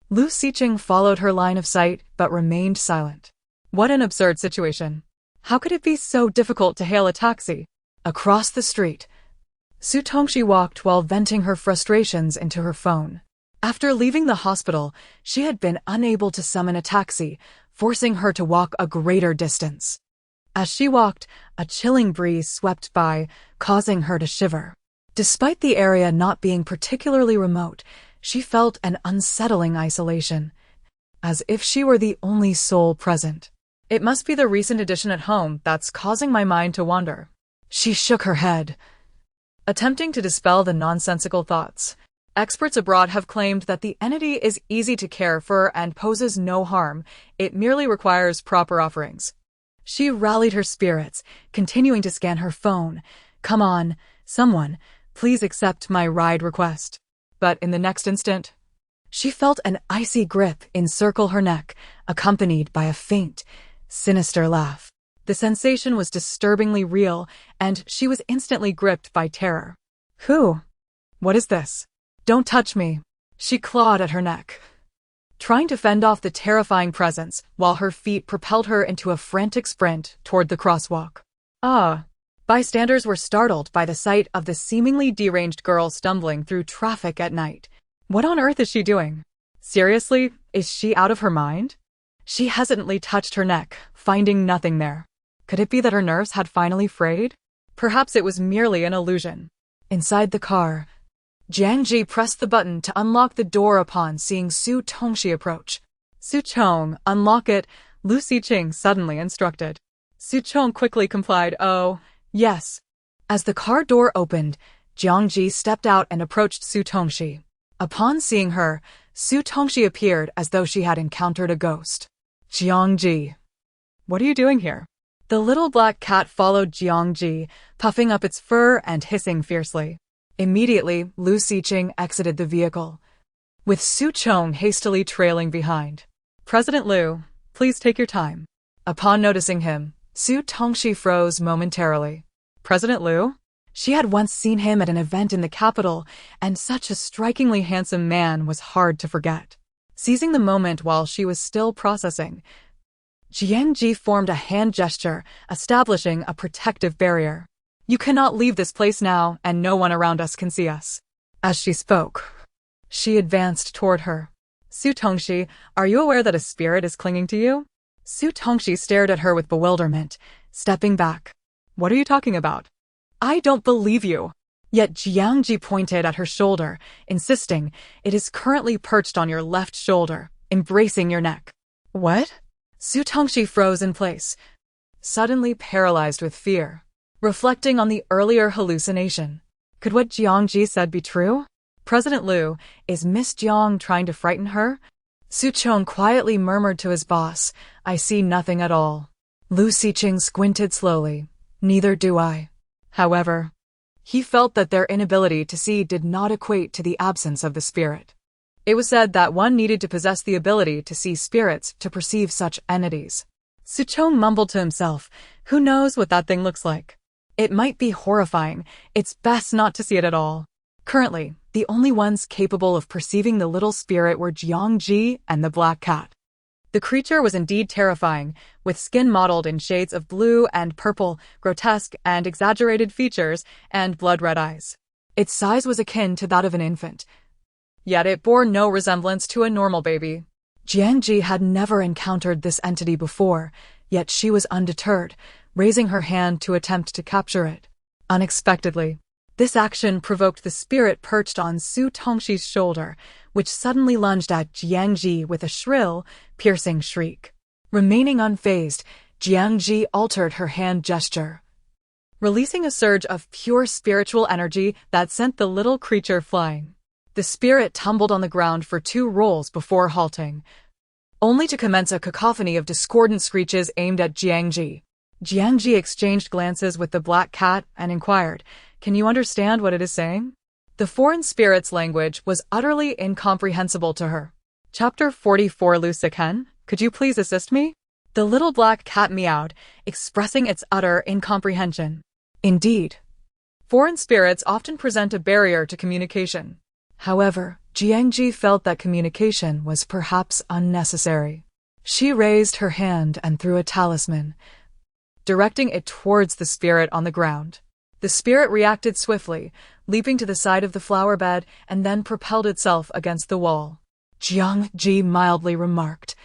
Lu Xicheng followed her line of sight, but remained silent. What an absurd situation. How could it be so difficult to hail a taxi? Across the street, Su Tongxi walked while venting her frustrations into her phone. After leaving the hospital, she had been unable to summon a taxi, forcing her to walk a greater distance. As she walked, a chilling breeze swept by, causing her to shiver. Despite the area not being particularly remote, she felt an unsettling isolation, as if she were the only soul present. It must be the recent addition at home that's causing my mind to wander. She shook her head, attempting to dispel the nonsensical thoughts. Experts abroad have claimed that the entity is easy to care for and poses no harm. It merely requires proper offerings. She rallied her spirits, continuing to scan her phone. Come on, someone, please accept my ride request. But in the next instant, she felt an icy grip encircle her neck, accompanied by a faint, sinister laugh. The sensation was disturbingly real, and she was instantly gripped by terror. Who? What is this? Don't touch me. She clawed at her neck, trying to fend off the terrifying presence while her feet propelled her into a frantic sprint toward the crosswalk. Bystanders were startled by the sight of the seemingly deranged girl stumbling through traffic at night. What on earth is she doing? Seriously, is she out of her mind? She hesitantly touched her neck, finding nothing there. Could it be that her nerves had finally frayed? Perhaps it was merely an illusion. Inside the car, Jiang Zhi pressed the button to unlock the door upon seeing Su Tongxi approach. Su Chong, unlock it, Lu Xiqing suddenly instructed. Su Chong quickly complied. Oh, yes. As the car door opened, Jiang Zhi stepped out and approached Su Tongxi. Upon seeing her, Su Tongxi appeared as though she had encountered a ghost. Jiang Zhi, what are you doing here? The little black cat followed Jiang Zhi, puffing up its fur and hissing fiercely. Immediately, Lu Xiqing exited the vehicle, with Su Chong hastily trailing behind. President Lu, please take your time. Upon noticing him, Su Tongxi froze momentarily. President Lu? She had once seen him at an event in the capital, and such a strikingly handsome man was hard to forget. Seizing the moment while she was still processing, Jiang Zhi formed a hand gesture, establishing a protective barrier. You cannot leave this place now, and no one around us can see us. As she spoke, she advanced toward her. Su Tongxi, are you aware that a spirit is clinging to you? Su Tongxi stared at her with bewilderment, stepping back. What are you talking about? I don't believe you. Yet Jiang Zhi pointed at her shoulder, insisting, it is currently perched on your left shoulder, embracing your neck. What? Su Tongxi froze in place, suddenly paralyzed with fear, reflecting on the earlier hallucination. Could what Jiang Zhi said be true? President Lu, is Miss Jiang trying to frighten her? Su Chong quietly murmured to his boss, I see nothing at all. Lu Xiqing squinted slowly. Neither do I. However, he felt that their inability to see did not equate to the absence of the spirit. It was said that one needed to possess the ability to see spirits to perceive such entities. Su Chong mumbled to himself, who knows what that thing looks like? It might be horrifying. It's best not to see it at all. Currently, the only ones capable of perceiving the little spirit were Jiang Zhi and the black cat. The creature was indeed terrifying, with skin mottled in shades of blue and purple, grotesque and exaggerated features, and blood-red eyes. Its size was akin to that of an infant, yet it bore no resemblance to a normal baby. Jiang Zhi had never encountered this entity before, yet she was undeterred, raising her hand to attempt to capture it. Unexpectedly, this action provoked the spirit perched on Su Tongxi's shoulder, which suddenly lunged at Jiang Zhi with a shrill, piercing shriek. Remaining unfazed, Jiang Zhi altered her hand gesture, releasing a surge of pure spiritual energy that sent the little creature flying. The spirit tumbled on the ground for 2 rolls before halting, only to commence a cacophony of discordant screeches aimed at Jiang Zhi. Jiang Zhi exchanged glances with the black cat and inquired, Can you understand what it is saying? The foreign spirit's language was utterly incomprehensible to her. Chapter 44 Lu Siken, could you please assist me? The little black cat meowed, expressing its utter incomprehension. Indeed, foreign spirits often present a barrier to communication. However, Jiang Zhi felt that communication was perhaps unnecessary. She raised her hand and threw a talisman, directing it towards the spirit on the ground. The spirit reacted swiftly, leaping to the side of the flower bed and then propelled itself against the wall. Jiang Zhi mildly remarked,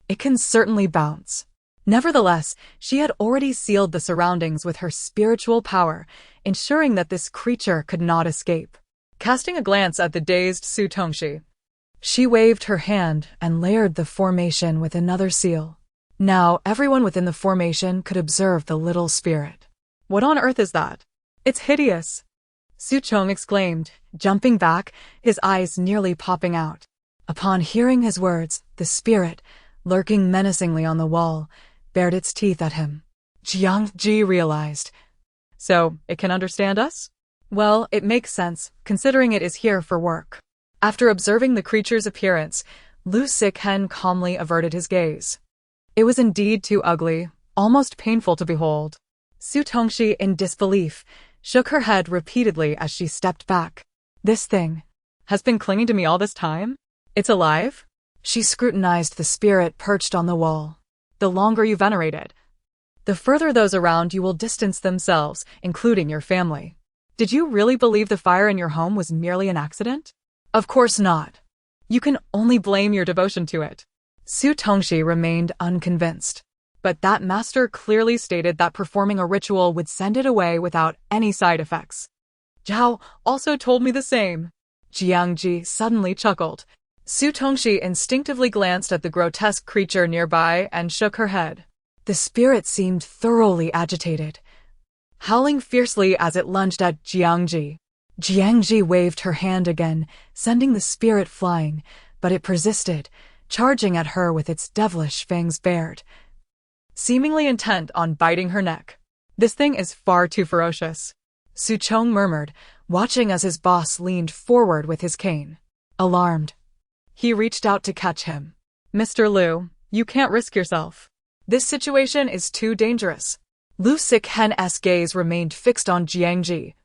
"It can certainly bounce." Nevertheless, she had already sealed the surroundings with her spiritual power, ensuring that this creature could not escape. Casting a glance at the dazed Su Tongxi, she waved her hand and layered the formation with another seal. Now, everyone within the formation could observe the little spirit. "What on earth is that? It's hideous!" Su Chong exclaimed, jumping back, his eyes nearly popping out. Upon hearing his words, the spirit, lurking menacingly on the wall, bared its teeth at him. Jiang Zhi realized. So, it can understand us? Well, it makes sense, considering it is here for work. After observing the creature's appearance, Lu Siken calmly averted his gaze. It was indeed too ugly, almost painful to behold. Su Tongxi, in disbelief, shook her head repeatedly as she stepped back. "This thing has been clinging to me all this time? It's alive?" She scrutinized the spirit perched on the wall. "The longer you venerate it, the further those around you will distance themselves, including your family. Did you really believe the fire in your home was merely an accident? Of course not. You can only blame your devotion to it." Su Tongxi remained unconvinced. But that master clearly stated that performing a ritual would send it away without any side effects. "Zhao also told me the same." Jiang Zhi suddenly chuckled. Su Tongxi instinctively glanced at the grotesque creature nearby and shook her head. The spirit seemed thoroughly agitated, howling fiercely as it lunged at Jiang Zhi. Jiang Zhi waved her hand again, sending the spirit flying, but it persisted, charging at her with its devilish fangs bared, seemingly intent on biting her neck. "This thing is far too ferocious," Su Chong murmured, watching as his boss leaned forward with his cane. Alarmed, he reached out to catch him. "Mr. Liu, you can't risk yourself. This situation is too dangerous." Lu Siken's gaze remained fixed on Jiang Zhi,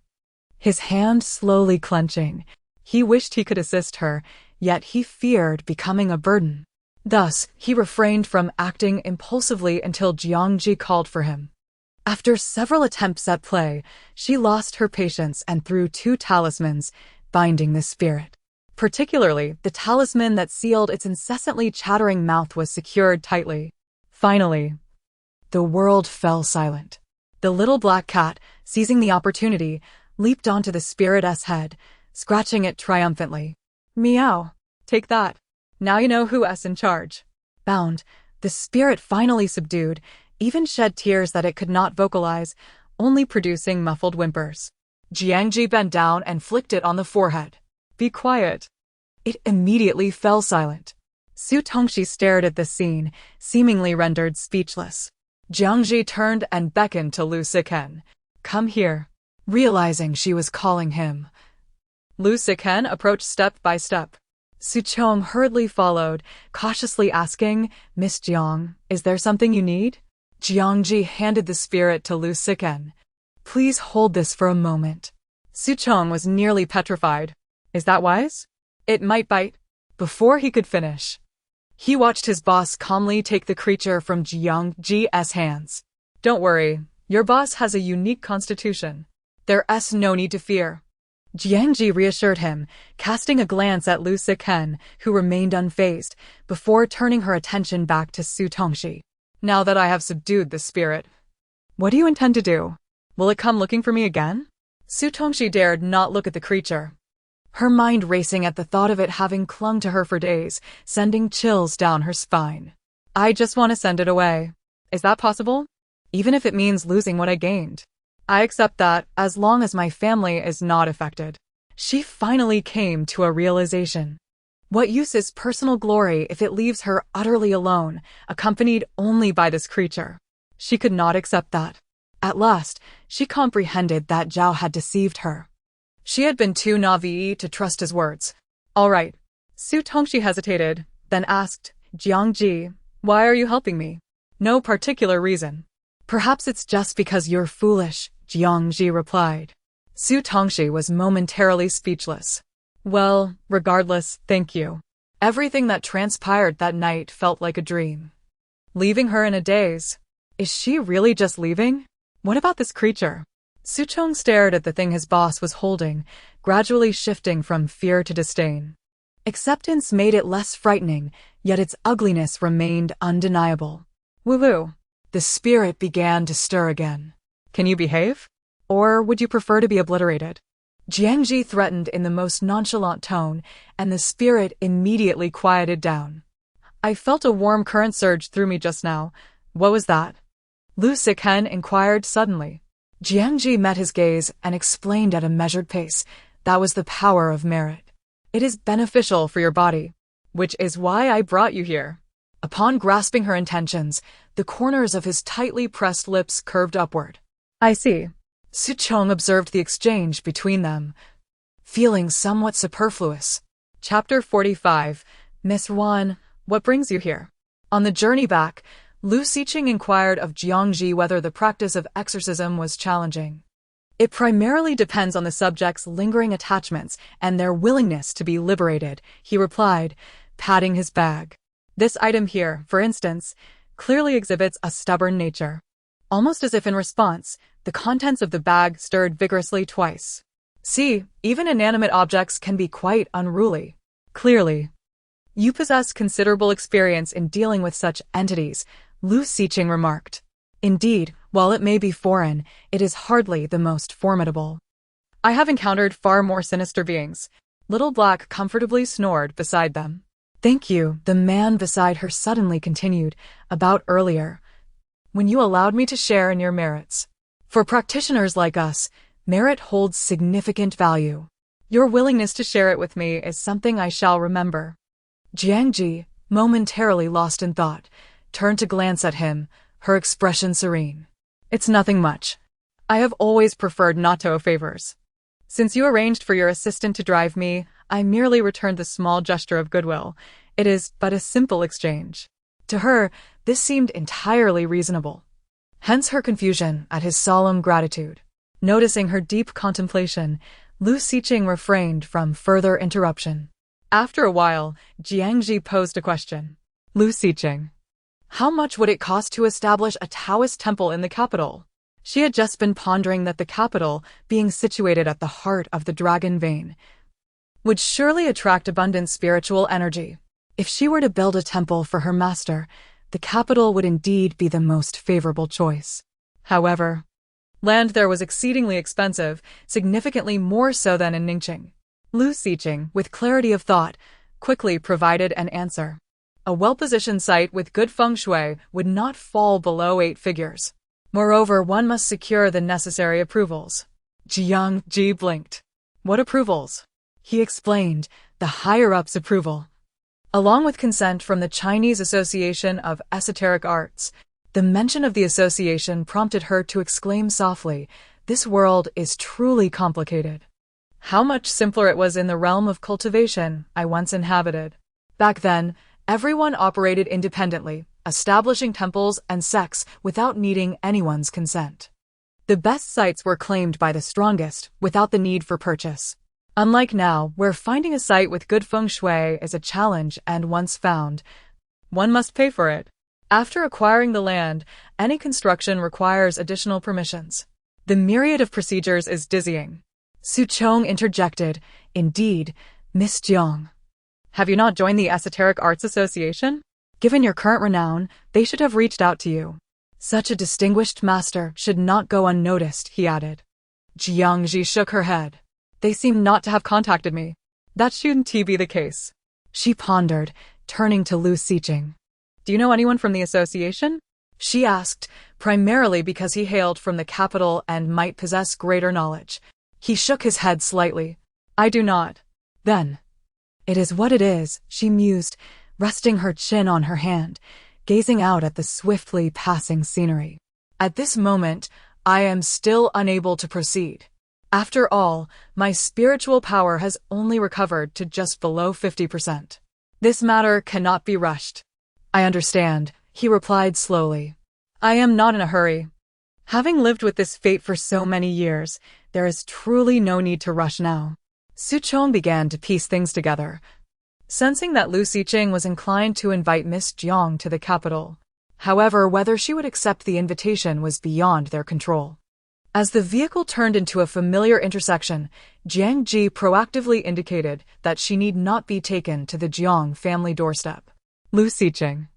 his hand slowly clenching. He wished he could assist her, yet he feared becoming a burden. Thus, he refrained from acting impulsively until Jiang Zhi called for him. After several attempts at play, she lost her patience and threw 2 talismans, binding the spirit. Particularly, the talisman that sealed its incessantly chattering mouth was secured tightly. Finally, the world fell silent. The little black cat, seizing the opportunity, leaped onto the spirit's head, scratching it triumphantly. "Meow. Take that. Now you know who's in charge." Bound, the spirit finally subdued, even shed tears that it could not vocalize, only producing muffled whimpers. Jiang Zhi bent down and flicked it on the forehead. "Be quiet." It immediately fell silent. Su Tongxi stared at the scene, seemingly rendered speechless. Jiang Zhi turned and beckoned to Lu Siken. "Come here." Realizing she was calling him, Lu Siken approached step by step. Su Chong hurriedly followed, cautiously asking, "Miss Jiang, is there something you need?" Jiang Zhi handed the spirit to Lu Siken. "Please hold this for a moment." Su Chong was nearly petrified. "Is that wise? It might bite." Before he could finish, he watched his boss calmly take the creature from Jiang Zhi's hands. "Don't worry, your boss has a unique constitution. There's no need to fear." Jiang Zhi reassured him, casting a glance at Lu Siken, who remained unfazed, before turning her attention back to Su Tongxi. "Now that I have subdued the spirit, what do you intend to do? Will it come looking for me again?" Su Tongxi dared not look at the creature, her mind racing at the thought of it having clung to her for days, sending chills down her spine. "I just want to send it away. Is that possible? Even if it means losing what I gained. I accept that, as long as my family is not affected." She finally came to a realization. What use is personal glory if it leaves her utterly alone, accompanied only by this creature? She could not accept that. At last, she comprehended that Zhao had deceived her. She had been too naive to trust his words. "All right." Su Tongxi hesitated, then asked, "Jiang Zhi, why are you helping me?" "No particular reason." "Perhaps it's just because you're foolish," Jiang Zhi replied. Su Tongxi was momentarily speechless. "Well, regardless, thank you." Everything that transpired that night felt like a dream. Leaving her in a daze. Is she really just leaving? What about this creature? Suchong stared at the thing his boss was holding, gradually shifting from fear to disdain. Acceptance made it less frightening, yet its ugliness remained undeniable. Woo-woo. The spirit began to stir again. Can you behave? Or would you prefer to be obliterated? Jiang Zhi threatened in the most nonchalant tone, and the spirit immediately quieted down. I felt a warm current surge through me just now. What was that? Lu Siken inquired suddenly. Jiang Zhi met his gaze and explained at a measured pace. That was the power of merit. It is beneficial for your body, which is why I brought you here. Upon grasping her intentions, the corners of his tightly pressed lips curved upward. I see. Suchong observed the exchange between them, feeling somewhat superfluous. Chapter 45. Miss Wan, what brings you here? On the journey back, Lu Siqing inquired of Jiang Zhi whether the practice of exorcism was challenging. It primarily depends on the subject's lingering attachments and their willingness to be liberated, he replied, patting his bag. This item here, for instance, clearly exhibits a stubborn nature. Almost as if in response, the contents of the bag stirred vigorously twice. See, even inanimate objects can be quite unruly. Clearly. You possess considerable experience in dealing with such entities, Lu Siqing remarked. Indeed, while it may be foreign, it is hardly the most formidable. I have encountered far more sinister beings. Little Black comfortably snored beside them. Thank you, the man beside her suddenly continued, about earlier, when you allowed me to share in your merits. For practitioners like us, merit holds significant value. Your willingness to share it with me is something I shall remember. Jiang Zhi, momentarily lost in thought, turned to glance at him, her expression serene. It's nothing much. I have always preferred not to owe favors. Since you arranged for your assistant to drive me, I merely returned the small gesture of goodwill. It is but a simple exchange. To her, this seemed entirely reasonable. Hence her confusion at his solemn gratitude. Noticing her deep contemplation, Lu Siqing refrained from further interruption. After a while, Jiang Zhi posed a question. Lu Siqing, how much would it cost to establish a Taoist temple in the capital? She had just been pondering that the capital, being situated at the heart of the dragon vein, would surely attract abundant spiritual energy. If she were to build a temple for her master, the capital would indeed be the most favorable choice. However, land there was exceedingly expensive, significantly more so than in Ningqing. Lu Siqing, with clarity of thought, quickly provided an answer. A well-positioned site with good feng shui would not fall below 8 figures. Moreover, one must secure the necessary approvals. Jiang Zhi blinked. What approvals? He explained, the higher-ups' approval. Along with consent from the Chinese Association of Esoteric Arts, the mention of the association prompted her to exclaim softly, this world is truly complicated. How much simpler it was in the realm of cultivation I once inhabited. Back then, everyone operated independently, establishing temples and sects without needing anyone's consent. The best sites were claimed by the strongest, without the need for purchase. Unlike now, where finding a site with good feng shui is a challenge and once found, one must pay for it. After acquiring the land, any construction requires additional permissions. The myriad of procedures is dizzying. Suchong interjected, indeed, Miss Jiang. Have you not joined the Esoteric Arts Association? Given your current renown, they should have reached out to you. Such a distinguished master should not go unnoticed, he added. Jiang Zhi shook her head. They seem not to have contacted me. That shouldn't be the case. She pondered, turning to Lu Siqing. Do you know anyone from the association? She asked, primarily because he hailed from the capital and might possess greater knowledge. He shook his head slightly. I do not. Then. It is what it is, she mused, resting her chin on her hand, gazing out at the swiftly passing scenery. At this moment, I am still unable to proceed. After all, my spiritual power has only recovered to just below 50%. This matter cannot be rushed. I understand, he replied slowly. I am not in a hurry. Having lived with this fate for so many years, there is truly no need to rush now. Suchong began to piece things together, sensing that Lu Siqing was inclined to invite Miss Jiang to the capital. However, whether she would accept the invitation was beyond their control. As the vehicle turned into a familiar intersection, Jiang Zhi proactively indicated that she need not be taken to the Jiang family doorstep. Lu Xiqing,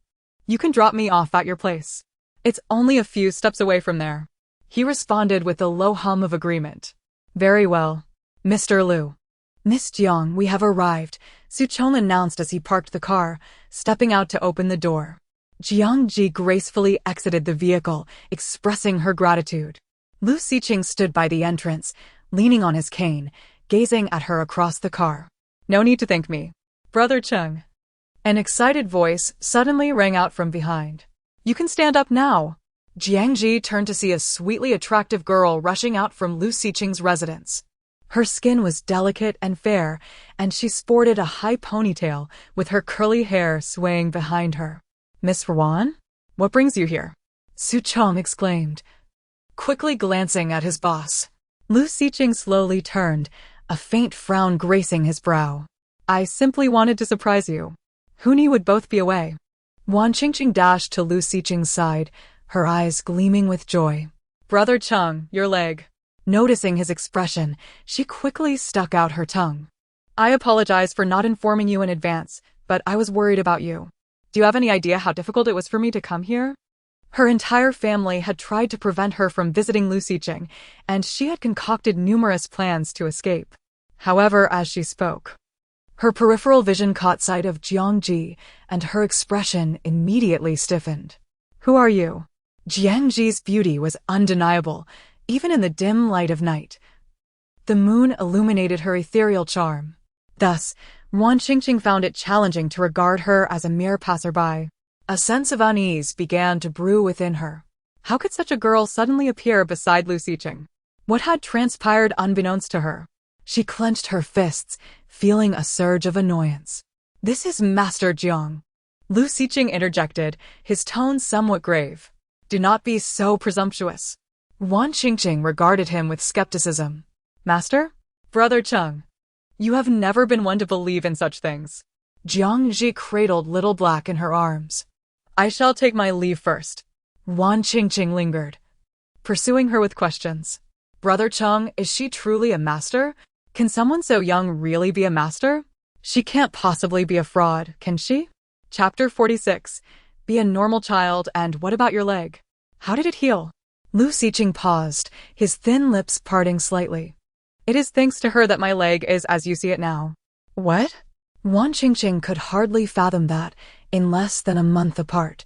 you can drop me off at your place. It's only a few steps away from there. He responded with a low hum of agreement. Very well, Mr. Lu. Miss Jiang, we have arrived, Suchong announced as he parked the car, stepping out to open the door. Jiang Zhi gracefully exited the vehicle, expressing her gratitude. Lu Xiqing stood by the entrance, leaning on his cane, gazing at her across the car. No need to thank me. Brother Cheng. An excited voice suddenly rang out from behind. You can stand up now. Jiang Zhi turned to see a sweetly attractive girl rushing out from Lu Xiqing's residence. Her skin was delicate and fair, and she sported a high ponytail with her curly hair swaying behind her. Miss Ruan? What brings you here? Suchong exclaimed, quickly glancing at his boss. Lu Xiqing slowly turned, a faint frown gracing his brow. I simply wanted to surprise you. Who knew would both be away? Wan Qingqing dashed to Lu Xiqing's side, her eyes gleaming with joy. Brother Cheng, your leg. Noticing his expression, she quickly stuck out her tongue. I apologize for not informing you in advance, but I was worried about you. Do you have any idea how difficult it was for me to come here? Her entire family had tried to prevent her from visiting Lu Xiqing, and she had concocted numerous plans to escape. However, as she spoke, her peripheral vision caught sight of Jiang Zhi, and her expression immediately stiffened. Who are you? Jiang Zhi's beauty was undeniable, even in the dim light of night. The moon illuminated her ethereal charm. Thus, Wan Qingqing found it challenging to regard her as a mere passerby. A sense of unease began to brew within her. How could such a girl suddenly appear beside Lu Xiqing? What had transpired unbeknownst to her? She clenched her fists, feeling a surge of annoyance. This is Master Jiang. Lu Xiqing interjected, his tone somewhat grave. Do not be so presumptuous. Wan Qingqing regarded him with skepticism. Master? Brother Cheng. You have never been one to believe in such things. Jiang Zhi cradled Little Black in her arms. I shall take my leave first. Wan Qingqing lingered, pursuing her with questions. Brother Cheng, is she truly a master? Can someone so young really be a master? She can't possibly be a fraud, can she? Chapter 46. Be a normal child, and what about your leg? How did it heal? Lu Xiqing paused, his thin lips parting slightly. It is thanks to her that my leg is as you see it now. What? Wan Qingqing could hardly fathom that, in less than a month apart.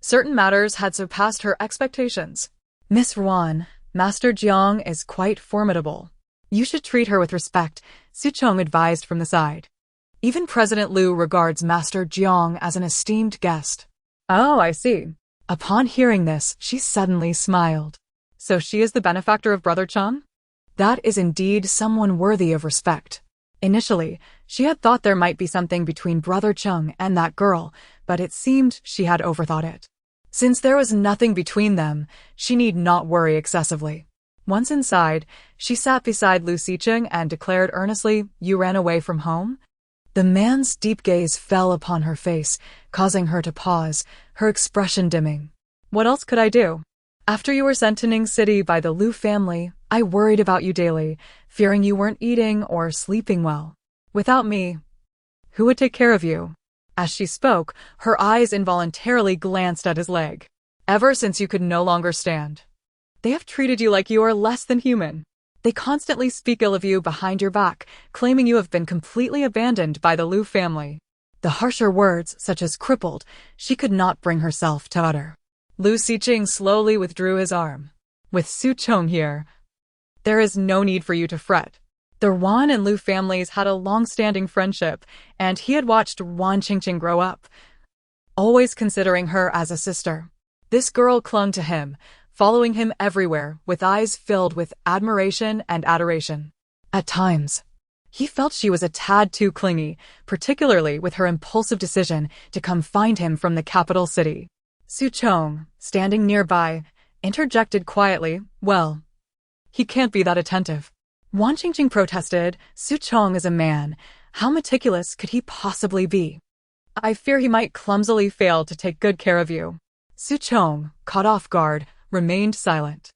Certain matters had surpassed her expectations. Miss Ruan, Master Jiang is quite formidable. You should treat her with respect, Suchong advised from the side. Even President Lu regards Master Jiang as an esteemed guest. Oh, I see. Upon hearing this, she suddenly smiled. So she is the benefactor of Brother Cheng? That is indeed someone worthy of respect. Initially, she had thought there might be something between Brother Cheng and that girl, but it seemed she had overthought it. Since there was nothing between them, she need not worry excessively. Once inside, she sat beside Lu Xiqing and declared earnestly, You ran away from home? The man's deep gaze fell upon her face, causing her to pause, her expression dimming. What else could I do? After you were sent to Ning City by the Lu family, I worried about you daily, fearing you weren't eating or sleeping well. Without me, who would take care of you? As she spoke, her eyes involuntarily glanced at his leg. Ever since you could no longer stand, they have treated you like you are less than human. They constantly speak ill of you behind your back, claiming you have been completely abandoned by the Lu family. The harsher words, such as crippled, she could not bring herself to utter. Lu Xiqing slowly withdrew his arm. With Suchong here, there is no need for you to fret. The Wan and Lu families had a long-standing friendship, and he had watched Wan Qingqing grow up, always considering her as a sister. This girl clung to him, following him everywhere with eyes filled with admiration and adoration. At times, he felt she was a tad too clingy, particularly with her impulsive decision to come find him from the capital city. Suchong, standing nearby, interjected quietly, Well, he can't be that attentive. Wan Qingqing protested, Suchong is a man. How meticulous could he possibly be? I fear he might clumsily fail to take good care of you. Suchong, caught off guard, remained silent.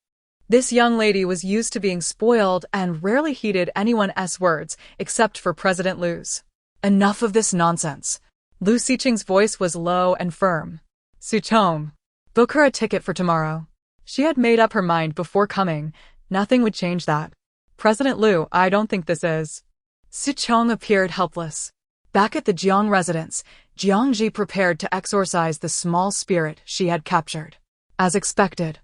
This young lady was used to being spoiled and rarely heeded anyone's words except for President Lu's. Enough of this nonsense. Lu Xiqing's voice was low and firm. Suchong, book her a ticket for tomorrow. She had made up her mind before coming. Nothing would change that. President Lu, I don't think this is. Suchong appeared helpless. Back at the Jiang residence, Jiang Zhi prepared to exorcise the small spirit she had captured. As expected,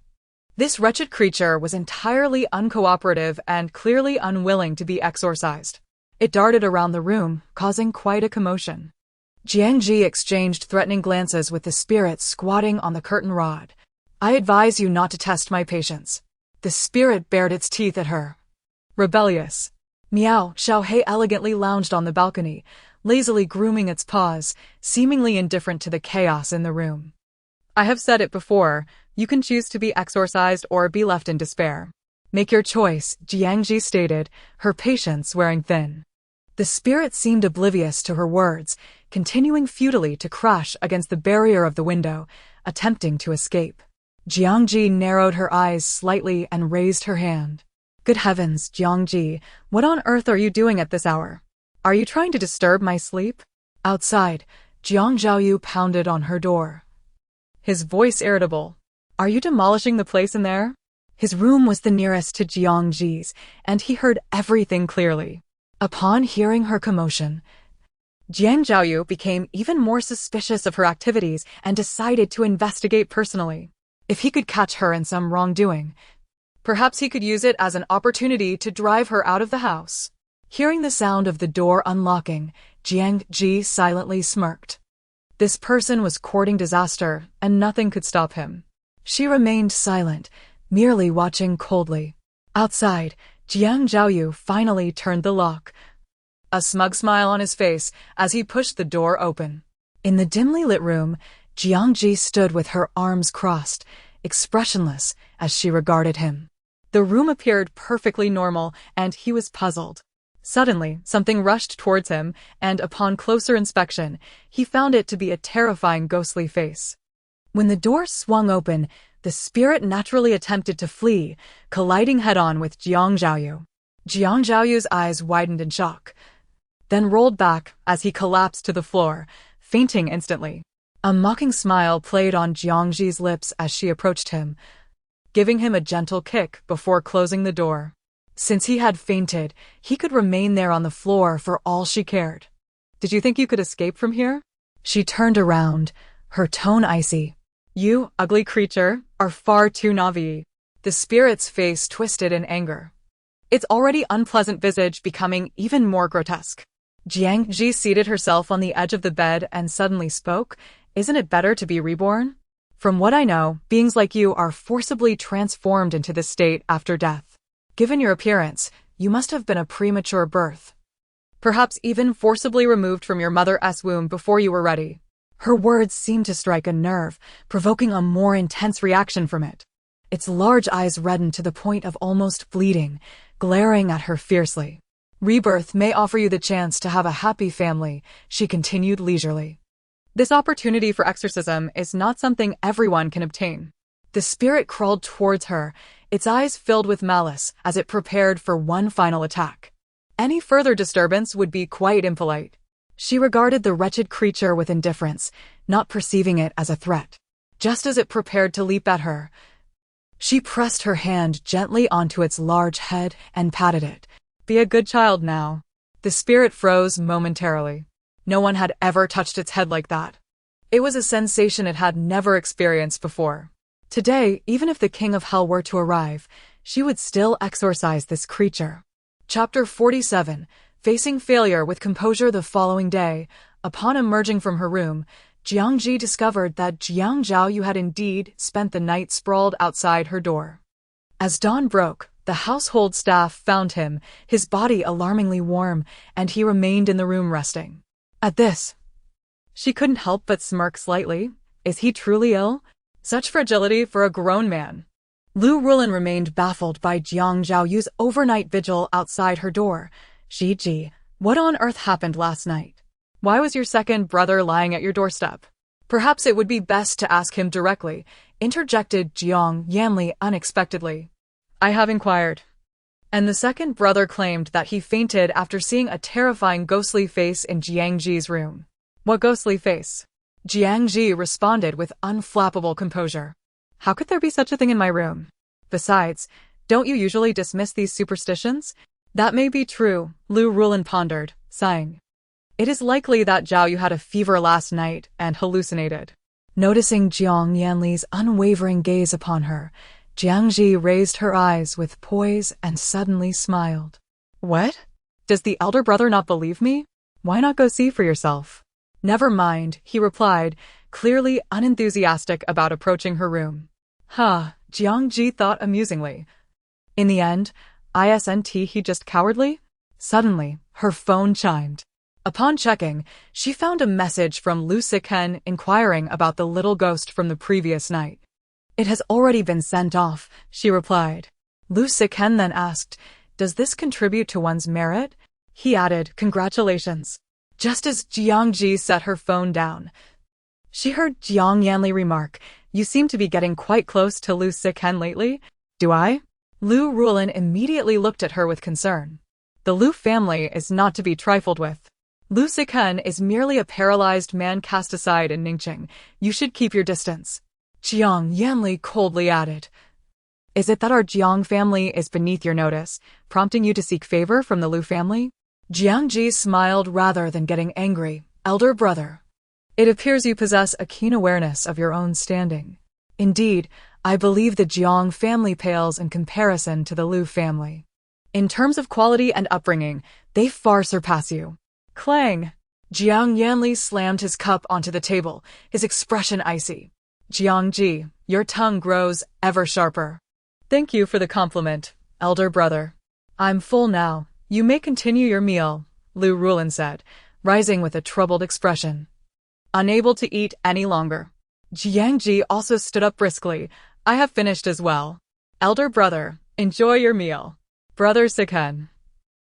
this wretched creature was entirely uncooperative and clearly unwilling to be exorcised. It darted around the room, causing quite a commotion. Jiang Zhi exchanged threatening glances with the spirit squatting on the curtain rod. I advise you not to test my patience. The spirit bared its teeth at her. Rebellious. Miao Xiaohei elegantly lounged on the balcony, lazily grooming its paws, seemingly indifferent to the chaos in the room. I have said it before, you can choose to be exorcised or be left in despair. Make your choice, Jiang Zhi stated, her patience wearing thin. The spirit seemed oblivious to her words, continuing futilely to crash against the barrier of the window, attempting to escape. Jiang Zhi narrowed her eyes slightly and raised her hand. Good heavens, Jiang Zhi, what on earth are you doing at this hour? Are you trying to disturb my sleep? Outside, Jiang Zhaoyu pounded on her door. His voice irritable. Are you demolishing the place in there? His room was the nearest to Jiang Zhi's, and he heard everything clearly. Upon hearing her commotion, Jiang Zhaoyu became even more suspicious of her activities and decided to investigate personally. If he could catch her in some wrongdoing, perhaps he could use it as an opportunity to drive her out of the house. Hearing the sound of the door unlocking, Jiang Zhi silently smirked. This person was courting disaster, and nothing could stop him. She remained silent, merely watching coldly. Outside, Jiang Zhaoyu finally turned the lock, a smug smile on his face as he pushed the door open. In the dimly lit room, Jiang Zhi stood with her arms crossed, expressionless as she regarded him. The room appeared perfectly normal, and he was puzzled. Suddenly, something rushed towards him, and upon closer inspection, he found it to be a terrifying ghostly face. When the door swung open, the spirit naturally attempted to flee, colliding head-on with Jiang Zhaoyu. Jiang Zhaoyu's eyes widened in shock, then rolled back as he collapsed to the floor, fainting instantly. A mocking smile played on Jiang Zhi's lips as she approached him, giving him a gentle kick before closing the door. Since he had fainted, he could remain there on the floor for all she cared. Did you think you could escape from here? She turned around, her tone icy. You, ugly creature, are far too naive. The spirit's face twisted in anger, its already unpleasant visage becoming even more grotesque. Jiang Zhi seated herself on the edge of the bed and suddenly spoke. Isn't it better to be reborn? From what I know, beings like you are forcibly transformed into this state after death. Given your appearance, you must have been a premature birth. Perhaps even forcibly removed from your mother's womb before you were ready. Her words seemed to strike a nerve, provoking a more intense reaction from it. Its large eyes reddened to the point of almost bleeding, glaring at her fiercely. Rebirth may offer you the chance to have a happy family, she continued leisurely. This opportunity for exorcism is not something everyone can obtain. The spirit crawled towards her, its eyes filled with malice as it prepared for one final attack. Any further disturbance would be quite impolite. She regarded the wretched creature with indifference, not perceiving it as a threat. Just as it prepared to leap at her, she pressed her hand gently onto its large head and patted it. Be a good child now. The spirit froze momentarily. No one had ever touched its head like that. It was a sensation it had never experienced before. Today, even if the King of Hell were to arrive, she would still exorcise this creature. Chapter 47. Facing failure with composure the following day, upon emerging from her room, Jiang Zhi discovered that Jiang Zhaoyu had indeed spent the night sprawled outside her door. As dawn broke, the household staff found him, his body alarmingly warm, and he remained in the room resting. At this, she couldn't help but smirk slightly. Is he truly ill? Such fragility for a grown man. Lu Rulin remained baffled by Jiang Zhaoyu's overnight vigil outside her door. Ji, what on earth happened last night? Why was your second brother lying at your doorstep? Perhaps it would be best to ask him directly, interjected Jiang Yanli unexpectedly. I have inquired. And the second brother claimed that he fainted after seeing a terrifying ghostly face in Jiang Zhi's room. What ghostly face? Jiang Zhi responded with unflappable composure. How could there be such a thing in my room? Besides, don't you usually dismiss these superstitions? That may be true, Lu Rulin pondered, sighing. It is likely that Zhao Yu had a fever last night and hallucinated. Noticing Jiang Yanli's unwavering gaze upon her, Jiang Zhi raised her eyes with poise and suddenly smiled. What? Does the elder brother not believe me? Why not go see for yourself? Never mind, he replied, clearly unenthusiastic about approaching her room. Jiang Zhi thought amusingly. In the end, isn't he just cowardly? Suddenly, her phone chimed. Upon checking, she found a message from Lu Siken inquiring about the little ghost from the previous night. It has already been sent off, she replied. Lu Siken then asked, does this contribute to one's merit? He added, congratulations. Just as Jiang Zhi set her phone down, she heard Jiang Yanli remark, you seem to be getting quite close to Lu Siken lately. Do I? Lu Rulin immediately looked at her with concern. The Lu family is not to be trifled with. Lu Siken is merely a paralyzed man cast aside in Ningqing. You should keep your distance. Jiang Yanli coldly added. Is it that our Jiang family is beneath your notice, prompting you to seek favor from the Lu family? Jiang Zhi smiled rather than getting angry. Elder brother, it appears you possess a keen awareness of your own standing. Indeed, I believe the Jiang family pales in comparison to the Lu family. In terms of quality and upbringing, they far surpass you. Clang! Jiang Yanli slammed his cup onto the table, his expression icy. Jiang Zhi, your tongue grows ever sharper. Thank you for the compliment, elder brother. I'm full now. You may continue your meal, Lu Rulin said, rising with a troubled expression. Unable to eat any longer. Jiang Zhi also stood up briskly. I have finished as well. Elder brother, enjoy your meal. Brother Siken.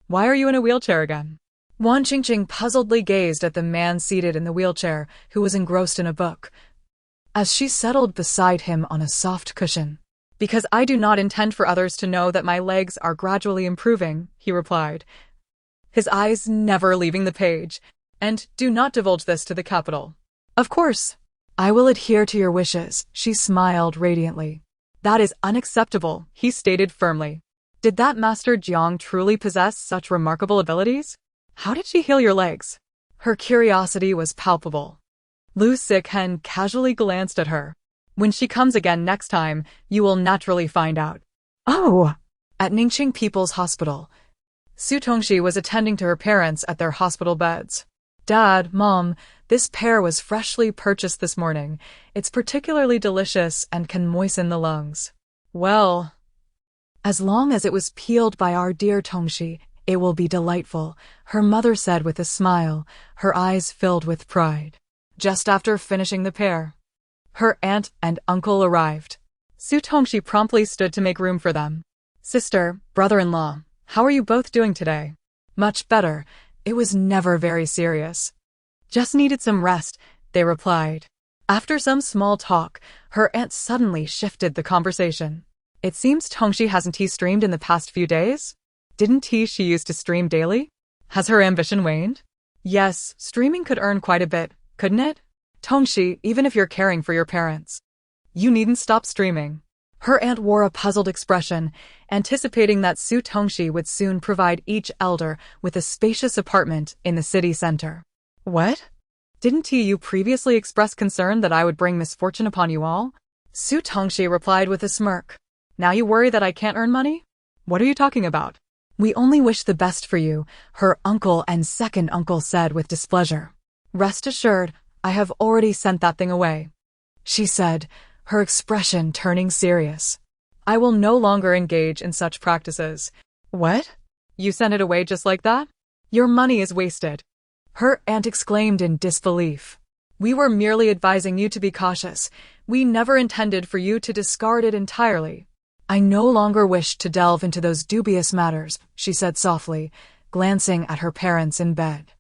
Why are you in a wheelchair again? Wan Qingqing puzzledly gazed at the man seated in the wheelchair, who was engrossed in a book, as she settled beside him on a soft cushion. Because I do not intend for others to know that my legs are gradually improving, he replied, his eyes never leaving the page. And do not divulge this to the capital. Of course. I will adhere to your wishes, she smiled radiantly. That is unacceptable, he stated firmly. Did that Master Jiang truly possess such remarkable abilities? How did she heal your legs? Her curiosity was palpable. Lu Siken casually glanced at her. When she comes again next time, you will naturally find out. Oh! At Ningqing People's Hospital, Su Tongxi was attending to her parents at their hospital beds. Dad, Mom, this pear was freshly purchased this morning. It's particularly delicious and can moisten the lungs. Well, as long as it was peeled by our dear Tongxi, it will be delightful, her mother said with a smile, her eyes filled with pride. Just after finishing the pear, her aunt and uncle arrived. Su Tongxi promptly stood to make room for them. Sister, brother-in-law, how are you both doing today? Much better. It was never very serious. Just needed some rest, they replied. After some small talk, her aunt suddenly shifted the conversation. It seems Tongxi hasn't streamed in the past few days? Didn't she used to stream daily? Has her ambition waned? Yes, streaming could earn quite a bit, couldn't it? Tongxi, even if you're caring for your parents, you needn't stop streaming. Her aunt wore a puzzled expression, anticipating that Su Tongxi would soon provide each elder with a spacious apartment in the city center. What? Didn't you previously express concern that I would bring misfortune upon you all? Su Tongxi replied with a smirk. Now you worry that I can't earn money? What are you talking about? We only wish the best for you, her uncle and second uncle said with displeasure. Rest assured, I have already sent that thing away, she said, her expression turning serious. I will no longer engage in such practices. What? You sent it away just like that? Your money is wasted. Her aunt exclaimed in disbelief. We were merely advising you to be cautious. We never intended for you to discard it entirely. I no longer wish to delve into those dubious matters, she said softly, glancing at her parents in bed.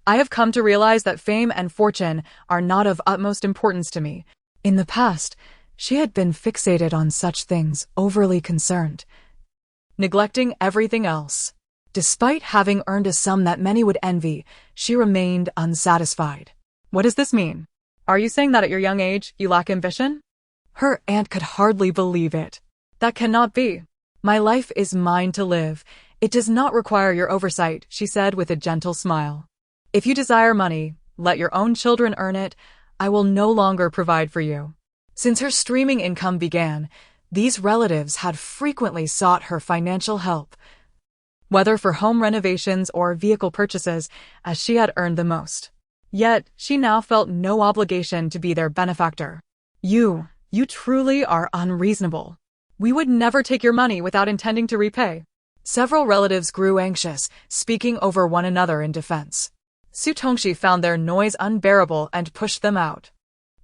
I have come to realize that fame and fortune are not of utmost importance to me. In the past, She had been fixated on such things, overly concerned, neglecting everything else. Despite having earned a sum that many would envy, she remained unsatisfied. What does this mean? Are you saying that at your young age, you lack ambition? Her aunt could hardly believe it. That cannot be. My life is mine to live. It does not require your oversight, she said with a gentle smile. If you desire money, let your own children earn it. I will no longer provide for you. Since her streaming income began, these relatives had frequently sought her financial help, whether for home renovations or vehicle purchases, as she had earned the most. Yet, she now felt no obligation to be their benefactor. You truly are unreasonable. We would never take your money without intending to repay. Several relatives grew anxious, speaking over one another in defense. Su Tongxi found their noise unbearable and pushed them out.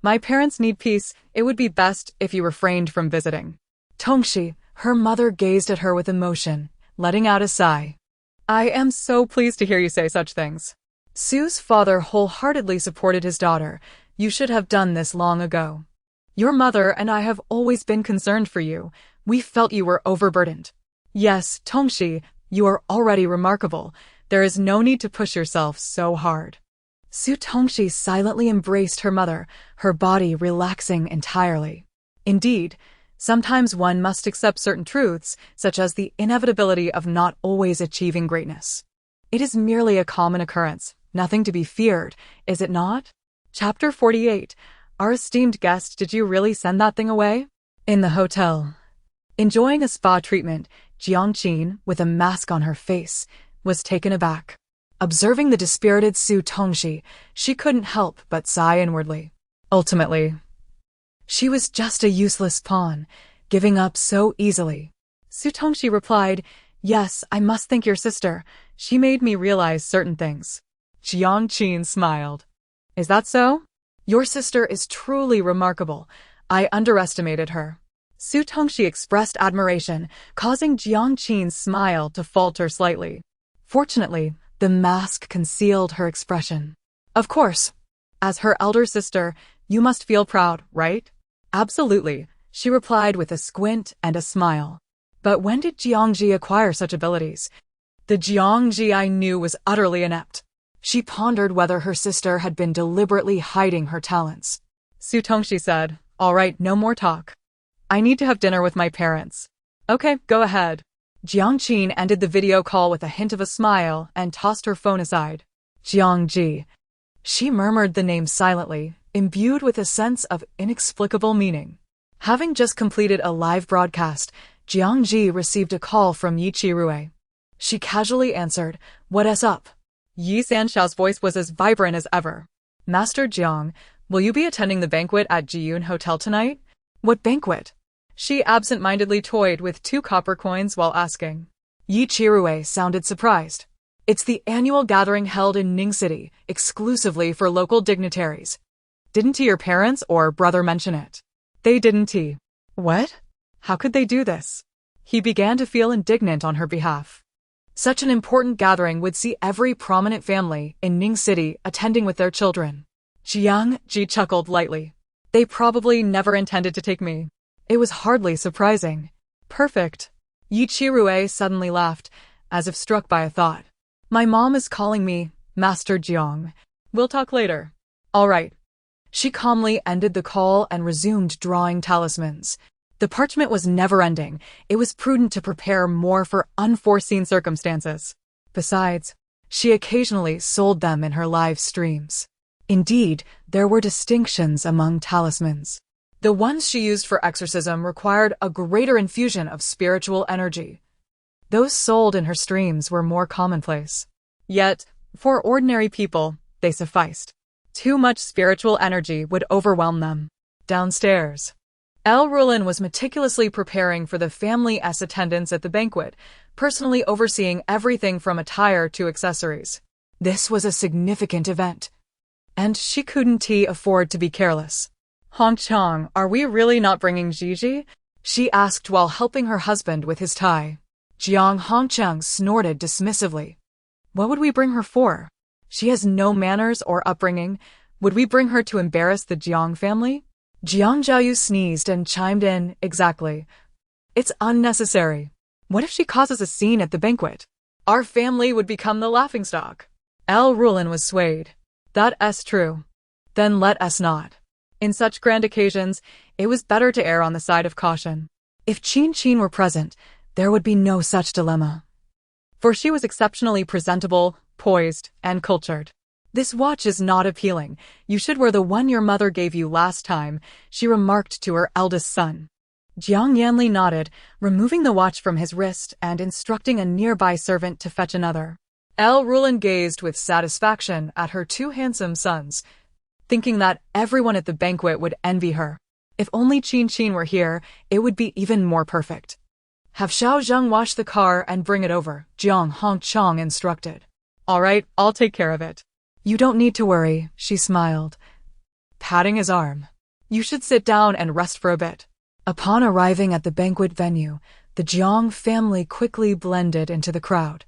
My parents need peace. It would be best if you refrained from visiting. Tongxi, her mother gazed at her with emotion, letting out a sigh. I am so pleased to hear you say such things. Su's father wholeheartedly supported his daughter. You should have done this long ago. Your mother and I have always been concerned for you. We felt you were overburdened. Yes, Tongxi, you are already remarkable. There is no need to push yourself so hard. Su Tongxi silently embraced her mother, her body relaxing entirely. Indeed, sometimes one must accept certain truths, such as the inevitability of not always achieving greatness. It is merely a common occurrence, nothing to be feared, is it not? Chapter 48. Our esteemed guest, did you really send that thing away? In the hotel. Enjoying a spa treatment, Jiang Zhi, with a mask on her face, was taken aback. Observing the dispirited Su Tongxi, she couldn't help but sigh inwardly. Ultimately, she was just a useless pawn, giving up so easily. Su Tongxi replied, Yes, I must thank your sister. She made me realize certain things. Jiang Zhi smiled. Is that so? Your sister is truly remarkable. I underestimated her. Su Tongxi expressed admiration, causing Jiang Zhi's smile to falter slightly. Fortunately, the mask concealed her expression. Of course. As her elder sister, you must feel proud, right? Absolutely, she replied with a squint and a smile. But when did Jiang Zhi acquire such abilities? The Jiang Zhi I knew was utterly inept. She pondered whether her sister had been deliberately hiding her talents. Su Tongxi said, All right, no more talk. I need to have dinner with my parents. Okay, go ahead. Jiang Zhi ended the video call with a hint of a smile and tossed her phone aside. Jiang Zhi. She murmured the name silently, imbued with a sense of inexplicable meaning. Having just completed a live broadcast, Jiang Zhi received a call from Yi Qirui. She casually answered, What's up? Yi Sanxiao's voice was as vibrant as ever. Master Jiang, will you be attending the banquet at Jiyun Hotel tonight? What banquet? She absent-mindedly toyed with 2 copper coins while asking. Yi Qirui sounded surprised. It's the annual gathering held in Ning City, exclusively for local dignitaries. Didn't your parents or brother mention it? They didn't. What? How could they do this? He began to feel indignant on her behalf. Such an important gathering would see every prominent family in Ning City attending with their children. Jiang Zhi chuckled lightly. They probably never intended to take me. It was hardly surprising. Perfect. Yi Qirui suddenly laughed, as if struck by a thought. My mom is calling me, Master Jiang. We'll talk later. All right. She calmly ended the call and resumed drawing talismans. The parchment was never-ending. It was prudent to prepare more for unforeseen circumstances. Besides, she occasionally sold them in her live streams. Indeed, there were distinctions among talismans. The ones she used for exorcism required a greater infusion of spiritual energy. Those sold in her streams were more commonplace. Yet, for ordinary people, they sufficed. Too much spiritual energy would overwhelm them. Downstairs, El Rulin was meticulously preparing for the family's attendance at the banquet, personally overseeing everything from attire to accessories. This was a significant event, and she couldn't afford to be careless. Hongchang, are we really not bringing Gigi? She asked while helping her husband with his tie. Jiang Hongchang snorted dismissively. What would we bring her for? She has no manners or upbringing. Would we bring her to embarrass the Jiang family? Jiang Zhi sneezed and chimed in, exactly. It's unnecessary. What if she causes a scene at the banquet? Our family would become the laughingstock. El Rulin was swayed. That's true. Then let us not. In such grand occasions, it was better to err on the side of caution. If Qin were present, there would be no such dilemma. For she was exceptionally presentable, poised, and cultured. This watch is not appealing. You should wear the one your mother gave you last time, she remarked to her eldest son. Jiang Yanli nodded, removing the watch from his wrist and instructing a nearby servant to fetch another. El Rulin gazed with satisfaction at her two handsome sons, thinking that everyone at the banquet would envy her. If only Qin were here, it would be even more perfect. Have Xiao Zheng wash the car and bring it over, Jiang Hongchang instructed. All right, I'll take care of it. You don't need to worry, she smiled, patting his arm. You should sit down and rest for a bit. Upon arriving at the banquet venue, the Jiang family quickly blended into the crowd,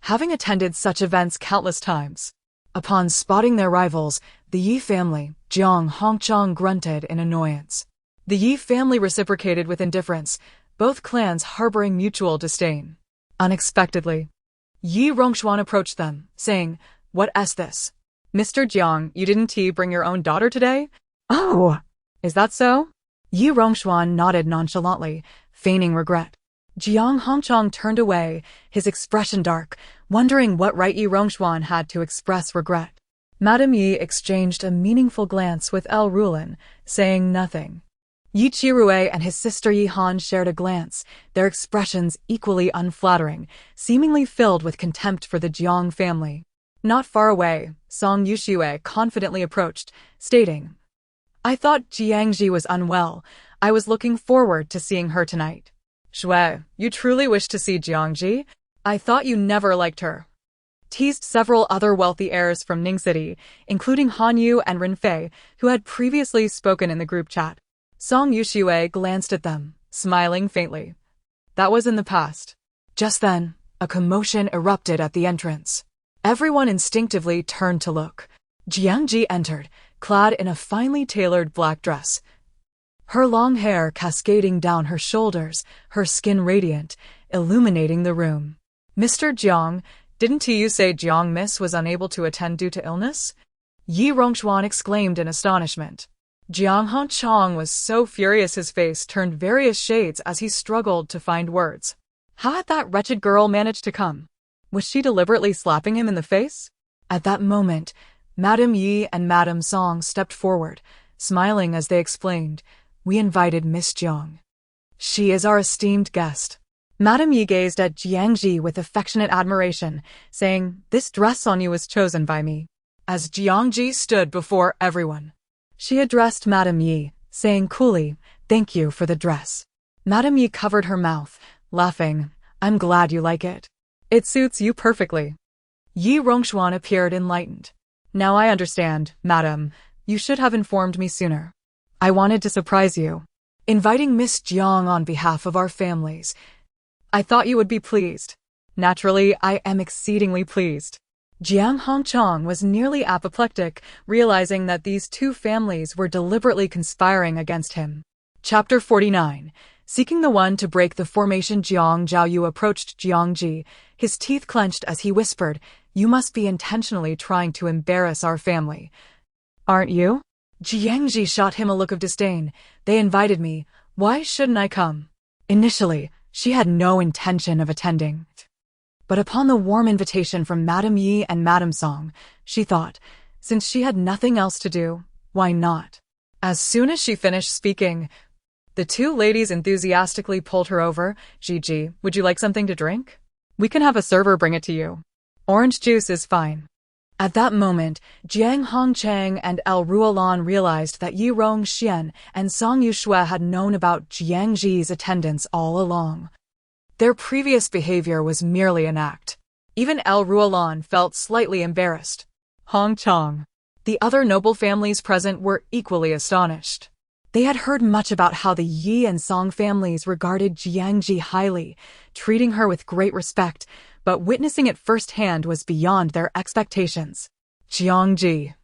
having attended such events countless times. Upon spotting their rivals, the Yi family, Jiang Hongchang grunted in annoyance. The Yi family reciprocated with indifference, both clans harboring mutual disdain. Unexpectedly, Yi Rongxuan approached them, saying, "What's this? Mr. Jiang, you didn't bring your own daughter today?" "Oh, is that so?" Yi Rongxuan nodded nonchalantly, feigning regret. Jiang Hongchang turned away, his expression dark, wondering what right Yi Rongxuan had to express regret. Madame Yi exchanged a meaningful glance with El Rulin, saying nothing. Yi Qirue and his sister Yi Han shared a glance, their expressions equally unflattering, seemingly filled with contempt for the Jiang family. Not far away, Song Yuxue confidently approached, stating, "I thought Jiang Zhi was unwell. I was looking forward to seeing her tonight." "Shui, you truly wish to see Jiang Zhi? I thought you never liked her." Teased several other wealthy heirs from Ning City, including Han Yu and Ren Fei, who had previously spoken in the group chat. Song Yuxue glanced at them, smiling faintly. That was in the past. Just then, a commotion erupted at the entrance. Everyone instinctively turned to look. Jiang Zhi entered, clad in a finely tailored black dress. Her long hair cascading down her shoulders, her skin radiant, illuminating the room. "Mr. Jiang, didn't you say Jiang Miss was unable to attend due to illness?" Yi Rongxuan exclaimed in astonishment. Jiang Hongchang was so furious his face turned various shades as he struggled to find words. How had that wretched girl managed to come? Was she deliberately slapping him in the face? At that moment, Madame Yi and Madame Song stepped forward, smiling as they explained, "We invited Miss Jiang. She is our esteemed guest." Madame Yi gazed at Jiang Zhi with affectionate admiration, saying, "This dress on you was chosen by me." As Jiang Zhi stood before everyone, she addressed Madame Yi, saying coolly, "Thank you for the dress." Madame Yi covered her mouth, laughing, "I'm glad you like it. It suits you perfectly." Yi Rongxuan appeared enlightened. "Now I understand, madam. You should have informed me sooner. I wanted to surprise you, inviting Miss Jiang on behalf of our families. I thought you would be pleased." "Naturally, I am exceedingly pleased." Jiang Hongchang was nearly apoplectic, realizing that these two families were deliberately conspiring against him. Chapter 49. Seeking the one to break the formation, Jiang Zhaoyu approached Jiang Zhi, his teeth clenched as he whispered, "You must be intentionally trying to embarrass our family. Aren't you?" Jiang Zhi shot him a look of disdain. "They invited me. Why shouldn't I come?" Initially, she had no intention of attending. But upon the warm invitation from Madame Yi and Madame Song, she thought, since she had nothing else to do, why not? As soon as she finished speaking, the two ladies enthusiastically pulled her over. "Gigi, would you like something to drink? We can have a server bring it to you. Orange juice is fine." At that moment, Jiang Hongchang and El Ruolan realized that Yi Rongxian and Song Yuxue had known about Jiang Zhi's attendance all along. Their previous behavior was merely an act. Even El Ruolan felt slightly embarrassed. Hongchang. The other noble families present were equally astonished. They had heard much about how the Yi and Song families regarded Jiang Zhi highly, treating her with great respect, but witnessing it firsthand was beyond their expectations. "Jiang Zhi,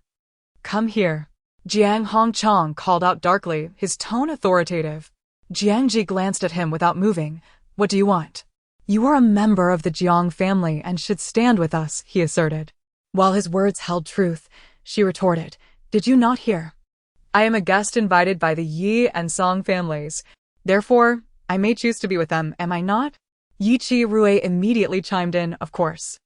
come here." Jiang Hongchang called out darkly, his tone authoritative. Jiang Zhi glanced at him without moving. What do you want? You are a member of the Jiang family and should stand with us, he asserted. While his words held truth, she retorted, Did you not hear? I am a guest invited by the Yi and Song families. Therefore, I may choose to be with them, am I not? Yi Chi Rui immediately chimed in, of course.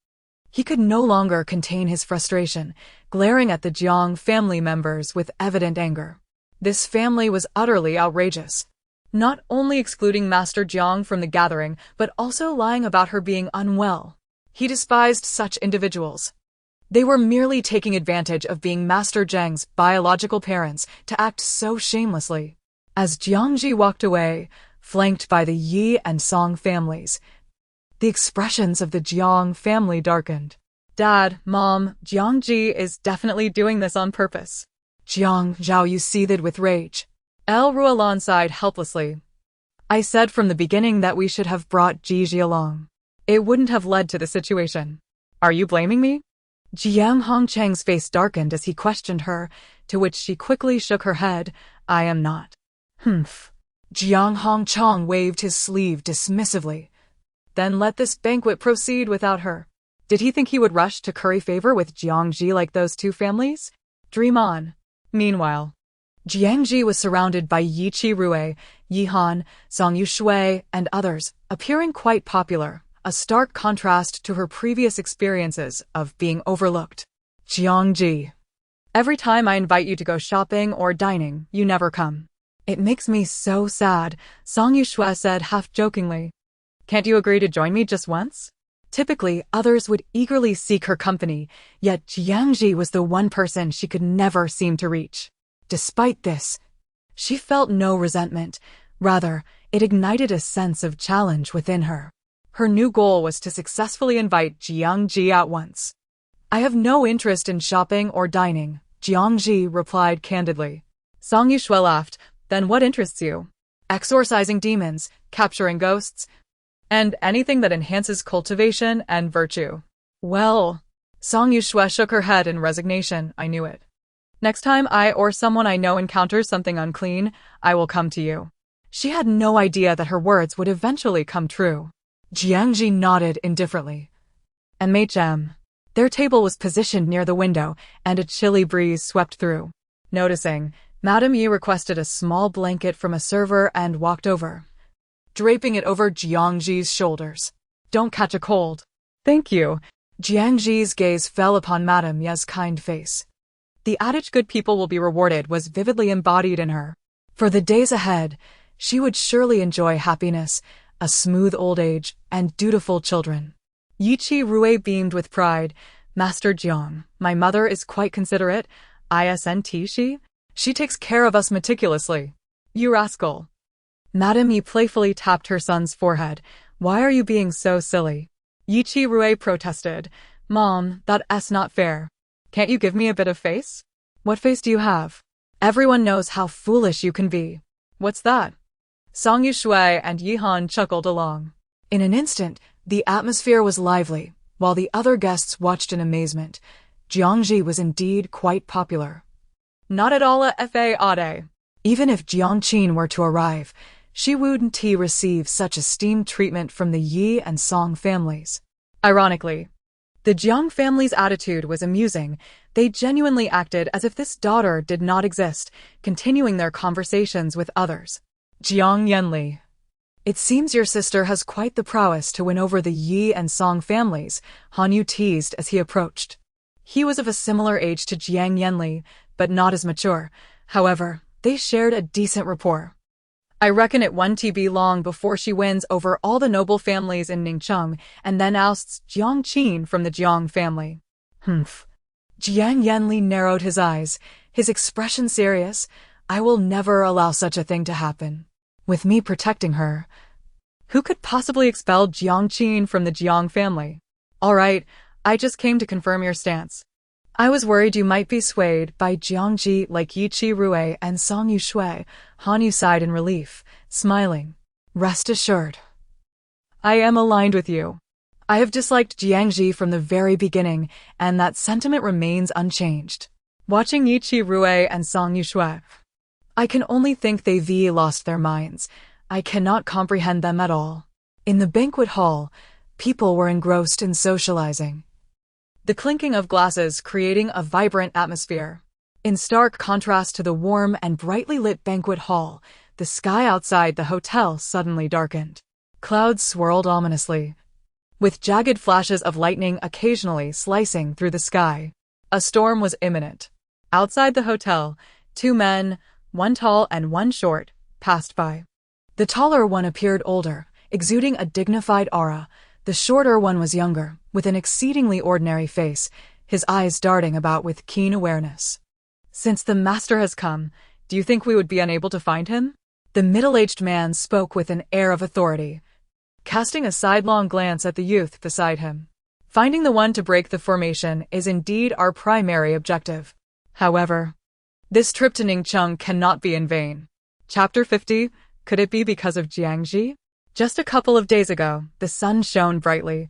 He could no longer contain his frustration, glaring at the Jiang family members with evident anger. This family was utterly outrageous. Not only excluding Master Jiang from the gathering, but also lying about her being unwell. He despised such individuals. They were merely taking advantage of being Master Zheng's biological parents to act so shamelessly. As Jiang Zhi walked away, flanked by the Yi and Song families, the expressions of the Jiang family darkened. Dad, Mom, Jiang Zhi is definitely doing this on purpose. Jiang Zhao seethed with rage. El Ruolan sighed helplessly. I said from the beginning that we should have brought Ji along. It wouldn't have led to the situation. Are you blaming me? Jiang Hongchang's face darkened as he questioned her, to which she quickly shook her head. I am not. Humph. Jiang Hongchang waved his sleeve dismissively. Then let this banquet proceed without her. Did he think he would rush to curry favor with Jiang Zhi like those two families? Dream on. Meanwhile, Jiang Zhi was surrounded by Yi Chi Rui, Yi Han, Song Yushui, and others, appearing quite popular, a stark contrast to her previous experiences of being overlooked. Jiang Zhi. Every time I invite you to go shopping or dining, you never come. It makes me so sad, Song Yushui said half-jokingly. Can't you agree to join me just once? Typically, others would eagerly seek her company, yet Jiang Zhi was the one person she could never seem to reach. Despite this, she felt no resentment. Rather, it ignited a sense of challenge within her. Her new goal was to successfully invite Jiang Zhi at once. I have no interest in shopping or dining, Jiang Zhi replied candidly. Song Yushui laughed. Then what interests you? Exorcising demons, capturing ghosts, and anything that enhances cultivation and virtue. Well, Song Yushui shook her head in resignation. I knew it. Next time I or someone I know encounters something unclean, I will come to you. She had no idea that her words would eventually come true. Jiang Zhi nodded indifferently. MHM. Their table was positioned near the window, and a chilly breeze swept through. Noticing, Madame Yi requested a small blanket from a server and walked over, draping it over Jiang Zhi's shoulders. Don't catch a cold. Thank you. Jiang Zhi's gaze fell upon Madame Yi's kind face. The adage good people will be rewarded was vividly embodied in her. For the days ahead, she would surely enjoy happiness, a smooth old age, and dutiful children. Yi Chi Rui beamed with pride. Master Jiang, my mother is quite considerate. Isn't she? She takes care of us meticulously. You rascal. Madame Yi playfully tapped her son's forehead. Why are you being so silly? Yi Chi Rui protested. Mom, that's not fair. Can't you give me a bit of face? What face do you have? Everyone knows how foolish you can be. What's that? Song Yushui and Yi Han chuckled along. In an instant, the atmosphere was lively, while the other guests watched in amazement. Jiang Zhi was indeed quite popular. Not at all a fa. Even if Jiang Qin were to arrive, she wouldn't receive such esteemed treatment from the Yi and Song families. Ironically, the Jiang family's attitude was amusing. They genuinely acted as if this daughter did not exist, continuing their conversations with others. Jiang Yanli. It seems your sister has quite the prowess to win over the Yi and Song families, Han Yu teased as he approached. He was of a similar age to Jiang Yanli, but not as mature. However, they shared a decent rapport. I reckon it won't be long before she wins over all the noble families in Ningcheng and then ousts Jiang Qin from the Jiang family. Humph. Jiang Yanli narrowed his eyes, his expression serious. I will never allow such a thing to happen. With me protecting her, who could possibly expel Jiang Qin from the Jiang family? All right, I just came to confirm your stance. I was worried you might be swayed by Jiang Zhi like Yi Chi Rui and Song Yushui. Han Yu sighed in relief, smiling. Rest assured, I am aligned with you. I have disliked Jiang Zhi from the very beginning, and that sentiment remains unchanged. watching Yi Qi-rui and Song Yushui. I can only think they've lost their minds. I cannot comprehend them at all. In the banquet hall, people were engrossed in socializing. The clinking of glasses creating a vibrant atmosphere. In stark contrast to the warm and brightly lit banquet hall, the sky outside the hotel suddenly darkened. Clouds swirled ominously, with jagged flashes of lightning occasionally slicing through the sky. A storm was imminent. Outside the hotel, two men, one tall and one short, passed by. The taller one appeared older, exuding a dignified aura. The shorter one was younger, with an exceedingly ordinary face, his eyes darting about with keen awareness. Since the master has come, do you think we would be unable to find him? The middle-aged man spoke with an air of authority, casting a sidelong glance at the youth beside him. Finding the one to break the formation is indeed our primary objective. However, this trip to Ningcheng cannot be in vain. Chapter 50. Could it be because of Jiang Zhi? Just a couple of days ago, the sun shone brightly.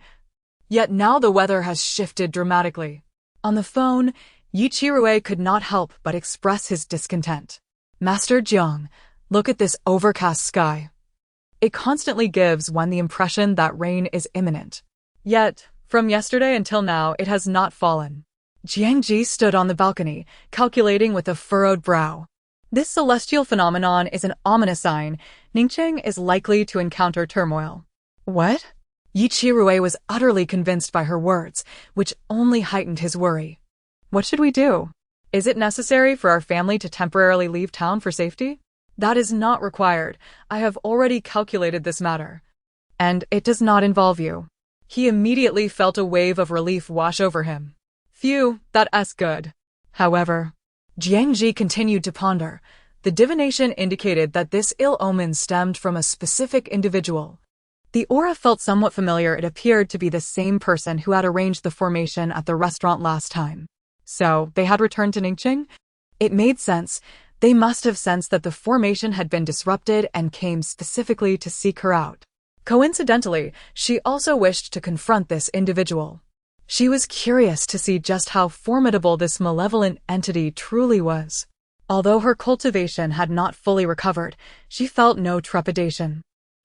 Yet now the weather has shifted dramatically. On the phone, Yi Qi-rui could not help but express his discontent. Master Jiang, look at this overcast sky. It constantly gives one the impression that rain is imminent. Yet, from yesterday until now, it has not fallen. Jiang Zhi stood on the balcony, calculating with a furrowed brow. This celestial phenomenon is an ominous sign. Ningcheng is likely to encounter turmoil. What? Yi Qi-rui was utterly convinced by her words, which only heightened his worry. What should we do? Is it necessary for our family to temporarily leave town for safety? That is not required. I have already calculated this matter. And it does not involve you. He immediately felt a wave of relief wash over him. Phew, that's good. However, Jiang Zhi continued to ponder. The divination indicated that this ill omen stemmed from a specific individual. The aura felt somewhat familiar. It appeared to be the same person who had arranged the formation at the restaurant last time. So, they had returned to Ningcheng? It made sense. They must have sensed that the formation had been disrupted and came specifically to seek her out. Coincidentally, she also wished to confront this individual. She was curious to see just how formidable this malevolent entity truly was. Although her cultivation had not fully recovered, she felt no trepidation.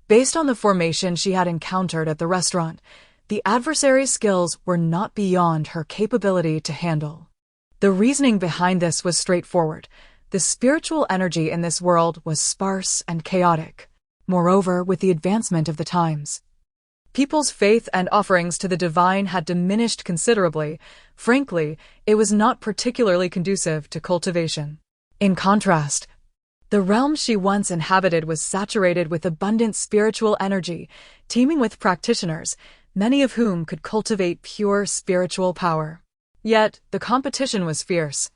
Based on the formation she had encountered at the restaurant, the adversary's skills were not beyond her capability to handle. The reasoning behind this was straightforward. The spiritual energy in this world was sparse and chaotic. Moreover, with the advancement of the times, people's faith and offerings to the divine had diminished considerably. Frankly, it was not particularly conducive to cultivation. In contrast, the realm she once inhabited was saturated with abundant spiritual energy, teeming with practitioners, many of whom could cultivate pure spiritual power. Yet, the competition was fierce,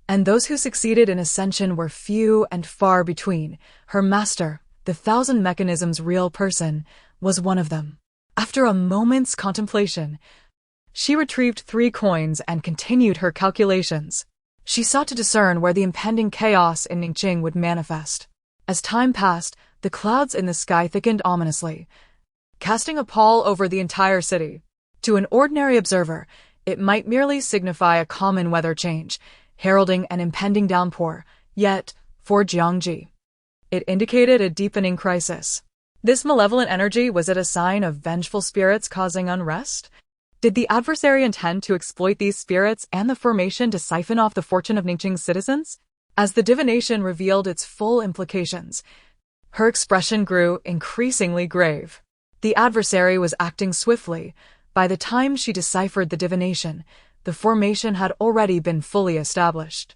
and those who succeeded in ascension were few and far between. Her master, the thousand mechanisms real person, was one of them. After a moment's contemplation, she retrieved 3 coins and continued her calculations. She sought to discern where the impending chaos in Ningcheng would manifest. As time passed, the clouds in the sky thickened ominously, casting a pall over the entire city. To an ordinary observer, it might merely signify a common weather change, heralding an impending downpour. Yet, for Jiang Zhi, it indicated a deepening crisis. This malevolent energy, was it a sign of vengeful spirits causing unrest? Did the adversary intend to exploit these spirits and the formation to siphon off the fortune of Ningcheng's citizens? As the divination revealed its full implications, her expression grew increasingly grave. The adversary was acting swiftly. By the time she deciphered the divination, the formation had already been fully established.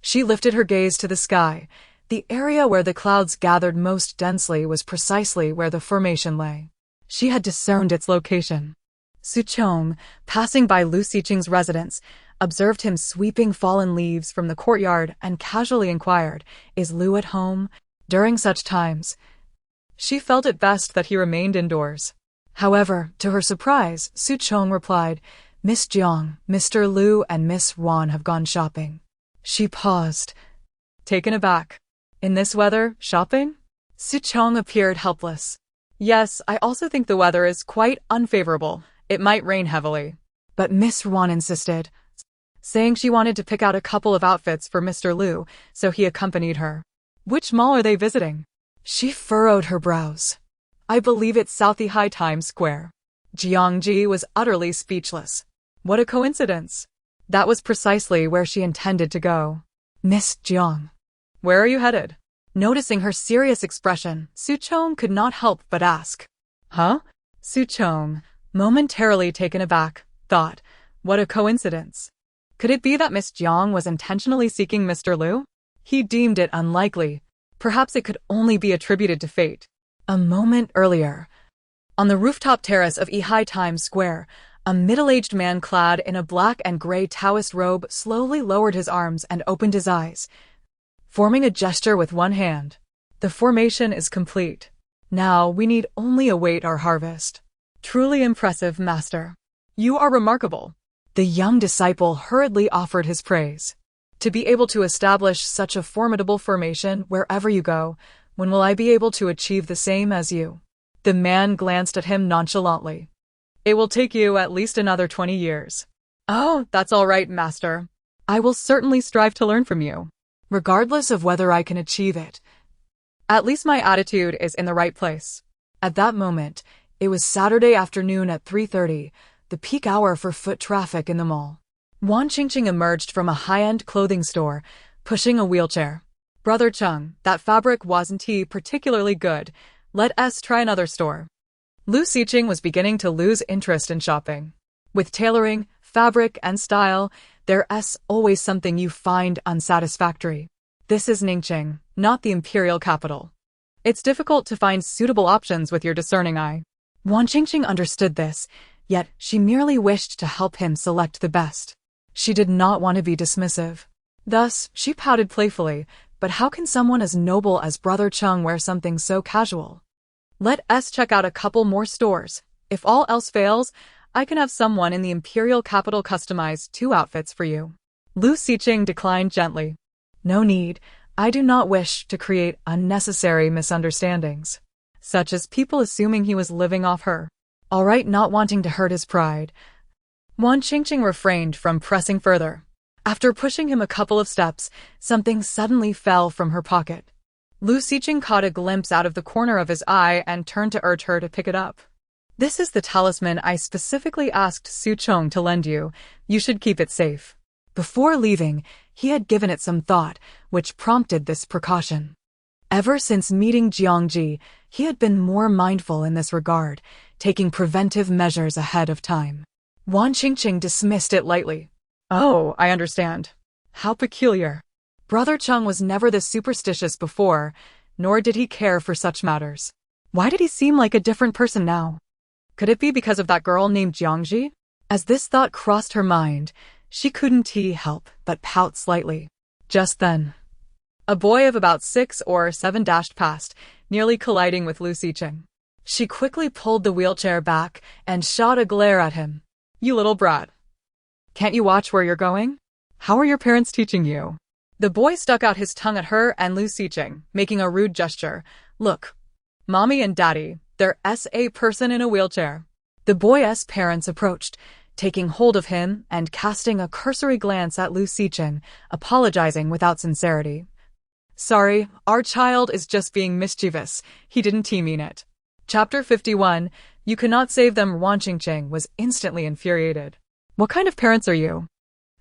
She lifted her gaze to the sky. The area where the clouds gathered most densely was precisely where the formation lay. She had discerned its location. Su Chong, passing by Lu Xiqing's residence, observed him sweeping fallen leaves from the courtyard and casually inquired, "Is Lu at home?" During such times, she felt it best that he remained indoors. However, to her surprise, Su Chong replied, "Miss Jiang, Mr. Lu and Miss Wan have gone shopping." She paused, taken aback. In this weather, shopping? Su Chong appeared helpless. Yes, I also think the weather is quite unfavorable. It might rain heavily. But Miss Wan insisted. saying she wanted to pick out a couple of outfits for Mr. Liu, so he accompanied her. Which mall are they visiting? She furrowed her brows. I believe it's Southie High Times Square. Jiang Zhi was utterly speechless. What a coincidence. That was precisely where she intended to go. Miss Jiang. Where are you headed? Noticing her serious expression, Su Chong could not help but ask. Huh? Su Chong, momentarily taken aback, thought, what a coincidence. Could it be that Miss Jiang was intentionally seeking Mr. Liu? He deemed it unlikely. Perhaps it could only be attributed to fate. A moment earlier, on the rooftop terrace of High Times Square, a middle-aged man clad in a black and gray Taoist robe slowly lowered his arms and opened his eyes, forming a gesture with one hand. The formation is complete. Now we need only await our harvest. Truly impressive, master. You are remarkable. The young disciple hurriedly offered his praise. To be able to establish such a formidable formation wherever you go, when will I be able to achieve the same as you? The man glanced at him nonchalantly. It will take you at least another 20 years. Oh, that's all right, master. I will certainly strive to learn from you, regardless of whether I can achieve it. At least my attitude is in the right place. At that moment, it was Saturday afternoon at 3:30, the peak hour for foot traffic in the mall. Wan Qingqing emerged from a high-end clothing store, pushing a wheelchair. Brother Chung, that fabric wasn't particularly good. Let us try another store. Lu Xiqing was beginning to lose interest in shopping. With tailoring, fabric, and style, there's always something you find unsatisfactory. This is Ningqing, not the imperial capital. It's difficult to find suitable options with your discerning eye. Wan Qingqing understood this, yet she merely wished to help him select the best. She did not want to be dismissive. Thus, she pouted playfully, but how can someone as noble as Brother Chung wear something so casual? Let us check out a couple more stores. If all else fails, I can have someone in the imperial capital customize 2 outfits for you. Lu Xiqing declined gently. No need. I do not wish to create unnecessary misunderstandings, such as people assuming he was living off her. All right, not wanting to hurt his pride. Wan Qingqing refrained from pressing further. After pushing him a couple of steps, something suddenly fell from her pocket. Lu Xiqing caught a glimpse out of the corner of his eye and turned to urge her to pick it up. This is the talisman I specifically asked Su Chong to lend you. You should keep it safe. Before leaving, he had given it some thought, which prompted this precaution. Ever since meeting Jiang Zhi, he had been more mindful in this regard, taking preventive measures ahead of time. Wan Qingqing dismissed it lightly. Oh, I understand. How peculiar. Brother Chung was never this superstitious before, nor did he care for such matters. Why did he seem like a different person now? Could it be because of that girl named Jiang Zhi? As this thought crossed her mind, she couldn't help but pout slightly. Just then, a boy of about 6 or 7 dashed past, nearly colliding with Lu Xiqing. She quickly pulled the wheelchair back and shot a glare at him. You little brat. Can't you watch where you're going? How are your parents teaching you? The boy stuck out his tongue at her and Lu Xiqing, making a rude gesture. Look, Mommy and Daddy, there's a person in a wheelchair. The boy's parents approached, taking hold of him and casting a cursory glance at Lu Xiqing, apologizing without sincerity. Sorry, our child is just being mischievous. He didn't mean it. Chapter 51, You Cannot Save Them. Wan Qingqing was instantly infuriated. What kind of parents are you?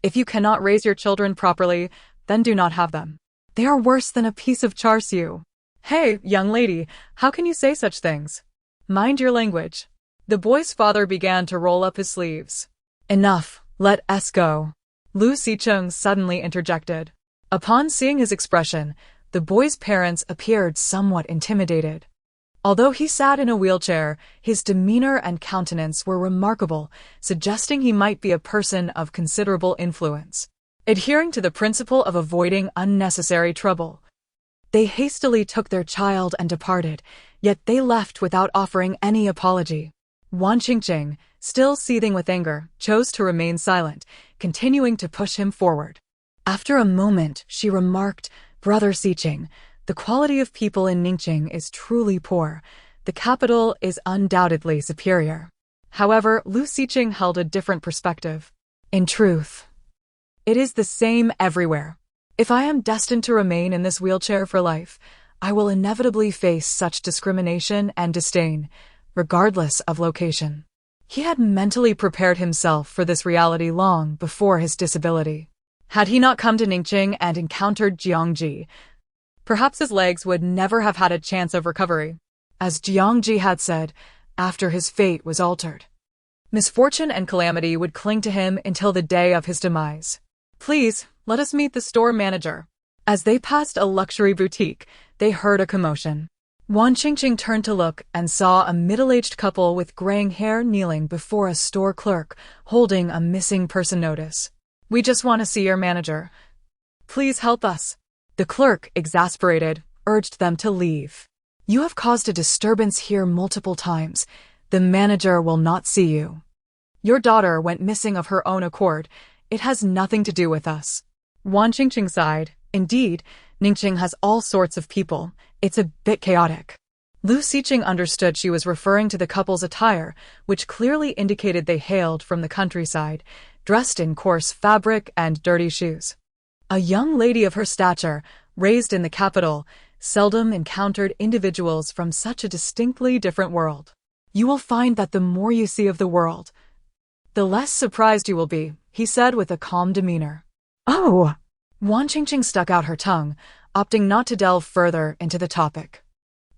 If you cannot raise your children properly, then do not have them. They are worse than a piece of char siu. Hey, young lady, how can you say such things? Mind your language. The boy's father began to roll up his sleeves. Enough, let us go. Lu Xiqing suddenly interjected. Upon seeing his expression, the boy's parents appeared somewhat intimidated. Although he sat in a wheelchair, his demeanor and countenance were remarkable, suggesting he might be a person of considerable influence. Adhering to the principle of avoiding unnecessary trouble, they hastily took their child and departed, yet they left without offering any apology. Wan Qingqing, still seething with anger, chose to remain silent, continuing to push him forward. After a moment, she remarked, Brother Xiqing, the quality of people in Ningqing is truly poor. The capital is undoubtedly superior. However, Lu Xiqing held a different perspective. In truth, It is the same everywhere. If I am destined to remain in this wheelchair for life, I will inevitably face such discrimination and disdain, regardless of location. He had mentally prepared himself for this reality long before his disability. Had he not come to Ningqing and encountered Jiang Zhi, perhaps his legs would never have had a chance of recovery. As Jiang Zhi had said, after his fate was altered, misfortune and calamity would cling to him until the day of his demise. Please, let us meet the store manager. As they passed a luxury boutique, they heard a commotion. Wan Qingqing turned to look and saw a middle-aged couple with graying hair kneeling before a store clerk holding a missing person notice. We just want to see your manager. Please help us. The clerk, exasperated, urged them to leave. You have caused a disturbance here multiple times. The manager will not see you. Your daughter went missing of her own accord. It has nothing to do with us. Wan Qingqing sighed. Indeed, Ningqing has all sorts of people. It's a bit chaotic. Lu Xiqing understood she was referring to the couple's attire, which clearly indicated they hailed from the countryside, dressed in coarse fabric and dirty shoes. A young lady of her stature, raised in the capital, seldom encountered individuals from such a distinctly different world. You will find that the more you see of the world, the less surprised you will be, he said with a calm demeanor. Oh! Wan Qingqing stuck out her tongue, opting not to delve further into the topic.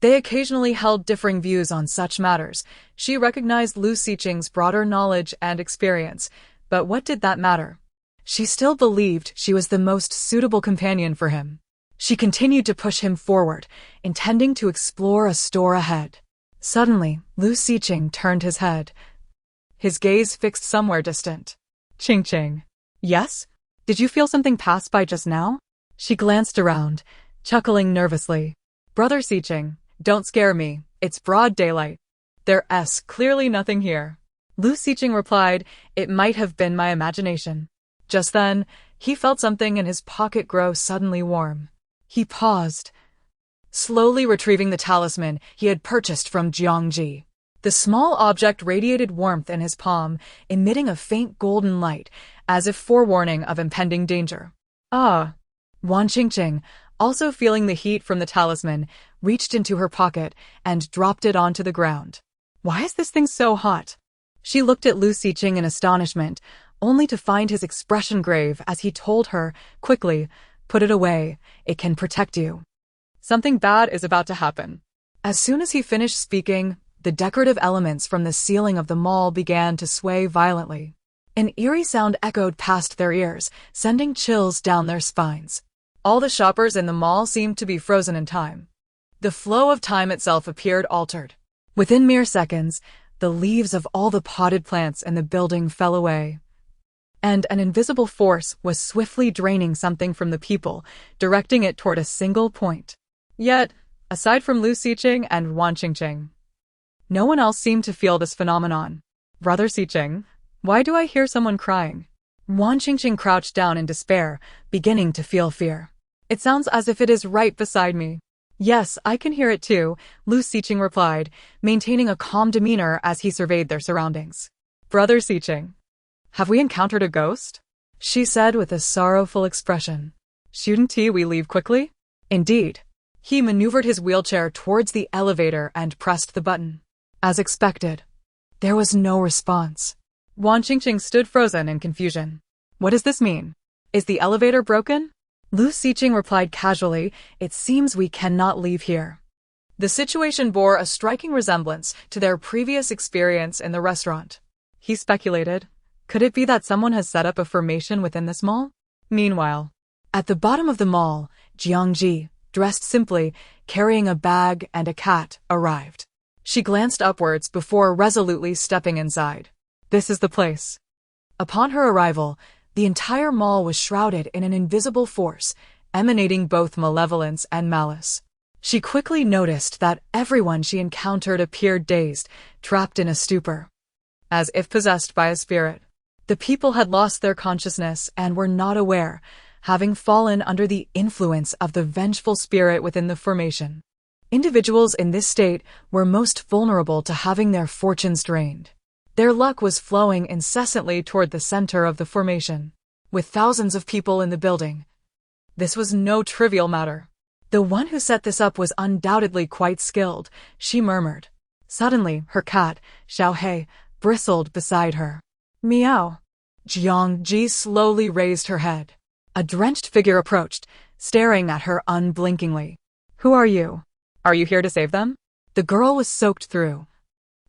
They occasionally held differing views on such matters. She recognized Lu Xiqing's broader knowledge and experience, but what did that matter? She still believed she was the most suitable companion for him. She continued to push him forward, intending to explore a store ahead. Suddenly, Lu Xiqing turned his head, his gaze fixed somewhere distant. Qingqing. Yes? Did you feel something pass by just now? She glanced around, chuckling nervously. Brother Xiqing, don't scare me. It's broad daylight. There's clearly nothing here. Lu Xiqing replied, it might have been my imagination. Just then, he felt something in his pocket grow suddenly warm. He paused, slowly retrieving the talisman he had purchased from Jiang Zhi. The small object radiated warmth in his palm, emitting a faint golden light, as if forewarning of impending danger. Ah! Wan Qingqing, also feeling the heat from the talisman, reached into her pocket and dropped it onto the ground. Why is this thing so hot? She looked at Lu Xiqing in astonishment, only to find his expression grave as he told her, quickly, put it away, it can protect you. Something bad is about to happen. As soon as he finished speaking, the decorative elements from the ceiling of the mall began to sway violently. An eerie sound echoed past their ears, sending chills down their spines. All the shoppers in the mall seemed to be frozen in time. The flow of time itself appeared altered. Within mere seconds, the leaves of all the potted plants in the building fell away, and an invisible force was swiftly draining something from the people, directing it toward a single point. Yet, aside from Lu Xiqing and Wan Qingqing, no one else seemed to feel this phenomenon. Brother Xiqing, why do I hear someone crying? Wan Qingqing crouched down in despair, beginning to feel fear. It sounds as if it is right beside me. Yes, I can hear it too, Lu Xiqing replied, maintaining a calm demeanor as he surveyed their surroundings. Brother Xiqing, have we encountered a ghost? She said with a sorrowful expression. Shouldn't we leave quickly? Indeed. He maneuvered his wheelchair towards the elevator and pressed the button. As expected, there was no response. Wan Qingqing stood frozen in confusion. What does this mean? Is the elevator broken? Lu Xiqing replied casually, it seems we cannot leave here. The situation bore a striking resemblance to their previous experience in the restaurant. He speculated, could it be that someone has set up a formation within this mall? Meanwhile, at the bottom of the mall, Jiang Zhi, dressed simply, carrying a bag and a cat, arrived. She glanced upwards before resolutely stepping inside. This is the place. Upon her arrival, the entire mall was shrouded in an invisible force, emanating both malevolence and malice. She quickly noticed that everyone she encountered appeared dazed, trapped in a stupor, as if possessed by a spirit. The people had lost their consciousness and were not aware, having fallen under the influence of the vengeful spirit within the formation. Individuals in this state were most vulnerable to having their fortunes drained. Their luck was flowing incessantly toward the center of the formation. with thousands of people in the building. This was no trivial matter. The one who set this up was undoubtedly quite skilled, she murmured. Suddenly, her cat, Xiaohei, bristled beside her. Meow. Jiang Zhi slowly raised her head. A drenched figure approached, staring at her unblinkingly. Who are you? Are you here to save them? The girl was soaked through,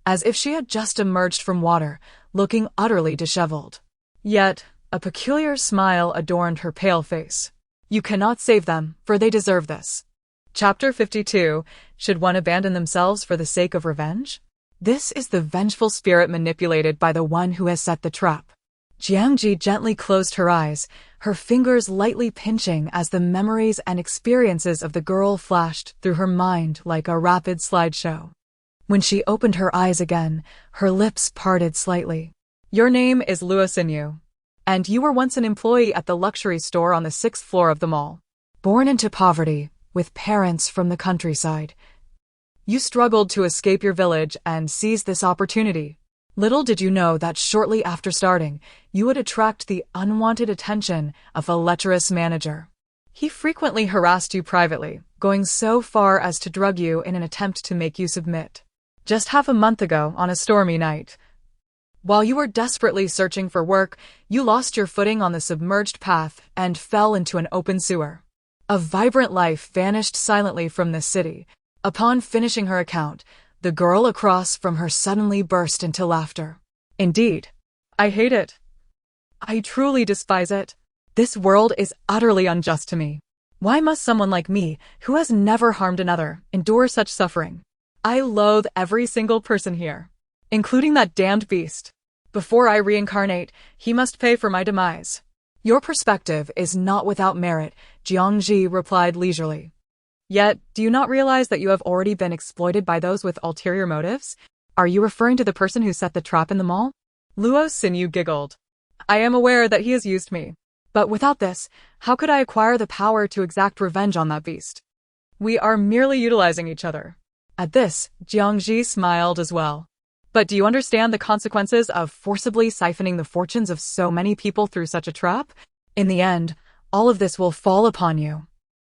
as if she had just emerged from water, looking utterly disheveled. Yet, a peculiar smile adorned her pale face. You cannot save them, for they deserve this. Chapter 52. Should one abandon themselves for the sake of revenge? This is the vengeful spirit manipulated by the one who has set the trap. Jiang Zhi gently closed her eyes, her fingers lightly pinching as the memories and experiences of the girl flashed through her mind like a rapid slideshow. When she opened her eyes again, her lips parted slightly. Your name is Luo Xinyu, and you were once an employee at the luxury store on the 6th floor of the mall. Born into poverty, with parents from the countryside, you struggled to escape your village and seized this opportunity. Little did you know that shortly after starting, you would attract the unwanted attention of a lecherous manager. He frequently harassed you privately, going so far as to drug you in an attempt to make you submit. Just half a month ago, on a stormy night, while you were desperately searching for work, you lost your footing on the submerged path and fell into an open sewer. A vibrant life vanished silently from this city. Upon finishing her account, the girl across from her suddenly burst into laughter. Indeed. I hate it. I truly despise it. This world is utterly unjust to me. Why must someone like me, who has never harmed another, endure such suffering? I loathe every single person here, including that damned beast. Before I reincarnate, he must pay for my demise. Your perspective is not without merit, Jiang Zhi replied leisurely. Yet, do you not realize that you have already been exploited by those with ulterior motives? Are you referring to the person who set the trap in the mall? Luo Xinyu giggled. I am aware that he has used me. But without this, how could I acquire the power to exact revenge on that beast? We are merely utilizing each other. At this, Jiang Zhi smiled as well. But do you understand the consequences of forcibly siphoning the fortunes of so many people through such a trap? In the end, all of this will fall upon you.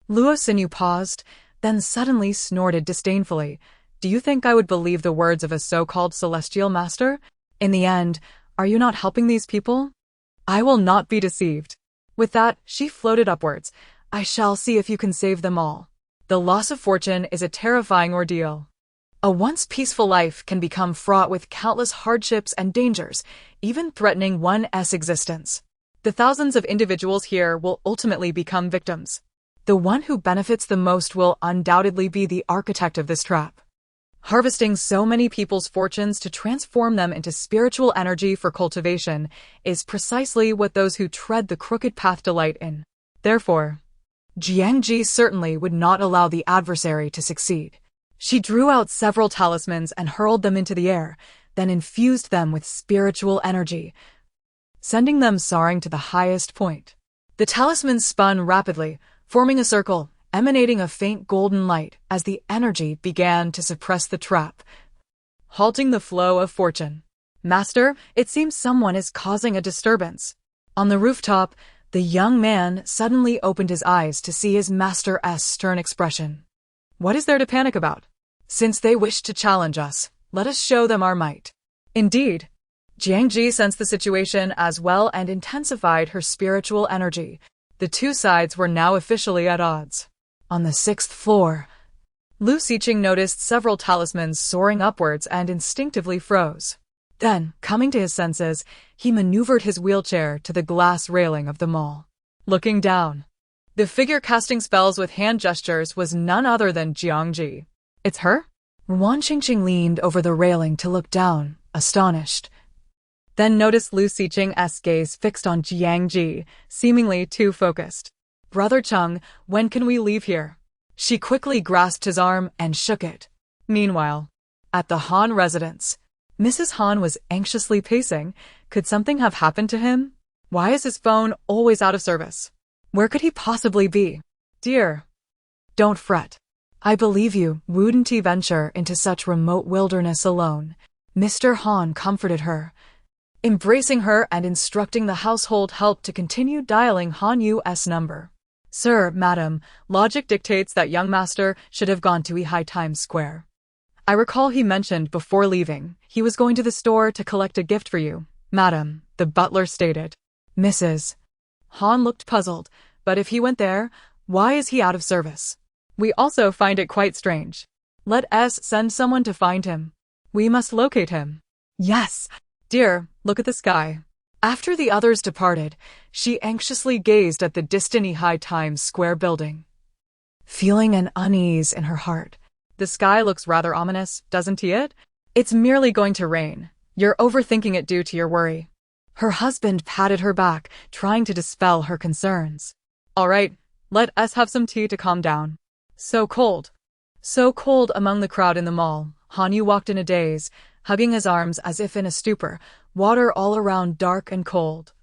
Luo Xinyu paused, then suddenly snorted disdainfully. Do you think I would believe the words of a so-called celestial master? In the end, are you not helping these people? I will not be deceived. With that, she floated upwards. I shall see if you can save them all. The loss of fortune is a terrifying ordeal. A once peaceful life can become fraught with countless hardships and dangers, even threatening one's existence. The thousands of individuals here will ultimately become victims. The one who benefits the most will undoubtedly be the architect of this trap. Harvesting so many people's fortunes to transform them into spiritual energy for cultivation is precisely what those who tread the crooked path delight in. Therefore, Jiang Zhi certainly would not allow the adversary to succeed. She drew out several talismans and hurled them into the air, then infused them with spiritual energy, sending them soaring to the highest point. The talismans spun rapidly, forming a circle, emanating a faint golden light as the energy began to suppress the trap, halting the flow of fortune. Master, it seems someone is causing a disturbance. On the rooftop, the young man suddenly opened his eyes to see his master's stern expression. What is there to panic about? Since they wish to challenge us, let us show them our might. Indeed. Jiang Zhi sensed the situation as well and intensified her spiritual energy. The two sides were now officially at odds. On the 6th floor, Lu Xiqing noticed several talismans soaring upwards and instinctively froze. Then, coming to his senses, he maneuvered his wheelchair to the glass railing of the mall. Looking down, the figure casting spells with hand gestures was none other than Jiang Zhi. It's her? Wan Qingqing leaned over the railing to look down, astonished. Then noticed Lu Xiqing's gaze fixed on Jiang Zhi, seemingly too focused. Brother Cheng, when can we leave here? She quickly grasped his arm and shook it. Meanwhile, at the Han residence, Mrs. Han was anxiously pacing. Could something have happened to him? Why is his phone always out of service? Where could he possibly be? Dear, don't fret. I believe you wouldn't venture into such remote wilderness alone. Mr. Han comforted her. embracing her and instructing the household help to continue dialing Han Yu's number. Sir, madam, logic dictates that young master should have gone to High Times Square. I recall he mentioned before leaving he was going to the store to collect a gift for you, madam, the butler stated. Mrs. Han looked puzzled, but if he went there, why is he out of service? We also find it quite strange. Let us send someone to find him. We must locate him. Yes. Dear, look at the sky. After the others departed, she anxiously gazed at the distant High Times Square building, feeling an unease in her heart. The sky looks rather ominous, doesn't it? It's merely going to rain. You're overthinking it due to your worry. Her husband patted her back, trying to dispel her concerns. All right, let us have some tea to calm down. So cold. So cold among the crowd in the mall. Han Yu walked in a daze, hugging his arms as if in a stupor, water all around dark and cold.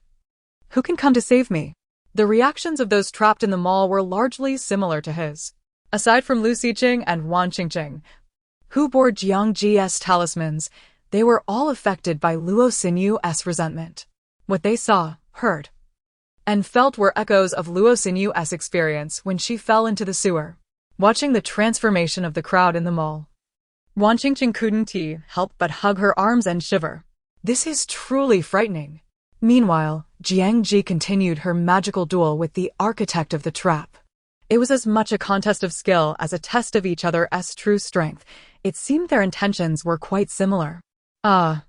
Who can come to save me? The reactions of those trapped in the mall were largely similar to his. Aside from Lu Xiqing and Wan Qingqing, who bore Jiang Zhi's talismans, they were all affected by Luo Xinyu's resentment. What they saw, heard, and felt were echoes of Luo Xinyu's experience when she fell into the sewer. Watching the transformation of the crowd in the mall, Wan Qingqing couldn't help but hug her arms and shiver. This is truly frightening. Meanwhile, Jiang Zhi continued her magical duel with the architect of the trap. It was as much a contest of skill as a test of each other's true strength. It seemed their intentions were quite similar. I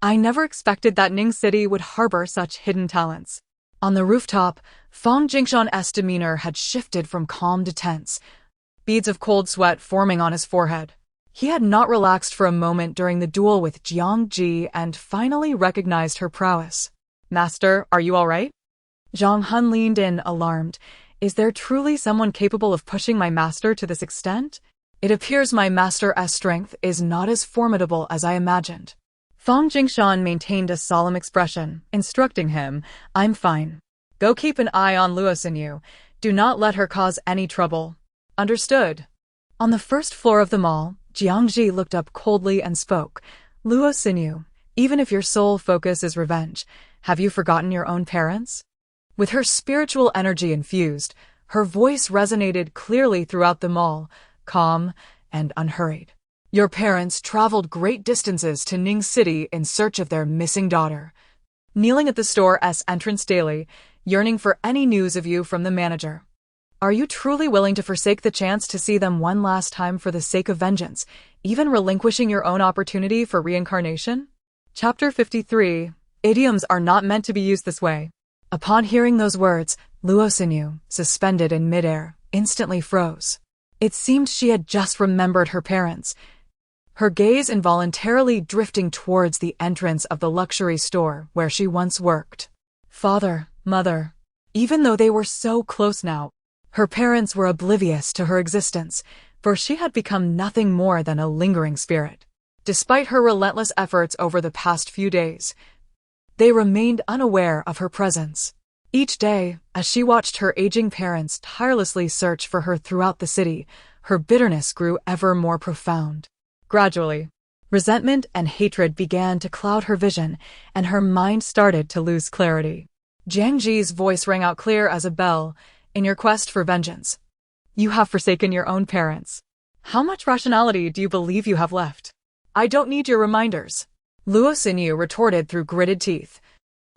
never expected that Ning City would harbor such hidden talents. On the rooftop, Fang Jingshan's demeanor had shifted from calm to tense, beads of cold sweat forming on his forehead. He had not relaxed for a moment during the duel with Jiang Zhi and finally recognized her prowess. Master, are you all right? Zhang Han leaned in, alarmed. Is there truly someone capable of pushing my master to this extent? It appears my master's strength is not as formidable as I imagined. Fang Jingshan maintained a solemn expression, instructing him, I'm fine. Go keep an eye on Luo Xinyu. Do not let her cause any trouble. Understood. On the first floor of the mall, Jiang Zhi looked up coldly and spoke. Luo Xinyu, even if your sole focus is revenge, have you forgotten your own parents? With her spiritual energy infused, her voice resonated clearly throughout the mall, calm and unhurried. Your parents traveled great distances to Ning City in search of their missing daughter, kneeling at the store's entrance daily, yearning for any news of you from the manager. Are you truly willing to forsake the chance to see them one last time for the sake of vengeance, even relinquishing your own opportunity for reincarnation? Chapter 53. Idioms are not meant to be used this way. Upon hearing those words, Luo Xinyu, suspended in midair, instantly froze. It seemed she had just remembered her parents, her gaze involuntarily drifting towards the entrance of the luxury store where she once worked. Father, mother. Even though they were so close now, her parents were oblivious to her existence, for she had become nothing more than a lingering spirit. Despite her relentless efforts over the past few days, they remained unaware of her presence. Each day, as she watched her aging parents tirelessly search for her throughout the city, her bitterness grew ever more profound. Gradually, resentment and hatred began to cloud her vision, and her mind started to lose clarity. Jiang Zhi's voice rang out clear as a bell. In your quest for vengeance, you have forsaken your own parents. How much rationality do you believe you have left? I don't need your reminders. Luo Xinyu retorted through gritted teeth.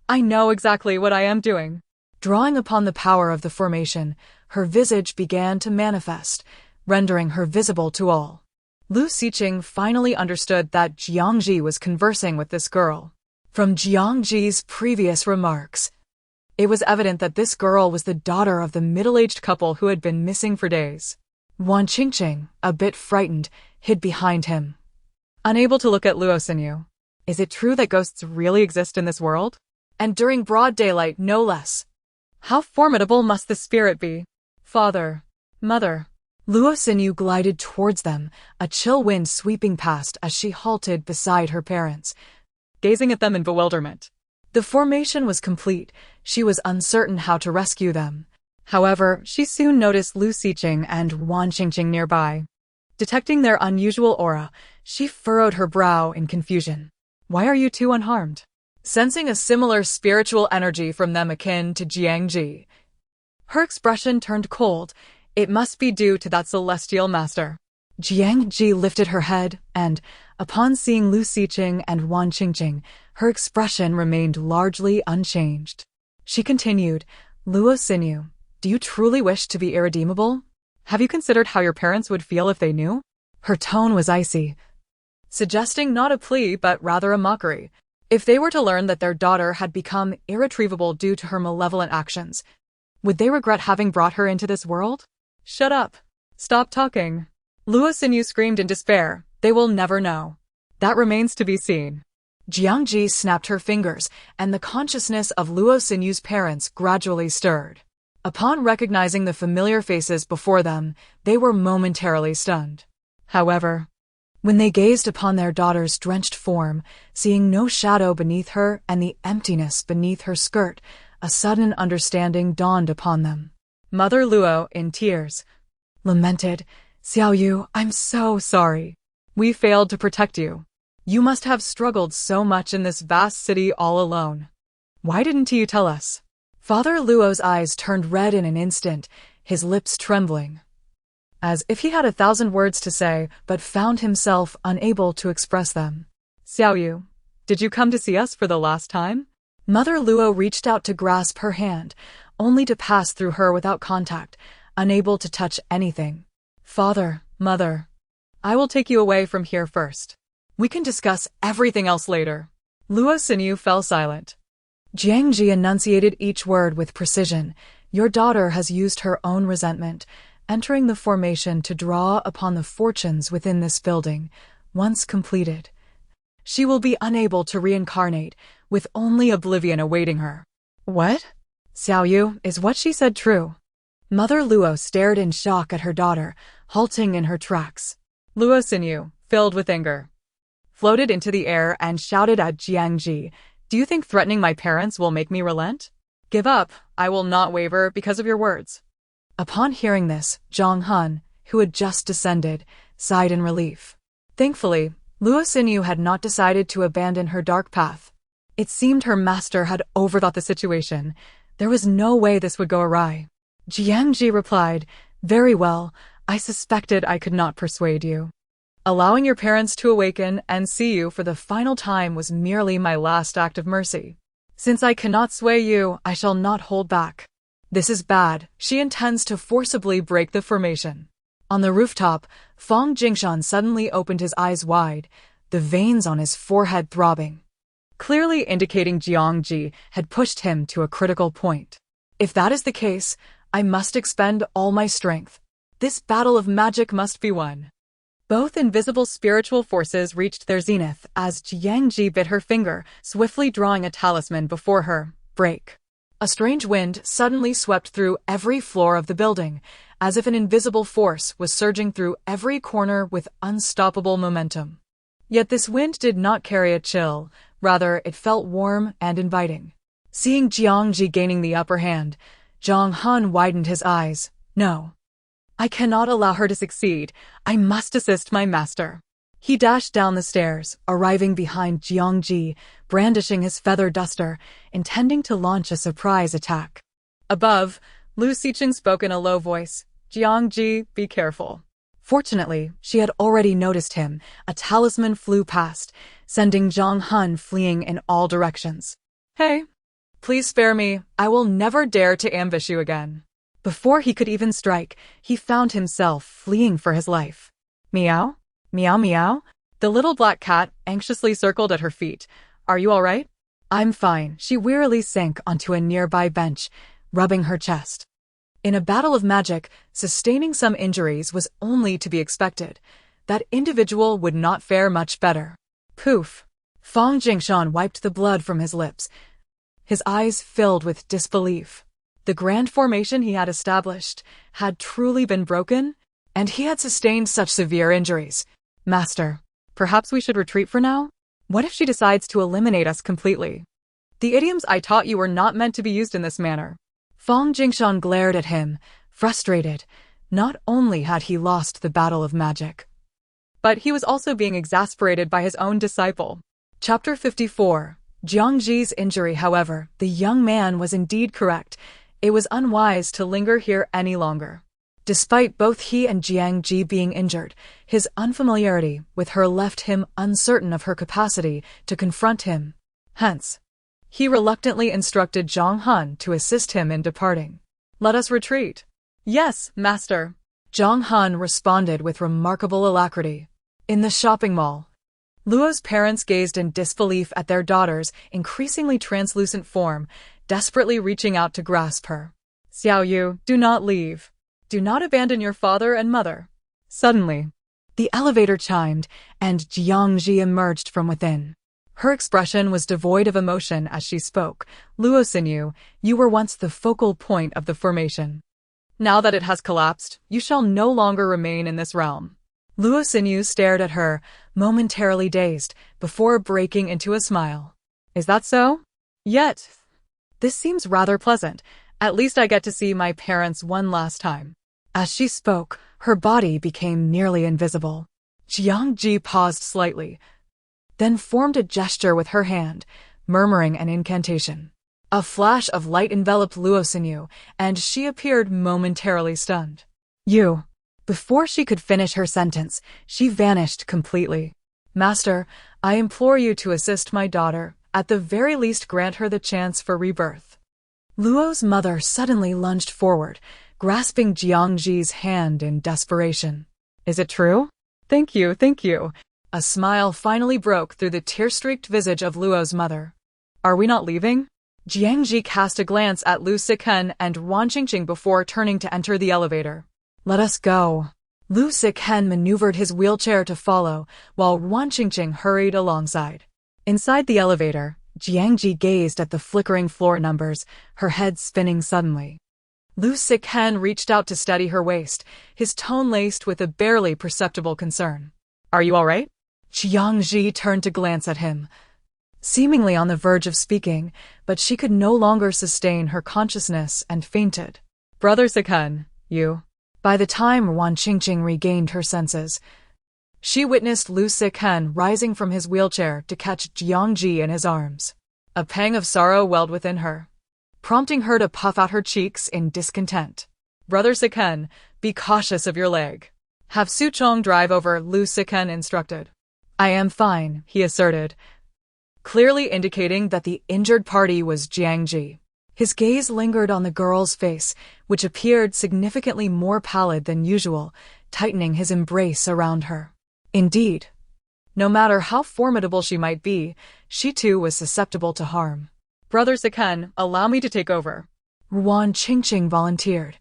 I know exactly what I am doing. Drawing upon the power of the formation, her visage began to manifest, rendering her visible to all. Lu Xiqing finally understood that Jiang Zhi was conversing with this girl. From Jiang Zhi's previous remarks, it was evident that this girl was the daughter of the middle-aged couple who had been missing for days. Wan Qingqing, a bit frightened, hid behind him, unable to look at Luo Xinyu. Is it true that ghosts really exist in this world? And during broad daylight, no less. How formidable must the spirit be? Father, mother. Luo Xinyu glided towards them, a chill wind sweeping past as she halted beside her parents, gazing at them in bewilderment. The formation was complete. She was uncertain how to rescue them. However, she soon noticed Lu Xiqing and Wan Qingqing nearby. Detecting their unusual aura, she furrowed her brow in confusion. Why are you two unharmed? sensing a similar spiritual energy from them akin to Jiang Zhi. Her expression turned cold. It must be due to that celestial master. Jiang Zhi lifted her head, and, upon seeing Lu Xiqing and Wan Qingqing, her expression remained largely unchanged. She continued, Luo Xinyu, do you truly wish to be irredeemable? Have you considered how your parents would feel if they knew? Her tone was icy, suggesting not a plea but rather a mockery. If they were to learn that their daughter had become irretrievable due to her malevolent actions, would they regret having brought her into this world? Shut up. Stop talking. Luo Xinyu screamed in despair. They will never know. That remains to be seen. Jiang Zhi snapped her fingers, and the consciousness of Luo Xinyu's parents gradually stirred. Upon recognizing the familiar faces before them, they were momentarily stunned. However, when they gazed upon their daughter's drenched form, seeing no shadow beneath her and the emptiness beneath her skirt, a sudden understanding dawned upon them. Mother Luo, in tears, lamented, Xiao Yu, I'm so sorry. We failed to protect you. You must have struggled so much in this vast city all alone. Why didn't you tell us? Father Luo's eyes turned red in an instant, his lips trembling, as if he had 1,000 words to say, but found himself unable to express them. Xiao Yu, did you come to see us for the last time? Mother Luo reached out to grasp her hand, only to pass through her without contact, unable to touch anything. Father, Mother, I will take you away from here first. We can discuss everything else later. Luo Xinyu fell silent. Jiang Zhi enunciated each word with precision. Your daughter has used her own resentment, entering the formation to draw upon the fortunes within this building. Once completed, she will be unable to reincarnate, with only oblivion awaiting her. What? Xiao Yu, is what she said true? Mother Luo stared in shock at her daughter, halting in her tracks. Luo Xinyu, filled with anger, floated into the air and shouted at Jiang Zhi, do you think threatening my parents will make me relent? Give up, I will not waver because of your words. Upon hearing this, Zhang Han, who had just descended, sighed in relief. Thankfully, Luo Xinyu had not decided to abandon her dark path. It seemed her master had overthought the situation. There was no way this would go awry. Jiang Zhi replied, very well, I suspected I could not persuade you. Allowing your parents to awaken and see you for the final time was merely my last act of mercy. Since I cannot sway you, I shall not hold back. This is bad. She intends to forcibly break the formation. On the rooftop, Fong Jingshan suddenly opened his eyes wide, the veins on his forehead throbbing, clearly indicating Jiang Zhi had pushed him to a critical point. If that is the case, I must expend all my strength. This battle of magic must be won. Both invisible spiritual forces reached their zenith as Jiang Zhi bit her finger, swiftly drawing a talisman before her. Break. A strange wind suddenly swept through every floor of the building, as if an invisible force was surging through every corner with unstoppable momentum. Yet this wind did not carry a chill, rather it felt warm and inviting. Seeing Jiang Zhi gaining the upper hand, Zhang Han widened his eyes. No. I cannot allow her to succeed. I must assist my master. He dashed down the stairs, arriving behind Jiang Zhi, brandishing his feather duster, intending to launch a surprise attack. Above, Lu Xiqing spoke in a low voice. Jiang Zhi, be careful. Fortunately, she had already noticed him. A talisman flew past, sending Zhang Han fleeing in all directions. Hey, please spare me. I will never dare to ambush you again. Before he could even strike, he found himself fleeing for his life. Meow? Meow meow? The little black cat anxiously circled at her feet. Are you all right? I'm fine. She wearily sank onto a nearby bench, rubbing her chest. In a battle of magic, sustaining some injuries was only to be expected. That individual would not fare much better. Poof! Fong Jingshan wiped the blood from his lips, his eyes filled with disbelief. The grand formation he had established had truly been broken, and he had sustained such severe injuries. Master, perhaps we should retreat for now? What if she decides to eliminate us completely? The idioms I taught you were not meant to be used in this manner. Fong Jingshan glared at him, frustrated. Not only had he lost the battle of magic, but he was also being exasperated by his own disciple. Chapter 54. Jiang Zhi's injury, however, the young man was indeed correct. It was unwise to linger here any longer. Despite both he and Jiang Zhi being injured, his unfamiliarity with her left him uncertain of her capacity to confront him. Hence, he reluctantly instructed Zhang Han to assist him in departing. "Let us retreat." "Yes, master," Zhang Han responded with remarkable alacrity. In the shopping mall, Luo's parents gazed in disbelief at their daughter's increasingly translucent form, desperately reaching out to grasp her. "Xiao Yu, do not leave. Do not abandon your father and mother." Suddenly, the elevator chimed, and Jiang Zhi emerged from within. Her expression was devoid of emotion as she spoke. "Luo Xinyu, you were once the focal point of the formation. Now that it has collapsed, you shall no longer remain in this realm." Luo Xinyu stared at her, momentarily dazed, before breaking into a smile. "Is that so? Yet, this seems rather pleasant. At least I get to see my parents one last time." As she spoke, her body became nearly invisible. Jiang Zhi paused slightly, then formed a gesture with her hand, murmuring an incantation. A flash of light enveloped Luo Xinyu, and she appeared momentarily stunned. "You." Before she could finish her sentence, she vanished completely. "Master, I implore you to assist my daughter, at the very least grant her the chance for rebirth." Luo's mother suddenly lunged forward, grasping Jiang Zhi's hand in desperation. "Is it true?" Thank you. A smile finally broke through the tear-streaked visage of Luo's mother. "Are we not leaving?" Jiang Zhi cast a glance at Lu Siken and Wan Qingqing before turning to enter the elevator. "Let us go." Lu Siken maneuvered his wheelchair to follow, while Wan Qingqing hurried alongside. Inside the elevator, Jiang Zhi gazed at the flickering floor numbers, her head spinning suddenly. Lu Siken reached out to steady her waist, his tone laced with a barely perceptible concern. "Are you all right?" Jiang Zhi turned to glance at him, seemingly on the verge of speaking, but she could no longer sustain her consciousness and fainted. "Brother Siken, you..." By the time Wan Qingqing regained her senses, she witnessed Lu Siken rising from his wheelchair to catch Jiang Zhi in his arms. A pang of sorrow welled within her, prompting her to puff out her cheeks in discontent. "Brother Siken, be cautious of your leg. Have Su Chong drive over," Lu Siken instructed. "I am fine," he asserted, clearly indicating that the injured party was Jiang Zhi. His gaze lingered on the girl's face, which appeared significantly more pallid than usual, tightening his embrace around her. Indeed, no matter how formidable she might be, she too was susceptible to harm. "Brother Siken, allow me to take over," Wan Qingqing volunteered,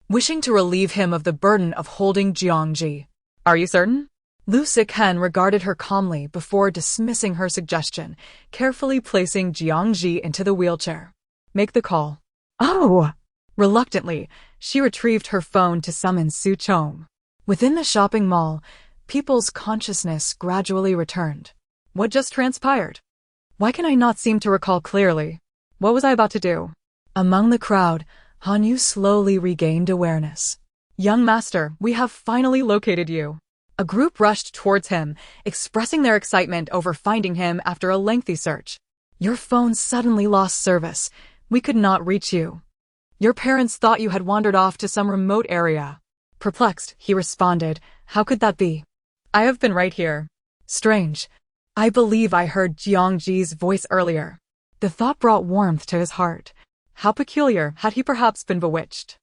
wishing to relieve him of the burden of holding Jiang Zhi. "Are you certain?" Lu Siken regarded her calmly before dismissing her suggestion, carefully placing Jiang Zhi into the wheelchair. "Make the call." "Oh!" Reluctantly, she retrieved her phone to summon Su Chong. Within the shopping mall, people's consciousness gradually returned. What just transpired? Why can I not seem to recall clearly? What was I about to do? Among the crowd, Han Yu slowly regained awareness. "Young master, we have finally located you." A group rushed towards him, expressing their excitement over finding him after a lengthy search. "Your phone suddenly lost service. We could not reach you. Your parents thought you had wandered off to some remote area." Perplexed, he responded, "How could that be? I have been right here." "Strange. I believe I heard Jiang Zhi's voice earlier." The thought brought warmth to his heart. How peculiar, had he perhaps been bewitched?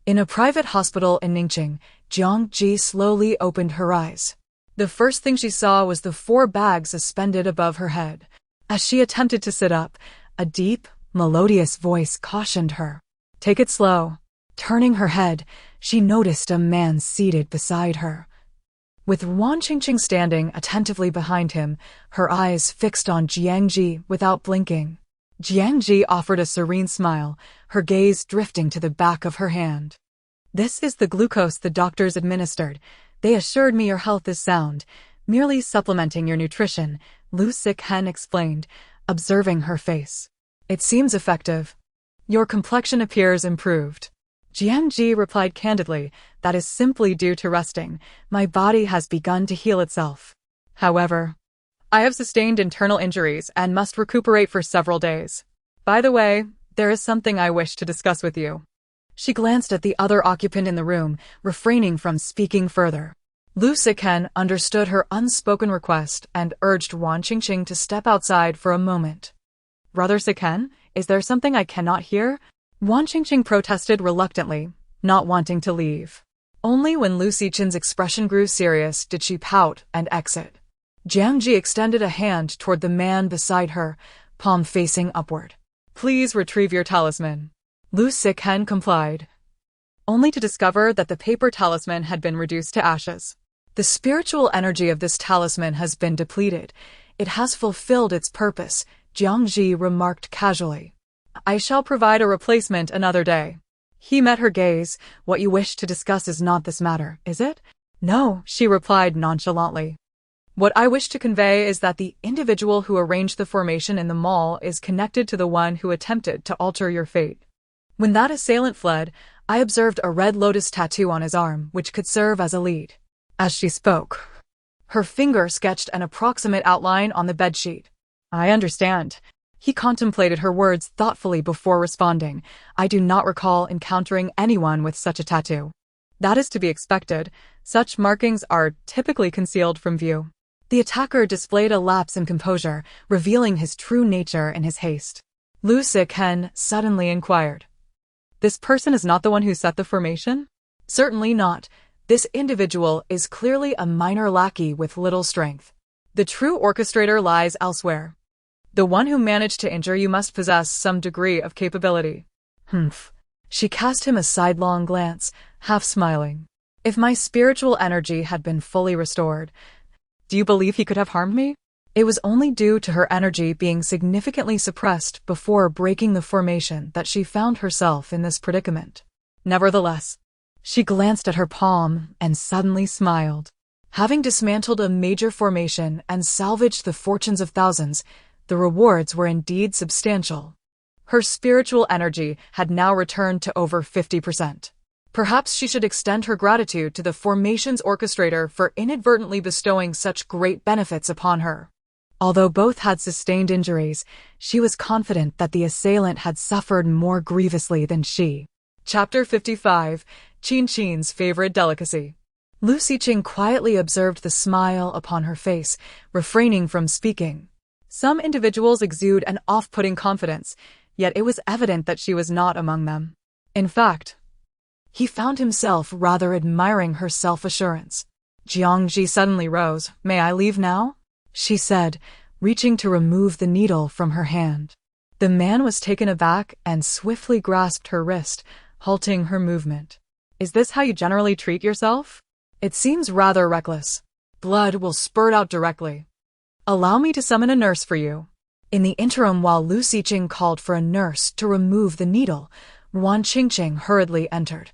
In a private hospital in Ningqing, Jiang Zhi slowly opened her eyes. The first thing she saw was the 4 bags suspended above her head. As she attempted to sit up, a deep, melodious voice cautioned her. "Take it slow." Turning her head, she noticed a man seated beside her. With Wan Qingqing standing attentively behind him, her eyes fixed on Jiang Zhi without blinking. Jiang Zhi offered a serene smile, her gaze drifting to the back of her hand. "This is the glucose the doctors administered. They assured me your health is sound, merely supplementing your nutrition," Lu Siken explained, observing her face. "It seems effective. Your complexion appears improved." Jiang Zhi replied candidly, "That is simply due to resting. My body has begun to heal itself. However, I have sustained internal injuries and must recuperate for several days. By the way, there is something I wish to discuss with you. She glanced at the other occupant in the room, refraining from speaking further. Lu Siken understood her unspoken request and urged Wan Qingqing to step outside for a moment. Brother Siken, is there something I cannot hear? Wan Qingqing protested reluctantly, not wanting to leave. Only when Lu Sichen's expression grew serious did she pout and exit. Jiang Zhi extended a hand toward the man beside her, palm facing upward. Please retrieve your talisman. Lu Siken complied, only to discover that the paper talisman had been reduced to ashes. The spiritual energy of this talisman has been depleted. It has fulfilled its purpose, Jiang Zhi remarked casually. I shall provide a replacement another day. He met her gaze. What you wish to discuss is not this matter, is it? No, she replied nonchalantly. What I wish to convey is that the individual who arranged the formation in the mall is connected to the one who attempted to alter your fate. When that assailant fled, I observed a red lotus tattoo on his arm, which could serve as a lead. As she spoke, her finger sketched an approximate outline on the bedsheet. I understand. He contemplated her words thoughtfully before responding. I do not recall encountering anyone with such a tattoo. That is to be expected. Such markings are typically concealed from view. The attacker displayed a lapse in composure, revealing his true nature in his haste. Lu Siken suddenly inquired. This person is not the one who set the formation? Certainly not. This individual is clearly a minor lackey with little strength. The true orchestrator lies elsewhere. The one who managed to injure you must possess some degree of capability. Humph. She cast him a sidelong glance, half smiling. If my spiritual energy had been fully restored, do you believe he could have harmed me? It was only due to her energy being significantly suppressed before breaking the formation that she found herself in this predicament. Nevertheless, she glanced at her palm and suddenly smiled. Having dismantled a major formation and salvaged the fortunes of thousands, the rewards were indeed substantial. Her spiritual energy had now returned to over 50%. Perhaps she should extend her gratitude to the formation's orchestrator for inadvertently bestowing such great benefits upon her. Although both had sustained injuries, she was confident that the assailant had suffered more grievously than she. Chapter 55, Qin Qin's Favorite Delicacy. Lu Siqing quietly observed the smile upon her face, refraining from speaking. Some individuals exude an off-putting confidence, yet it was evident that she was not among them. In fact, he found himself rather admiring her self-assurance. Jiang Zhi suddenly rose. May I leave now? She said, reaching to remove the needle from her hand. The man was taken aback and swiftly grasped her wrist, halting her movement. Is this how you generally treat yourself? It seems rather reckless. Blood will spurt out directly. Allow me to summon a nurse for you. In the interim, while Lu Siqing called for a nurse to remove the needle, Wan Qingqing hurriedly entered.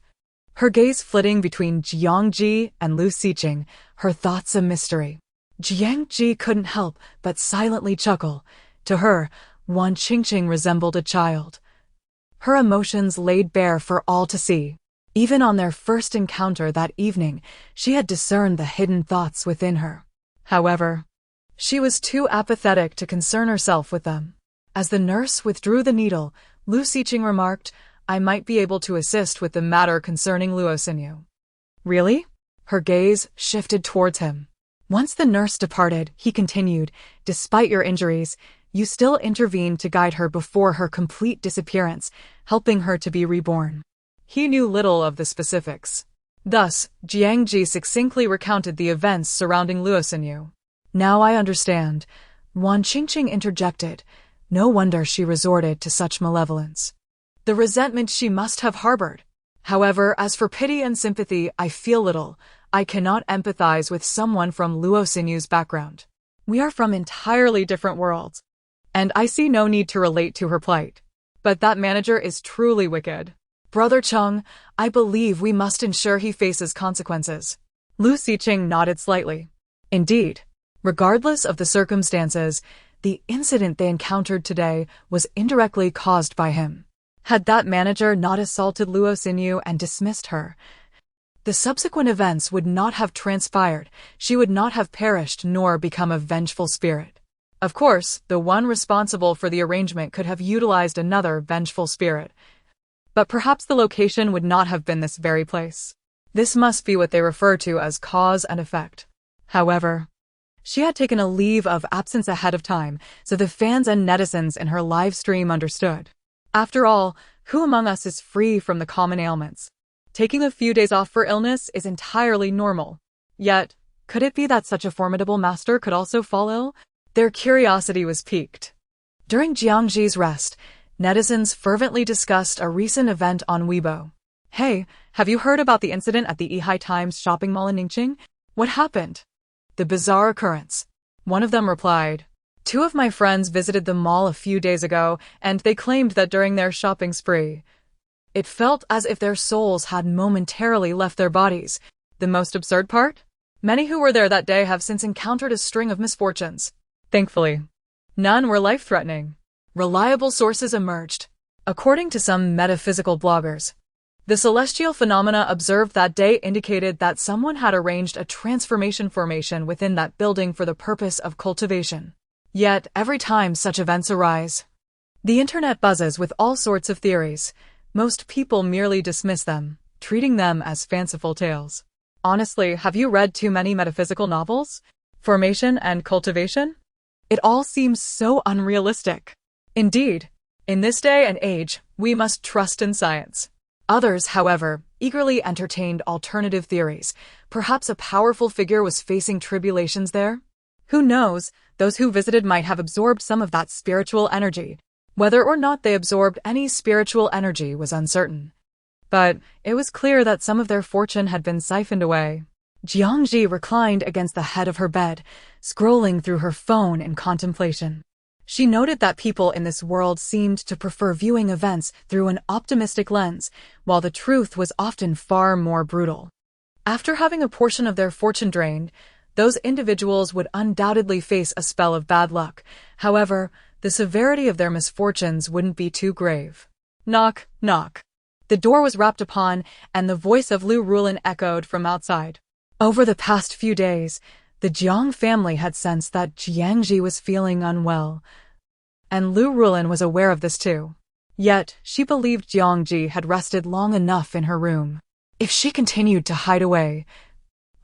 Her gaze flitting between Jiang Zhi and Lu Siqing, her thoughts a mystery. Jiang Zhi couldn't help but silently chuckle. To her, Wan Qingqing resembled a child. Her emotions laid bare for all to see. Even on their first encounter that evening, she had discerned the hidden thoughts within her. However, she was too apathetic to concern herself with them. As the nurse withdrew the needle, Lu Siqing remarked, I might be able to assist with the matter concerning Luoxinyu. Really? Her gaze shifted towards him. Once the nurse departed, he continued, despite your injuries, you still intervened to guide her before her complete disappearance, helping her to be reborn. He knew little of the specifics. Thus, Jiang Zhi succinctly recounted the events surrounding Luoxinyu. Now I understand, Wan Qingqing interjected. No wonder she resorted to such malevolence. The resentment she must have harbored. However, as for pity and sympathy, I feel little. I cannot empathize with someone from Luoxinyu's background. We are from entirely different worlds, and I see no need to relate to her plight. But that manager is truly wicked. Brother Chung, I believe we must ensure he faces consequences. Lu Siqing nodded slightly. Indeed, regardless of the circumstances, the incident they encountered today was indirectly caused by him. Had that manager not assaulted Luoxinyu and dismissed her, The subsequent events would not have transpired, she would not have perished nor become a vengeful spirit. Of course, the one responsible for the arrangement could have utilized another vengeful spirit. But perhaps the location would not have been this very place. This must be what they refer to as cause and effect. However, she had taken a leave of absence ahead of time, so the fans and netizens in her live stream understood. After all, who among us is free from the common ailments? Taking a few days off for illness is entirely normal. Yet, could it be that such a formidable master could also fall ill? Their curiosity was piqued. During Jiang Zhi's rest, netizens fervently discussed a recent event on Weibo. Hey, have you heard about the incident at the Yihai Times shopping mall in Ningqing? What happened? The bizarre occurrence. One of them replied, "Two of my friends visited the mall a few days ago, and they claimed that during their shopping spree, it felt as if their souls had momentarily left their bodies. The most absurd part? Many who were there that day have since encountered a string of misfortunes. Thankfully, none were life-threatening." Reliable sources emerged. According to some metaphysical bloggers, the celestial phenomena observed that day indicated that someone had arranged a transformation formation within that building for the purpose of cultivation. Yet, every time such events arise, the internet buzzes with all sorts of theories. Most people merely dismiss them, treating them as fanciful tales. Honestly, have you read too many metaphysical novels? Formation and cultivation? It all seems so unrealistic. Indeed, in this day and age, we must trust in science. Others, however, eagerly entertained alternative theories. Perhaps a powerful figure was facing tribulations there? Who knows, those who visited might have absorbed some of that spiritual energy. Whether or not they absorbed any spiritual energy was uncertain. But it was clear that some of their fortune had been siphoned away. Jiang Zhi reclined against the head of her bed, scrolling through her phone in contemplation. She noted that people in this world seemed to prefer viewing events through an optimistic lens, while the truth was often far more brutal. After having a portion of their fortune drained, those individuals would undoubtedly face a spell of bad luck. However, the severity of their misfortunes wouldn't be too grave. Knock, knock. The door was rapped upon, and the voice of Lu Rulin echoed from outside. Over the past few days, the Jiang family had sensed that Jiang Zhi was feeling unwell, and Lu Rulin was aware of this too. Yet, she believed Jiang Zhi had rested long enough in her room. If she continued to hide away,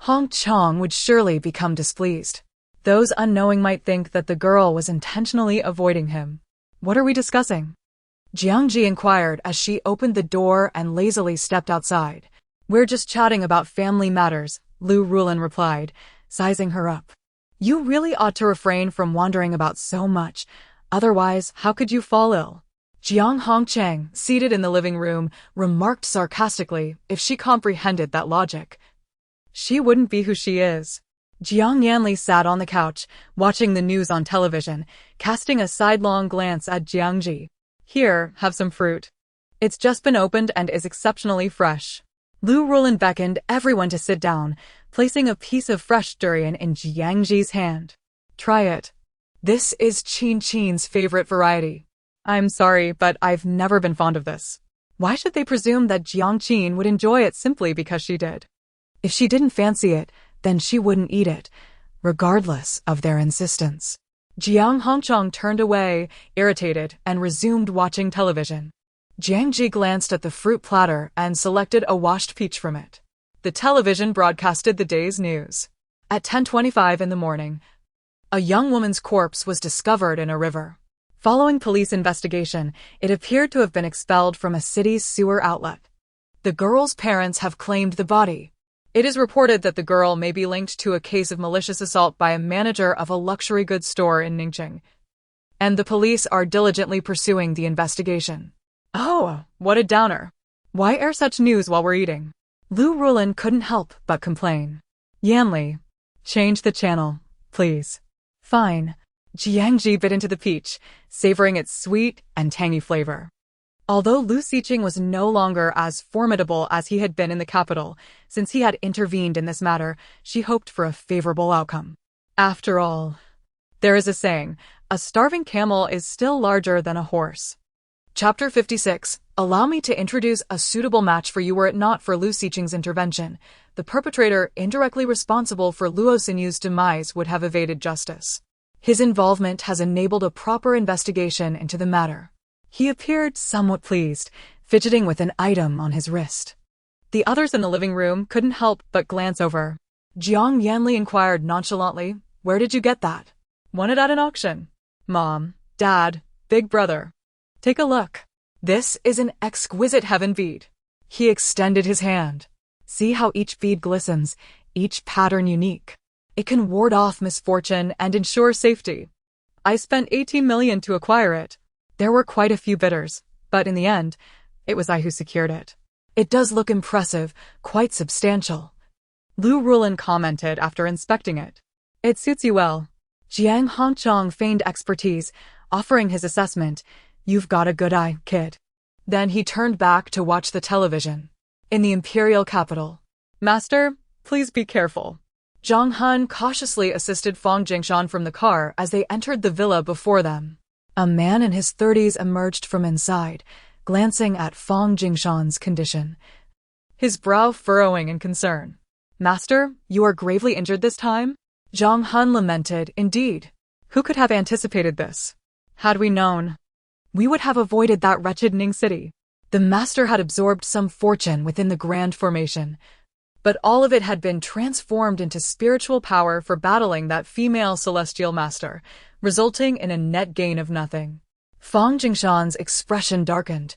Hong Chong would surely become displeased. Those unknowing might think that the girl was intentionally avoiding him. "What are we discussing?" Jiang Zhi inquired as she opened the door and lazily stepped outside. "We're just chatting about family matters," Lu Rulin replied, sizing her up. "You really ought to refrain from wandering about so much. Otherwise, how could you fall ill?" Jiang Hongchang, seated in the living room, remarked sarcastically. If she comprehended that logic, she wouldn't be who she is. Jiang Yanli sat on the couch, watching the news on television, casting a sidelong glance at Jiang Zhi. "Here, have some fruit. It's just been opened and is exceptionally fresh." Lu Rulin beckoned everyone to sit down, placing a piece of fresh durian in Jiang Zhi's hand. "Try it. This is Qin Qin's favorite variety. I'm sorry, but I've never been fond of this." Why should they presume that Jiang Qin would enjoy it simply because she did? If she didn't fancy it, then she wouldn't eat it, regardless of their insistence. Jiang Hongchong turned away, irritated, and resumed watching television. Jiang Zhi glanced at the fruit platter and selected a washed peach from it. The television broadcasted the day's news. At 10:25 in the morning, a young woman's corpse was discovered in a river. Following police investigation, it appeared to have been expelled from a city's sewer outlet. The girl's parents have claimed the body. It is reported that the girl may be linked to a case of malicious assault by a manager of a luxury goods store in Ningqing, and the police are diligently pursuing the investigation. Oh, what a downer. Why air such news while we're eating? Lu Rulin couldn't help but complain. "Yanli, change the channel, please." "Fine." Jiang Zhi bit into the peach, savoring its sweet and tangy flavor. Although Lu Xiqing was no longer as formidable as he had been in the capital, since he had intervened in this matter, she hoped for a favorable outcome. After all, there is a saying, a starving camel is still larger than a horse. Chapter 56, Allow me to introduce a suitable match for you were it not for Lu Xiqing's intervention. The perpetrator indirectly responsible for Luo Sinyu's demise would have evaded justice. His involvement has enabled a proper investigation into the matter. He appeared somewhat pleased, fidgeting with an item on his wrist. The others in the living room couldn't help but glance over. Jiang Yanli inquired nonchalantly, "Where did you get that?" "Won it at an auction. Mom, Dad, Big Brother. Take a look. This is an exquisite heaven bead." He extended his hand. "See how each bead glistens, each pattern unique. It can ward off misfortune and ensure safety. I spent 18 million to acquire it. There were quite a few bidders, but in the end, it was I who secured it. It does look impressive, quite substantial." Lu Rulin commented after inspecting it. "It suits you well." Jiang Hongchong feigned expertise, offering his assessment. "You've got a good eye, kid." Then he turned back to watch the television. In the imperial capital. "Master, please be careful." Zhang Han cautiously assisted Fang Jingshan from the car as they entered the villa before them. A man in his 30s emerged from inside, glancing at Fang Jingshan's condition, his brow furrowing in concern. "Master, you are gravely injured this time?" Zhang Han lamented, "Indeed. Who could have anticipated this? Had we known, we would have avoided that wretched Ning City." The master had absorbed some fortune within the Grand Formation, but all of it had been transformed into spiritual power for battling that female celestial master, resulting in a net gain of nothing. Fang Jingshan's expression darkened.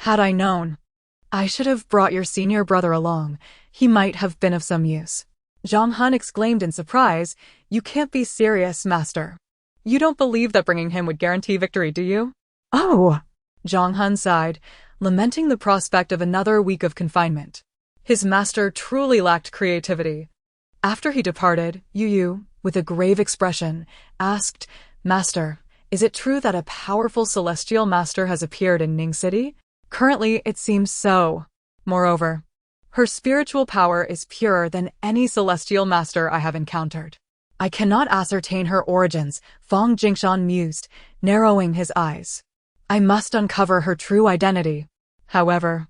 "Had I known, I should have brought your senior brother along. He might have been of some use." Zhang Han exclaimed in surprise, "You can't be serious, master. You don't believe that bringing him would guarantee victory, do you?" "Oh!" Zhang Han sighed, lamenting the prospect of another week of confinement. His master truly lacked creativity. After he departed, Yu, with a grave expression, asked, "Master, is it true that a powerful celestial master has appeared in Ning City?" "Currently, it seems so. Moreover, her spiritual power is purer than any celestial master I have encountered. I cannot ascertain her origins," Fang Jingshan mused, narrowing his eyes. "I must uncover her true identity. However,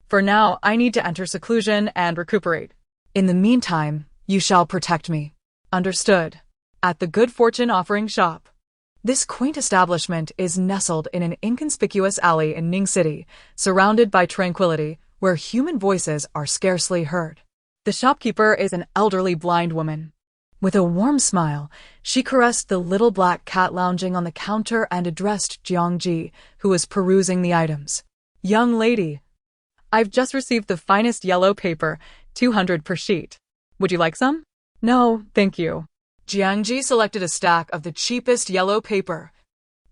for now, I need to enter seclusion and recuperate. In the meantime, you shall protect me." "Understood." At the Good Fortune Offering Shop. This quaint establishment is nestled in an inconspicuous alley in Ning City, surrounded by tranquility, where human voices are scarcely heard. The shopkeeper is an elderly blind woman. With a warm smile, she caressed the little black cat lounging on the counter and addressed Jiang Zhi, who was perusing the items. "Young lady, I've just received the finest yellow paper, 200 per sheet. Would you like some?" "No, thank you." Jiang Zhi selected a stack of the cheapest yellow paper,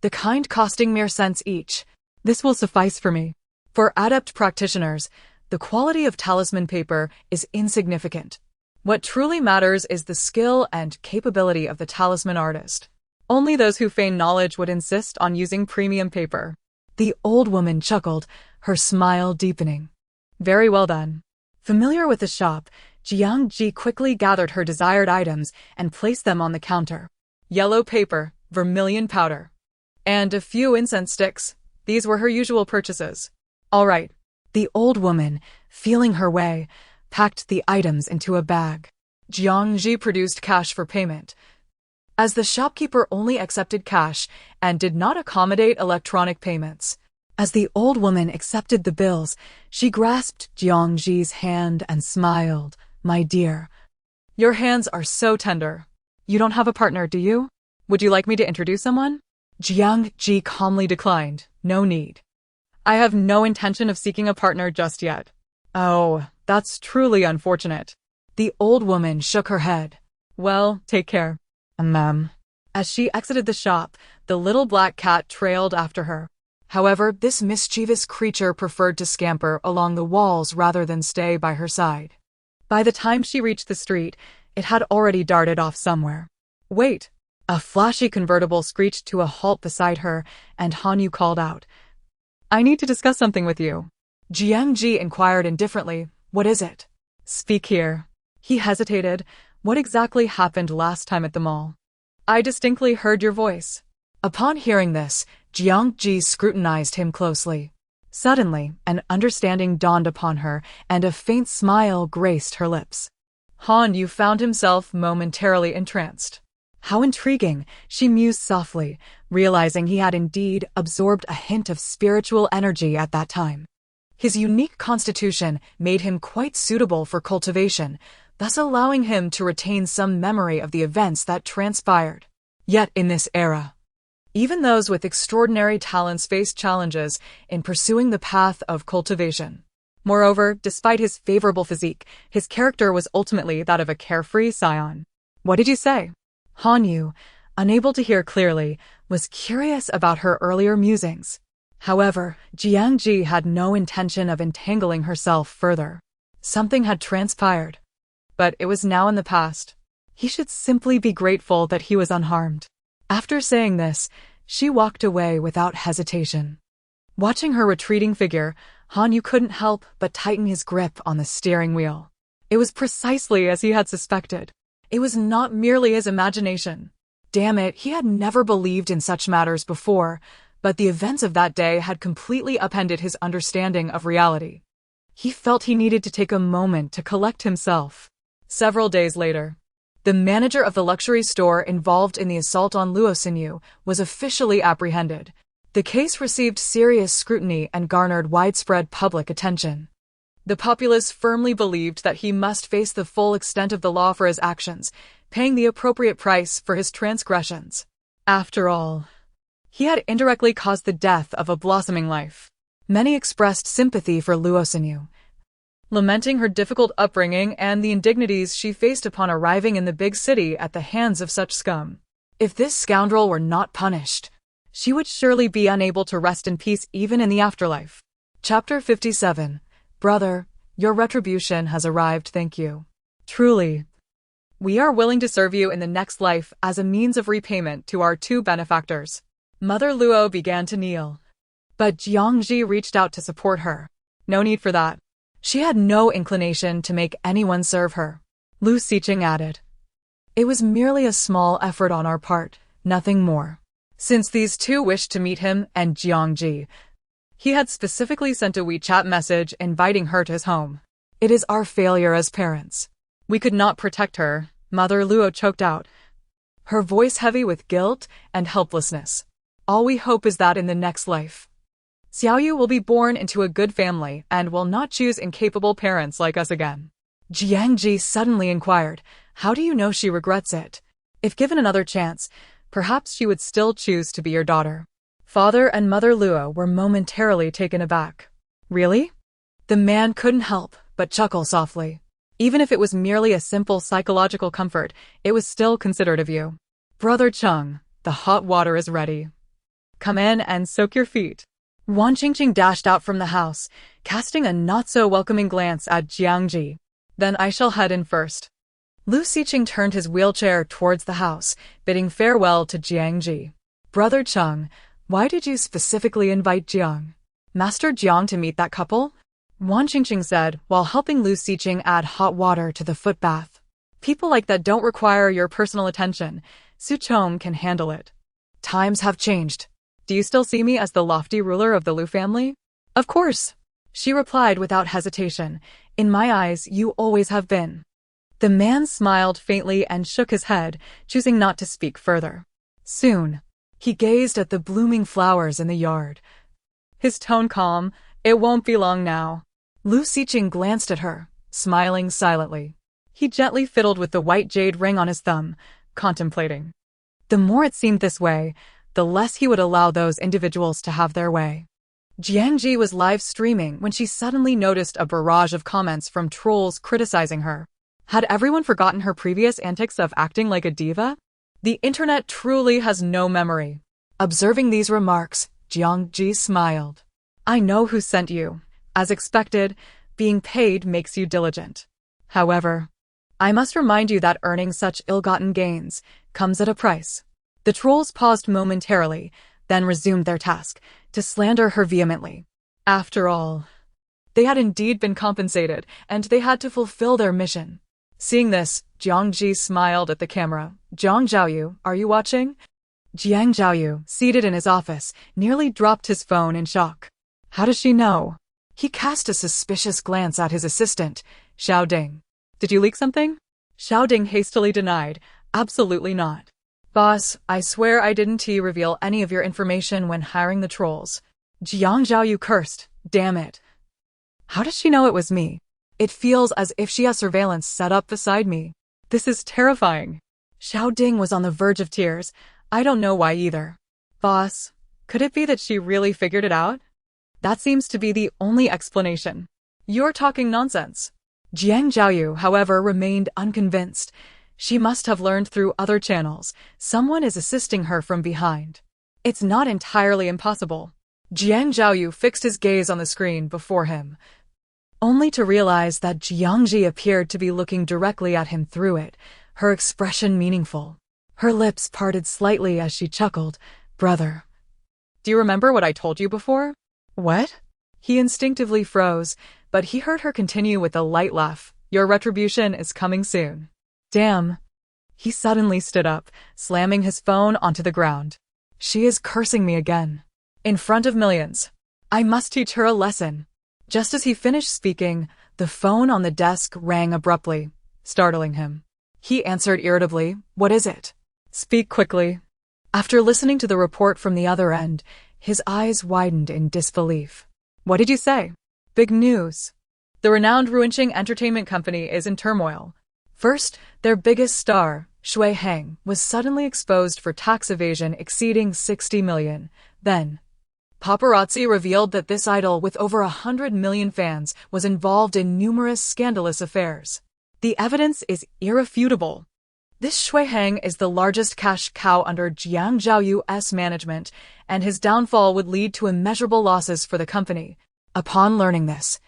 the kind costing mere cents each. "This will suffice for me." For adept practitioners, the quality of talisman paper is insignificant. What truly matters is the skill and capability of the talisman artist. Only those who feign knowledge would insist on using premium paper. The old woman chuckled, her smile deepening. "Very well then." Familiar with the shop, Jiang Zhi quickly gathered her desired items and placed them on the counter. Yellow paper, vermilion powder, and a few incense sticks. These were her usual purchases. "All right." The old woman, feeling her way, packed the items into a bag. Jiang Zhi produced cash for payment. As the shopkeeper only accepted cash and did not accommodate electronic payments. As the old woman accepted the bills, she grasped Jiang Zhi's hand and smiled. "My dear, your hands are so tender. You don't have a partner, do you? Would you like me to introduce someone?" Jiang Zhi calmly declined. "No need. I have no intention of seeking a partner just yet." "Oh, that's truly unfortunate." The old woman shook her head. "Well, take care, ma'am." As she exited the shop, the little black cat trailed after her. However, this mischievous creature preferred to scamper along the walls rather than stay by her side. By the time she reached the street, it had already darted off somewhere. "Wait!" A flashy convertible screeched to a halt beside her, and Han Yu called out, "I need to discuss something with you." Jiang Zhi inquired indifferently, "What is it?" "Speak here." He hesitated. "What exactly happened last time at the mall?" "I distinctly heard your voice." Upon hearing this, Jiang Zhi scrutinized him closely. Suddenly, an understanding dawned upon her, and a faint smile graced her lips. Han Yu found himself momentarily entranced. How intriguing, she mused softly, realizing he had indeed absorbed a hint of spiritual energy at that time. His unique constitution made him quite suitable for cultivation, thus allowing him to retain some memory of the events that transpired. Yet in this era, even those with extraordinary talents faced challenges in pursuing the path of cultivation. Moreover, despite his favorable physique, his character was ultimately that of a carefree scion. What did you say? Han Yu, unable to hear clearly, was curious about her earlier musings. However, Jiang Zhi had no intention of entangling herself further. Something had transpired, but it was now in the past. He should simply be grateful that he was unharmed. After saying this, she walked away without hesitation. Watching her retreating figure, Han Yu couldn't help but tighten his grip on the steering wheel. It was precisely as he had suspected. It was not merely his imagination. Damn it, he had never believed in such matters before, but the events of that day had completely upended his understanding of reality. He felt he needed to take a moment to collect himself. Several days later, the manager of the luxury store involved in the assault on Luo Xinyu was officially apprehended. The case received serious scrutiny and garnered widespread public attention. The populace firmly believed that he must face the full extent of the law for his actions, paying the appropriate price for his transgressions. After all, he had indirectly caused the death of a blossoming life. Many expressed sympathy for Luo Xinyu, lamenting her difficult upbringing and the indignities she faced upon arriving in the big city at the hands of such scum. If this scoundrel were not punished, she would surely be unable to rest in peace even in the afterlife. Chapter 57. Brother, your retribution has arrived, thank you. Truly, we are willing to serve you in the next life as a means of repayment to our two benefactors. Mother Luo began to kneel, but Jiang Zhi reached out to support her. No need for that. She had no inclination to make anyone serve her. Lu Xiqing added, it was merely a small effort on our part, nothing more. Since these two wished to meet him and Jiang Zhi, he had specifically sent a WeChat message inviting her to his home. It is our failure as parents. We could not protect her, Mother Luo choked out, her voice heavy with guilt and helplessness. All we hope is that in the next life, Xiaoyu will be born into a good family and will not choose incapable parents like us again. Jiang Zhi suddenly inquired, how do you know she regrets it? If given another chance, perhaps she would still choose to be your daughter. Father and Mother Luo were momentarily taken aback. Really? The man couldn't help but chuckle softly. Even if it was merely a simple psychological comfort, it was still considerate of you. Brother Cheng, the hot water is ready. Come in and soak your feet. Wan Qingqing dashed out from the house, casting a not-so-welcoming glance at Jiang Zhi. Then I shall head in first. Lu Xiqing turned his wheelchair towards the house, bidding farewell to Jiang Zhi. Brother Cheng, why did you specifically invite Jiang? Master Jiang to meet that couple? Wan Qingqing said, while helping Lu Xiqing add hot water to the foot bath. People like that don't require your personal attention. Su Chong can handle it. Times have changed. Do you still see me as the lofty ruler of the Lu family? Of course, she replied without hesitation. In my eyes, you always have been. The man smiled faintly and shook his head, choosing not to speak further. Soon, he gazed at the blooming flowers in the yard. His tone calm, it won't be long now. Lu Xiqing glanced at her, smiling silently. He gently fiddled with the white jade ring on his thumb, contemplating. The more it seemed this way, the less he would allow those individuals to have their way. Jiang Zhi was live streaming when she suddenly noticed a barrage of comments from trolls criticizing her. Had everyone forgotten her previous antics of acting like a diva? The internet truly has no memory. Observing these remarks, Jiang Zhi smiled. I know who sent you. As expected, being paid makes you diligent. However, I must remind you that earning such ill-gotten gains comes at a price. The trolls paused momentarily, then resumed their task, to slander her vehemently. After all, they had indeed been compensated, and they had to fulfill their mission. Seeing this, Jiang Zhi smiled at the camera. Jiang Zhaoyu, are you watching? Jiang Zhaoyu, seated in his office, nearly dropped his phone in shock. How does she know? He cast a suspicious glance at his assistant, Xiao Ding. Did you leak something? Xiao Ding hastily denied, absolutely not. Boss, I swear I didn't reveal any of your information when hiring the trolls. Jiang Zhao cursed, damn it. How does she know it was me? It feels as if she has surveillance set up beside me. This is terrifying. Xiao Ding was on the verge of tears. I don't know why either. Boss, could it be that she really figured it out? That seems to be the only explanation. You're talking nonsense. Jiang Zhao, however, remained unconvinced. She must have learned through other channels. Someone is assisting her from behind. It's not entirely impossible. Jiang Zhao fixed his gaze on the screen before him, only to realize that Jiang Zhi appeared to be looking directly at him through it, her expression meaningful. Her lips parted slightly as she chuckled. Brother. Do you remember what I told you before? What? He instinctively froze, but he heard her continue with a light laugh. Your retribution is coming soon. Damn. He suddenly stood up, slamming his phone onto the ground. She is cursing me again. In front of millions. I must teach her a lesson. Just as he finished speaking, the phone on the desk rang abruptly, startling him. He answered irritably, What is it? Speak quickly. After listening to the report from the other end, his eyes widened in disbelief. What did you say? Big news. The renowned Ruinqing Entertainment Company is in turmoil. First, their biggest star, Shui Heng, was suddenly exposed for tax evasion exceeding 60 million. Then, paparazzi revealed that this idol with over 100 million fans was involved in numerous scandalous affairs. The evidence is irrefutable. This Shui Heng is the largest cash cow under Jiang Zhao's management, and his downfall would lead to immeasurable losses for the company. Upon learning this,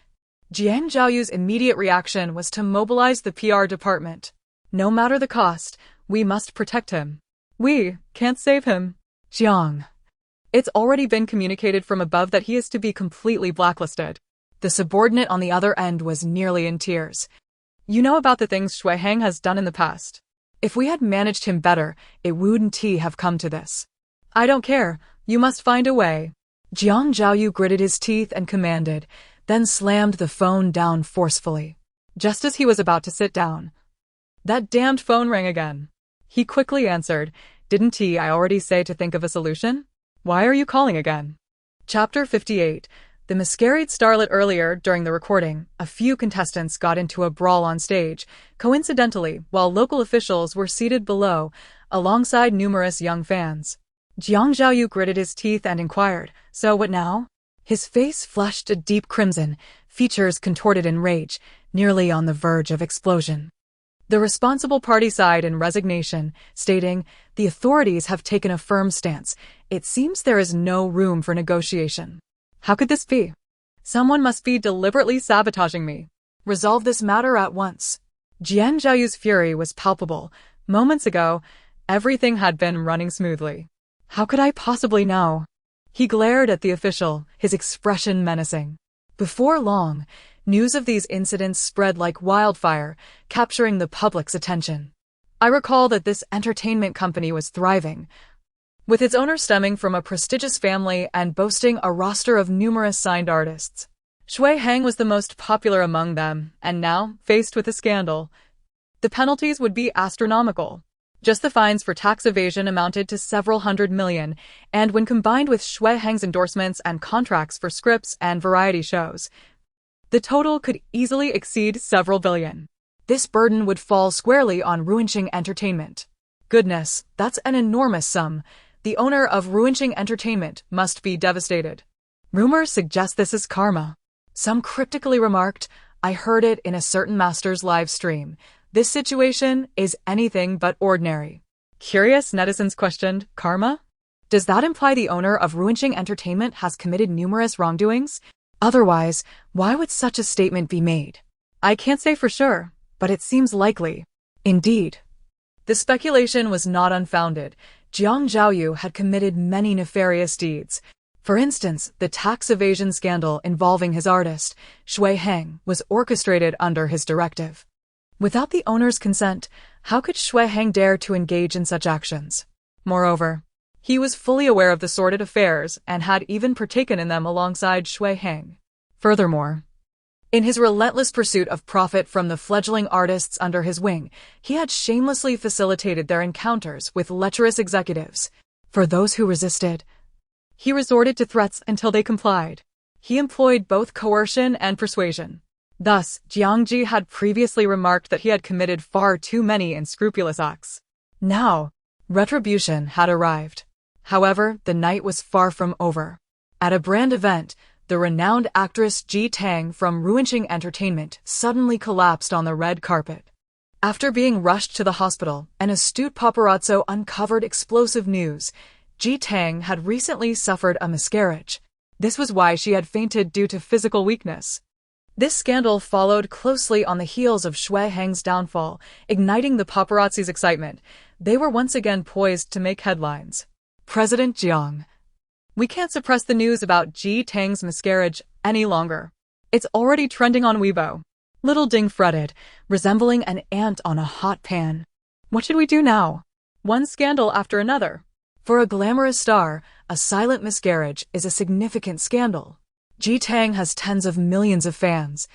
Jiang Zhao's immediate reaction was to mobilize the PR department. No matter the cost, we must protect him. We can't save him. Jiang. It's already been communicated from above that he is to be completely blacklisted. The subordinate on the other end was nearly in tears. You know about the things Shui Heng has done in the past. If we had managed him better, it wouldn't have come to this. I don't care. You must find a way. Jiang Zhao gritted his teeth and commanded, then slammed the phone down forcefully. Just as he was about to sit down, that damned phone rang again. He quickly answered, Didn't I already say to think of a solution? Why are you calling again? Chapter 58. The masquerade starlet. Earlier, during the recording, a few contestants got into a brawl on stage, coincidentally, while local officials were seated below, alongside numerous young fans. Jiang Zhao gritted his teeth and inquired, So what now? His face flushed a deep crimson, features contorted in rage, nearly on the verge of explosion. The responsible party sighed in resignation, stating, The authorities have taken a firm stance. It seems there is no room for negotiation. How could this be? Someone must be deliberately sabotaging me. Resolve this matter at once. Jiang Zhao's fury was palpable. Moments ago, everything had been running smoothly. How could I possibly know? He glared at the official, his expression menacing. Before long, news of these incidents spread like wildfire, capturing the public's attention. I recall that this entertainment company was thriving, with its owner stemming from a prestigious family and boasting a roster of numerous signed artists. Shui Heng was the most popular among them, and now, faced with a scandal, the penalties would be astronomical. Just the fines for tax evasion amounted to several hundred million, and when combined with Shui Heng's endorsements and contracts for scripts and variety shows, the total could easily exceed several billion. This burden would fall squarely on Ruinqing Entertainment. Goodness, that's an enormous sum. The owner of Ruinqing Entertainment must be devastated. Rumors suggest this is karma. Some cryptically remarked, I heard it in a certain master's live stream. This situation is anything but ordinary. Curious netizens questioned, karma? Does that imply the owner of Ruinqing Entertainment has committed numerous wrongdoings? Otherwise, why would such a statement be made? I can't say for sure, but it seems likely. Indeed. The speculation was not unfounded. Jiang Zhao had committed many nefarious deeds. For instance, the tax evasion scandal involving his artist, Shui Heng, was orchestrated under his directive. Without the owner's consent, how could Shui Heng dare to engage in such actions? Moreover, He was fully aware of the sordid affairs and had even partaken in them alongside Shui Heng. Furthermore, in his relentless pursuit of profit from the fledgling artists under his wing, he had shamelessly facilitated their encounters with lecherous executives. For those who resisted, he resorted to threats until they complied. He employed both coercion and persuasion. Thus, Jiang Zhi had previously remarked that he had committed far too many unscrupulous acts. Now, retribution had arrived. However, the night was far from over. At a brand event, the renowned actress Ji Tang from Ruinqing Entertainment suddenly collapsed on the red carpet. After being rushed to the hospital, an astute paparazzo uncovered explosive news. Ji Tang had recently suffered a miscarriage. This was why she had fainted due to physical weakness. This scandal followed closely on the heels of Shui Heng's downfall, igniting the paparazzi's excitement. They were once again poised to make headlines. President Jiang. We can't suppress the news about Ji Tang's miscarriage any longer. It's already trending on Weibo. Little Ding fretted, resembling an ant on a hot pan. What should we do now? One scandal after another. For a glamorous star, a silent miscarriage is a significant scandal. Ji Tang has tens of millions of fans,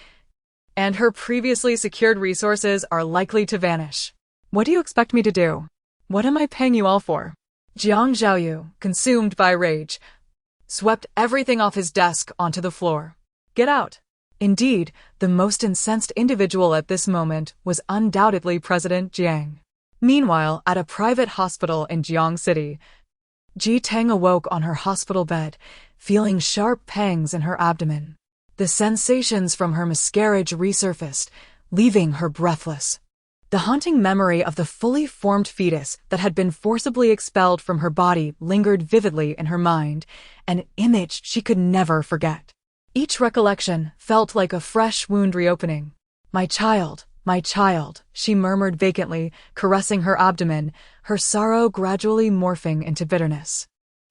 and her previously secured resources are likely to vanish. What do you expect me to do? What am I paying you all for? Jiang Zhaoyu, consumed by rage, swept everything off his desk onto the floor. Get out. Indeed, the most incensed individual at this moment was undoubtedly President Jiang. Meanwhile, at a private hospital in Jiang City, Ji Tang awoke on her hospital bed, feeling sharp pangs in her abdomen. The sensations from her miscarriage resurfaced, leaving her breathless. The haunting memory of the fully formed fetus that had been forcibly expelled from her body lingered vividly in her mind, an image she could never forget. Each recollection felt like a fresh wound reopening. My child, she murmured vacantly, caressing her abdomen, her sorrow gradually morphing into bitterness.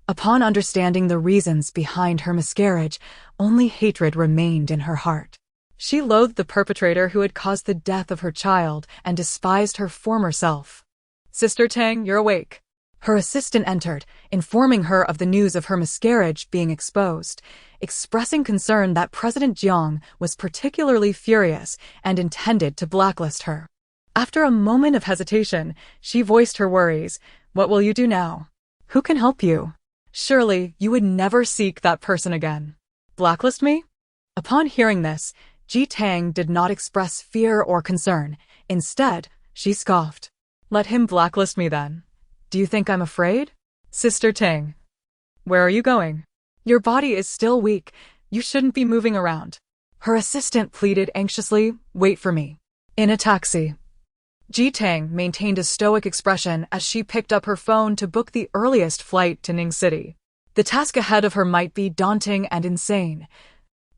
Upon understanding the reasons behind her miscarriage, only hatred remained in her heart. She loathed the perpetrator who had caused the death of her child and despised her former self. Sister Tang, you're awake. Her assistant entered, informing her of the news of her miscarriage being exposed, expressing concern that President Jiang was particularly furious and intended to blacklist her. After a moment of hesitation, she voiced her worries. What will you do now? Who can help you? Surely you would never seek that person again. Blacklist me? Upon hearing this, Ji Tang did not express fear or concern. Instead, she scoffed. Let him blacklist me then. Do you think I'm afraid? Sister Tang. Where are you going? Your body is still weak. You shouldn't be moving around. Her assistant pleaded anxiously. Wait for me. In a taxi. Ji Tang maintained a stoic expression as she picked up her phone to book the earliest flight to Ning City. The task ahead of her might be daunting and insane.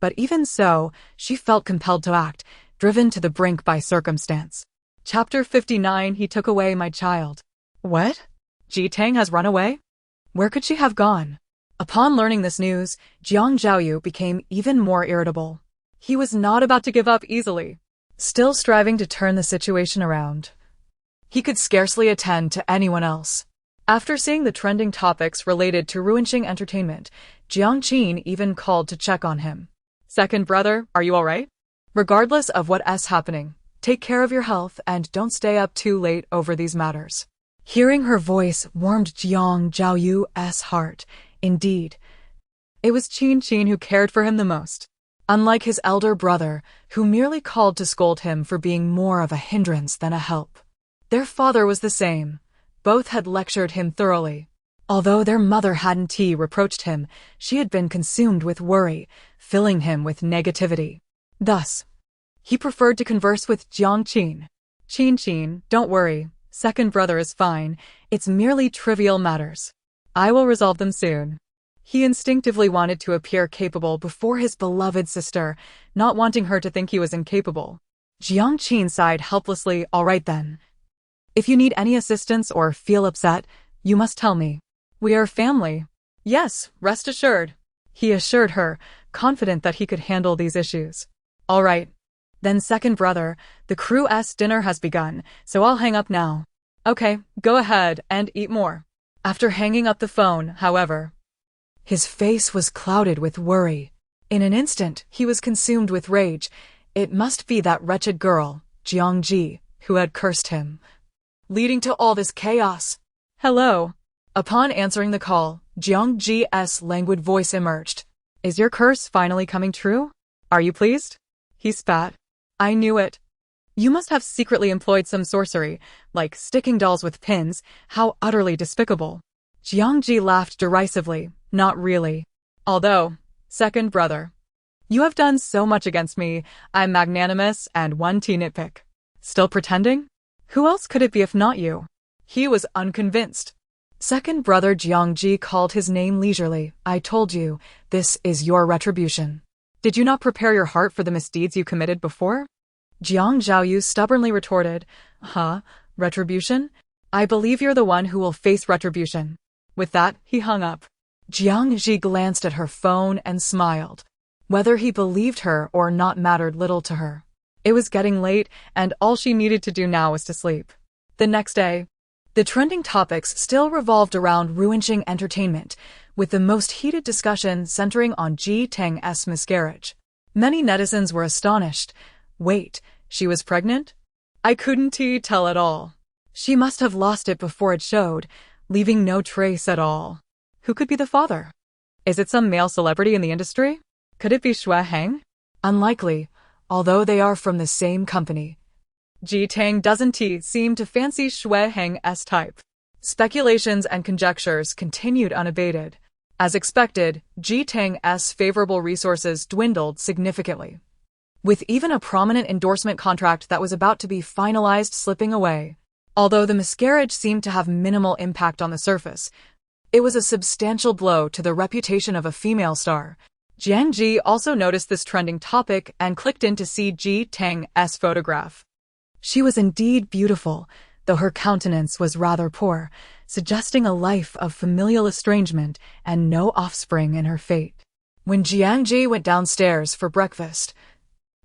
But even so, she felt compelled to act, driven to the brink by circumstance. Chapter 59. He took away my child. What? Ji Tang has run away? Where could she have gone? Upon learning this news, Jiang Zhaoyu became even more irritable. He was not about to give up easily, still striving to turn the situation around. He could scarcely attend to anyone else. After seeing the trending topics related to Ruinqing Entertainment, Jiang Qin even called to check on him. Second brother, are you alright? Regardless of what's happening, take care of your health and don't stay up too late over these matters. Hearing her voice warmed Jiang Zhaoyu's heart. Indeed, it was Qin who cared for him the most. Unlike his elder brother, who merely called to scold him for being more of a hindrance than a help. Their father was the same. Both had lectured him thoroughly. Although their mother hadn't reproached him, she had been consumed with worry, filling him with negativity. Thus, he preferred to converse with Jiang Qin. Qin, don't worry. Second brother is fine. It's merely trivial matters. I will resolve them soon. He instinctively wanted to appear capable before his beloved sister, not wanting her to think he was incapable. Jiang Qin sighed helplessly. All right then. If you need any assistance or feel upset, you must tell me. We are family. Yes, rest assured. He assured her, confident that he could handle these issues. All right. Then second brother, the crew's dinner has begun, so I'll hang up now. Okay, go ahead and eat more. After hanging up the phone, however, his face was clouded with worry. In an instant, he was consumed with rage. It must be that wretched girl, Jiang Zhi, who had cursed him, leading to all this chaos. Hello. Upon answering the call, Jiang Zhi's languid voice emerged. Is your curse finally coming true? Are you pleased? He spat. I knew it. You must have secretly employed some sorcery, like sticking dolls with pins. How utterly despicable. Jiang Zhi laughed derisively. Not really. Although, second brother, you have done so much against me. I'm magnanimous and one to nitpick. Still pretending? Who else could it be if not you? He was unconvinced. Second brother Jiang Zhi called his name leisurely. I told you, this is your retribution. Did you not prepare your heart for the misdeeds you committed before? Jiang Zhaoyu stubbornly retorted, retribution? I believe you're the one who will face retribution. With that, he hung up. Jiang Zhi glanced at her phone and smiled. Whether he believed her or not mattered little to her. It was getting late, and all she needed to do now was to sleep. The next day, the trending topics still revolved around ruination entertainment, with the most heated discussion centering on Ji Tang's miscarriage. Many netizens were astonished. Wait, she was pregnant? I couldn't tell at all. She must have lost it before it showed, leaving no trace at all. Who could be the father? Is it some male celebrity in the industry? Could it be Shui Heng? Unlikely, although they are from the same company. Ji Tang doesn't seem to fancy Shui Heng's type. Speculations and conjectures continued unabated. As expected, Ji Tang's favorable resources dwindled significantly, with even a prominent endorsement contract that was about to be finalized slipping away. Although the miscarriage seemed to have minimal impact on the surface, it was a substantial blow to the reputation of a female star. Jiang Zhi also noticed this trending topic and clicked in to see Ji Tang's photograph. She was indeed beautiful, though her countenance was rather poor, suggesting a life of familial estrangement and no offspring in her fate. When Jiang Zhi went downstairs for breakfast,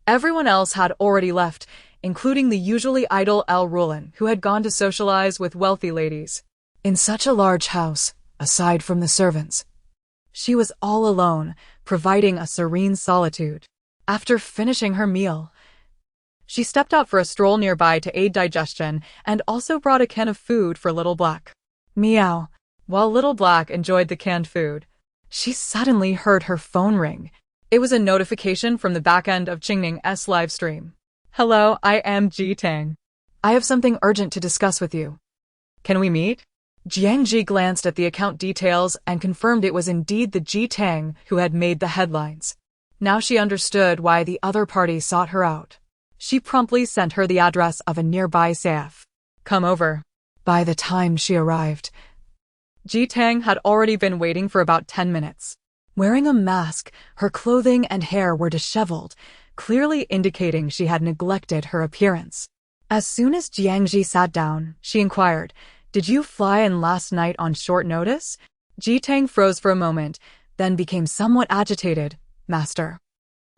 everyone else had already left, including the usually idle El Rulin, who had gone to socialize with wealthy ladies. In such a large house, aside from the servants, she was all alone, providing a serene solitude. After finishing her meal, she stepped out for a stroll nearby to aid digestion and also brought a can of food for Little Black. Meow. While Little Black enjoyed the canned food, she suddenly heard her phone ring. It was a notification from the back end of Qingning's live stream. Hello, I am Ji Tang. I have something urgent to discuss with you. Can we meet? Jiang Zhi glanced at the account details and confirmed it was indeed the Ji Tang who had made the headlines. Now she understood why the other party sought her out. She promptly sent her the address of a nearby safe. Come over. By the time she arrived, Ji Tang had already been waiting for about 10 minutes. Wearing a mask, her clothing and hair were disheveled, clearly indicating she had neglected her appearance. As soon as Jiang Zhi sat down, she inquired, Did you fly in last night on short notice? Ji Tang froze for a moment, then became somewhat agitated. Master,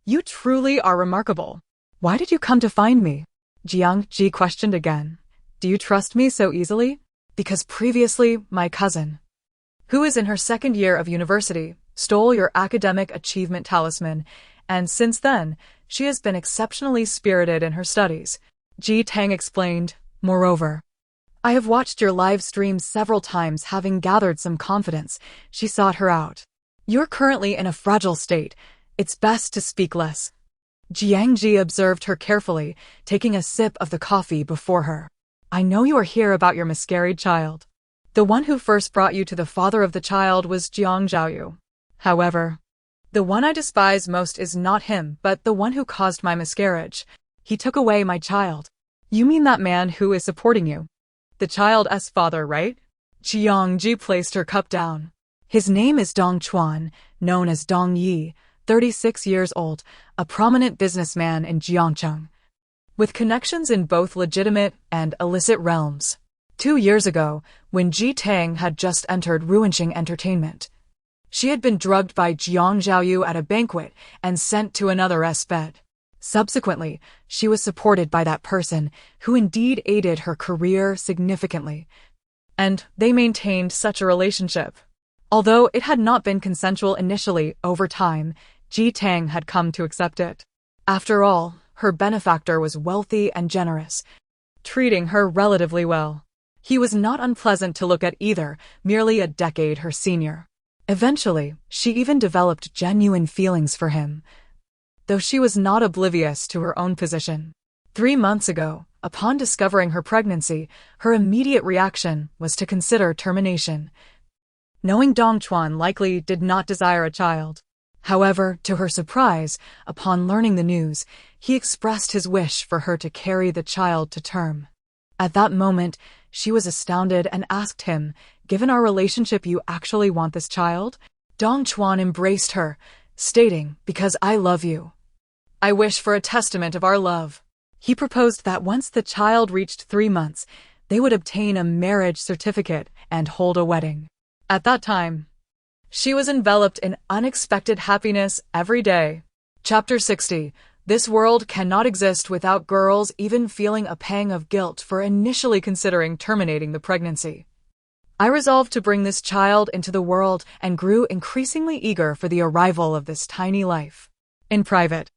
you truly are remarkable. Why did you come to find me? Jiang Zhi questioned again. Do you trust me so easily? Because previously, my cousin, who is in her second year of university, stole your academic achievement talisman, and since then, she has been exceptionally spirited in her studies. Ji Tang explained. Moreover, I have watched your live stream several times. Having gathered some confidence, she sought her out. You're currently in a fragile state. It's best to speak less. Jiang Zhi observed her carefully, taking a sip of the coffee before her. I know you are here about your miscarried child. The one who first brought you to the father of the child was Jiang Zhaoyu. However, the one I despise most is not him, but the one who caused my miscarriage. He took away my child. You mean that man who is supporting you? The child's father, right? Jiang Zhi placed her cup down. His name is Dong Chuan, known as Dong Yi, 36 years old, a prominent businessman in Jiangcheng, with connections in both legitimate and illicit realms. 2 years ago, when Ji Tang had just entered Ruinqing Entertainment, she had been drugged by Jiang Zhaoyu at a banquet and sent to another's bed. Subsequently, she was supported by that person, who indeed aided her career significantly. and they maintained such a relationship. Although it had not been consensual initially, over time, Ji Tang had come to accept it. After all, her benefactor was wealthy and generous, treating her relatively well. He was not unpleasant to look at either, merely a decade her senior. Eventually, she even developed genuine feelings for him, though she was not oblivious to her own position. 3 months ago, upon discovering her pregnancy, her immediate reaction was to consider termination, knowing Dong Quan likely did not desire a child. However, to her surprise, upon learning the news, he expressed his wish for her to carry the child to term. At that moment, she was astounded and asked him, "Given our relationship, you actually want this child?" Dong Quan embraced her, stating, "Because I love you. I wish for a testament of our love." He proposed that once the child reached 3 months, they would obtain a marriage certificate and hold a wedding. At that time, she was enveloped in unexpected happiness every day. Chapter 60. This world cannot exist without girls even feeling a pang of guilt for initially considering terminating the pregnancy. I resolved to bring this child into the world and grew increasingly eager for the arrival of this tiny life. In private,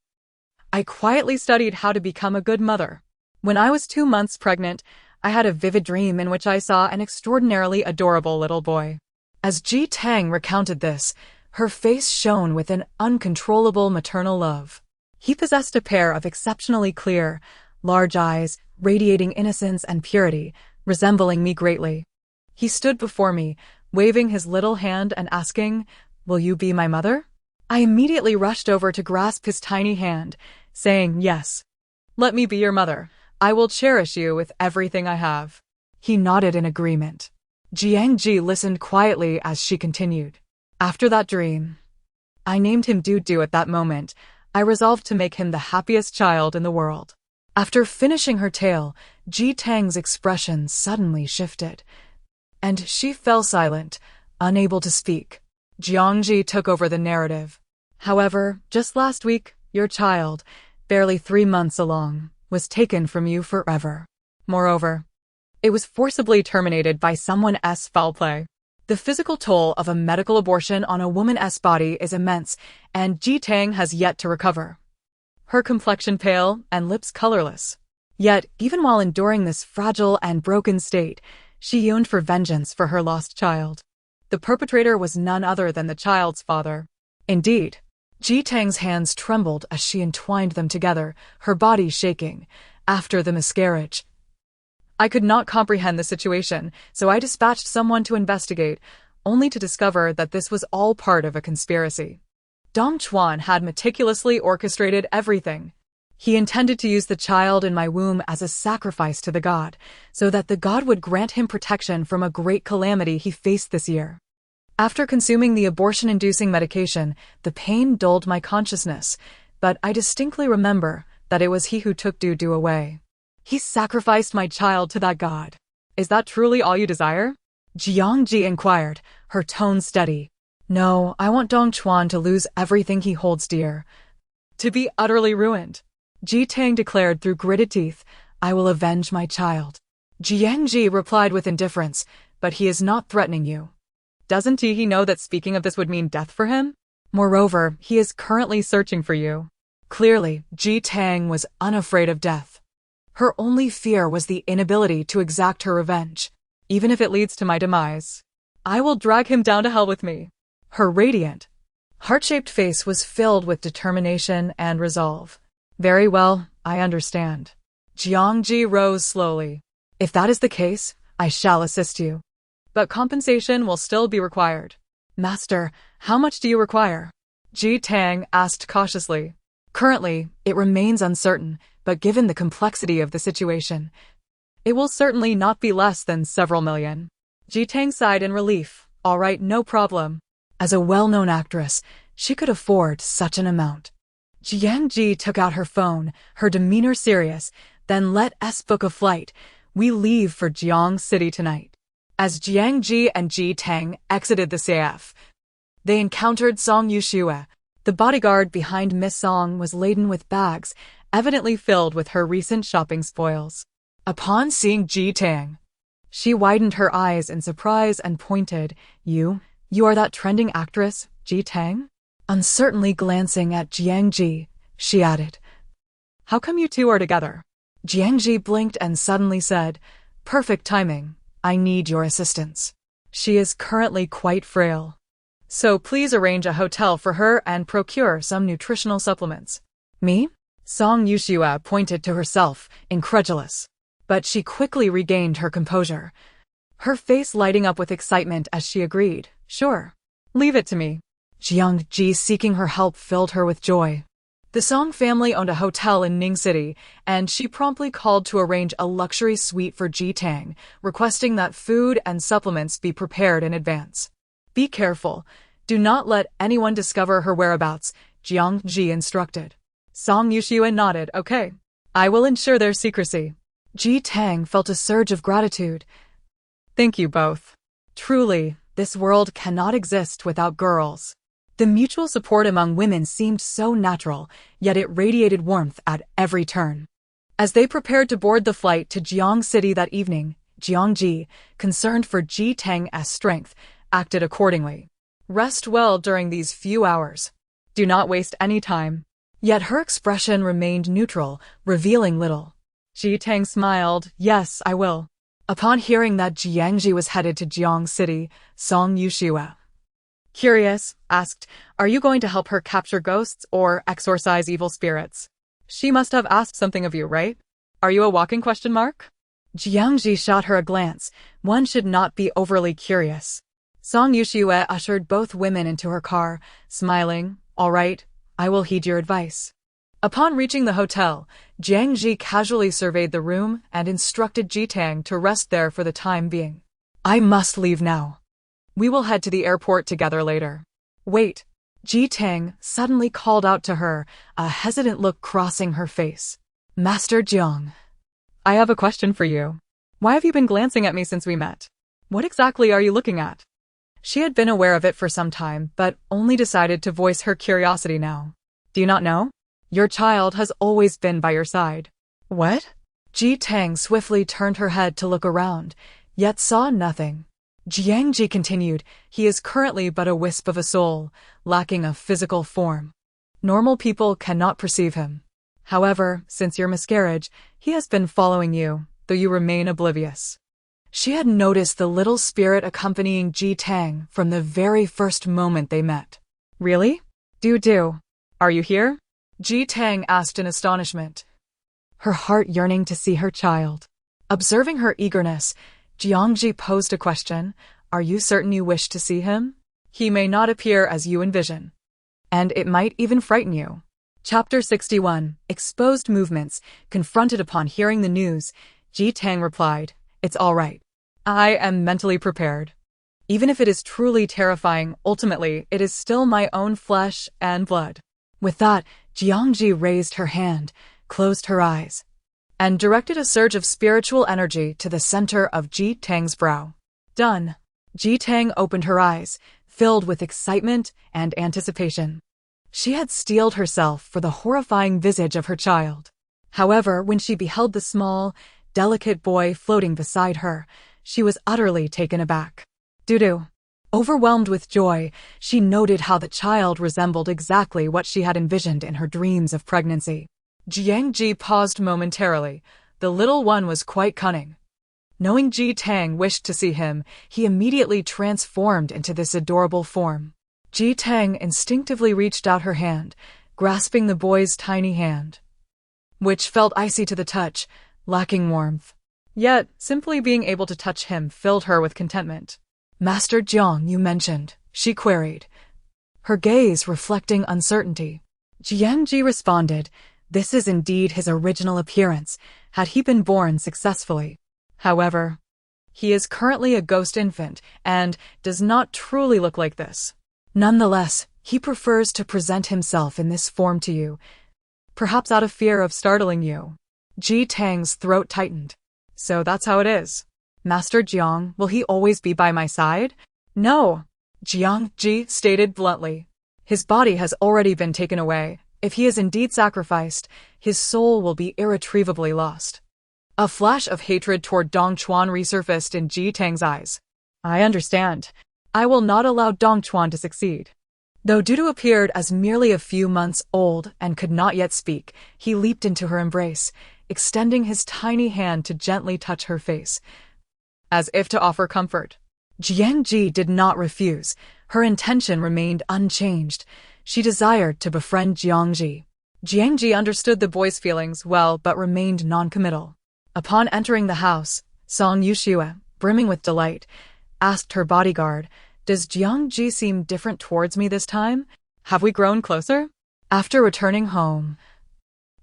I quietly studied how to become a good mother. When I was 2 months pregnant, I had a vivid dream in which I saw an extraordinarily adorable little boy. As Ji Tang recounted this, her face shone with an uncontrollable maternal love. He possessed a pair of exceptionally clear, large eyes, radiating innocence and purity, resembling me greatly. He stood before me, waving his little hand and asking, "Will you be my mother?" I immediately rushed over to grasp his tiny hand, saying, "Yes. Let me be your mother. I will cherish you with everything I have." He nodded in agreement. Jiang Zhi listened quietly as she continued. After that dream, I named him Du. At that moment, I resolved to make him the happiest child in the world. After finishing her tale, Ji Tang's expression suddenly shifted, and she fell silent, unable to speak. Jiang Zhi took over the narrative. "However, just last week, your child, barely 3 months along, was taken from you forever. Moreover, it was forcibly terminated by someone's foul play. The physical toll of a medical abortion on a woman's body is immense, and Ji Tang has yet to recover. Her complexion pale and lips colorless. Yet, even while enduring this fragile and broken state, she yearned for vengeance for her lost child. The perpetrator was none other than the child's father. Indeed, Ji Tang's hands trembled as she entwined them together, her body shaking. After the miscarriage, I could not comprehend the situation, so I dispatched someone to investigate, only to discover that this was all part of a conspiracy. Dong Quan had meticulously orchestrated everything. He intended to use the child in my womb as a sacrifice to the god, so that the god would grant him protection from a great calamity he faced this year. After consuming the abortion-inducing medication, the pain dulled my consciousness, but I distinctly remember that it was he who took Du away. He sacrificed my child to that god. Is that truly all you desire?" Jiang Zhi inquired, her tone steady. "No, I want Dong Quan to lose everything he holds dear. To be utterly ruined." Ji Tang declared through gritted teeth, "I will avenge my child." Jiang Zhi replied with indifference, "But he is not threatening you. Doesn't he know that speaking of this would mean death for him? Moreover, he is currently searching for you." Clearly, Ji Tang was unafraid of death. Her only fear was the inability to exact her revenge. "Even if it leads to my demise, I will drag him down to hell with me." Her radiant, heart-shaped face was filled with determination and resolve. "Very well, I understand." Jiang Zhi rose slowly. "If that is the case, I shall assist you. But compensation will still be required." "Master, how much do you require?" Ji Tang asked cautiously. "Currently, it remains uncertain, but given the complexity of the situation, it will certainly not be less than several million." Ji Tang sighed in relief. "All right, no problem." As a well-known actress, she could afford such an amount. Jiang Zhi took out her phone, her demeanor serious. "Then let us book a flight. We leave for Jiang City tonight." As Jiang Zhi and Ji Tang exited the CF, they encountered Song Yushua. The bodyguard behind Miss Song was laden with bags, evidently filled with her recent shopping spoils. Upon seeing Ji Tang, She widened her eyes in surprise and pointed. You are that trending actress, Ji Tang? Uncertainly glancing at Jiang Zhi, she added. How come you two are together? Jiang Zhi blinked and suddenly said, Perfect timing. I need your assistance. She is currently quite frail. So please arrange a hotel for her and procure some nutritional supplements. Me? Song Yushua pointed to herself, incredulous. But she quickly regained her composure, her face lighting up with excitement as she agreed. Sure. Leave it to me. Jiang Zhi seeking her help filled her with joy. The Song family owned a hotel in Ning City, and she promptly called to arrange a luxury suite for Ji Tang, requesting that food and supplements be prepared in advance. Be careful. Do not let anyone discover her whereabouts, Jiang Zhi instructed. Song Yushua nodded. Okay. I will ensure their secrecy. Ji Tang felt a surge of gratitude. Thank you both. Truly, this world cannot exist without girls. The mutual support among women seemed so natural, yet it radiated warmth at every turn. As they prepared to board the flight to Jiang City that evening, Jiang Zhi, concerned for Ji Tang's strength, acted accordingly. Rest well during these few hours. Do not waste any time. Yet her expression remained neutral, revealing little. Ji Tang smiled. Yes, I will. Upon hearing that Jiang Zhi was headed to Jiang City, Song Yushua, curious, asked, Are you going to help her capture ghosts or exorcise evil spirits? She must have asked something of you, right? Are you a walking question mark? Jiang Zhi shot her a glance. One should not be overly curious. Song Yushua ushered both women into her car, smiling. All right, I will heed your advice. Upon reaching the hotel, Jiang Zhi casually surveyed the room and instructed Ji Tang to rest there for the time being. I must leave now. We will head to the airport together later. Wait. Ji Tang suddenly called out to her, a hesitant look crossing her face. Master Jiang. I have a question for you. Why have you been glancing at me since we met? What exactly are you looking at? She had been aware of it for some time, but only decided to voice her curiosity now. Do you not know? Your child has always been by your side. What? Ji Tang swiftly turned her head to look around, yet saw nothing. Jiang Zhi continued, He is currently but a wisp of a soul, lacking a physical form. Normal people cannot perceive him. However, since your miscarriage, he has been following you, though you remain oblivious. She had noticed the little spirit accompanying Ji Tang from the very first moment they met. Really? Do. Are you here? Ji Tang asked in astonishment, her heart yearning to see her child. Observing her eagerness, Jiang Zhi posed a question. Are you certain you wish to see him? He may not appear as you envision. And it might even frighten you. Chapter 61, Exposed Movements. Confronted upon hearing the news, Ji Tang replied, It's all right. I am mentally prepared. Even if it is truly terrifying, ultimately, it is still my own flesh and blood. With that, Jiang Zhi raised her hand, closed her eyes, and directed a surge of spiritual energy to the center of Ji Tang's brow. Done. Ji Tang opened her eyes, filled with excitement and anticipation. She had steeled herself for the horrifying visage of her child. However, when she beheld the small, delicate boy floating beside her, she was utterly taken aback. Doo-doo. Overwhelmed with joy, she noted how the child resembled exactly what she had envisioned in her dreams of pregnancy. Jiang Zhi paused momentarily. The little one was quite cunning. Knowing Ji Tang wished to see him, he immediately transformed into this adorable form. Ji Tang instinctively reached out her hand, grasping the boy's tiny hand, which felt icy to the touch, lacking warmth. Yet, simply being able to touch him filled her with contentment. Master Jiang, you mentioned, she queried, her gaze reflecting uncertainty. Jiang Zhi responded, This is indeed his original appearance, had he been born successfully. However, he is currently a ghost infant and does not truly look like this. Nonetheless, he prefers to present himself in this form to you, perhaps out of fear of startling you. Ji Tang's throat tightened. So that's how it is. Master Jiang, will he always be by my side? No, Jiang Zhi stated bluntly. His body has already been taken away. If he is indeed sacrificed, his soul will be irretrievably lost. A flash of hatred toward Dong Chuan resurfaced in Ji Tang's eyes. I understand. I will not allow Dong Chuan to succeed. Though Dudu appeared as merely a few months old and could not yet speak, he leaped into her embrace, extending his tiny hand to gently touch her face, as if to offer comfort. Jiang Zhi did not refuse. Her intention remained unchanged. She desired to befriend Jiang Zhi. Jiang Zhi understood the boy's feelings well but remained non-committal. Upon entering the house, Song Yushue, brimming with delight, asked her bodyguard, "Does Jiang Zhi seem different towards me this time? Have we grown closer?" After returning home,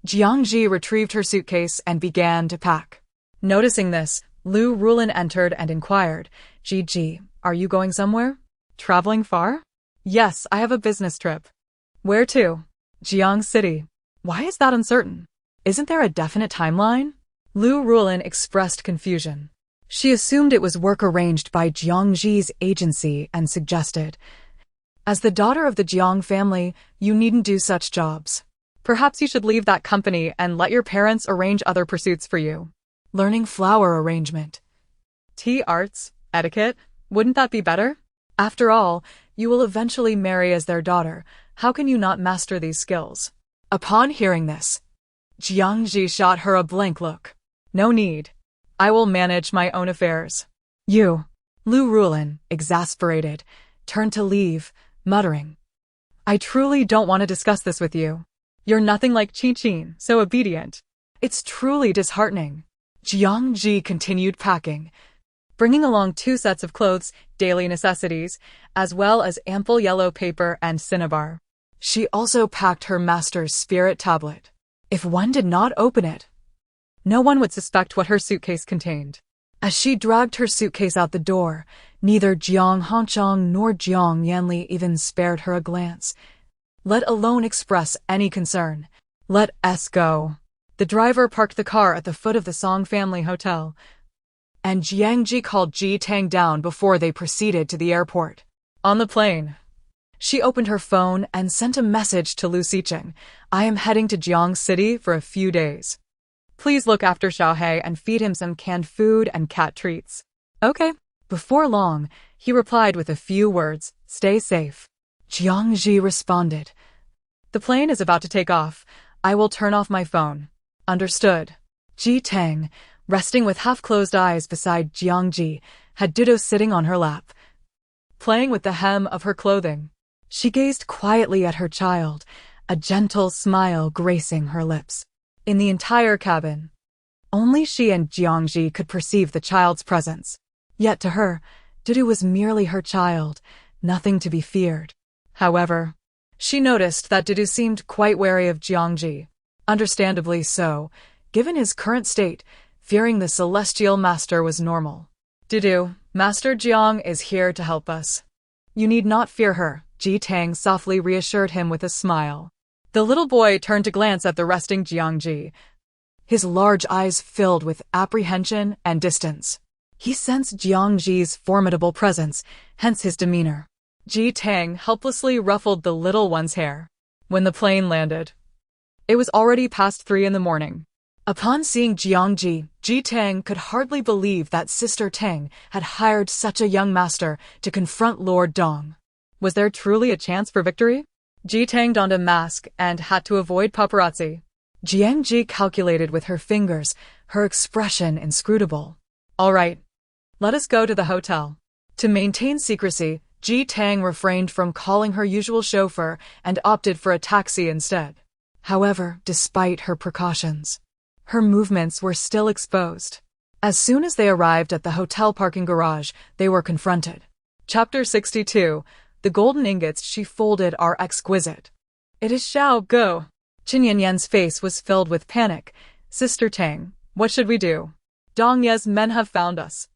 Jiang Zhi retrieved her suitcase and began to pack. Noticing this, Lu Rulin entered and inquired, "Ji, are you going somewhere? Traveling far?" "Yes, I have a business trip." "Where to?" "Jiang City." "Why is that uncertain? Isn't there a definite timeline?" Lu Rulin expressed confusion. She assumed it was work arranged by Jiang Zhi's agency and suggested, "As the daughter of the Jiang family, you needn't do such jobs. Perhaps you should leave that company and let your parents arrange other pursuits for you. Learning flower arrangement, tea arts, etiquette, wouldn't that be better? After all, you will eventually marry as their daughter. How can you not master these skills?" Upon hearing this, Jiang Zhi shot her a blank look. "No need. I will manage my own affairs." "You." Lu Rulin, exasperated, turned to leave, muttering, "I truly don't want to discuss this with you. You're nothing like Qin, so obedient. It's truly disheartening." Jiang Zhi continued packing, bringing along 2 sets of clothes, daily necessities, as well as ample yellow paper and cinnabar. She also packed her master's spirit tablet. If one did not open it, no one would suspect what her suitcase contained. As she dragged her suitcase out the door, neither Jiang Hongchang nor Jiang Yanli even spared her a glance, let alone express any concern. "Let us go." The driver parked the car at the foot of the Song family hotel, and Jiang Zhi called Ji Tang down before they proceeded to the airport. On the plane, she opened her phone and sent a message to Lu Sicheng, "I am heading to Jiang City for a few days. Please look after Xiaohei and feed him some canned food and cat treats." "Okay." Before long, he replied with a few words, "Stay safe." Jiang Zhi responded, "The plane is about to take off. I will turn off my phone." "Understood." Ji Tang, resting with half-closed eyes beside Jiang Zhi, had Ditto sitting on her lap, playing with the hem of her clothing. She gazed quietly at her child, a gentle smile gracing her lips. In the entire cabin, only she and Jiang Zhi could perceive the child's presence. Yet to her, Dudu was merely her child, nothing to be feared. However, she noticed that Dudu seemed quite wary of Jiang Zhi. Understandably so, given his current state, fearing the celestial master was normal. "Dudu, Master Jiang is here to help us. You need not fear her," Ji Tang softly reassured him with a smile. The little boy turned to glance at the resting Jiang Zhi. His large eyes filled with apprehension and distance. He sensed Jiang Zhi's formidable presence, hence his demeanor. Ji Tang helplessly ruffled the little one's hair. When the plane landed, it was already past 3 in the morning. Upon seeing Jiang Zhi, Ji Tang could hardly believe that Sister Tang had hired such a young master to confront Lord Dong. Was there truly a chance for victory? Ji Tang donned a mask and had to avoid paparazzi. Jiang Zhi calculated with her fingers, her expression inscrutable. "All right, let us go to the hotel." To maintain secrecy, Ji Tang refrained from calling her usual chauffeur and opted for a taxi instead. However, despite her precautions, her movements were still exposed. As soon as they arrived at the hotel parking garage, they were confronted. Chapter 62. The golden ingots she folded are exquisite. "It is Xiao Go." Qin Yanyan's face was filled with panic. "Sister Tang, what should we do? Dong Ye's men have found us."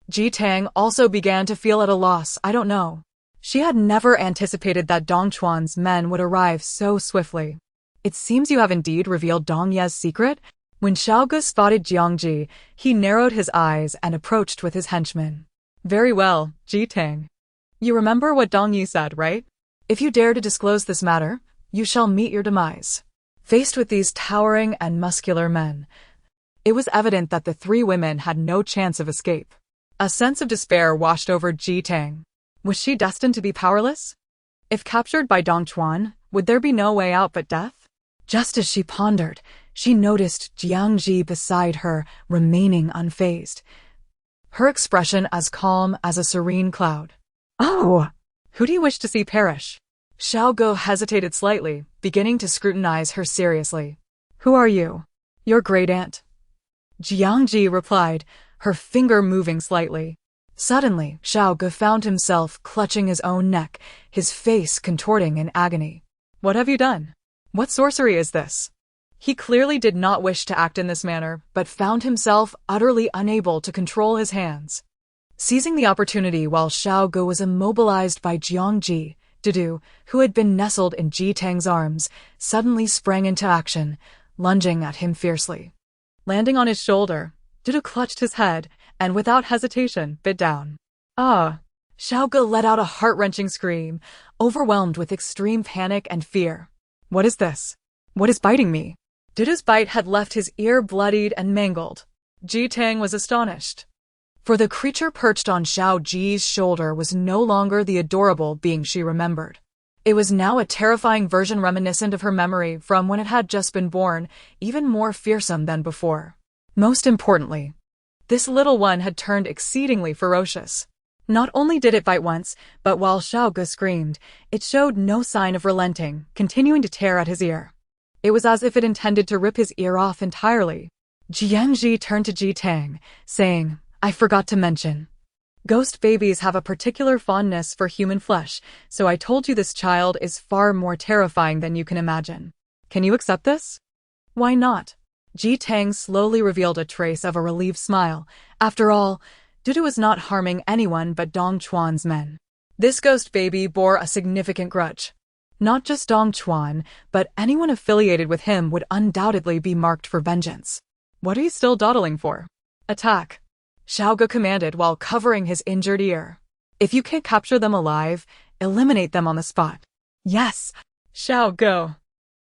Ji Tang also began to feel at a loss. I don't know. She had never anticipated that Dong Chuan's men would arrive so swiftly. "It seems you have indeed revealed Dong Ye's secret?" When Xiao Ge spotted Jiang Zhi, he narrowed his eyes and approached with his henchmen. "Very well, Ji Tang. You remember what Dong Yi said, right? If you dare to disclose this matter, you shall meet your demise." Faced with these towering and muscular men, It was evident that the three women had no chance of escape. A sense of despair washed over Ji Tang. Was she destined to be powerless? If captured by Dong Chuan, would there be no way out but death? Just as she pondered, she noticed Jiang Zhi beside her, remaining unfazed. Her expression as calm as a serene cloud. "Oh, who do you wish to see perish?" Xiao Ge hesitated slightly, beginning to scrutinize her seriously. "Who are you?" "Your great-aunt." Jiang Zhi replied, her finger moving slightly. Suddenly, Xiao Ge found himself clutching his own neck, his face contorting in agony. "What have you done? What sorcery is this?" He clearly did not wish to act in this manner, but found himself utterly unable to control his hands. Seizing the opportunity while Xiao Ge was immobilized by Jiang Zhi, Dudu, who had been nestled in Ji Tang's arms, suddenly sprang into action, lunging at him fiercely. Landing on his shoulder, Dudu clutched his head and without hesitation bit down. "Ah!" Xiao Ge let out a heart-wrenching scream, overwhelmed with extreme panic and fear. "What is this? What is biting me?" Dudu's bite had left his ear bloodied and mangled. Ji Tang was astonished. For the creature perched on Xiao Ji's shoulder was no longer the adorable being she remembered. It was now a terrifying version reminiscent of her memory from when it had just been born, even more fearsome than before. Most importantly, this little one had turned exceedingly ferocious. Not only did it bite once, but while Xiao Ge screamed, it showed no sign of relenting, continuing to tear at his ear. It was as if it intended to rip his ear off entirely. Jiang Zhi turned to Ji Tang, saying, "I forgot to mention. Ghost babies have a particular fondness for human flesh, so I told you this child is far more terrifying than you can imagine. Can you accept this?" "Why not?" Ji Tang slowly revealed a trace of a relieved smile. After all, Dudu was not harming anyone but Dong Chuan's men. This ghost baby bore a significant grudge. Not just Dong Chuan, but anyone affiliated with him would undoubtedly be marked for vengeance. "What are you still dawdling for? Attack!" Xiao Ge commanded while covering his injured ear. "If you can't capture them alive, eliminate them on the spot." "Yes, Xiao Ge."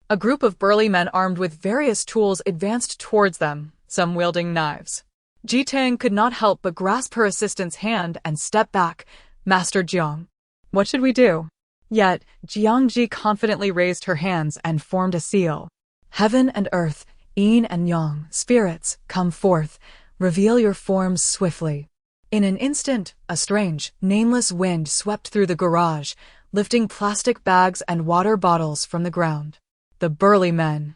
A group of burly men armed with various tools advanced towards them, some wielding knives. Ji Tang could not help but grasp her assistant's hand and step back. "Master Jiang, what should we do?" Yet, Jiang Zhi confidently raised her hands and formed a seal. "Heaven and earth, yin and yang, spirits, come forth, reveal your forms swiftly." In an instant, a strange, nameless wind swept through the garage, lifting plastic bags and water bottles from the ground. The burly men,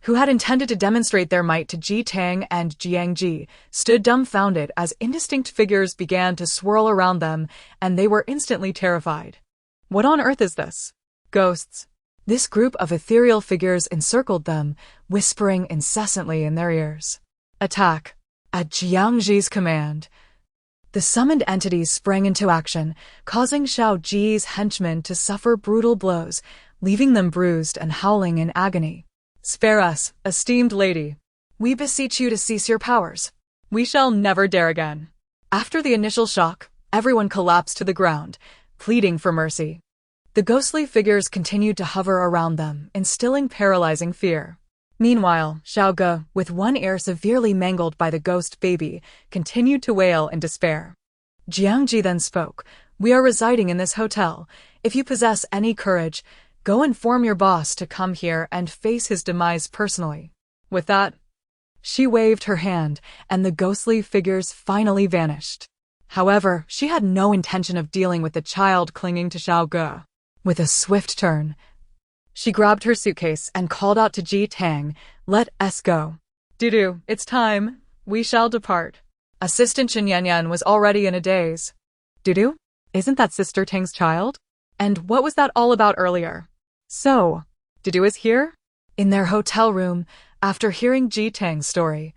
who had intended to demonstrate their might to Ji Tang and Jiang Zhi, stood dumbfounded as indistinct figures began to swirl around them, and they were instantly terrified. "What on earth is this?" "Ghosts." This group of ethereal figures encircled them, whispering incessantly in their ears. "Attack!" At Jiang Zhi's command, the summoned entities sprang into action, causing Xiao Ji's henchmen to suffer brutal blows, leaving them bruised and howling in agony. "Spare us, esteemed lady. We beseech you to cease your powers. We shall never dare again." After the initial shock, everyone collapsed to the ground, pleading for mercy. The ghostly figures continued to hover around them, instilling paralyzing fear. Meanwhile, Xiao Ge, with one ear severely mangled by the ghost baby, continued to wail in despair. Jiang Zhi then spoke, "We are residing in this hotel. If you possess any courage, go inform your boss to come here and face his demise personally." With that, she waved her hand, and the ghostly figures finally vanished. However, she had no intention of dealing with the child clinging to Xiao Ge. With a swift turn, she grabbed her suitcase and called out to Ji Tang, "Let us go. Dudu, it's time. We shall depart." Assistant Chen Yanyan was already in a daze. "Dudu? Isn't that Sister Tang's child? And what was that all about earlier?" "So, Dudu is here?" In their hotel room, after hearing Ji Tang's story,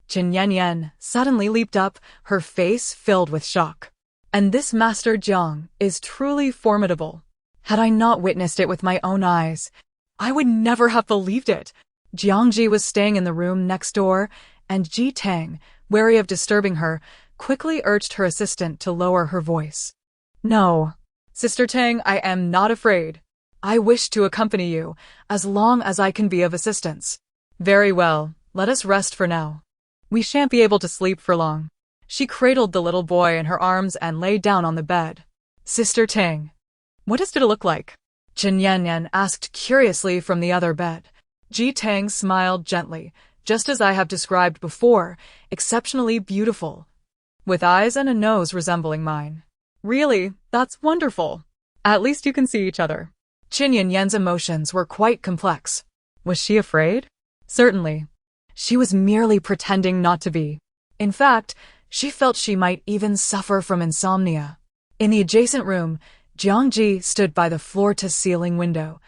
Chen Yanyan suddenly leaped up, her face filled with shock. "And this Master Jiang is truly formidable. Had I not witnessed it with my own eyes, I would never have believed it." Jiang Zhi was staying in the room next door, and Ji Tang, wary of disturbing her, quickly urged her assistant to lower her voice. "No, Sister Tang, I am not afraid. I wish to accompany you, as long as I can be of assistance." "Very well, let us rest for now." We shan't be able to sleep for long. She cradled the little boy in her arms and lay down on the bed. Sister Tang, what does it look like? Chen Yanyan asked curiously from the other bed. Ji Tang smiled gently, just as I have described before, exceptionally beautiful, with eyes and a nose resembling mine. Really, that's wonderful. At least you can see each other. Qin Yanyan's emotions were quite complex. Was she afraid? Certainly. She was merely pretending not to be. In fact, she felt she might even suffer from insomnia. In the adjacent room, Jiang Zhi stood by the floor-to-ceiling window,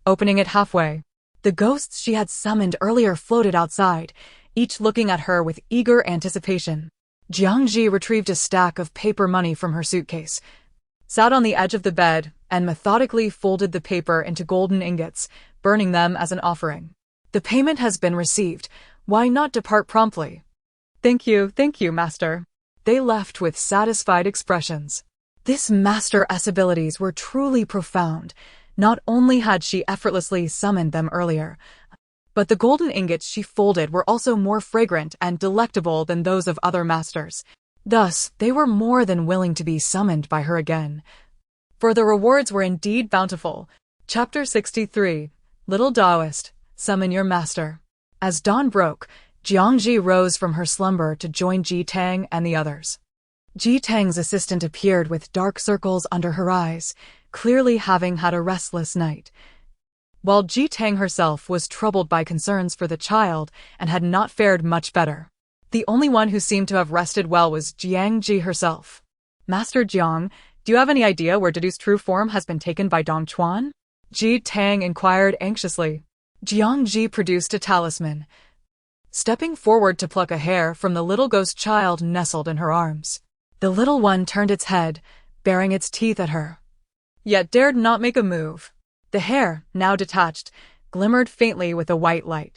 opening it halfway. The ghosts she had summoned earlier floated outside, each looking at her with eager anticipation. Jiang Zhi retrieved a stack of paper money from her suitcase, sat on the edge of the bed, and methodically folded the paper into golden ingots, burning them as an offering. The payment has been received. Why not depart promptly? Thank you, master. They left with satisfied expressions. This master's abilities were truly profound. Not only had she effortlessly summoned them earlier, but the golden ingots she folded were also more fragrant and delectable than those of other masters. Thus, they were more than willing to be summoned by her again. For the rewards were indeed bountiful. Chapter 63, Little Taoist, Summon Your Master. As dawn broke, Jiang Zhi rose from her slumber to join Ji Tang and the others. Ji Tang's assistant appeared with dark circles under her eyes, clearly having had a restless night, while Ji Tang herself was troubled by concerns for the child and had not fared much better. The only one who seemed to have rested well was Jiang Zhi herself. Master Jiang, do you have any idea where Dedu's true form has been taken by Dong Chuan? Ji Tang inquired anxiously. Jiang Zhi produced a talisman, stepping forward to pluck a hair from the little ghost child nestled in her arms. The little one turned its head, baring its teeth at her, yet dared not make a move. The hair, now detached, glimmered faintly with a white light.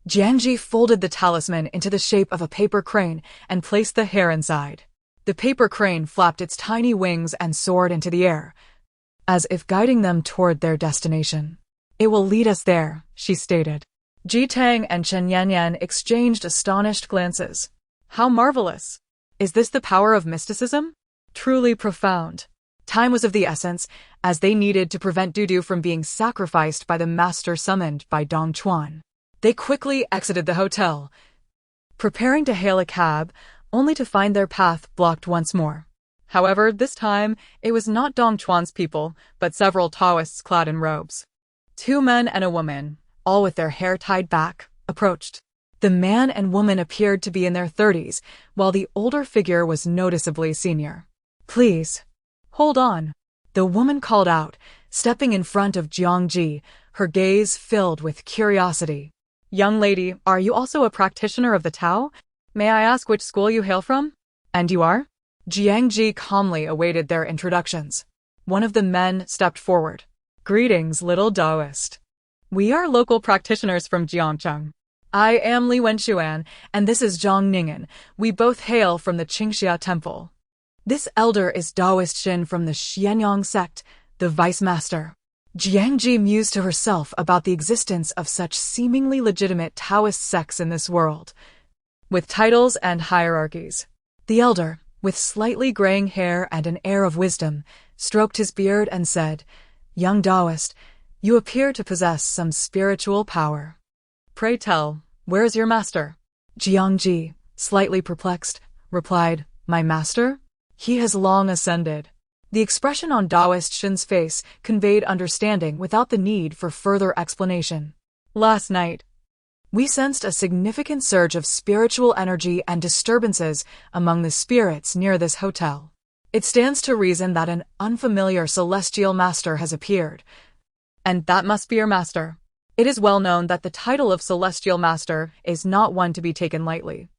Jiang Zhi folded the talisman into the shape of a paper crane and placed the hair inside. The paper crane flapped its tiny wings and soared into the air, as if guiding them toward their destination. It will lead us there, she stated. Ji Tang and Chen Yanyan exchanged astonished glances. How marvelous! Is this the power of mysticism? Truly profound. Time was of the essence, as they needed to prevent Dudu from being sacrificed by the master summoned by Dong Chuan. They quickly exited the hotel, preparing to hail a cab, only to find their path blocked once more. However, this time, it was not Dong Chuan's people, but several Taoists clad in robes. 2 men and a woman, all with their hair tied back, approached. The man and woman appeared to be in their 30s, while the older figure was noticeably senior. Please, hold on, the woman called out, stepping in front of Jiang Zhi, her gaze filled with curiosity. Young lady, are you also a practitioner of the Tao? May I ask which school you hail from? And you are? Jiang Zhi calmly awaited their introductions. One of the men stepped forward. Greetings, little Taoist. We are local practitioners from Jiangcheng. I am Li Wenxuan, and this is Zhang Ningen. We both hail from the Qingxia Temple. This elder is Taoist Xin from the Xianyang sect, the vice master. Jiang Zhi mused to herself about the existence of such seemingly legitimate Taoist sects in this world, with titles and hierarchies. The elder, with slightly graying hair and an air of wisdom, stroked his beard and said, Young Taoist, you appear to possess some spiritual power. Pray tell, where is your master? Jiang Zhi, slightly perplexed, replied, My master? He has long ascended. The expression on Taoist Shin's face conveyed understanding without the need for further explanation. Last night, we sensed a significant surge of spiritual energy and disturbances among the spirits near this hotel. It stands to reason that an unfamiliar celestial master has appeared, and that must be your master. It is well known that the title of celestial master is not one to be taken lightly.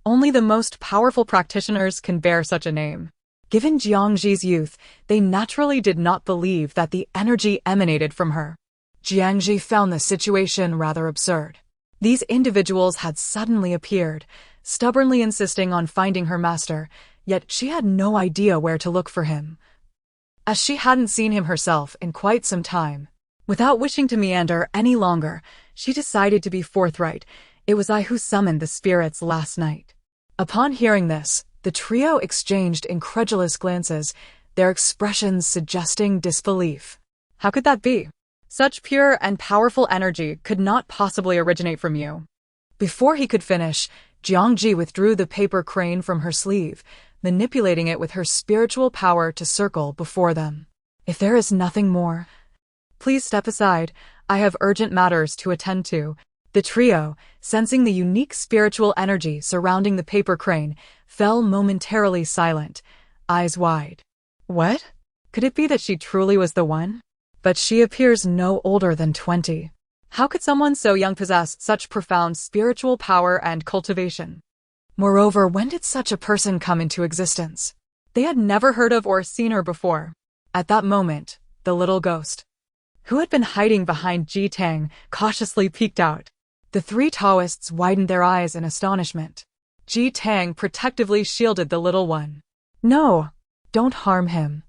Only the most powerful practitioners can bear such a name. Given Jiang Zhi's youth, they naturally did not believe that the energy emanated from her. Jiang Zhi found the situation rather absurd. These individuals had suddenly appeared, stubbornly insisting on finding her master, yet she had no idea where to look for him, as she hadn't seen him herself in quite some time. Without wishing to meander any longer, she decided to be forthright, It was I who summoned the spirits last night." Upon hearing this, the trio exchanged incredulous glances, their expressions suggesting disbelief. How could that be? Such pure and powerful energy could not possibly originate from you. Before he could finish, Jiang Zhi withdrew the paper crane from her sleeve, manipulating it with her spiritual power to circle before them. "If there is nothing more, please step aside. I have urgent matters to attend to." The trio, sensing the unique spiritual energy surrounding the paper crane, fell momentarily silent, eyes wide. What? Could it be that she truly was the one? But she appears no older than 20. How could someone so young possess such profound spiritual power and cultivation? Moreover, when did such a person come into existence? They had never heard of or seen her before. At that moment, the little ghost, who had been hiding behind Ji Tang, cautiously peeked out. The three Taoists widened their eyes in astonishment. Ji Tang protectively shielded the little one. "No, don't harm him.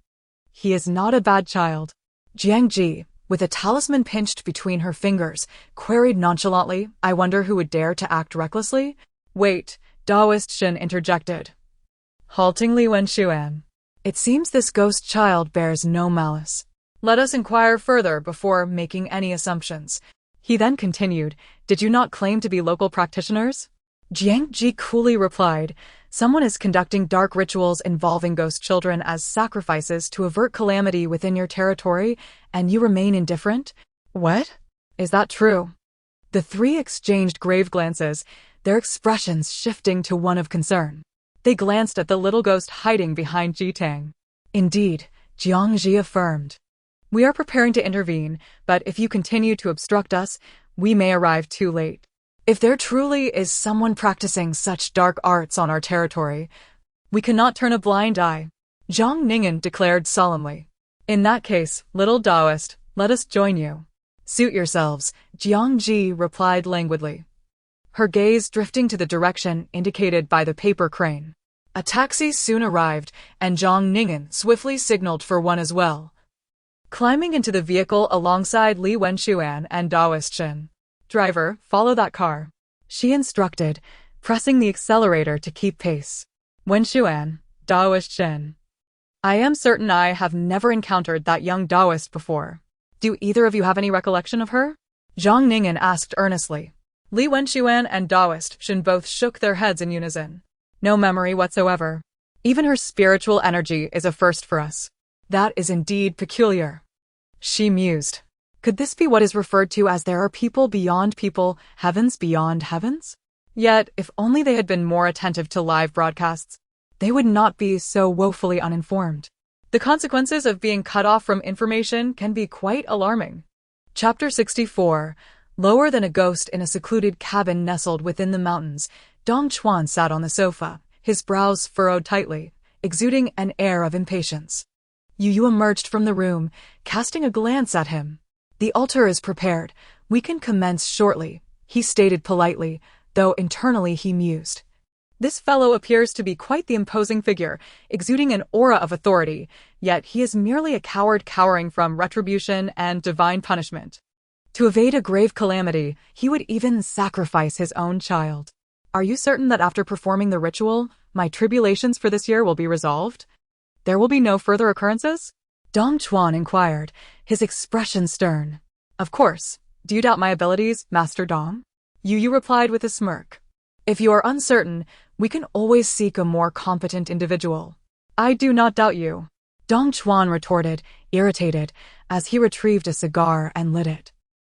He is not a bad child." Jiang Zhi, with a talisman pinched between her fingers, queried nonchalantly, "I wonder who would dare to act recklessly?" "Wait," Daoist Shen interjected, halting Li Wenxuan. "It seems this ghost child bears no malice. Let us inquire further before making any assumptions." He then continued, "Did you not claim to be local practitioners?" Jiang Zhi coolly replied, "Someone is conducting dark rituals involving ghost children as sacrifices to avert calamity within your territory, and you remain indifferent?" "What? Is that true?" The three exchanged grave glances, their expressions shifting to one of concern. They glanced at the little ghost hiding behind Ji Tang. "Indeed," Jiang Zhi affirmed. "We are preparing to intervene, but if you continue to obstruct us, we may arrive too late. If there truly is someone practicing such dark arts on our territory, we cannot turn a blind eye," Zhang Ningen declared solemnly. "In that case, little Taoist, let us join you." "Suit yourselves," Jiang Zhi replied languidly, her gaze drifting to the direction indicated by the paper crane. A taxi soon arrived, and Zhang Ningen swiftly signaled for one as well, climbing into the vehicle alongside Li Wenxuan and Daoist Shen. "Driver, follow that car," she instructed, pressing the accelerator to keep pace. "Wenxuan, Daoist Shen, I am certain I have never encountered that young Daoist before. Do either of you have any recollection of her?" Zhang Ningen asked earnestly. Li Wenxuan and Daoist Shen both shook their heads in unison. "No memory whatsoever. Even her spiritual energy is a first for us." "That is indeed peculiar," she mused. Could this be what is referred to as there are people beyond people, heavens beyond heavens? Yet, if only they had been more attentive to live broadcasts, they would not be so woefully uninformed. The consequences of being cut off from information can be quite alarming. Chapter 64. Lower than a ghost in a secluded cabin nestled within the mountains, Dong Chuan sat on the sofa, his brows furrowed tightly, exuding an air of impatience. Yu emerged from the room, casting a glance at him. "The altar is prepared. We can commence shortly," he stated politely, though internally he mused. This fellow appears to be quite the imposing figure, exuding an aura of authority, yet he is merely a coward cowering from retribution and divine punishment. To evade a grave calamity, he would even sacrifice his own child. "Are you certain that after performing the ritual, my tribulations for this year will be resolved? There will be no further occurrences?" Dong Chuan inquired, his expression stern. "Of course. Do you doubt my abilities, Master Dong?" Yu replied with a smirk. "If you are uncertain, we can always seek a more competent individual." "I do not doubt you," Dong Chuan retorted, irritated, as he retrieved a cigar and lit it.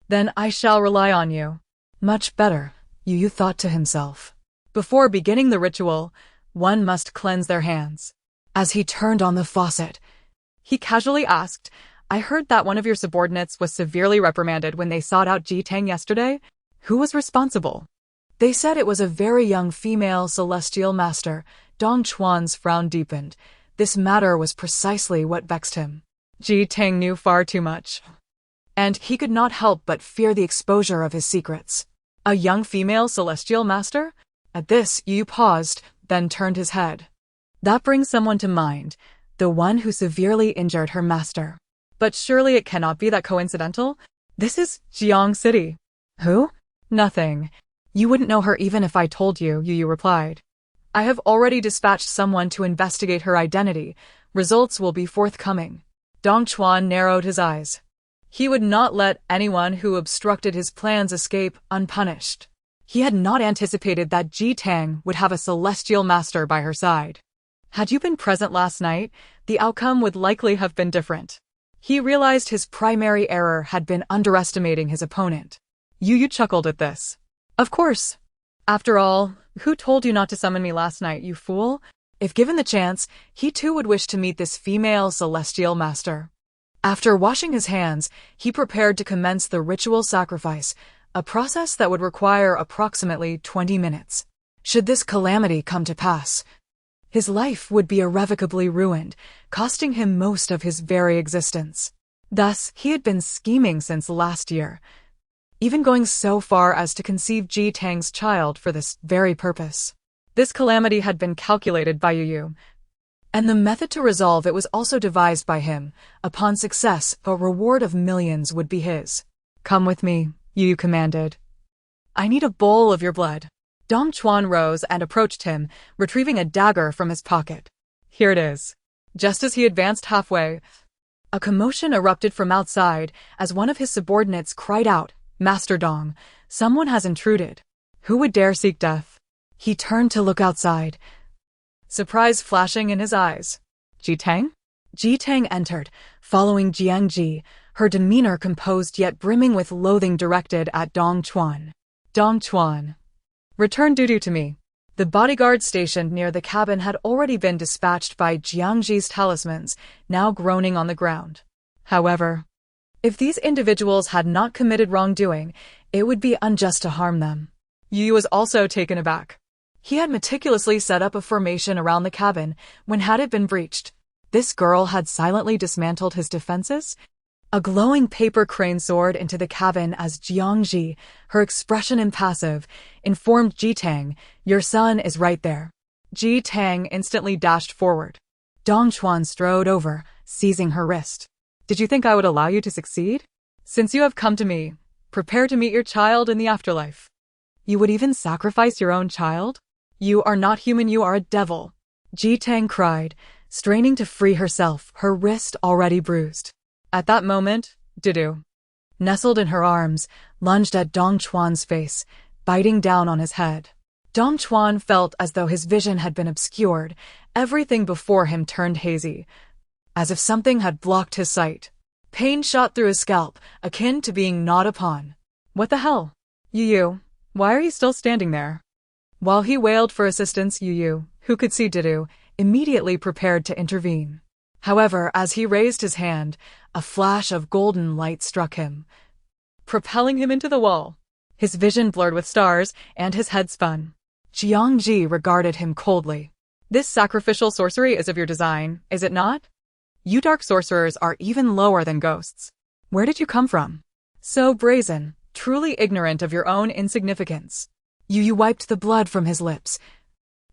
"Then I shall rely on you." "Much better," Yu thought to himself. Before beginning the ritual, one must cleanse their hands. As he turned on the faucet, he casually asked, "I heard that one of your subordinates was severely reprimanded when they sought out Ji Tang yesterday. Who was responsible?" "They said it was a very young female celestial master." Dong Chuan's frown deepened. This matter was precisely what vexed him. Ji Tang knew far too much, and he could not help but fear the exposure of his secrets. A young female celestial master? At this, Yu paused, then turned his head. "That brings someone to mind. The one who severely injured her master. But surely it cannot be that coincidental? This is Jiang City." "Who?" "Nothing." You wouldn't know her even if I told you, Yu replied. I have already dispatched someone to investigate her identity. Results will be forthcoming. Dong Chuan narrowed his eyes. He would not let anyone who obstructed his plans escape unpunished. He had not anticipated that Ji Tang would have a celestial master by her side. Had you been present last night, the outcome would likely have been different. He realized his primary error had been underestimating his opponent. Yu chuckled at this. Of course. After all, who told you not to summon me last night, you fool? If given the chance, he too would wish to meet this female celestial master. After washing his hands, he prepared to commence the ritual sacrifice, a process that would require approximately 20 minutes. Should this calamity come to pass, his life would be irrevocably ruined, costing him most of his very existence. Thus, he had been scheming since last year, even going so far as to conceive Ji Tang's child for this very purpose. This calamity had been calculated by Yu, and the method to resolve it was also devised by him. Upon success, a reward of millions would be his. Come with me, Yu commanded. I need a bowl of your blood. Dong Chuan rose and approached him, retrieving a dagger from his pocket. Here it is. Just as he advanced halfway, a commotion erupted from outside as one of his subordinates cried out, Master Dong, someone has intruded. Who would dare seek death? He turned to look outside, surprise flashing in his eyes. Ji Tang? Ji Tang entered, following Jiang Zhi, her demeanor composed yet brimming with loathing directed at Dong Chuan. Dong Chuan. Return duty to me. The bodyguard stationed near the cabin had already been dispatched by Jiang Zhi's talismans, now groaning on the ground. However, if these individuals had not committed wrongdoing, it would be unjust to harm them. Yu was also taken aback. He had meticulously set up a formation around the cabin when had it been breached. This girl had silently dismantled his defenses? A glowing paper crane soared into the cabin as Jiang Zhi, her expression impassive, informed Ji Tang, your son is right there. Ji Tang instantly dashed forward. Dong Chuan strode over, seizing her wrist. Did you think I would allow you to succeed? Since you have come to me, prepare to meet your child in the afterlife. You would even sacrifice your own child? You are not human, you are a devil. Ji Tang cried, straining to free herself, her wrist already bruised. At that moment, Didu, nestled in her arms, lunged at Dong Chuan's face, biting down on his head. Dong Chuan felt as though his vision had been obscured, everything before him turned hazy, as if something had blocked his sight. Pain shot through his scalp, akin to being gnawed upon. What the hell? Yu, why are you still standing there? While he wailed for assistance, Yu, who could see Didu, immediately prepared to intervene. However, as he raised his hand, a flash of golden light struck him, propelling him into the wall. His vision blurred with stars, and his head spun. Jiang Zhi regarded him coldly. This sacrificial sorcery is of your design, is it not? You dark sorcerers are even lower than ghosts. Where did you come from? So brazen, truly ignorant of your own insignificance. Yu wiped the blood from his lips,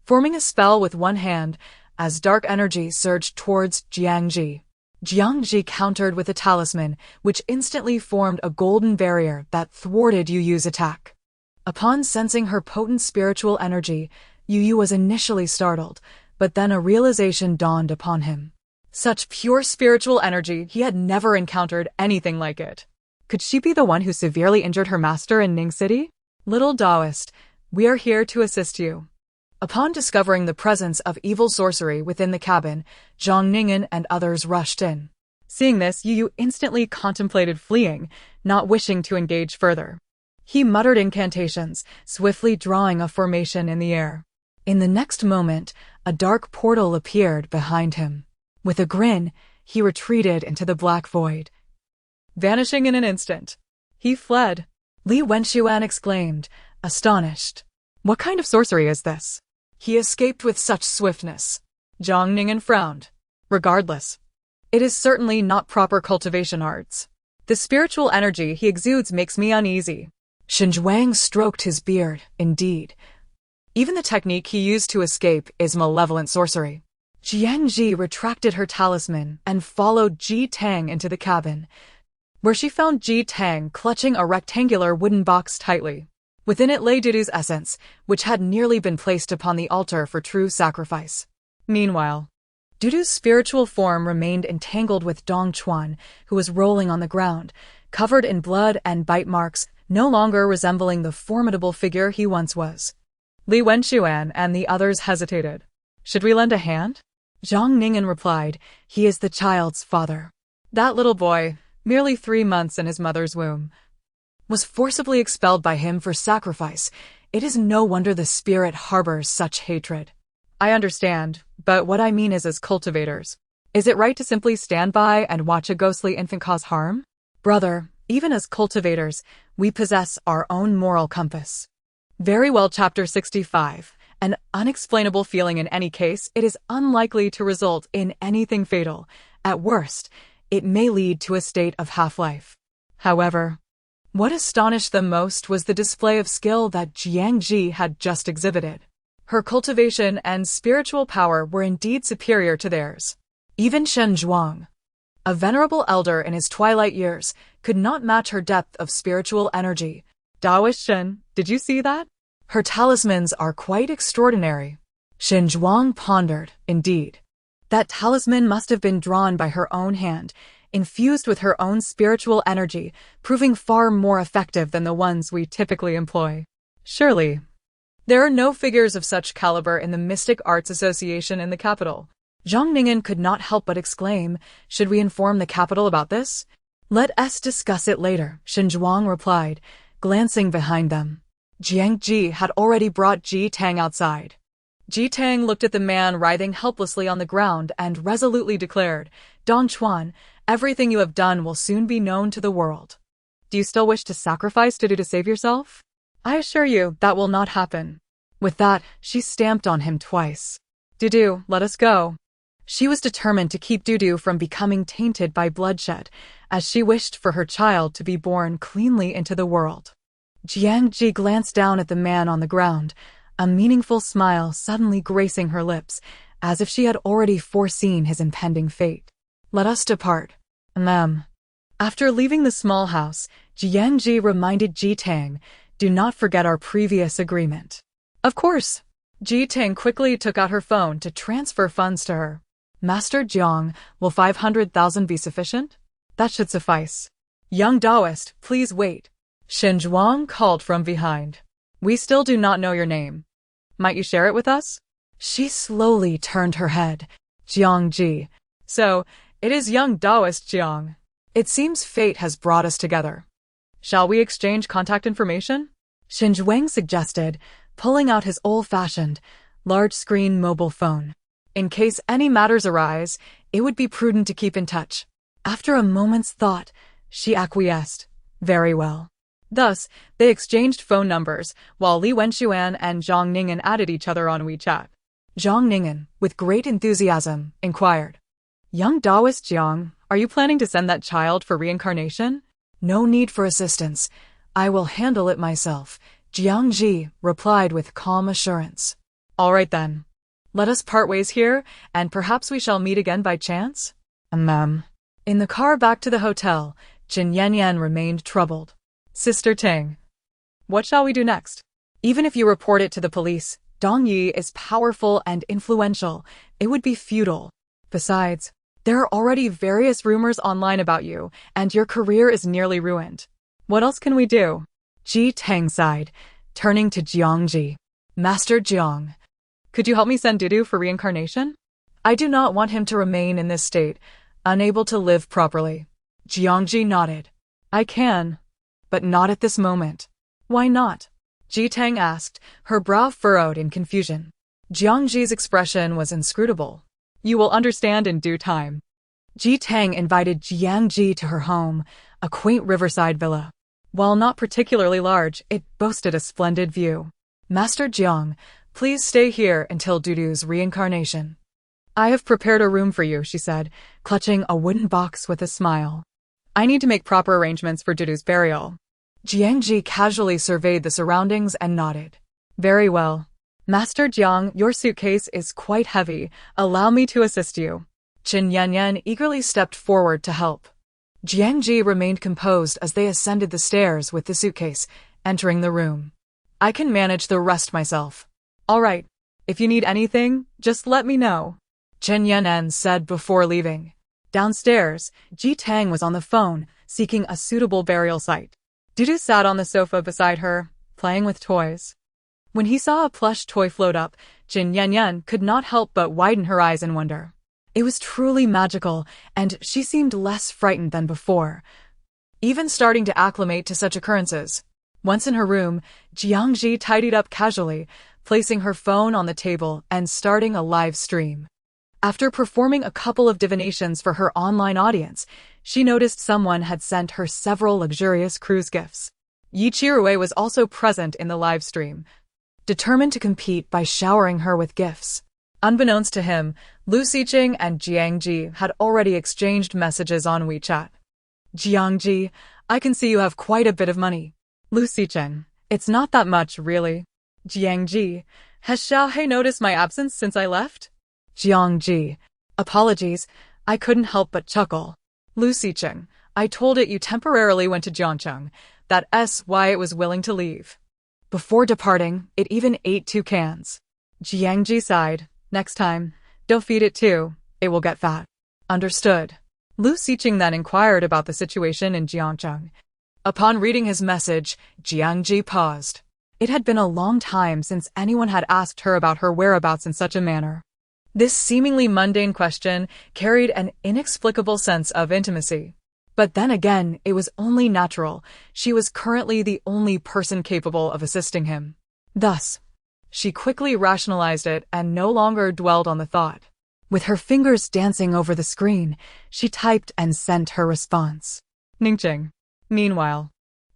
forming a spell with one hand, as dark energy surged towards Jiang Zhi. Jiang Zhi countered with a talisman, which instantly formed a golden barrier that thwarted Yu's attack. Upon sensing her potent spiritual energy, Yu was initially startled, but then a realization dawned upon him. Such pure spiritual energy, he had never encountered anything like it. Could she be the one who severely injured her master in Ning City? Little Taoist, we are here to assist you. Upon discovering the presence of evil sorcery within the cabin, Zhang Ningen and others rushed in. Seeing this, Yu instantly contemplated fleeing, not wishing to engage further. He muttered incantations, swiftly drawing a formation in the air. In the next moment, a dark portal appeared behind him. With a grin, he retreated into the black void, vanishing in an instant. He fled. Li Wenxuan exclaimed, astonished. What kind of sorcery is this? He escaped with such swiftness. Zhang Ningen frowned. Regardless, it is certainly not proper cultivation arts. The spiritual energy he exudes makes me uneasy. Shinjuang stroked his beard, indeed. Even the technique he used to escape is malevolent sorcery. Jiang Zhi retracted her talisman and followed Ji Tang into the cabin, where she found Ji Tang clutching a rectangular wooden box tightly. Within it lay Dudu's essence, which had nearly been placed upon the altar for true sacrifice. Meanwhile, Dudu's spiritual form remained entangled with Dong Chuan, who was rolling on the ground, covered in blood and bite marks, no longer resembling the formidable figure he once was. Li Wenxuan and the others hesitated. Should we lend a hand? Zhang Ning'an replied, he is the child's father. That little boy, merely 3 months in his mother's womb, was forcibly expelled by him for sacrifice. It is no wonder the spirit harbors such hatred. I understand, but what I mean is as cultivators. Is it right to simply stand by and watch a ghostly infant cause harm? Brother, even as cultivators, we possess our own moral compass. Very well. Chapter 65. An unexplainable feeling. In any case, it is unlikely to result in anything fatal. At worst, it may lead to a state of half-life. However, what astonished them most was the display of skill that Jiang Zhi had just exhibited. Her cultivation and spiritual power were indeed superior to theirs. Even Shen Zhuang, a venerable elder in his twilight years, could not match her depth of spiritual energy. Daoist Shen, did you see that? Her talismans are quite extraordinary. Shen Zhuang pondered, indeed. That talisman must have been drawn by her own hand, infused with her own spiritual energy, proving far more effective than the ones we typically employ. Surely, there are no figures of such caliber in the Mystic Arts Association in the capital. Zhang Ning'an could not help but exclaim, should we inform the capital about this? Let us discuss it later, Shen Zhuang replied, glancing behind them. Jiang Zhi had already brought Ji Tang outside. Ji Tang looked at the man writhing helplessly on the ground and resolutely declared, Dong Chuan, everything you have done will soon be known to the world. Do you still wish to sacrifice Dudu to save yourself? I assure you that will not happen. With that, she stamped on him twice. Dudu, let us go. She was determined to keep Dudu from becoming tainted by bloodshed, as she wished for her child to be born cleanly into the world. Jiang Zhi glanced down at the man on the ground, a meaningful smile suddenly gracing her lips, as if she had already foreseen his impending fate. Let us depart. Ma'am. After leaving the small house, Jiang Zhi reminded Ji Tang, do not forget our previous agreement. Of course. Ji Tang quickly took out her phone to transfer funds to her. Master Jiang, will 500,000 be sufficient? That should suffice. Young Taoist, please wait. Shen Zhuang called from behind. We still do not know your name. Might you share it with us? She slowly turned her head. Jiang Zhi. So, it is young Taoist Jiang. It seems fate has brought us together. Shall we exchange contact information? Shen Zhuang suggested, pulling out his old-fashioned, large-screen mobile phone. In case any matters arise, it would be prudent to keep in touch. After a moment's thought, she acquiesced. Very well. Thus, they exchanged phone numbers, while Li Wenxuan and Zhang Ning'an added each other on WeChat. Zhang Ning'an, with great enthusiasm, inquired, Young Taoist Jiang, are you planning to send that child for reincarnation? No need for assistance. I will handle it myself, Jiang Zhi replied with calm assurance. All right then. Let us part ways here, and perhaps we shall meet again by chance? Ma'am. In the car back to the hotel, Jin Yanyan remained troubled. Sister Tang, what shall we do next? Even if you report it to the police, Dong Yi is powerful and influential. It would be futile. Besides, there are already various rumors online about you, and your career is nearly ruined. What else can we do? Ji Tang sighed, turning to Jiang Zhi. Master Jiang, could you help me send Dudu for reincarnation? I do not want him to remain in this state, unable to live properly. Jiang Zhi nodded. I can, but not at this moment. Why not? Ji Tang asked, her brow furrowed in confusion. Jiang Zhi's expression was inscrutable. You will understand in due time. Ji Tang invited Jiang Zhi to her home, a quaint riverside villa. While not particularly large, it boasted a splendid view. Master Jiang, please stay here until Dudu's reincarnation. I have prepared a room for you, she said, clutching a wooden box with a smile. I need to make proper arrangements for Dudu's burial. Jiang Zhi casually surveyed the surroundings and nodded. Very well. Master Jiang, your suitcase is quite heavy. Allow me to assist you. Qin Yanyan eagerly stepped forward to help. Jiang Zhi remained composed as they ascended the stairs with the suitcase, entering the room. I can manage the rest myself. All right. If you need anything, just let me know, Chen Yan'an said before leaving. Downstairs, Ji Tang was on the phone, seeking a suitable burial site. Dudu sat on the sofa beside her, playing with toys. When he saw a plush toy float up, Jin Yanyan could not help but widen her eyes in wonder. It was truly magical, and she seemed less frightened than before, even starting to acclimate to such occurrences. Once in her room, Jiang Zhi tidied up casually, placing her phone on the table and starting a live stream. After performing a couple of divinations for her online audience, she noticed someone had sent her several luxurious cruise gifts. Yi Chirue was also present in the live stream, determined to compete by showering her with gifts. Unbeknownst to him, Lu Xiqing and Jiang Zhi had already exchanged messages on WeChat. Jiang Zhi, I can see you have quite a bit of money. Lu Xiqing, it's not that much, really. Jiang Zhi, has Xiaohe noticed my absence since I left? Jiang Zhi, apologies, I couldn't help but chuckle. Lu Xiqing, I told it you temporarily went to Jiangcheng. That's why it was willing to leave. Before departing, it even ate 2 cans. Jiang Zhi sighed. Next time, don't feed it too, it will get fat. Understood. Lu Xiqing then inquired about the situation in Jiangcheng. Upon reading his message, Jiang Zhi paused. It had been a long time since anyone had asked her about her whereabouts in such a manner. This seemingly mundane question carried an inexplicable sense of intimacy. But then again, it was only natural. She was currently the only person capable of assisting him. Thus, she quickly rationalized it and no longer dwelled on the thought. With her fingers dancing over the screen, she typed and sent her response. Ningqing. Meanwhile,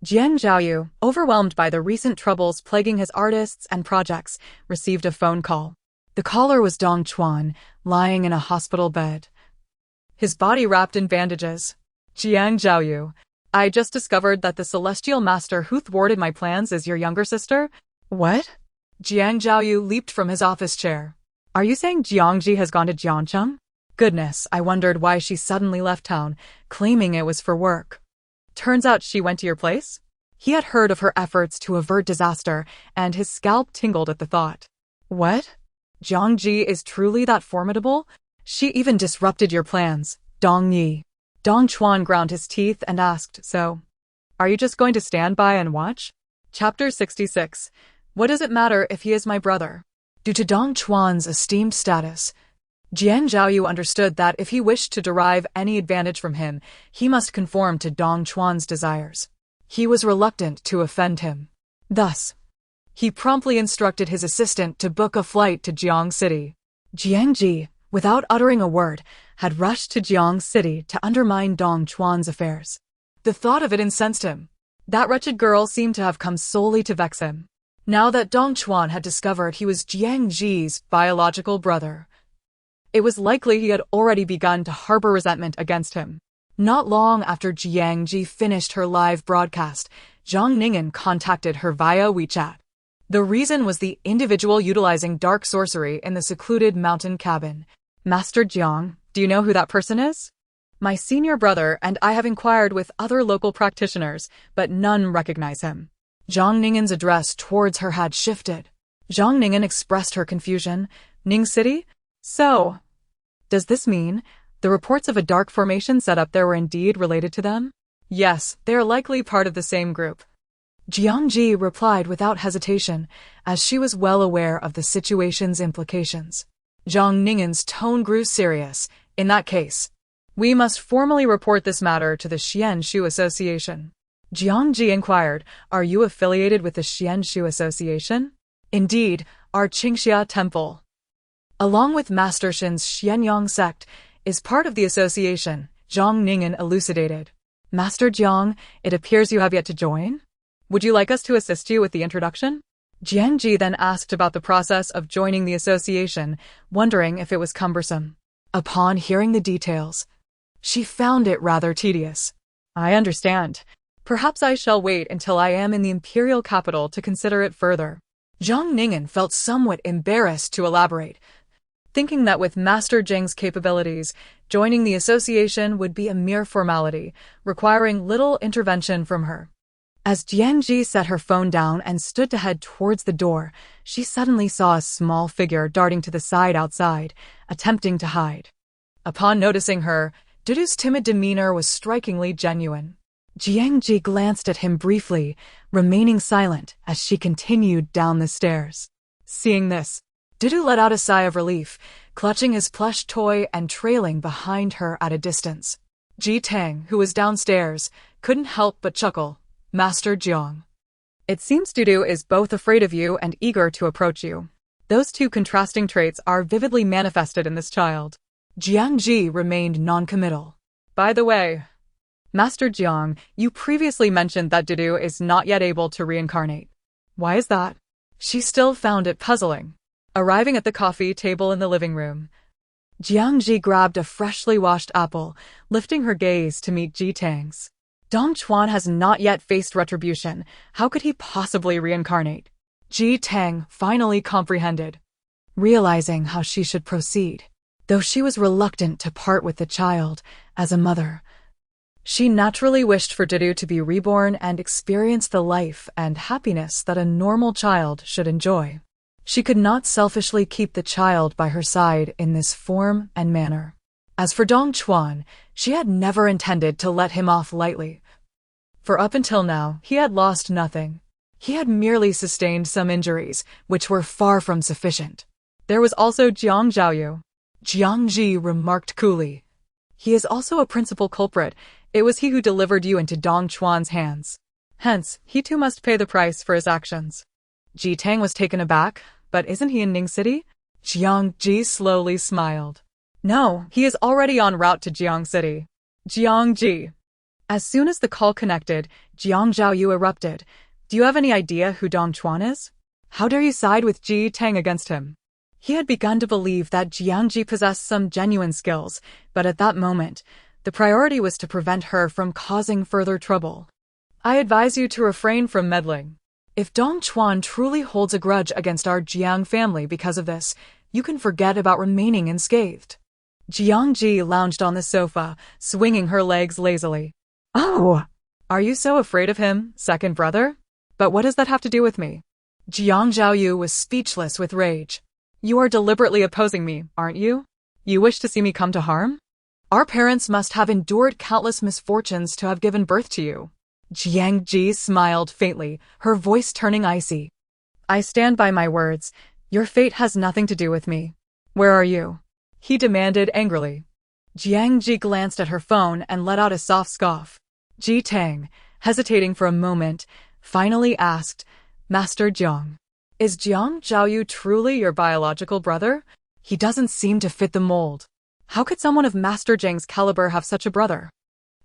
Jian Zhaoyu, overwhelmed by the recent troubles plaguing his artists and projects, received a phone call. The caller was Dong Chuan, lying in a hospital bed, his body wrapped in bandages. Jiang Zhaoyu, I just discovered that the celestial master who thwarted my plans is your younger sister? What? Jiang Zhaoyu leaped from his office chair. Are you saying Jiang Zhi has gone to Jiangcheng? Goodness, I wondered why she suddenly left town, claiming it was for work. Turns out she went to your place? He had heard of her efforts to avert disaster, and his scalp tingled at the thought. What? Jiang Zhi is truly that formidable? She even disrupted your plans, Dong Yi. Dong Chuan ground his teeth and asked, so, are you just going to stand by and watch? Chapter 66. What does it matter if he is my brother? Due to Dong Chuan's esteemed status, Jian Zhaoyu understood that if he wished to derive any advantage from him, he must conform to Dong Chuan's desires. He was reluctant to offend him. Thus, he promptly instructed his assistant to book a flight to Jiang City. Jiang Zhi, without uttering a word, had rushed to Jiang City to undermine Dong Chuan's affairs. The thought of it incensed him. That wretched girl seemed to have come solely to vex him. Now that Dong Chuan had discovered he was Jiang Zhi's biological brother, it was likely he had already begun to harbor resentment against him. Not long after Jiang Zhi finished her live broadcast, Zhang Ning'an contacted her via WeChat. The reason was the individual utilizing dark sorcery in the secluded mountain cabin. Master Jiang, do you know who that person is? My senior brother and I have inquired with other local practitioners, but none recognize him. Zhang Ning'an's address towards her had shifted. Zhang Ning'an expressed her confusion. Ning City? So, does this mean the reports of a dark formation set up there were indeed related to them? Yes, they are likely part of the same group. Jiang Zhi replied without hesitation, as she was well aware of the situation's implications. Zhang Ning'an's tone grew serious. In that case, we must formally report this matter to the Xianshu Association. Jiang Zhi inquired, are you affiliated with the Xianshu Association? Indeed, our Qingxia Temple, along with Master Shin's Xianyang sect, is part of the association, Zhang Ning'an elucidated. Master Jiang, it appears you have yet to join? Would you like us to assist you with the introduction? Jiang Zhi then asked about the process of joining the association, wondering if it was cumbersome. Upon hearing the details, she found it rather tedious. I understand. Perhaps I shall wait until I am in the imperial capital to consider it further. Zhang Ning'an felt somewhat embarrassed to elaborate, thinking that with Master Jing's capabilities, joining the association would be a mere formality, requiring little intervention from her. As Jiang Zhi set her phone down and stood to head towards the door, she suddenly saw a small figure darting to the side outside, attempting to hide. Upon noticing her, Dudu's timid demeanor was strikingly genuine. Jiang Zhi glanced at him briefly, remaining silent as she continued down the stairs. Seeing this, Dudu let out a sigh of relief, clutching his plush toy and trailing behind her at a distance. Ji Tang, who was downstairs, couldn't help but chuckle. Master Jiang. It seems Dudu is both afraid of you and eager to approach you. Those two contrasting traits are vividly manifested in this child. Jiang Zhi remained non-committal. By the way, Master Jiang, you previously mentioned that Dudu is not yet able to reincarnate. Why is that? She still found it puzzling. Arriving at the coffee table in the living room, Jiang Zhi grabbed a freshly washed apple, lifting her gaze to meet Ji Tang's. Dong Chuan has not yet faced retribution. How could he possibly reincarnate? Ji Tang finally comprehended, realizing how she should proceed. Though she was reluctant to part with the child, as a mother, she naturally wished for Dudu to be reborn and experience the life and happiness that a normal child should enjoy. She could not selfishly keep the child by her side in this form and manner. As for Dong Chuan, she had never intended to let him off lightly. For up until now, he had lost nothing. He had merely sustained some injuries, which were far from sufficient. There was also Jiang Zhaoyu. Jiang Zhi remarked coolly. He is also a principal culprit. It was he who delivered you into Dong Chuan's hands. Hence, he too must pay the price for his actions. Ji Tang was taken aback, but isn't he in Ning City? Jiang Zhi slowly smiled. No, he is already en route to Jiang City. Jiang Zhi. As soon as the call connected, Jiang Zhaoyu erupted. Do you have any idea who Dong Chuan is? How dare you side with Ji Tang against him? He had begun to believe that Jiang Zhi possessed some genuine skills, but at that moment, the priority was to prevent her from causing further trouble. I advise you to refrain from meddling. If Dong Chuan truly holds a grudge against our Jiang family because of this, you can forget about remaining unscathed. Jiang Zhi lounged on the sofa, swinging her legs lazily. Oh! Are you so afraid of him, second brother? But what does that have to do with me? Jiang Zhaoyu was speechless with rage. You are deliberately opposing me, aren't you? You wish to see me come to harm? Our parents must have endured countless misfortunes to have given birth to you. Jiang Zhi smiled faintly, her voice turning icy. I stand by my words. Your fate has nothing to do with me. Where are you? He demanded angrily. Jiang Zhi glanced at her phone and let out a soft scoff. Ji Tang, hesitating for a moment, finally asked, Master Jiang, is Jiang Zhaoyu truly your biological brother? He doesn't seem to fit the mold. How could someone of Master Jiang's caliber have such a brother?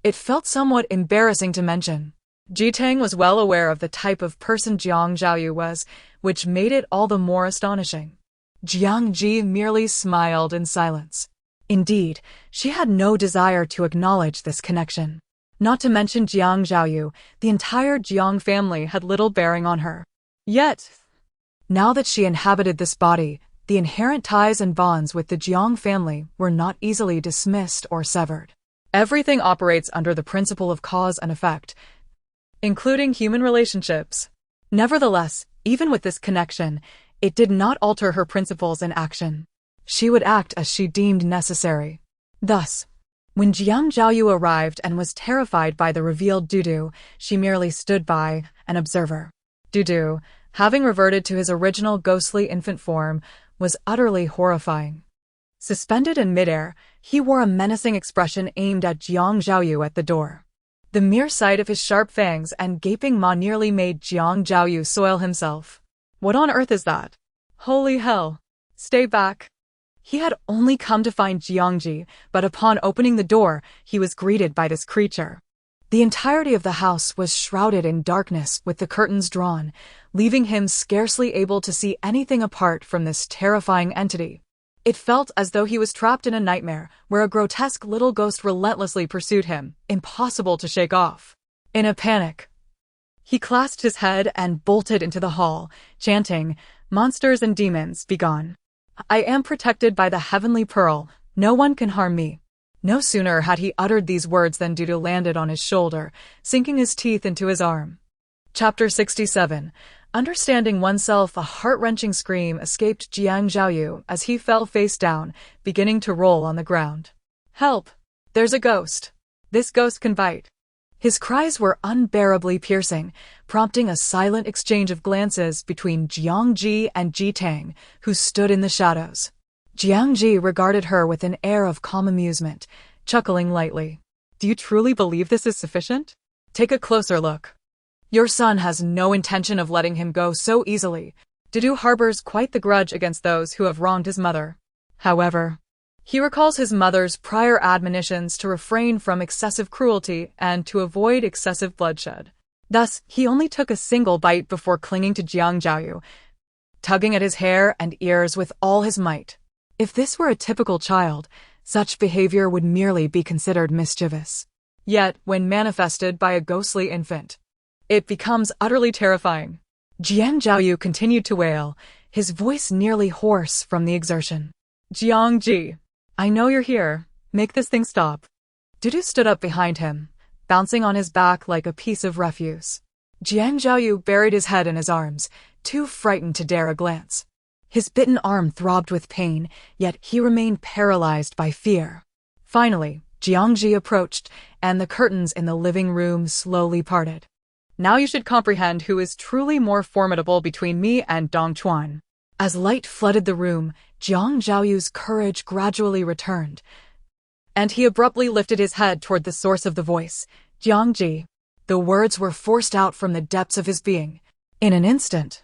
It felt somewhat embarrassing to mention. Ji Tang was well aware of the type of person Jiang Zhaoyu was, which made it all the more astonishing. Jiang Zhi merely smiled in silence. Indeed, she had no desire to acknowledge this connection. Not to mention Jiang Zhaoyu, the entire Jiang family had little bearing on her. Yet, now that she inhabited this body, the inherent ties and bonds with the Jiang family were not easily dismissed or severed. Everything operates under the principle of cause and effect, including human relationships. Nevertheless, even with this connection, it did not alter her principles in action. She would act as she deemed necessary. Thus, when Jiang Zhaoyu arrived and was terrified by the revealed Dudu, she merely stood by, an observer. Dudu, having reverted to his original ghostly infant form, was utterly horrifying. Suspended in midair, he wore a menacing expression aimed at Jiang Zhaoyu at the door. The mere sight of his sharp fangs and gaping maw nearly made Jiang Zhaoyu soil himself. What on earth is that? Holy hell! Stay back! He had only come to find Jiang Zhi, but upon opening the door, he was greeted by this creature. The entirety of the house was shrouded in darkness with the curtains drawn, leaving him scarcely able to see anything apart from this terrifying entity. It felt as though he was trapped in a nightmare where a grotesque little ghost relentlessly pursued him, impossible to shake off. In a panic, he clasped his head and bolted into the hall, chanting, "Monsters and demons, begone. I am protected by the heavenly pearl. No one can harm me." No sooner had he uttered these words than Dudu landed on his shoulder, sinking his teeth into his arm. Chapter 67. Understanding oneself. A heart-wrenching scream escaped Jiang Zhi as he fell face down, beginning to roll on the ground. Help! There's a ghost. This ghost can bite. His cries were unbearably piercing, prompting a silent exchange of glances between Jiang Zhi and Ji Tang, who stood in the shadows. Jiang Zhi regarded her with an air of calm amusement, chuckling lightly. Do you truly believe this is sufficient? Take a closer look. Your son has no intention of letting him go so easily. Dudu harbors quite the grudge against those who have wronged his mother. However, he recalls his mother's prior admonitions to refrain from excessive cruelty and to avoid excessive bloodshed. Thus, he only took a single bite before clinging to Jiang Zhi, tugging at his hair and ears with all his might. If this were a typical child, such behavior would merely be considered mischievous. Yet, when manifested by a ghostly infant, it becomes utterly terrifying. Jiang Zhi continued to wail, his voice nearly hoarse from the exertion. Jiang Zhi, I know you're here. Make this thing stop. Dudu stood up behind him, bouncing on his back like a piece of refuse. Jiang Zhi buried his head in his arms, too frightened to dare a glance. His bitten arm throbbed with pain, yet he remained paralyzed by fear. Finally, Jiang Zhi approached, and the curtains in the living room slowly parted. Now you should comprehend who is truly more formidable between me and Dong Chuan. As light flooded the room, Jiang Zhi's courage gradually returned, and he abruptly lifted his head toward the source of the voice. Jiang Zhi. The words were forced out from the depths of his being. In an instant,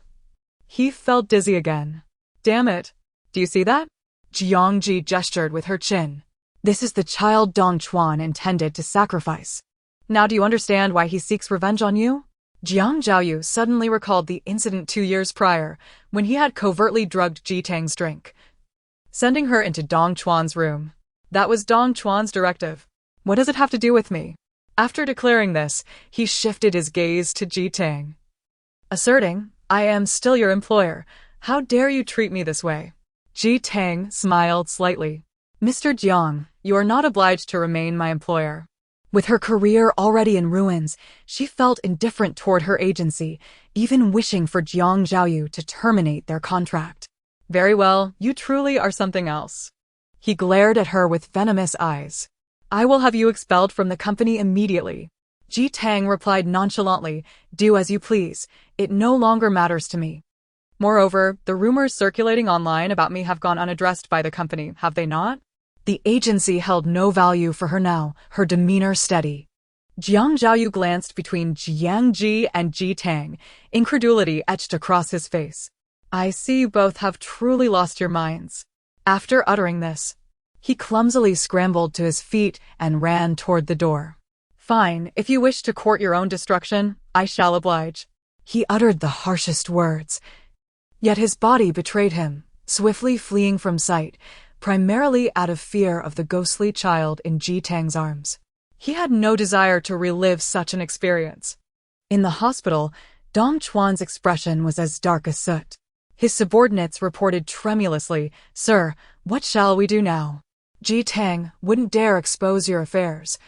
he felt dizzy again. Damn it. Do you see that? Jiang Zhi gestured with her chin. This is the child Dong Chuan intended to sacrifice. Now do you understand why he seeks revenge on you? Jiang Zhi suddenly recalled the incident 2 years prior, when he had covertly drugged Ji Tang's drink, sending her into Dong Chuan's room. That was Dong Chuan's directive. What does it have to do with me? After declaring this, he shifted his gaze to Ji Tang, asserting, I am still your employer. How dare you treat me this way? Ji Tang smiled slightly. Mr. Jiang, you are not obliged to remain my employer. With her career already in ruins, she felt indifferent toward her agency, even wishing for Jiang Zhi to terminate their contract. Very well, you truly are something else. He glared at her with venomous eyes. I will have you expelled from the company immediately. Ji Tang replied nonchalantly, do as you please, it no longer matters to me. Moreover, the rumors circulating online about me have gone unaddressed by the company, have they not? The agency held no value for her now, her demeanor steady. Jiang Zhi glanced between Jiang Zhi and Ji Tang, incredulity etched across his face. I see you both have truly lost your minds. After uttering this, he clumsily scrambled to his feet and ran toward the door. Fine, if you wish to court your own destruction, I shall oblige. He uttered the harshest words. Yet his body betrayed him, swiftly fleeing from sight, primarily out of fear of the ghostly child in Ji Tang's arms. He had no desire to relive such an experience. In the hospital, Dong Chuan's expression was as dark as soot. His subordinates reported tremulously, Sir, what shall we do now? Ji Tang wouldn't dare expose your affairs.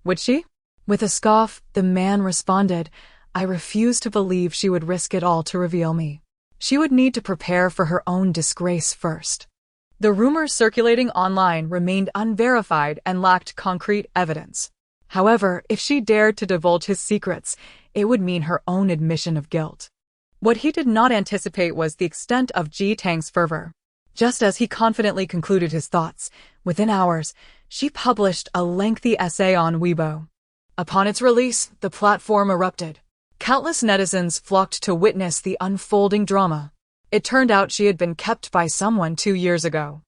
Would she? With a scoff, the man responded, I refuse to believe she would risk it all to reveal me. She would need to prepare for her own disgrace first. The rumors circulating online remained unverified and lacked concrete evidence. However, if she dared to divulge his secrets, it would mean her own admission of guilt. What he did not anticipate was the extent of Ji Tang's fervor. Just as he confidently concluded his thoughts, within hours, she published a lengthy essay on Weibo. Upon its release, the platform erupted. Countless netizens flocked to witness the unfolding drama. It turned out she had been kept by someone 2 years ago.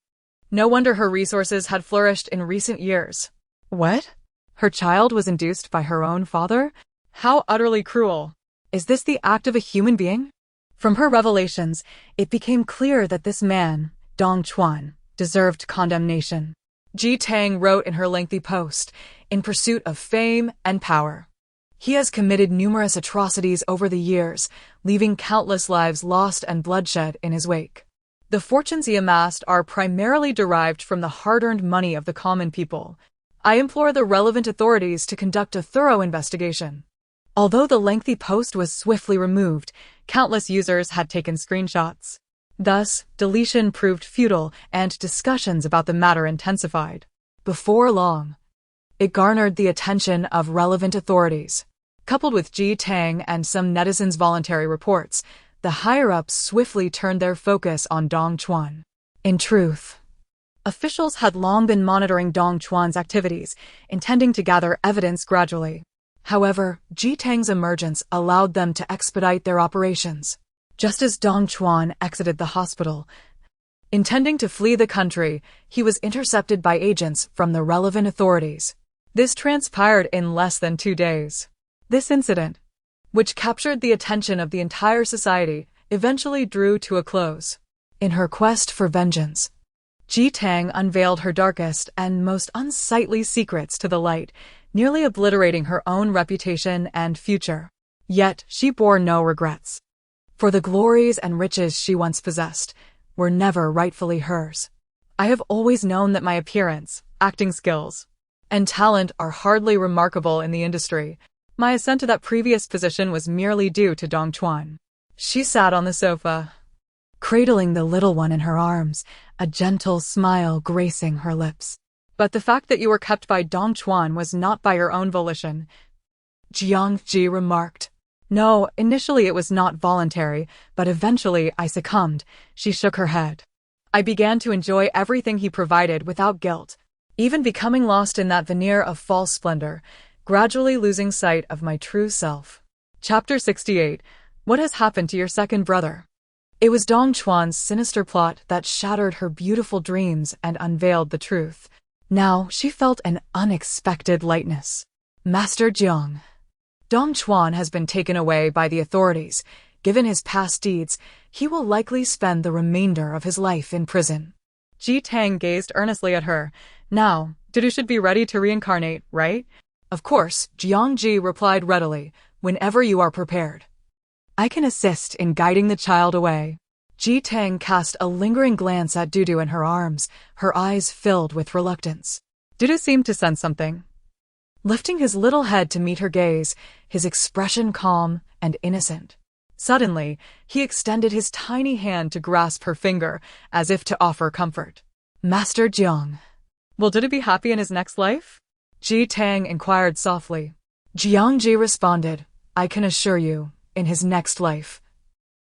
No wonder her resources had flourished in recent years. What? Her child was induced by her own father? How utterly cruel. Is this the act of a human being? From her revelations, it became clear that this man, Dong Chuan, deserved condemnation. Ji Tang wrote in her lengthy post, in pursuit of fame and power. He has committed numerous atrocities over the years, leaving countless lives lost and bloodshed in his wake. The fortunes he amassed are primarily derived from the hard-earned money of the common people. I implore the relevant authorities to conduct a thorough investigation. Although the lengthy post was swiftly removed, countless users had taken screenshots. Thus, deletion proved futile and discussions about the matter intensified. Before long, it garnered the attention of relevant authorities. Coupled with Ji Tang and some netizens' voluntary reports, the higher-ups swiftly turned their focus on Dong Chuan. In truth, officials had long been monitoring Dong Chuan's activities, intending to gather evidence gradually. However, Ji Tang's emergence allowed them to expedite their operations. Just as Dong Chuan exited the hospital, intending to flee the country, he was intercepted by agents from the relevant authorities. This transpired in less than 2 days. This incident, which captured the attention of the entire society, eventually drew to a close. In her quest for vengeance, Ji Tang unveiled her darkest and most unsightly secrets to the light, nearly obliterating her own reputation and future. Yet she bore no regrets, for the glories and riches she once possessed were never rightfully hers. I have always known that my appearance, acting skills, and talent are hardly remarkable in the industry. My ascent to that previous position was merely due to Dong Chuan. She sat on the sofa, cradling the little one in her arms, a gentle smile gracing her lips. But the fact that you were kept by Dong Chuan was not by your own volition, Jiang Zhi remarked. No, initially it was not voluntary, but eventually I succumbed. She shook her head. I began to enjoy everything he provided without guilt, even becoming lost in that veneer of false splendor, gradually losing sight of my true self. Chapter 68. What has happened to your second brother? It was Dong Chuan's sinister plot that shattered her beautiful dreams and unveiled the truth. Now she felt an unexpected lightness. Master Jiang. Dong Chuan has been taken away by the authorities. Given his past deeds, he will likely spend the remainder of his life in prison. Ji Tang gazed earnestly at her. Now, Dudu should be ready to reincarnate, right? Of course, Jiang Zhi replied readily, whenever you are prepared. I can assist in guiding the child away. Ji Tang cast a lingering glance at Dudu in her arms, her eyes filled with reluctance. Dudu seemed to sense something. Lifting his little head to meet her gaze, his expression calm and innocent. Suddenly, he extended his tiny hand to grasp her finger, as if to offer comfort. Master Jiang. Will Dudu be happy in his next life? Ji Tang inquired softly. Jiang Zhi responded, I can assure you, in his next life,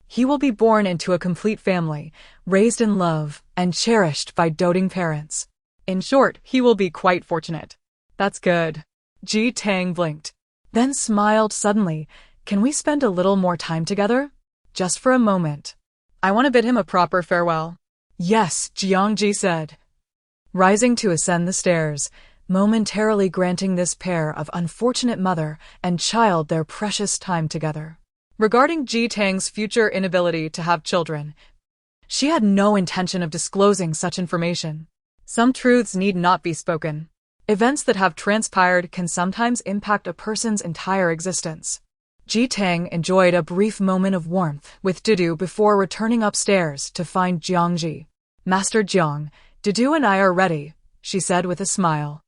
he will be born into a complete family, raised in love, and cherished by doting parents. In short, he will be quite fortunate. That's good. Ji Tang blinked, then smiled suddenly. Can we spend a little more time together? Just for a moment. I want to bid him a proper farewell. Yes, Jiang Zhi said, rising to ascend the stairs, momentarily granting this pair of unfortunate mother and child their precious time together. Regarding Ji Tang's future inability to have children, she had no intention of disclosing such information. Some truths need not be spoken. Events that have transpired can sometimes impact a person's entire existence. Ji Tang enjoyed a brief moment of warmth with Dudu before returning upstairs to find Jiang Zhi. Master Jiang, Dudu and I are ready, she said with a smile.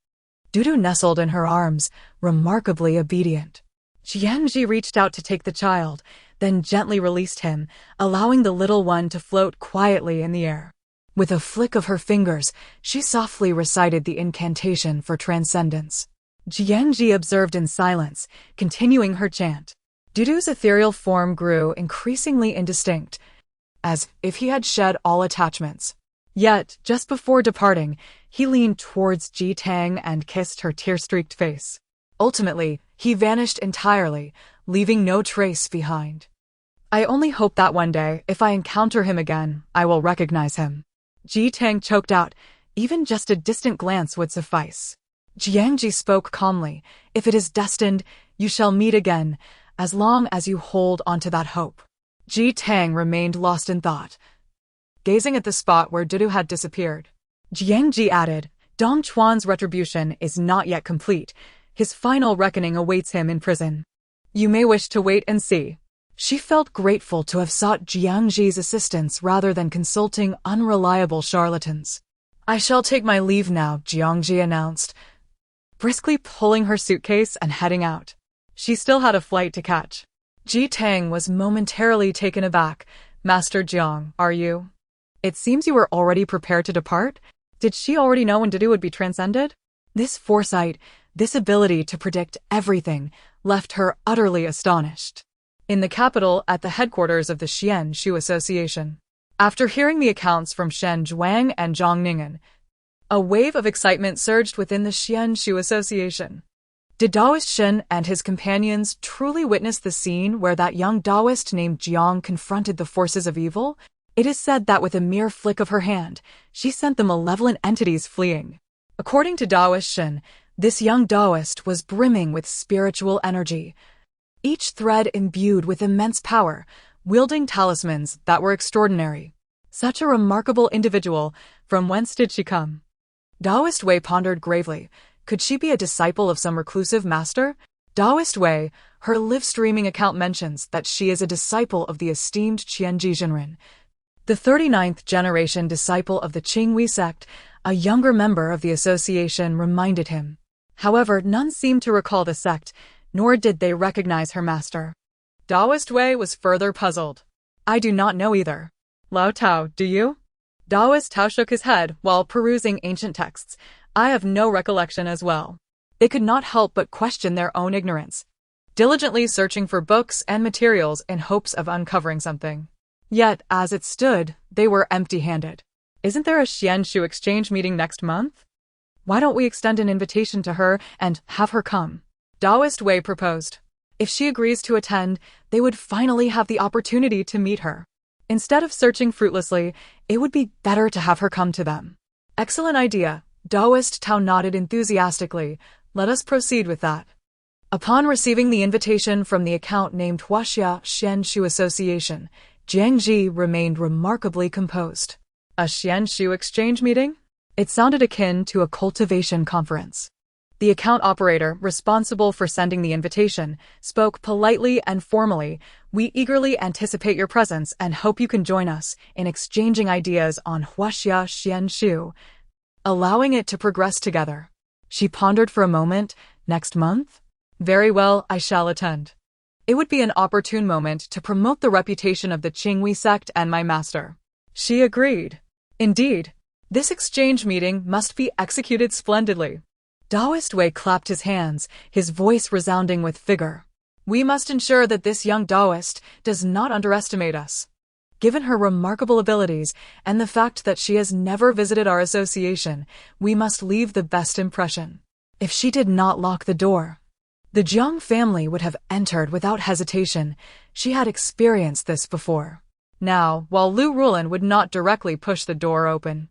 Dudu nestled in her arms, remarkably obedient. Jiang Zhi reached out to take the child, then gently released him, allowing the little one to float quietly in the air. With a flick of her fingers, she softly recited the incantation for transcendence. Jiang Zhi observed in silence, continuing her chant. Dudu's ethereal form grew increasingly indistinct, as if he had shed all attachments. Yet, just before departing, he leaned towards Ji Tang and kissed her tear-streaked face. Ultimately, he vanished entirely, leaving no trace behind. I only hope that one day, if I encounter him again, I will recognize him. Ji Tang choked out. Even just a distant glance would suffice. Jiang Zhi spoke calmly. If it is destined, you shall meet again, as long as you hold onto that hope. Ji Tang remained lost in thought, gazing at the spot where Dudu had disappeared. Jiang Zhi added, Dong Chuan's retribution is not yet complete. His final reckoning awaits him in prison. You may wish to wait and see. She felt grateful to have sought Jiang Zhi's assistance rather than consulting unreliable charlatans. I shall take my leave now, Jiang Zhi announced, briskly pulling her suitcase and heading out. She still had a flight to catch. Ji Tang was momentarily taken aback. Master Jiang, are you? It seems you were already prepared to depart? Did she already know when Didu would be transcended? This foresight, this ability to predict everything, left her utterly astonished. In the capital, at the headquarters of the Xian Shu Association. After hearing the accounts from Shen Zhuang and Zhang Ningen, a wave of excitement surged within the Xian Shu Association. Did Taoist Shen and his companions truly witness the scene where that young Taoist named Jiang confronted the forces of evil? It is said that with a mere flick of her hand, she sent the malevolent entities fleeing. According to Taoist Shen, this young Taoist was brimming with spiritual energy, each thread imbued with immense power, wielding talismans that were extraordinary. Such a remarkable individual, from whence did she come? Taoist Wei pondered gravely. Could she be a disciple of some reclusive master? Taoist Wei, her live-streaming account mentions that she is a disciple of the esteemed Qianji Jinren, the 39th generation disciple of the Qinghui sect. A younger member of the association reminded him. However, none seemed to recall the sect, nor did they recognize her master. Taoist Wei was further puzzled. I do not know either. Lao Tao, do you? Taoist Tao shook his head while perusing ancient texts. I have no recollection as well. They could not help but question their own ignorance, diligently searching for books and materials in hopes of uncovering something. Yet, as it stood, they were empty-handed. Isn't there a Xian Shu exchange meeting next month? Why don't we extend an invitation to her and have her come? Taoist Wei proposed. If she agrees to attend, they would finally have the opportunity to meet her. Instead of searching fruitlessly, it would be better to have her come to them. Excellent idea. Taoist Tao nodded enthusiastically. Let us proceed with that. Upon receiving the invitation from the account named Huaxia Xian Shu Association, Jiang Zhi remained remarkably composed. A Xian Shu exchange meeting? It sounded akin to a cultivation conference. The account operator, responsible for sending the invitation, spoke politely and formally. We eagerly anticipate your presence and hope you can join us in exchanging ideas on Huaxia Xian Shu, allowing it to progress together. She pondered for a moment. Next month? Very well, I shall attend. It would be an opportune moment to promote the reputation of the Qinghui sect and my master. She agreed. Indeed, this exchange meeting must be executed splendidly. Taoist Wei clapped his hands, his voice resounding with vigor. We must ensure that this young Taoist does not underestimate us. Given her remarkable abilities and the fact that she has never visited our association, we must leave the best impression. If she did not lock the door, the Jiang family would have entered without hesitation. She had experienced this before. Now, while Lu Rulin would not directly push the door open,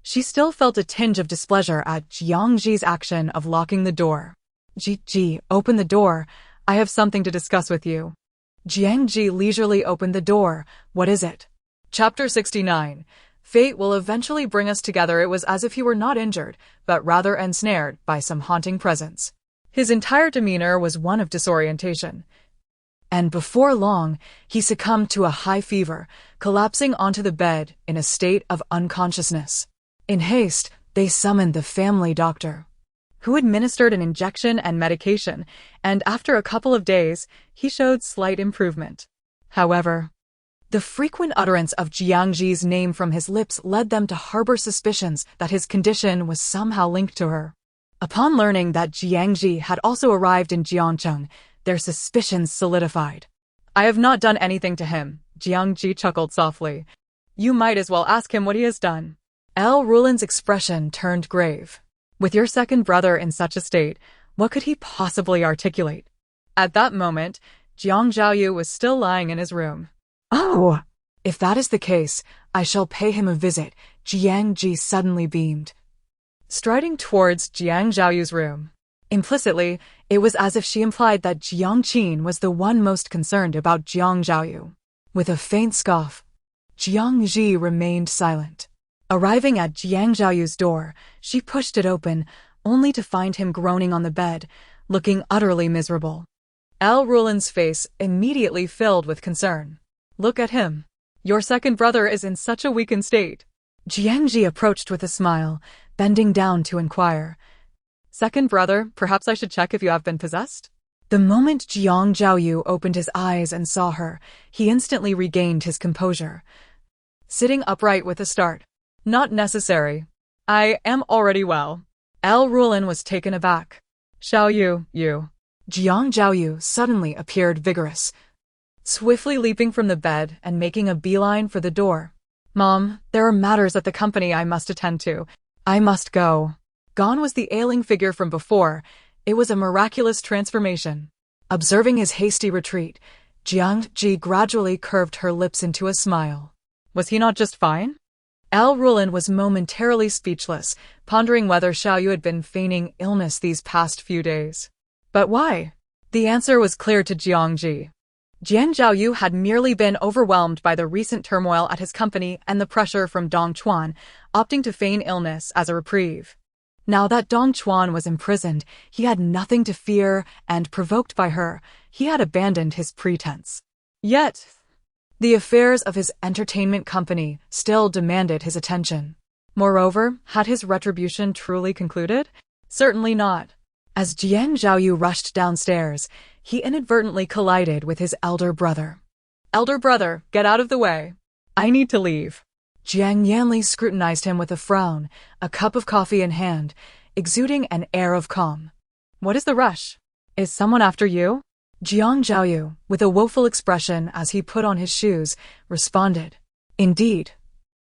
she still felt a tinge of displeasure at Jiang Zhi's action of locking the door. Ji, open the door. I have something to discuss with you. Jiang Zhi leisurely opened the door. What is it? Chapter 69. Fate will eventually bring us together. It was as if he were not injured, but rather ensnared by some haunting presence. His entire demeanor was one of disorientation. And before long, he succumbed to a high fever, collapsing onto the bed in a state of unconsciousness. In haste, they summoned the family doctor, who administered an injection and medication, and after a couple of days, he showed slight improvement. However, the frequent utterance of Jiang Zhi's name from his lips led them to harbor suspicions that his condition was somehow linked to her. Upon learning that Jiang Zhi had also arrived in Jiangcheng, their suspicions solidified. I have not done anything to him, Jiang Zhi chuckled softly. You might as well ask him what he has done. L. Rulin's expression turned grave. With your second brother in such a state, what could he possibly articulate? At that moment, Jiang Zhaoyu was still lying in his room. Oh! If that is the case, I shall pay him a visit, Jiang Zhi suddenly beamed, striding towards Jiang Zhaoyu's room. Implicitly, it was as if she implied that Jiang Qin was the one most concerned about Jiang Zhaoyu. With a faint scoff, Jiang Zhi remained silent. Arriving at Jiang Zhaoyu's door, she pushed it open, only to find him groaning on the bed, looking utterly miserable. L. Rulin's face immediately filled with concern. Look at him. Your second brother is in such a weakened state. Jiang Zhi approached with a smile, bending down to inquire. Second brother, perhaps I should check if you have been possessed? The moment Jiang Zhiaoyu opened his eyes and saw her, he instantly regained his composure, sitting upright with a start. Not necessary. I am already well. L. Rulin was taken aback. Xiaoyu, you. Jiang Zhiaoyu suddenly appeared vigorous, swiftly leaping from the bed and making a beeline for the door. Mom, there are matters at the company I must attend to. I must go. Gone was the ailing figure from before. It was a miraculous transformation. Observing his hasty retreat, Jiang Zhi gradually curved her lips into a smile. Was he not just fine? L. Rulin was momentarily speechless, pondering whether Xiaoyu had been feigning illness these past few days. But why? The answer was clear to Jiang Zhi. Jian Zhaoyu had merely been overwhelmed by the recent turmoil at his company and the pressure from Dong Chuan, opting to feign illness as a reprieve. Now that Dong Chuan was imprisoned, he had nothing to fear, and provoked by her, he had abandoned his pretense. Yet, the affairs of his entertainment company still demanded his attention. Moreover, had his retribution truly concluded? Certainly not. As Jian Zhaoyu rushed downstairs, he inadvertently collided with his elder brother. Elder brother, get out of the way. I need to leave. Jiang Yanli scrutinized him with a frown, a cup of coffee in hand, exuding an air of calm. What is the rush? Is someone after you? Jiang Zhaoyu, with a woeful expression as he put on his shoes, responded. Indeed.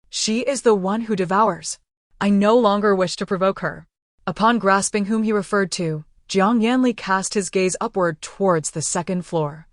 She is the one who devours. I no longer wish to provoke her. Upon grasping whom he referred to, Jiang Yanli cast his gaze upward towards the second floor.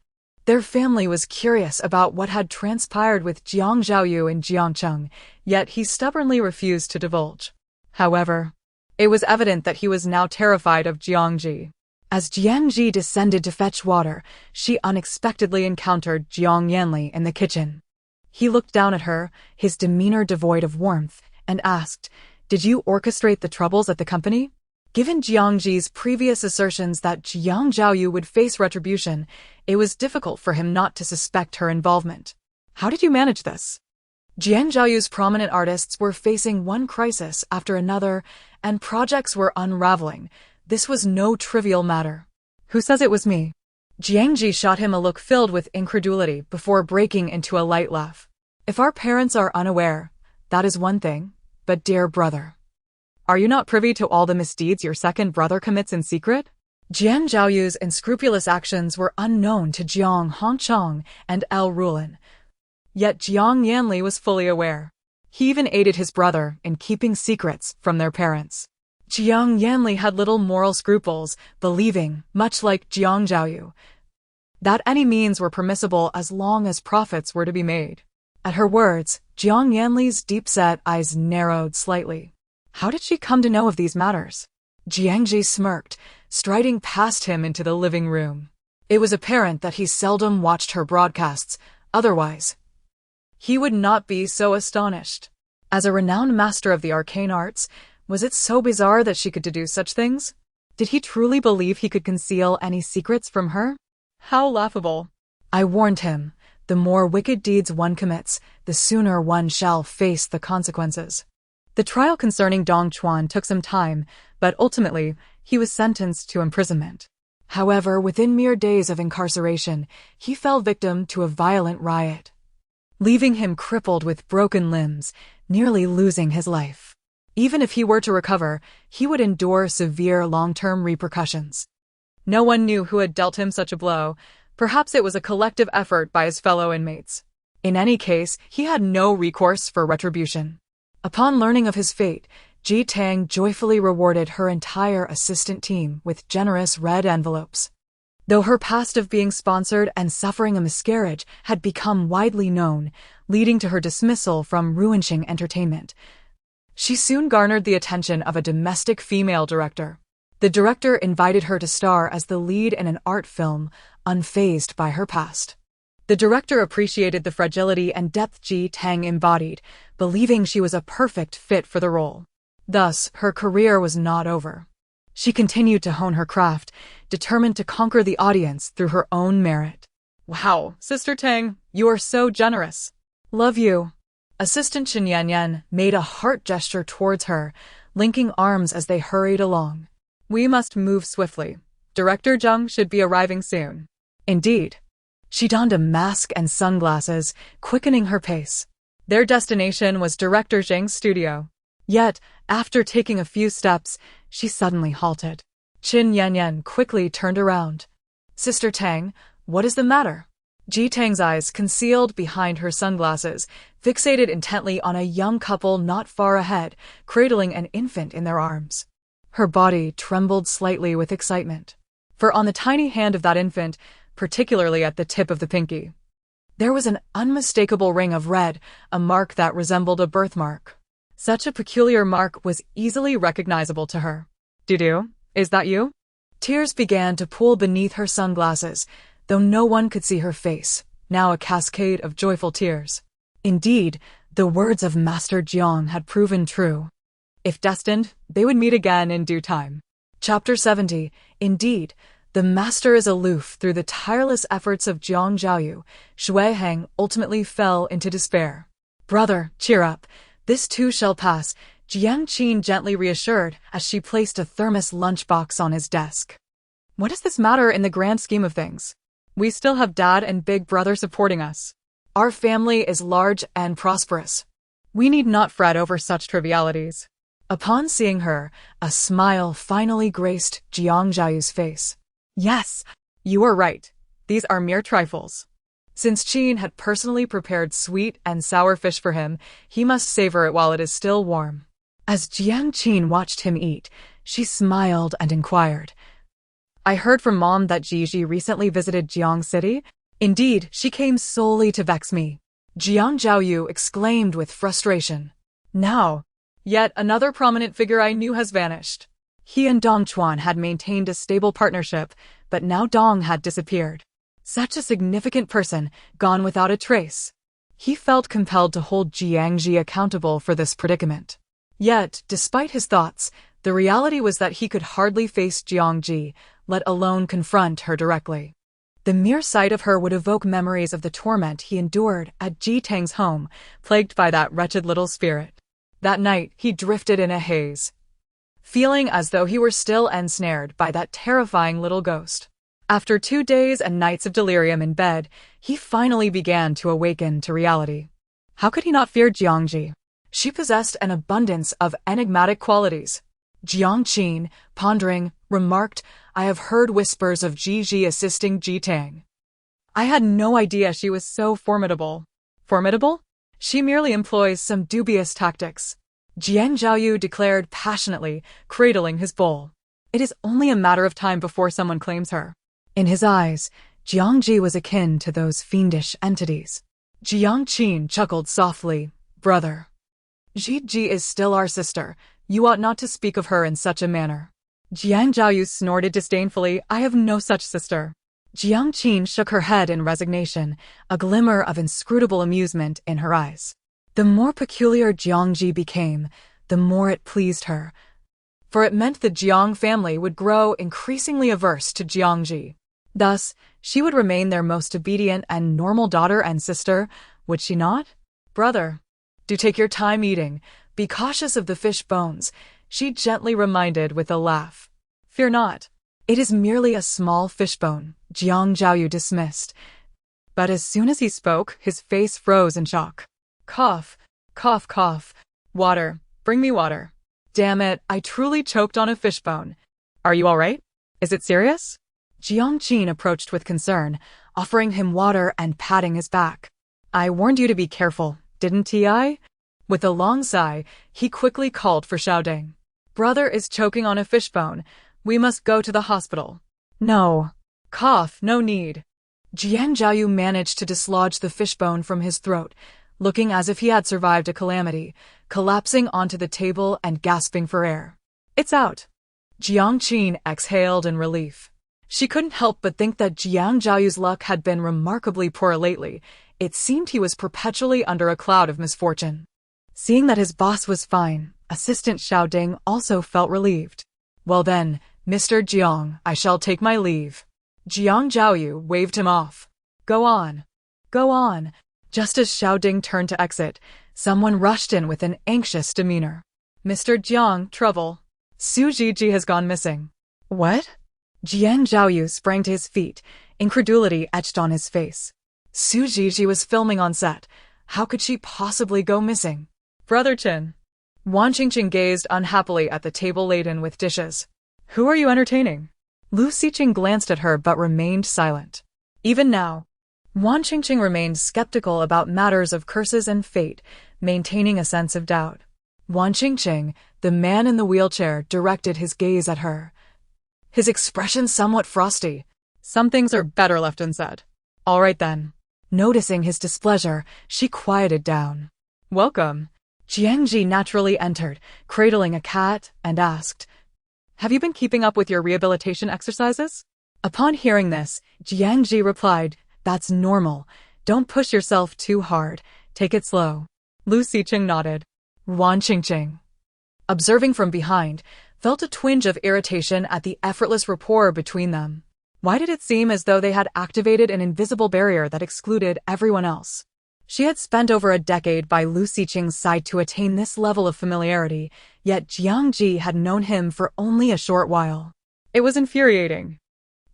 Their family was curious about what had transpired with Jiang Zhaoyu and Jiangcheng, yet he stubbornly refused to divulge. However, it was evident that he was now terrified of Jiang Zhi. As Jiang Zhi descended to fetch water, she unexpectedly encountered Jiang Yanli in the kitchen. He looked down at her, his demeanor devoid of warmth, and asked, "Did you orchestrate the troubles at the company?" Given Jiang Zhi's previous assertions that Jiang Zhaoyu would face retribution, it was difficult for him not to suspect her involvement. How did you manage this? Jiang Zhaoyu's prominent artists were facing one crisis after another, and projects were unraveling. This was no trivial matter. Who says it was me? Jiang Zhi shot him a look filled with incredulity before breaking into a light laugh. If our parents are unaware, that is one thing, but dear brother, are you not privy to all the misdeeds your second brother commits in secret? Jian Zhaoyu's unscrupulous actions were unknown to Jiang Hongchang and L. Rulin. Yet Jiang Yanli was fully aware. He even aided his brother in keeping secrets from their parents. Jiang Yanli had little moral scruples, believing, much like Jiang Zhaoyu, that any means were permissible as long as profits were to be made. At her words, Jiang Yanli's deep-set eyes narrowed slightly. How did she come to know of these matters? Jiang Zhi smirked, striding past him into the living room. It was apparent that he seldom watched her broadcasts, otherwise he would not be so astonished. As a renowned master of the arcane arts, was it so bizarre that she could deduce such things? Did he truly believe he could conceal any secrets from her? How laughable. I warned him, the more wicked deeds one commits, the sooner one shall face the consequences. The trial concerning Dong Chuan took some time, but ultimately, he was sentenced to imprisonment. However, within mere days of incarceration, he fell victim to a violent riot, leaving him crippled with broken limbs, nearly losing his life. Even if he were to recover, he would endure severe long-term repercussions. No one knew who had dealt him such a blow. Perhaps it was a collective effort by his fellow inmates. In any case, he had no recourse for retribution. Upon learning of his fate, Ji Tang joyfully rewarded her entire assistant team with generous red envelopes. Though her past of being sponsored and suffering a miscarriage had become widely known, leading to her dismissal from Ruinqing Entertainment, she soon garnered the attention of a domestic female director. The director invited her to star as the lead in an art film, unfazed by her past. The director appreciated the fragility and depth Ji Tang embodied, believing she was a perfect fit for the role. Thus, her career was not over. She continued to hone her craft, determined to conquer the audience through her own merit. Wow, Sister Tang, you are so generous. Love you. Assistant Chen Yanyan made a heart gesture towards her, linking arms as they hurried along. We must move swiftly. Director Jiang should be arriving soon. Indeed. She donned a mask and sunglasses, quickening her pace. Their destination was Director Zhang's studio. Yet, after taking a few steps, she suddenly halted. Qin Yanyan quickly turned around. Sister Tang, what is the matter? Ji Tang's eyes, concealed behind her sunglasses, fixated intently on a young couple not far ahead, cradling an infant in their arms. Her body trembled slightly with excitement. For on the tiny hand of that infant, particularly at the tip of the pinky, there was an unmistakable ring of red, a mark that resembled a birthmark. Such a peculiar mark was easily recognizable to her. Dudu, is that you? Tears began to pool beneath her sunglasses, though no one could see her face, now a cascade of joyful tears. Indeed, the words of Master Jiang had proven true. If destined, they would meet again in due time. Chapter 70. Indeed, the master is aloof through the tireless efforts of Jiang Zhiyu. Shui Heng ultimately fell into despair. Brother, cheer up. This too shall pass, Jiang Qin gently reassured as she placed a thermos lunchbox on his desk. What does this matter in the grand scheme of things? We still have Dad and Big Brother supporting us. Our family is large and prosperous. We need not fret over such trivialities. Upon seeing her, a smile finally graced Jiang Zhiyu's face. Yes, you are right. These are mere trifles. Since Qin had personally prepared sweet and sour fish for him, he must savor it while it is still warm. As Jiang Qin watched him eat, she smiled and inquired, I heard from Mom that Zhi recently visited Jiang City. Indeed, she came solely to vex me. Jiang Zhiyu exclaimed with frustration. Now, yet another prominent figure I knew has vanished. He and Dong Chuan had maintained a stable partnership, but now Dong had disappeared. Such a significant person, gone without a trace. He felt compelled to hold Jiang Zhi accountable for this predicament. Yet, despite his thoughts, the reality was that he could hardly face Jiang Zhi, let alone confront her directly. The mere sight of her would evoke memories of the torment he endured at Ji Tang's home, plagued by that wretched little spirit. That night, he drifted in a haze, feeling as though he were still ensnared by that terrifying little ghost. After 2 days and nights of delirium in bed, he finally began to awaken to reality. How could he not fear Jiang Zhi? She possessed an abundance of enigmatic qualities. Jiang Qin, pondering, remarked, I have heard whispers of Ji assisting Ji Tang. I had no idea she was so formidable. Formidable? She merely employs some dubious tactics. Jiang Zhiyu declared passionately, cradling his bowl. It is only a matter of time before someone claims her. In his eyes, Jiang Zhi was akin to those fiendish entities. Jiang Qin chuckled softly, Brother, Ji is still our sister. You ought not to speak of her in such a manner. Jiang Zhiyu snorted disdainfully, I have no such sister. Jiang Qin shook her head in resignation, a glimmer of inscrutable amusement in her eyes. The more peculiar Jiang Zhi became, the more it pleased her, for it meant the Jiang family would grow increasingly averse to Jiang Zhi. Thus, she would remain their most obedient and normal daughter and sister, would she not? Brother, do take your time eating. Be cautious of the fish bones, she gently reminded with a laugh. Fear not. It is merely a small fishbone, Jiang Zhiyu dismissed. But as soon as he spoke, his face froze in shock. Cough, cough, cough. Water, bring me water. Damn it, I truly choked on a fishbone. Are you all right? Is it serious? Jiang Qin approached with concern, offering him water and patting his back. I warned you to be careful, didn't I? With a long sigh, he quickly called for Xiaoding. Brother is choking on a fishbone. We must go to the hospital. No. Cough, no need. Jiang Zhiyu managed to dislodge the fishbone from his throat, looking as if he had survived a calamity, collapsing onto the table and gasping for air. It's out. Jiang Qin exhaled in relief. She couldn't help but think that Jiang Zhiyu's luck had been remarkably poor lately. It seemed he was perpetually under a cloud of misfortune. Seeing that his boss was fine, Assistant Xiaoding also felt relieved. Well then, Mr. Jiang, I shall take my leave. Jiang Zhiyu waved him off. Go on. Go on. Just as Xiaoding turned to exit, someone rushed in with an anxious demeanor. Mr. Jiang, trouble. Su Jiji has gone missing. What? Jiang Zhi sprang to his feet, incredulity etched on his face. Su Jiji was filming on set. How could she possibly go missing? Brother Chin. Wan Qingqing gazed unhappily at the table laden with dishes. Who are you entertaining? Lu Xiqing glanced at her but remained silent. Even now, Wan Qingqing remained skeptical about matters of curses and fate, maintaining a sense of doubt. Wan Qingqing, the man in the wheelchair, directed his gaze at her. His expression somewhat frosty. Some things are better left unsaid. All right then. Noticing his displeasure, she quieted down. Welcome. Jiang Zhi naturally entered, cradling a cat, and asked, Have you been keeping up with your rehabilitation exercises? Upon hearing this, Jiang Zhi replied, That's normal. Don't push yourself too hard. Take it slow. Lu Xiqing nodded. Wan Qingqing, observing from behind, felt a twinge of irritation at the effortless rapport between them. Why did it seem as though they had activated an invisible barrier that excluded everyone else? She had spent over a decade by Lu Xiqing's side to attain this level of familiarity, yet Jiang Zhi had known him for only a short while. It was infuriating.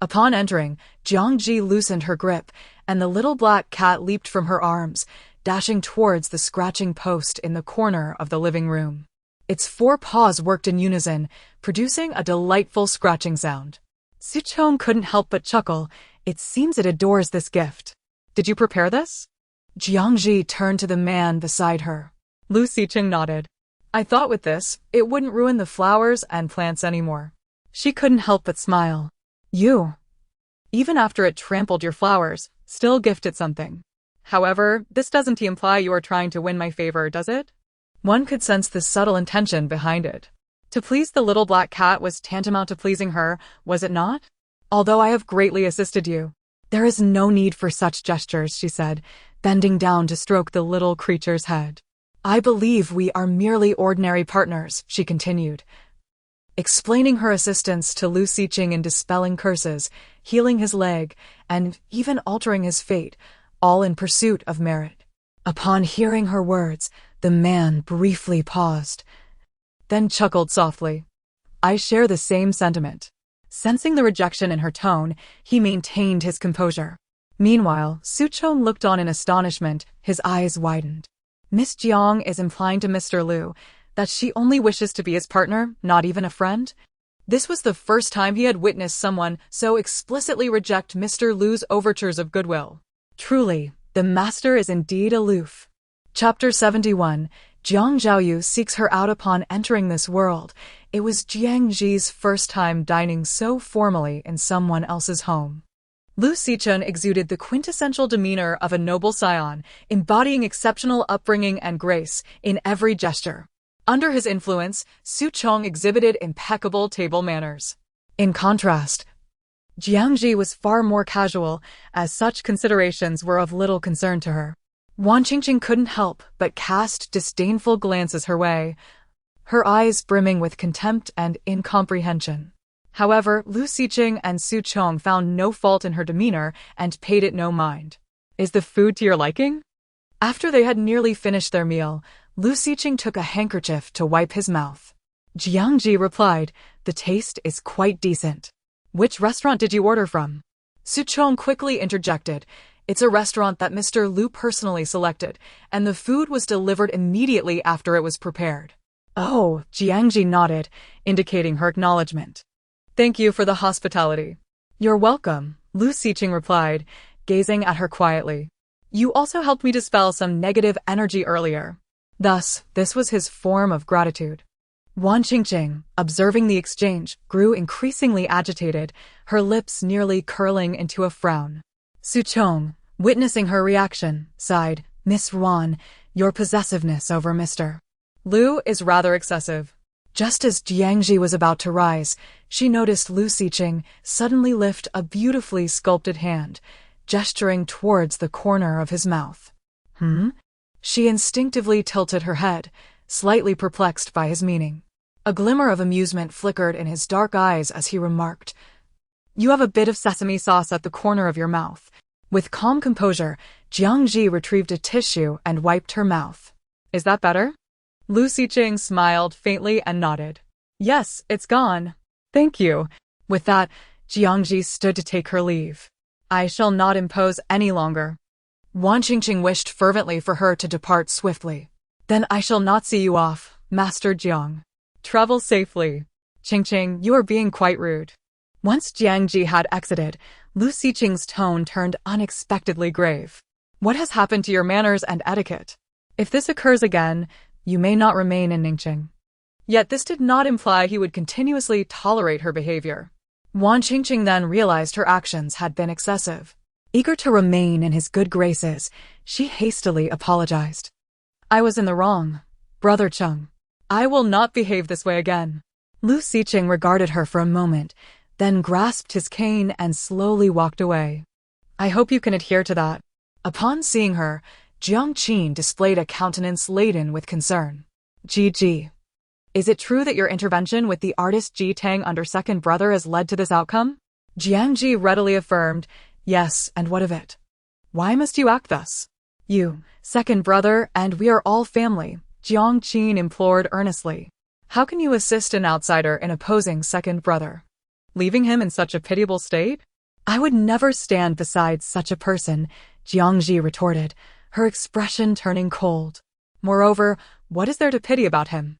Upon entering, Jiang Zhi loosened her grip, and the little black cat leaped from her arms, dashing towards the scratching post in the corner of the living room. Its 4 paws worked in unison, producing a delightful scratching sound. Suchong couldn't help but chuckle. It seems it adores this gift. Did you prepare this? Jiang Zhi turned to the man beside her. Lu Xiqing nodded. I thought with this, it wouldn't ruin the flowers and plants anymore. She couldn't help but smile. You, even after it trampled your flowers, still gift it something. However, this doesn't imply you are trying to win my favor, does it? One could sense the subtle intention behind it. To please the little black cat was tantamount to pleasing her, was it not? Although I have greatly assisted you. There is no need for such gestures, she said, bending down to stroke the little creature's head. I believe we are merely ordinary partners, she continued, explaining her assistance to Lu Xiqing in dispelling curses, healing his leg, and even altering his fate, all in pursuit of merit. Upon hearing her words, the man briefly paused, then chuckled softly. I share the same sentiment. Sensing the rejection in her tone, he maintained his composure. Meanwhile, Suchong looked on in astonishment, his eyes widened. Miss Jiang is implying to Mr. Lu that she only wishes to be his partner, not even a friend? This was the first time he had witnessed someone so explicitly reject Mr. Lu's overtures of goodwill. Truly, the master is indeed aloof. Chapter 71. Jiang Zhiyu seeks her out. Upon entering this world, it was Jiang Zhi's first time dining so formally in someone else's home. Lu Xiqing exuded the quintessential demeanor of a noble scion, embodying exceptional upbringing and grace in every gesture. Under his influence, Suchong exhibited impeccable table manners. In contrast, Jiang Zhi was far more casual, as such considerations were of little concern to her. Wan Qingqing couldn't help but cast disdainful glances her way, her eyes brimming with contempt and incomprehension. However, Lu Xiqing and Suchong found no fault in her demeanor and paid it no mind. Is the food to your liking? After they had nearly finished their meal, Lu Xiqing took a handkerchief to wipe his mouth. Jiang Zhi replied, The taste is quite decent. Which restaurant did you order from? Suchong quickly interjected, It's a restaurant that Mr. Lu personally selected, and the food was delivered immediately after it was prepared. Oh, Jiang Zhi nodded, indicating her acknowledgement. Thank you for the hospitality. You're welcome, Lu Xiqing replied, gazing at her quietly. You also helped me dispel some negative energy earlier. Thus, this was his form of gratitude. Wan Qingqing, observing the exchange, grew increasingly agitated, her lips nearly curling into a frown. Suchong, witnessing her reaction, sighed, Miss Wan, your possessiveness over Mr. Lu is rather excessive. Just as Jiang Zhi was about to rise, she noticed Lu Xiqing suddenly lift a beautifully sculpted hand, gesturing towards the corner of his mouth. She instinctively tilted her head, slightly perplexed by his meaning. A glimmer of amusement flickered in his dark eyes as he remarked, You have a bit of sesame sauce at the corner of your mouth. With calm composure, Jiang Zhi retrieved a tissue and wiped her mouth. Is that better? Lu Xiqing smiled faintly and nodded. Yes, it's gone. Thank you. With that, Jiang Zhi stood to take her leave. I shall not impose any longer. Wan Qingqing wished fervently for her to depart swiftly. Then I shall not see you off, Master Jiang. Travel safely. Qingqing, you are being quite rude. Once Jiang Zhi had exited, Lu Xiqing's tone turned unexpectedly grave. What has happened to your manners and etiquette? If this occurs again, you may not remain in Ningqing. Yet this did not imply he would continuously tolerate her behavior. Wan Qingqing then realized her actions had been excessive. Eager to remain in his good graces, she hastily apologized. I was in the wrong, Brother Cheng. I will not behave this way again. Lu Xiqing regarded her for a moment, then grasped his cane and slowly walked away. I hope you can adhere to that. Upon seeing her, Jiang Qin displayed a countenance laden with concern. Ji. Is it true that your intervention with the artist Ji Tang under second brother has led to this outcome? Jiang Zhi readily affirmed, yes, and what of it? Why must you act thus? You, second brother, and we are all family, Jiang Qin implored earnestly. How can you assist an outsider in opposing second brother? Leaving him in such a pitiable state? I would never stand beside such a person, Jiang Zhi retorted, her expression turning cold. Moreover, what is there to pity about him?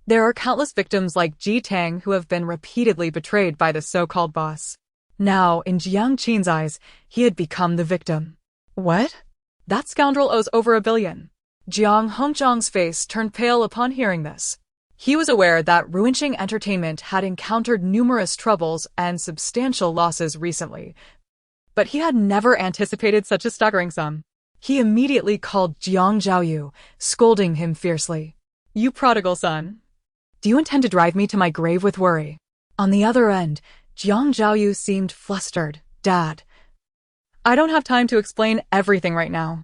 There are countless victims like Ji Tang who have been repeatedly betrayed by the so-called boss. Now, in Jiang Qin's eyes, he had become the victim. What? That scoundrel owes over 1 billion. Jiang Hongzhang's face turned pale upon hearing this. He was aware that Ruinqing Entertainment had encountered numerous troubles and substantial losses recently, but he had never anticipated such a staggering sum. He immediately called Jiang Zhaoyu, scolding him fiercely. You prodigal son. Do you intend to drive me to my grave with worry? On the other end, Jiang Zhaoyu seemed flustered. Dad. I don't have time to explain everything right now.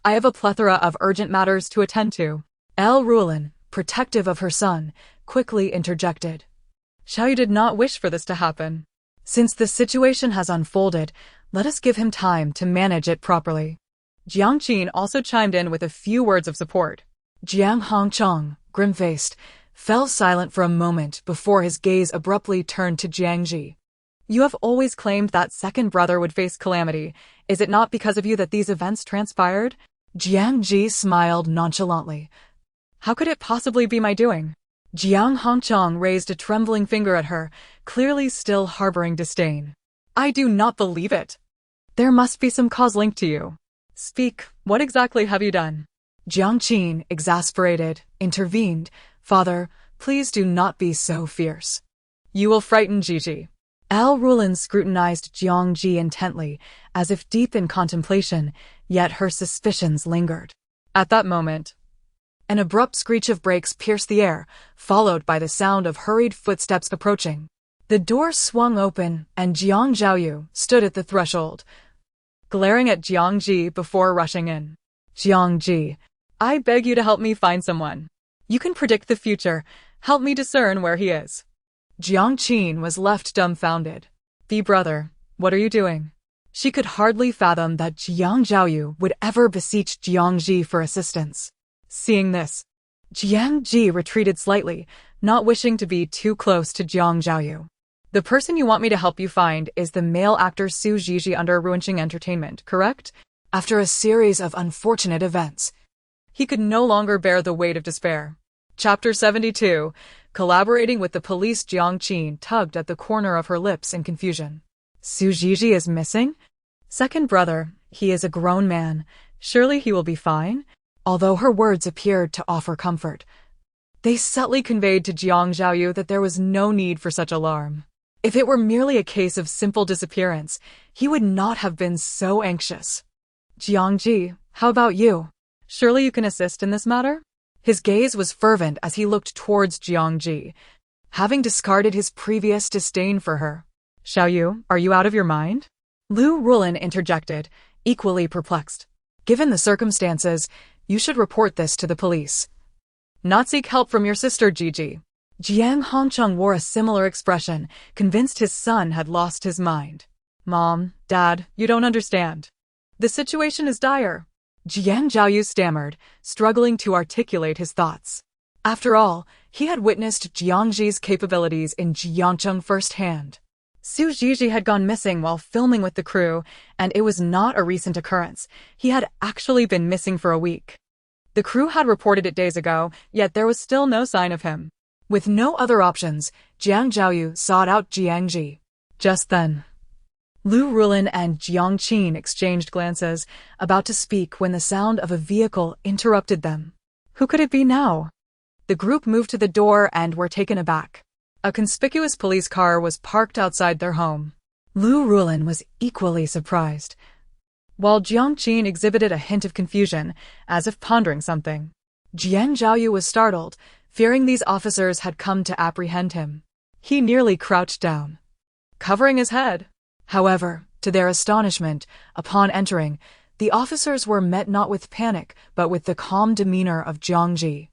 I have a plethora of urgent matters to attend to. El Ruolin, protective of her son, quickly interjected. Xiaoyu did not wish for this to happen. Since the situation has unfolded, let us give him time to manage it properly. Jiang Qin also chimed in with a few words of support. Jiang Hongchang, grim-faced, fell silent for a moment before his gaze abruptly turned to Jiang Zhi. You have always claimed that second brother would face calamity. Is it not because of you that these events transpired? Jiang Zhi smiled nonchalantly. How could it possibly be my doing? Jiang Hongchang raised a trembling finger at her, clearly still harboring disdain. I do not believe it. There must be some cause linked to you. Speak, what exactly have you done? Jiang Qin, exasperated, intervened. Father, please do not be so fierce. You will frighten Gigi. El Ruolin scrutinized Jiang Zhi intently, as if deep in contemplation, yet her suspicions lingered. At that moment, an abrupt screech of brakes pierced the air, followed by the sound of hurried footsteps approaching. The door swung open, and Jiang Zhaoyu stood at the threshold, glaring at Jiang Zhi before rushing in. Jiang Zhi, I beg you to help me find someone. You can predict the future. Help me discern where he is. Jiang Qin was left dumbfounded. The brother, what are you doing? She could hardly fathom that Jiang Zhaoyu would ever beseech Jiang Zhi for assistance. Seeing this, Jiang Zhi retreated slightly, not wishing to be too close to Jiang Zhaoyu. The person you want me to help you find is the male actor Su Zhizhi under Ruinqing Entertainment, correct? After a series of unfortunate events, he could no longer bear the weight of despair. Chapter 72. Collaborating with the police. Jiang Qin tugged at the corner of her lips in confusion. Su Zhizhi is missing? Second brother, he is a grown man. Surely he will be fine? Although her words appeared to offer comfort, they subtly conveyed to Jiang Zhaoyu that there was no need for such alarm. If it were merely a case of simple disappearance, he would not have been so anxious. Jiang Zhi, how about you? Surely you can assist in this matter? His gaze was fervent as he looked towards Jiang Zhi, having discarded his previous disdain for her. Xiaoyu, are you out of your mind? Lu Ruolin interjected, equally perplexed. Given the circumstances, you should report this to the police. Not seek help from your sister Gigi. Jiang Hongcheng wore a similar expression, convinced his son had lost his mind. Mom, Dad, you don't understand. The situation is dire. Jiang Zhaoyu stammered, struggling to articulate his thoughts. After all, he had witnessed Jiang Zhi's capabilities in Jiangcheng firsthand. Su Zhizhi had gone missing while filming with the crew, and it was not a recent occurrence. He had actually been missing for a week. The crew had reported it days ago, yet there was still no sign of him. With no other options, Jiang Zhao sought out Jiang Zhi. Just then, Lu Rulin and Jiang Qin exchanged glances, about to speak when the sound of a vehicle interrupted them. Who could it be now? The group moved to the door and were taken aback. A conspicuous police car was parked outside their home. Lu Rulin was equally surprised, while Jiang Qin exhibited a hint of confusion, as if pondering something. Jiang Zhao was startled, fearing these officers had come to apprehend him. He nearly crouched down, covering his head. However, to their astonishment, upon entering, the officers were met not with panic, but with the calm demeanor of Jiang Zhi.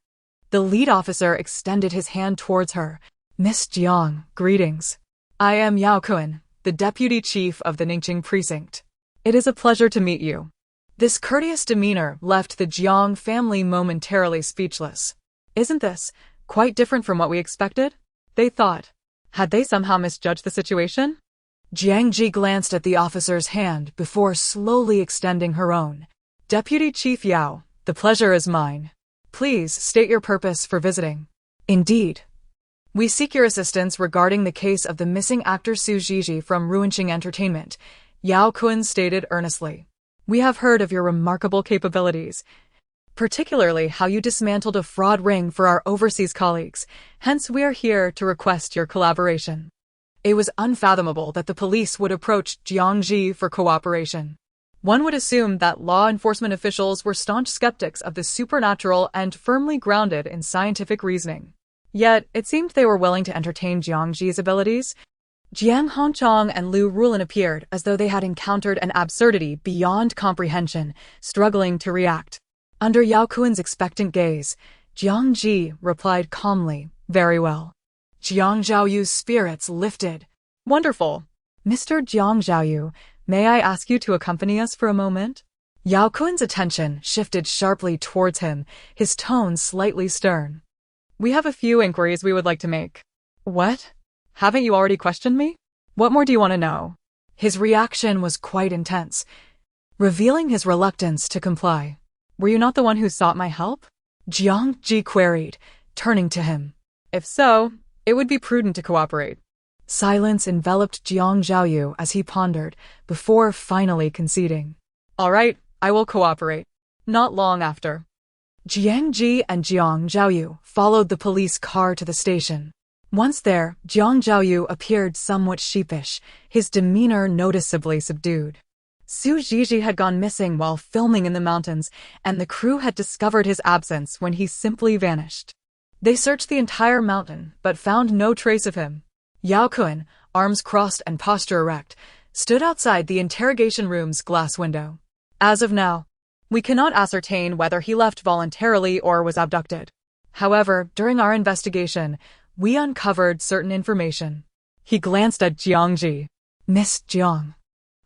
The lead officer extended his hand towards her. "Miss Jiang, greetings. I am Yao Kun, the deputy chief of the Ningqing precinct. It is a pleasure to meet you." This courteous demeanor left the Jiang family momentarily speechless. Isn't this quite different from what we expected? They thought. Had they somehow misjudged the situation? Jiang Zhi glanced at the officer's hand before slowly extending her own. "Deputy Chief Yao, the pleasure is mine. Please state your purpose for visiting." "Indeed. We seek your assistance regarding the case of the missing actor Su Zhizhi from Ruinqing Entertainment," Yao Kun stated earnestly. "We have heard of your remarkable capabilities, particularly how you dismantled a fraud ring for our overseas colleagues. Hence, we are here to request your collaboration." It was unfathomable that the police would approach Jiang Zhi for cooperation. One would assume that law enforcement officials were staunch skeptics of the supernatural and firmly grounded in scientific reasoning. Yet, it seemed they were willing to entertain Jiang Zhi's abilities. Jiang Hongchong and Lu Rulin appeared as though they had encountered an absurdity beyond comprehension, struggling to react. Under Yao Kun's expectant gaze, Jiang Zhi replied calmly, "Very well." Jiang Zhaoyu's spirits lifted. "Wonderful. Mr. Jiang Zhaoyu, may I ask you to accompany us for a moment?" Yao Kun's attention shifted sharply towards him, his tone slightly stern. "We have a few inquiries we would like to make." "What? Haven't you already questioned me? What more do you want to know?" His reaction was quite intense, revealing his reluctance to comply. "Were you not the one who sought my help?" Jiang Zhi queried, turning to him. "If so, it would be prudent to cooperate." Silence enveloped Jiang Zhaoyu as he pondered, before finally conceding. "All right, I will cooperate." Not long after, Jiang Zhi and Jiang Zhaoyu followed the police car to the station. Once there, Jiang Zhaoyu appeared somewhat sheepish, his demeanor noticeably subdued. Su Zhizhi had gone missing while filming in the mountains, and the crew had discovered his absence when he simply vanished. They searched the entire mountain, but found no trace of him. Yao Kun, arms crossed and posture erect, stood outside the interrogation room's glass window. As of now, we cannot ascertain whether he left voluntarily or was abducted. However, during our investigation, we uncovered certain information. He glanced at Jiang Zhi. "Miss Jiang,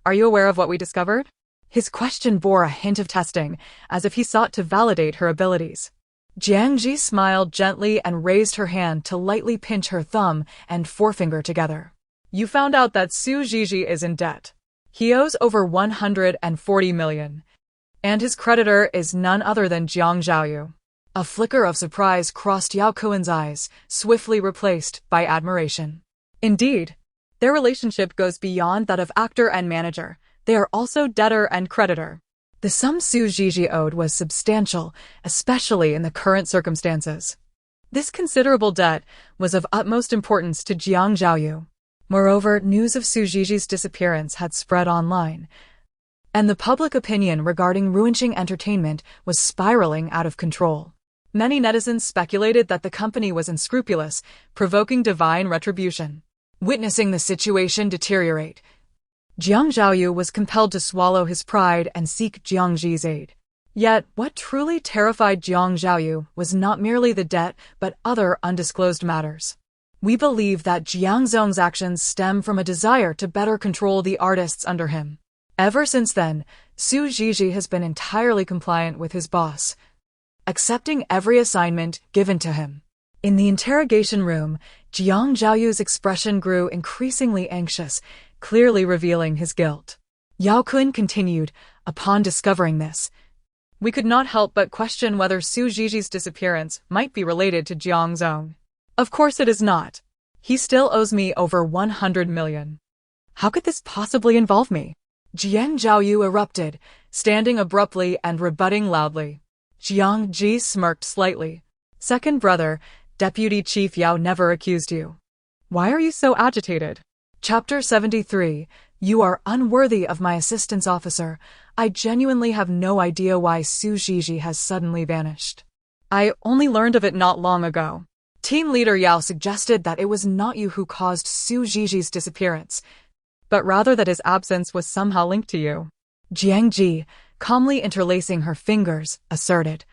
are you aware of what we discovered?" His question bore a hint of testing, as if he sought to validate her abilities. Jiang Zhi smiled gently and raised her hand to lightly pinch her thumb and forefinger together. "You found out that Su Zhizhi is in debt. He owes over 140 million. And his creditor is none other than Jiang Zhaoyu." A flicker of surprise crossed Yao Kun's eyes, swiftly replaced by admiration. Indeed, their relationship goes beyond that of actor and manager. They are also debtor and creditor. The sum Su Zhizhi owed was substantial, especially in the current circumstances. This considerable debt was of utmost importance to Jiang Zhaoyu. Moreover, news of Su Zhizhi's disappearance had spread online, and the public opinion regarding Ruinqing Entertainment was spiraling out of control. Many netizens speculated that the company was unscrupulous, provoking divine retribution. Witnessing the situation deteriorate, Jiang Zhaoyu was compelled to swallow his pride and seek Jiang Zhi's aid. Yet, what truly terrified Jiang Zhaoyu was not merely the debt, but other undisclosed matters. We believe that Jiang Zong's actions stem from a desire to better control the artists under him. Ever since then, Su Zhizhi has been entirely compliant with his boss, accepting every assignment given to him. In the interrogation room, Jiang Zhaoyu's expression grew increasingly anxious, clearly revealing his guilt. Yao Kun continued, upon discovering this, we could not help but question whether Su Jiji's disappearance might be related to Jiang Zhong. Of course it is not. He still owes me over 100 million. How could this possibly involve me? Jiang Zhaoyu erupted, standing abruptly and rebutting loudly. Jiang Zhi smirked slightly. Second brother, Deputy Chief Yao never accused you. Why are you so agitated? Chapter 73. You are unworthy of my assistance, officer. I genuinely have no idea why Su Jiji has suddenly vanished. I only learned of it not long ago. Team leader Yao suggested that it was not you who caused Su Jiji's disappearance, but rather that his absence was somehow linked to you. Jiang Zhi, calmly interlacing her fingers, asserted.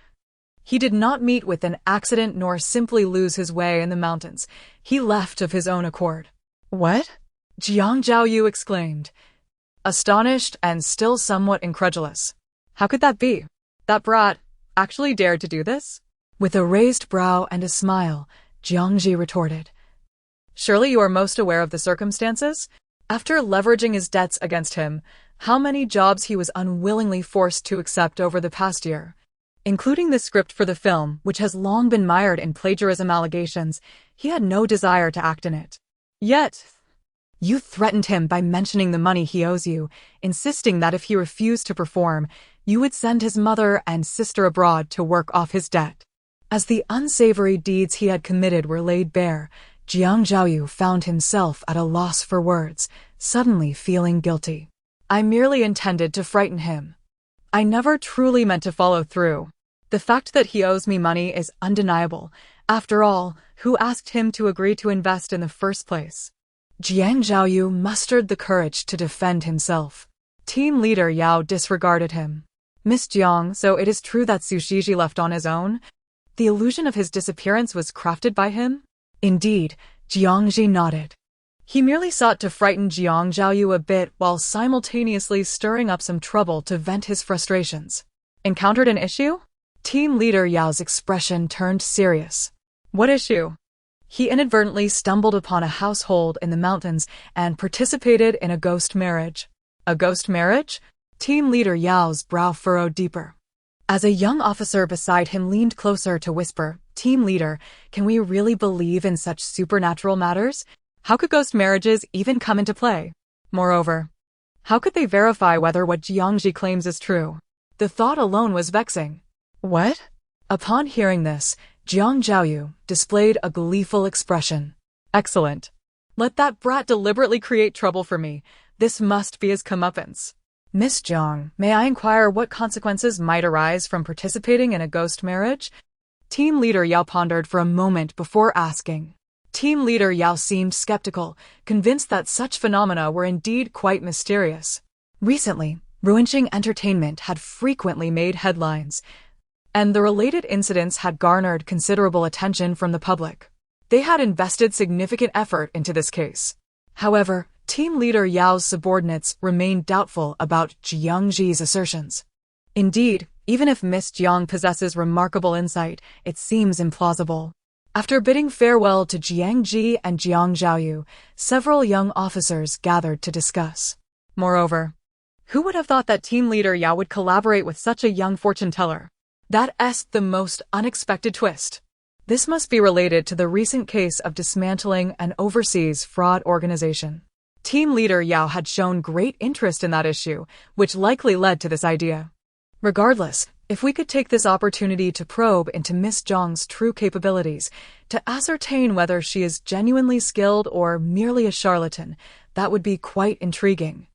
He did not meet with an accident nor simply lose his way in the mountains. He left of his own accord. What? Jiang Zhaoyu exclaimed, astonished and still somewhat incredulous. How could that be? That brat actually dared to do this? With a raised brow and a smile, Jiang Zhi retorted. Surely you are most aware of the circumstances? After leveraging his debts against him, how many jobs he was unwillingly forced to accept over the past year, including the script for the film, which has long been mired in plagiarism allegations, he had no desire to act in it. Yet, you threatened him by mentioning the money he owes you, insisting that if he refused to perform, you would send his mother and sister abroad to work off his debt. As the unsavory deeds he had committed were laid bare, Jiang Zhaoyu found himself at a loss for words, suddenly feeling guilty. I merely intended to frighten him. I never truly meant to follow through. The fact that he owes me money is undeniable. After all, who asked him to agree to invest in the first place? Jiang Zhaoyu mustered the courage to defend himself. Team leader Yao disregarded him. Miss Jiang, so it is true that Su Jiji left on his own? The illusion of his disappearance was crafted by him? Indeed, Jiang Zhi nodded. He merely sought to frighten Jiang Zhaoyu a bit while simultaneously stirring up some trouble to vent his frustrations. Encountered an issue? Team leader Yao's expression turned serious. What issue? He inadvertently stumbled upon a household in the mountains and participated in a ghost marriage. A ghost marriage? Team leader Yao's brow furrowed deeper. As a young officer beside him leaned closer to whisper, Team leader, can we really believe in such supernatural matters? How could ghost marriages even come into play? Moreover, how could they verify whether what Jiang Zhi claims is true? The thought alone was vexing. What? Upon hearing this, Jiang Zhaoyu displayed a gleeful expression. Excellent. Let that brat deliberately create trouble for me. This must be his comeuppance. Miss Jiang, may I inquire what consequences might arise from participating in a ghost marriage? Team leader Yao pondered for a moment before asking. Team leader Yao seemed skeptical, convinced that such phenomena were indeed quite mysterious. Recently, Ruinqing Entertainment had frequently made headlines, and the related incidents had garnered considerable attention from the public. They had invested significant effort into this case. However, team leader Yao's subordinates remained doubtful about Jiang Zhi's assertions. Indeed, even if Miss Jiang possesses remarkable insight, it seems implausible. After bidding farewell to Jiang Zhi and Jiang Zhaoyu, several young officers gathered to discuss. Moreover, who would have thought that team leader Yao would collaborate with such a young fortune-teller? That's the most unexpected twist. This must be related to the recent case of dismantling an overseas fraud organization. Team leader Yao had shown great interest in that issue, which likely led to this idea. Regardless, if we could take this opportunity to probe into Miss Jiang's true capabilities, to ascertain whether she is genuinely skilled or merely a charlatan, that would be quite intriguing.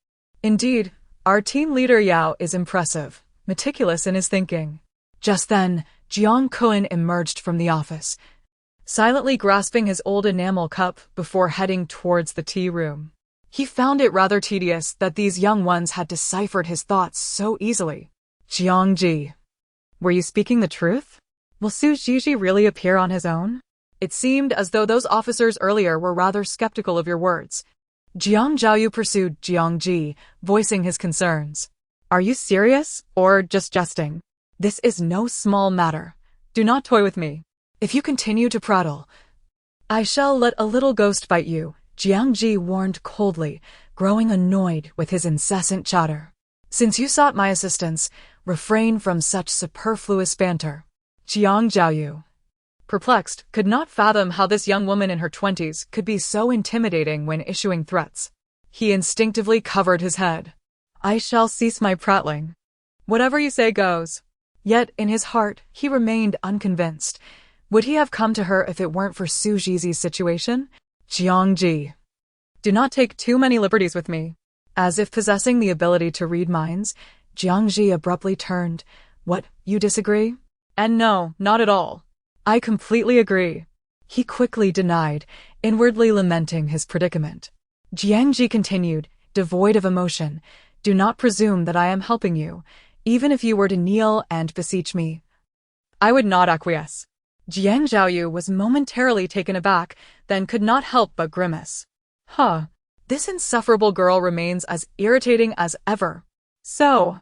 Indeed, our team leader Yao is impressive, meticulous in his thinking. Just then, Jiang Kun emerged from the office, silently grasping his old enamel cup before heading towards the tea room. He found it rather tedious that these young ones had deciphered his thoughts so easily. Jiang Zhi, were you speaking the truth? Will Su Jiji really appear on his own? It seemed as though those officers earlier were rather skeptical of your words. Jiang Zhaoyu pursued Jiang Zhi, voicing his concerns. Are you serious, or just jesting? This is no small matter. Do not toy with me. If you continue to prattle, I shall let a little ghost bite you, Jiang Zhi warned coldly, growing annoyed with his incessant chatter. Since you sought my assistance, refrain from such superfluous banter. Jiang Zhaoyu, perplexed, could not fathom how this young woman in her 20s could be so intimidating when issuing threats. He instinctively covered his head. I shall cease my prattling. Whatever you say goes. Yet, in his heart, he remained unconvinced. Would he have come to her if it weren't for Su Zhi's situation? Jiang Zhi, do not take too many liberties with me. As if possessing the ability to read minds, Jiang Zhi abruptly turned. What, you disagree? And no, not at all. I completely agree. He quickly denied, inwardly lamenting his predicament. Jiang Zhi continued, devoid of emotion. Do not presume that I am helping you, even if you were to kneel and beseech me. I would not acquiesce. Jiang Zhaoyu was momentarily taken aback, then could not help but grimace. Huh. This insufferable girl remains as irritating as ever. So,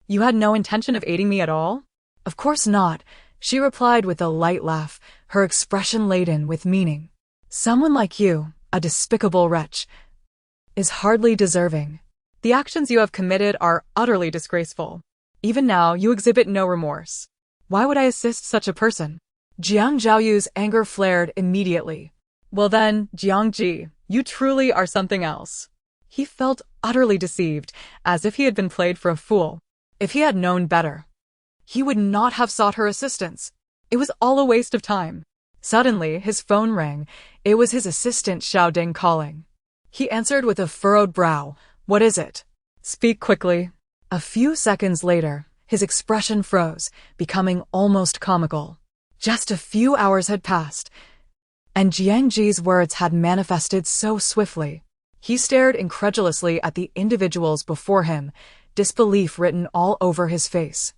you had no intention of aiding me at all? Of course not, she replied with a light laugh, her expression laden with meaning. Someone like you, a despicable wretch, is hardly deserving. The actions you have committed are utterly disgraceful. Even now, you exhibit no remorse. Why would I assist such a person? Jiang Zhaoyu's anger flared immediately. Well then, Jiang Zhi, you truly are something else. He felt utterly deceived, as if he had been played for a fool. If he had known better, he would not have sought her assistance. It was all a waste of time. Suddenly, his phone rang. It was his assistant Xiao Ding calling. He answered with a furrowed brow. What is it? Speak quickly. A few seconds later, his expression froze, becoming almost comical. Just a few hours had passed, and Jiang Zhi's words had manifested so swiftly. He stared incredulously at the individuals before him, disbelief written all over his face.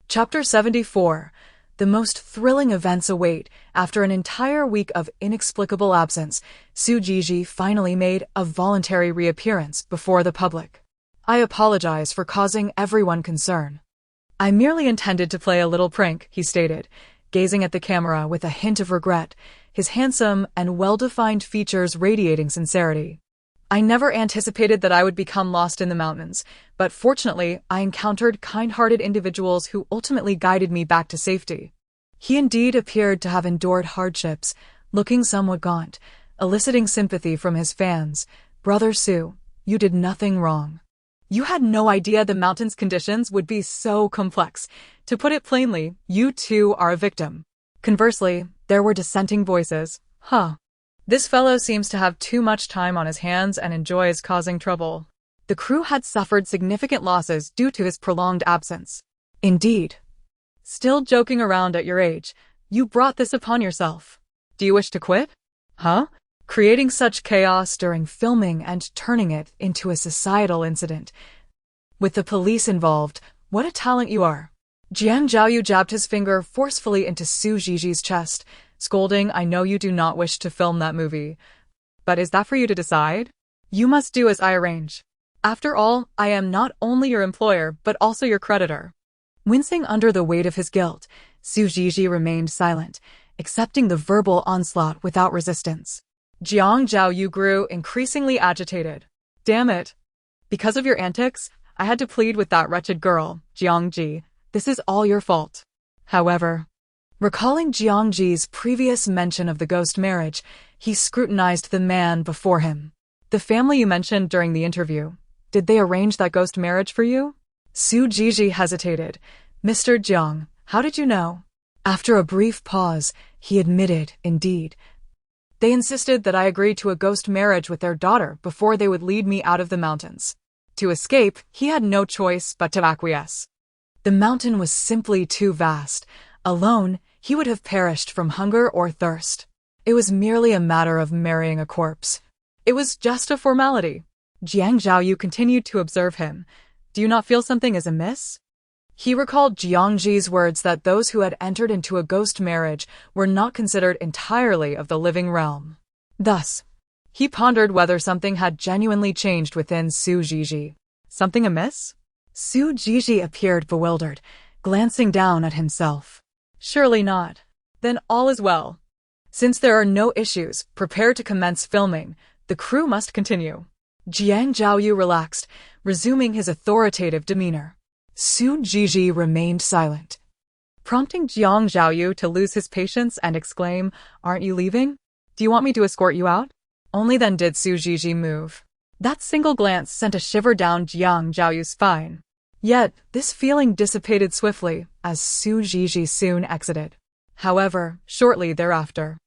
Chapter 74. The most thrilling events await. After an entire week of inexplicable absence, Su Zhi finally made a voluntary reappearance before the public. I apologize for causing everyone concern. I merely intended to play a little prank, he stated, gazing at the camera with a hint of regret, his handsome and well-defined features radiating sincerity. I never anticipated that I would become lost in the mountains, but fortunately I encountered kind-hearted individuals who ultimately guided me back to safety. He indeed appeared to have endured hardships, looking somewhat gaunt, eliciting sympathy from his fans. Brother Su, you did nothing wrong. You had no idea the mountain's conditions would be so complex. To put it plainly, you too are a victim. Conversely, there were dissenting voices. This fellow seems to have too much time on his hands and enjoys causing trouble. The crew had suffered significant losses due to his prolonged absence. Indeed. Still joking around at your age, you brought this upon yourself. Do you wish to quit? Creating such chaos during filming and turning it into a societal incident. With the police involved, what a talent you are. Jiang Zhaoyu jabbed his finger forcefully into Su Zhi's chest, scolding, I know you do not wish to film that movie. But is that for you to decide? You must do as I arrange. After all, I am not only your employer, but also your creditor. Wincing under the weight of his guilt, Su Zhi remained silent, accepting the verbal onslaught without resistance. Jiang Zhaoyu grew increasingly agitated. Damn it. Because of your antics, I had to plead with that wretched girl, Jiang Zhi. This is all your fault. However, recalling Jiang Zhi's previous mention of the ghost marriage, he scrutinized the man before him. The family you mentioned during the interview, did they arrange that ghost marriage for you? Su Zhi hesitated. Mr. Jiang, how did you know? After a brief pause, he admitted, indeed. They insisted that I agreed to a ghost marriage with their daughter before they would lead me out of the mountains. To escape, he had no choice but to acquiesce. The mountain was simply too vast. Alone, he would have perished from hunger or thirst. It was merely a matter of marrying a corpse. It was just a formality. Jiang Zhaoyu continued to observe him. Do you not feel something is amiss? He recalled Jiang Zhi's words that those who had entered into a ghost marriage were not considered entirely of the living realm. Thus, he pondered whether something had genuinely changed within Su Zhi. Something amiss? Su Zhi appeared bewildered, glancing down at himself. Surely not. Then all is well. Since there are no issues, prepare to commence filming. The crew must continue. Jiang Zhao relaxed, resuming his authoritative demeanor. Su Jiji remained silent, prompting Jiang Zhao to lose his patience and exclaim, "Aren't you leaving? Do you want me to escort you out?" Only then did Su Jiji move. That single glance sent a shiver down Jiang Zhao's spine. Yet, this feeling dissipated swiftly as Su Jiji soon exited. However, shortly thereafter,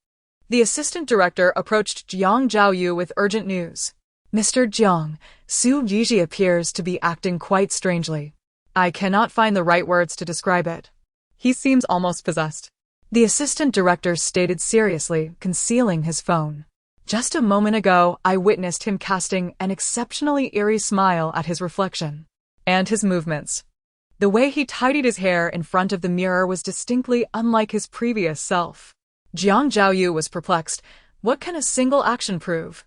the assistant director approached Jiang Zhao with urgent news. "Mr. Jiang, Su Jiji appears to be acting quite strangely. I cannot find the right words to describe it. He seems almost possessed." The assistant director stated seriously, concealing his phone. "Just a moment ago, I witnessed him casting an exceptionally eerie smile at his reflection. And his movements. The way he tidied his hair in front of the mirror was distinctly unlike his previous self." Jiang Zhao was perplexed. What can a single action prove?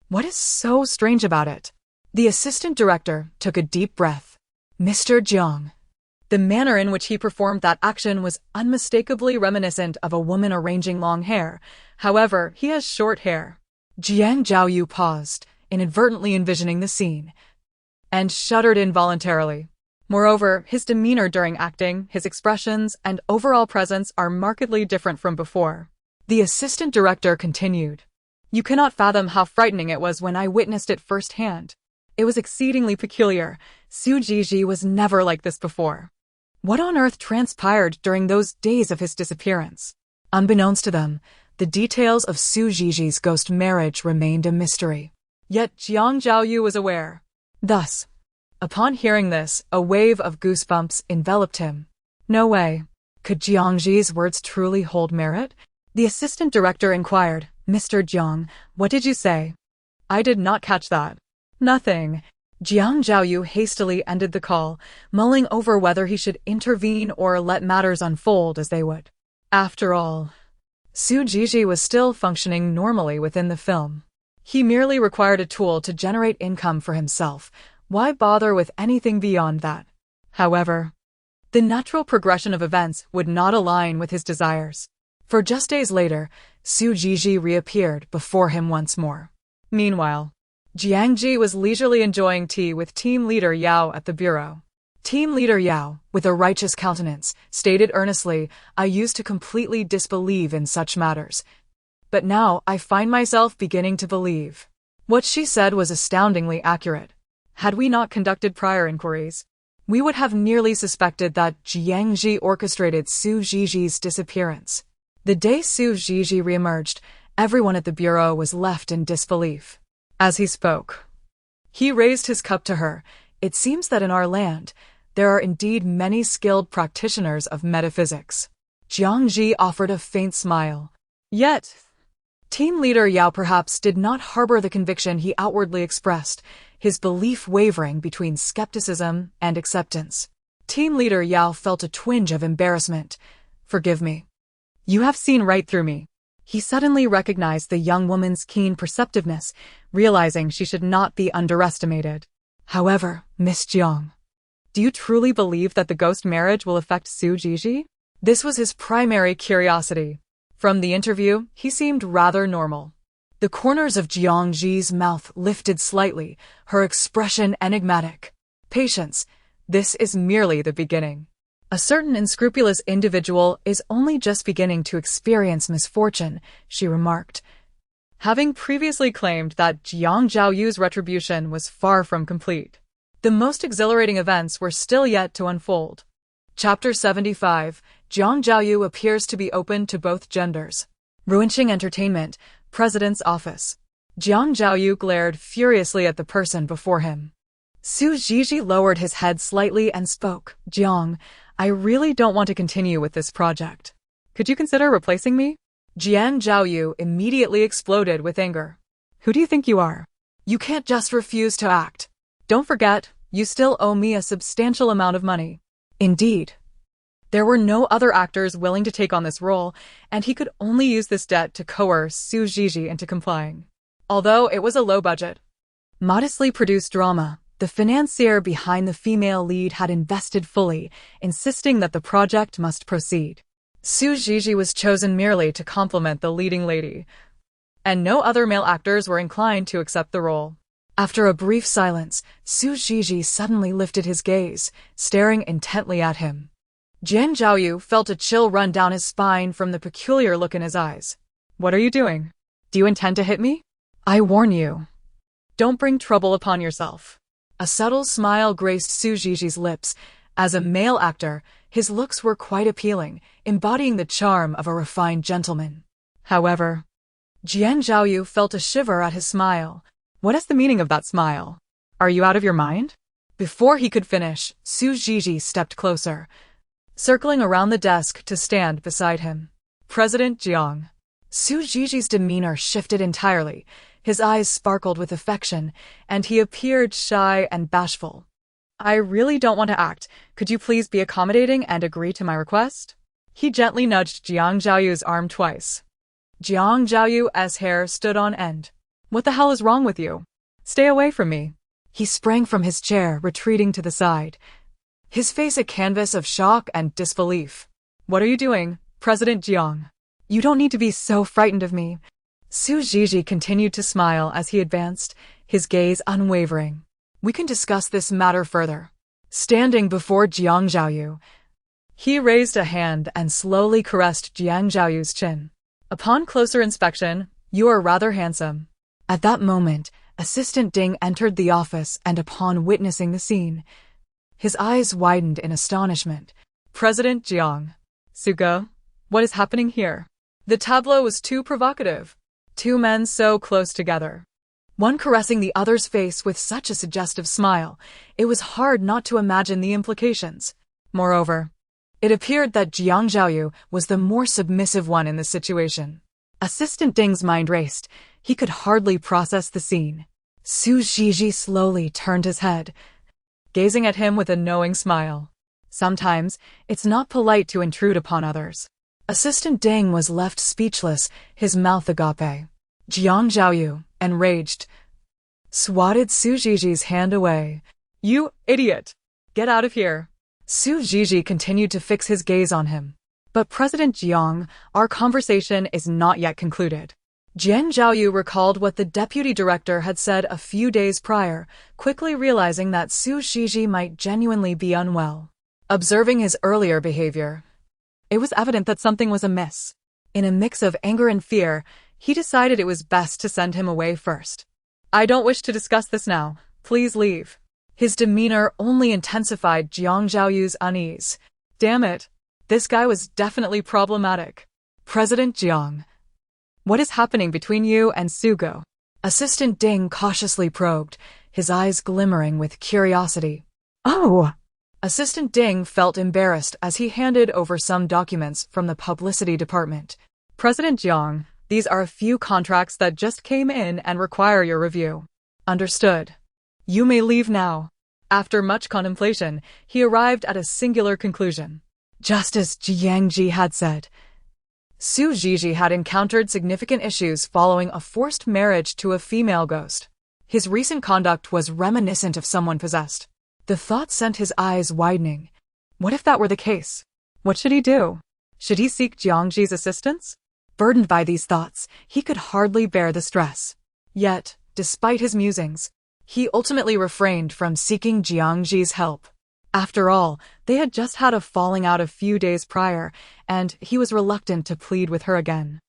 What is so strange about it? The assistant director took a deep breath. "Mr. Jiang." The manner in which he performed that action was unmistakably reminiscent of a woman arranging long hair. However, he has short hair. Jiang Zhao paused, inadvertently envisioning the scene, and shuddered involuntarily. Moreover, his demeanor during acting, his expressions, and overall presence are markedly different from before. The assistant director continued. "You cannot fathom how frightening it was when I witnessed it firsthand. It was exceedingly peculiar. Su Jiji was never like this before. What on earth transpired during those days of his disappearance?" Unbeknownst to them, the details of Su Jiji's ghost marriage remained a mystery. Yet Jiang Zhao was aware. Thus, upon hearing this, a wave of goosebumps enveloped him. No way. Could Jiang Zhi's words truly hold merit? The assistant director inquired, "Mr. Jiang, what did you say?" "I did not catch that." "Nothing." Jiang Zhao hastily ended the call, mulling over whether he should intervene or let matters unfold as they would. After all, Su Jiji was still functioning normally within the film. He merely required a tool to generate income for himself. Why bother with anything beyond that? However, the natural progression of events would not align with his desires. For just days later, Su Jiji reappeared before him once more. Meanwhile, Jiang Zhi was leisurely enjoying tea with team leader Yao at the bureau. Team leader Yao, with a righteous countenance, stated earnestly, "I used to completely disbelieve in such matters. But now I find myself beginning to believe." What she said was astoundingly accurate. Had we not conducted prior inquiries, we would have nearly suspected that Jiang Zhi orchestrated Su Jiji's disappearance. The day Su Jiji reemerged, everyone at the bureau was left in disbelief. As he spoke, he raised his cup to her. "It seems that in our land, there are indeed many skilled practitioners of metaphysics." Jiang Zhi offered a faint smile. Yet, team leader Yao perhaps did not harbor the conviction he outwardly expressed, his belief wavering between skepticism and acceptance. Team leader Yao felt a twinge of embarrassment. "Forgive me. You have seen right through me." He suddenly recognized the young woman's keen perceptiveness, realizing she should not be underestimated. "However, Miss Jiang, do you truly believe that the ghost marriage will affect Su Jiji?" This was his primary curiosity. From the interview, he seemed rather normal. The corners of Jiang Zhi's mouth lifted slightly, her expression enigmatic. "Patience. This is merely the beginning. A certain unscrupulous individual is only just beginning to experience misfortune," she remarked, having previously claimed that Jiang Zhao's retribution was far from complete. The most exhilarating events were still yet to unfold. Chapter 75, Jiang Zhao appears to be open to both genders. Ruinching Entertainment, President's Office. Jiang Zhao glared furiously at the person before him. Su Jiji lowered his head slightly and spoke. "Jiang, I really don't want to continue with this project. Could you consider replacing me?" Jiang Zhao immediately exploded with anger. "Who do you think you are? You can't just refuse to act. Don't forget, you still owe me a substantial amount of money." Indeed, there were no other actors willing to take on this role, and he could only use this debt to coerce Su Jiji into complying. Although it was a low-budget, modestly produced drama, the financier behind the female lead had invested fully, insisting that the project must proceed. Su Zhizhi was chosen merely to complement the leading lady, and no other male actors were inclined to accept the role. After a brief silence, Su Zhizhi suddenly lifted his gaze, staring intently at him. Jiang Zhi felt a chill run down his spine from the peculiar look in his eyes. What are you doing? Do you intend to hit me? I warn you. Don't bring trouble upon yourself. A subtle smile graced Su Zhizhi's lips. As a male actor, his looks were quite appealing, embodying the charm of a refined gentleman. However, Jiang Zhi felt a shiver at his smile. What is the meaning of that smile? Are you out of your mind? Before he could finish, Su Zhizhi stepped closer, circling around the desk to stand beside him. President Jiang. Su Zhizhi's demeanor shifted entirely. His eyes sparkled with affection, and he appeared shy and bashful. I really don't want to act. Could you please be accommodating and agree to my request? He gently nudged Jiang Zhi's arm twice. Jiang Zhi's hair stood on end. What the hell is wrong with you? Stay away from me. He sprang from his chair, retreating to the side, his face a canvas of shock and disbelief. What are you doing, President Jiang? You don't need to be so frightened of me. Su Zhizhi continued to smile as he advanced, his gaze unwavering. We can discuss this matter further. Standing before Jiang Zhi, he raised a hand and slowly caressed Jiang Zhi's chin. Upon closer inspection, you are rather handsome. At that moment, Assistant Ding entered the office, and upon witnessing the scene, his eyes widened in astonishment. President Jiang. Sugo, what is happening here? The tableau was too provocative. Two men so close together, one caressing the other's face with such a suggestive smile, it was hard not to imagine the implications. Moreover, it appeared that Jiang Zhi was the more submissive one in the situation. Assistant Ding's mind raced. He could hardly process the scene. Su Zhizhi slowly turned his head, gazing at him with a knowing smile. Sometimes, it's not polite to intrude upon others. Assistant Ding was left speechless, his mouth agape. Jiang Zhi, enraged, swatted Su Zhizhi's hand away. You idiot! Get out of here! Su Zhizhi continued to fix his gaze on him. But President Jiang, our conversation is not yet concluded. Jiang Zhi recalled what the deputy director had said a few days prior, quickly realizing that Su Zhizhi might genuinely be unwell. Observing his earlier behavior, it was evident that something was amiss. In a mix of anger and fear, he decided it was best to send him away first. I don't wish to discuss this now. Please leave. His demeanor only intensified Jiang Zhi's unease. Damn it. This guy was definitely problematic. President Jiang. What is happening between you and Sugo? Assistant Ding cautiously probed, his eyes glimmering with curiosity. Oh! Assistant Ding felt embarrassed as he handed over some documents from the publicity department. President Jiang, these are a few contracts that just came in and require your review. Understood. You may leave now. After much contemplation, he arrived at a singular conclusion. Just as Jiang Zhi had said, Su Zhizhi had encountered significant issues following a forced marriage to a female ghost. His recent conduct was reminiscent of someone possessed. The thought sent his eyes widening. What if that were the case? What should he do? Should he seek Jiang Zhi's assistance? Burdened by these thoughts, he could hardly bear the stress. Yet, despite his musings, he ultimately refrained from seeking Jiang Zhi's help. After all, they had just had a falling out a few days prior, and he was reluctant to plead with her again.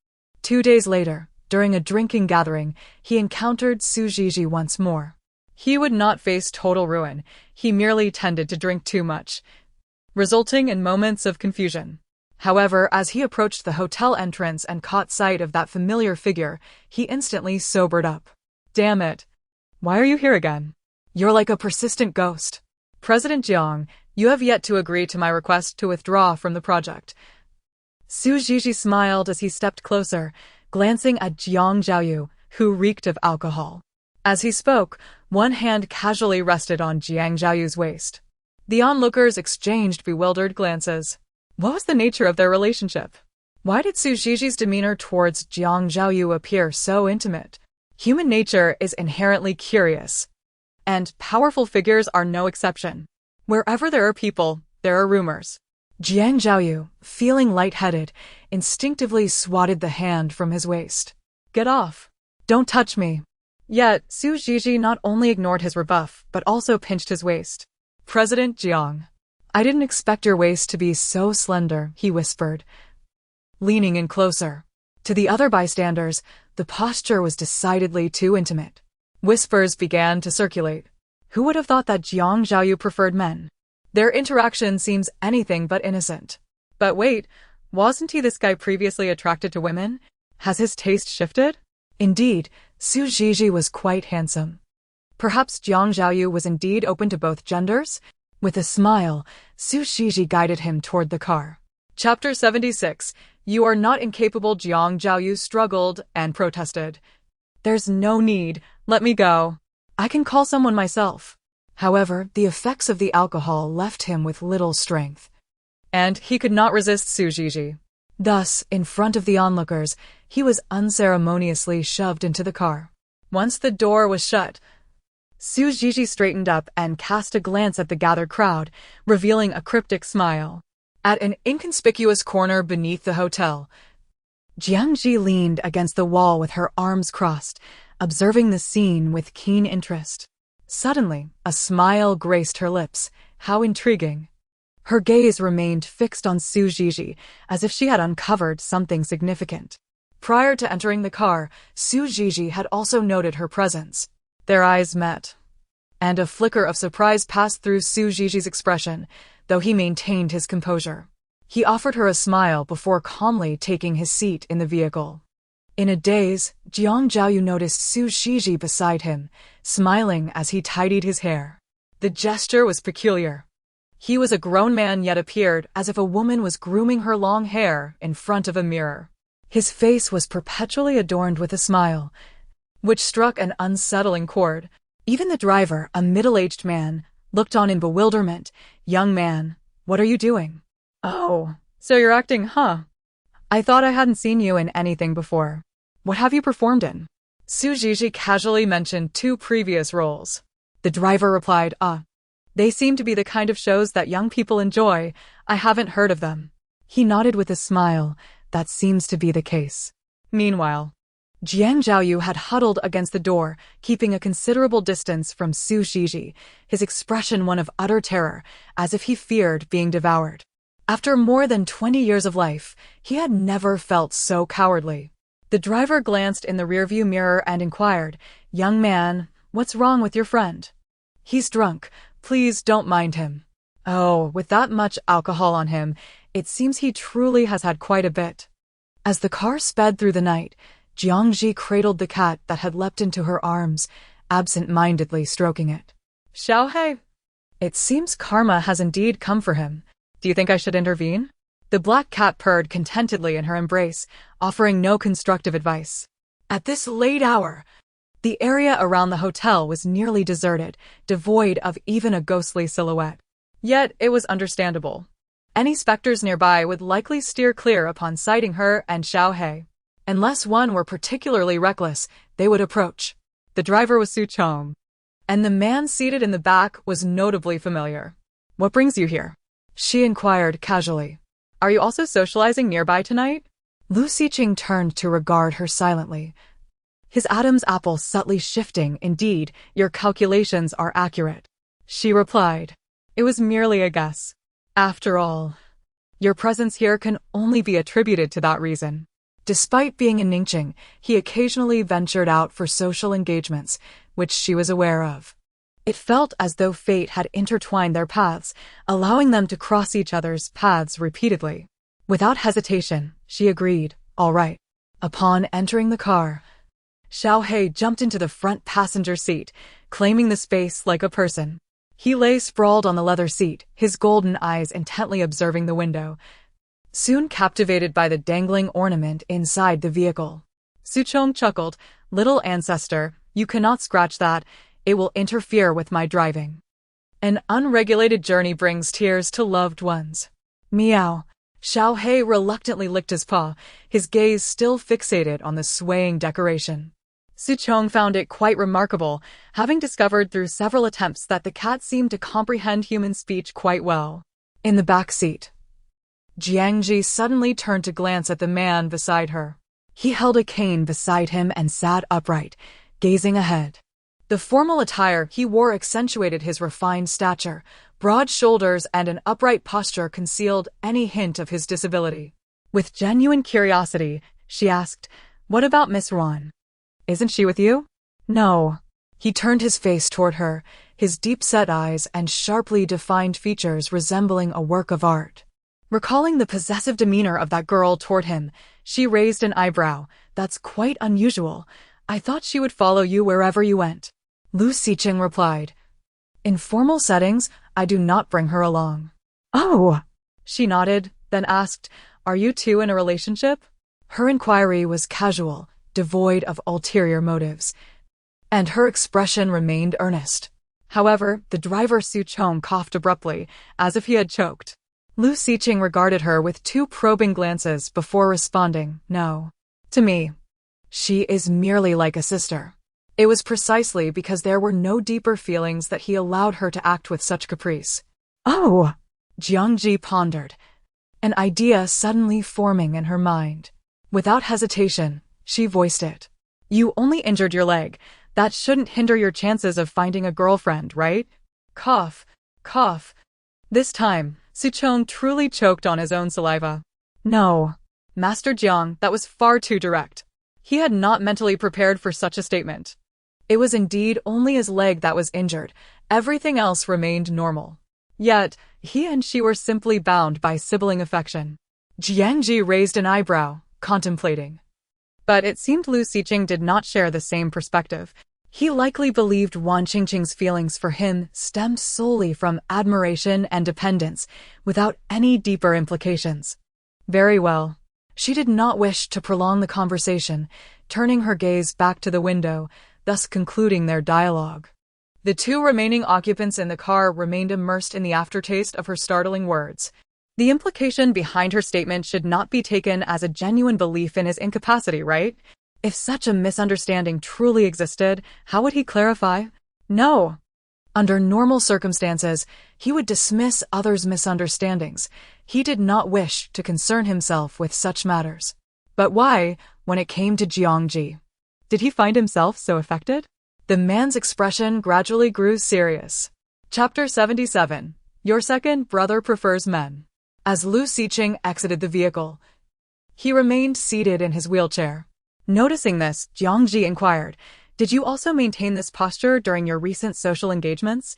2 days later, during a drinking gathering, he encountered Su Zhizhi once more. He would not face total ruin, he merely tended to drink too much, resulting in moments of confusion. However, as he approached the hotel entrance and caught sight of that familiar figure, he instantly sobered up. Damn it! Why are you here again? You're like a persistent ghost. President Jiang, you have yet to agree to my request to withdraw from the project. Su Zhizhi smiled as he stepped closer, glancing at Jiang Zhi, who reeked of alcohol. As he spoke, one hand casually rested on Jiang Zhi's waist. The onlookers exchanged bewildered glances. What was the nature of their relationship? Why did Su Zhizhi's demeanor towards Jiang Zhi appear so intimate? Human nature is inherently curious, and powerful figures are no exception. Wherever there are people, there are rumors. Jiang Zhi, feeling lightheaded, instinctively swatted the hand from his waist. Get off! Don't touch me! Yet, Su Zhizhi not only ignored his rebuff, but also pinched his waist. President Jiang. I didn't expect your waist to be so slender, he whispered, leaning in closer. To the other bystanders, the posture was decidedly too intimate. Whispers began to circulate. Who would have thought that Jiang Zhi preferred men? Their interaction seems anything but innocent. But wait, wasn't this guy previously attracted to women? Has his taste shifted? Indeed, Su Zhizhi was quite handsome. Perhaps Jiang Zhi was indeed open to both genders? With a smile, Su Zhizhi guided him toward the car. Chapter 76. You are not incapable. Jiang Zhi struggled and protested. There's no need. Let me go. I can call someone myself. However, the effects of the alcohol left him with little strength, and he could not resist Su Zhizhi. Thus, in front of the onlookers, he was unceremoniously shoved into the car. Once the door was shut, Su Zhizhi straightened up and cast a glance at the gathered crowd, revealing a cryptic smile. At an inconspicuous corner beneath the hotel, Jiang Zhi leaned against the wall with her arms crossed, observing the scene with keen interest. Suddenly, a smile graced her lips. How intriguing. Her gaze remained fixed on Su Zhizhi, as if she had uncovered something significant. Prior to entering the car, Su Zhizhi had also noted her presence. Their eyes met, and a flicker of surprise passed through Su Zhizhi's expression, though he maintained his composure. He offered her a smile before calmly taking his seat in the vehicle. In a daze, Jiang Zhi noticed Su Zhizhi beside him, smiling as he tidied his hair. The gesture was peculiar. He was a grown man yet appeared as if a woman was grooming her long hair in front of a mirror. His face was perpetually adorned with a smile, which struck an unsettling chord. Even the driver, a middle-aged man, looked on in bewilderment. Young man, what are you doing? Oh, so you're acting, huh? I thought I hadn't seen you in anything before. What have you performed in? Su Zhizhi casually mentioned 2 previous roles. The driver replied, they seem to be the kind of shows that young people enjoy. I haven't heard of them. He nodded with a smile. That seems to be the case. Meanwhile, Jiang Zhi had huddled against the door, keeping a considerable distance from Su Zhizhi, his expression one of utter terror, as if he feared being devoured. After more than 20 years of life, he had never felt so cowardly. The driver glanced in the rearview mirror and inquired, Young man, what's wrong with your friend? He's drunk. Please don't mind him. Oh, with that much alcohol on him, it seems he truly has had quite a bit. As the car sped through the night, Jiang Zhi cradled the cat that had leapt into her arms, absent-mindedly stroking it. Xiaohei, it seems karma has indeed come for him. Do you think I should intervene? The black cat purred contentedly in her embrace, offering no constructive advice. At this late hour, the area around the hotel was nearly deserted, devoid of even a ghostly silhouette. Yet it was understandable. Any specters nearby would likely steer clear upon sighting her and Xiaohei. Unless one were particularly reckless, they would approach. The driver was Su Chong, and the man seated in the back was notably familiar. What brings you here? She inquired casually. Are you also socializing nearby tonight? Lu Xiqing turned to regard her silently. His Adam's apple subtly shifting. Indeed, your calculations are accurate. She replied. It was merely a guess. After all, your presence here can only be attributed to that reason. Despite being in Ningqing, he occasionally ventured out for social engagements, which she was aware of. It felt as though fate had intertwined their paths, allowing them to cross each other's paths repeatedly. Without hesitation, she agreed, all right. Upon entering the car, Xiaohei jumped into the front passenger seat, claiming the space like a person. He lay sprawled on the leather seat, his golden eyes intently observing the window, soon captivated by the dangling ornament inside the vehicle. Su Chong chuckled, Little ancestor, you cannot scratch that. It will interfere with my driving. An unregulated journey brings tears to loved ones. Meow. Xiaohei reluctantly licked his paw, his gaze still fixated on the swaying decoration. Su Chong found it quite remarkable, having discovered through several attempts that the cat seemed to comprehend human speech quite well. In the back seat, Jiang Zhi suddenly turned to glance at the man beside her. He held a cane beside him and sat upright, gazing ahead. The formal attire he wore accentuated his refined stature. Broad shoulders and an upright posture concealed any hint of his disability. With genuine curiosity, she asked, "What about Miss Ruan? Isn't she with you?" "No." He turned his face toward her, his deep-set eyes and sharply defined features resembling a work of art. Recalling the possessive demeanor of that girl toward him, she raised an eyebrow. "That's quite unusual. I thought she would follow you wherever you went." Lu Xiqing replied, "In formal settings, I do not bring her along." "Oh!" She nodded, then asked, "Are you two in a relationship?" Her inquiry was casual, devoid of ulterior motives, and her expression remained earnest. However, the driver Su Chong coughed abruptly, as if he had choked. Lu Xiqing regarded her with two probing glances before responding, "No. To me, she is merely like a sister." It was precisely because there were no deeper feelings that he allowed her to act with such caprice. "Oh!" Jiang Zhi pondered, an idea suddenly forming in her mind. Without hesitation, she voiced it. "You only injured your leg. That shouldn't hinder your chances of finding a girlfriend, right?" Cough, cough. This time, Su Chong truly choked on his own saliva. "No." Master Jiang, that was far too direct. He had not mentally prepared for such a statement. It was indeed only his leg that was injured. Everything else remained normal. Yet, he and she were simply bound by sibling affection. Jiang Zhi raised an eyebrow, contemplating. But it seemed Lu Xiqing did not share the same perspective. He likely believed Wan Qingqing's feelings for him stemmed solely from admiration and dependence, without any deeper implications. Very well. She did not wish to prolong the conversation, turning her gaze back to the window, thus concluding their dialogue. The two remaining occupants in the car remained immersed in the aftertaste of her startling words. The implication behind her statement should not be taken as a genuine belief in his incapacity, right? If such a misunderstanding truly existed, how would he clarify? No. Under normal circumstances, he would dismiss others' misunderstandings. He did not wish to concern himself with such matters. But why, when it came to Jiang Zhi? Did he find himself so affected? The man's expression gradually grew serious. Chapter 77. Your second brother prefers men. As Lu Xiqing exited the vehicle, he remained seated in his wheelchair. Noticing this, Jiang Zhi inquired, "Did you also maintain this posture during your recent social engagements?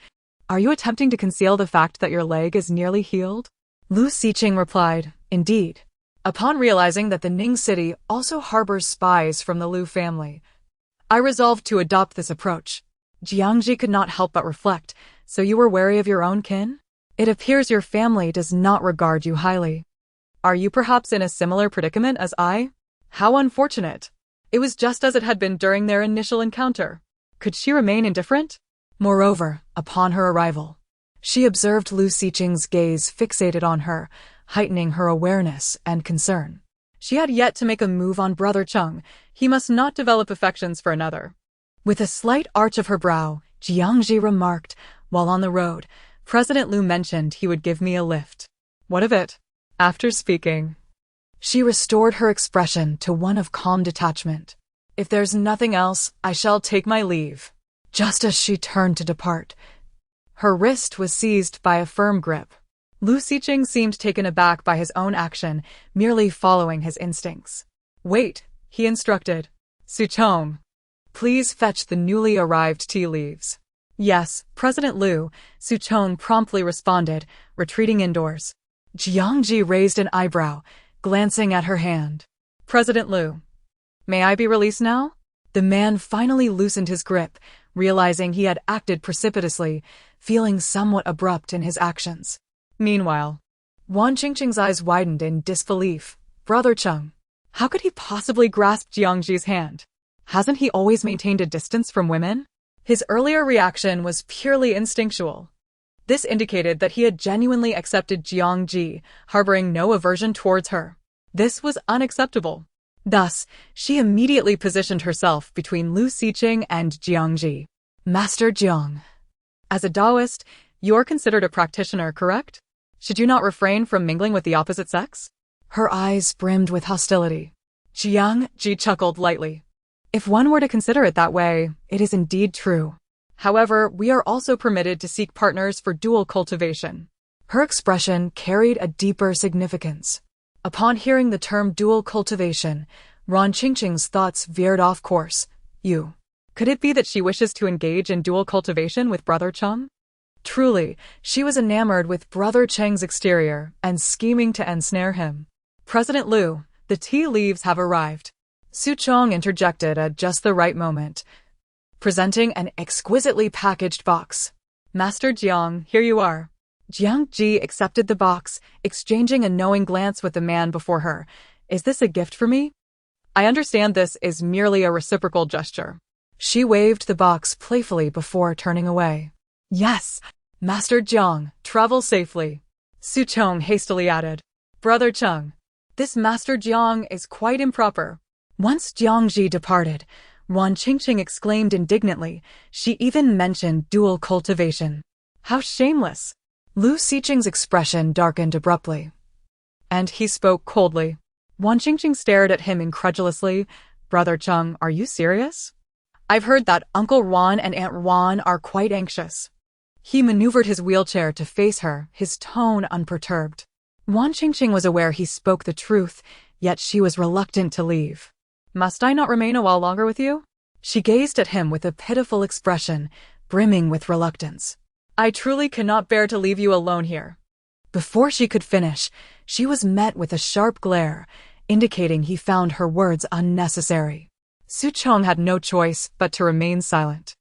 Are you attempting to conceal the fact that your leg is nearly healed?" Lu Xiqing replied, "Indeed." Upon realizing that the Ning city also harbors spies from the Lu family, I resolved to adopt this approach. Jiang Zhi could not help but reflect, "So you were wary of your own kin? It appears your family does not regard you highly. Are you perhaps in a similar predicament as I? How unfortunate." It was just as it had been during their initial encounter. Could she remain indifferent? Moreover, upon her arrival, she observed Lu Xiqing's gaze fixated on her, heightening her awareness and concern. She had yet to make a move on Brother Cheng. He must not develop affections for another. With a slight arch of her brow, Jiang Zhi remarked, "While on the road, President Lu mentioned he would give me a lift. What of it?" After speaking, she restored her expression to one of calm detachment. "If there's nothing else, I shall take my leave." Just as she turned to depart, her wrist was seized by a firm grip. Lu Xiqing seemed taken aback by his own action, merely following his instincts. "Wait," he instructed. "Su Chong, please fetch the newly arrived tea leaves." "Yes, President Lu," Su Chong promptly responded, retreating indoors. Jiang Zhi raised an eyebrow, glancing at her hand. "President Lu, may I be released now?" The man finally loosened his grip, realizing he had acted precipitously, feeling somewhat abrupt in his actions. Meanwhile, Wan Qingqing's eyes widened in disbelief. Brother Cheng, how could he possibly grasp Jiang Zhi's hand? Hasn't he always maintained a distance from women? His earlier reaction was purely instinctual. This indicated that he had genuinely accepted Jiang Zhi, harboring no aversion towards her. This was unacceptable. Thus, she immediately positioned herself between Lu Xiqing and Jiang Zhi. "Master Jiang, as a Taoist, you're considered a practitioner, correct?" Should you not refrain from mingling with the opposite sex? Her eyes brimmed with hostility. Jiang Zhi chuckled lightly. If one were to consider it that way, it is indeed true. However, we are also permitted to seek partners for dual cultivation. Her expression carried a deeper significance. Upon hearing the term dual cultivation, Ron Qingqing's thoughts veered off course. Could it be that she wishes to engage in dual cultivation with Brother Cheng? Truly, she was enamored with Brother Cheng's exterior and scheming to ensnare him. President Liu, the tea leaves have arrived. Su Chong interjected at just the right moment, presenting an exquisitely packaged box. Master Jiang, here you are. Jiang Zhi accepted the box, exchanging a knowing glance with the man before her. Is this a gift for me? I understand this is merely a reciprocal gesture. She waved the box playfully before turning away. Yes, Master Jiang, travel safely. Su Chong hastily added. Brother Cheng, this Master Jiang is quite improper. Once Jiang Zhi departed, Wan Qingqing exclaimed indignantly. She even mentioned dual cultivation. How shameless! Lu Xiqing's expression darkened abruptly. And he spoke coldly. Wan Qingqing stared at him incredulously. Brother Cheng, are you serious? I've heard that Uncle Wan and Aunt Wan are quite anxious. He maneuvered his wheelchair to face her, his tone unperturbed. Wan Qingqing was aware he spoke the truth, yet she was reluctant to leave. Must I not remain a while longer with you? She gazed at him with a pitiful expression, brimming with reluctance. I truly cannot bear to leave you alone here. Before she could finish, she was met with a sharp glare, indicating he found her words unnecessary. Su Chong had no choice but to remain silent.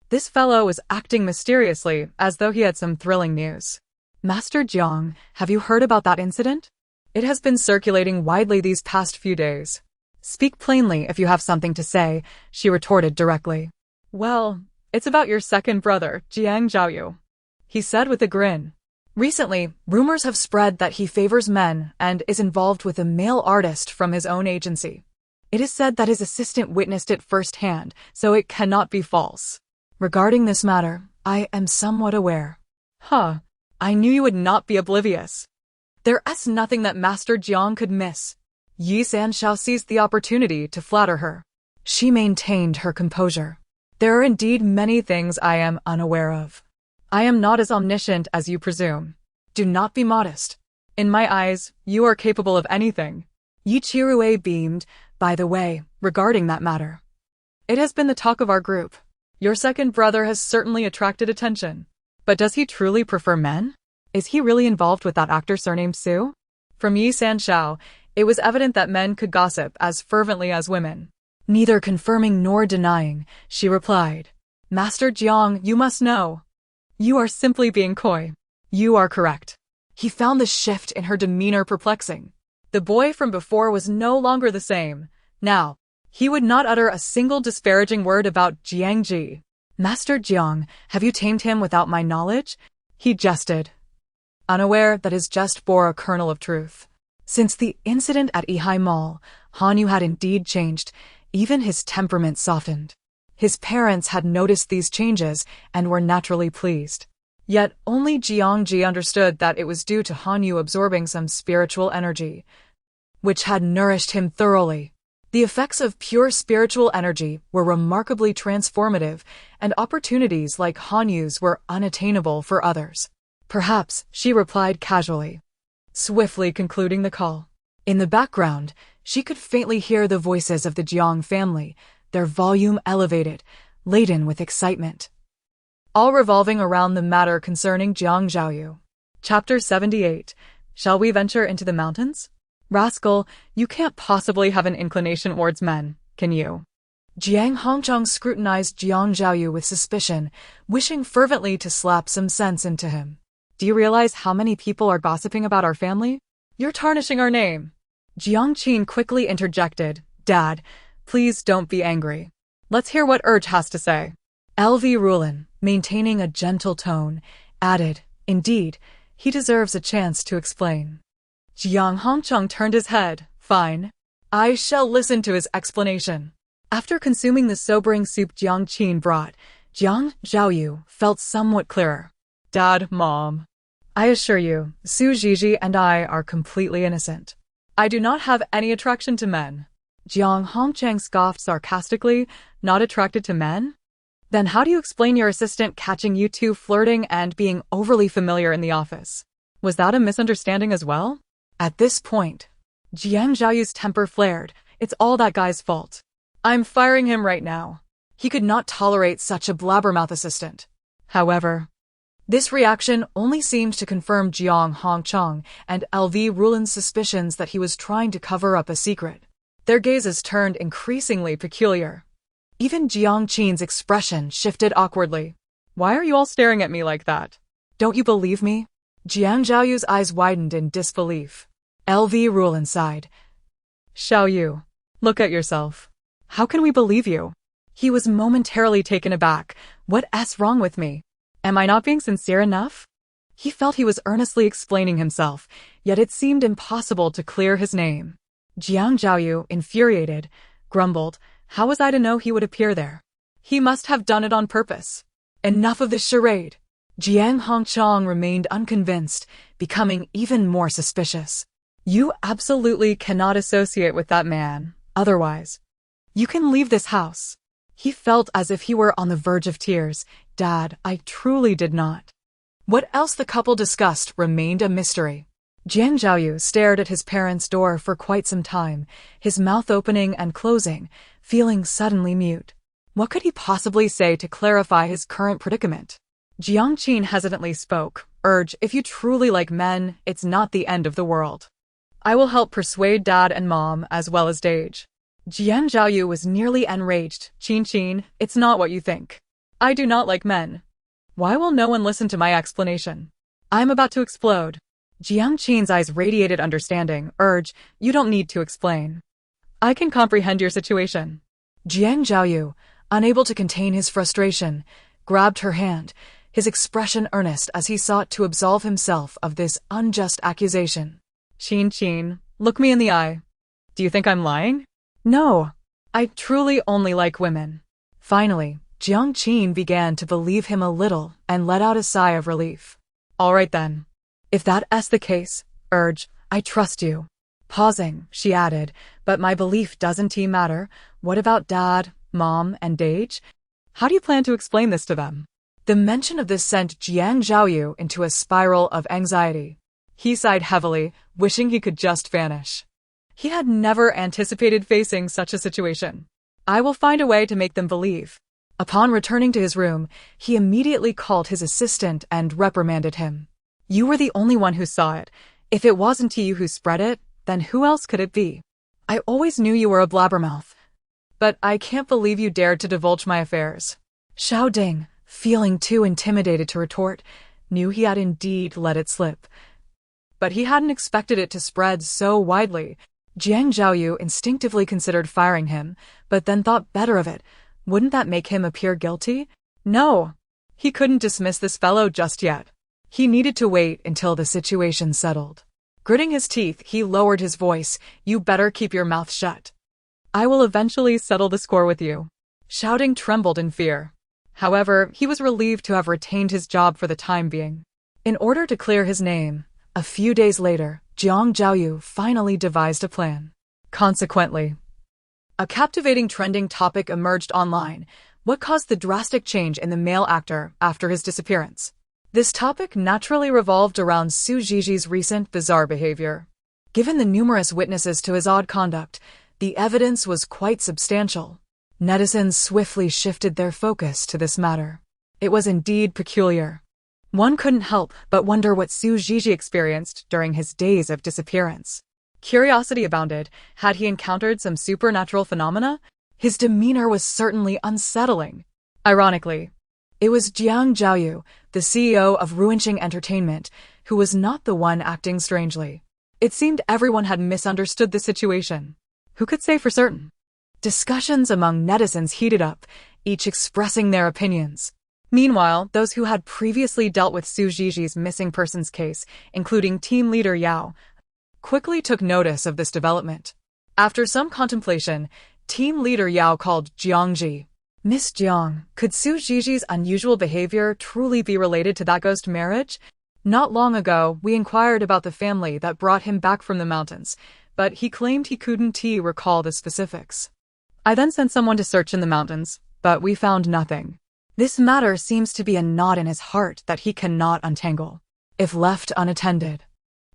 This fellow was acting mysteriously, as though he had some thrilling news. Master Jiang, have you heard about that incident? It has been circulating widely these past few days. Speak plainly if you have something to say, she retorted directly. Well, it's about your second brother, Jiang Zhaoyu, he said with a grin. Recently, rumors have spread that he favors men and is involved with a male artist from his own agency. It is said that his assistant witnessed it firsthand, so it cannot be false. Regarding this matter, I am somewhat aware. I knew you would not be oblivious. There is nothing that Master Jiang could miss. Yi Sanshao seized the opportunity to flatter her. She maintained her composure. There are indeed many things I am unaware of. I am not as omniscient as you presume. Do not be modest. In my eyes, you are capable of anything. Yi Chirue beamed. By the way, regarding that matter, it has been the talk of our group. Your second brother has certainly attracted attention. But does he truly prefer men? Is he really involved with that actor surnamed Su? From Yi Sanshao, it was evident that men could gossip as fervently as women. Neither confirming nor denying, she replied. Master Jiang, you must know. You are simply being coy. You are correct. He found the shift in her demeanor perplexing. The boy from before was no longer the same. Now, he would not utter a single disparaging word about Jiang Zhi. Master Jiang, have you tamed him without my knowledge? He jested, unaware that his jest bore a kernel of truth. Since the incident at Yihai Mall, Hanyu had indeed changed. Even his temperament softened. His parents had noticed these changes and were naturally pleased. Yet only Jiang Zhi understood that it was due to Hanyu absorbing some spiritual energy, which had nourished him thoroughly. The effects of pure spiritual energy were remarkably transformative, and opportunities like Hanyu's were unattainable for others. Perhaps, she replied casually, swiftly concluding the call. In the background, she could faintly hear the voices of the Jiang family, their volume elevated, laden with excitement, all revolving around the matter concerning Jiang Zhaoyu. Chapter 78. Shall we venture into the mountains? Rascal, you can't possibly have an inclination towards men, can you? Jiang Hongchang scrutinized Jiang Zhaoyu with suspicion, wishing fervently to slap some sense into him. Do you realize how many people are gossiping about our family? You're tarnishing our name. Jiang Qin quickly interjected. Dad, please don't be angry. Let's hear what Urge has to say. L.V. Rulin, maintaining a gentle tone, added, Indeed, he deserves a chance to explain. Jiang Hongchang turned his head. Fine. I shall listen to his explanation. After consuming the sobering soup Jiang Qin brought, Jiang Zhaoyu felt somewhat clearer. Dad, Mom, I assure you, Su Zhizhi and I are completely innocent. I do not have any attraction to men. Jiang Hongchang scoffed sarcastically, not attracted to men? Then how do you explain your assistant catching you two flirting and being overly familiar in the office? Was that a misunderstanding as well? At this point, Jiang Zhaoyu's temper flared. It's all that guy's fault. I'm firing him right now. He could not tolerate such a blabbermouth assistant. However, this reaction only seemed to confirm Jiang Hongchang and LV Rulin's suspicions that he was trying to cover up a secret. Their gazes turned increasingly peculiar. Even Jiang Qin's expression shifted awkwardly. Why are you all staring at me like that? Don't you believe me? Jiang Zhaoyu's eyes widened in disbelief. LV Rulin sighed. Xiaoyu, look at yourself. How can we believe you? He was momentarily taken aback. What's wrong with me? Am I not being sincere enough? He felt he was earnestly explaining himself, yet it seemed impossible to clear his name. Jiang Zhaoyu, infuriated, grumbled, how was I to know he would appear there? He must have done it on purpose. Enough of this charade. Jiang Hongchang remained unconvinced, becoming even more suspicious. You absolutely cannot associate with that man, otherwise. You can leave this house. He felt as if he were on the verge of tears. Dad, I truly did not. What else the couple discussed remained a mystery. Jiang Zhaoyu stared at his parents' door for quite some time, his mouth opening and closing, feeling suddenly mute. What could he possibly say to clarify his current predicament? Jiang Qin hesitantly spoke, if you truly like men, it's not the end of the world. I will help persuade Dad and Mom as well as Dage. Jiang Zhaoyu was nearly enraged. Qin, it's not what you think. I do not like men. Why will no one listen to my explanation? I'm about to explode. Jiang Qin's eyes radiated understanding. You don't need to explain. I can comprehend your situation. Jiang Zhaoyu, unable to contain his frustration, grabbed her hand, his expression earnest as he sought to absolve himself of this unjust accusation. Qin, look me in the eye. Do you think I'm lying? No. I truly only like women. Finally, Jiang Qin began to believe him a little and let out a sigh of relief. All right then. If that's the case, I trust you. Pausing, she added, but my belief doesn't matter. What about Dad, Mom, and Dage? How do you plan to explain this to them? The mention of this sent Jiang Zhaoyu into a spiral of anxiety. He sighed heavily, wishing he could just vanish. He had never anticipated facing such a situation. I will find a way to make them believe. Upon returning to his room, he immediately called his assistant and reprimanded him. You were the only one who saw it. If it wasn't you who spread it, then who else could it be? I always knew you were a blabbermouth. But I can't believe you dared to divulge my affairs. Xiao Ding, feeling too intimidated to retort, knew he had indeed let it slip. But he hadn't expected it to spread so widely. Jiang Zhaoyu instinctively considered firing him, but then thought better of it. Wouldn't that make him appear guilty? No. He couldn't dismiss this fellow just yet. He needed to wait until the situation settled. Gritting his teeth, he lowered his voice. You better keep your mouth shut. I will eventually settle the score with you. Xiao Ding trembled in fear. However, he was relieved to have retained his job for the time being. In order to clear his name, a few days later, Jiang Zhaoyu finally devised a plan. Consequently, a captivating trending topic emerged online. What caused the drastic change in the male actor after his disappearance? This topic naturally revolved around Su Zhizhi's recent bizarre behavior. Given the numerous witnesses to his odd conduct, the evidence was quite substantial. Netizens swiftly shifted their focus to this matter. It was indeed peculiar. One couldn't help but wonder what Su Zhizhi experienced during his days of disappearance. Curiosity abounded. Had he encountered some supernatural phenomena? His demeanor was certainly unsettling. Ironically, it was Jiang Zhaoyu, the CEO of Ruinqing Entertainment, who was not the one acting strangely. It seemed everyone had misunderstood the situation. Who could say for certain? Discussions among netizens heated up, each expressing their opinions. Meanwhile, those who had previously dealt with Su Zhizhi's missing persons case, including team leader Yao, quickly took notice of this development. After some contemplation, team leader Yao called Jiang Zhi. Miss Jiang, could Su Zhizhi's unusual behavior truly be related to that ghost marriage? Not long ago, we inquired about the family that brought him back from the mountains, but he claimed he couldn't recall the specifics. I then sent someone to search in the mountains, but we found nothing. This matter seems to be a knot in his heart that he cannot untangle. If left unattended,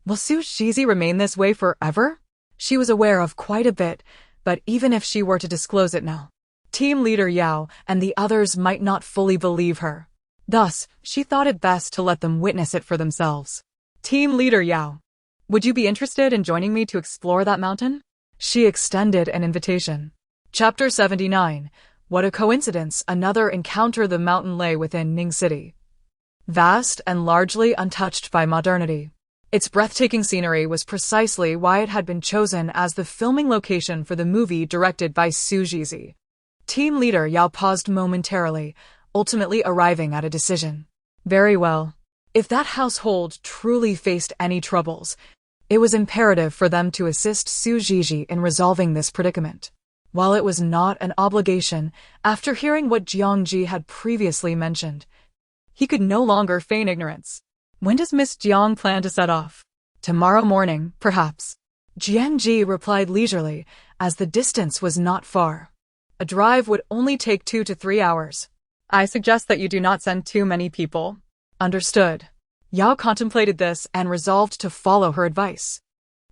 will Su Shizi remain this way forever? She was aware of quite a bit, but even if she were to disclose it now, Team Leader Yao and the others might not fully believe her. Thus, she thought it best to let them witness it for themselves. Team Leader Yao, would you be interested in joining me to explore that mountain? She extended an invitation. Chapter 79. What a coincidence, another encounter. The mountain lay within Ning City, vast and largely untouched by modernity. Its breathtaking scenery was precisely why it had been chosen as the filming location for the movie directed by Su Shizi. Team Leader Yao paused momentarily, ultimately arriving at a decision. Very well. If that household truly faced any troubles, it was imperative for them to assist Su Shizi in resolving this predicament. While it was not an obligation, after hearing what Jiang Zhi had previously mentioned, he could no longer feign ignorance. When does Miss Jiang plan to set off? Tomorrow morning, perhaps. Jiang Zhi replied leisurely, as the distance was not far. A drive would only take 2 to 3 hours. I suggest that you do not send too many people. Understood. Yao contemplated this and resolved to follow her advice.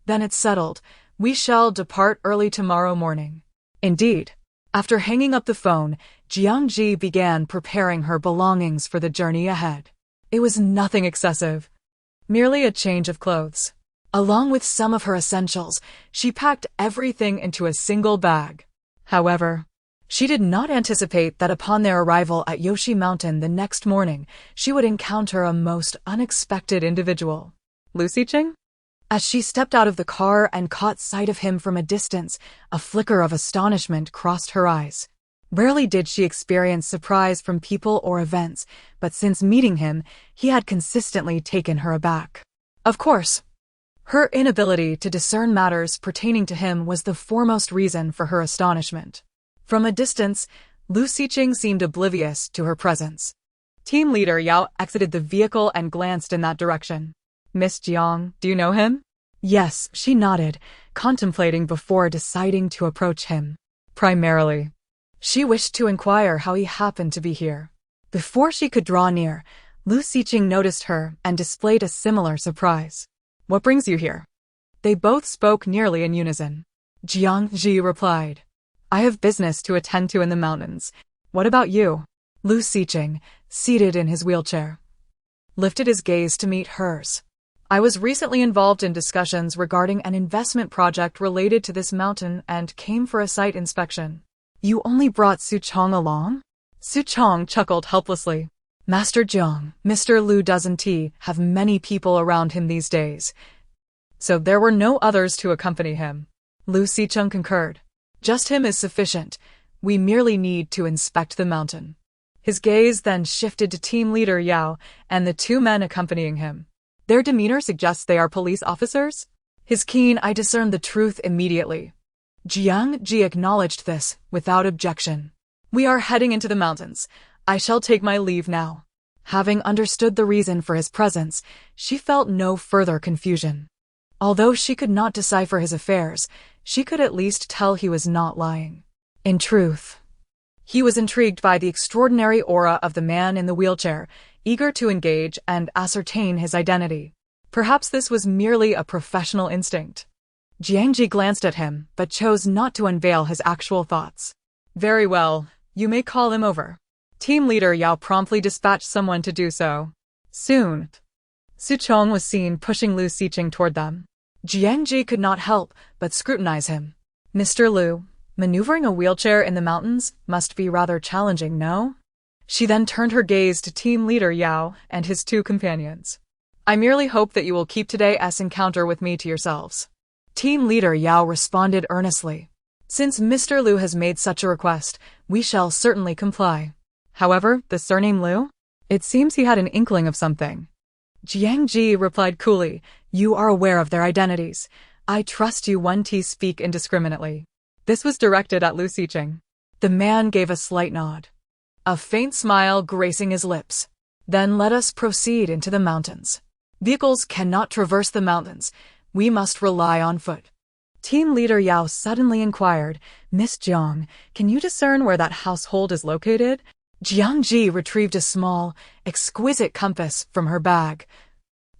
Then it's settled. We shall depart early tomorrow morning. Indeed. After hanging up the phone, Jiang Zhi began preparing her belongings for the journey ahead. It was nothing excessive, merely a change of clothes. Along with some of her essentials, she packed everything into a single bag. However, she did not anticipate that upon their arrival at Yoshi Mountain the next morning, she would encounter a most unexpected individual. Lu Xiqing? As she stepped out of the car and caught sight of him from a distance, a flicker of astonishment crossed her eyes. Rarely did she experience surprise from people or events, but since meeting him, he had consistently taken her aback. Of course, her inability to discern matters pertaining to him was the foremost reason for her astonishment. From a distance, Lu Xiqing seemed oblivious to her presence. Team Leader Yao exited the vehicle and glanced in that direction. Miss Jiang, do you know him? Yes, she nodded, contemplating before deciding to approach him. Primarily, she wished to inquire how he happened to be here. Before she could draw near, Lu Xiqing noticed her and displayed a similar surprise. What brings you here? They both spoke nearly in unison. Jiang Zhi replied, I have business to attend to in the mountains. What about you? Lu Xiqing, seated in his wheelchair, lifted his gaze to meet hers. I was recently involved in discussions regarding an investment project related to this mountain and came for a site inspection. You only brought Su Chong along? Su Chong chuckled helplessly. Master Jiang, Mr. Lu doesn't have many people around him these days, so there were no others to accompany him. Lu Xiqing concurred. Just him is sufficient. We merely need to inspect the mountain. His gaze then shifted to Team Leader Yao and the 2 men accompanying him. Their demeanor suggests they are police officers? His keen eye discerned the truth immediately. Jiang Zhi acknowledged this without objection. We are heading into the mountains. I shall take my leave now. Having understood the reason for his presence, she felt no further confusion. Although she could not decipher his affairs, she could at least tell he was not lying. In truth, he was intrigued by the extraordinary aura of the man in the wheelchair, eager to engage and ascertain his identity. Perhaps this was merely a professional instinct. Jiang Zhi glanced at him, but chose not to unveil his actual thoughts. Very well, you may call him over. Team Leader Yao promptly dispatched someone to do so. Soon, Su Chong was seen pushing Lu Xiqing toward them. Jiang Zhi could not help but scrutinize him. Mr. Lu, maneuvering a wheelchair in the mountains must be rather challenging, no? She then turned her gaze to Team Leader Yao and his 2 companions. I merely hope that you will keep today's encounter with me to yourselves. Team Leader Yao responded earnestly. Since Mr. Lu has made such a request, we shall certainly comply. However, the surname Lu? It seems he had an inkling of something. Jiang Zhi replied coolly, You are aware of their identities. I trust you won't speak indiscriminately. This was directed at Lu Xiqing. The man gave a slight nod, a faint smile gracing his lips. Then let us proceed into the mountains. Vehicles cannot traverse the mountains. We must rely on foot. Team leader Yao suddenly inquired, Miss Jiang, can you discern where that household is located? Jiang Zhi retrieved a small, exquisite compass from her bag,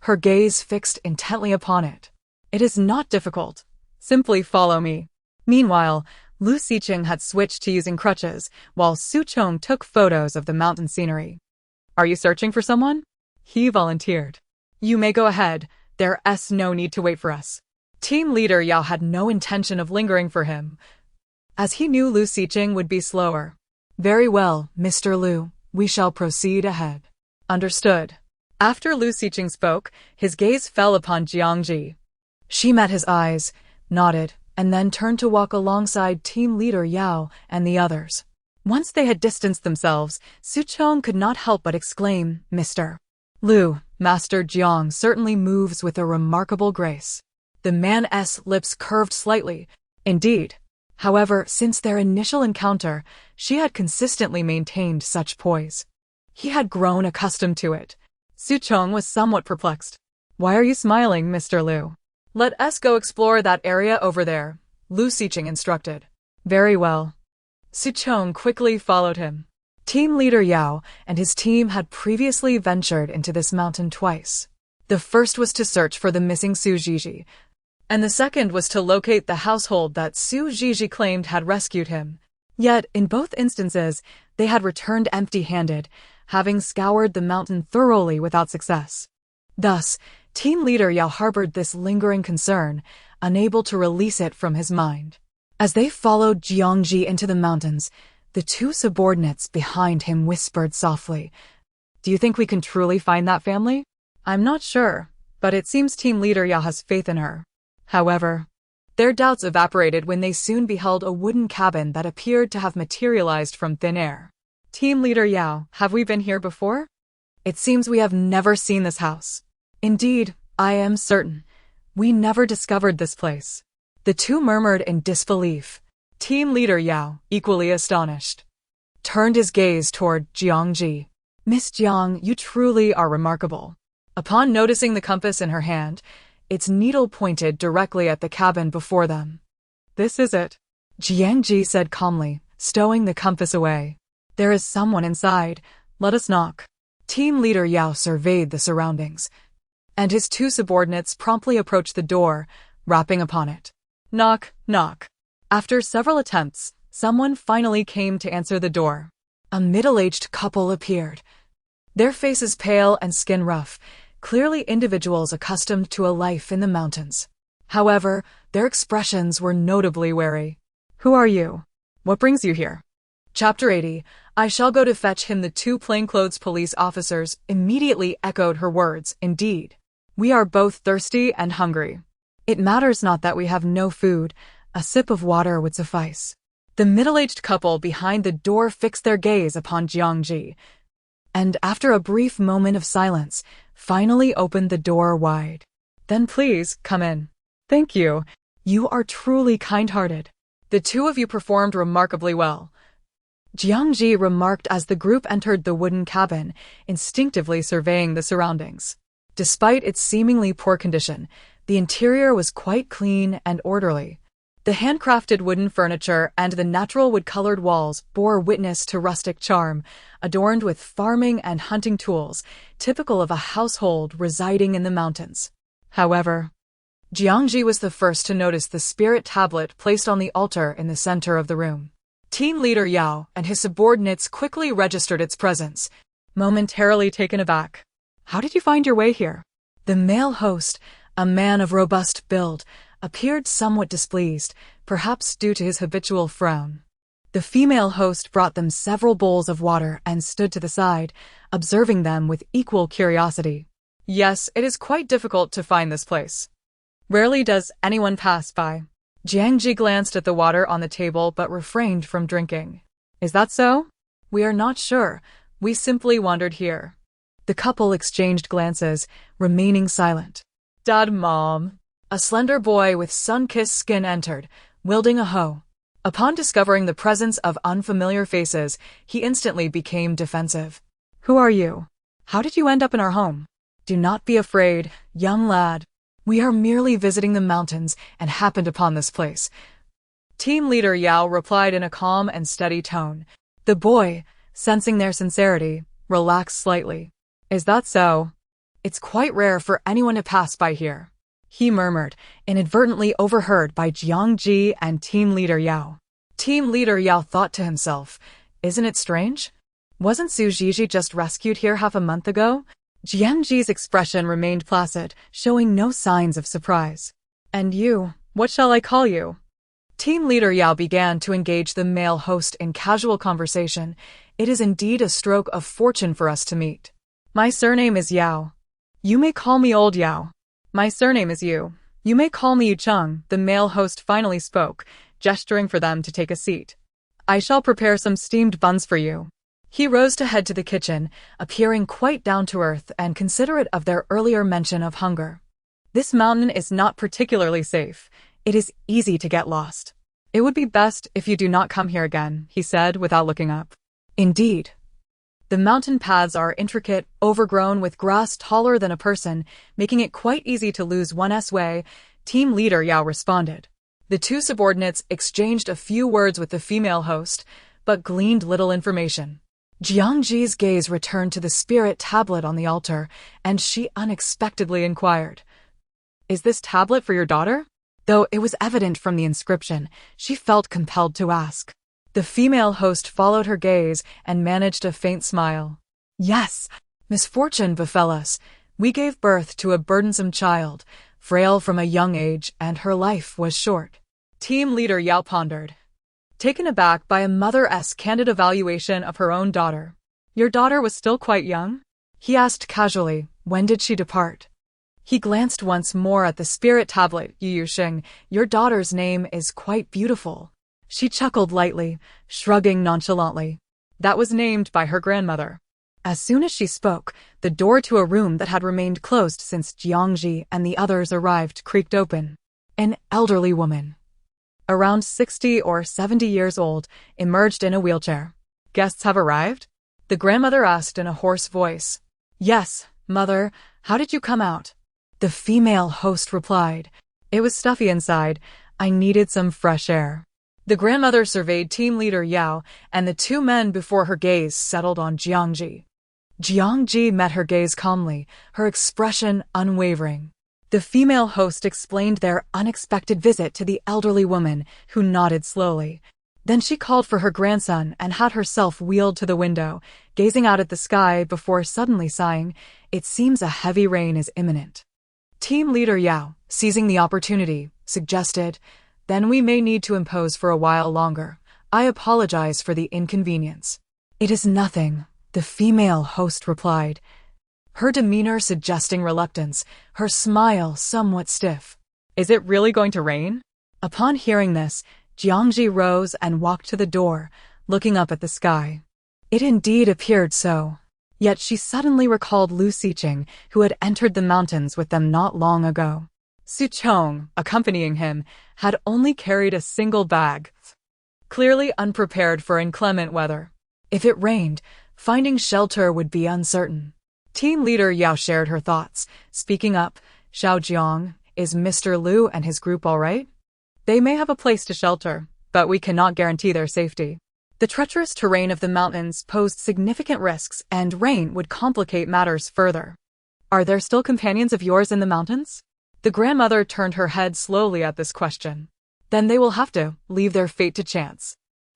her gaze fixed intently upon it. It is not difficult. Simply follow me. Meanwhile, Lu Xiqing had switched to using crutches, while Su Chong took photos of the mountain scenery. Are you searching for someone? He volunteered. You may go ahead. There's no need to wait for us. Team leader Yao had no intention of lingering for him, as he knew Lu Xiqing would be slower. Very well, Mr. Lu, we shall proceed ahead. Understood. After Lu Xiqing spoke, his gaze fell upon Jiang Zhi. She met his eyes, nodded, and then turned to walk alongside team leader Yao and the others. Once they had distanced themselves, Su Chong could not help but exclaim, Mr. Lu, Master Jiang certainly moves with a remarkable grace. The man's lips curved slightly. Indeed. However, since their initial encounter, she had consistently maintained such poise. He had grown accustomed to it. Su Chong was somewhat perplexed. Why are you smiling, Mr. Lu? Let us go explore that area over there, Lu Xiqing instructed. Very well. Su Chong quickly followed him. Team leader Yao and his team had previously ventured into this mountain twice. The first was to search for the missing Su Zhizhi, and the second was to locate the household that Su Zhizhi claimed had rescued him. Yet, in both instances, they had returned empty-handed, having scoured the mountain thoroughly without success. Thus, team leader Yao harbored this lingering concern, unable to release it from his mind. As they followed Jiang Zhi into the mountains, the two subordinates behind him whispered softly, Do you think we can truly find that family? I'm not sure, but it seems team leader Yao has faith in her. However, their doubts evaporated when they soon beheld a wooden cabin that appeared to have materialized from thin air. Team leader Yao, have we been here before? It seems we have never seen this house. Indeed, I am certain. We never discovered this place. The two murmured in disbelief. Team leader Yao, equally astonished, turned his gaze toward Jiang Zhi. Miss Jiang, you truly are remarkable. Upon noticing the compass in her hand, its needle pointed directly at the cabin before them. This is it, Jiang Zhi said calmly, stowing the compass away. There is someone inside. Let us knock. Team leader Yao surveyed the surroundings, and his two subordinates promptly approached the door, rapping upon it. Knock, knock. After several attempts, someone finally came to answer the door. A middle-aged couple appeared, their faces pale and skin rough, clearly individuals accustomed to a life in the mountains. However, their expressions were notably wary. Who are you? What brings you here? Chapter 80, I shall go to fetch him. The two plainclothes police officers immediately echoed her words. Indeed, we are both thirsty and hungry. It matters not that we have no food. A sip of water would suffice. The middle-aged couple behind the door fixed their gaze upon Jiang Zhi, and after a brief moment of silence, finally opened the door wide. Then please, come in. Thank you. You are truly kind-hearted. The two of you performed remarkably well, Jiang Zhi remarked as the group entered the wooden cabin, instinctively surveying the surroundings. Despite its seemingly poor condition, the interior was quite clean and orderly. The handcrafted wooden furniture and the natural wood-colored walls bore witness to rustic charm, adorned with farming and hunting tools, typical of a household residing in the mountains. However, Jiang Zhi was the first to notice the spirit tablet placed on the altar in the center of the room. Team leader Yao and his subordinates quickly registered its presence, momentarily taken aback. How did you find your way here? The male host, a man of robust build, appeared somewhat displeased, perhaps due to his habitual frown. The female host brought them several bowls of water and stood to the side, observing them with equal curiosity. Yes, it is quite difficult to find this place. Rarely does anyone pass by. Jiang Zhi glanced at the water on the table but refrained from drinking. Is that so? We are not sure. We simply wandered here. The couple exchanged glances, remaining silent. Dad, Mom. A slender boy with sun-kissed skin entered, wielding a hoe. Upon discovering the presence of unfamiliar faces, he instantly became defensive. Who are you? How did you end up in our home? Do not be afraid, young lad. We are merely visiting the mountains and happened upon this place. Team leader Yao replied in a calm and steady tone. The boy, sensing their sincerity, relaxed slightly. Is that so? It's quite rare for anyone to pass by here, he murmured, inadvertently overheard by Jiang Zhi and team leader Yao. Team leader Yao thought to himself, isn't it strange? Wasn't Su Zhizhi just rescued here half a month ago? Jiang Zhi's expression remained placid, showing no signs of surprise. And you, what shall I call you? Team leader Yao began to engage the male host in casual conversation. It is indeed a stroke of fortune for us to meet. My surname is Yao. You may call me Old Yao. My surname is Yu. You may call me Yu Cheng, the male host finally spoke, gesturing for them to take a seat. I shall prepare some steamed buns for you. He rose to head to the kitchen, appearing quite down to earth and considerate of their earlier mention of hunger. This mountain is not particularly safe. It is easy to get lost. It would be best if you do not come here again, he said without looking up. Indeed. The mountain paths are intricate, overgrown with grass taller than a person, making it quite easy to lose one's way, team leader Yao responded. The two subordinates exchanged a few words with the female host, but gleaned little information. Jiang Zhi's gaze returned to the spirit tablet on the altar, and she unexpectedly inquired, Is this tablet for your daughter? Though it was evident from the inscription, she felt compelled to ask. The female host followed her gaze and managed a faint smile. Yes, misfortune befell us. We gave birth to a burdensome child, frail from a young age, and her life was short. Team leader Yao pondered, taken aback by a mother's candid evaluation of her own daughter. Your daughter was still quite young? He asked casually, when did she depart? He glanced once more at the spirit tablet. Yu Sheng, your daughter's name is quite beautiful. She chuckled lightly, shrugging nonchalantly. That was named by her grandmother. As soon as she spoke, the door to a room that had remained closed since Jiang Zhi and the others arrived creaked open. An elderly woman, around 60 or 70 years old, emerged in a wheelchair. Guests have arrived? The grandmother asked in a hoarse voice. Yes, mother, how did you come out? The female host replied. It was stuffy inside. I needed some fresh air. The grandmother surveyed team leader Yao, and the two men before her gaze settled on Jiang Zhi. Jiang Zhi met her gaze calmly, her expression unwavering. The female host explained their unexpected visit to the elderly woman, who nodded slowly. Then she called for her grandson and had herself wheeled to the window, gazing out at the sky before suddenly sighing, It seems a heavy rain is imminent. Team leader Yao, seizing the opportunity, suggested, Then we may need to impose for a while longer. I apologize for the inconvenience. It is nothing, the female host replied, her demeanor suggesting reluctance, her smile somewhat stiff. Is it really going to rain? Upon hearing this, Jiang Zhi rose and walked to the door, looking up at the sky. It indeed appeared so. Yet she suddenly recalled Lu Siqing, who had entered the mountains with them not long ago. Su Chong, accompanying him, had only carried a single bag, clearly unprepared for inclement weather. If it rained, finding shelter would be uncertain. Team leader Yao shared her thoughts, speaking up, Xiao Jiang, is Mr. Lu and his group all right? They may have a place to shelter, but we cannot guarantee their safety. The treacherous terrain of the mountains posed significant risks, and rain would complicate matters further. Are there still companions of yours in the mountains? The grandmother turned her head slowly at this question. Then they will have to leave their fate to chance.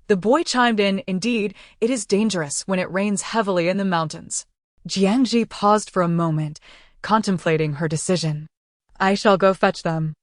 The boy chimed in, Indeed, it is dangerous when it rains heavily in the mountains. Jiang Zhi paused for a moment, contemplating her decision. I shall go fetch them.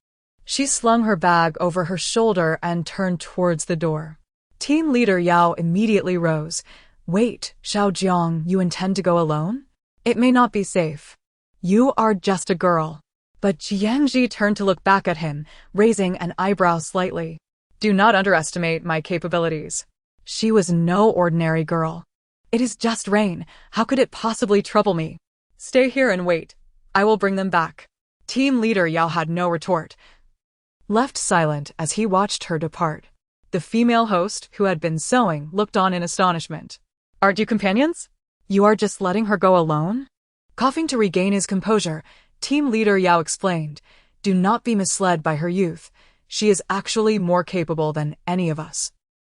She slung her bag over her shoulder and turned towards the door. Team leader Yao immediately rose. Wait, Xiao Jiang, you intend to go alone? It may not be safe. You are just a girl. But Jiang Zhi turned to look back at him, raising an eyebrow slightly. Do not underestimate my capabilities. She was no ordinary girl. It is just rain. How could it possibly trouble me? Stay here and wait. I will bring them back. Team leader Yao had no retort. Left silent as he watched her depart. The female host, who had been sewing, looked on in astonishment. Aren't you companions? You are just letting her go alone? Coughing to regain his composure, team leader Yao explained, "Do not be misled by her youth. She is actually more capable than any of us.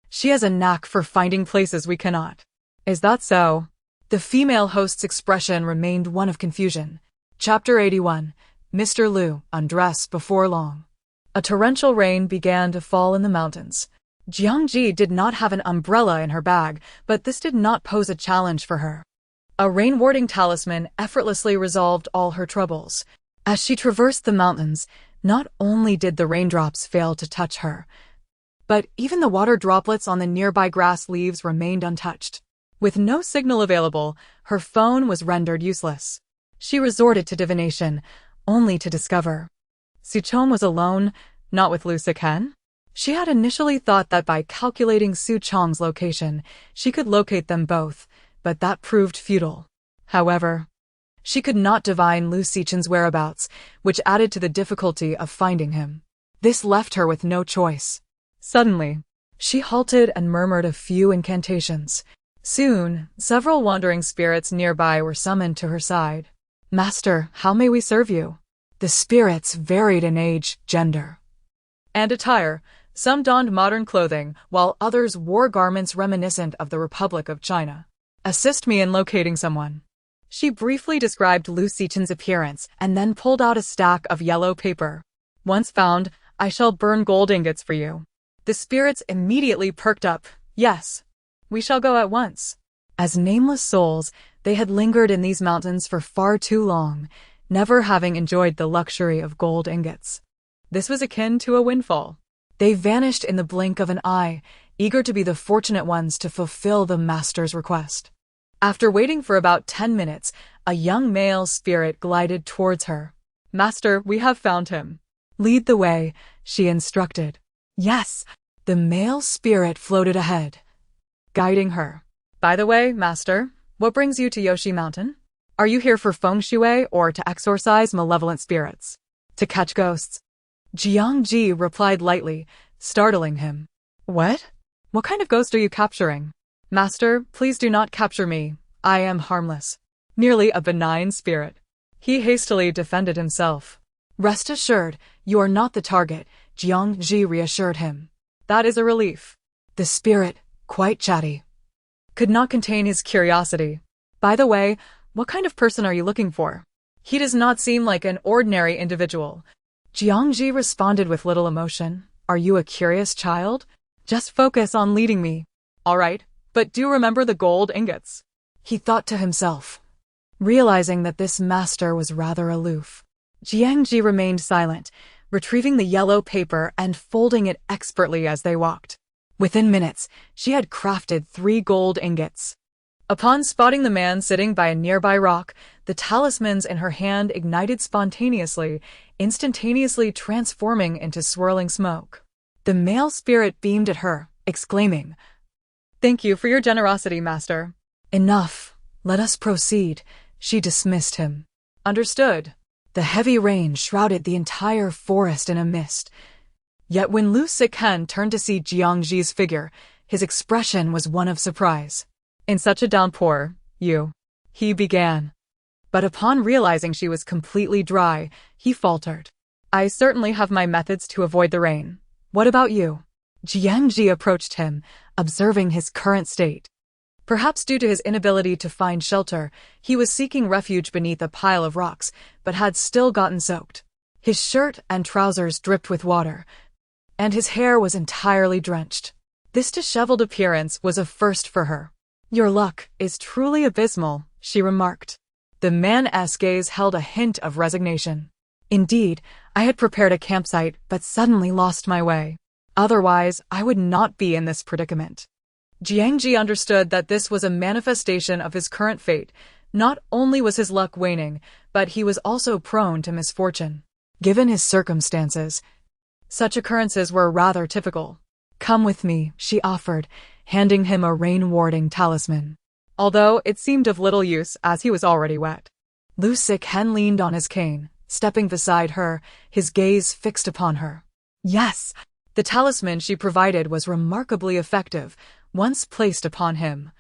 She has a knack for finding places we cannot." "Is that so?" The female host's expression remained one of confusion. Chapter 81. Mr. Liu undressed before long. A torrential rain began to fall in the mountains. Jiang Zhi did not have an umbrella in her bag, but this did not pose a challenge for her. A rain-warding talisman effortlessly resolved all her troubles. As she traversed the mountains, not only did the raindrops fail to touch her, but even the water droplets on the nearby grass leaves remained untouched. With no signal available, her phone was rendered useless. She resorted to divination, only to discover Suchong was alone, not with Lu Siken. She had initially thought that by calculating Suchong's location, she could locate them both, but that proved futile. However, she could not divine Lu Sichen's whereabouts, which added to the difficulty of finding him. This left her with no choice. Suddenly, she halted and murmured a few incantations. Soon, several wandering spirits nearby were summoned to her side. "Master, how may we serve you?" The spirits varied in age, gender, and attire. Some donned modern clothing, while others wore garments reminiscent of the Republic of China. "Assist me in locating someone." She briefly described Lu Sichen's appearance and then pulled out a stack of yellow paper. "Once found, I shall burn gold ingots for you." The spirits immediately perked up. "Yes, we shall go at once." As nameless souls, they had lingered in these mountains for far too long, never having enjoyed the luxury of gold ingots. This was akin to a windfall. They vanished in the blink of an eye, eager to be the fortunate ones to fulfill the master's request. After waiting for about 10 minutes, a young male spirit glided towards her. "Master, we have found him." "Lead the way," she instructed. "Yes." The male spirit floated ahead, guiding her. "By the way, Master, what brings you to Yoshi Mountain? Are you here for feng shui or to exorcise malevolent spirits?" "To catch ghosts." Jiang Zhi replied lightly, startling him. "What? What kind of ghost are you capturing?" "Master, please do not capture me. I am harmless. Merely a benign spirit." He hastily defended himself. "Rest assured, you are not the target," Jiang Zhi reassured him. "That is a relief." The spirit, quite chatty, could not contain his curiosity. "By the way, what kind of person are you looking for? He does not seem like an ordinary individual." Jiang Zhi responded with little emotion. "Are you a curious child? Just focus on leading me." "All right, but do remember the gold ingots," he thought to himself, realizing that this master was rather aloof. Jiang Zhi remained silent, retrieving the yellow paper and folding it expertly as they walked. Within minutes, she had crafted 3 gold ingots. Upon spotting the man sitting by a nearby rock, the talismans in her hand ignited spontaneously, instantaneously transforming into swirling smoke. The male spirit beamed at her, exclaiming, "Thank you for your generosity, Master." "Enough. Let us proceed," she dismissed him. "Understood." The heavy rain shrouded the entire forest in a mist. Yet when Lu Siken turned to see Jiang Zhi's figure, his expression was one of surprise. "In such a downpour, he began. But upon realizing she was completely dry, he faltered. "I certainly have my methods to avoid the rain. What about you?" Jiang Zhi approached him, observing his current state. Perhaps due to his inability to find shelter, he was seeking refuge beneath a pile of rocks, but had still gotten soaked. His shirt and trousers dripped with water, and his hair was entirely drenched. This disheveled appearance was a first for her. "Your luck is truly abysmal," she remarked. The man's gaze held a hint of resignation. "Indeed, I had prepared a campsite but suddenly lost my way. Otherwise, I would not be in this predicament." Jiang Zhi understood that this was a manifestation of his current fate. Not only was his luck waning, but he was also prone to misfortune. Given his circumstances, such occurrences were rather typical. "Come with me," she offered, handing him a rain-warding talisman. Although it seemed of little use as he was already wet. Lu Siken leaned on his cane, stepping beside her, his gaze fixed upon her. Yes, the talisman she provided was remarkably effective, once placed upon him.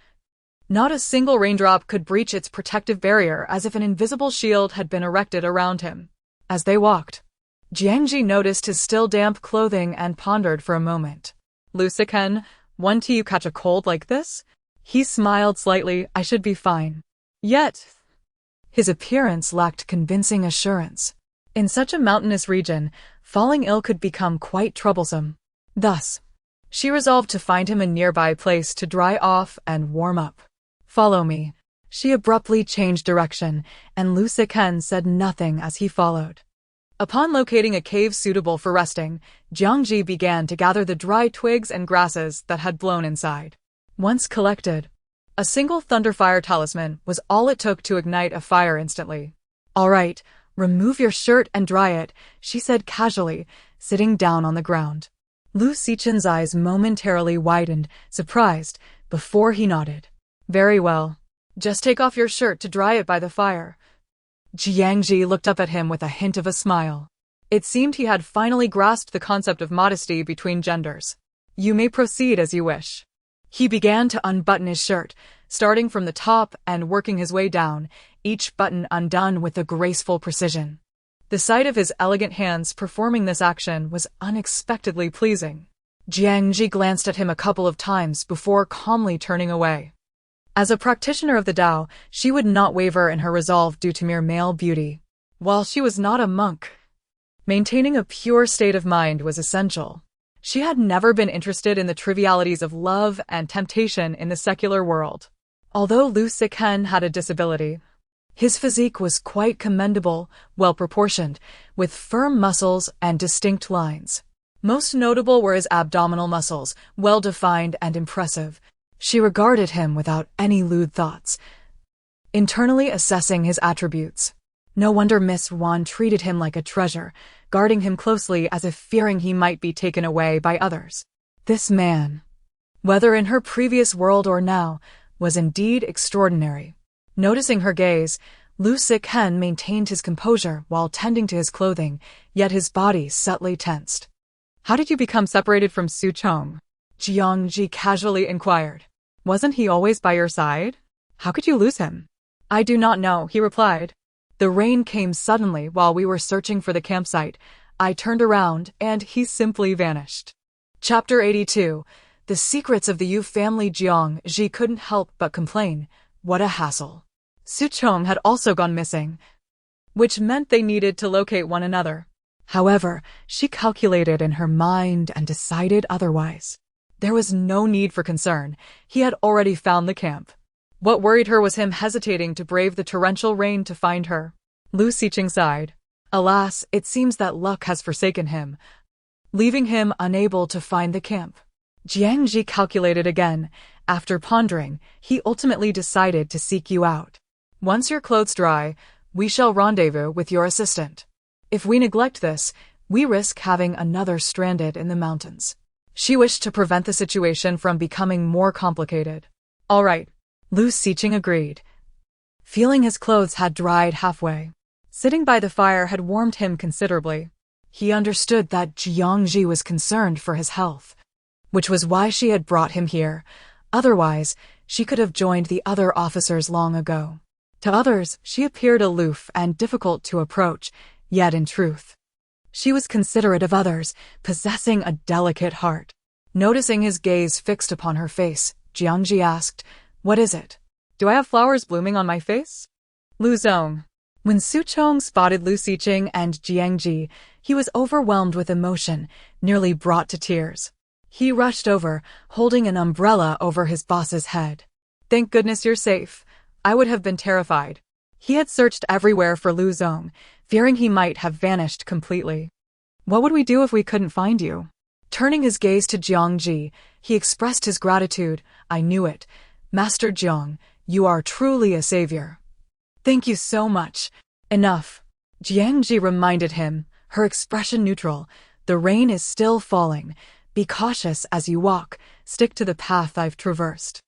Not a single raindrop could breach its protective barrier, as if an invisible shield had been erected around him. As they walked, Jiang Zhi noticed his still damp clothing and pondered for a moment. "Lu Siken, when do you catch a cold like this?" He smiled slightly. "I should be fine." Yet, his appearance lacked convincing assurance. In such a mountainous region, falling ill could become quite troublesome. Thus, she resolved to find him a nearby place to dry off and warm up. "Follow me." She abruptly changed direction, and Lu Siken said nothing as he followed. Upon locating a cave suitable for resting, Jiang Zhi began to gather the dry twigs and grasses that had blown inside. Once collected, a single thunderfire talisman was all it took to ignite a fire instantly. "All right, remove your shirt and dry it," she said casually, sitting down on the ground. Lu Sichen's eyes momentarily widened, surprised, before he nodded. "Very well. Just take off your shirt to dry it by the fire." Jiang Zhi looked up at him with a hint of a smile. It seemed he had finally grasped the concept of modesty between genders. "You may proceed as you wish." He began to unbutton his shirt, starting from the top and working his way down, each button undone with a graceful precision. The sight of his elegant hands performing this action was unexpectedly pleasing. Jiang Zhi glanced at him a couple of times before calmly turning away. As a practitioner of the Tao, she would not waver in her resolve due to mere male beauty. While she was not a monk, maintaining a pure state of mind was essential. She had never been interested in the trivialities of love and temptation in the secular world. Although Lu Siken had a disability, his physique was quite commendable, well-proportioned, with firm muscles and distinct lines. Most notable were his abdominal muscles, well-defined and impressive. She regarded him without any lewd thoughts, internally assessing his attributes. No wonder Miss Wan treated him like a treasure, guarding him closely as if fearing he might be taken away by others. This man, whether in her previous world or now, was indeed extraordinary. Noticing her gaze, Lu Siken maintained his composure while tending to his clothing, yet his body subtly tensed. "How did you become separated from Su Chong?" Jiang Zhi casually inquired. "Wasn't he always by your side? How could you lose him?" "I do not know," he replied. "The rain came suddenly while we were searching for the campsite. I turned around, and he simply vanished." Chapter 82. The secrets of the Yu family. Jiang Zhi couldn't help but complain. What a hassle. Su Chong had also gone missing, which meant they needed to locate one another. However, she calculated in her mind and decided otherwise. There was no need for concern. He had already found the camp. What worried her was him hesitating to brave the torrential rain to find her. Lu Sicheng sighed. Alas, it seems that luck has forsaken him, leaving him unable to find the camp. Jiang Zhi calculated again. After pondering, he ultimately decided to seek you out. "Once your clothes dry, we shall rendezvous with your assistant. If we neglect this, we risk having another stranded in the mountains." She wished to prevent the situation from becoming more complicated. "All right," Lu Sicheng agreed, feeling his clothes had dried halfway. Sitting by the fire had warmed him considerably. He understood that Jiang Zhi was concerned for his health, which was why she had brought him here. Otherwise, she could have joined the other officers long ago. To others, she appeared aloof and difficult to approach, yet in truth, she was considerate of others, possessing a delicate heart. Noticing his gaze fixed upon her face, Jiang Zhi asked, "What is it? Do I have flowers blooming on my face?" Lu Zong. When Su Chong spotted Lu Sicheng and Jiang Zhi, he was overwhelmed with emotion, nearly brought to tears. He rushed over, holding an umbrella over his boss's head. "Thank goodness you're safe. I would have been terrified." He had searched everywhere for Lu Zong, fearing he might have vanished completely. "What would we do if we couldn't find you?" Turning his gaze to Jiang Zhi, he expressed his gratitude. "I knew it. Master Jiang, you are truly a savior." "Thank you so much." "Enough." Jiang Zhi reminded him, her expression neutral. "The rain is still falling. Be cautious as you walk. Stick to the path I've traversed."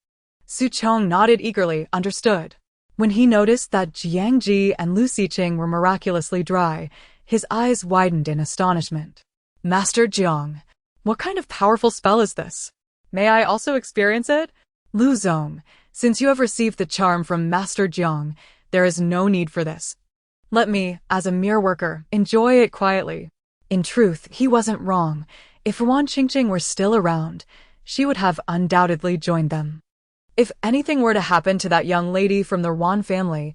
Su Chong nodded eagerly, understood. When he noticed that Jiang Zhi and Lu Sicheng were miraculously dry, his eyes widened in astonishment. "Master Jiang, what kind of powerful spell is this? May I also experience it?" Lu Zong, Since you have received the charm from Master Jiang, there is no need for this. Let me, as a mere worker, enjoy it quietly. In truth, he wasn't wrong. If Wan Qingqing were still around, she would have undoubtedly joined them. If anything were to happen to that young lady from the Wan family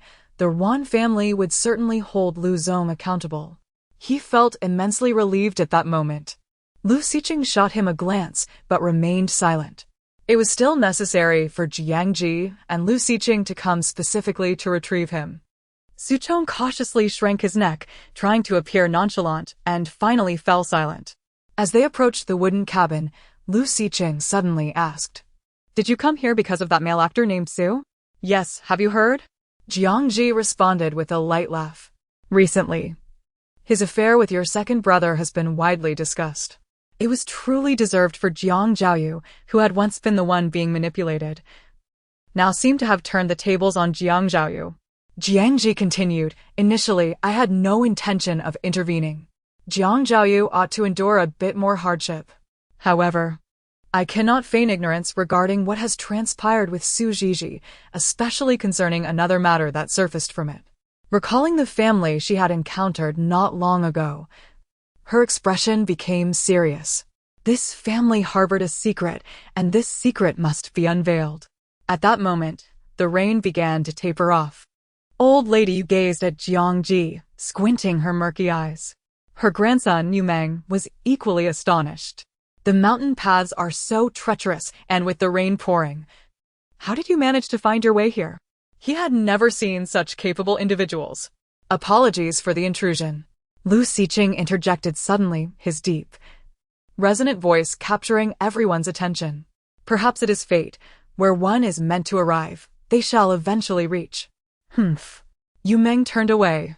would certainly hold Lu Zong accountable. He felt immensely relieved at that moment. Lu Xiqing shot him a glance, but remained silent. It was still necessary for Jiang Zhi and Lu Xiqing to come specifically to retrieve him. Su Chong cautiously shrank his neck, trying to appear nonchalant, and finally fell silent. As they approached the wooden cabin, Lu Xiqing suddenly asked, "Did you come here because of that male actor named Su?" "Yes, have you heard?" Jiang Zhi responded with a light laugh. "Recently, his affair with your second brother has been widely discussed." It was truly deserved for Jiang Zhaoyu, who had once been the one being manipulated, now seemed to have turned the tables on Jiang Zhaoyu. Jiang Zhi continued, "Initially, I had no intention of intervening. Jiang Zhaoyu ought to endure a bit more hardship. However, I cannot feign ignorance regarding what has transpired with Su Zhizhi, especially concerning another matter that surfaced from it." Recalling the family she had encountered not long ago, her expression became serious. This family harbored a secret, and this secret must be unveiled. At that moment, the rain began to taper off. Old lady gazed at Jiang Zhi, squinting her murky eyes. Her grandson, Yu Meng, was equally astonished. "The mountain paths are so treacherous, and with the rain pouring. How did you manage to find your way here?" He had never seen such capable individuals. "Apologies for the intrusion," Lu Xiqing interjected suddenly, his deep, resonant voice capturing everyone's attention. "Perhaps it is fate. Where one is meant to arrive, they shall eventually reach." "Humph." Yu Meng turned away,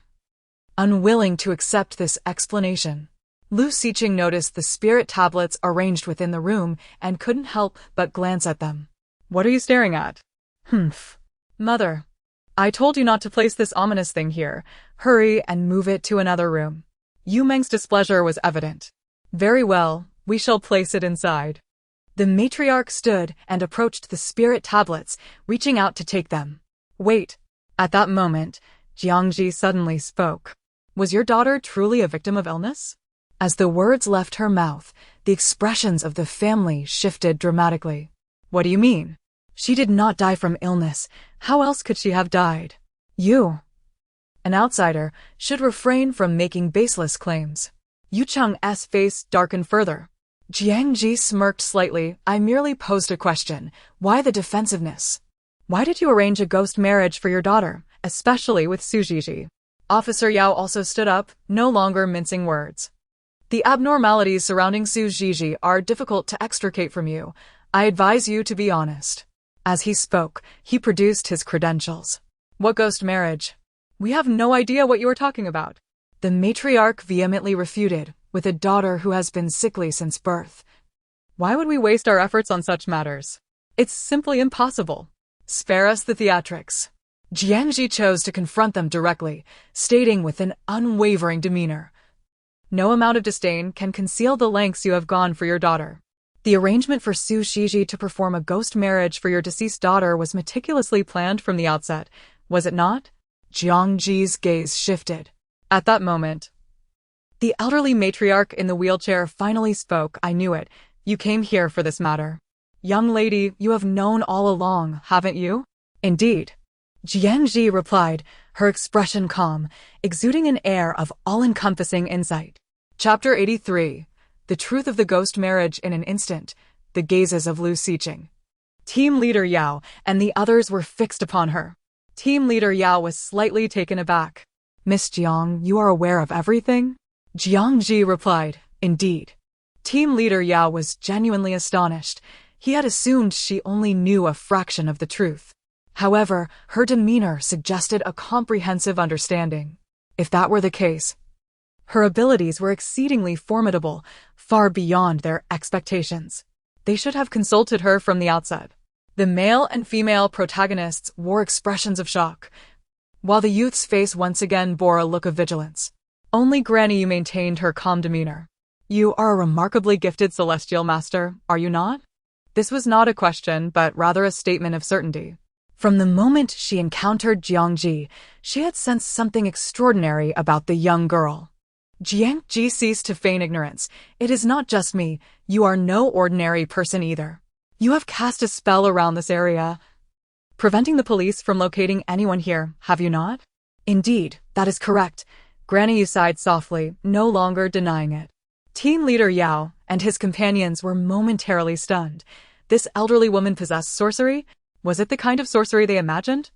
unwilling to accept this explanation. Lu Xiqing noticed the spirit tablets arranged within the room and couldn't help but glance at them. "What are you staring at?" "Humph. Mother, I told you not to place this ominous thing here. Hurry and move it to another room." Yu Meng's displeasure was evident. "Very well, we shall place it inside." The matriarch stood and approached the spirit tablets, reaching out to take them. "Wait." At that moment, Jiang Zhi suddenly spoke. "Was your daughter truly a victim of illness?" As the words left her mouth, the expressions of the family shifted dramatically. "What do you mean? She did not die from illness. How else could she have died?" "You, an outsider, should refrain from making baseless claims." Yu Cheng's face darkened further. Jiang Zhi smirked slightly. "I merely posed a question. Why the defensiveness? Why did you arrange a ghost marriage for your daughter, especially with Su Zhizhi?" Officer Yao also stood up, no longer mincing words. "The abnormalities surrounding Su Zhizhi are difficult to extricate from you. I advise you to be honest." As he spoke, he produced his credentials. "What ghost marriage? We have no idea what you are talking about." The matriarch vehemently refuted, "With a daughter who has been sickly since birth. Why would we waste our efforts on such matters? It's simply impossible. Spare us the theatrics." Jiang Zhi chose to confront them directly, stating with an unwavering demeanor, "No amount of disdain can conceal the lengths you have gone for your daughter. The arrangement for Su Zhizhi to perform a ghost marriage for your deceased daughter was meticulously planned from the outset, was it not?" Jiang Zhi's gaze shifted. At that moment, the elderly matriarch in the wheelchair finally spoke. "I knew it. You came here for this matter. Young lady, you have known all along, haven't you?" "Indeed," Jiang Zhi replied, her expression calm, exuding an air of all-encompassing insight. Chapter 83. The Truth of the Ghost Marriage in an Instant. The gazes of Lu Xiqing, Team Leader Yao, and the others were fixed upon her. Team Leader Yao was slightly taken aback. "Miss Jiang, you are aware of everything?" Jiang Zhi replied, "Indeed." Team Leader Yao was genuinely astonished. He had assumed she only knew a fraction of the truth. However, her demeanor suggested a comprehensive understanding. If that were the case, her abilities were exceedingly formidable, far beyond their expectations. They should have consulted her from the outset. The male and female protagonists wore expressions of shock, while the youth's face once again bore a look of vigilance. Only Granny maintained her calm demeanor. "You are a remarkably gifted celestial master, are you not?" This was not a question, but rather a statement of certainty. From the moment she encountered Jiang Zhi, she had sensed something extraordinary about the young girl. Jiang Zhi ceased to feign ignorance. It is not just me, you are no ordinary person either. You have cast a spell around this area, preventing the police from locating anyone here, have you not? Indeed, that is correct. Granny Yu sighed softly, no longer denying it. Team leader Yao and his companions were momentarily stunned. This elderly woman possessed sorcery? Was it the kind of sorcery they imagined?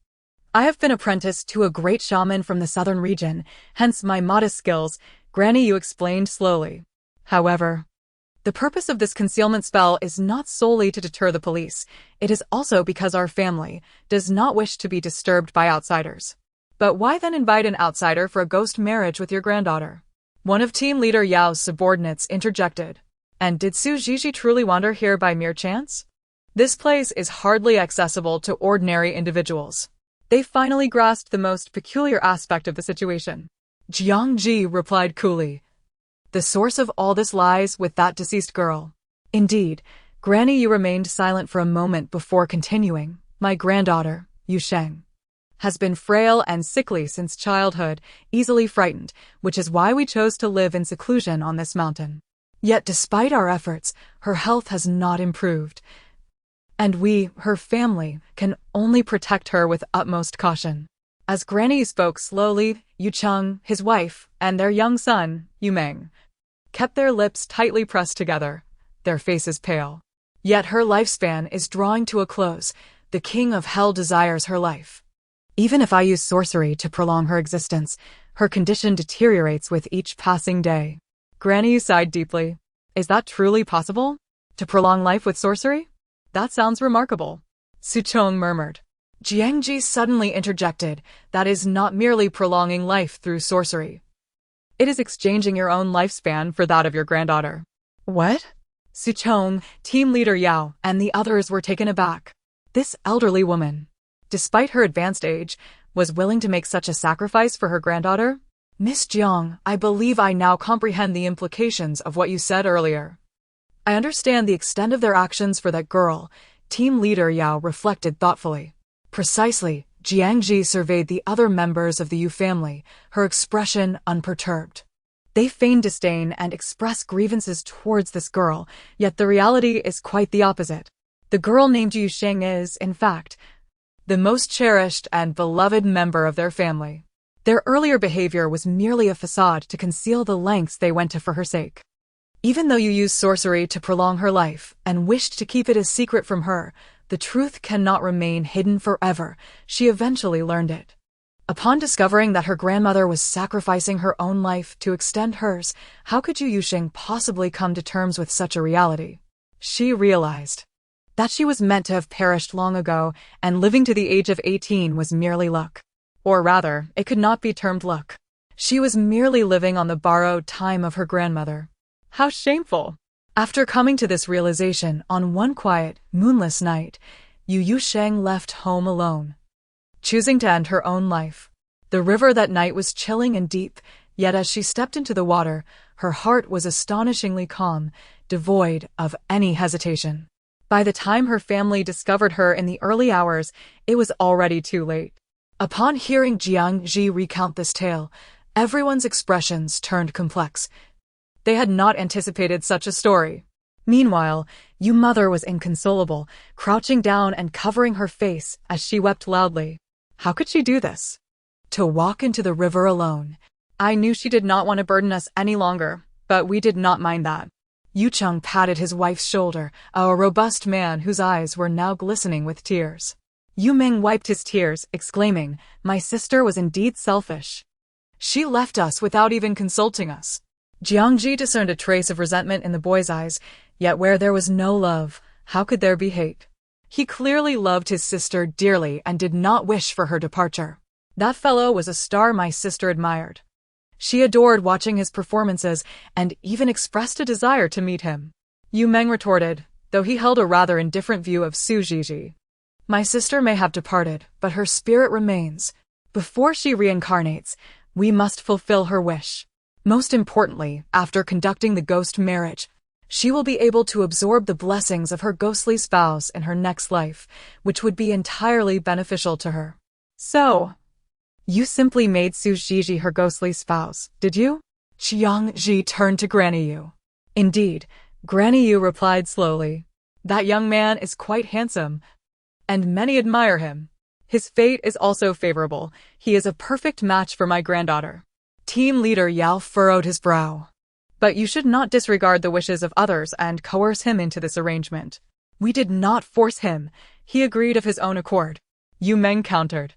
I have been apprenticed to a great shaman from the southern region, hence my modest skills, Granny Yu explained slowly. However, the purpose of this concealment spell is not solely to deter the police. It is also because our family does not wish to be disturbed by outsiders. But why then invite an outsider for a ghost marriage with your granddaughter? One of team leader Yao's subordinates interjected. And did Su Zhizhi truly wander here by mere chance? This place is hardly accessible to ordinary individuals. They finally grasped the most peculiar aspect of the situation. Jiang Zhi replied coolly. The source of all this lies with that deceased girl. Indeed, Granny Yu remained silent for a moment before continuing. My granddaughter, Yu Sheng, has been frail and sickly since childhood, easily frightened, which is why we chose to live in seclusion on this mountain. Yet despite our efforts, her health has not improved. And we, her family, can only protect her with utmost caution. As Granny spoke slowly, Yu Cheng, his wife, and their young son, Yu Meng, kept their lips tightly pressed together, their faces pale. Yet her lifespan is drawing to a close. The king of hell desires her life. Even if I use sorcery to prolong her existence, her condition deteriorates with each passing day. Granny sighed deeply. Is that truly possible? To prolong life with sorcery? That sounds remarkable. Su Chong murmured. Jiang Zhi suddenly interjected. That is not merely prolonging life through sorcery. It is exchanging your own lifespan for that of your granddaughter. What? Su Chong, team leader Yao, and the others were taken aback. This elderly woman, despite her advanced age, was willing to make such a sacrifice for her granddaughter? Miss Jiang, I believe I now comprehend the implications of what you said earlier. I understand the extent of their actions for that girl, team leader Yao reflected thoughtfully. Precisely, Jiang Zhi surveyed the other members of the Yu family, her expression unperturbed. They feign disdain and express grievances towards this girl, yet the reality is quite the opposite. The girl named Yu Sheng is, in fact, the most cherished and beloved member of their family. Their earlier behavior was merely a facade to conceal the lengths they went to for her sake. Even though you used sorcery to prolong her life and wished to keep it a secret from her, the truth cannot remain hidden forever. She eventually learned it. Upon discovering that her grandmother was sacrificing her own life to extend hers, how could Yu Sheng possibly come to terms with such a reality? She realized that she was meant to have perished long ago, and living to the age of 18 was merely luck. Or rather, it could not be termed luck. She was merely living on the borrowed time of her grandmother. How shameful! After coming to this realization on one quiet, moonless night, Yu Sheng left home alone, choosing to end her own life. The river that night was chilling and deep, yet as she stepped into the water, her heart was astonishingly calm, devoid of any hesitation. By the time her family discovered her in the early hours, it was already too late. Upon hearing Jiang Zhi recount this tale, everyone's expressions turned complex. They had not anticipated such a story. Meanwhile, Yu mother was inconsolable, crouching down and covering her face as she wept loudly. How could she do this? To walk into the river alone. I knew she did not want to burden us any longer, but we did not mind that. Yu Cheng patted his wife's shoulder, a robust man whose eyes were now glistening with tears. Yu Ming wiped his tears, exclaiming, My sister was indeed selfish. She left us without even consulting us. Jiang Zhi discerned a trace of resentment in the boy's eyes, yet where there was no love, how could there be hate? He clearly loved his sister dearly and did not wish for her departure. That fellow was a star my sister admired. She adored watching his performances and even expressed a desire to meet him. Yu Meng retorted, though he held a rather indifferent view of Su Zhizhi. My sister may have departed, but her spirit remains. Before she reincarnates, we must fulfill her wish. Most importantly, after conducting the ghost marriage, She will be able to absorb the blessings of her ghostly spouse in her next life, which would be entirely beneficial to her. So, you simply made Su Zhizhi her ghostly spouse, did you? Jiang Zhi turned to Granny Yu. Indeed, Granny Yu replied slowly. That young man is quite handsome, and many admire him. His fate is also favorable. He is a perfect match for my granddaughter. Team leader Yao furrowed his brow. But you should not disregard the wishes of others and coerce him into this arrangement. We did not force him. He agreed of his own accord. Yu Meng countered.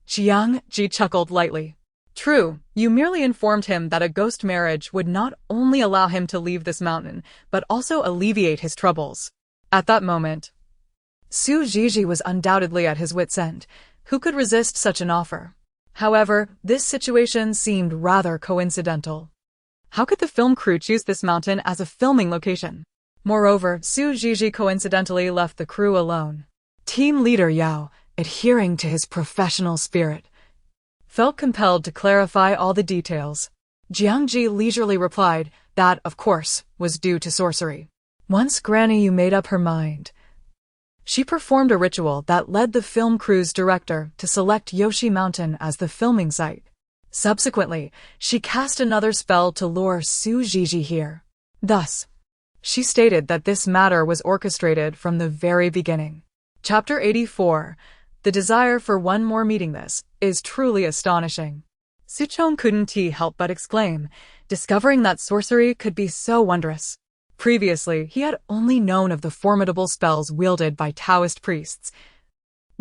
Jiang Zhi chuckled lightly. True, you merely informed him that a ghost marriage would not only allow him to leave this mountain, but also alleviate his troubles. At that moment, Su Zhizhi was undoubtedly at his wit's end. Who could resist such an offer? However, this situation seemed rather coincidental. How could the film crew choose this mountain as a filming location? Moreover, Su Zhizhi coincidentally left the crew alone. Team leader Yao, adhering to his professional spirit, felt compelled to clarify all the details. Jiang Zhi leisurely replied that, of course, was due to sorcery. Once Granny Yu made up her mind, she performed a ritual that led the film crew's director to select Yoshi Mountain as the filming site. Subsequently, she cast another spell to lure Su Zhizhi here. Thus, she stated that this matter was orchestrated from the very beginning. Chapter 84. The desire for one more meeting. This is truly astonishing. Suchong couldn't help but exclaim, discovering that sorcery could be so wondrous. Previously, he had only known of the formidable spells wielded by Taoist priests,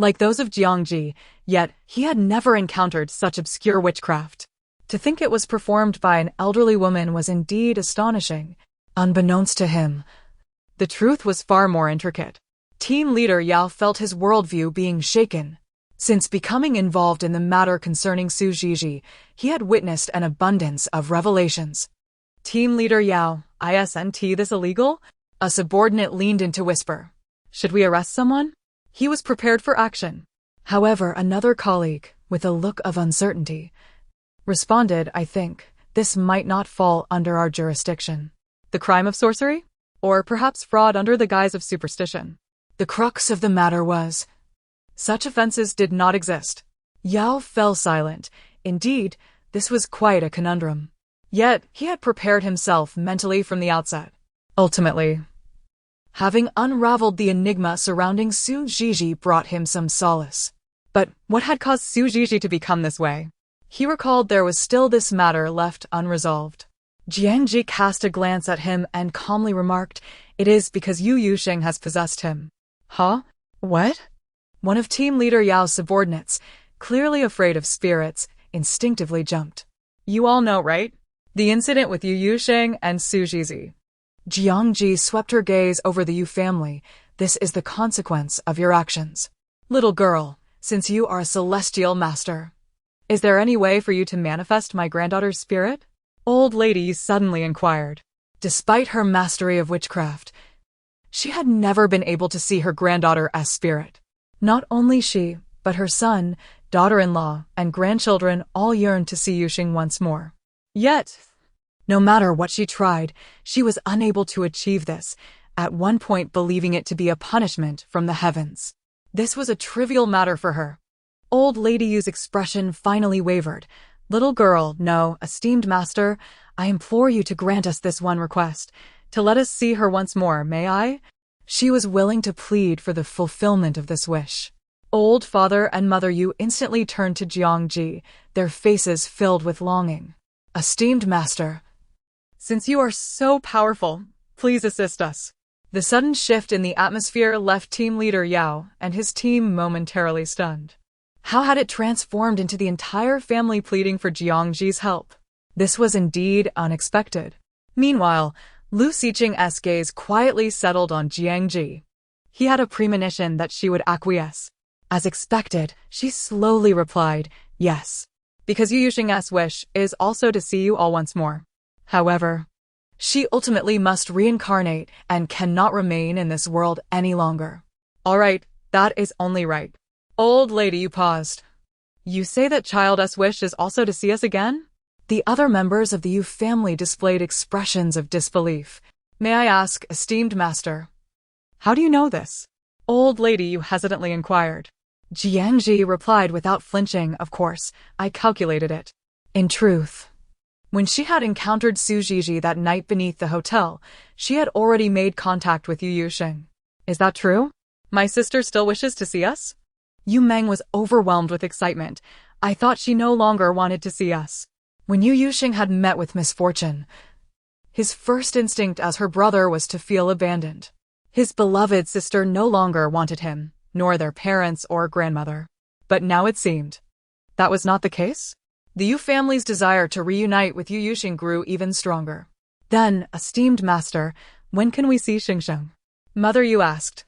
like those of Jiang Zhi, yet he had never encountered such obscure witchcraft. To think it was performed by an elderly woman was indeed astonishing. Unbeknownst to him, the truth was far more intricate. Team leader Yao felt his worldview being shaken. Since becoming involved in the matter concerning Su Zhizhi, he had witnessed an abundance of revelations. Team leader Yao, isn't this illegal? A subordinate leaned in to whisper. Should we arrest someone? He was prepared for action. However, another colleague, with a look of uncertainty, responded, I think this might not fall under our jurisdiction. The crime of sorcery? Or perhaps fraud under the guise of superstition? The crux of the matter was, such offenses did not exist. Yao fell silent. Indeed, this was quite a conundrum. Yet, he had prepared himself mentally from the outset. Ultimately, having unraveled the enigma surrounding Su Zhizhi brought him some solace. But what had caused Su Zhizhi to become this way? He recalled there was still this matter left unresolved. Jiang Zhi cast a glance at him and calmly remarked, It is because Yu Yusheng has possessed him. Huh? What? One of team leader Yao's subordinates, clearly afraid of spirits, instinctively jumped. You all know, right? The incident with Yu Yusheng and Su Zhizhi. Jiang Zhi swept her gaze over the Yu family. This is the consequence of your actions. Little girl, since you are a celestial master, is there any way for you to manifest my granddaughter's spirit? Old lady suddenly inquired. Despite her mastery of witchcraft, she had never been able to see her granddaughter as spirit. Not only she, but her son, daughter-in-law, and grandchildren all yearned to see Yusheng once more. Yet, no matter what she tried, she was unable to achieve this, at one point believing it to be a punishment from the heavens. This was a trivial matter for her. Old Lady Yu's expression finally wavered. Little girl, no, esteemed master, I implore you to grant us this one request, to let us see her once more, may I? She was willing to plead for the fulfillment of this wish. Old father and mother Yu instantly turned to Jiang Zhi, their faces filled with longing. Esteemed master, since you are so powerful, please assist us. The sudden shift in the atmosphere left team leader Yao and his team momentarily stunned. How had it transformed into the entire family pleading for Jiang Zhi's help? This was indeed unexpected. Meanwhile, Lu Xiqing's gaze quietly settled on Jiang Zhi. He had a premonition that she would acquiesce. As expected, she slowly replied, yes, because Yu Yusheng's wish is also to see you all once more. However, she ultimately must reincarnate and cannot remain in this world any longer. All right, that is only right. Old lady Yu paused. You say that child's wish is also to see us again? The other members of the Yu family displayed expressions of disbelief. May I ask, esteemed master, how do you know this? Old lady, you hesitantly inquired. Jiang Zhi replied without flinching, of course, I calculated it. In truth, when she had encountered Su Zhizhi that night beneath the hotel, she had already made contact with Yu Yuxing. Is that true? My sister still wishes to see us? Yu Meng was overwhelmed with excitement. I thought she no longer wanted to see us. When Yu Yuxing had met with misfortune, his first instinct as her brother was to feel abandoned. His beloved sister no longer wanted him, nor their parents or grandmother. But now it seemed that was not the case. The Yu family's desire to reunite with Yu Yuxing grew even stronger. Then, esteemed master, when can we see Xingsheng? Mother Yu asked,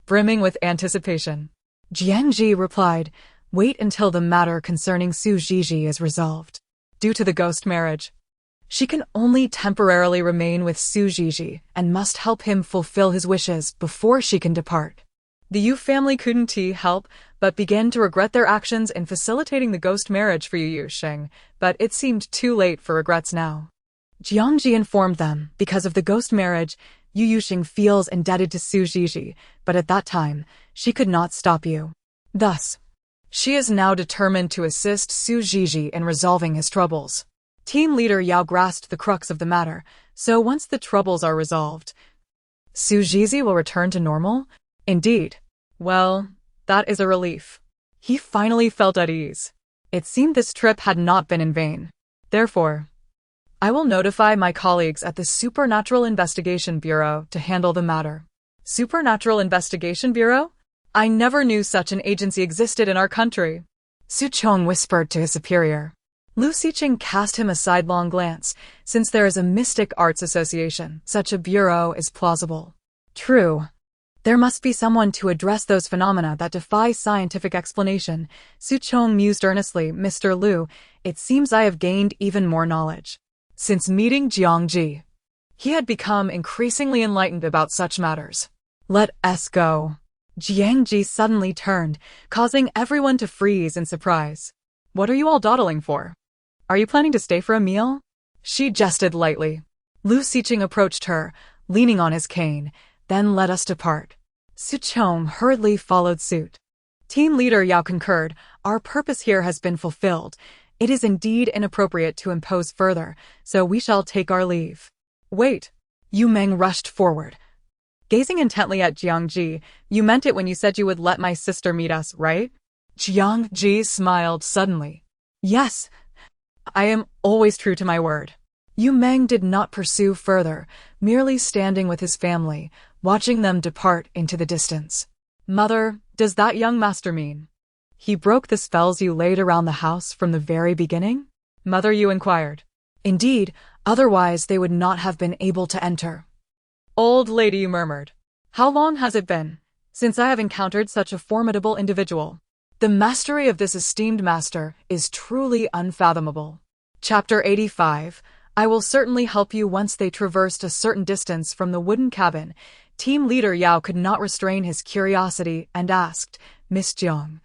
brimming with anticipation. Jiang Zhi replied, wait until the matter concerning Su Zhizhi is resolved. Due to the ghost marriage, she can only temporarily remain with Su Zhizhi and must help him fulfill his wishes before she can depart. The Yu family couldn't help but begin to regret their actions in facilitating the ghost marriage for Yu Yuxing, but it seemed too late for regrets now. Jiang Zhi informed them, because of the ghost marriage, Yu Yuxing feels indebted to Su Zhizhi, but at that time, she could not stop Yu. Thus, she is now determined to assist Su Zhizhi in resolving his troubles. Team leader Yao grasped the crux of the matter, so once the troubles are resolved, Su Zhizhi will return to normal? Indeed. Well, that is a relief. He finally felt at ease. It seemed this trip had not been in vain. Therefore, I will notify my colleagues at the Supernatural Investigation Bureau to handle the matter. Supernatural Investigation Bureau? I never knew such an agency existed in our country. Su Chong whispered to his superior. Lu Xiqing cast him a sidelong glance. Since there is a mystic arts association, such a bureau is plausible. True. There must be someone to address those phenomena that defy scientific explanation. Su Chong mused earnestly, Mr. Lu, it seems I have gained even more knowledge. Since meeting Jiang Zhi, he had become increasingly enlightened about such matters. Let us go. Jiang Zhi suddenly turned, causing everyone to freeze in surprise. What are you all dawdling for? Are you planning to stay for a meal? She jested lightly. Lu Xiqing approached her, leaning on his cane. Then let us depart. Su Chong hurriedly followed suit. Team leader Yao concurred, our purpose here has been fulfilled. It is indeed inappropriate to impose further, so we shall take our leave. Wait. Yu Meng rushed forward. Gazing intently at Jiang Zhi, you meant it when you said you would let my sister meet us, right? Jiang Zhi smiled suddenly. Yes, I am always true to my word. Yu Meng did not pursue further, merely standing with his family, watching them depart into the distance. Mother, does that young master mean he broke the spells you laid around the house from the very beginning? Mother Yu inquired. Indeed, otherwise they would not have been able to enter. Old lady murmured. How long has it been since I have encountered such a formidable individual? The mastery of this esteemed master is truly unfathomable. Chapter 85. I will certainly help you once they traversed a certain distance from the wooden cabin. Team leader Yao could not restrain his curiosity and asked, Miss Jiang,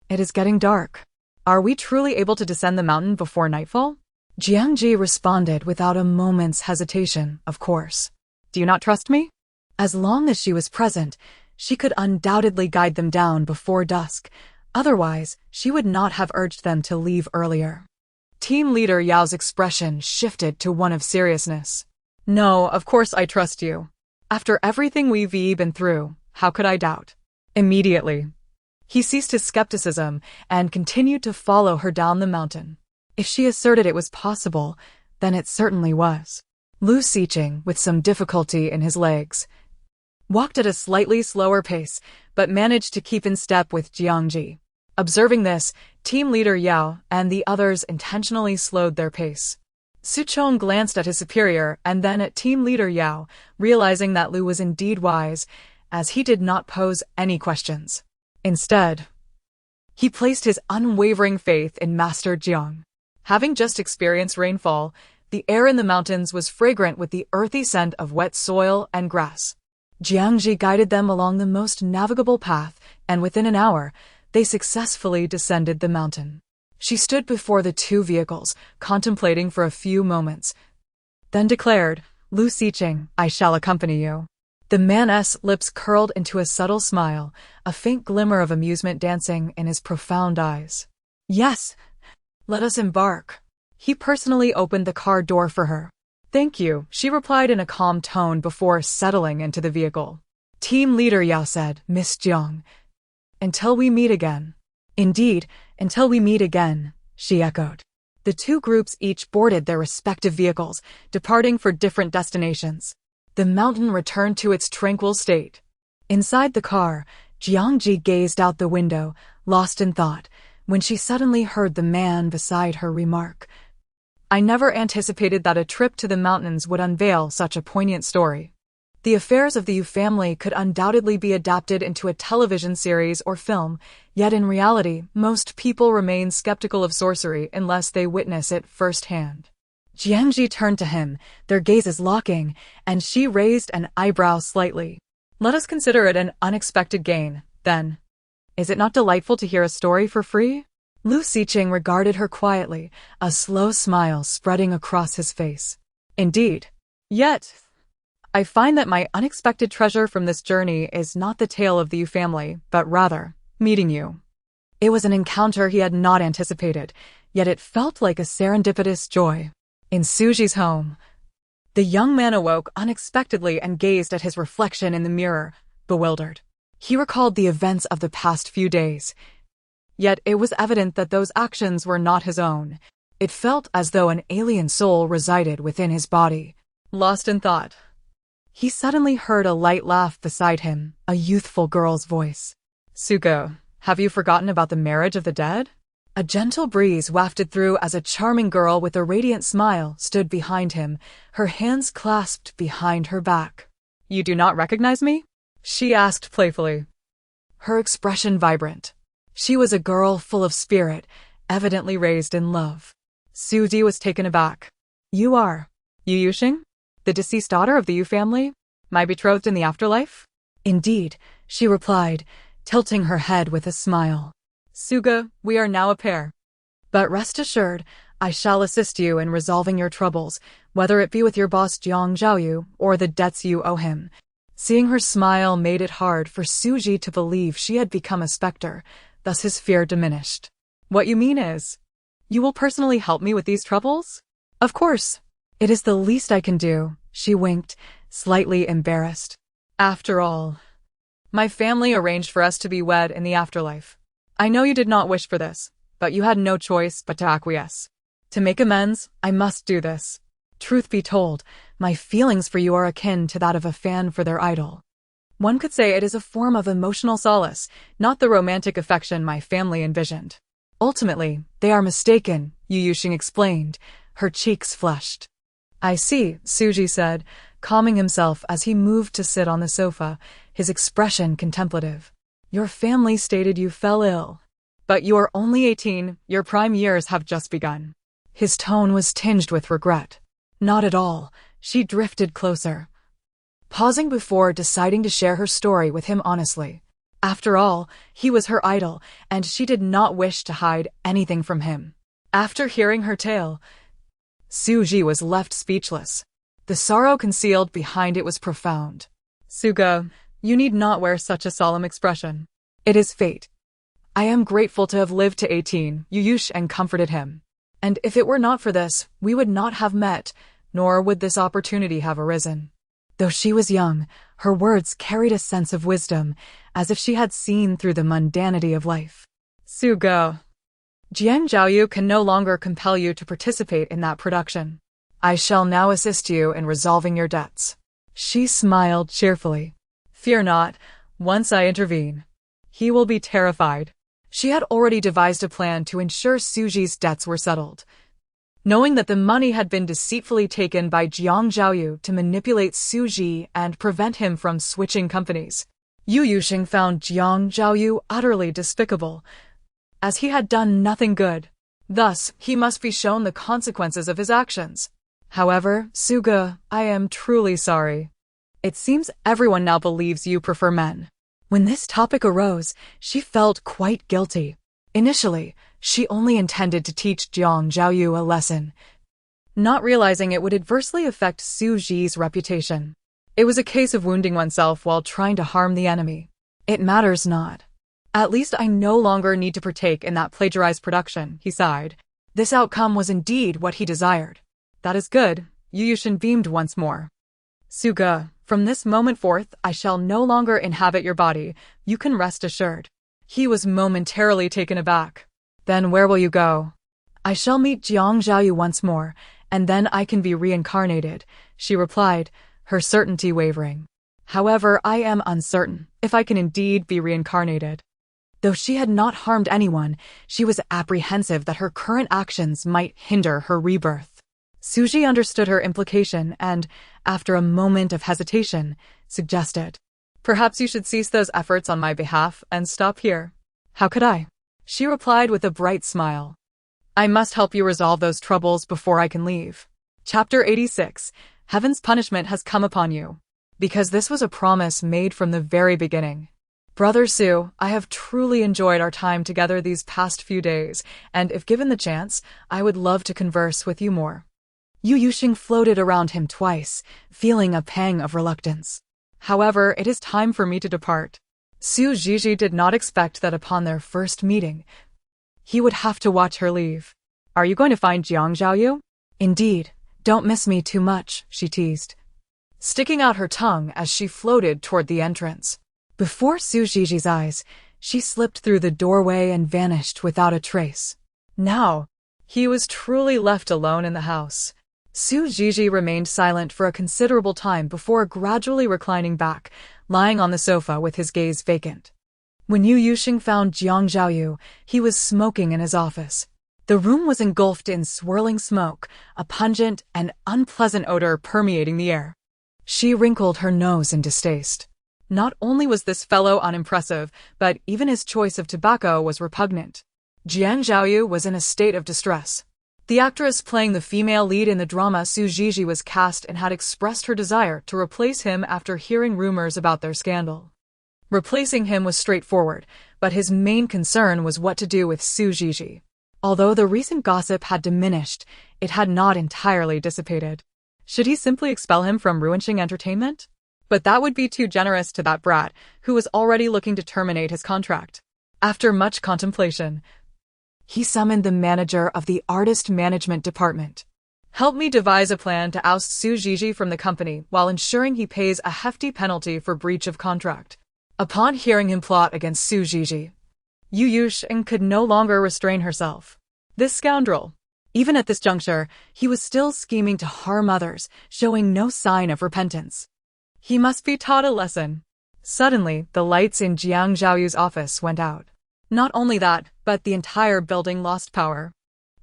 it is getting dark. Are we truly able to descend the mountain before nightfall? Jiang Zhi responded without a moment's hesitation, of course. Do you not trust me? As long as she was present, she could undoubtedly guide them down before dusk. Otherwise, she would not have urged them to leave earlier. Team leader Yao's expression shifted to one of seriousness. No, of course I trust you. After everything we've been through, how could I doubt? Immediately, he ceased his skepticism and continued to follow her down the mountain. If she asserted it was possible, then it certainly was. Lu Xiqing, with some difficulty in his legs, walked at a slightly slower pace, but managed to keep in step with Jiang Zhi. Observing this, team leader Yao and the others intentionally slowed their pace. Su Chong glanced at his superior and then at team leader Yao, realizing that Lu was indeed wise, as he did not pose any questions. Instead, he placed his unwavering faith in Master Jiang. Having just experienced rainfall, the air in the mountains was fragrant with the earthy scent of wet soil and grass. Jiang Zhi guided them along the most navigable path, and within an hour, they successfully descended the mountain. She stood before the two vehicles, contemplating for a few moments, then declared, Lu Xiqing, I shall accompany you. The man's lips curled into a subtle smile, a faint glimmer of amusement dancing in his profound eyes. Yes, let us embark. He personally opened the car door for her. Thank you, she replied in a calm tone before settling into the vehicle. Team leader Yao said, Miss Jiang. Until we meet again. Indeed, until we meet again, she echoed. The two groups each boarded their respective vehicles, departing for different destinations. The mountain returned to its tranquil state. Inside the car, Jiang Zhi gazed out the window, lost in thought, when she suddenly heard the man beside her remark, I never anticipated that a trip to the mountains would unveil such a poignant story. The affairs of the Yu family could undoubtedly be adapted into a television series or film, yet in reality, most people remain skeptical of sorcery unless they witness it firsthand. Jiang Zhi turned to him, their gazes locking, and she raised an eyebrow slightly. Let us consider it an unexpected gain, then. Is it not delightful to hear a story for free? Lu Xiqing regarded her quietly, a slow smile spreading across his face. Indeed. Yet, I find that my unexpected treasure from this journey is not the tale of the Yu family, but rather, meeting you. It was an encounter he had not anticipated, yet it felt like a serendipitous joy. In Suji's home, the young man awoke unexpectedly and gazed at his reflection in the mirror, bewildered. He recalled the events of the past few days. Yet it was evident that those actions were not his own. It felt as though an alien soul resided within his body. Lost in thought, he suddenly heard a light laugh beside him, a youthful girl's voice. Sugo, have you forgotten about the marriage of the dead? A gentle breeze wafted through as a charming girl with a radiant smile stood behind him, her hands clasped behind her back. You do not recognize me? She asked playfully, her expression vibrant. She was a girl full of spirit, evidently raised in love. Suji was taken aback. You are Yu Yuxing? The deceased daughter of the Yu family? My betrothed in the afterlife? Indeed, she replied, tilting her head with a smile. Suga, we are now a pair. But rest assured, I shall assist you in resolving your troubles, whether it be with your boss Jiang Zhaoyu or the debts you owe him. Seeing her smile made it hard for Suji to believe she had become a specter, thus his fear diminished. What you mean is, you will personally help me with these troubles? Of course. It is the least I can do, she winked, slightly embarrassed. After all, my family arranged for us to be wed in the afterlife. I know you did not wish for this, but you had no choice but to acquiesce. To make amends, I must do this. Truth be told, my feelings for you are akin to that of a fan for their idol. One could say it is a form of emotional solace, not the romantic affection my family envisioned. Ultimately, they are mistaken, Yu Yuxing explained, her cheeks flushed. I see, Suji said, calming himself as he moved to sit on the sofa, his expression contemplative. Your family stated you fell ill. But you are only 18, your prime years have just begun. His tone was tinged with regret. Not at all, she drifted closer, pausing before deciding to share her story with him honestly. After all, he was her idol, and she did not wish to hide anything from him. After hearing her tale, Suji was left speechless. The sorrow concealed behind it was profound. Suga, you need not wear such a solemn expression. It is fate. I am grateful to have lived to 18, Yu Yuxing comforted him. And if it were not for this, we would not have met, nor would this opportunity have arisen. Though she was young, her words carried a sense of wisdom, as if she had seen through the mundanity of life. Sugo, Jiang Zhaoyu can no longer compel you to participate in that production. I shall now assist you in resolving your debts. She smiled cheerfully. Fear not, once I intervene, he will be terrified. She had already devised a plan to ensure Suji's debts were settled. Knowing that the money had been deceitfully taken by Jiang Zhaoyu to manipulate Suji and prevent him from switching companies, Yu Yuxing found Jiang Zhaoyu utterly despicable, as he had done nothing good. Thus, he must be shown the consequences of his actions. However, Suga, I am truly sorry. It seems everyone now believes you prefer men. When this topic arose, she felt quite guilty. Initially, she only intended to teach Jiang Zhaoyu a lesson. not realizing it would adversely affect Su Zhi's reputation. It was a case of wounding oneself while trying to harm the enemy. It matters not. At least I no longer need to partake in that plagiarized production, he sighed. This outcome was indeed what he desired. That is good, Yu Yushin beamed once more. Suga, from this moment forth, I shall no longer inhabit your body, you can rest assured. He was momentarily taken aback. Then where will you go? I shall meet Jiang Zhi once more, and then I can be reincarnated, she replied, her certainty wavering. However, I am uncertain if I can indeed be reincarnated. Though she had not harmed anyone, she was apprehensive that her current actions might hinder her rebirth. Su Zhi understood her implication and, after a moment of hesitation, suggested, "Perhaps you should cease those efforts on my behalf and stop here." "How could I?" She replied with a bright smile. "I must help you resolve those troubles before I can leave." Chapter 86. Heaven's punishment has come upon you. Because this was a promise made from the very beginning. Brother Su, I have truly enjoyed our time together these past few days, and if given the chance, I would love to converse with you more. Yu Yuxing floated around him twice, feeling a pang of reluctance. However, it is time for me to depart. Su Zhizhi did not expect that upon their first meeting, he would have to watch her leave. Are you going to find Jiang Zhaoyu? Indeed, don't miss me too much, she teased, sticking out her tongue as she floated toward the entrance. Before Su Zhizhi's eyes, she slipped through the doorway and vanished without a trace. Now, he was truly left alone in the house. Su Zhizhi remained silent for a considerable time before gradually reclining back, lying on the sofa with his gaze vacant. When Yu Yuxing found Jiang Zhaoyu, he was smoking in his office. The room was engulfed in swirling smoke, a pungent and unpleasant odor permeating the air. She wrinkled her nose in distaste. Not only was this fellow unimpressive, but even his choice of tobacco was repugnant. Jiang Zhaoyu was in a state of distress. The actress playing the female lead in the drama Su Zhizhi was cast and had expressed her desire to replace him after hearing rumors about their scandal. Replacing him was straightforward, but his main concern was what to do with Su Zhizhi. Although the recent gossip had diminished, it had not entirely dissipated. Should he simply expel him from Ruinxing Entertainment? But that would be too generous to that brat, who was already looking to terminate his contract. After much contemplation, he summoned the manager of the artist management department. Help me devise a plan to oust Su Zhizhi from the company while ensuring he pays a hefty penalty for breach of contract. Upon hearing him plot against Su Zhizhi, Yu Yuxing could no longer restrain herself. This scoundrel. Even at this juncture, he was still scheming to harm others, showing no sign of repentance. He must be taught a lesson. Suddenly, the lights in Jiang Zhaoyu's office went out. Not only that, but the entire building lost power.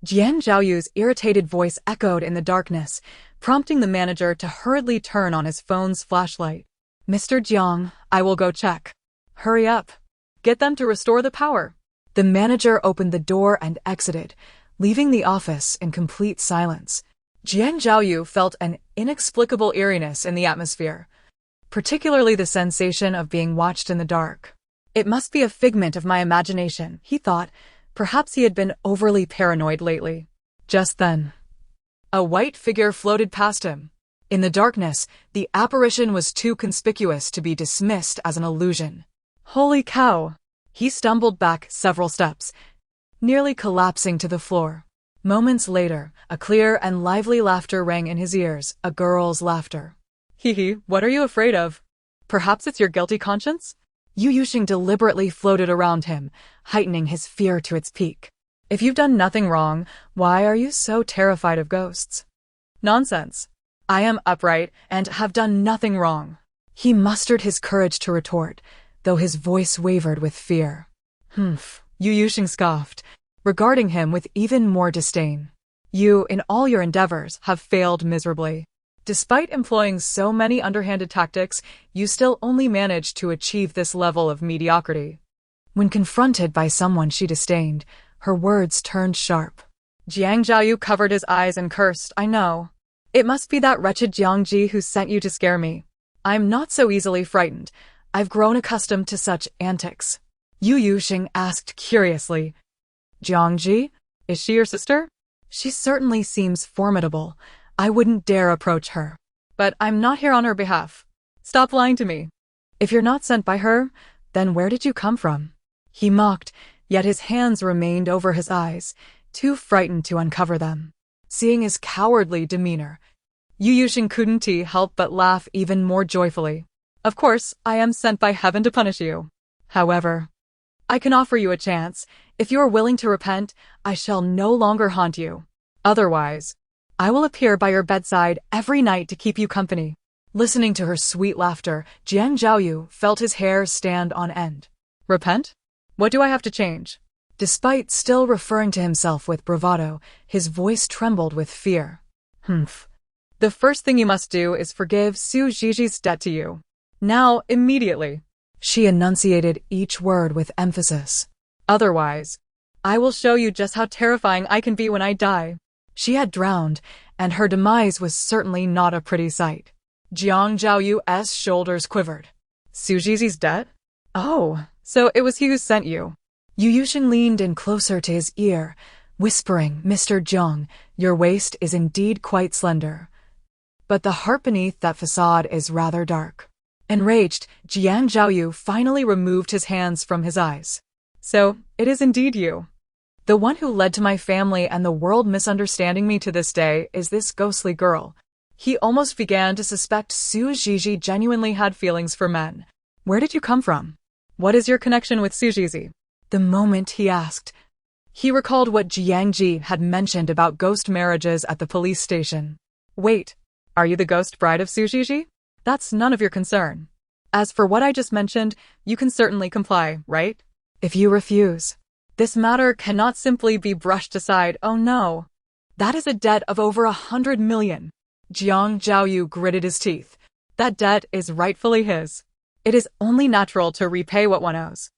Jiang Zhaoyu's irritated voice echoed in the darkness, prompting the manager to hurriedly turn on his phone's flashlight. "Mr. Jiang, I will go check." "Hurry up. Get them to restore the power." The manager opened the door and exited, leaving the office in complete silence. Jiang Zhaoyu felt an inexplicable eeriness in the atmosphere, particularly the sensation of being watched in the dark. It must be a figment of my imagination, he thought. Perhaps he had been overly paranoid lately. Just then, a white figure floated past him. In the darkness, the apparition was too conspicuous to be dismissed as an illusion. Holy cow! He stumbled back several steps, nearly collapsing to the floor. Moments later, a clear and lively laughter rang in his ears, a girl's laughter. Hee, what are you afraid of? Perhaps it's your guilty conscience? Yu Yuxing deliberately floated around him, heightening his fear to its peak. If you've done nothing wrong, why are you so terrified of ghosts? Nonsense. I am upright and have done nothing wrong. He mustered his courage to retort, though his voice wavered with fear. Humph, Yu Yuxing scoffed, regarding him with even more disdain. You, in all your endeavors, have failed miserably. Despite employing so many underhanded tactics, you still only managed to achieve this level of mediocrity. When confronted by someone she disdained, her words turned sharp. Jiang Zhaoyu covered his eyes and cursed, I know. It must be that wretched Jiang Zhi who sent you to scare me. I'm not so easily frightened. I've grown accustomed to such antics. Yu Yuxing asked curiously. Jiang Zhi? Is she your sister? She certainly seems formidable. I wouldn't dare approach her. But I'm not here on her behalf. Stop lying to me. If you're not sent by her, then where did you come from? He mocked, yet his hands remained over his eyes, too frightened to uncover them. Seeing his cowardly demeanor, Yu Yuxing couldn't help but laugh even more joyfully. Of course, I am sent by heaven to punish you. However, I can offer you a chance. If you are willing to repent, I shall no longer haunt you. Otherwise, I will appear by your bedside every night to keep you company. Listening to her sweet laughter, Jiang Zhi felt his hair stand on end. Repent? What do I have to change? Despite still referring to himself with bravado, his voice trembled with fear. Humph. The first thing you must do is forgive Su Jiji's debt to you. Now, immediately. She enunciated each word with emphasis. Otherwise, I will show you just how terrifying I can be when I die. She had drowned, and her demise was certainly not a pretty sight. Jiang Zhi's shoulders quivered. Su Jiji's debt? Oh, so it was he who sent you. Yu Yuxing leaned in closer to his ear, whispering, Mr. Jiang, your waist is indeed quite slender. But the heart beneath that facade is rather dark. Enraged, Jiang Zhi finally removed his hands from his eyes. So, it is indeed you. The one who led to my family and the world misunderstanding me to this day is this ghostly girl. He almost began to suspect Su Jiji genuinely had feelings for men. Where did you come from? What is your connection with Su Jiji? The moment he asked, he recalled what Jiang Zhi had mentioned about ghost marriages at the police station. Wait, are you the ghost bride of Su Jiji? That's none of your concern. As for what I just mentioned, you can certainly comply, right? If you refuse, this matter cannot simply be brushed aside. Oh no. That is a debt of over 100 million. Jiang Zhi gritted his teeth. That debt is rightfully his. It is only natural to repay what one owes.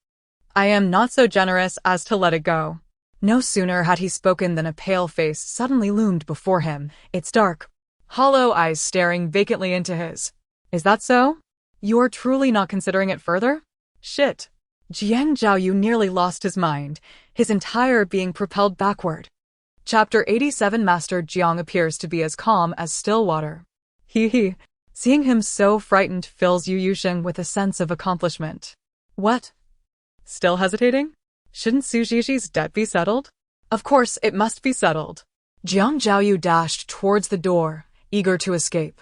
I am not so generous as to let it go. No sooner had he spoken than a pale face suddenly loomed before him, its dark, hollow eyes staring vacantly into his. Is that so? You're truly not considering it further? Shit. Jiang Zhi nearly lost his mind, his entire being propelled backward. Chapter 87. Master Jiang appears to be as calm as still water. He. Seeing him so frightened fills Yu Yuxing with a sense of accomplishment. What? Still hesitating? Shouldn't Su Jiji's debt be settled? Of course it must be settled. Jiang Zhi dashed towards the door, eager to escape,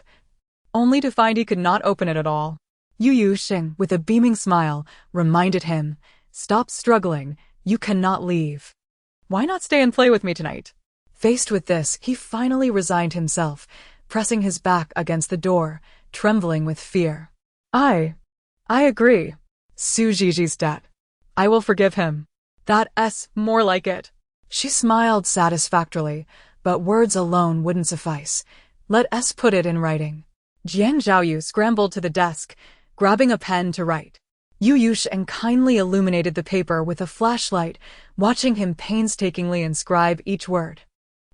only to find he could not open it at all. Yu Yuxing, with a beaming smile, reminded him, Stop struggling, you cannot leave. Why not stay and play with me tonight? Faced with this, he finally resigned himself, pressing his back against the door, trembling with fear. I agree. Su Jiji's debt. I will forgive him. That's more like it. She smiled satisfactorily, but words alone wouldn't suffice. Let us put it in writing. Jiang Zhi scrambled to the desk, grabbing a pen to write. Yu Yuxing kindly illuminated the paper with a flashlight, watching him painstakingly inscribe each word.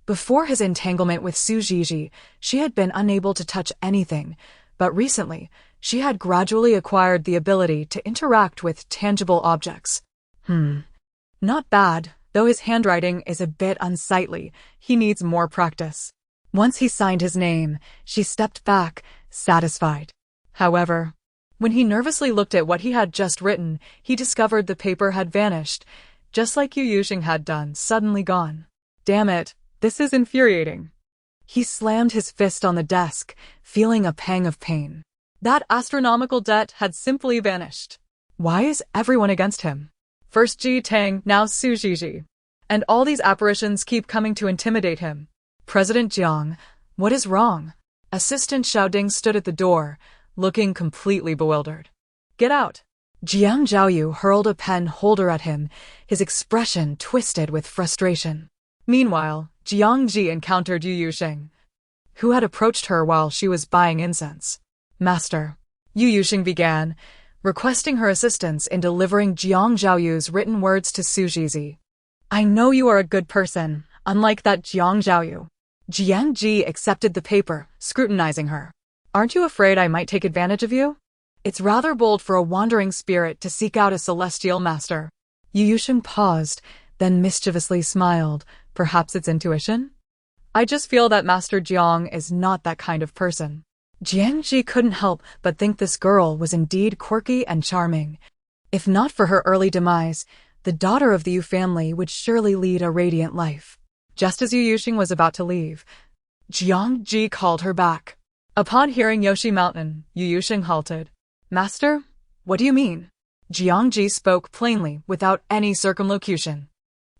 Before his entanglement with Su Jiji, she had been unable to touch anything, but recently, she had gradually acquired the ability to interact with tangible objects. Not bad, though his handwriting is a bit unsightly. He needs more practice. Once he signed his name, she stepped back, satisfied. However, when he nervously looked at what he had just written, he discovered the paper had vanished, just like Yu Yuxing had done, suddenly gone. Damn it, this is infuriating. He slammed his fist on the desk, feeling a pang of pain. That astronomical debt had simply vanished. Why is everyone against him? First Ji Tang, now Su Jiji. And all these apparitions keep coming to intimidate him. President Jiang, what is wrong? Assistant Xiaoding stood at the door, looking completely bewildered. Get out. Jiang Zhi hurled a pen holder at him, his expression twisted with frustration. Meanwhile, Jiang Zhi encountered Yu Yuxing, who had approached her while she was buying incense. Master, Yu Yuxing began, requesting her assistance in delivering Jiang Zhi's written words to Su Jiji. I know you are a good person, unlike that Jiang Zhi. Jiang Zhi accepted the paper, scrutinizing her. Aren't you afraid I might take advantage of you? It's rather bold for a wandering spirit to seek out a celestial master. Yu Yuxing paused, then mischievously smiled. Perhaps it's intuition? I just feel that Master Jiang is not that kind of person. Jiang Zhi couldn't help but think this girl was indeed quirky and charming. If not for her early demise, the daughter of the Yu family would surely lead a radiant life. Just as Yu Yuxing was about to leave, Jiang Zhi called her back. Upon hearing Yoshi Mountain, Yu Yuxing halted. Master, what do you mean? Jiang Zhi spoke plainly, without any circumlocution.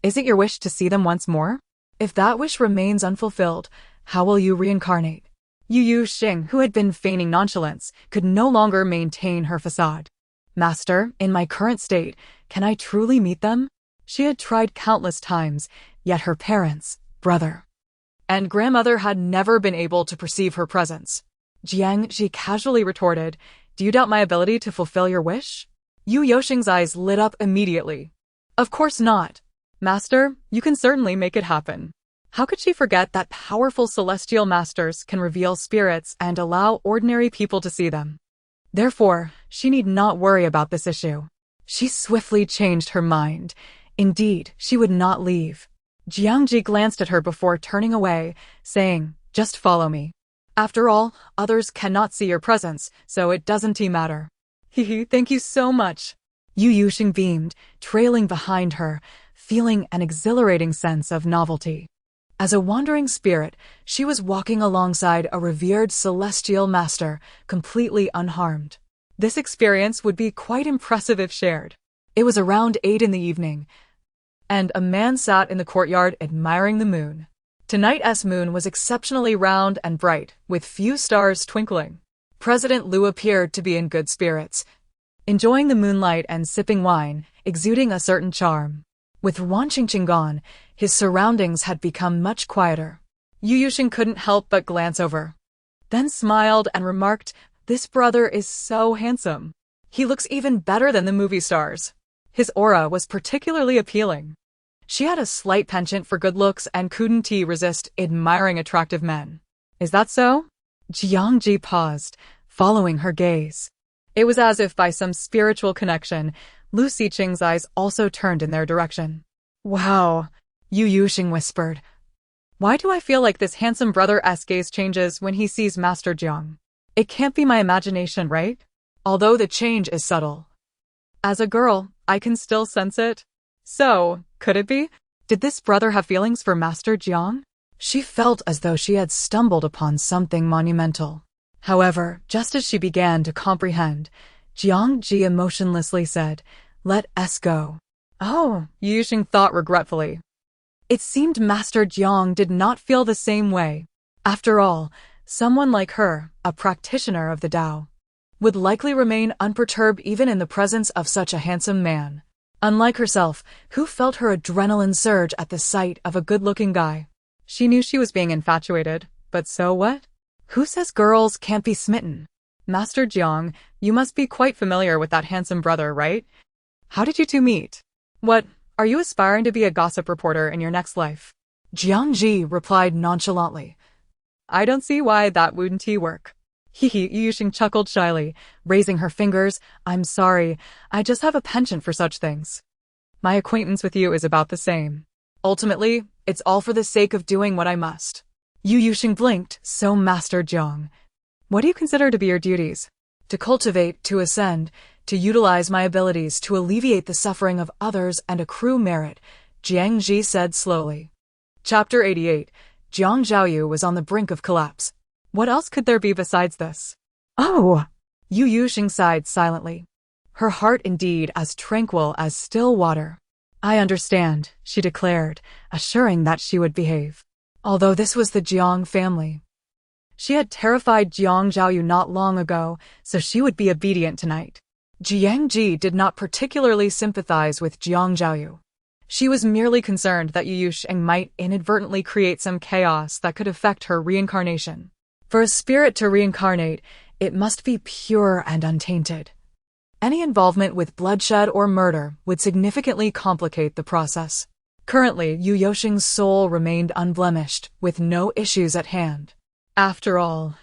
Is it your wish to see them once more? If that wish remains unfulfilled, how will you reincarnate? Yu Yuxing, who had been feigning nonchalance, could no longer maintain her facade. Master, in my current state, can I truly meet them? She had tried countless times, yet her parents, brother, and grandmother had never been able to perceive her presence. Jiang Zhi casually retorted, do you doubt my ability to fulfill your wish? Yu Yuxing's eyes lit up immediately. Of course not. Master, you can certainly make it happen. How could she forget that powerful celestial masters can reveal spirits and allow ordinary people to see them? Therefore, she need not worry about this issue. She swiftly changed her mind. Indeed, she would not leave. Jiang Zhi glanced at her before turning away, saying, just follow me. After all, others cannot see your presence, so it doesn't matter. Hehe, thank you so much. Yu Yuxing beamed, trailing behind her, feeling an exhilarating sense of novelty. As a wandering spirit, she was walking alongside a revered celestial master, completely unharmed. This experience would be quite impressive if shared. It was around 8 in the evening, and a man sat in the courtyard admiring the moon. Tonight's moon was exceptionally round and bright, with few stars twinkling. President Liu appeared to be in good spirits, enjoying the moonlight and sipping wine, exuding a certain charm. With Wan Qingqing gone, his surroundings had become much quieter. Yu Yuxing couldn't help but glance over, then smiled and remarked, this brother is so handsome. He looks even better than the movie stars. His aura was particularly appealing. She had a slight penchant for good looks and couldn't resist admiring attractive men. Is that so? Jiang Zhi paused, following her gaze. It was as if by some spiritual connection, Lu Xiqing's eyes also turned in their direction. Wow, Yu Yuxing whispered. Why do I feel like this handsome brother's gaze changes when he sees Master Jiang? It can't be my imagination, right? Although the change is subtle. As a girl, I can still sense it. So, could it be? Did this brother have feelings for Master Jiang? She felt as though she had stumbled upon something monumental. However, just as she began to comprehend, Jiang Zhi emotionlessly said, let us go. Oh, Yu Yuxing thought regretfully. It seemed Master Jiang did not feel the same way. After all, someone like her, a practitioner of the Tao, would likely remain unperturbed even in the presence of such a handsome man. Unlike herself, who felt her adrenaline surge at the sight of a good-looking guy. She knew she was being infatuated, but so what? Who says girls can't be smitten? Master Jiang, you must be quite familiar with that handsome brother, right? How did you two meet? What, are you aspiring to be a gossip reporter in your next life? Jiang Zhi replied nonchalantly. I don't see why that wouldn't work. Yu Yuxing chuckled shyly, raising her fingers. I'm sorry, I just have a penchant for such things. My acquaintance with you is about the same. Ultimately, it's all for the sake of doing what I must. Yu Yuxing blinked, so Master Jiang. What do you consider to be your duties? To cultivate, to ascend, to utilize my abilities to alleviate the suffering of others and accrue merit, Jiang Zhi said slowly. Chapter 88. Jiang Zhaoyu was on the brink of collapse. What else could there be besides this? Oh! Yu Yuxing sighed silently. Her heart indeed as tranquil as still water. I understand, she declared, assuring that she would behave. Although this was the Jiang family. She had terrified Jiang Zhaoyu not long ago, so she would be obedient tonight. Jiang Zhi did not particularly sympathize with Jiang Zhaoyu. She was merely concerned that Yu Yuxing might inadvertently create some chaos that could affect her reincarnation. For a spirit to reincarnate, it must be pure and untainted. Any involvement with bloodshed or murder would significantly complicate the process. Currently, Yu Yuxing's soul remained unblemished, with no issues at hand. After all,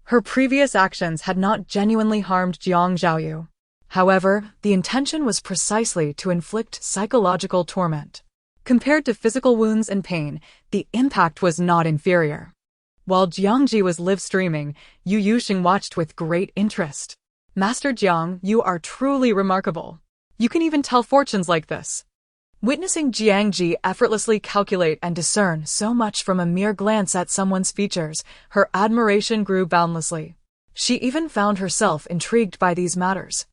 her previous actions had not genuinely harmed Jiang Zhaoyu. However, the intention was precisely to inflict psychological torment. Compared to physical wounds and pain, the impact was not inferior. While Jiang Zhi was live-streaming, Yu Yuxing watched with great interest. Master Jiang, you are truly remarkable. You can even tell fortunes like this. Witnessing Jiang Zhi effortlessly calculate and discern so much from a mere glance at someone's features, her admiration grew boundlessly. She even found herself intrigued by these matters.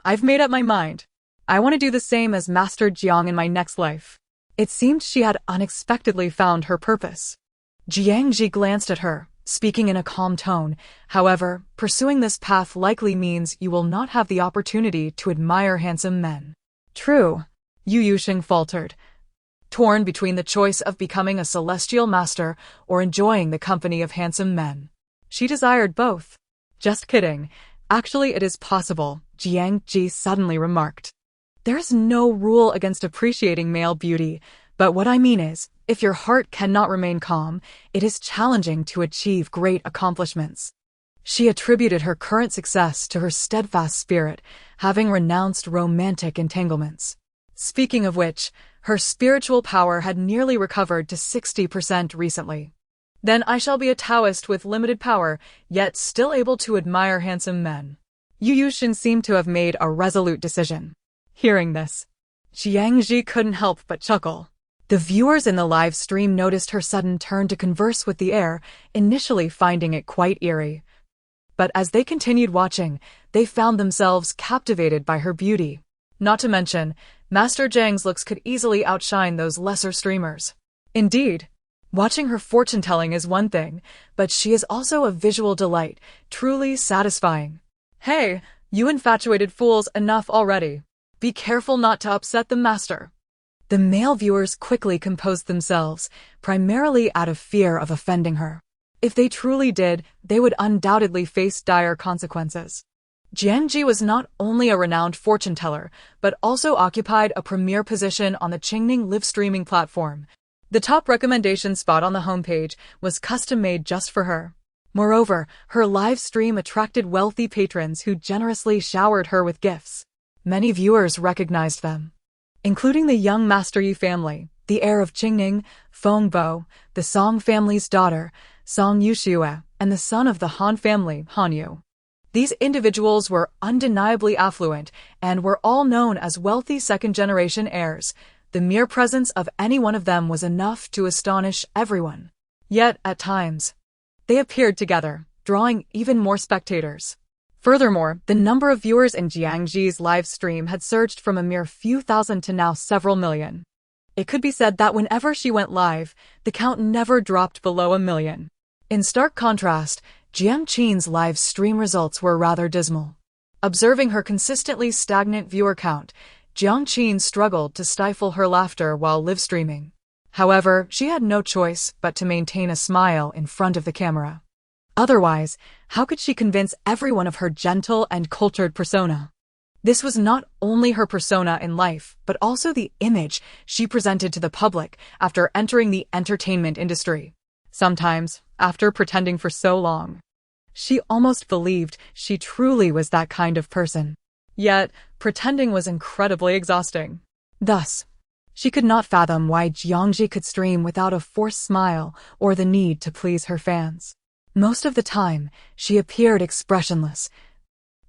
I've made up my mind. I want to do the same as Master Jiang in my next life. It seemed she had unexpectedly found her purpose. Jiang Zhi glanced at her, speaking in a calm tone. However, pursuing this path likely means you will not have the opportunity to admire handsome men. True, Yu Yuxing faltered, torn between the choice of becoming a celestial master or enjoying the company of handsome men. She desired both. Just kidding. Actually, it is possible, Jiang Zhi suddenly remarked. There is no rule against appreciating male beauty, but what I mean is, if your heart cannot remain calm, it is challenging to achieve great accomplishments. She attributed her current success to her steadfast spirit, having renounced romantic entanglements. Speaking of which, her spiritual power had nearly recovered to 60% recently. Then I shall be a Taoist with limited power, yet still able to admire handsome men. Yu Yuxing seemed to have made a resolute decision. Hearing this, Jiang Zhi couldn't help but chuckle. The viewers in the live stream noticed her sudden turn to converse with the air, initially finding it quite eerie. But as they continued watching, they found themselves captivated by her beauty. Not to mention, Master Jiang's looks could easily outshine those lesser streamers. Indeed, watching her fortune-telling is one thing, but she is also a visual delight, truly satisfying. Hey, you infatuated fools, enough already. Be careful not to upset the master. The male viewers quickly composed themselves, primarily out of fear of offending her. If they truly did, they would undoubtedly face dire consequences. Jiang Zhi was not only a renowned fortune-teller, but also occupied a premier position on the Qingning live-streaming platform. The top recommendation spot on the homepage was custom-made just for her. Moreover, her live stream attracted wealthy patrons who generously showered her with gifts. Many viewers recognized them, including the young Master Yi family, the heir of Qingning, Feng Bo, the Song family's daughter, Song Yuxue, and the son of the Han family, Han Yu. These individuals were undeniably affluent and were all known as wealthy second-generation heirs. The mere presence of any one of them was enough to astonish everyone. Yet, at times, they appeared together, drawing even more spectators. Furthermore, the number of viewers in Jiang Zhi's live stream had surged from a mere few thousand to now several million. It could be said that whenever she went live, the count never dropped below 1 million. In stark contrast, Jiang Qin's live stream results were rather dismal. Observing her consistently stagnant viewer count, Jiang Qin struggled to stifle her laughter while live streaming. However, she had no choice but to maintain a smile in front of the camera. Otherwise, how could she convince everyone of her gentle and cultured persona? This was not only her persona in life, but also the image she presented to the public after entering the entertainment industry. Sometimes, after pretending for so long, she almost believed she truly was that kind of person. Yet, pretending was incredibly exhausting. Thus, she could not fathom why Jiang Zhi could stream without a forced smile or the need to please her fans. Most of the time, she appeared expressionless.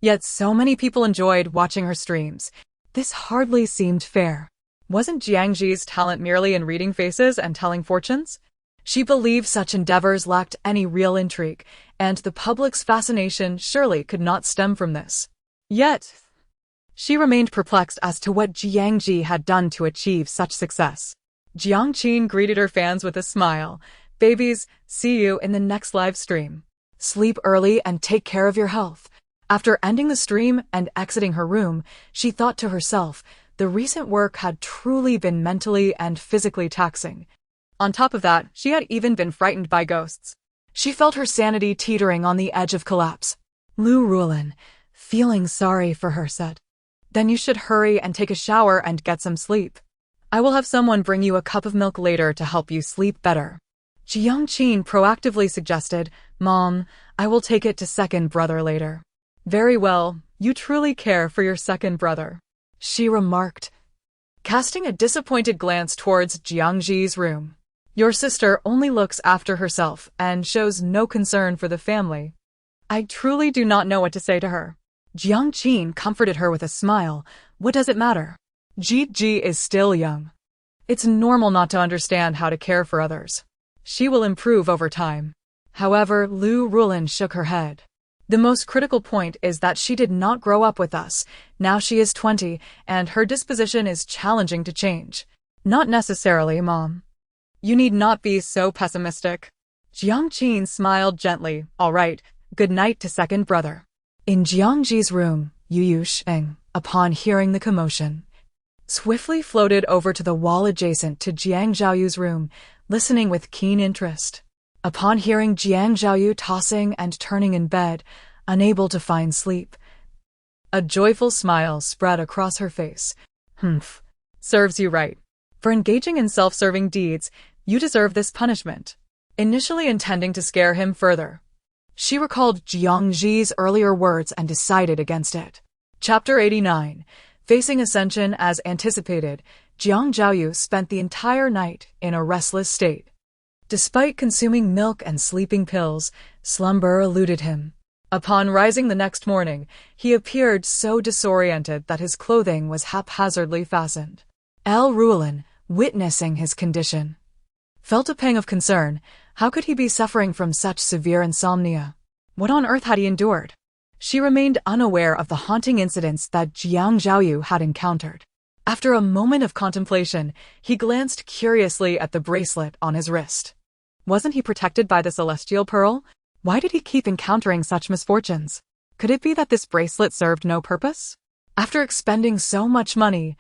Yet so many people enjoyed watching her streams. This hardly seemed fair. Wasn't Jiang Zhi's talent merely in reading faces and telling fortunes? She believed such endeavors lacked any real intrigue, and the public's fascination surely could not stem from this. Yet, she remained perplexed as to what Jiang Zhi had done to achieve such success. Jiang Qin greeted her fans with a smile. Babies, see you in the next live stream. Sleep early and take care of your health. After ending the stream and exiting her room, she thought to herself, the recent work had truly been mentally and physically taxing. On top of that, she had even been frightened by ghosts. She felt her sanity teetering on the edge of collapse. Lu Rulin, feeling sorry for her, said, "Then you should hurry and take a shower and get some sleep. I will have someone bring you a cup of milk later to help you sleep better." Jiang Qin proactively suggested, "Mom, I will take it to second brother later." "Very well, you truly care for your second brother," she remarked. casting a disappointed glance towards Jiang Zhi's room. Your sister only looks after herself and shows no concern for the family. I truly do not know what to say to her. Jiang Qin comforted her with a smile. What does it matter? Ji is still young. It's normal not to understand how to care for others. She will improve over time. However, Lu Rulin shook her head. The most critical point is that she did not grow up with us. Now she is 20, and her disposition is challenging to change. Not necessarily, Mom. You need not be so pessimistic. Jiang Qin smiled gently. All right, good night to second brother. In Jiang Zhi's room, Yu Sheng, upon hearing the commotion, swiftly floated over to the wall adjacent to Jiang Zhaoyu's room, listening with keen interest. Upon hearing Jiang Zhaoyu tossing and turning in bed, unable to find sleep, a joyful smile spread across her face. Humph. Serves you right. For engaging in self-serving deeds, you deserve this punishment. Initially intending to scare him further, she recalled Jiang Zhi's earlier words and decided against it. Chapter 89. Facing ascension as anticipated, Jiang Zhaoyu spent the entire night in a restless state. Despite consuming milk and sleeping pills, slumber eluded him. Upon rising the next morning, he appeared so disoriented that his clothing was haphazardly fastened. L. Rulin, witnessing his condition, felt a pang of concern. How could he be suffering from such severe insomnia? What on earth had he endured? She remained unaware of the haunting incidents that Jiang Zhaoyu had encountered. After a moment of contemplation, he glanced curiously at the bracelet on his wrist. Wasn't he protected by the celestial pearl? Why did he keep encountering such misfortunes? Could it be that this bracelet served no purpose? After expending so much money,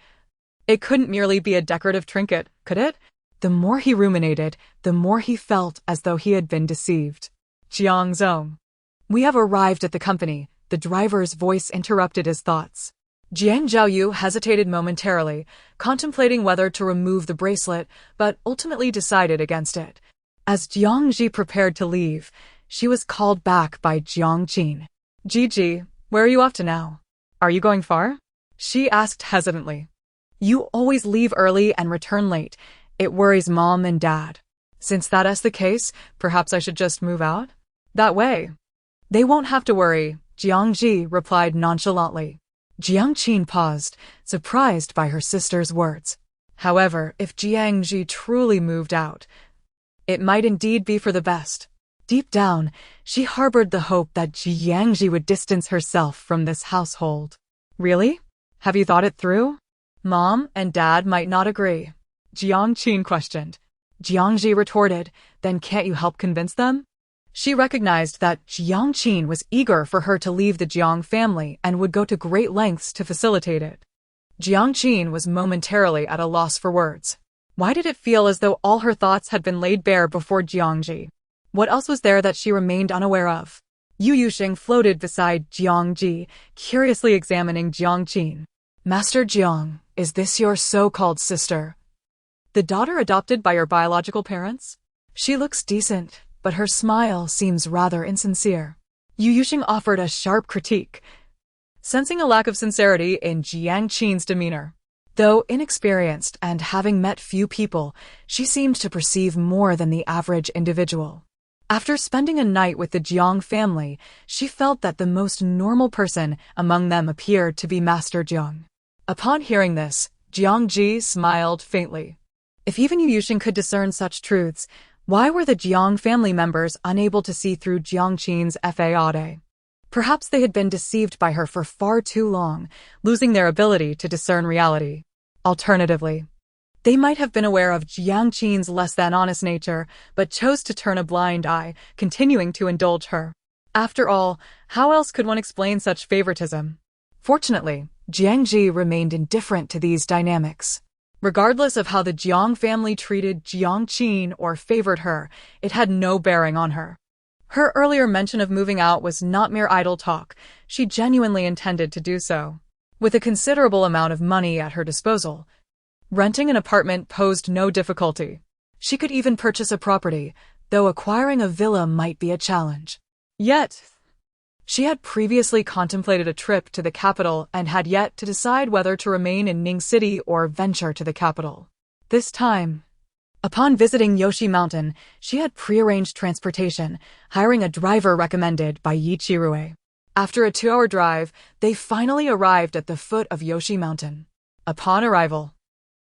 it couldn't merely be a decorative trinket, could it? The more he ruminated, the more he felt as though he had been deceived. Jiang Zong. We have arrived at the company. The driver's voice interrupted his thoughts. Jiang Zhaoyu hesitated momentarily, contemplating whether to remove the bracelet, but ultimately decided against it. As Jiang Zhi prepared to leave, she was called back by Jiang Qin. Ji, where are you off to now? Are you going far? She asked hesitantly. You always leave early and return late. It worries Mom and Dad. Since that is the case, perhaps I should just move out? That way. They won't have to worry, Jiang Zhi replied nonchalantly. Jiang Qin paused, surprised by her sister's words. However, if Jiang Zhi truly moved out, it might indeed be for the best. Deep down, she harbored the hope that Jiang Zhi would distance herself from this household. Really? Have you thought it through? Mom and Dad might not agree. Jiang Qin questioned. Jiang Zhi retorted, then can't you help convince them? She recognized that Jiang Qin was eager for her to leave the Jiang family and would go to great lengths to facilitate it. Jiang Qin was momentarily at a loss for words. Why did it feel as though all her thoughts had been laid bare before Jiang Zhi? What else was there that she remained unaware of? Yu Yusheng floated beside Jiang Zhi, curiously examining Jiang Qin. Master Jiang, is this your so-called sister? The daughter adopted by your biological parents? She looks decent, but her smile seems rather insincere. Yu Yusheng offered a sharp critique, sensing a lack of sincerity in Jiang Qin's demeanor. Though inexperienced and having met few people, she seemed to perceive more than the average individual. After spending a night with the Jiang family, she felt that the most normal person among them appeared to be Master Jiang. Upon hearing this, Jiang Zhi smiled faintly. If even Yu Yusheng could discern such truths, why were the Jiang family members unable to see through Jiang Qin's facade? Perhaps they had been deceived by her for far too long, losing their ability to discern reality. Alternatively, they might have been aware of Jiang Qin's less-than-honest nature, but chose to turn a blind eye, continuing to indulge her. After all, how else could one explain such favoritism? Fortunately, Jiang Zhi remained indifferent to these dynamics. Regardless of how the Jiang family treated Jiang Qin or favored her, it had no bearing on her. Her earlier mention of moving out was not mere idle talk. She genuinely intended to do so. With a considerable amount of money at her disposal, renting an apartment posed no difficulty. She could even purchase a property, though acquiring a villa might be a challenge. Yet, She had previously contemplated a trip to the capital and had yet to decide whether to remain in Ning City or venture to the capital. This time, upon visiting Yoshi Mountain, she had prearranged transportation, hiring a driver recommended by Yi Chirue. After a 2-hour drive, they finally arrived at the foot of Yoshi Mountain. Upon arrival,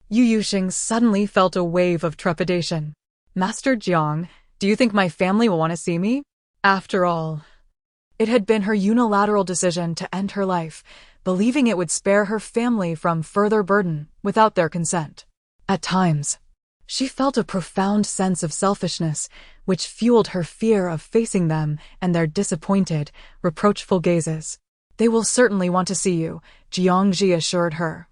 Yu Yuxing suddenly felt a wave of trepidation. Master Jiang, do you think my family will want to see me? After all, it had been her unilateral decision to end her life, believing it would spare her family from further burden without their consent. At times, she felt a profound sense of selfishness, which fueled her fear of facing them and their disappointed, reproachful gazes. They will certainly want to see you, Jiang Zhi assured her,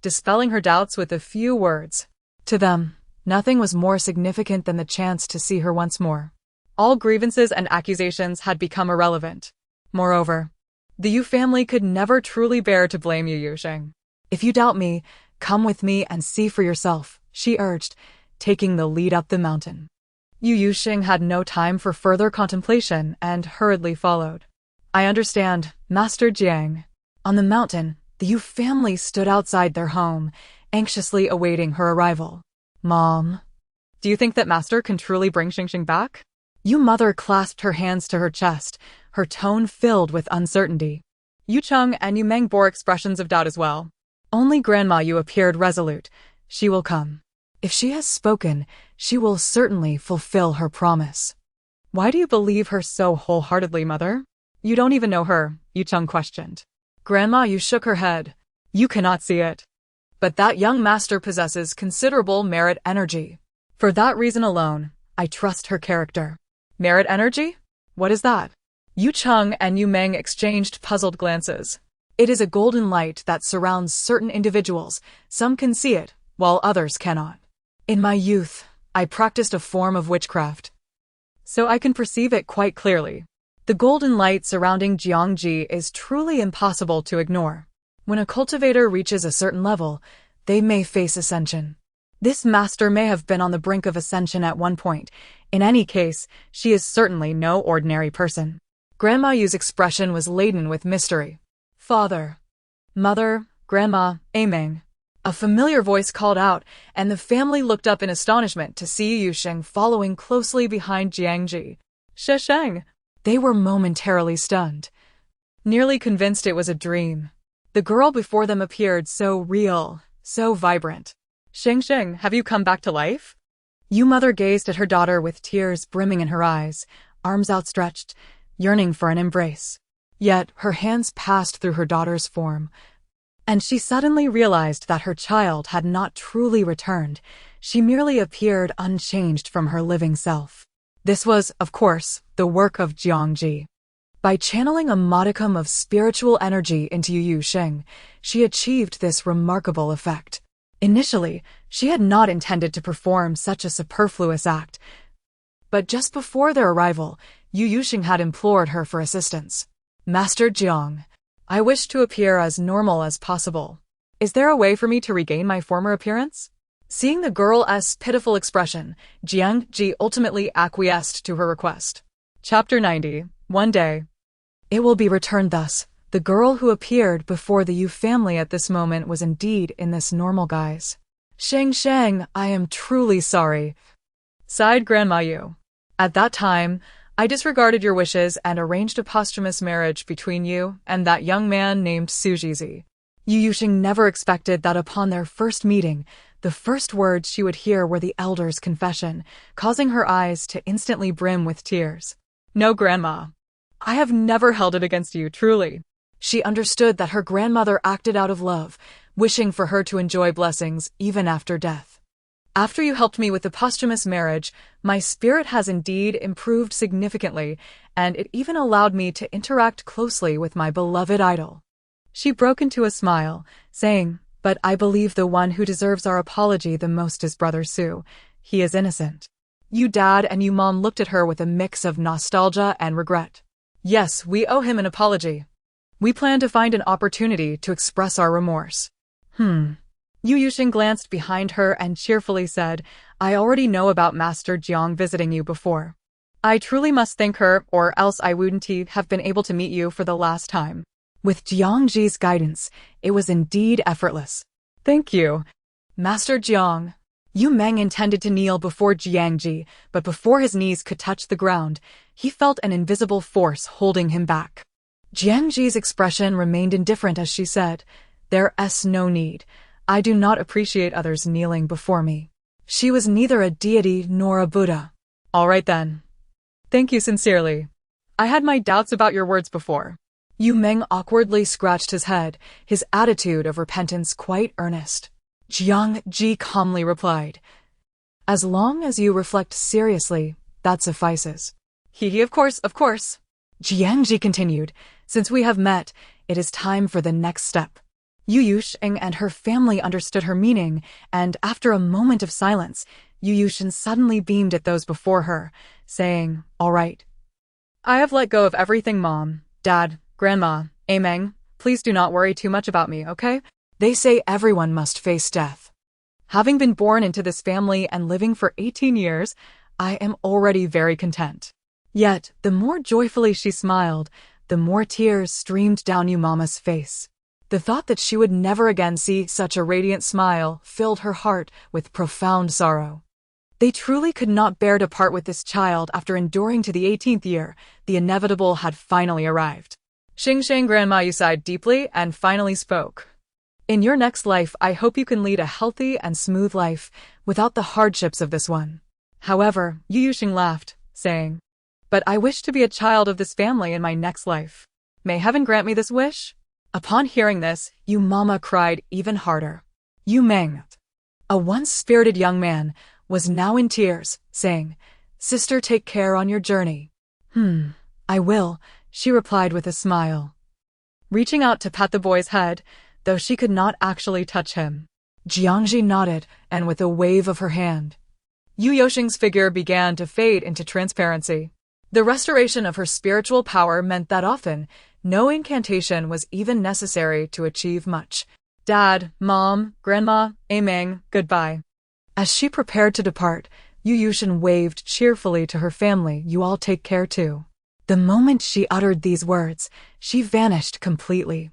dispelling her doubts with a few words. To them, nothing was more significant than the chance to see her once more. All grievances and accusations had become irrelevant. Moreover, the Yu family could never truly bear to blame Yu Yuxing. If you doubt me, come with me and see for yourself, she urged, taking the lead up the mountain. Yu Yuxing had no time for further contemplation and hurriedly followed. I understand, Master Jiang. On the mountain, the Yu family stood outside their home, anxiously awaiting her arrival. Mom, do you think that Master can truly bring Xingxing back? Yu mother clasped her hands to her chest, her tone filled with uncertainty. Yu Cheng and Yu Meng bore expressions of doubt as well. Only Grandma Yu appeared resolute. She will come. If she has spoken, she will certainly fulfill her promise. Why do you believe her so wholeheartedly, Mother? You don't even know her, Yu Cheng questioned. Grandma Yu shook her head. You cannot see it. But that young master possesses considerable merit energy. For that reason alone, I trust her character. Merit energy? What is that? Yu Cheng and Yu Meng exchanged puzzled glances. It is a golden light that surrounds certain individuals. Some can see it, while others cannot. In my youth, I practiced a form of witchcraft, so I can perceive it quite clearly. The golden light surrounding Jiang Zhi is truly impossible to ignore. When a cultivator reaches a certain level, they may face ascension. This master may have been on the brink of ascension at one point. In any case, she is certainly no ordinary person. Grandma Yu's expression was laden with mystery. Father, Mother, Grandma, Ameng. A familiar voice called out, and the family looked up in astonishment to see Yu Yuxing following closely behind Jiang Zhi. Shesheng. They were momentarily stunned, nearly convinced it was a dream. The girl before them appeared so real, so vibrant. Shengsheng, have you come back to life? Yu mother gazed at her daughter with tears brimming in her eyes, arms outstretched, yearning for an embrace. Yet her hands passed through her daughter's form, and she suddenly realized that her child had not truly returned. She merely appeared unchanged from her living self. This was, of course, the work of Jiang Zhi. By channeling a modicum of spiritual energy into Yu Yuxing, she achieved this remarkable effect. Initially, she had not intended to perform such a superfluous act, but just before their arrival, Yu Yuxing had implored her for assistance. Master Jiang, I wish to appear as normal as possible. Is there a way for me to regain my former appearance? Seeing the girl's pitiful expression, Jiang Zhi ultimately acquiesced to her request. Chapter 90. One day. It will be returned thus. The girl who appeared before the Yu family at this moment was indeed in this normal guise. Sheng, I am truly sorry, sighed Grandma Yu. At that time, I disregarded your wishes and arranged a posthumous marriage between you and that young man named Sujizi. Yu Yuxing never expected that upon their first meeting, the first words she would hear were the elder's confession, causing her eyes to instantly brim with tears. No, Grandma. I have never held it against you, truly. She understood that her grandmother acted out of love, wishing for her to enjoy blessings even after death. After you helped me with the posthumous marriage, my spirit has indeed improved significantly, and it even allowed me to interact closely with my beloved idol. She broke into a smile, saying, But I believe the one who deserves our apology the most is Brother Su. He is innocent. Yu Dad and Yu Mom looked at her with a mix of nostalgia and regret. Yes, we owe him an apology. We plan to find an opportunity to express our remorse. Yu Yuxing glanced behind her and cheerfully said, I already know about Master Jiang visiting you before. I truly must thank her, or else I wouldn't have been able to meet you for the last time. With Jiang Zhi's guidance, it was indeed effortless. Thank you, Master Jiang. Yu Meng intended to kneel before Jiang Zhi, but before his knees could touch the ground, he felt an invisible force holding him back. Jiang Zhi's expression remained indifferent as she said, "There's no need. I do not appreciate others kneeling before me." She was neither a deity nor a Buddha. All right then. Thank you sincerely. I had my doubts about your words before. Yu Meng awkwardly scratched his head, his attitude of repentance quite earnest. Jiang Zhi calmly replied, "As long as you reflect seriously, that suffices." Of course, of course. Jiang Zhi continued, "Since we have met, it is time for the next step." Yu Yusheng and her family understood her meaning, and after a moment of silence, Yu Yushen suddenly beamed at those before her, saying, "All right. I have let go of everything, Mom, Dad, Grandma, Ameng. Please do not worry too much about me, okay? They say everyone must face death. Having been born into this family and living for 18 years, I am already very content." Yet, the more joyfully she smiled, the more tears streamed down Yu Mama's face. The thought that she would never again see such a radiant smile filled her heart with profound sorrow. They truly could not bear to part with this child after enduring to the 18th year. The inevitable had finally arrived. Xing Grandma sighed deeply and finally spoke. "In your next life, I hope you can lead a healthy and smooth life without the hardships of this one." However, Yu Yusheng laughed, saying, "But I wish to be a child of this family in my next life. May heaven grant me this wish?" Upon hearing this, Yu Mama cried even harder. Yu Meng, a once spirited young man, was now in tears, saying, "Sister, take care on your journey." I will," she replied with a smile, reaching out to pat the boy's head, though she could not actually touch him. Jiang Zhi nodded, and with a wave of her hand, Yu Yusheng's figure began to fade into transparency. The restoration of her spiritual power meant that often, no incantation was even necessary to achieve much. "Dad, Mom, Grandma, Ameng, goodbye." As she prepared to depart, Yu Yushen waved cheerfully to her family, "You all take care too." The moment she uttered these words, she vanished completely,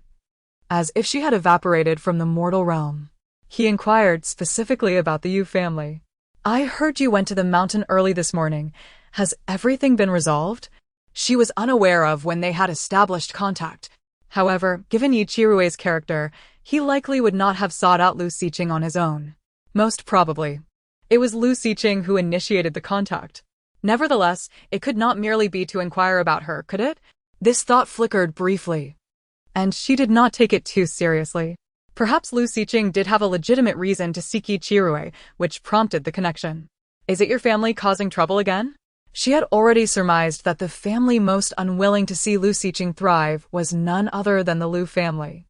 as if she had evaporated from the mortal realm. He inquired specifically about the Yu family. "I heard you went to the mountain early this morning. Has everything been resolved?" She was unaware of when they had established contact. However, given Yi Chirue's character, he likely would not have sought out Lu Xiqing on his own. Most probably, it was Lu Xiqing who initiated the contact. Nevertheless, it could not merely be to inquire about her, could it? This thought flickered briefly, and she did not take it too seriously. Perhaps Lu Xiqing did have a legitimate reason to seek Yi Chirue, which prompted the connection. "Is it your family causing trouble again?" She had already surmised that the family most unwilling to see Lu Xiqing thrive was none other than the Lu family.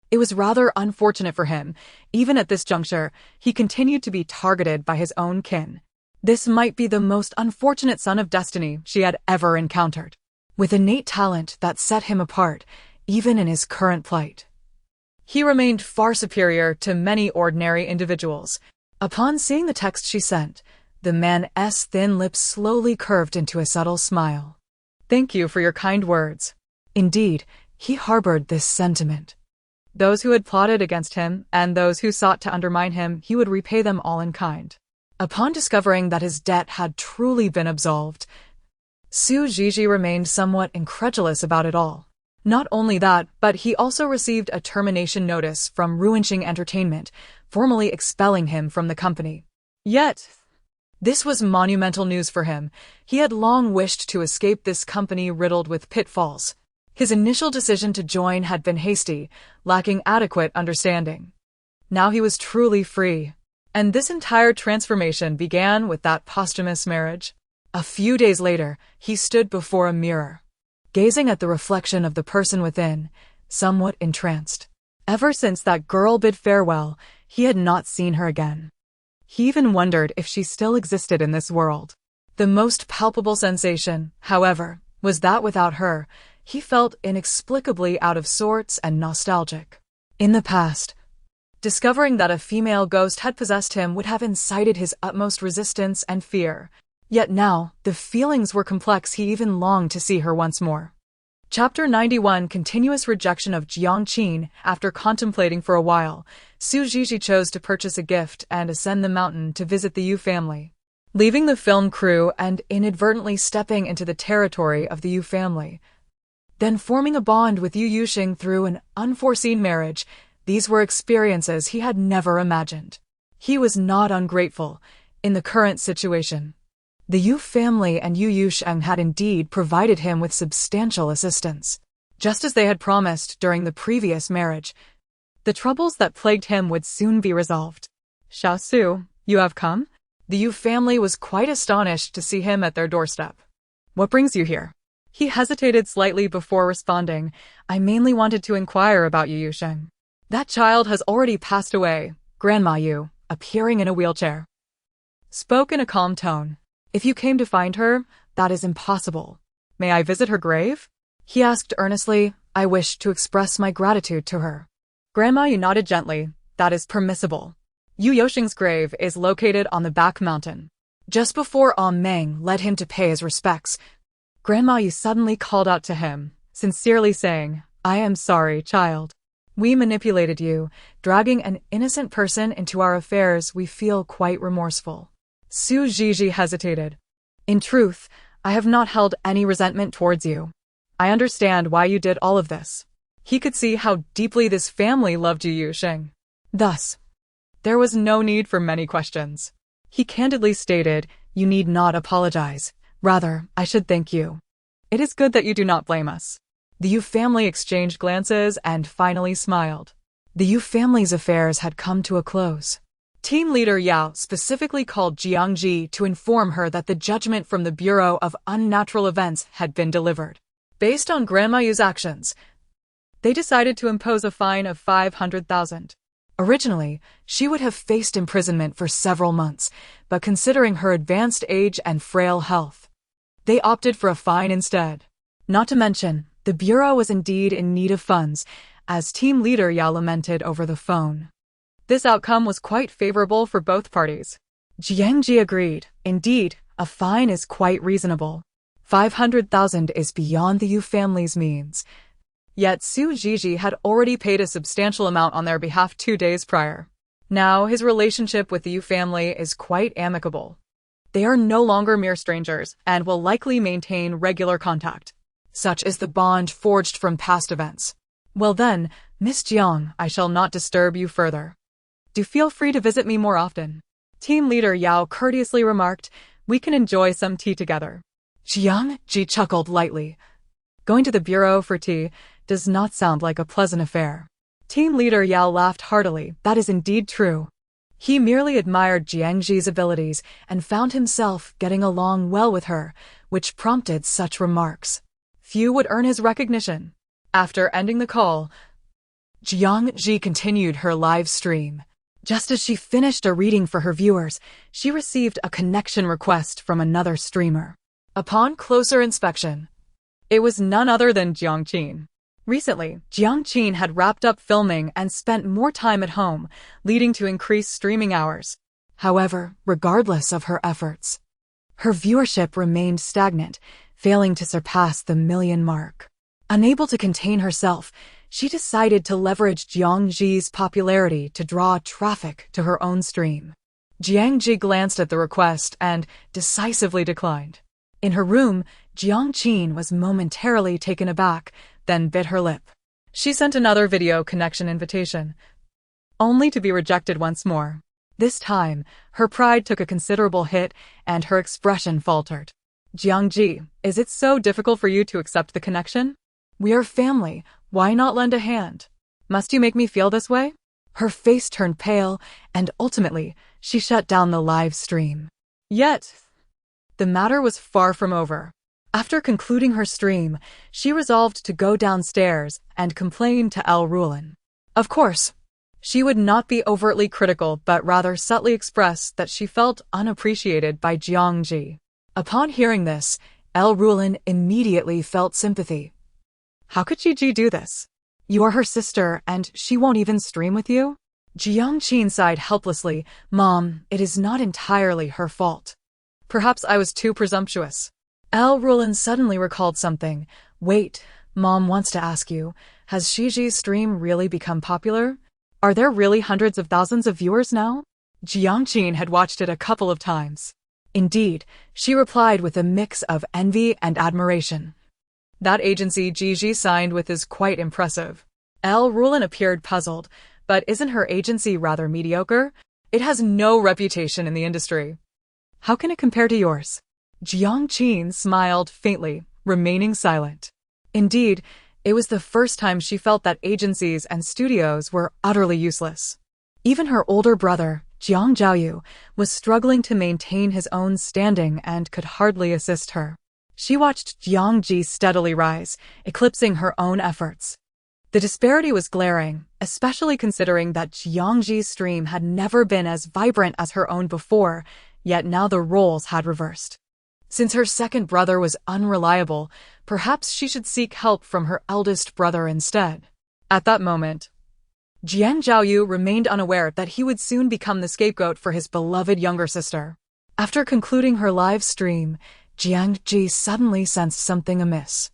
It was rather unfortunate for him. Even at this juncture, he continued to be targeted by his own kin. This might be the most unfortunate son of destiny she had ever encountered, with innate talent that set him apart, even in his current plight. He remained far superior to many ordinary individuals. Upon seeing the text she sent, the man's thin lips slowly curved into a subtle smile. "Thank you for your kind words." Indeed, he harbored this sentiment. Those who had plotted against him and those who sought to undermine him, he would repay them all in kind. Upon discovering that his debt had truly been absolved, Su Zhizhi remained somewhat incredulous about it all. Not only that, but he also received a termination notice from Ruinxing Entertainment, formally expelling him from the company. Yet, this was monumental news for him. He had long wished to escape this company riddled with pitfalls. His initial decision to join had been hasty, lacking adequate understanding. Now he was truly free. And this entire transformation began with that posthumous marriage. A few days later, he stood before a mirror, gazing at the reflection of the person within, somewhat entranced. Ever since that girl bid farewell, he had not seen her again. He even wondered if she still existed in this world. The most palpable sensation, however, was that without her, he felt inexplicably out of sorts and nostalgic. In the past, discovering that a female ghost had possessed him would have incited his utmost resistance and fear. Yet now, the feelings were complex. He even longed to see her once more. Chapter 91 Continuous Rejection of Jiang Zhi. After contemplating for a while, Su Zhizhi chose to purchase a gift and ascend the mountain to visit the Yu family. Leaving the film crew and inadvertently stepping into the territory of the Yu family. Then forming a bond with Yu Yuxing through an unforeseen marriage, these were experiences he had never imagined. He was not ungrateful in the current situation. The Yu family and Yu Yuxing had indeed provided him with substantial assistance, just as they had promised during the previous marriage. The troubles that plagued him would soon be resolved. Xiaosu, you have come? The Yu family was quite astonished to see him at their doorstep. What brings you here? He hesitated slightly before responding. I mainly wanted to inquire about Yu Yuxing. That child has already passed away, Grandma Yu, appearing in a wheelchair. Spoke in a calm tone. If you came to find her, that is impossible. May I visit her grave? He asked earnestly. I wish to express my gratitude to her. Grandma Yu nodded gently. That is permissible. Yu Yuxing's grave is located on the back mountain. Just before Meng led him to pay his respects, Grandma Yu suddenly called out to him, sincerely saying, I am sorry, child. We manipulated you, dragging an innocent person into our affairs. We feel quite remorseful. Su Zhizhi hesitated. In truth, I have not held any resentment towards you. I understand why you did all of this. He could see how deeply this family loved Yu Yuxing. Thus, there was no need for many questions. He candidly stated, you need not apologize. Rather, I should thank you. It is good that you do not blame us. The Yu family exchanged glances and finally smiled. The Yu family's affairs had come to a close. Team leader Yao specifically called Jiang Zhi to inform her that the judgment from the Bureau of Unnatural Events had been delivered. Based on Grandma Yu's actions, they decided to impose a fine of 500,000. Originally, she would have faced imprisonment for several months, but considering her advanced age and frail health, they opted for a fine instead. Not to mention, the Bureau was indeed in need of funds, as team leader Yao lamented over the phone. This outcome was quite favorable for both parties. Jiang Zhi agreed. Indeed, a fine is quite reasonable. 500,000 is beyond the Yu family's means. Yet Su Zhizhi had already paid a substantial amount on their behalf 2 days prior. Now his relationship with the Yu family is quite amicable. They are no longer mere strangers and will likely maintain regular contact. Such is the bond forged from past events. Well then, Miss Jiang, I shall not disturb you further. Do feel free to visit me more often. Team leader Yao courteously remarked, we can enjoy some tea together. Jiang Zhi chuckled lightly. Going to the bureau for tea does not sound like a pleasant affair. Team leader Yao laughed heartily. That is indeed true. He merely admired Jiang Zhi's abilities and found himself getting along well with her, which prompted such remarks. Few would earn his recognition. After ending the call, Jiang Zhi continued her live stream. Just as she finished a reading for her viewers, she received a connection request from another streamer. Upon closer inspection, it was none other than Jiang Zhi. Recently, Jiang Zhi had wrapped up filming and spent more time at home, leading to increased streaming hours. However, regardless of her efforts, her viewership remained stagnant, failing to surpass the 1 million mark. Unable to contain herself, she decided to leverage Jiang Zhi's popularity to draw traffic to her own stream. Jiang Zhi glanced at the request and decisively declined. In her room, Jiang Zhi was momentarily taken aback, then bit her lip. She sent another video connection invitation, only to be rejected once more. This time, her pride took a considerable hit and her expression faltered. Jiang Zhi, is it so difficult for you to accept the connection? We are family. Why not lend a hand? Must you make me feel this way? Her face turned pale, and ultimately, she shut down the live stream. Yet, the matter was far from over. After concluding her stream, she resolved to go downstairs and complain to El Rulin. Of course, she would not be overtly critical but rather subtly express that she felt unappreciated by Jiang Zhi. Upon hearing this, El Rulin immediately felt sympathy. How could Ji do this? You are her sister and she won't even stream with you? Jiang Zhi sighed helplessly. Mom, it is not entirely her fault. Perhaps I was too presumptuous. Rulin suddenly recalled something. Wait, Mom wants to ask you, has Shiji's stream really become popular? Are there really hundreds of thousands of viewers now? Jiang Zhi had watched it a couple of times. Indeed, she replied with a mix of envy and admiration. That agency Gigi signed with is quite impressive. Rulin appeared puzzled, but isn't her agency rather mediocre? It has no reputation in the industry. How can it compare to yours? Jiang Zhi smiled faintly, remaining silent. Indeed, it was the first time she felt that agencies and studios were utterly useless. Even her older brother, Jiang Zhao, was struggling to maintain his own standing and could hardly assist her. She watched Jiang Zhi steadily rise, eclipsing her own efforts. The disparity was glaring, especially considering that Jiang Zhi's stream had never been as vibrant as her own before, yet now the roles had reversed. Since her second brother was unreliable, perhaps she should seek help from her eldest brother instead. At that moment, Jiang Zhao remained unaware that he would soon become the scapegoat for his beloved younger sister. After concluding her live stream, Jiang Zhi suddenly sensed something amiss.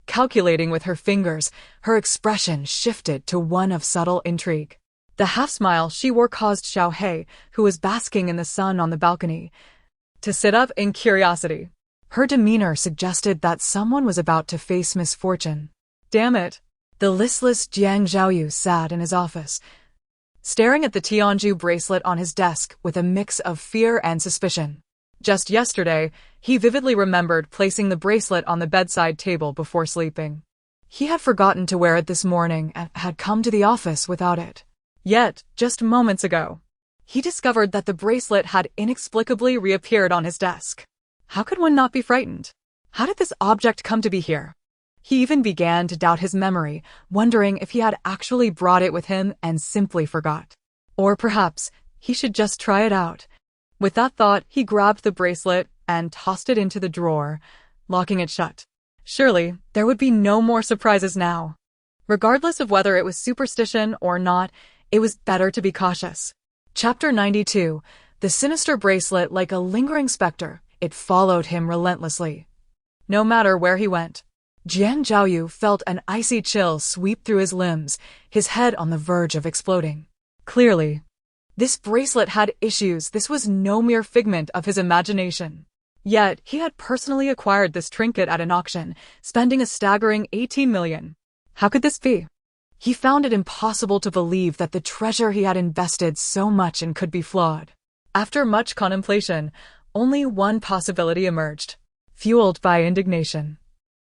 Calculating with her fingers, her expression shifted to one of subtle intrigue. The half-smile she wore caused Xiaohei, who was basking in the sun on the balcony, to sit up in curiosity. Her demeanor suggested that someone was about to face misfortune. Damn it! The listless Jiang Zhao sat in his office, staring at the Tianju bracelet on his desk with a mix of fear and suspicion. Just yesterday, he vividly remembered placing the bracelet on the bedside table before sleeping. He had forgotten to wear it this morning and had come to the office without it. Yet, just moments ago, he discovered that the bracelet had inexplicably reappeared on his desk. How could one not be frightened? How did this object come to be here? He even began to doubt his memory, wondering if he had actually brought it with him and simply forgot. Or perhaps he should just try it out. With that thought, he grabbed the bracelet and tossed it into the drawer, locking it shut. Surely, there would be no more surprises now. Regardless of whether it was superstition or not, it was better to be cautious. Chapter 92. The sinister bracelet like a lingering specter, it followed him relentlessly. No matter where he went, Jiang Zhao felt an icy chill sweep through his limbs, his head on the verge of exploding. Clearly, this bracelet had issues. This was no mere figment of his imagination. Yet, he had personally acquired this trinket at an auction, spending a staggering 18 million. How could this be? He found it impossible to believe that the treasure he had invested so much in could be flawed. After much contemplation, only one possibility emerged, fueled by indignation.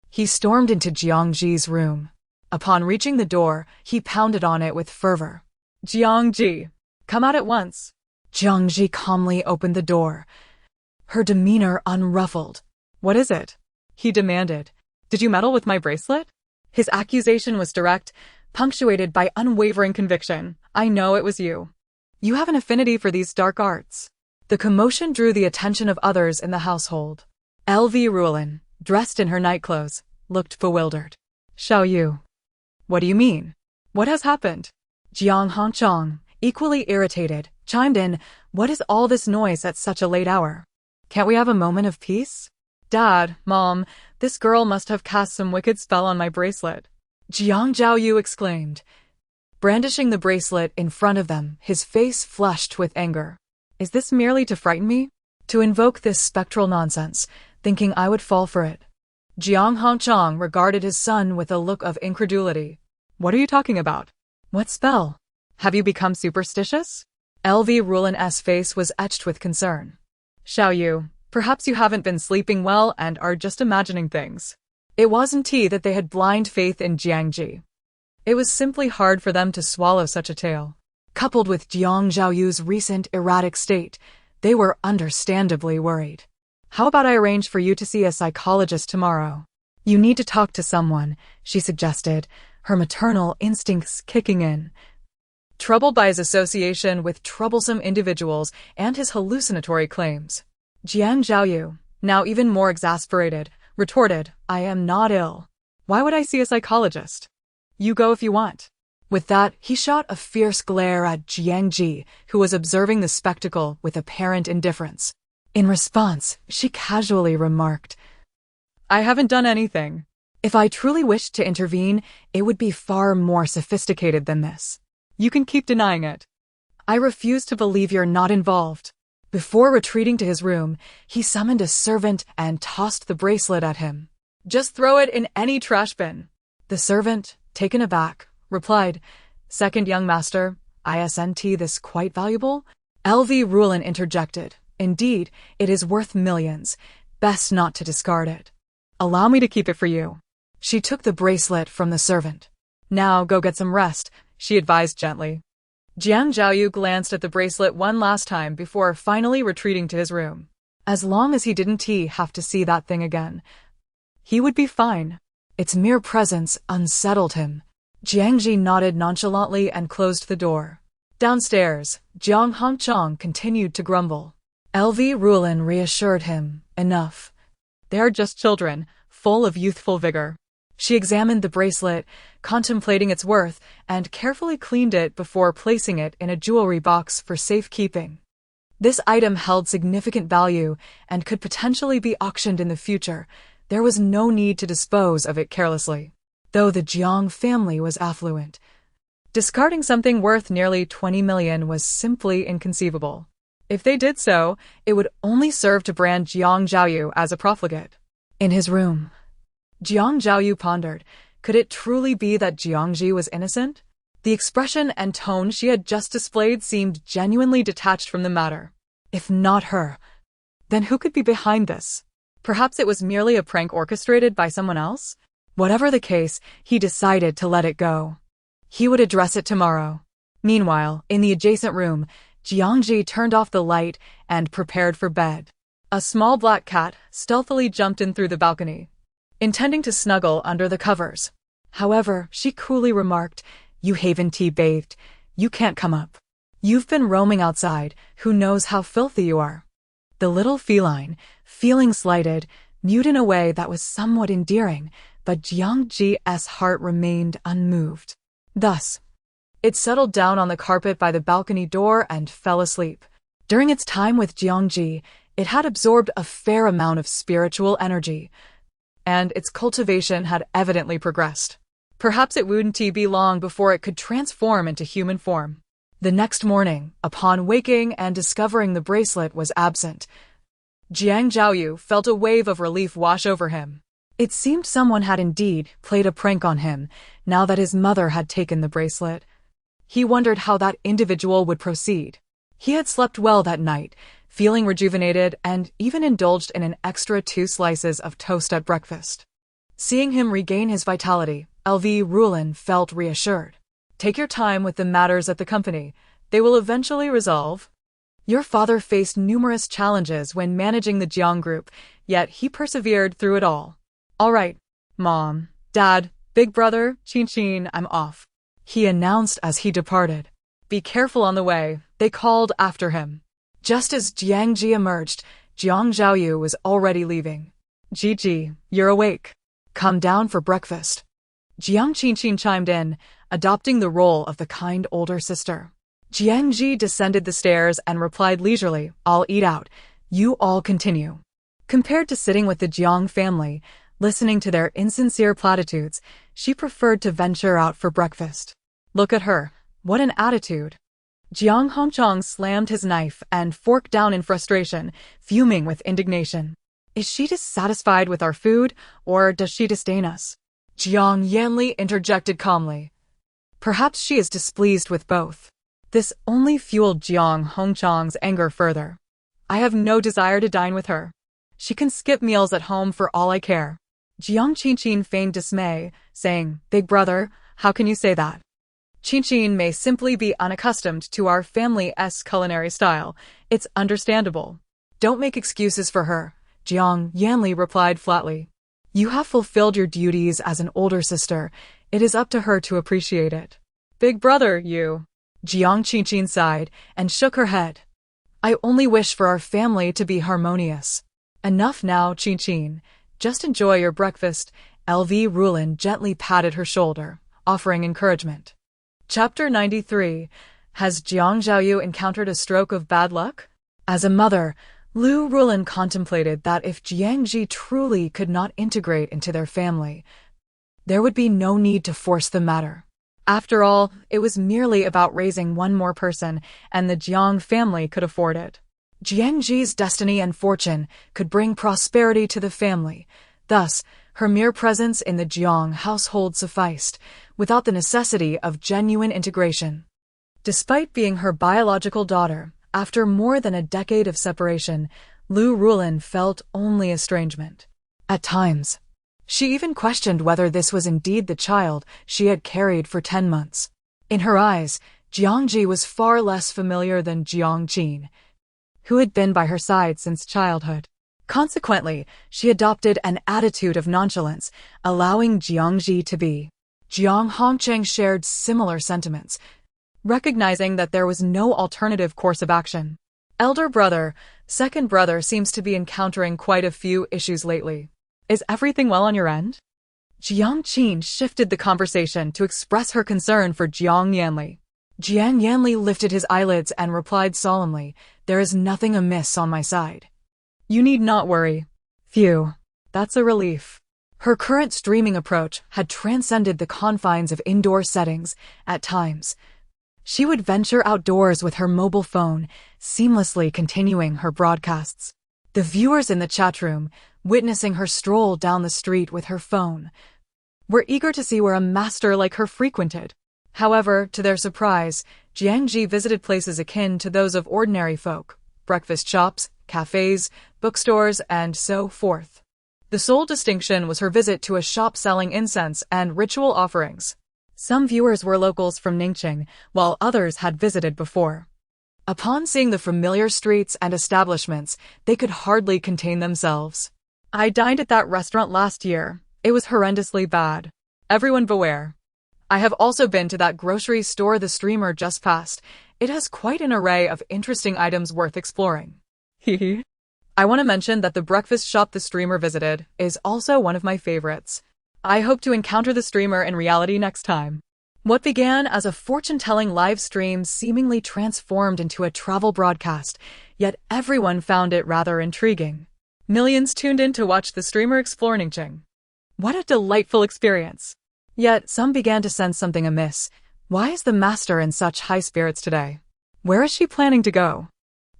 He stormed into Jiang Zhi's room. Upon reaching the door, he pounded on it with fervor. Jiang Zhi, come out at once. Jiang Zhi calmly opened the door, her demeanor unruffled. What is it? He demanded. Did you meddle with my bracelet? His accusation was direct, punctuated by unwavering conviction. I know it was you. You have an affinity for these dark arts. The commotion drew the attention of others in the household. Rulin, dressed in her nightclothes, looked bewildered. Xiao Yu. What do you mean? What has happened? Jiang Hongchang, equally irritated, chimed in. What is all this noise at such a late hour? Can't we have a moment of peace? Dad, Mom, this girl must have cast some wicked spell on my bracelet. Jiang Zhao exclaimed, brandishing the bracelet in front of them, his face flushed with anger. Is this merely to frighten me? To invoke this spectral nonsense, thinking I would fall for it? Jiang Hongchang regarded his son with a look of incredulity. What are you talking about? What spell? Have you become superstitious? Rulin's face was etched with concern. Xiao Yu, perhaps you haven't been sleeping well and are just imagining things. It wasn't that they had blind faith in Jiang Zhi. It was simply hard for them to swallow such a tale. Coupled with Jiang Zhao's recent erratic state, they were understandably worried. How about I arrange for you to see a psychologist tomorrow? You need to talk to someone, she suggested, her maternal instincts kicking in. Troubled by his association with troublesome individuals and his hallucinatory claims, Jiang Zhao, now even more exasperated, retorted, I am not ill. Why would I see a psychologist? You go if you want. With that, he shot a fierce glare at Jiang Zhi, who was observing the spectacle with apparent indifference. In response, she casually remarked, "I haven't done anything. If I truly wished to intervene, it would be far more sophisticated than this. You can keep denying it. I refuse to believe you're not involved." Before retreating to his room, he summoned a servant and tossed the bracelet at him. "Just throw it in any trash bin." The servant, taken aback, replied, "Second young master, isn't this quite valuable?" LV Rulin interjected, "Indeed, it is worth millions. Best not to discard it." "Allow me to keep it for you." She took the bracelet from the servant. "Now go get some rest," she advised gently. Jiang Zhi glanced at the bracelet one last time before finally retreating to his room. As long as he didn't have to see that thing again, he would be fine. Its mere presence unsettled him. Jiang Zhi nodded nonchalantly and closed the door. Downstairs, Jiang Hongchang continued to grumble. LV Rulin reassured him, "Enough. They are just children, full of youthful vigor." She examined the bracelet, contemplating its worth, and carefully cleaned it before placing it in a jewelry box for safekeeping. This item held significant value and could potentially be auctioned in the future. There was no need to dispose of it carelessly. Though the Jiang family was affluent, discarding something worth nearly 20 million was simply inconceivable. If they did so, it would only serve to brand Jiang Zhi as a profligate. In his room, Jiang Zhi pondered, could it truly be that Jiang Zhi was innocent? The expression and tone she had just displayed seemed genuinely detached from the matter. If not her, then who could be behind this? Perhaps it was merely a prank orchestrated by someone else? Whatever the case, he decided to let it go. He would address it tomorrow. Meanwhile, in the adjacent room, Jiang Zhi turned off the light and prepared for bed. A small black cat stealthily jumped in through the balcony, intending to snuggle under the covers. However, she coolly remarked, "You haven't tea-bathed. You can't come up. You've been roaming outside. Who knows how filthy you are?" The little feline, feeling slighted, mewed in a way that was somewhat endearing, but Jiang Zhi's heart remained unmoved. Thus, it settled down on the carpet by the balcony door and fell asleep. During its time with Jiang Zhi, it had absorbed a fair amount of spiritual energy, and its cultivation had evidently progressed. Perhaps it wouldn't be long before it could transform into human form. The next morning, upon waking and discovering the bracelet was absent, Jiang Zhi felt a wave of relief wash over him. It seemed someone had indeed played a prank on him, now that his mother had taken the bracelet. He wondered how that individual would proceed. He had slept well that night, feeling rejuvenated, and even indulged in an extra 2 slices of toast at breakfast. Seeing him regain his vitality, LV Rulin felt reassured. "Take your time with the matters at the company. They will eventually resolve. Your father faced numerous challenges when managing the Jiang group, yet he persevered through it all. All right, Mom, Dad, Big Brother, Chin, I'm off," he announced as he departed. "Be careful on the way," they called after him. Just as Jiang Zhi emerged, Jiang Zhi was already leaving. "Gigi, you're awake. Come down for breakfast." Jiang Chin chimed in, adopting the role of the kind older sister. Jiang Zhi descended the stairs and replied leisurely, "I'll eat out. You all continue." Compared to sitting with the Jiang family, listening to their insincere platitudes, she preferred to venture out for breakfast. Look at her. What an attitude. Jiang Hongchang slammed his knife and fork down in frustration, fuming with indignation. Is she dissatisfied with our food, or does she disdain us? Jiang Yanli interjected calmly. Perhaps she is displeased with both. This only fueled Jiang Hongchang's anger further. I have no desire to dine with her. She can skip meals at home for all I care. Jiang Chin feigned dismay, saying, "Big brother, how can you say that? Chin may simply be unaccustomed to our family's culinary style. It's understandable. Don't make excuses for her," Jiang Yanli replied flatly. "You have fulfilled your duties as an older sister. It is up to her to appreciate it." "Big brother, you..." Jiang Chin sighed and shook her head. "I only wish for our family to be harmonious." "Enough now, Chin. Just enjoy your breakfast." LV Rulin gently patted her shoulder, offering encouragement. Chapter 93. Has Jiang Zhi encountered a stroke of bad luck? As a mother, Lu Rulin contemplated that if Jiang Zhi truly could not integrate into their family, there would be no need to force the matter. After all, it was merely about raising one more person, and the Jiang family could afford it. Jiang Zhi's destiny and fortune could bring prosperity to the family. Thus, her mere presence in the Jiang household sufficed, without the necessity of genuine integration. Despite being her biological daughter, after more than a decade of separation, Lu Rulin felt only estrangement. At times, she even questioned whether this was indeed the child she had carried for 10 months. In her eyes, Jiang Zhi was far less familiar than Jiang Qin, who had been by her side since childhood. Consequently, she adopted an attitude of nonchalance, allowing Jiang Zhi to be. Jiang Hongcheng shared similar sentiments, recognizing that there was no alternative course of action. Elder brother, second brother seems to be encountering quite a few issues lately. Is everything well on your end? Jiang Qin shifted the conversation to express her concern for Jiang Yanli. Jiang Yanli lifted his eyelids and replied solemnly, "There is nothing amiss on my side." You need not worry. Phew, that's a relief. Her current streaming approach had transcended the confines of indoor settings. At times, she would venture outdoors with her mobile phone, seamlessly continuing her broadcasts. The viewers in the chat room, witnessing her stroll down the street with her phone, were eager to see where a master like her frequented. However, to their surprise, Jiang Zhi visited places akin to those of ordinary folk: breakfast shops, cafes, bookstores, and so forth. The sole distinction was her visit to a shop selling incense and ritual offerings. Some viewers were locals from Ningqing, while others had visited before. Upon seeing the familiar streets and establishments, they could hardly contain themselves. I dined at that restaurant last year. It was horrendously bad. Everyone beware. I have also been to that grocery store the streamer just passed. It has quite an array of interesting items worth exploring. Hehe. I want to mention that the breakfast shop the streamer visited is also one of my favorites. I hope to encounter the streamer in reality next time. What began as a fortune-telling live stream seemingly transformed into a travel broadcast, yet everyone found it rather intriguing. Millions tuned in to watch the streamer explore Ningqing. What a delightful experience! Yet some began to sense something amiss. Why is the master in such high spirits today? Where is she planning to go?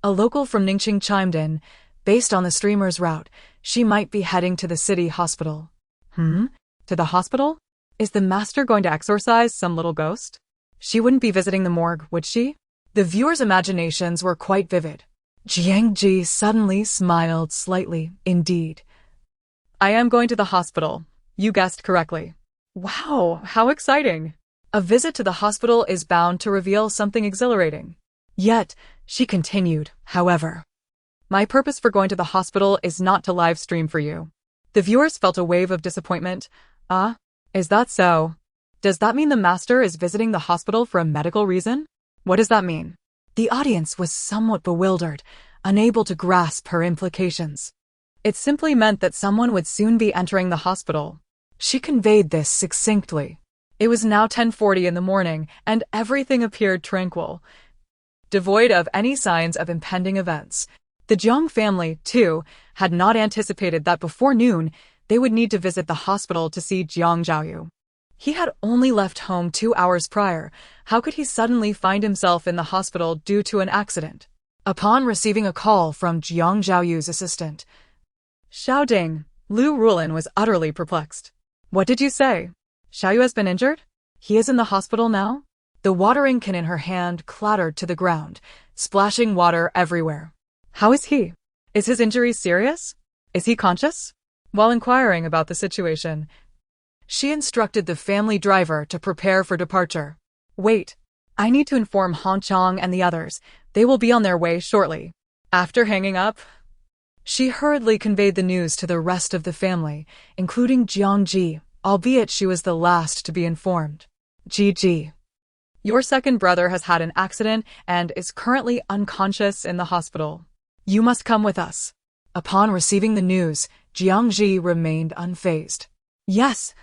A local from Ningqing chimed in. Based on the streamer's route, she might be heading to the city hospital. To the hospital? Is the master going to exorcise some little ghost? She wouldn't be visiting the morgue, would she? The viewers' imaginations were quite vivid. Jiang Zhi suddenly smiled slightly. Indeed. I am going to the hospital. You guessed correctly. Wow, how exciting! A visit to the hospital is bound to reveal something exhilarating. Yet, she continued, however, my purpose for going to the hospital is not to live stream for you. The viewers felt a wave of disappointment. Is that so? Does that mean the master is visiting the hospital for a medical reason? What does that mean? The audience was somewhat bewildered, unable to grasp her implications. It simply meant that someone would soon be entering the hospital. She conveyed this succinctly. It was now 10:40 in the morning, and everything appeared tranquil, devoid of any signs of impending events. The Jiang family, too, had not anticipated that before noon they would need to visit the hospital to see Jiang Zhaoyu. He had only left home 2 hours prior. How could he suddenly find himself in the hospital due to an accident? Upon receiving a call from Jiang Zhaoyu's assistant, Xiaoding, Lu Rulin was utterly perplexed. What did you say? Xiaoyu has been injured? He is in the hospital now? The watering can in her hand clattered to the ground, splashing water everywhere. How is he? Is his injury serious? Is he conscious? While inquiring about the situation, she instructed the family driver to prepare for departure. Wait, I need to inform Han Chang and the others. They will be on their way shortly. After hanging up, she hurriedly conveyed the news to the rest of the family, including Jiang Zhi, albeit she was the last to be informed. Ji, your second brother has had an accident and is currently unconscious in the hospital. You must come with us. Upon receiving the news, Jiang Zhi remained unfazed. Yes,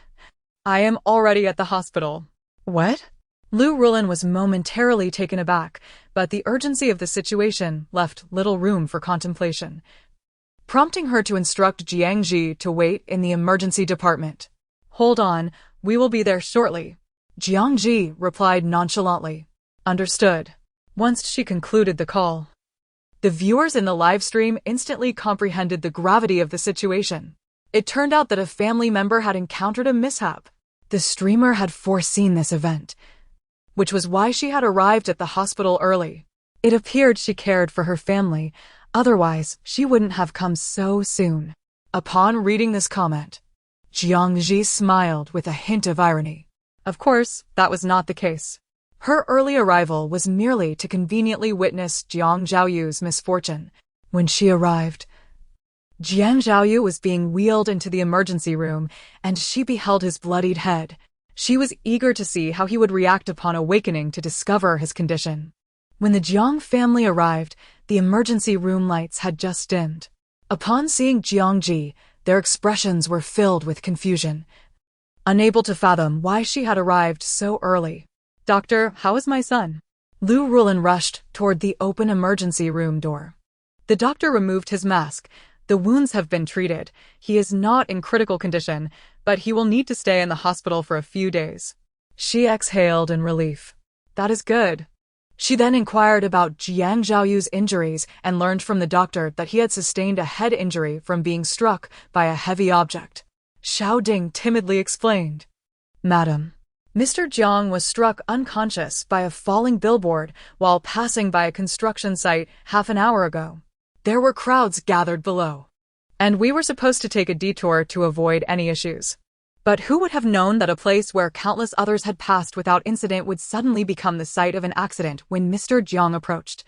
I am already at the hospital. What? Lu Rulin was momentarily taken aback, but the urgency of the situation left little room for contemplation, prompting her to instruct Jiang Zhi to wait in the emergency department. "Hold on, we will be there shortly," Jiang Zhi replied nonchalantly. "Understood." Once she concluded the call, the viewers in the live stream instantly comprehended the gravity of the situation. It turned out that a family member had encountered a mishap. The streamer had foreseen this event, which was why she had arrived at the hospital early. It appeared she cared for her family, otherwise she wouldn't have come so soon. Upon reading this comment, Jiang Zhi smiled with a hint of irony. Of course, that was not the case. Her early arrival was merely to conveniently witness Jiang Zhaoyu's misfortune. When she arrived, Jiang Zhaoyu was being wheeled into the emergency room, and she beheld his bloodied head. She was eager to see how he would react upon awakening to discover his condition. When the Jiang family arrived, the emergency room lights had just dimmed. Upon seeing Jiang Zhi, their expressions were filled with confusion, unable to fathom why she had arrived so early. "Doctor, how is my son?" Lu Rulin rushed toward the open emergency room door. The doctor removed his mask. "The wounds have been treated. He is not in critical condition, but he will need to stay in the hospital for a few days." She exhaled in relief. "That is good." She then inquired about Jiang Zhaoyu's injuries and learned from the doctor that he had sustained a head injury from being struck by a heavy object. Xiao Ding timidly explained, "Madam, Mr. Jiang was struck unconscious by a falling billboard while passing by a construction site half an hour ago. There were crowds gathered below, and we were supposed to take a detour to avoid any issues. But who would have known that a place where countless others had passed without incident would suddenly become the site of an accident when Mr. Jiang approached?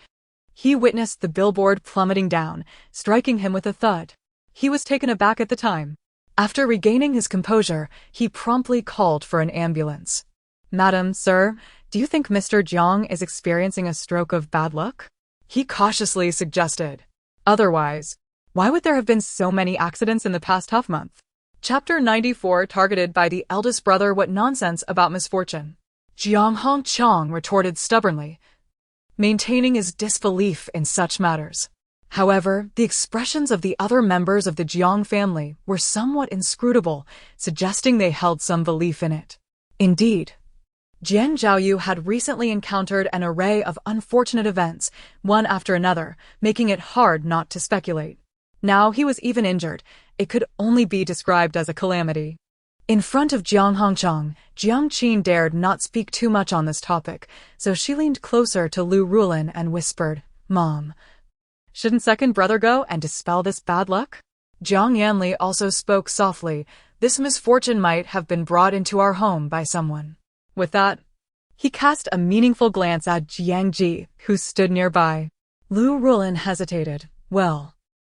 He witnessed the billboard plummeting down, striking him with a thud. He was taken aback at the time. After regaining his composure, he promptly called for an ambulance. Madam, sir, do you think Mr. Jiang is experiencing a stroke of bad luck? He cautiously suggested. Otherwise, why would there have been so many accidents in the past half month? Chapter 94, targeted by the eldest brother. What nonsense about misfortune? Jiang Hongqiang retorted stubbornly, maintaining his disbelief in such matters. However, the expressions of the other members of the Jiang family were somewhat inscrutable, suggesting they held some belief in it. Indeed, Jiang Zhaoyu had recently encountered an array of unfortunate events, one after another, making it hard not to speculate. Now he was even injured. It could only be described as a calamity. In front of Jiang Hongqiang, Jiang Qin dared not speak too much on this topic, so she leaned closer to Lu Rulin and whispered, "Mom, shouldn't second brother go and dispel this bad luck?" Jiang Yanli also spoke softly. "This misfortune might have been brought into our home by someone." With that, he cast a meaningful glance at Jiang Zhi, who stood nearby. Lu Rulin hesitated. Well,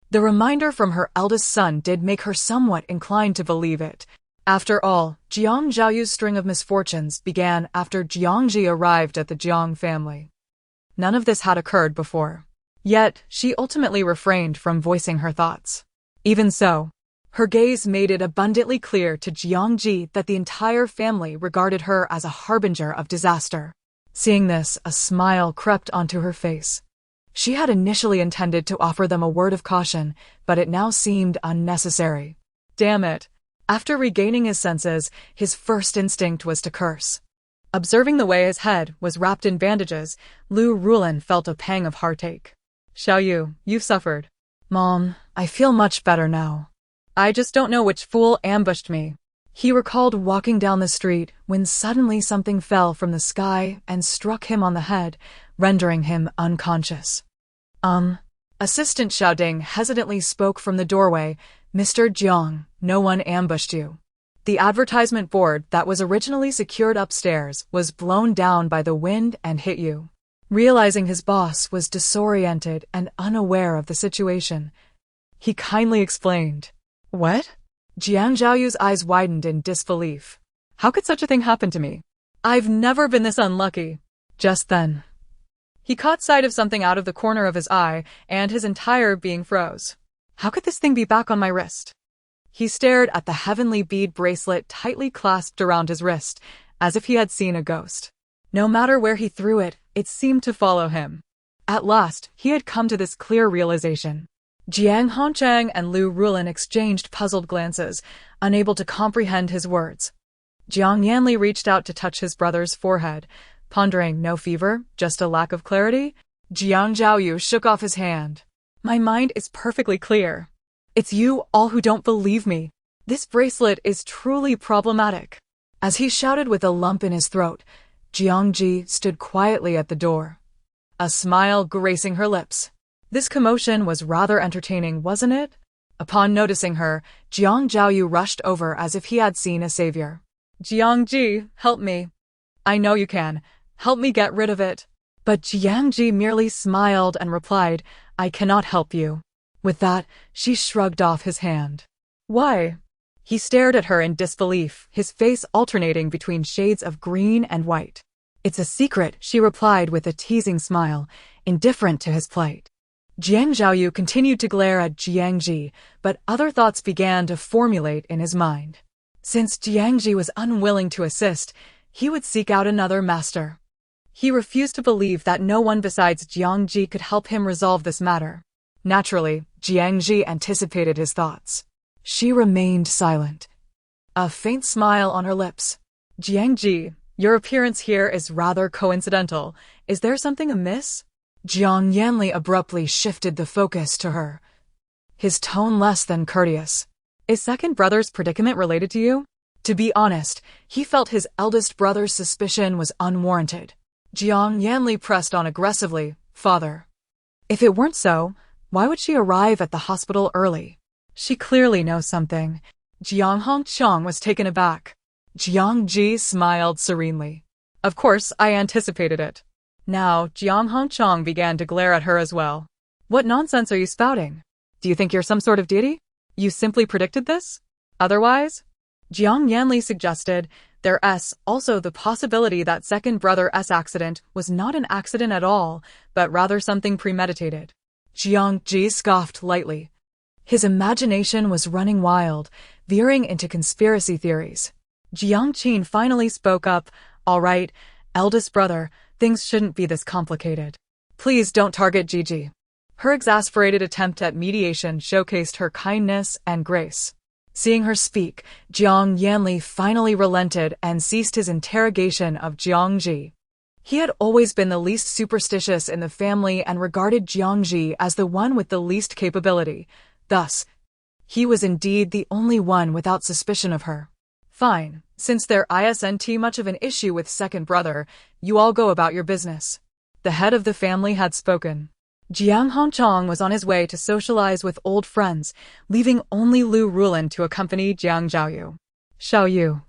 the reminder from her eldest son did make her somewhat inclined to believe it. After all, Jiang Zhaoyu's string of misfortunes began after Jiang Zhi arrived at the Jiang family. None of this had occurred before. Yet, she ultimately refrained from voicing her thoughts. Even so, her gaze made it abundantly clear to Jiang Zhi that the entire family regarded her as a harbinger of disaster. Seeing this, a smile crept onto her face. She had initially intended to offer them a word of caution, but it now seemed unnecessary. Damn it! After regaining his senses, his first instinct was to curse. Observing the way his head was wrapped in bandages, Lu Rulin felt a pang of heartache. Xiaoyu, you've suffered. Mom, I feel much better now. I just don't know which fool ambushed me. He recalled walking down the street when suddenly something fell from the sky and struck him on the head, rendering him unconscious. Assistant Xiaoding hesitantly spoke from the doorway. Mr. Jiang, no one ambushed you. The advertisement board that was originally secured upstairs was blown down by the wind and hit you. Realizing his boss was disoriented and unaware of the situation, he kindly explained. What? Jiang Zhaoyu's eyes widened in disbelief. How could such a thing happen to me? I've never been this unlucky. Just then, he caught sight of something out of the corner of his eye, and his entire being froze. How could this thing be back on my wrist? He stared at the heavenly bead bracelet tightly clasped around his wrist, as if he had seen a ghost. No matter where he threw it, it seemed to follow him. At last, he had come to this clear realization. Jiang Hongchang and Lu Rulin exchanged puzzled glances, unable to comprehend his words. Jiang Yanli reached out to touch his brother's forehead, pondering, no fever, just a lack of clarity? Jiang Zhaoyu shook off his hand. My mind is perfectly clear. It's you all who don't believe me. This bracelet is truly problematic. As he shouted with a lump in his throat, Jiang Zhi stood quietly at the door, a smile gracing her lips. This commotion was rather entertaining, wasn't it? Upon noticing her, Jiang Zhaoyu rushed over as if he had seen a savior. Jiang Zhi, help me. I know you can. Help me get rid of it. But Jiang Zhi merely smiled and replied, I cannot help you. With that, she shrugged off his hand. Why? He stared at her in disbelief, his face alternating between shades of green and white. It's a secret, she replied with a teasing smile, indifferent to his plight. Jiang Zhaoyu continued to glare at Jiang Zhi, but other thoughts began to formulate in his mind. Since Jiang Zhi was unwilling to assist, he would seek out another master. He refused to believe that no one besides Jiang Zhi could help him resolve this matter. Naturally, Jiang Zhi anticipated his thoughts. She remained silent, a faint smile on her lips. Jiang Zhi, your appearance here is rather coincidental. Is there something amiss? Jiang Yanli abruptly shifted the focus to her, his tone less than courteous. Is second brother's predicament related to you? To be honest, he felt his eldest brother's suspicion was unwarranted. Jiang Yanli pressed on aggressively, Father. If it weren't so, why would she arrive at the hospital early? She clearly knows something. Jiang Hongchang was taken aback. Jiang Zhi smiled serenely. Of course, I anticipated it. Now, Jiang Hongchang began to glare at her as well. What nonsense are you spouting? Do you think you're some sort of deity? You simply predicted this? Otherwise? Jiang Yanli suggested, there's also the possibility that second brother's accident was not an accident at all, but rather something premeditated. Jiang Zhi scoffed lightly. His imagination was running wild, veering into conspiracy theories. Jiang Qin finally spoke up, all right, eldest brother, things shouldn't be this complicated. Please don't target Gigi. Her exasperated attempt at mediation showcased her kindness and grace. Seeing her speak, Jiang Yanli finally relented and ceased his interrogation of Jiang Zhi. He had always been the least superstitious in the family and regarded Jiang Zhi as the one with the least capability. Thus, he was indeed the only one without suspicion of her. Fine, since there isn't much of an issue with second brother, you all go about your business. The head of the family had spoken. Jiang Hongchang was on his way to socialize with old friends, leaving only Lu Rulin to accompany Jiang Zhaoyu. Xiaoyu,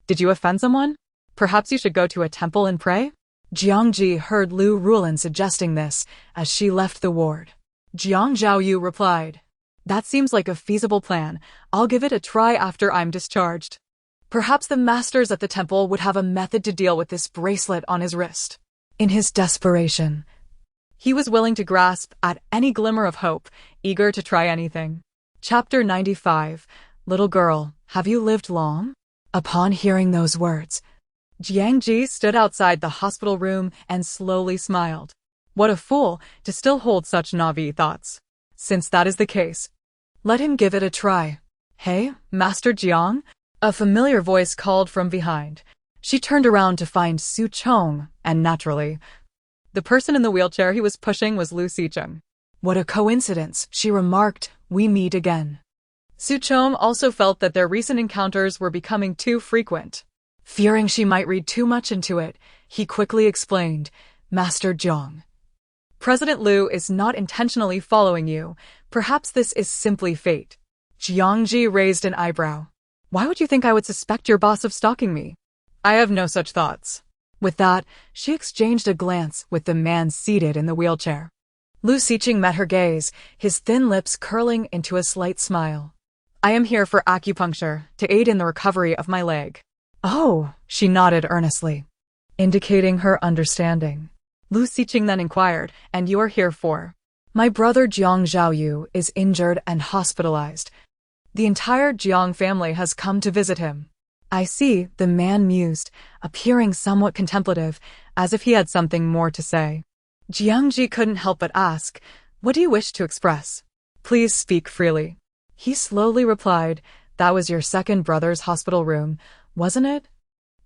did you offend someone? Perhaps you should go to a temple and pray? Jiang Zhi heard Lu Rulin suggesting this as she left the ward. Jiang Zhaoyu replied, that seems like a feasible plan. I'll give it a try after I'm discharged. Perhaps the masters at the temple would have a method to deal with this bracelet on his wrist. In his desperation, he was willing to grasp at any glimmer of hope, eager to try anything. Chapter 95. Little girl, have you lived long? Upon hearing those words, Jiang Zhi stood outside the hospital room and slowly smiled. What a fool to still hold such naive thoughts. Since that is the case, let him give it a try. Hey, Master Jiang? A familiar voice called from behind. She turned around to find Su Chong, and naturally, the person in the wheelchair he was pushing was Lu Xicheng. What a coincidence, she remarked, we meet again. Su Chong also felt that their recent encounters were becoming too frequent. Fearing she might read too much into it, he quickly explained, Master Jiang. President Lu is not intentionally following you. Perhaps this is simply fate. Jiang Zhi raised an eyebrow. Why would you think I would suspect your boss of stalking me? I have no such thoughts. With that, she exchanged a glance with the man seated in the wheelchair. Lu Xicheng met her gaze, his thin lips curling into a slight smile. I am here for acupuncture, to aid in the recovery of my leg. Oh, she nodded earnestly, indicating her understanding. Lu Xicheng then inquired, and you are here for? My brother Jiang Zhaoyu is injured and hospitalized. The entire Jiang family has come to visit him. I see, the man mused, appearing somewhat contemplative, as if he had something more to say. Jiang Zhi couldn't help but ask, "What do you wish to express? Please speak freely." He slowly replied, "That was your second brother's hospital room, wasn't it?"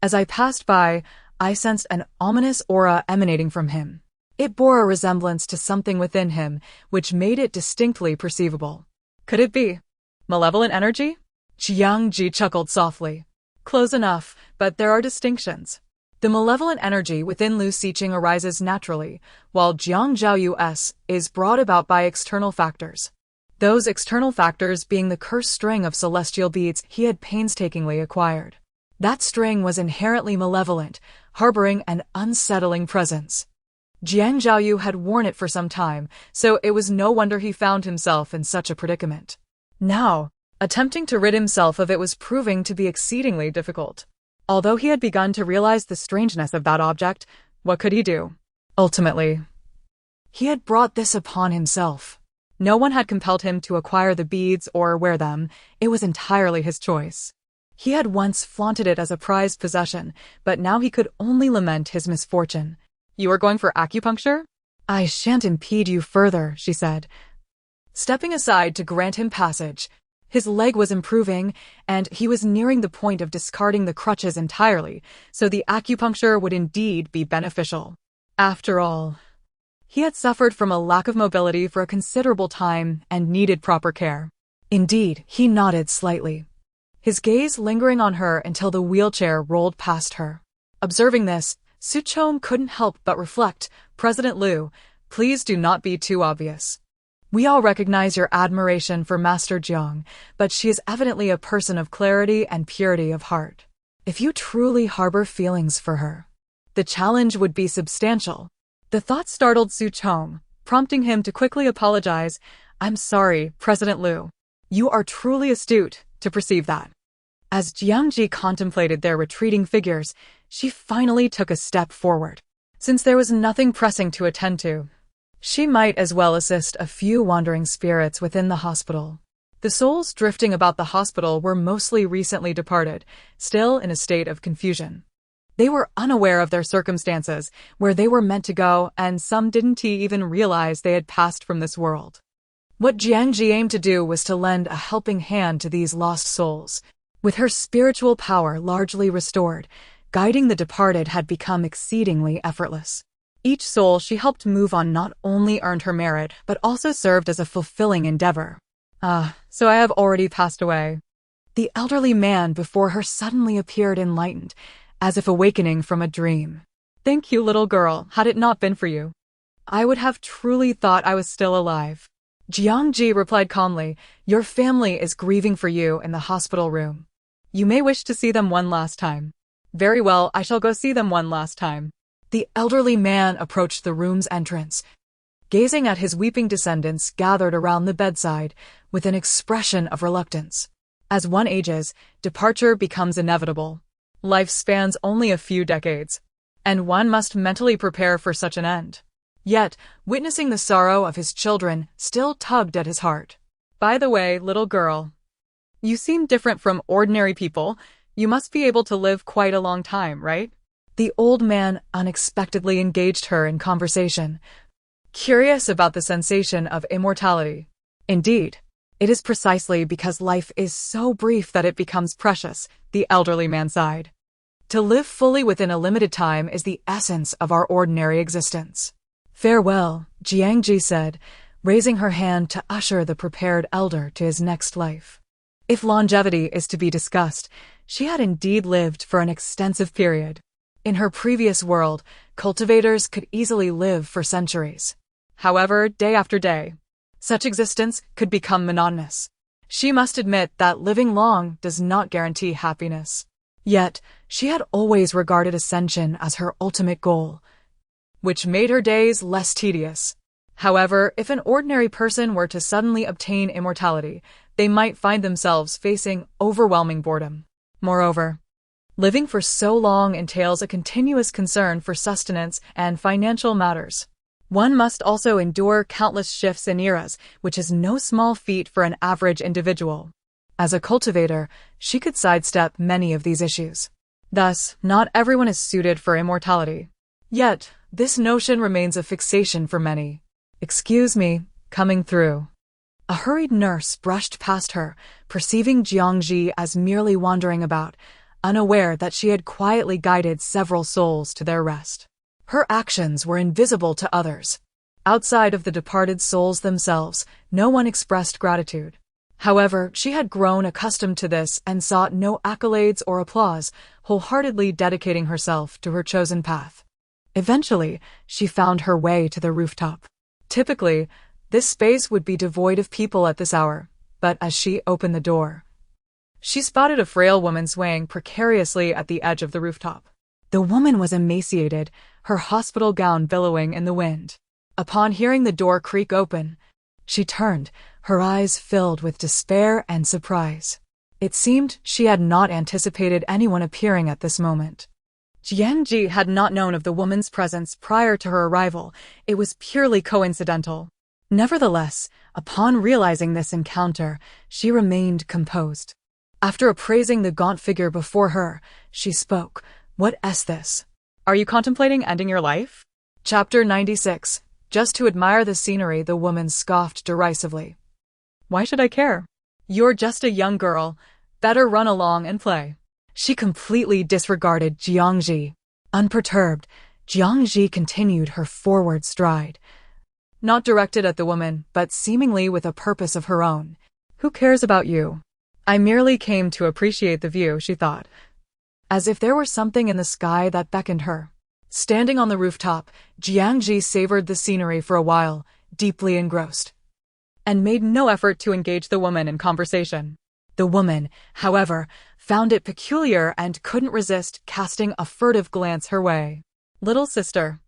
As I passed by, I sensed an ominous aura emanating from him. It bore a resemblance to something within him, which made it distinctly perceivable. Could it be malevolent energy? Jiang Zhi chuckled softly. Close enough, but there are distinctions. The malevolent energy within Lu Xiqing arises naturally, while Jiang Zhaoyu's is brought about by external factors. Those external factors being the cursed string of celestial beads he had painstakingly acquired. That string was inherently malevolent, harboring an unsettling presence. Jiang Zhaoyu had worn it for some time, so it was no wonder he found himself in such a predicament. Now, attempting to rid himself of it was proving to be exceedingly difficult. Although he had begun to realize the strangeness of that object, what could he do? Ultimately, he had brought this upon himself. No one had compelled him to acquire the beads or wear them. It was entirely his choice. He had once flaunted it as a prized possession, but now he could only lament his misfortune. "You are going for acupuncture?" "I shan't impede you further," she said, stepping aside to grant him passage. His leg was improving, and he was nearing the point of discarding the crutches entirely, so the acupuncture would indeed be beneficial. After all, he had suffered from a lack of mobility for a considerable time and needed proper care. Indeed, he nodded slightly, his gaze lingering on her until the wheelchair rolled past her. Observing this, Su Chong couldn't help but reflect, "President Liu, please do not be too obvious. We all recognize your admiration for Master Jiang, but she is evidently a person of clarity and purity of heart. If you truly harbor feelings for her, the challenge would be substantial." The thought startled Su Chong, prompting him to quickly apologize. "I'm sorry, President Liu. You are truly astute to perceive that." As Jiang Zhi contemplated their retreating figures, she finally took a step forward. Since there was nothing pressing to attend to, she might as well assist a few wandering spirits within the hospital. The souls drifting about the hospital were mostly recently departed, still in a state of confusion. They were unaware of their circumstances, where they were meant to go, and some didn't even realize they had passed from this world. What Jiang Zhi aimed to do was to lend a helping hand to these lost souls. With her spiritual power largely restored, guiding the departed had become exceedingly effortless. Each soul she helped move on not only earned her merit, but also served as a fulfilling endeavor. So I have already passed away. The elderly man before her suddenly appeared enlightened, as if awakening from a dream. "Thank you, little girl. Had it not been for you, I would have truly thought I was still alive." Jiang Zhi replied calmly, "Your family is grieving for you in the hospital room. You may wish to see them one last time." "Very well, I shall go see them one last time." The elderly man approached the room's entrance, gazing at his weeping descendants gathered around the bedside with an expression of reluctance. As one ages, departure becomes inevitable. Life spans only a few decades, and one must mentally prepare for such an end. Yet, witnessing the sorrow of his children still tugged at his heart. "By the way, little girl, you seem different from ordinary people. You must be able to live quite a long time, right?" The old man unexpectedly engaged her in conversation, curious about the sensation of immortality. "Indeed, it is precisely because life is so brief that it becomes precious," the elderly man sighed. "To live fully within a limited time is the essence of our ordinary existence." "Farewell," Jiang Zhi said, raising her hand to usher the prepared elder to his next life. If longevity is to be discussed, she had indeed lived for an extensive period. In her previous world, cultivators could easily live for centuries. However, day after day, such existence could become monotonous. She must admit that living long does not guarantee happiness. Yet, she had always regarded ascension as her ultimate goal, which made her days less tedious. However, if an ordinary person were to suddenly obtain immortality, they might find themselves facing overwhelming boredom. Moreover, living for so long entails a continuous concern for sustenance and financial matters. One must also endure countless shifts and eras, which is no small feat for an average individual. As a cultivator, she could sidestep many of these issues. Thus, not everyone is suited for immortality. Yet, this notion remains a fixation for many. "Excuse me, coming through." A hurried nurse brushed past her, perceiving Jiang Zhi as merely wandering about, unaware that she had quietly guided several souls to their rest. Her actions were invisible to others. Outside of the departed souls themselves, no one expressed gratitude. However, she had grown accustomed to this and sought no accolades or applause, wholeheartedly dedicating herself to her chosen path. Eventually, she found her way to the rooftop. Typically, this space would be devoid of people at this hour, but as she opened the door, she spotted a frail woman swaying precariously at the edge of the rooftop. The woman was emaciated, her hospital gown billowing in the wind. Upon hearing the door creak open, she turned, her eyes filled with despair and surprise. It seemed she had not anticipated anyone appearing at this moment. Jiang Zhi had not known of the woman's presence prior to her arrival. It was purely coincidental. Nevertheless, upon realizing this encounter, she remained composed. After appraising the gaunt figure before her, she spoke. "What is this? Are you contemplating ending your life?" Chapter 96. Just to admire the scenery, the woman scoffed derisively. "Why should I care? You're just a young girl. Better run along and play." She completely disregarded Jiang Zhi. Unperturbed, Jiang Zhi continued her forward stride, not directed at the woman, but seemingly with a purpose of her own. "Who cares about you? I merely came to appreciate the view," she thought, as if there were something in the sky that beckoned her. Standing on the rooftop, Jiang Zhi savored the scenery for a while, deeply engrossed, and made no effort to engage the woman in conversation. The woman, however, found it peculiar and couldn't resist casting a furtive glance her way. "Little sister,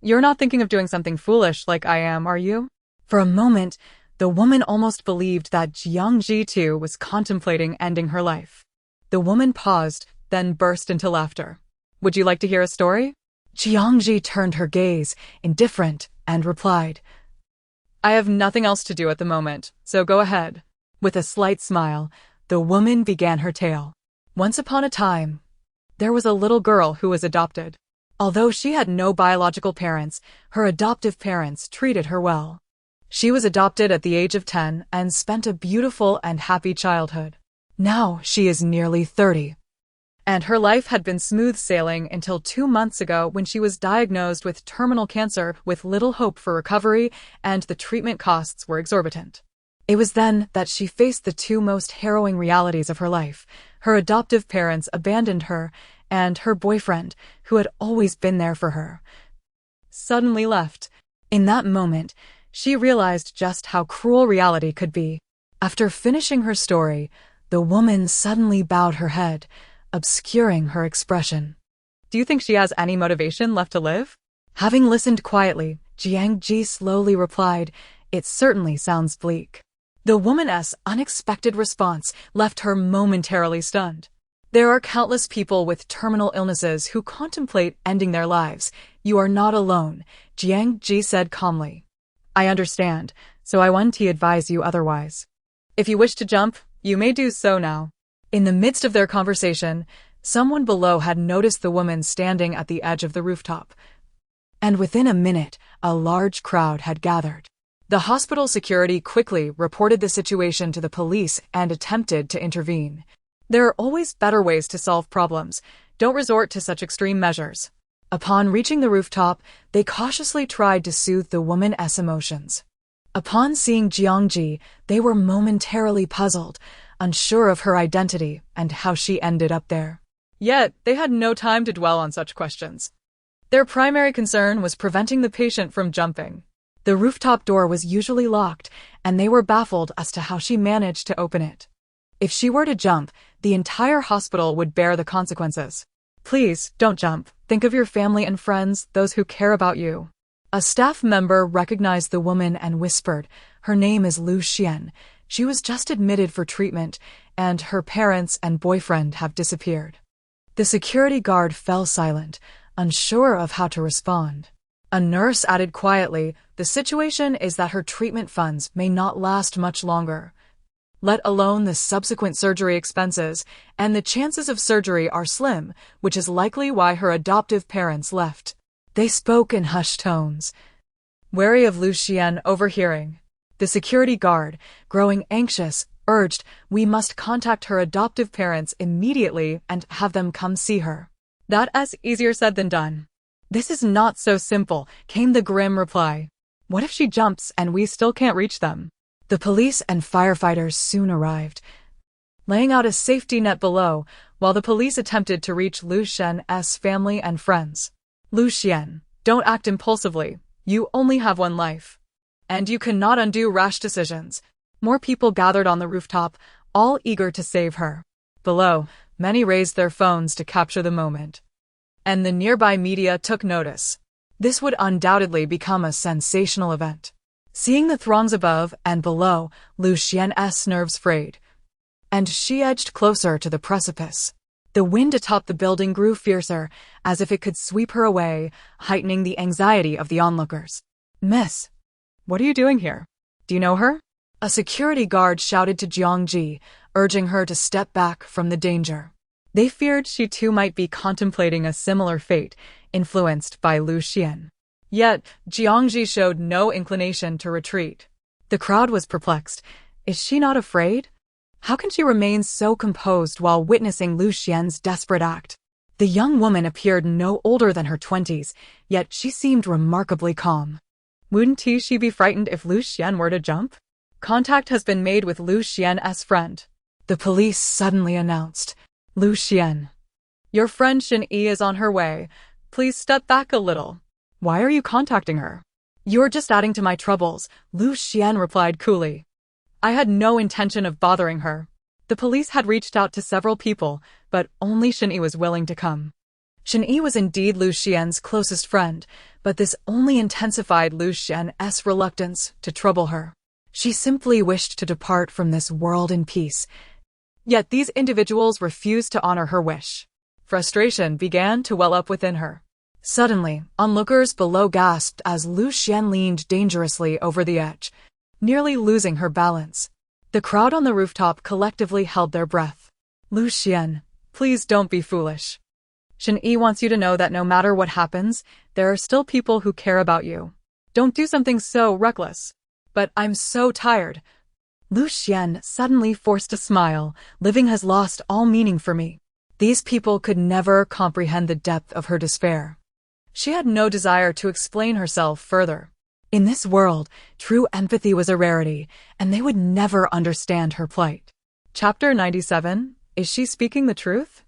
you're not thinking of doing something foolish like I am, are you?" For a moment, the woman almost believed that Jiang Zhi too was contemplating ending her life. The woman paused, then burst into laughter. "Would you like to hear a story?" Jiang Zhi turned her gaze, indifferent, and replied, "I have nothing else to do at the moment, so go ahead." With a slight smile, the woman began her tale. Once upon a time, there was a little girl who was adopted. Although she had no biological parents, her adoptive parents treated her well. She was adopted at the age of 10 and spent a beautiful and happy childhood. Now she is nearly 30. And her life had been smooth sailing until 2 months ago when she was diagnosed with terminal cancer with little hope for recovery, and the treatment costs were exorbitant. It was then that she faced the two most harrowing realities of her life. Her adoptive parents abandoned her, and her boyfriend, who had always been there for her, suddenly left. In that moment, she realized just how cruel reality could be. After finishing her story, the woman suddenly bowed her head, obscuring her expression. "Do you think she has any motivation left to live?" Having listened quietly, Jiang Zhi slowly replied, "It certainly sounds bleak." The woman's unexpected response left her momentarily stunned. There are countless people with terminal illnesses who contemplate ending their lives. "You are not alone," Jiang Zhi said calmly. "I understand, so I want to advise you otherwise. If you wish to jump, you may do so now." In the midst of their conversation, someone below had noticed the woman standing at the edge of the rooftop, and within a minute, a large crowd had gathered. The hospital security quickly reported the situation to the police and attempted to intervene. There are always better ways to solve problems. Don't resort to such extreme measures. Upon reaching the rooftop, they cautiously tried to soothe the woman's emotions. Upon seeing Jiang Zhi, they were momentarily puzzled, unsure of her identity and how she ended up there. Yet, they had no time to dwell on such questions. Their primary concern was preventing the patient from jumping. The rooftop door was usually locked, and they were baffled as to how she managed to open it. If she were to jump, the entire hospital would bear the consequences. "Please, don't jump. Think of your family and friends, those who care about you." A staff member recognized the woman and whispered, "Her name is Lu Xian. She was just admitted for treatment, and her parents and boyfriend have disappeared." The security guard fell silent, unsure of how to respond. A nurse added quietly, "The situation is that her treatment funds may not last much longer." let alone the subsequent surgery expenses, and the chances of surgery are slim, which is likely why her adoptive parents left. They spoke in hushed tones, wary of Lu Xian overhearing. The security guard, growing anxious, urged, "We must contact her adoptive parents immediately and have them come see her." That's easier said than done. "This is not so simple," came the grim reply. "What if she jumps and we still can't reach them?" The police and firefighters soon arrived, laying out a safety net below while the police attempted to reach Lu Xian's family and friends. "Lu Xian, don't act impulsively. You only have one life. And you cannot undo rash decisions." More people gathered on the rooftop, all eager to save her. Below, many raised their phones to capture the moment. And the nearby media took notice. This would undoubtedly become a sensational event. Seeing the throngs above and below, Lu Xian's nerves frayed, and she edged closer to the precipice. The wind atop the building grew fiercer, as if it could sweep her away, heightening the anxiety of the onlookers. "Miss, what are you doing here? Do you know her?" A security guard shouted to Jiang Zhi, urging her to step back from the danger. They feared she too might be contemplating a similar fate, influenced by Lu Xian. Yet, Jiang Zhi showed no inclination to retreat. The crowd was perplexed. Is she not afraid? How can she remain so composed while witnessing Lu Xian's desperate act? The young woman appeared no older than her 20s, yet she seemed remarkably calm. Wouldn't she be frightened if Lu Xian were to jump? "Contact has been made with Lu Xian's friend," the police suddenly announced. "Lu Xian, your friend Xin-Yi is on her way. Please step back a little." "Why are you contacting her?" "You're just adding to my troubles," Lu Xian replied coolly. "I had no intention of bothering her." The police had reached out to several people, but only Xin-Yi was willing to come. Xin-Yi was indeed Lu Xian's closest friend, but this only intensified Lu Xian's reluctance to trouble her. She simply wished to depart from this world in peace. Yet these individuals refused to honor her wish. Frustration began to well up within her. Suddenly, onlookers below gasped as Lu Xian leaned dangerously over the edge, nearly losing her balance. The crowd on the rooftop collectively held their breath. "Lu Xian, please don't be foolish. Xin-Yi wants you to know that no matter what happens, there are still people who care about you. Don't do something so reckless." "But I'm so tired." Lu Xian suddenly forced a smile. "Living has lost all meaning for me." These people could never comprehend the depth of her despair. She had no desire to explain herself further. In this world, true empathy was a rarity, and they would never understand her plight. Chapter 97. Is she speaking the truth?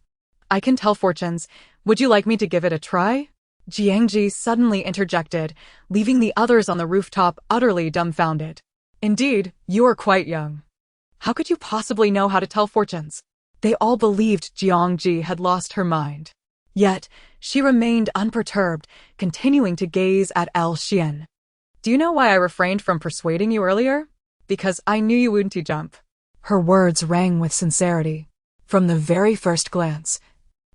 "I can tell fortunes. Would you like me to give it a try?" Jiang Zhi suddenly interjected, leaving the others on the rooftop utterly dumbfounded. "Indeed, you are quite young. How could you possibly know how to tell fortunes?" They all believed Jiang Zhi had lost her mind. Yet, she remained unperturbed, continuing to gaze at Lu Xian. "Do you know why I refrained from persuading you earlier? Because I knew you wouldn't jump." Her words rang with sincerity. From the very first glance,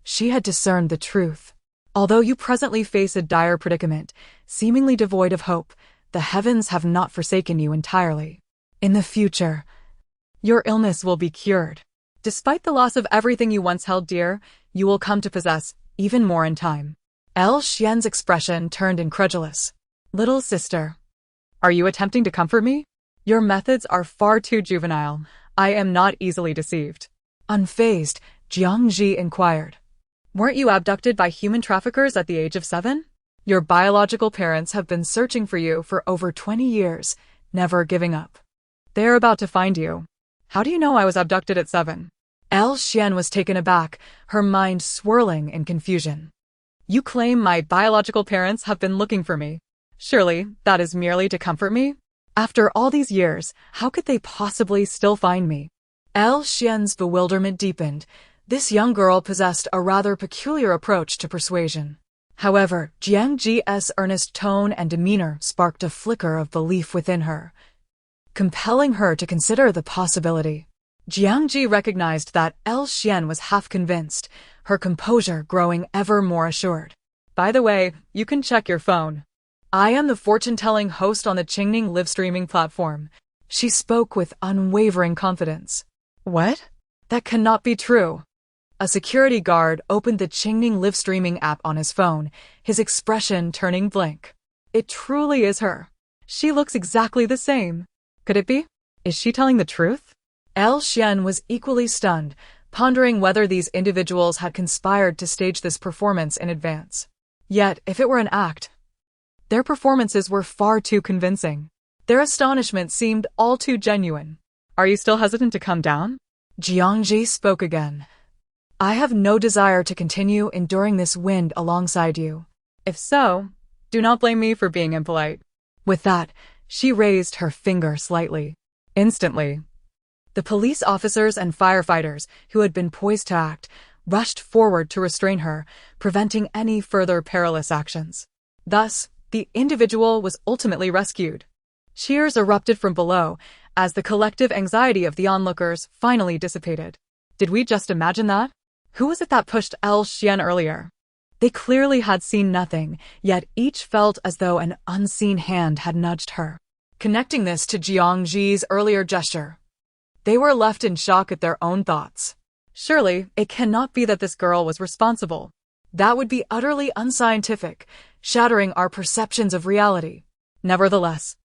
she had discerned the truth. Although you presently face a dire predicament, seemingly devoid of hope, the heavens have not forsaken you entirely. In the future, your illness will be cured. Despite the loss of everything you once held dear, you will come to possess even more in time. Lu Xian's expression turned incredulous. "Little sister, are you attempting to comfort me? Your methods are far too juvenile. I am not easily deceived." Unfazed, Jiang Zhi inquired, "Weren't you abducted by human traffickers at the age of 7? Your biological parents have been searching for you for over 20 years, never giving up. They are about to find you. How do you know I was abducted at 7? Lu Xian was taken aback, her mind swirling in confusion. "You claim my biological parents have been looking for me. Surely, that is merely to comfort me? After all these years, how could they possibly still find me?" Lu Xian's bewilderment deepened. This young girl possessed a rather peculiar approach to persuasion. However, Jiang Zhi's earnest tone and demeanor sparked a flicker of belief within her, compelling her to consider the possibility. Jiang Zhi recognized that Lu Xian was half convinced, her composure growing ever more assured. "By the way, you can check your phone. I am the fortune-telling host on the Qingning live streaming platform. She spoke with unwavering confidence. What? That cannot be true. A security guard opened the Qingning live streaming app on his phone, his expression turning blank. It truly is her. She looks exactly the same. Could it be? Is she telling the truth? El Xian was equally stunned, pondering whether these individuals had conspired to stage this performance in advance. Yet, if it were an act, their performances were far too convincing. Their astonishment seemed all too genuine. Are you still hesitant to come down? Jiang Zhi spoke again. I have no desire to continue enduring this wind alongside you. If so, do not blame me for being impolite. With that, she raised her finger slightly. Instantly, the police officers and firefighters, who had been poised to act, rushed forward to restrain her, preventing any further perilous actions. Thus, the individual was ultimately rescued. Cheers erupted from below as the collective anxiety of the onlookers finally dissipated. Did we just imagine that? Who was it that pushed El Xian earlier? They clearly had seen nothing, yet each felt as though an unseen hand had nudged her. Connecting this to Jiang Zhi's earlier gesture, they were left in shock at their own thoughts. Surely, it cannot be that this girl was responsible. That would be utterly unscientific, shattering our perceptions of reality. Nevertheless,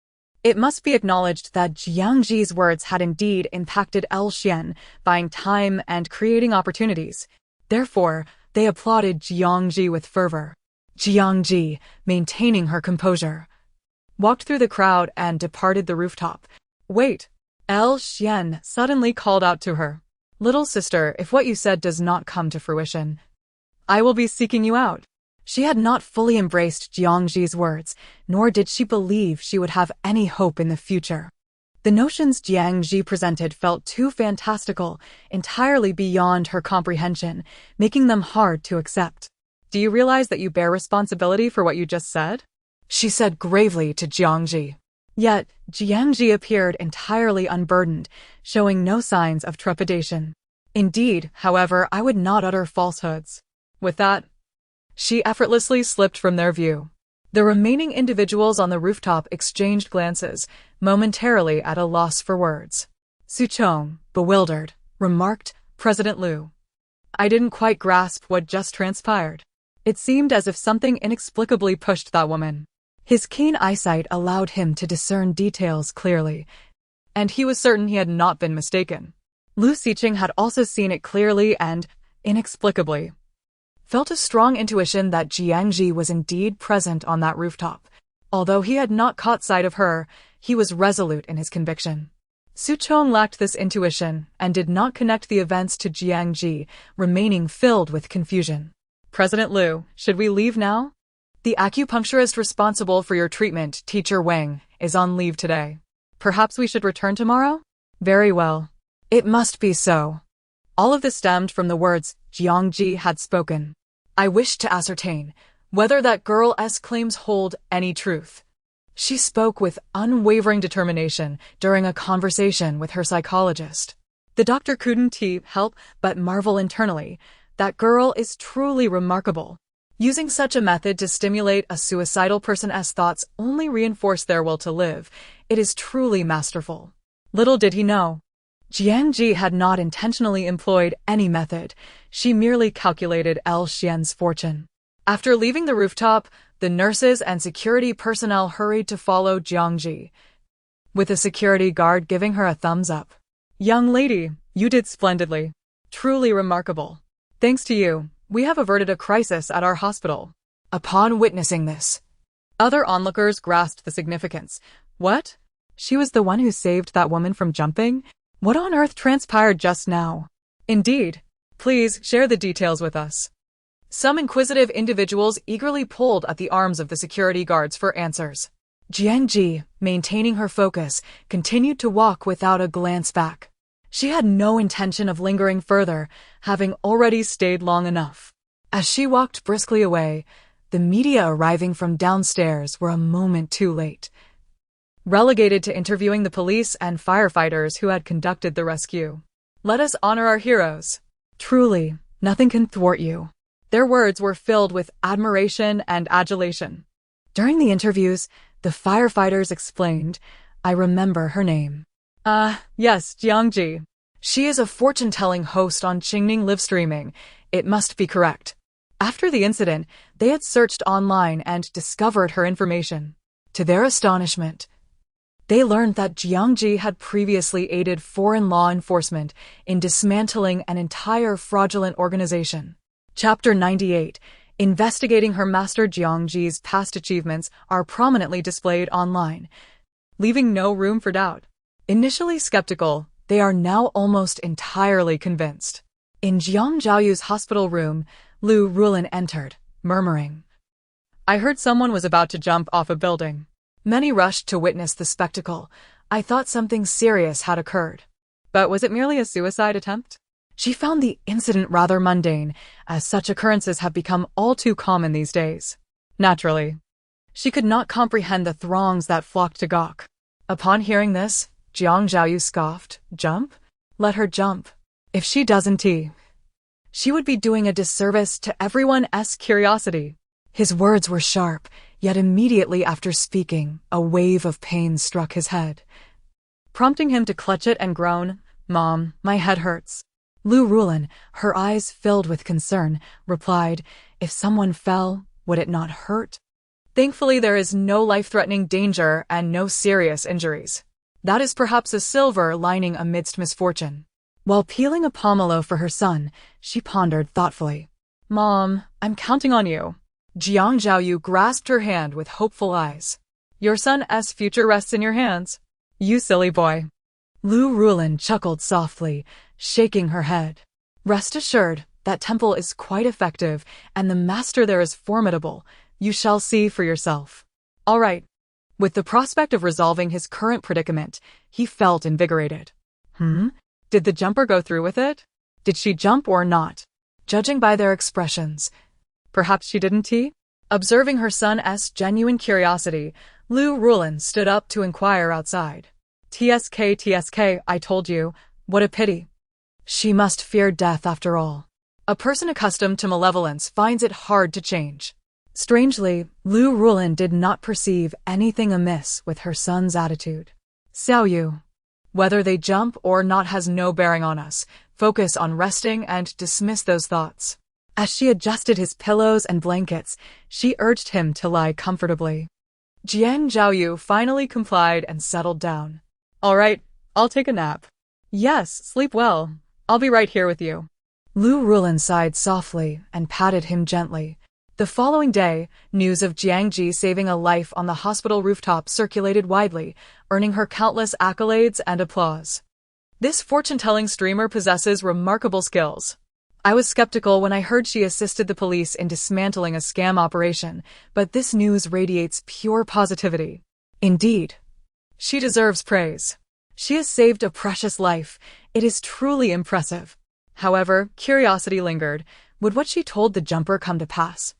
it must be acknowledged that Jiang Zhi's words had indeed impacted El Xian, buying time and creating opportunities. Therefore, they applauded Jiang Zhi with fervor. Jiang Zhi, maintaining her composure, walked through the crowd and departed the rooftop. Wait! El Xian suddenly called out to her. Little sister, if what you said does not come to fruition, I will be seeking you out. She had not fully embraced Jiang Zhi's words, nor did she believe she would have any hope in the future. The notions Jiang Zhi presented felt too fantastical, entirely beyond her comprehension, making them hard to accept. Do you realize that you bear responsibility for what you just said? She said gravely to Jiang Zhi. Yet, Jiang Zhi appeared entirely unburdened, showing no signs of trepidation. Indeed, however, I would not utter falsehoods. With that, she effortlessly slipped from their view. The remaining individuals on the rooftop exchanged glances, momentarily at a loss for words. Su Chong, bewildered, remarked, President Liu, I didn't quite grasp what just transpired. It seemed as if something inexplicably pushed that woman. His keen eyesight allowed him to discern details clearly, and he was certain he had not been mistaken. Lu Xiqing had also seen it clearly and, inexplicably, felt a strong intuition that Jiang Zhi was indeed present on that rooftop. Although he had not caught sight of her, he was resolute in his conviction. Su Chong lacked this intuition and did not connect the events to Jiang Zhi, remaining filled with confusion. President Liu, should we leave now? The acupuncturist responsible for your treatment, Teacher Wang, is on leave today. Perhaps we should return tomorrow? Very well. It must be so. All of this stemmed from the words Jiang Zhi had spoken. I wish to ascertain whether that girl's claims hold any truth. She spoke with unwavering determination during a conversation with her psychologist. The doctor couldn't help but marvel internally. That girl is truly remarkable. Using such a method to stimulate a suicidal person's thoughts only reinforce their will to live. It is truly masterful. Little did he know, Jiang Zhi had not intentionally employed any method. She merely calculated El Xian's fortune. After leaving the rooftop, the nurses and security personnel hurried to follow Jiang Zhi, with a security guard giving her a thumbs up. Young lady, you did splendidly. Truly remarkable. Thanks to you, we have averted a crisis at our hospital. Upon witnessing this, other onlookers grasped the significance. What? She was the one who saved that woman from jumping? What on earth transpired just now? Indeed. Please share the details with us. Some inquisitive individuals eagerly pulled at the arms of the security guards for answers. Jiang Zhi, maintaining her focus, continued to walk without a glance back. She had no intention of lingering further, having already stayed long enough. As she walked briskly away, the media arriving from downstairs were a moment too late. Relegated to interviewing the police and firefighters who had conducted the rescue. Let us honor our heroes. Truly, nothing can thwart you. Their words were filled with admiration and adulation. During the interviews, the firefighters explained, I remember her name. Yes, Jiang Zhi. She is a fortune-telling host on Qingning live streaming. It must be correct. After the incident, they had searched online and discovered her information. To their astonishment, they learned that Jiang Zhi had previously aided foreign law enforcement in dismantling an entire fraudulent organization. Chapter 98. Investigating her master Jiang Zhi's past achievements are prominently displayed online, leaving no room for doubt. Initially skeptical, they are now almost entirely convinced. In Jiang Zhaoyu's hospital room, Lu Rulin entered, murmuring, "I heard someone was about to jump off a building." Many rushed to witness the spectacle. I thought something serious had occurred. But was it merely a suicide attempt? She found the incident rather mundane, as such occurrences have become all too common these days. Naturally, she could not comprehend the throngs that flocked to gawk. Upon hearing this, Jiang Zhaoyu scoffed. Jump? Let her jump. If she doesn't, she would be doing a disservice to everyone's curiosity. His words were sharp, yet immediately after speaking, a wave of pain struck his head, prompting him to clutch it and groan, "Mom, my head hurts." Lu Rulin, her eyes filled with concern, replied, "If someone fell, would it not hurt?" Thankfully, there is no life-threatening danger and no serious injuries. That is perhaps a silver lining amidst misfortune. While peeling a pomelo for her son, she pondered thoughtfully. "Mom, I'm counting on you." Jiang Zhaoyu grasped her hand with hopeful eyes. "Your son's future rests in your hands. You silly boy." Lu Rulin chuckled softly, shaking her head. "Rest assured, that temple is quite effective, and the master there is formidable. You shall see for yourself." All right. With the prospect of resolving his current predicament, he felt invigorated. Did the jumper go through with it? Did she jump or not? Judging by their expressions, perhaps she didn't. Observing her son's genuine curiosity, Lu Rulin stood up to inquire outside. TSK, I told you. What a pity. She must fear death after all. A person accustomed to malevolence finds it hard to change. Strangely, Lu Rulin did not perceive anything amiss with her son's attitude. Xiaoyu. Whether they jump or not has no bearing on us. Focus on resting and dismiss those thoughts. As she adjusted his pillows and blankets, she urged him to lie comfortably. Jiang Zhaoyu finally complied and settled down. All right, I'll take a nap. Yes, sleep well. I'll be right here with you. Lu Rulin sighed softly and patted him gently. The following day, news of Jiang Zhi saving a life on the hospital rooftop circulated widely, earning her countless accolades and applause. This fortune-telling streamer possesses remarkable skills. I was skeptical when I heard she assisted the police in dismantling a scam operation, but this news radiates pure positivity. Indeed, she deserves praise. She has saved a precious life. It is truly impressive. However, curiosity lingered. Would what she told the jumper come to pass?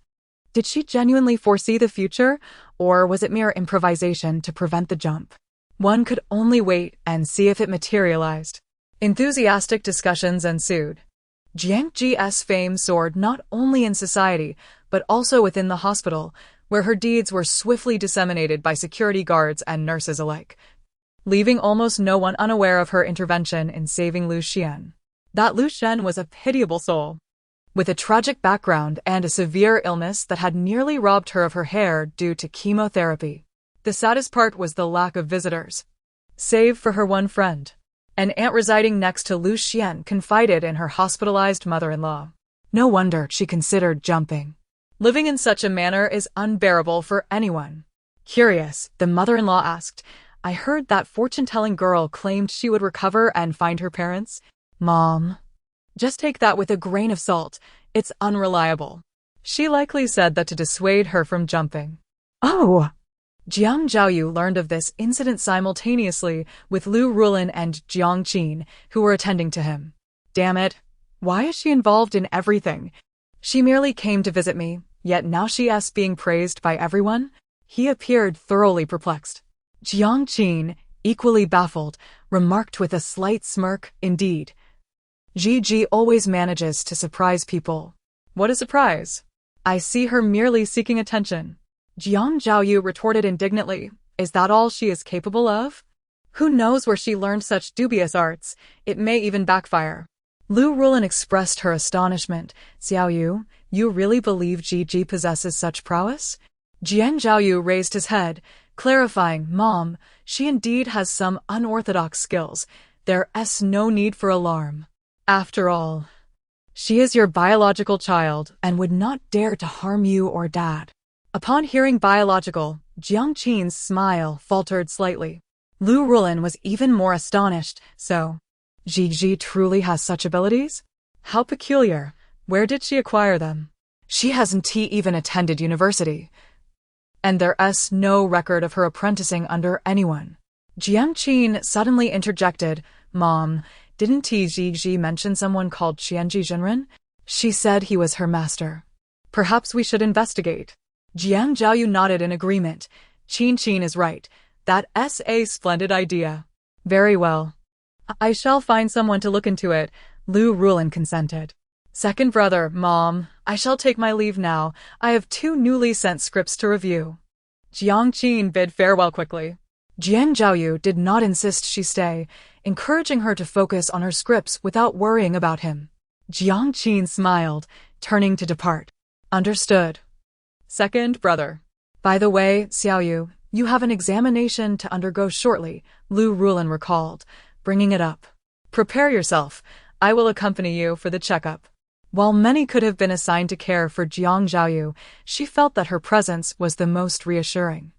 Did she genuinely foresee the future, or was it mere improvisation to prevent the jump? One could only wait and see if it materialized. Enthusiastic discussions ensued. Jiang Zhi's fame soared not only in society, but also within the hospital, where her deeds were swiftly disseminated by security guards and nurses alike, leaving almost no one unaware of her intervention in saving Lu Xian. That Lu Xian was a pitiable soul, with a tragic background and a severe illness that had nearly robbed her of her hair due to chemotherapy. The saddest part was the lack of visitors, save for her one friend. An aunt residing next to Lu Xian confided in her hospitalized mother-in-law. No wonder she considered jumping. Living in such a manner is unbearable for anyone. Curious, the mother-in-law asked, I heard that fortune-telling girl claimed she would recover and find her parents. Mom, just take that with a grain of salt. It's unreliable. She likely said that to dissuade her from jumping. Oh! Jiang Zhaoyu learned of this incident simultaneously with Lu Rulin and Jiang Qin, who were attending to him. Damn it. Why is she involved in everything? She merely came to visit me, yet now she is being praised by everyone? He appeared thoroughly perplexed. Jiang Qin, equally baffled, remarked with a slight smirk, indeed. Ji always manages to surprise people. What a surprise. I see her merely seeking attention. Jiang Zhaoyu retorted indignantly, is that all she is capable of? Who knows where she learned such dubious arts? It may even backfire. Lu Rulin expressed her astonishment. Xiaoyu, you really believe Ji possesses such prowess? Jiang Zhiaoyu raised his head, clarifying, Mom, she indeed has some unorthodox skills. There's no need for alarm. After all, she is your biological child and would not dare to harm you or Dad. Upon hearing biological, Jiang Qin's smile faltered slightly. Lu Rulin was even more astonished. So, Ji truly has such abilities? How peculiar. Where did she acquire them? She hasn't even attended university. And there's no record of her apprenticing under anyone. Jiang Qin suddenly interjected, Mom, didn't Ji mention someone called Qianji Jinren? She said he was her master. Perhaps we should investigate. Jiang Zhiaoyu nodded in agreement. Qin is right. That's a splendid idea. Very well. I shall find someone to look into it, Lu Rulin consented. Second brother, Mom, I shall take my leave now. I have 2 newly sent scripts to review. Jiang Qin bid farewell quickly. Jiang Zhiaoyu did not insist she stay, encouraging her to focus on her scripts without worrying about him. Jiang Qin smiled, turning to depart. Understood. Second brother. By the way, Xiaoyu, you have an examination to undergo shortly, Lu Rulin recalled, bringing it up. Prepare yourself. I will accompany you for the checkup. While many could have been assigned to care for Jiang Zhiaoyu, she felt that her presence was the most reassuring.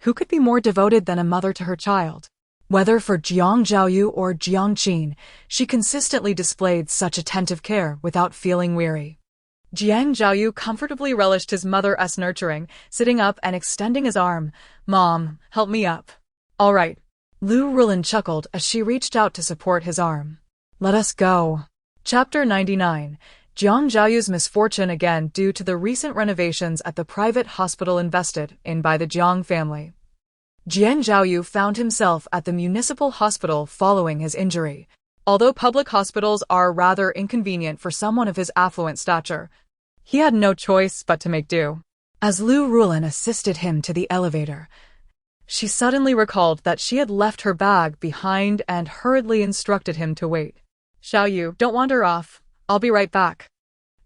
Who could be more devoted than a mother to her child? Whether for Jiang Zhiaoyu or Jiang Qin, she consistently displayed such attentive care without feeling weary. Jiang Zhiaoyu comfortably relished his mother's nurturing, sitting up and extending his arm. Mom, help me up. All right. Lu Rulin chuckled as she reached out to support his arm. Let us go. Chapter 99. Jiang Zhiaoyu's misfortune again due to the recent renovations at the private hospital invested in by the Jiang family. Jiang Zhiaoyu found himself at the municipal hospital following his injury. Although public hospitals are rather inconvenient for someone of his affluent stature, he had no choice but to make do. As Lu Rulin assisted him to the elevator, she suddenly recalled that she had left her bag behind and hurriedly instructed him to wait. Xiaoyu, don't wander off. I'll be right back.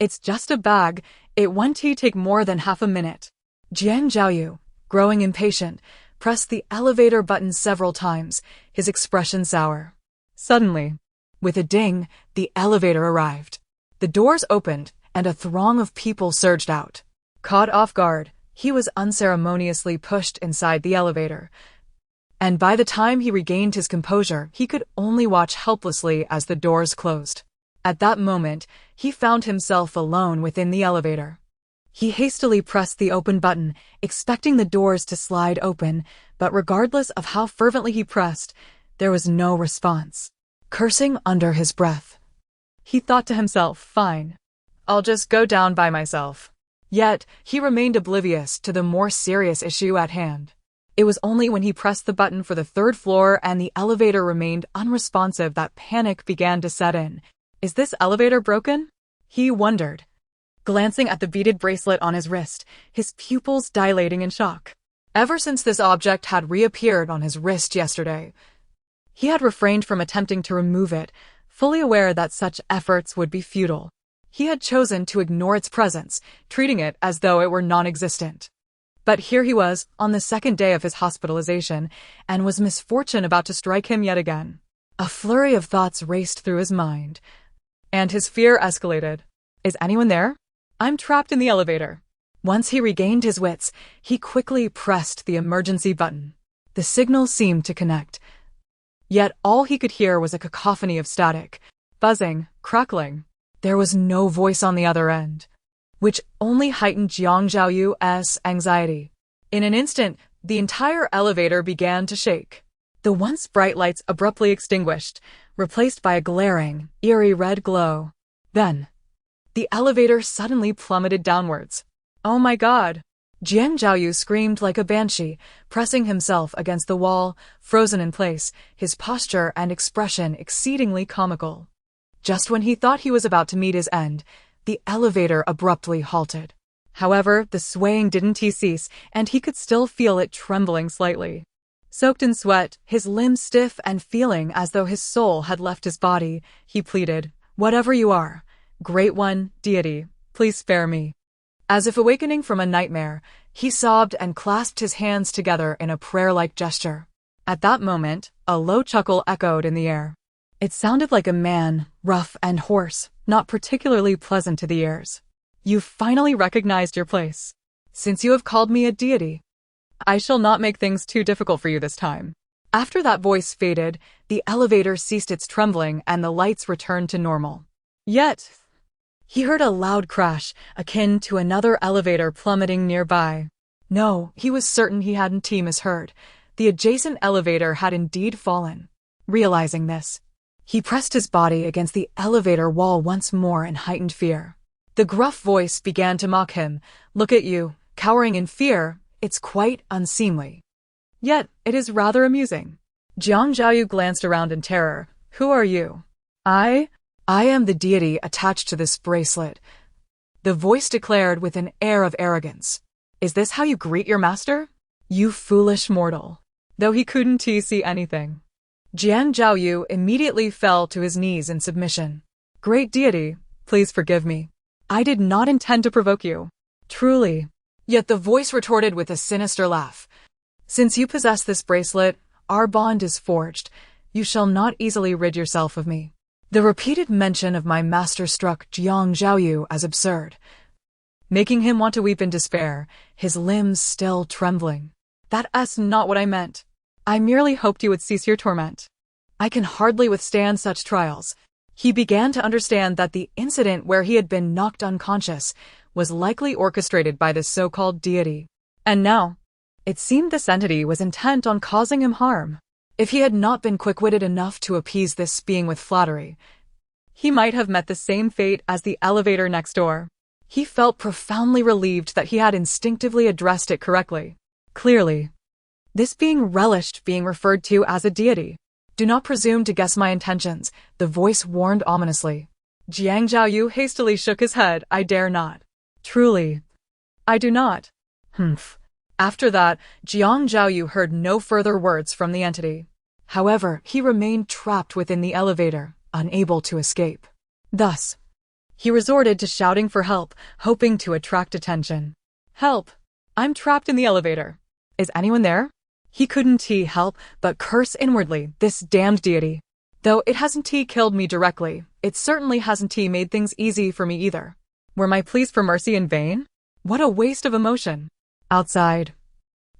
It's just a bag. It won't take more than half a minute. Jiang Zhiaoyu, growing impatient, pressed the elevator button several times, his expression sour. Suddenly, with a ding, the elevator arrived. The doors opened, and a throng of people surged out. Caught off guard, he was unceremoniously pushed inside the elevator. And by the time he regained his composure, he could only watch helplessly as the doors closed. At that moment, he found himself alone within the elevator. He hastily pressed the open button, expecting the doors to slide open, but regardless of how fervently he pressed, there was no response. Cursing under his breath, he thought to himself, fine, I'll just go down by myself. Yet, he remained oblivious to the more serious issue at hand. It was only when he pressed the button for the 3rd floor and the elevator remained unresponsive that panic began to set in. Is this elevator broken? He wondered, glancing at the beaded bracelet on his wrist, his pupils dilating in shock. Ever since this object had reappeared on his wrist yesterday, he had refrained from attempting to remove it, fully aware that such efforts would be futile. He had chosen to ignore its presence, treating it as though it were non-existent. But here he was, on the 2nd day of his hospitalization, and was misfortune about to strike him yet again. A flurry of thoughts raced through his mind, and his fear escalated. Is anyone there? I'm trapped in the elevator. Once he regained his wits, he quickly pressed the emergency button. The signal seemed to connect. Yet all he could hear was a cacophony of static, buzzing, crackling. There was no voice on the other end, which only heightened Jiang Zhiaoyu's anxiety. In an instant, the entire elevator began to shake. The once bright lights abruptly extinguished, replaced by a glaring, eerie red glow. Then, the elevator suddenly plummeted downwards. Oh my God! Jiang Zhiaoyu screamed like a banshee, pressing himself against the wall, frozen in place, his posture and expression exceedingly comical. Just when he thought he was about to meet his end, the elevator abruptly halted. However, the swaying didn't cease, and he could still feel it trembling slightly. Soaked in sweat, his limbs stiff and feeling as though his soul had left his body, he pleaded, "Whatever you are, Great One, deity, please spare me." As if awakening from a nightmare, he sobbed and clasped his hands together in a prayer-like gesture. At that moment, a low chuckle echoed in the air. It sounded like a man, rough and hoarse, not particularly pleasant to the ears. "You've finally recognized your place. Since you have called me a deity, I shall not make things too difficult for you this time." After that voice faded, the elevator ceased its trembling and the lights returned to normal. Yet, he heard a loud crash, akin to another elevator plummeting nearby. No, he was certain he hadn't misheard. The adjacent elevator had indeed fallen. Realizing this, he pressed his body against the elevator wall once more in heightened fear. The gruff voice began to mock him. "Look at you, cowering in fear. It's quite unseemly. Yet, it is rather amusing." Jiang Zhi glanced around in terror. "Who are you?" I am the deity attached to this bracelet," the voice declared with an air of arrogance. "Is this how you greet your master? You foolish mortal." Though he couldn't see anything, Jiang Zhi immediately fell to his knees in submission. "Great deity, please forgive me. I did not intend to provoke you. Truly." Yet the voice retorted with a sinister laugh. "Since you possess this bracelet, our bond is forged. You shall not easily rid yourself of me." The repeated mention of my master struck Jiang Zhi as absurd, making him want to weep in despair, his limbs still trembling. "That's not what I meant. I merely hoped you would cease your torment. I can hardly withstand such trials." He began to understand that the incident where he had been knocked unconscious was likely orchestrated by this so-called deity. And now, it seemed this entity was intent on causing him harm. If he had not been quick-witted enough to appease this being with flattery, he might have met the same fate as the elevator next door. He felt profoundly relieved that he had instinctively addressed it correctly. Clearly, this being relished being referred to as a deity. "Do not presume to guess my intentions," the voice warned ominously. Jiang Zhi hastily shook his head. "I dare not. Truly, I do not." Humph. After that, Jiang Zhi heard no further words from the entity. However, he remained trapped within the elevator, unable to escape. Thus, he resorted to shouting for help, hoping to attract attention. "Help! I'm trapped in the elevator. Is anyone there?" He couldn't help but curse inwardly, "This damned deity. Though it hasn't killed me directly, it certainly hasn't made things easy for me either. Were my pleas for mercy in vain? What a waste of emotion." Outside,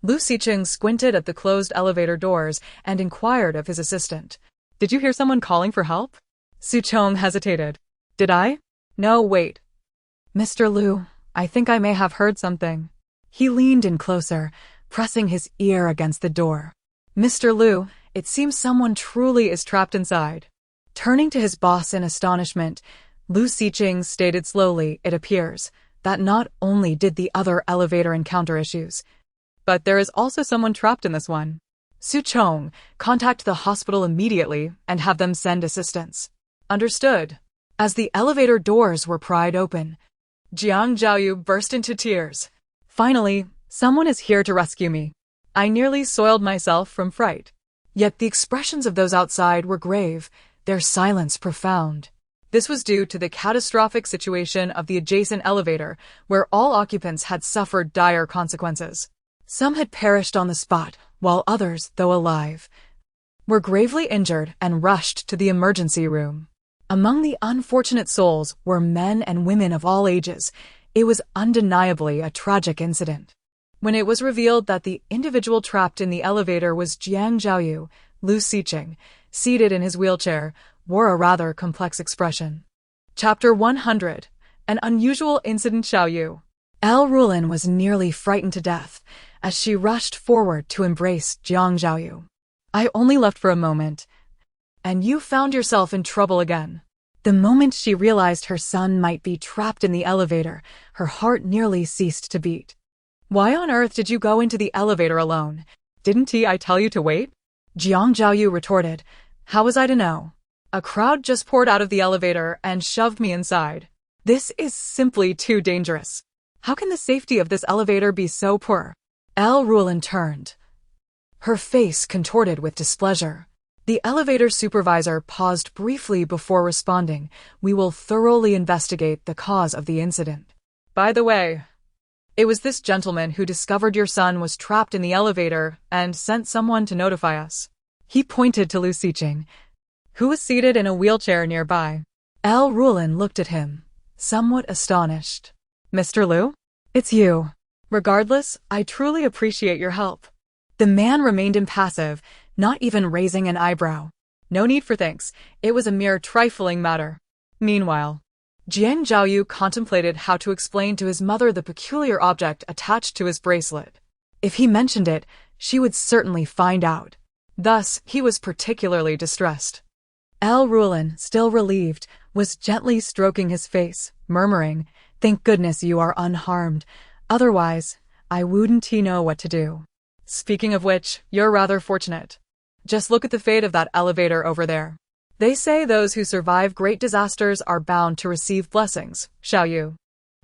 Lu Xiqing squinted at the closed elevator doors and inquired of his assistant. "Did you hear someone calling for help?" Su Chong hesitated. "Did I? No, wait. Mr. Lu, I think I may have heard something." He leaned in closer, pressing his ear against the door. "Mr. Lu, it seems someone truly is trapped inside." Turning to his boss in astonishment, Lu Xiqing stated slowly, "It appears that not only did the other elevator encounter issues, but there is also someone trapped in this one. Su Chong, contact the hospital immediately and have them send assistance." "Understood." As the elevator doors were pried open, Jiang Zhi burst into tears. "Finally, someone is here to rescue me. I nearly soiled myself from fright." Yet the expressions of those outside were grave, their silence profound. This was due to the catastrophic situation of the adjacent elevator, where all occupants had suffered dire consequences. Some had perished on the spot, while others, though alive, were gravely injured and rushed to the emergency room. Among the unfortunate souls were men and women of all ages. It was undeniably a tragic incident. When it was revealed that the individual trapped in the elevator was Jiang Zhi, Lu Xiqing, seated in his wheelchair, wore a rather complex expression. Chapter 100. An Unusual Incident. Xiaoyu. El Rulin was nearly frightened to death as she rushed forward to embrace Jiang Zhi. "I only left for a moment, and you found yourself in trouble again." The moment she realized her son might be trapped in the elevator, her heart nearly ceased to beat. "Why on earth did you go into the elevator alone? Didn't I tell you to wait?" Jiang Zhi retorted. "How was I to know? A crowd just poured out of the elevator and shoved me inside. This is simply too dangerous. How can the safety of this elevator be so poor?" El Rulin turned, her face contorted with displeasure. The elevator supervisor paused briefly before responding. "We will thoroughly investigate the cause of the incident. By the way, it was this gentleman who discovered your son was trapped in the elevator and sent someone to notify us." He pointed to Lu Xiqing, who was seated in a wheelchair nearby. L. Rulin looked at him, somewhat astonished. "Mr. Lu? It's you. Regardless, I truly appreciate your help." The man remained impassive, not even raising an eyebrow. "No need for thanks. It was a mere trifling matter." Meanwhile, Jiang Zhao contemplated how to explain to his mother the peculiar object attached to his bracelet. If he mentioned it, she would certainly find out. Thus, he was particularly distressed. L. Rulin, still relieved, was gently stroking his face, murmuring, "Thank goodness you are unharmed. Otherwise, I wouldn't know what to do." "Speaking of which, you're rather fortunate. Just look at the fate of that elevator over there. They say those who survive great disasters are bound to receive blessings, Xiao Yu.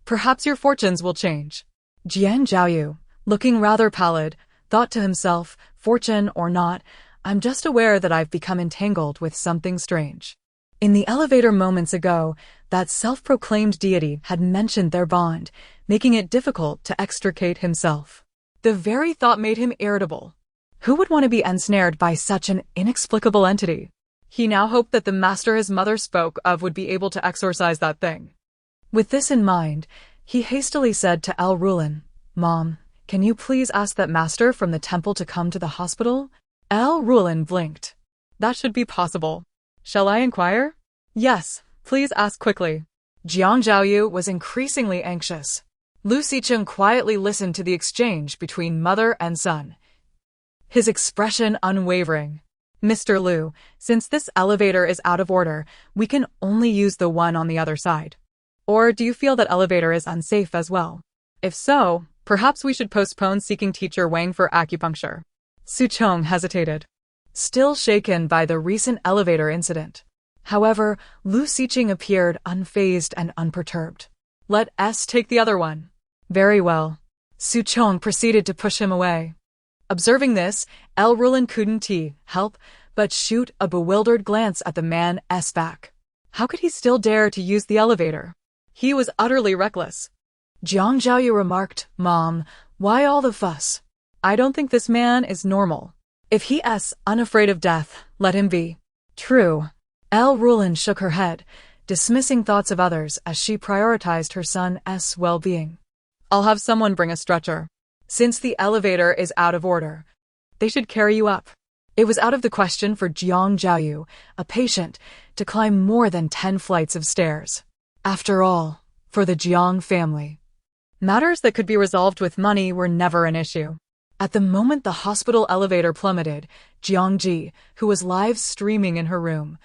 Perhaps your fortunes will change." Jiang Zhao, looking rather pallid, thought to himself, "Fortune or not, I'm just aware that I've become entangled with something strange." In the elevator moments ago, that self-proclaimed deity had mentioned their bond, making it difficult to extricate himself. The very thought made him irritable. Who would want to be ensnared by such an inexplicable entity? He now hoped that the master his mother spoke of would be able to exorcise that thing. With this in mind, he hastily said to L. Rulin, "Mom, can you please ask that master from the temple to come to the hospital?" L. Rulin blinked. "That should be possible. Shall I inquire?" "Yes, please ask quickly." Jiang Zhao was increasingly anxious. Lu Xiqing quietly listened to the exchange between mother and son, his expression unwavering. "Mr. Lu, since this elevator is out of order, we can only use the one on the other side. Or do you feel that elevator is unsafe as well? If so, perhaps we should postpone seeking teacher Wang for acupuncture." Su Chong hesitated, still shaken by the recent elevator incident. However, Lu Xiqing appeared unfazed and unperturbed. "Let us take the other one." "Very well." Su Chong proceeded to push him away. Observing this, L. Rulin couldn't help but shoot a bewildered glance at the man's back. How could he still dare to use the elevator? He was utterly reckless. Jiang Zhao remarked, "Mom, why all the fuss? I don't think this man is normal. If he's unafraid of death, let him be." "True." L. Rulin shook her head, dismissing thoughts of others as she prioritized her son's well-being. "I'll have someone bring a stretcher. Since the elevator is out of order, they should carry you up." It was out of the question for Jiang Zhao, a patient, to climb more than 10 flights of stairs. After all, for the Jiang family, matters that could be resolved with money were never an issue. At the moment the hospital elevator plummeted, Jiang Zhi, who was live streaming in her room,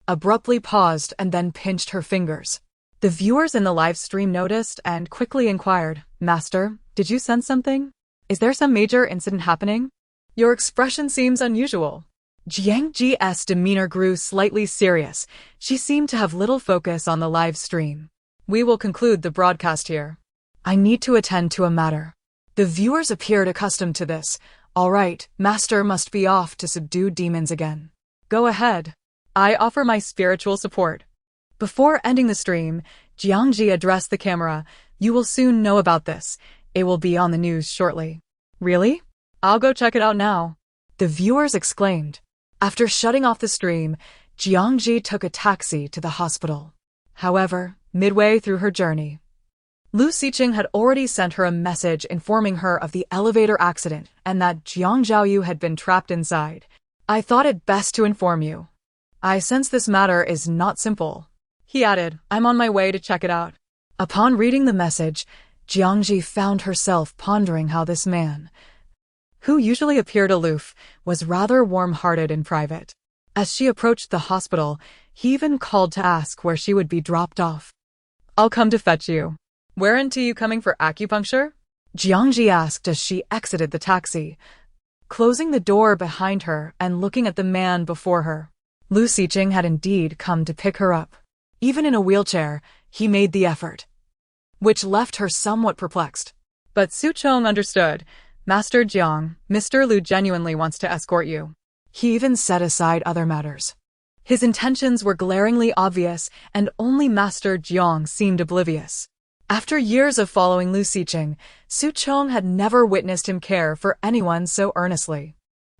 abruptly paused and then pinched her fingers. The viewers in the live stream noticed and quickly inquired, "Master, did you sense something? Is there some major incident happening? Your expression seems unusual." Jiang Zhi's demeanor grew slightly serious. She seemed to have little focus on the live stream. "We will conclude the broadcast here. I need to attend to a matter." The viewers appeared accustomed to this. "All right, Master must be off to subdue demons again." "Go ahead. I offer my spiritual support." Before ending the stream, Jiang Zhi addressed the camera. "You will soon know about this. It will be on the news shortly." "Really? I'll go check it out now," the viewers exclaimed. After shutting off the stream, Jiang Zhi took a taxi to the hospital. However, midway through her journey, Lu Xiqing had already sent her a message informing her of the elevator accident and that Jiang Zhao had been trapped inside. "I thought it best to inform you. I sense this matter is not simple," he added. "I'm on my way to check it out." Upon reading the message, Jiang Zhi found herself pondering how this man, who usually appeared aloof, was rather warm-hearted in private. As she approached the hospital, he even called to ask where she would be dropped off. "I'll come to fetch you." "Weren't you coming for acupuncture?" Jiang Zhi asked as she exited the taxi, closing the door behind her and looking at the man before her. Lu Xiqing had indeed come to pick her up. Even in a wheelchair, he made the effort, which left her somewhat perplexed. But Su Chong understood. Master Jiang, Mr. Liu genuinely wants to escort you. He even set aside other matters. His intentions were glaringly obvious, and only Master Jiang seemed oblivious. After years of following Lu Xiqing, Su Chong had never witnessed him care for anyone so earnestly.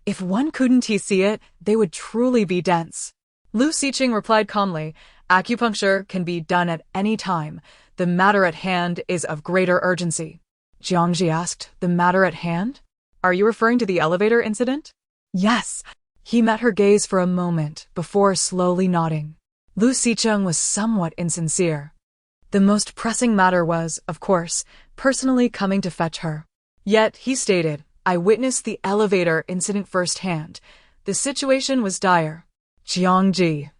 If one couldn't see it, they would truly be dense. Lu Xiqing replied calmly, "Acupuncture can be done at any time. The matter at hand is of greater urgency." Jiang Zhi asked, "The matter at hand? Are you referring to the elevator incident?" "Yes." He met her gaze for a moment before slowly nodding. Lu Xiqing was somewhat insincere. The most pressing matter was, of course, personally coming to fetch her. Yet, he stated, "I witnessed the elevator incident firsthand. The situation was dire." Jiang Zhi,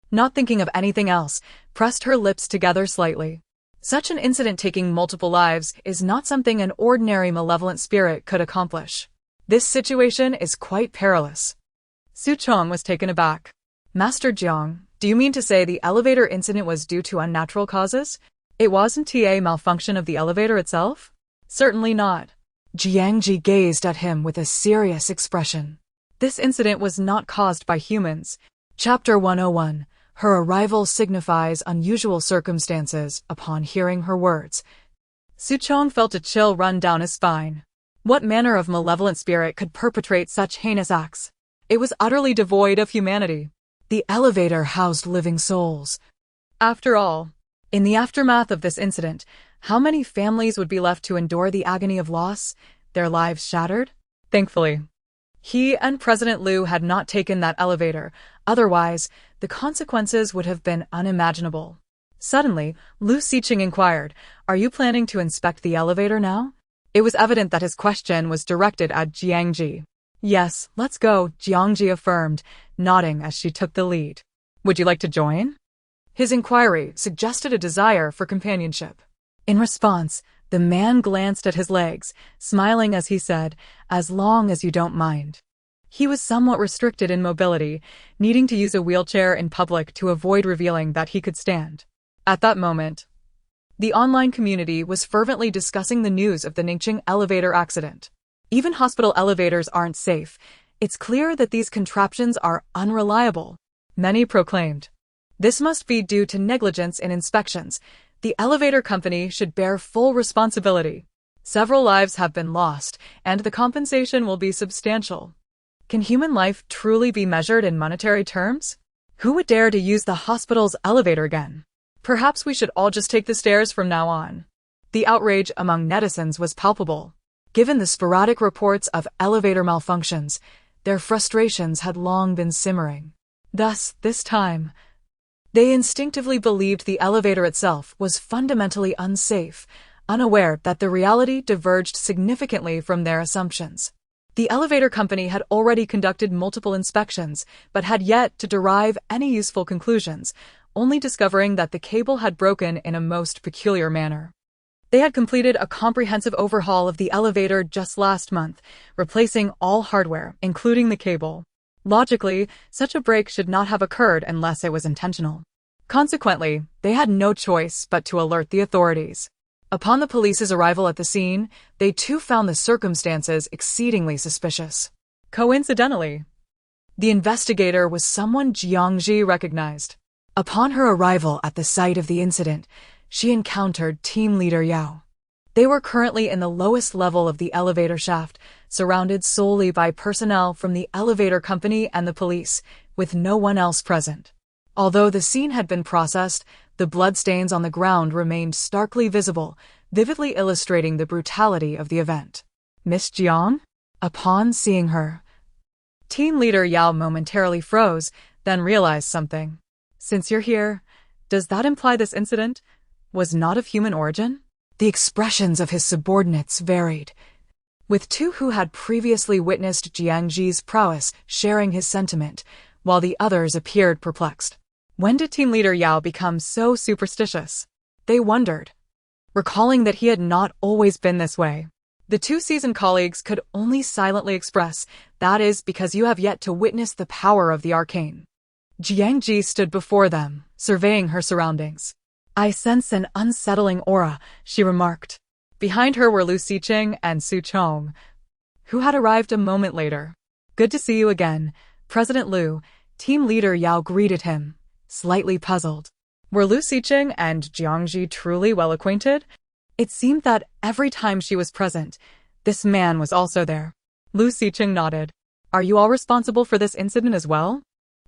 not thinking of anything else, pressed her lips together slightly. Such an incident taking multiple lives is not something an ordinary malevolent spirit could accomplish. This situation is quite perilous. Su Chong was taken aback. "Master Jiang, do you mean to say the elevator incident was due to unnatural causes? It wasn't a malfunction of the elevator itself?" "Certainly not." Jiang Zhi gazed at him with a serious expression. "This incident was not caused by humans." Chapter 101. Her arrival signifies unusual circumstances. Upon hearing her words, Su Chong felt a chill run down his spine. What manner of malevolent spirit could perpetrate such heinous acts? It was utterly devoid of humanity. The elevator housed living souls. After all, in the aftermath of this incident, how many families would be left to endure the agony of loss, their lives shattered? Thankfully, he and President Liu had not taken that elevator, otherwise, the consequences would have been unimaginable. Suddenly, Lu Xiqing inquired, "Are you planning to inspect the elevator now?" It was evident that his question was directed at Jiang Zhi. "Yes, let's go," Jiang Zhi affirmed, nodding as she took the lead. "Would you like to join?" His inquiry suggested a desire for companionship. In response, the man glanced at his legs, smiling as he said, "As long as you don't mind." He was somewhat restricted in mobility, needing to use a wheelchair in public to avoid revealing that he could stand. At that moment, the online community was fervently discussing the news of the Ningqing elevator accident. Even hospital elevators aren't safe. It's clear that these contraptions are unreliable. Many proclaimed, "This must be due to negligence in inspections. The elevator company should bear full responsibility. Several lives have been lost, and the compensation will be substantial." Can human life truly be measured in monetary terms? Who would dare to use the hospital's elevator again? Perhaps we should all just take the stairs from now on. The outrage among netizens was palpable. Given the sporadic reports of elevator malfunctions, their frustrations had long been simmering. Thus, this time, they instinctively believed the elevator itself was fundamentally unsafe, unaware that the reality diverged significantly from their assumptions. The elevator company had already conducted multiple inspections, but had yet to derive any useful conclusions, only discovering that the cable had broken in a most peculiar manner. They had completed a comprehensive overhaul of the elevator just last month, replacing all hardware, including the cable. Logically, such a break should not have occurred unless it was intentional. Consequently, they had no choice but to alert the authorities. Upon the police's arrival at the scene, they too found the circumstances exceedingly suspicious. Coincidentally, the investigator was someone Jiang Zhi recognized. Upon her arrival at the site of the incident, she encountered Team Leader Yao. They were currently in the lowest level of the elevator shaft, surrounded solely by personnel from the elevator company and the police, with no one else present. Although the scene had been processed, the bloodstains on the ground remained starkly visible, vividly illustrating the brutality of the event. "Miss Jiang?" Upon seeing her, Team Leader Yao momentarily froze, then realized something. "Since you're here, does that imply this incident was not of human origin?" The expressions of his subordinates varied, with two who had previously witnessed Jiang Zhi's prowess sharing his sentiment, while the others appeared perplexed. When did Team Leader Yao become so superstitious? They wondered, recalling that he had not always been this way. The two seasoned colleagues could only silently express, "That is because you have yet to witness the power of the arcane." Jiang Zhi stood before them, surveying her surroundings. "I sense an unsettling aura," she remarked. Behind her were Lu Xiqing and Su Chong. who had arrived a moment later. Good to see you again, President Liu. Team leader Yao greeted him, slightly puzzled. Were Liu Xiqing and Jiang Zhi truly well acquainted? It seemed that every time she was present, this man was also there. Liu Xiqing nodded. Are you all responsible for this incident as well?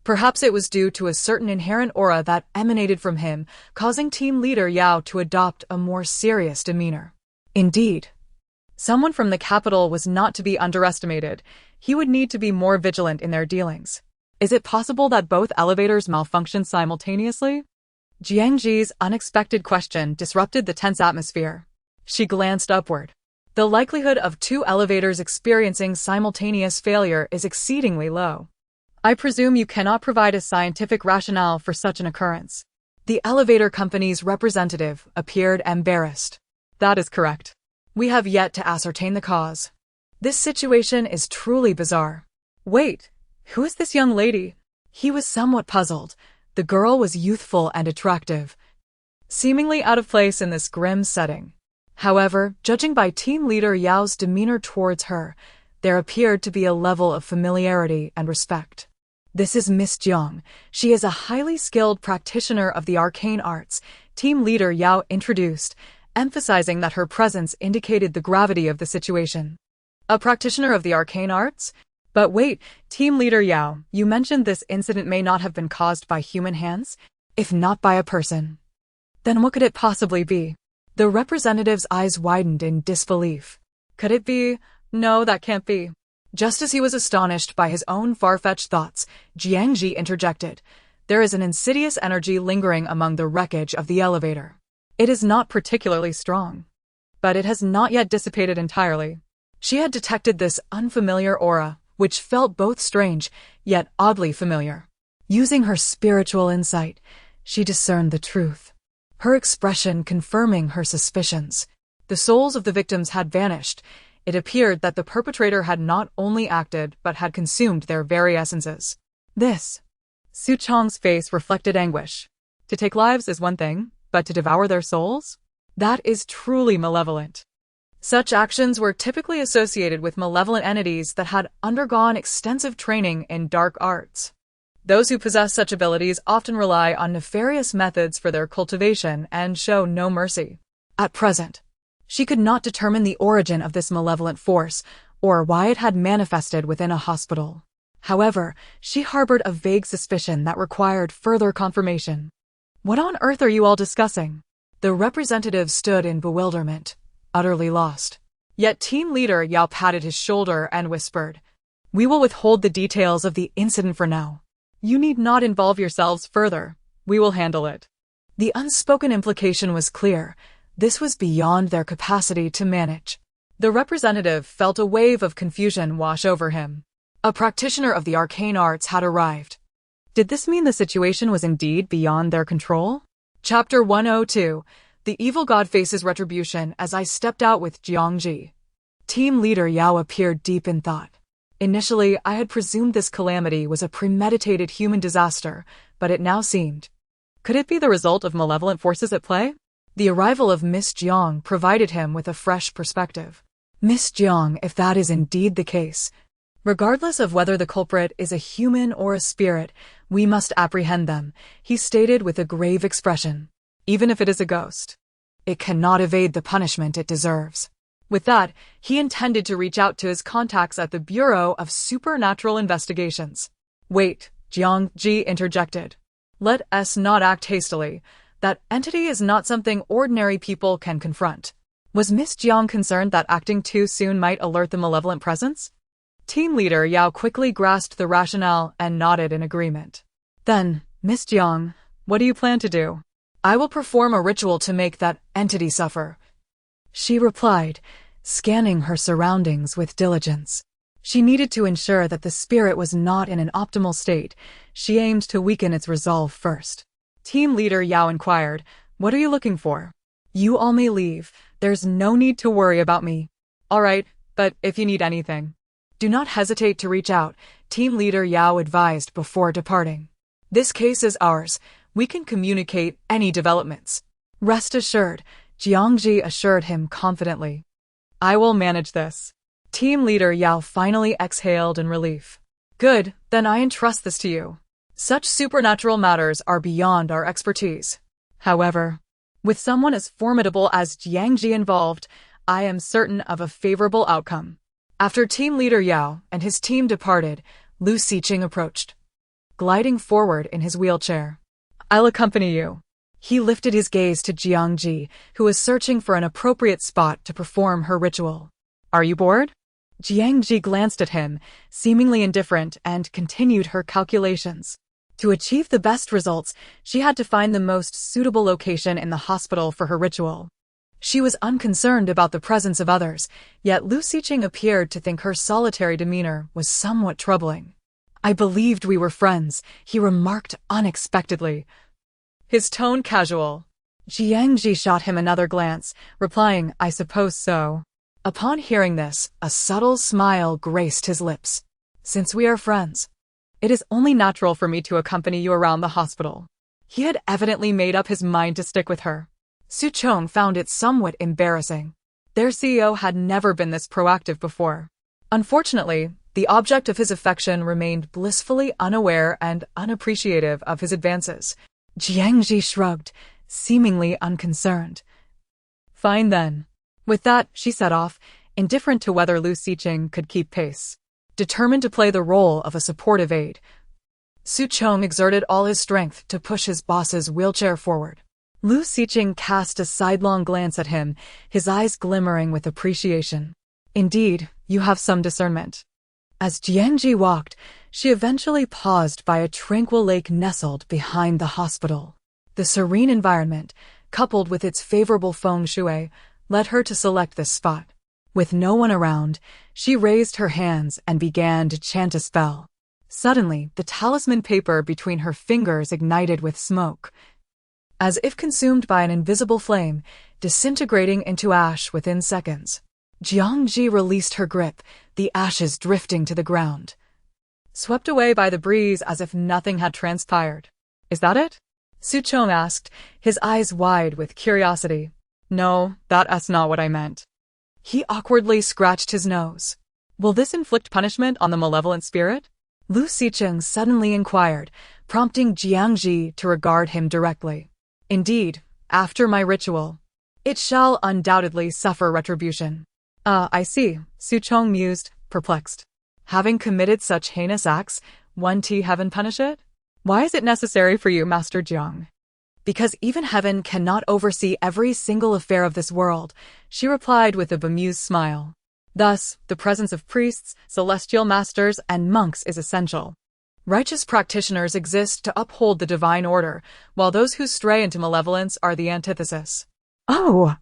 Perhaps it was due to a certain inherent aura that emanated from him, causing team leader Yao to adopt a more serious demeanor. Indeed. Someone from the capital was not to be underestimated. He would need to be more vigilant in their dealings. Is it possible that both elevators malfunctioned simultaneously? Jiang Zhi's unexpected question disrupted the tense atmosphere. She glanced upward. The likelihood of two elevators experiencing simultaneous failure is exceedingly low. I presume you cannot provide a scientific rationale for such an occurrence. The elevator company's representative appeared embarrassed. That is correct. We have yet to ascertain the cause. This situation is truly bizarre. Wait, who is this young lady? He was somewhat puzzled. The girl was youthful and attractive, seemingly out of place in this grim setting. However, judging by team leader Yao's demeanor towards her, there appeared to be a level of familiarity and respect. This is Miss Jiang. She is a highly skilled practitioner of the arcane arts, team leader Yao introduced, emphasizing that her presence indicated the gravity of the situation. A practitioner of the arcane arts? But wait, team leader Yao, you mentioned this incident may not have been caused by human hands, if not by a person. Then what could it possibly be? The representative's eyes widened in disbelief. Could it be? No, that can't be. Just as he was astonished by his own far-fetched thoughts, Jiang Zhi interjected. There is an insidious energy lingering among the wreckage of the elevator. It is not particularly strong, but it has not yet dissipated entirely. She had detected this unfamiliar aura, which felt both strange, yet oddly familiar. Using her spiritual insight, she discerned the truth, her expression confirming her suspicions. The souls of the victims had vanished. It appeared that the perpetrator had not only acted but had consumed their very essences. This. Su Chong's face reflected anguish. To take lives is one thing, but to devour their souls? That is truly malevolent. Such actions were typically associated with malevolent entities that had undergone extensive training in dark arts. Those who possess such abilities often rely on nefarious methods for their cultivation and show no mercy. At present, she could not determine the origin of this malevolent force or why it had manifested within a hospital. However, she harbored a vague suspicion that required further confirmation. What on earth are you all discussing? The representative stood in bewilderment, utterly lost. Yet team leader Yao patted his shoulder and whispered, We will withhold the details of the incident for now. You need not involve yourselves further. We will handle it. The unspoken implication was clear. This was beyond their capacity to manage. The representative felt a wave of confusion wash over him. A practitioner of the arcane arts had arrived. Did this mean the situation was indeed beyond their control? Chapter 102. The evil god faces retribution as I stepped out with Jiang Zhi. Team leader Yao appeared deep in thought. Initially, I had presumed this calamity was a premeditated human disaster, but it now seemed. Could it be the result of malevolent forces at play? The arrival of Miss Jiang provided him with a fresh perspective. Miss Jiang, if that is indeed the case, regardless of whether the culprit is a human or a spirit, we must apprehend them, he stated with a grave expression. Even if it is a ghost, it cannot evade the punishment it deserves. With that, he intended to reach out to his contacts at the Bureau of Supernatural Investigations. Wait, Jiang Zhi interjected. Let us not act hastily. That entity is not something ordinary people can confront. Was Miss Jiang concerned that acting too soon might alert the malevolent presence? Team leader Yao quickly grasped the rationale and nodded in agreement. Then, Miss Jiang, what do you plan to do? I will perform a ritual to make that entity suffer, she replied, scanning her surroundings with diligence. She needed to ensure that the spirit was not in an optimal state. She aimed to weaken its resolve first. Team leader Yao inquired, What are you looking for? You all may leave. There's no need to worry about me. All right, but if you need anything, do not hesitate to reach out, team leader Yao advised before departing. This case is ours. We can communicate any developments. Rest assured, Jiang Zhi assured him confidently. I will manage this. team leader Yao finally exhaled in relief. Good, then I entrust this to you. Such supernatural matters are beyond our expertise. However, with someone as formidable as Jiang Zhi involved, I am certain of a favorable outcome. After team leader Yao and his team departed, Lu Xiqing approached, gliding forward in his wheelchair. I'll accompany you. He lifted his gaze to Jiang Zhi, who was searching for an appropriate spot to perform her ritual. Are you bored? Jiang Zhi glanced at him, seemingly indifferent, and continued her calculations. To achieve the best results, she had to find the most suitable location in the hospital for her ritual. She was unconcerned about the presence of others, yet Lu Xiqing appeared to think her solitary demeanor was somewhat troubling. I believed we were friends, he remarked unexpectedly. His tone casual. Jiang Zhi shot him another glance, replying, I suppose so. Upon hearing this, a subtle smile graced his lips. Since we are friends, it is only natural for me to accompany you around the hospital. He had evidently made up his mind to stick with her. Su Chong found it somewhat embarrassing. Their CEO had never been this proactive before. Unfortunately, the object of his affection remained blissfully unaware and unappreciative of his advances. Jiang Zhi shrugged, seemingly unconcerned. Fine then. With that, she set off, indifferent to whether Lu Xiqing could keep pace. Determined to play the role of a supportive aide, Su Chong exerted all his strength to push his boss's wheelchair forward. Lu Xiqing cast a sidelong glance at him, his eyes glimmering with appreciation. Indeed, you have some discernment. As Jiang Zhi walked, she eventually paused by a tranquil lake nestled behind the hospital. The serene environment, coupled with its favorable feng shui, led her to select this spot. With no one around, she raised her hands and began to chant a spell. Suddenly, the talisman paper between her fingers ignited with smoke, as if consumed by an invisible flame, disintegrating into ash within seconds. Jiang Zhi released her grip, the ashes drifting to the ground, swept away by the breeze as if nothing had transpired. Is that it? Su Chong asked, his eyes wide with curiosity. No, that's not what I meant. He awkwardly scratched his nose. Will this inflict punishment on the malevolent spirit? Lu Xiqing suddenly inquired, prompting Jiang Zhi to regard him directly. Indeed, after my ritual, it shall undoubtedly suffer retribution. I see, Su Chong mused, perplexed. Having committed such heinous acts, heaven punish it? Why is it necessary for you, Master Jiang? Because even heaven cannot oversee every single affair of this world, she replied with a bemused smile. Thus, the presence of priests, celestial masters, and monks is essential. Righteous practitioners exist to uphold the divine order, while those who stray into malevolence are the antithesis. Oh,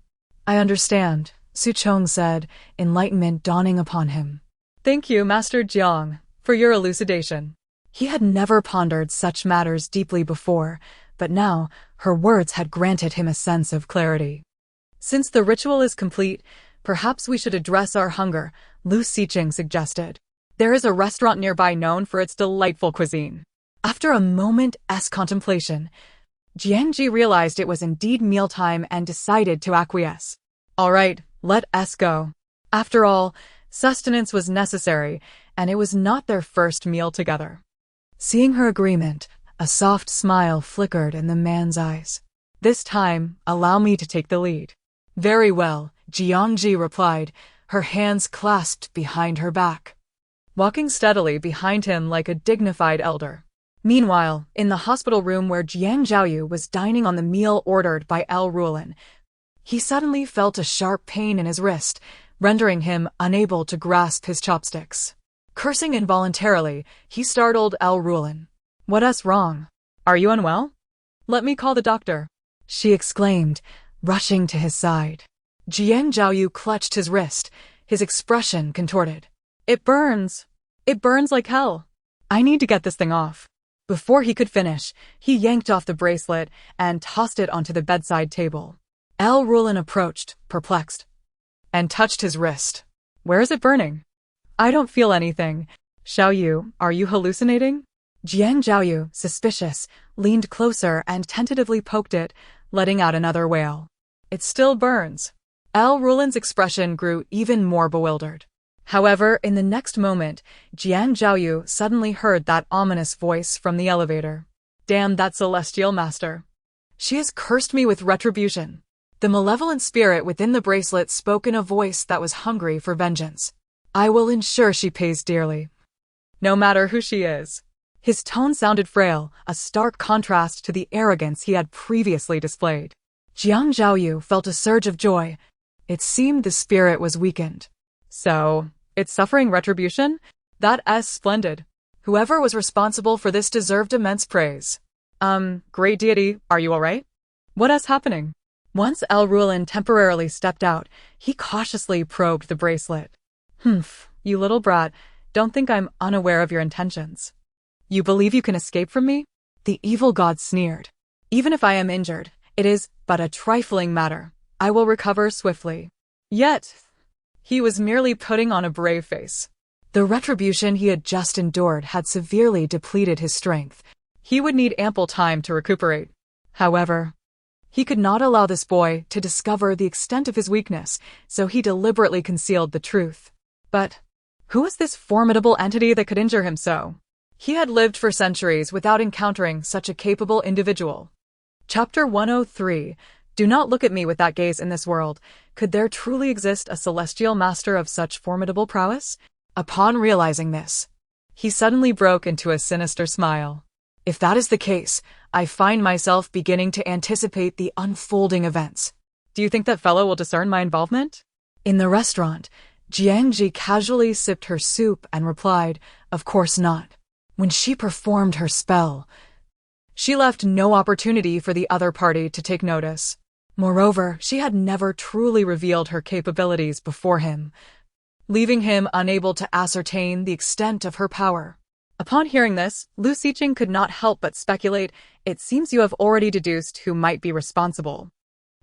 I understand, Su Chong said, enlightenment dawning upon him. Thank you, Master Jiang, for your elucidation. He had never pondered such matters deeply before, but now her words had granted him a sense of clarity. Since the ritual is complete, perhaps we should address our hunger, Lu Xiqing suggested. There is a restaurant nearby known for its delightful cuisine. After a moment's contemplation, Jiang Zhi realized it was indeed mealtime and decided to acquiesce. All right, let us go. After all, sustenance was necessary, and it was not their first meal together. Seeing her agreement, a soft smile flickered in the man's eyes. This time, allow me to take the lead. Very well, Jiang Zhi replied, her hands clasped behind her back, walking steadily behind him like a dignified elder. Meanwhile, in the hospital room where Jiang Zhaoyu was dining on the meal ordered by El Rulin, he suddenly felt a sharp pain in his wrist, rendering him unable to grasp his chopsticks. Cursing involuntarily, he startled El Rulin. What's wrong? Are you unwell? Let me call the doctor, she exclaimed, rushing to his side. Jiang Zhaoyu clutched his wrist, his expression contorted. It burns. It burns like hell. I need to get this thing off. Before he could finish, he yanked off the bracelet and tossed it onto the bedside table. El Rulin approached, perplexed, and touched his wrist. Where is it burning? I don't feel anything. Xiaoyu, are you hallucinating? Jiang Zhaoyu, suspicious, leaned closer and tentatively poked it, letting out another wail. It still burns. El Rulin's expression grew even more bewildered. However, in the next moment, Jiang Zhao suddenly heard that ominous voice from the elevator. Damn that celestial master. She has cursed me with retribution. The malevolent spirit within the bracelet spoke in a voice that was hungry for vengeance. I will ensure she pays dearly. No matter who she is. His tone sounded frail, a stark contrast to the arrogance he had previously displayed. Jiang Zhao felt a surge of joy. It seemed the spirit was weakened. So, it's suffering retribution? That's splendid. Whoever was responsible for this deserved immense praise. Great deity, are you alright? What is happening? Once El Ruelin temporarily stepped out, he cautiously probed the bracelet. You little brat, don't think I'm unaware of your intentions. You believe you can escape from me? The evil god sneered. Even if I am injured, it is but a trifling matter. I will recover swiftly. Yet, he was merely putting on a brave face. The retribution he had just endured had severely depleted his strength. He would need ample time to recuperate. However, he could not allow this boy to discover the extent of his weakness, so he deliberately concealed the truth. But who was this formidable entity that could injure him so? He had lived for centuries without encountering such a capable individual. Chapter 103. Do not look at me with that gaze in this world. Could there truly exist a celestial master of such formidable prowess? Upon realizing this, he suddenly broke into a sinister smile. If that is the case, I find myself beginning to anticipate the unfolding events. Do you think that fellow will discern my involvement? In the restaurant, Jiang Zhi casually sipped her soup and replied, of course not. When she performed her spell, she left no opportunity for the other party to take notice. Moreover, she had never truly revealed her capabilities before him, leaving him unable to ascertain the extent of her power. Upon hearing this, Lu Xiqing could not help but speculate, it seems you have already deduced who might be responsible.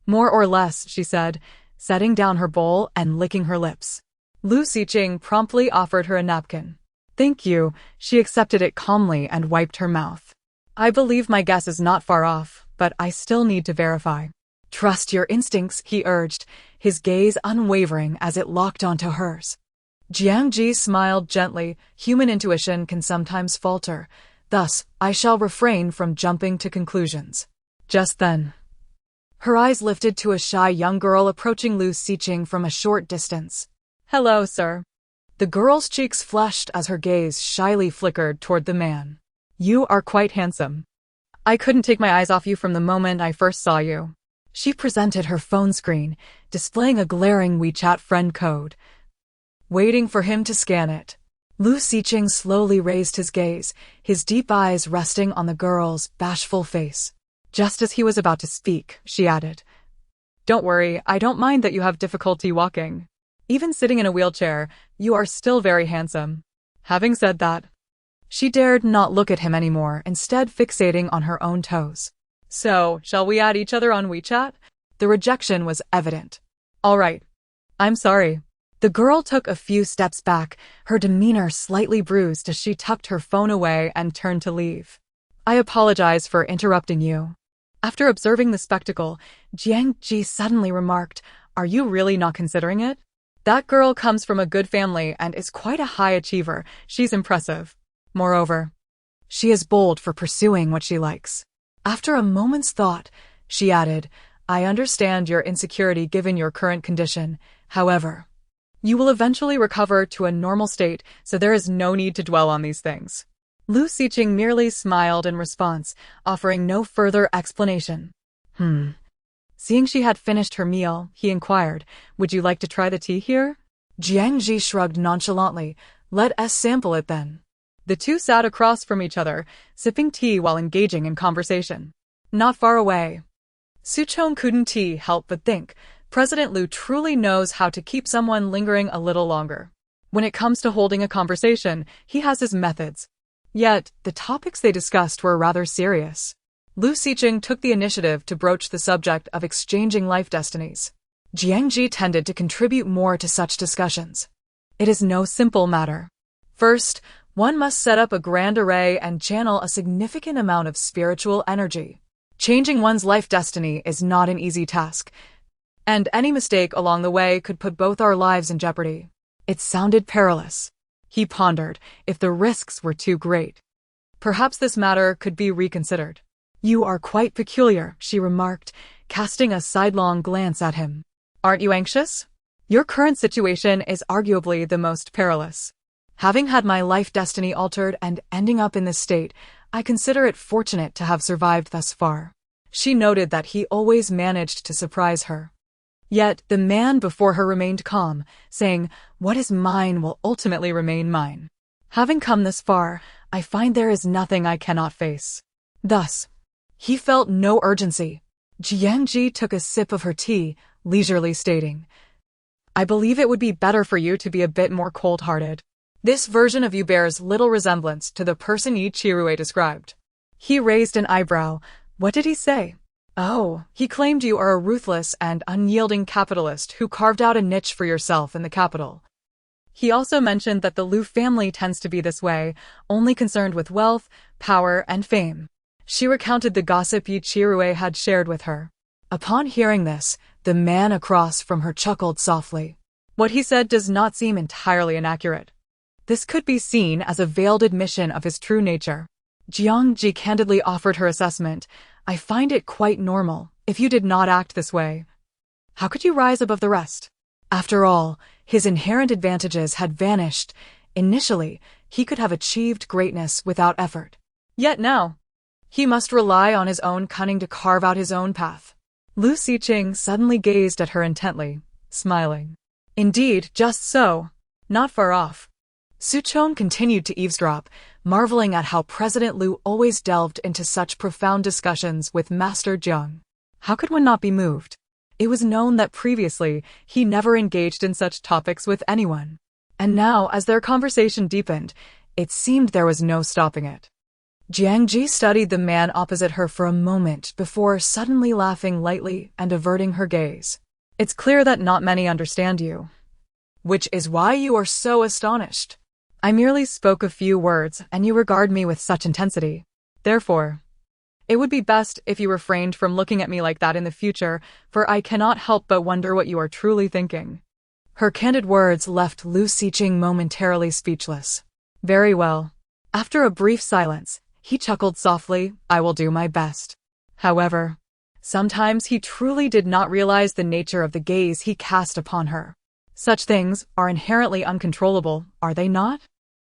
More or less, she said, setting down her bowl and licking her lips. Lu Xiqing promptly offered her a napkin. Thank you, she accepted it calmly and wiped her mouth. I believe my guess is not far off, but I still need to verify. Trust your instincts, he urged, his gaze unwavering as it locked onto hers. Jiang Zhi smiled gently. Human intuition can sometimes falter. Thus, I shall refrain from jumping to conclusions. Just then, her eyes lifted to a shy young girl approaching Lu Xiqing from a short distance. Hello, sir. The girl's cheeks flushed as her gaze shyly flickered toward the man. You are quite handsome. I couldn't take my eyes off you from the moment I first saw you. She presented her phone screen, displaying a glaring WeChat friend code. Waiting for him to scan it, Lu Xiqing slowly raised his gaze, his deep eyes resting on the girl's bashful face. Just as he was about to speak, she added, Don't worry, I don't mind that you have difficulty walking. Even sitting in a wheelchair, you are still very handsome. Having said that, she dared not look at him anymore, instead fixating on her own toes. So, shall we add each other on WeChat? The rejection was evident. All right. I'm sorry. The girl took a few steps back, her demeanor slightly bruised as she tucked her phone away and turned to leave. I apologize for interrupting you. After observing the spectacle, Jiang Zhi suddenly remarked, Are you really not considering it? That girl comes from a good family and is quite a high achiever. She's impressive. Moreover, she is bold for pursuing what she likes. After a moment's thought, she added, I understand your insecurity given your current condition. However, you will eventually recover to a normal state, so there is no need to dwell on these things. Lu Xiqing merely smiled in response, offering no further explanation. Seeing she had finished her meal, he inquired, Would you like to try the tea here? Jiang Zhi shrugged nonchalantly. Let us sample it then. The two sat across from each other, sipping tea while engaging in conversation. Not far away, Suchong couldn't help but think, President Lu truly knows how to keep someone lingering a little longer. When it comes to holding a conversation, he has his methods. Yet, the topics they discussed were rather serious. Lu Xiqing took the initiative to broach the subject of exchanging life destinies. Jiang Zhi tended to contribute more to such discussions. It is no simple matter. First, one must set up a grand array and channel a significant amount of spiritual energy. Changing one's life destiny is not an easy task, and any mistake along the way could put both our lives in jeopardy. It sounded perilous. He pondered if the risks were too great. Perhaps this matter could be reconsidered. You are quite peculiar, she remarked, casting a sidelong glance at him. Aren't you anxious? Your current situation is arguably the most perilous. Having had my life destiny altered and ending up in this state, I consider it fortunate to have survived thus far. She noted that he always managed to surprise her. Yet the man before her remained calm, saying, "What is mine will ultimately remain mine. Having come this far, I find there is nothing I cannot face." Thus, he felt no urgency. Jiang Zhi took a sip of her tea, leisurely stating, "I believe it would be better for you to be a bit more cold-hearted. This version of you bears little resemblance to the person Yi Qirui described." He raised an eyebrow. What did he say? Oh, he claimed you are a ruthless and unyielding capitalist who carved out a niche for yourself in the capital. He also mentioned that the Liu family tends to be this way, only concerned with wealth, power, and fame. She recounted the gossip Yi Qirui had shared with her. Upon hearing this, the man across from her chuckled softly. What he said does not seem entirely inaccurate. This could be seen as a veiled admission of his true nature. Jiang Zhi candidly offered her assessment. I find it quite normal, if you did not act this way. How could you rise above the rest? After all, his inherent advantages had vanished. Initially, he could have achieved greatness without effort. Yet now, he must rely on his own cunning to carve out his own path. Lu Xiqing suddenly gazed at her intently, smiling. Indeed, just so. Not far off. Su Chong continued to eavesdrop, marveling at how President Liu always delved into such profound discussions with Master Jiang. How could one not be moved? It was known that previously he never engaged in such topics with anyone. And now, as their conversation deepened, it seemed there was no stopping it. Jiang Zhi studied the man opposite her for a moment before suddenly laughing lightly and averting her gaze. It's clear that not many understand you. Which is why you are so astonished. I merely spoke a few words, and you regard me with such intensity. Therefore, it would be best if you refrained from looking at me like that in the future, for I cannot help but wonder what you are truly thinking. Her candid words left Lu Xiqing momentarily speechless. Very well. After a brief silence, he chuckled softly, I will do my best. However, sometimes he truly did not realize the nature of the gaze he cast upon her. Such things are inherently uncontrollable, are they not?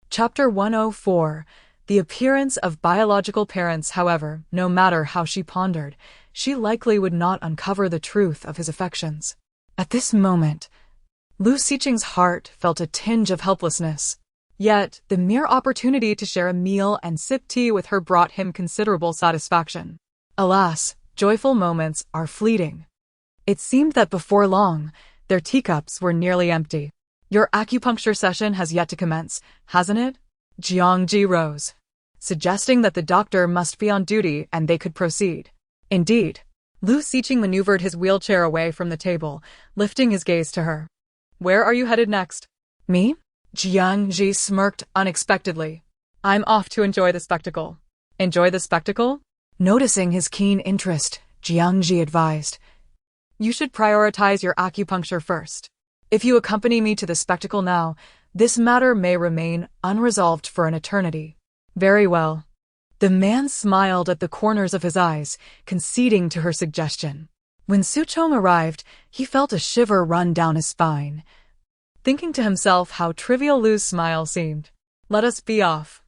Chapter 104. The appearance of biological parents, however, no matter how she pondered, she likely would not uncover the truth of his affections. At this moment, Lu Xiqing's heart felt a tinge of helplessness. Yet, the mere opportunity to share a meal and sip tea with her brought him considerable satisfaction. Alas, joyful moments are fleeting. It seemed that before long, their teacups were nearly empty. Your acupuncture session has yet to commence, hasn't it? Jiang Zhi rose, suggesting that the doctor must be on duty and they could proceed. Indeed, Lu Xiqing maneuvered his wheelchair away from the table, lifting his gaze to her. Where are you headed next? Me? Jiang Zhi smirked unexpectedly. I'm off to enjoy the spectacle. Enjoy the spectacle? Noticing his keen interest, Jiang Zhi advised. You should prioritize your acupuncture first. If you accompany me to the spectacle now, this matter may remain unresolved for an eternity. Very well. The man smiled at the corners of his eyes, conceding to her suggestion. When Su Chong arrived, he felt a shiver run down his spine, thinking to himself how trivial Lu's smile seemed. Let us be off.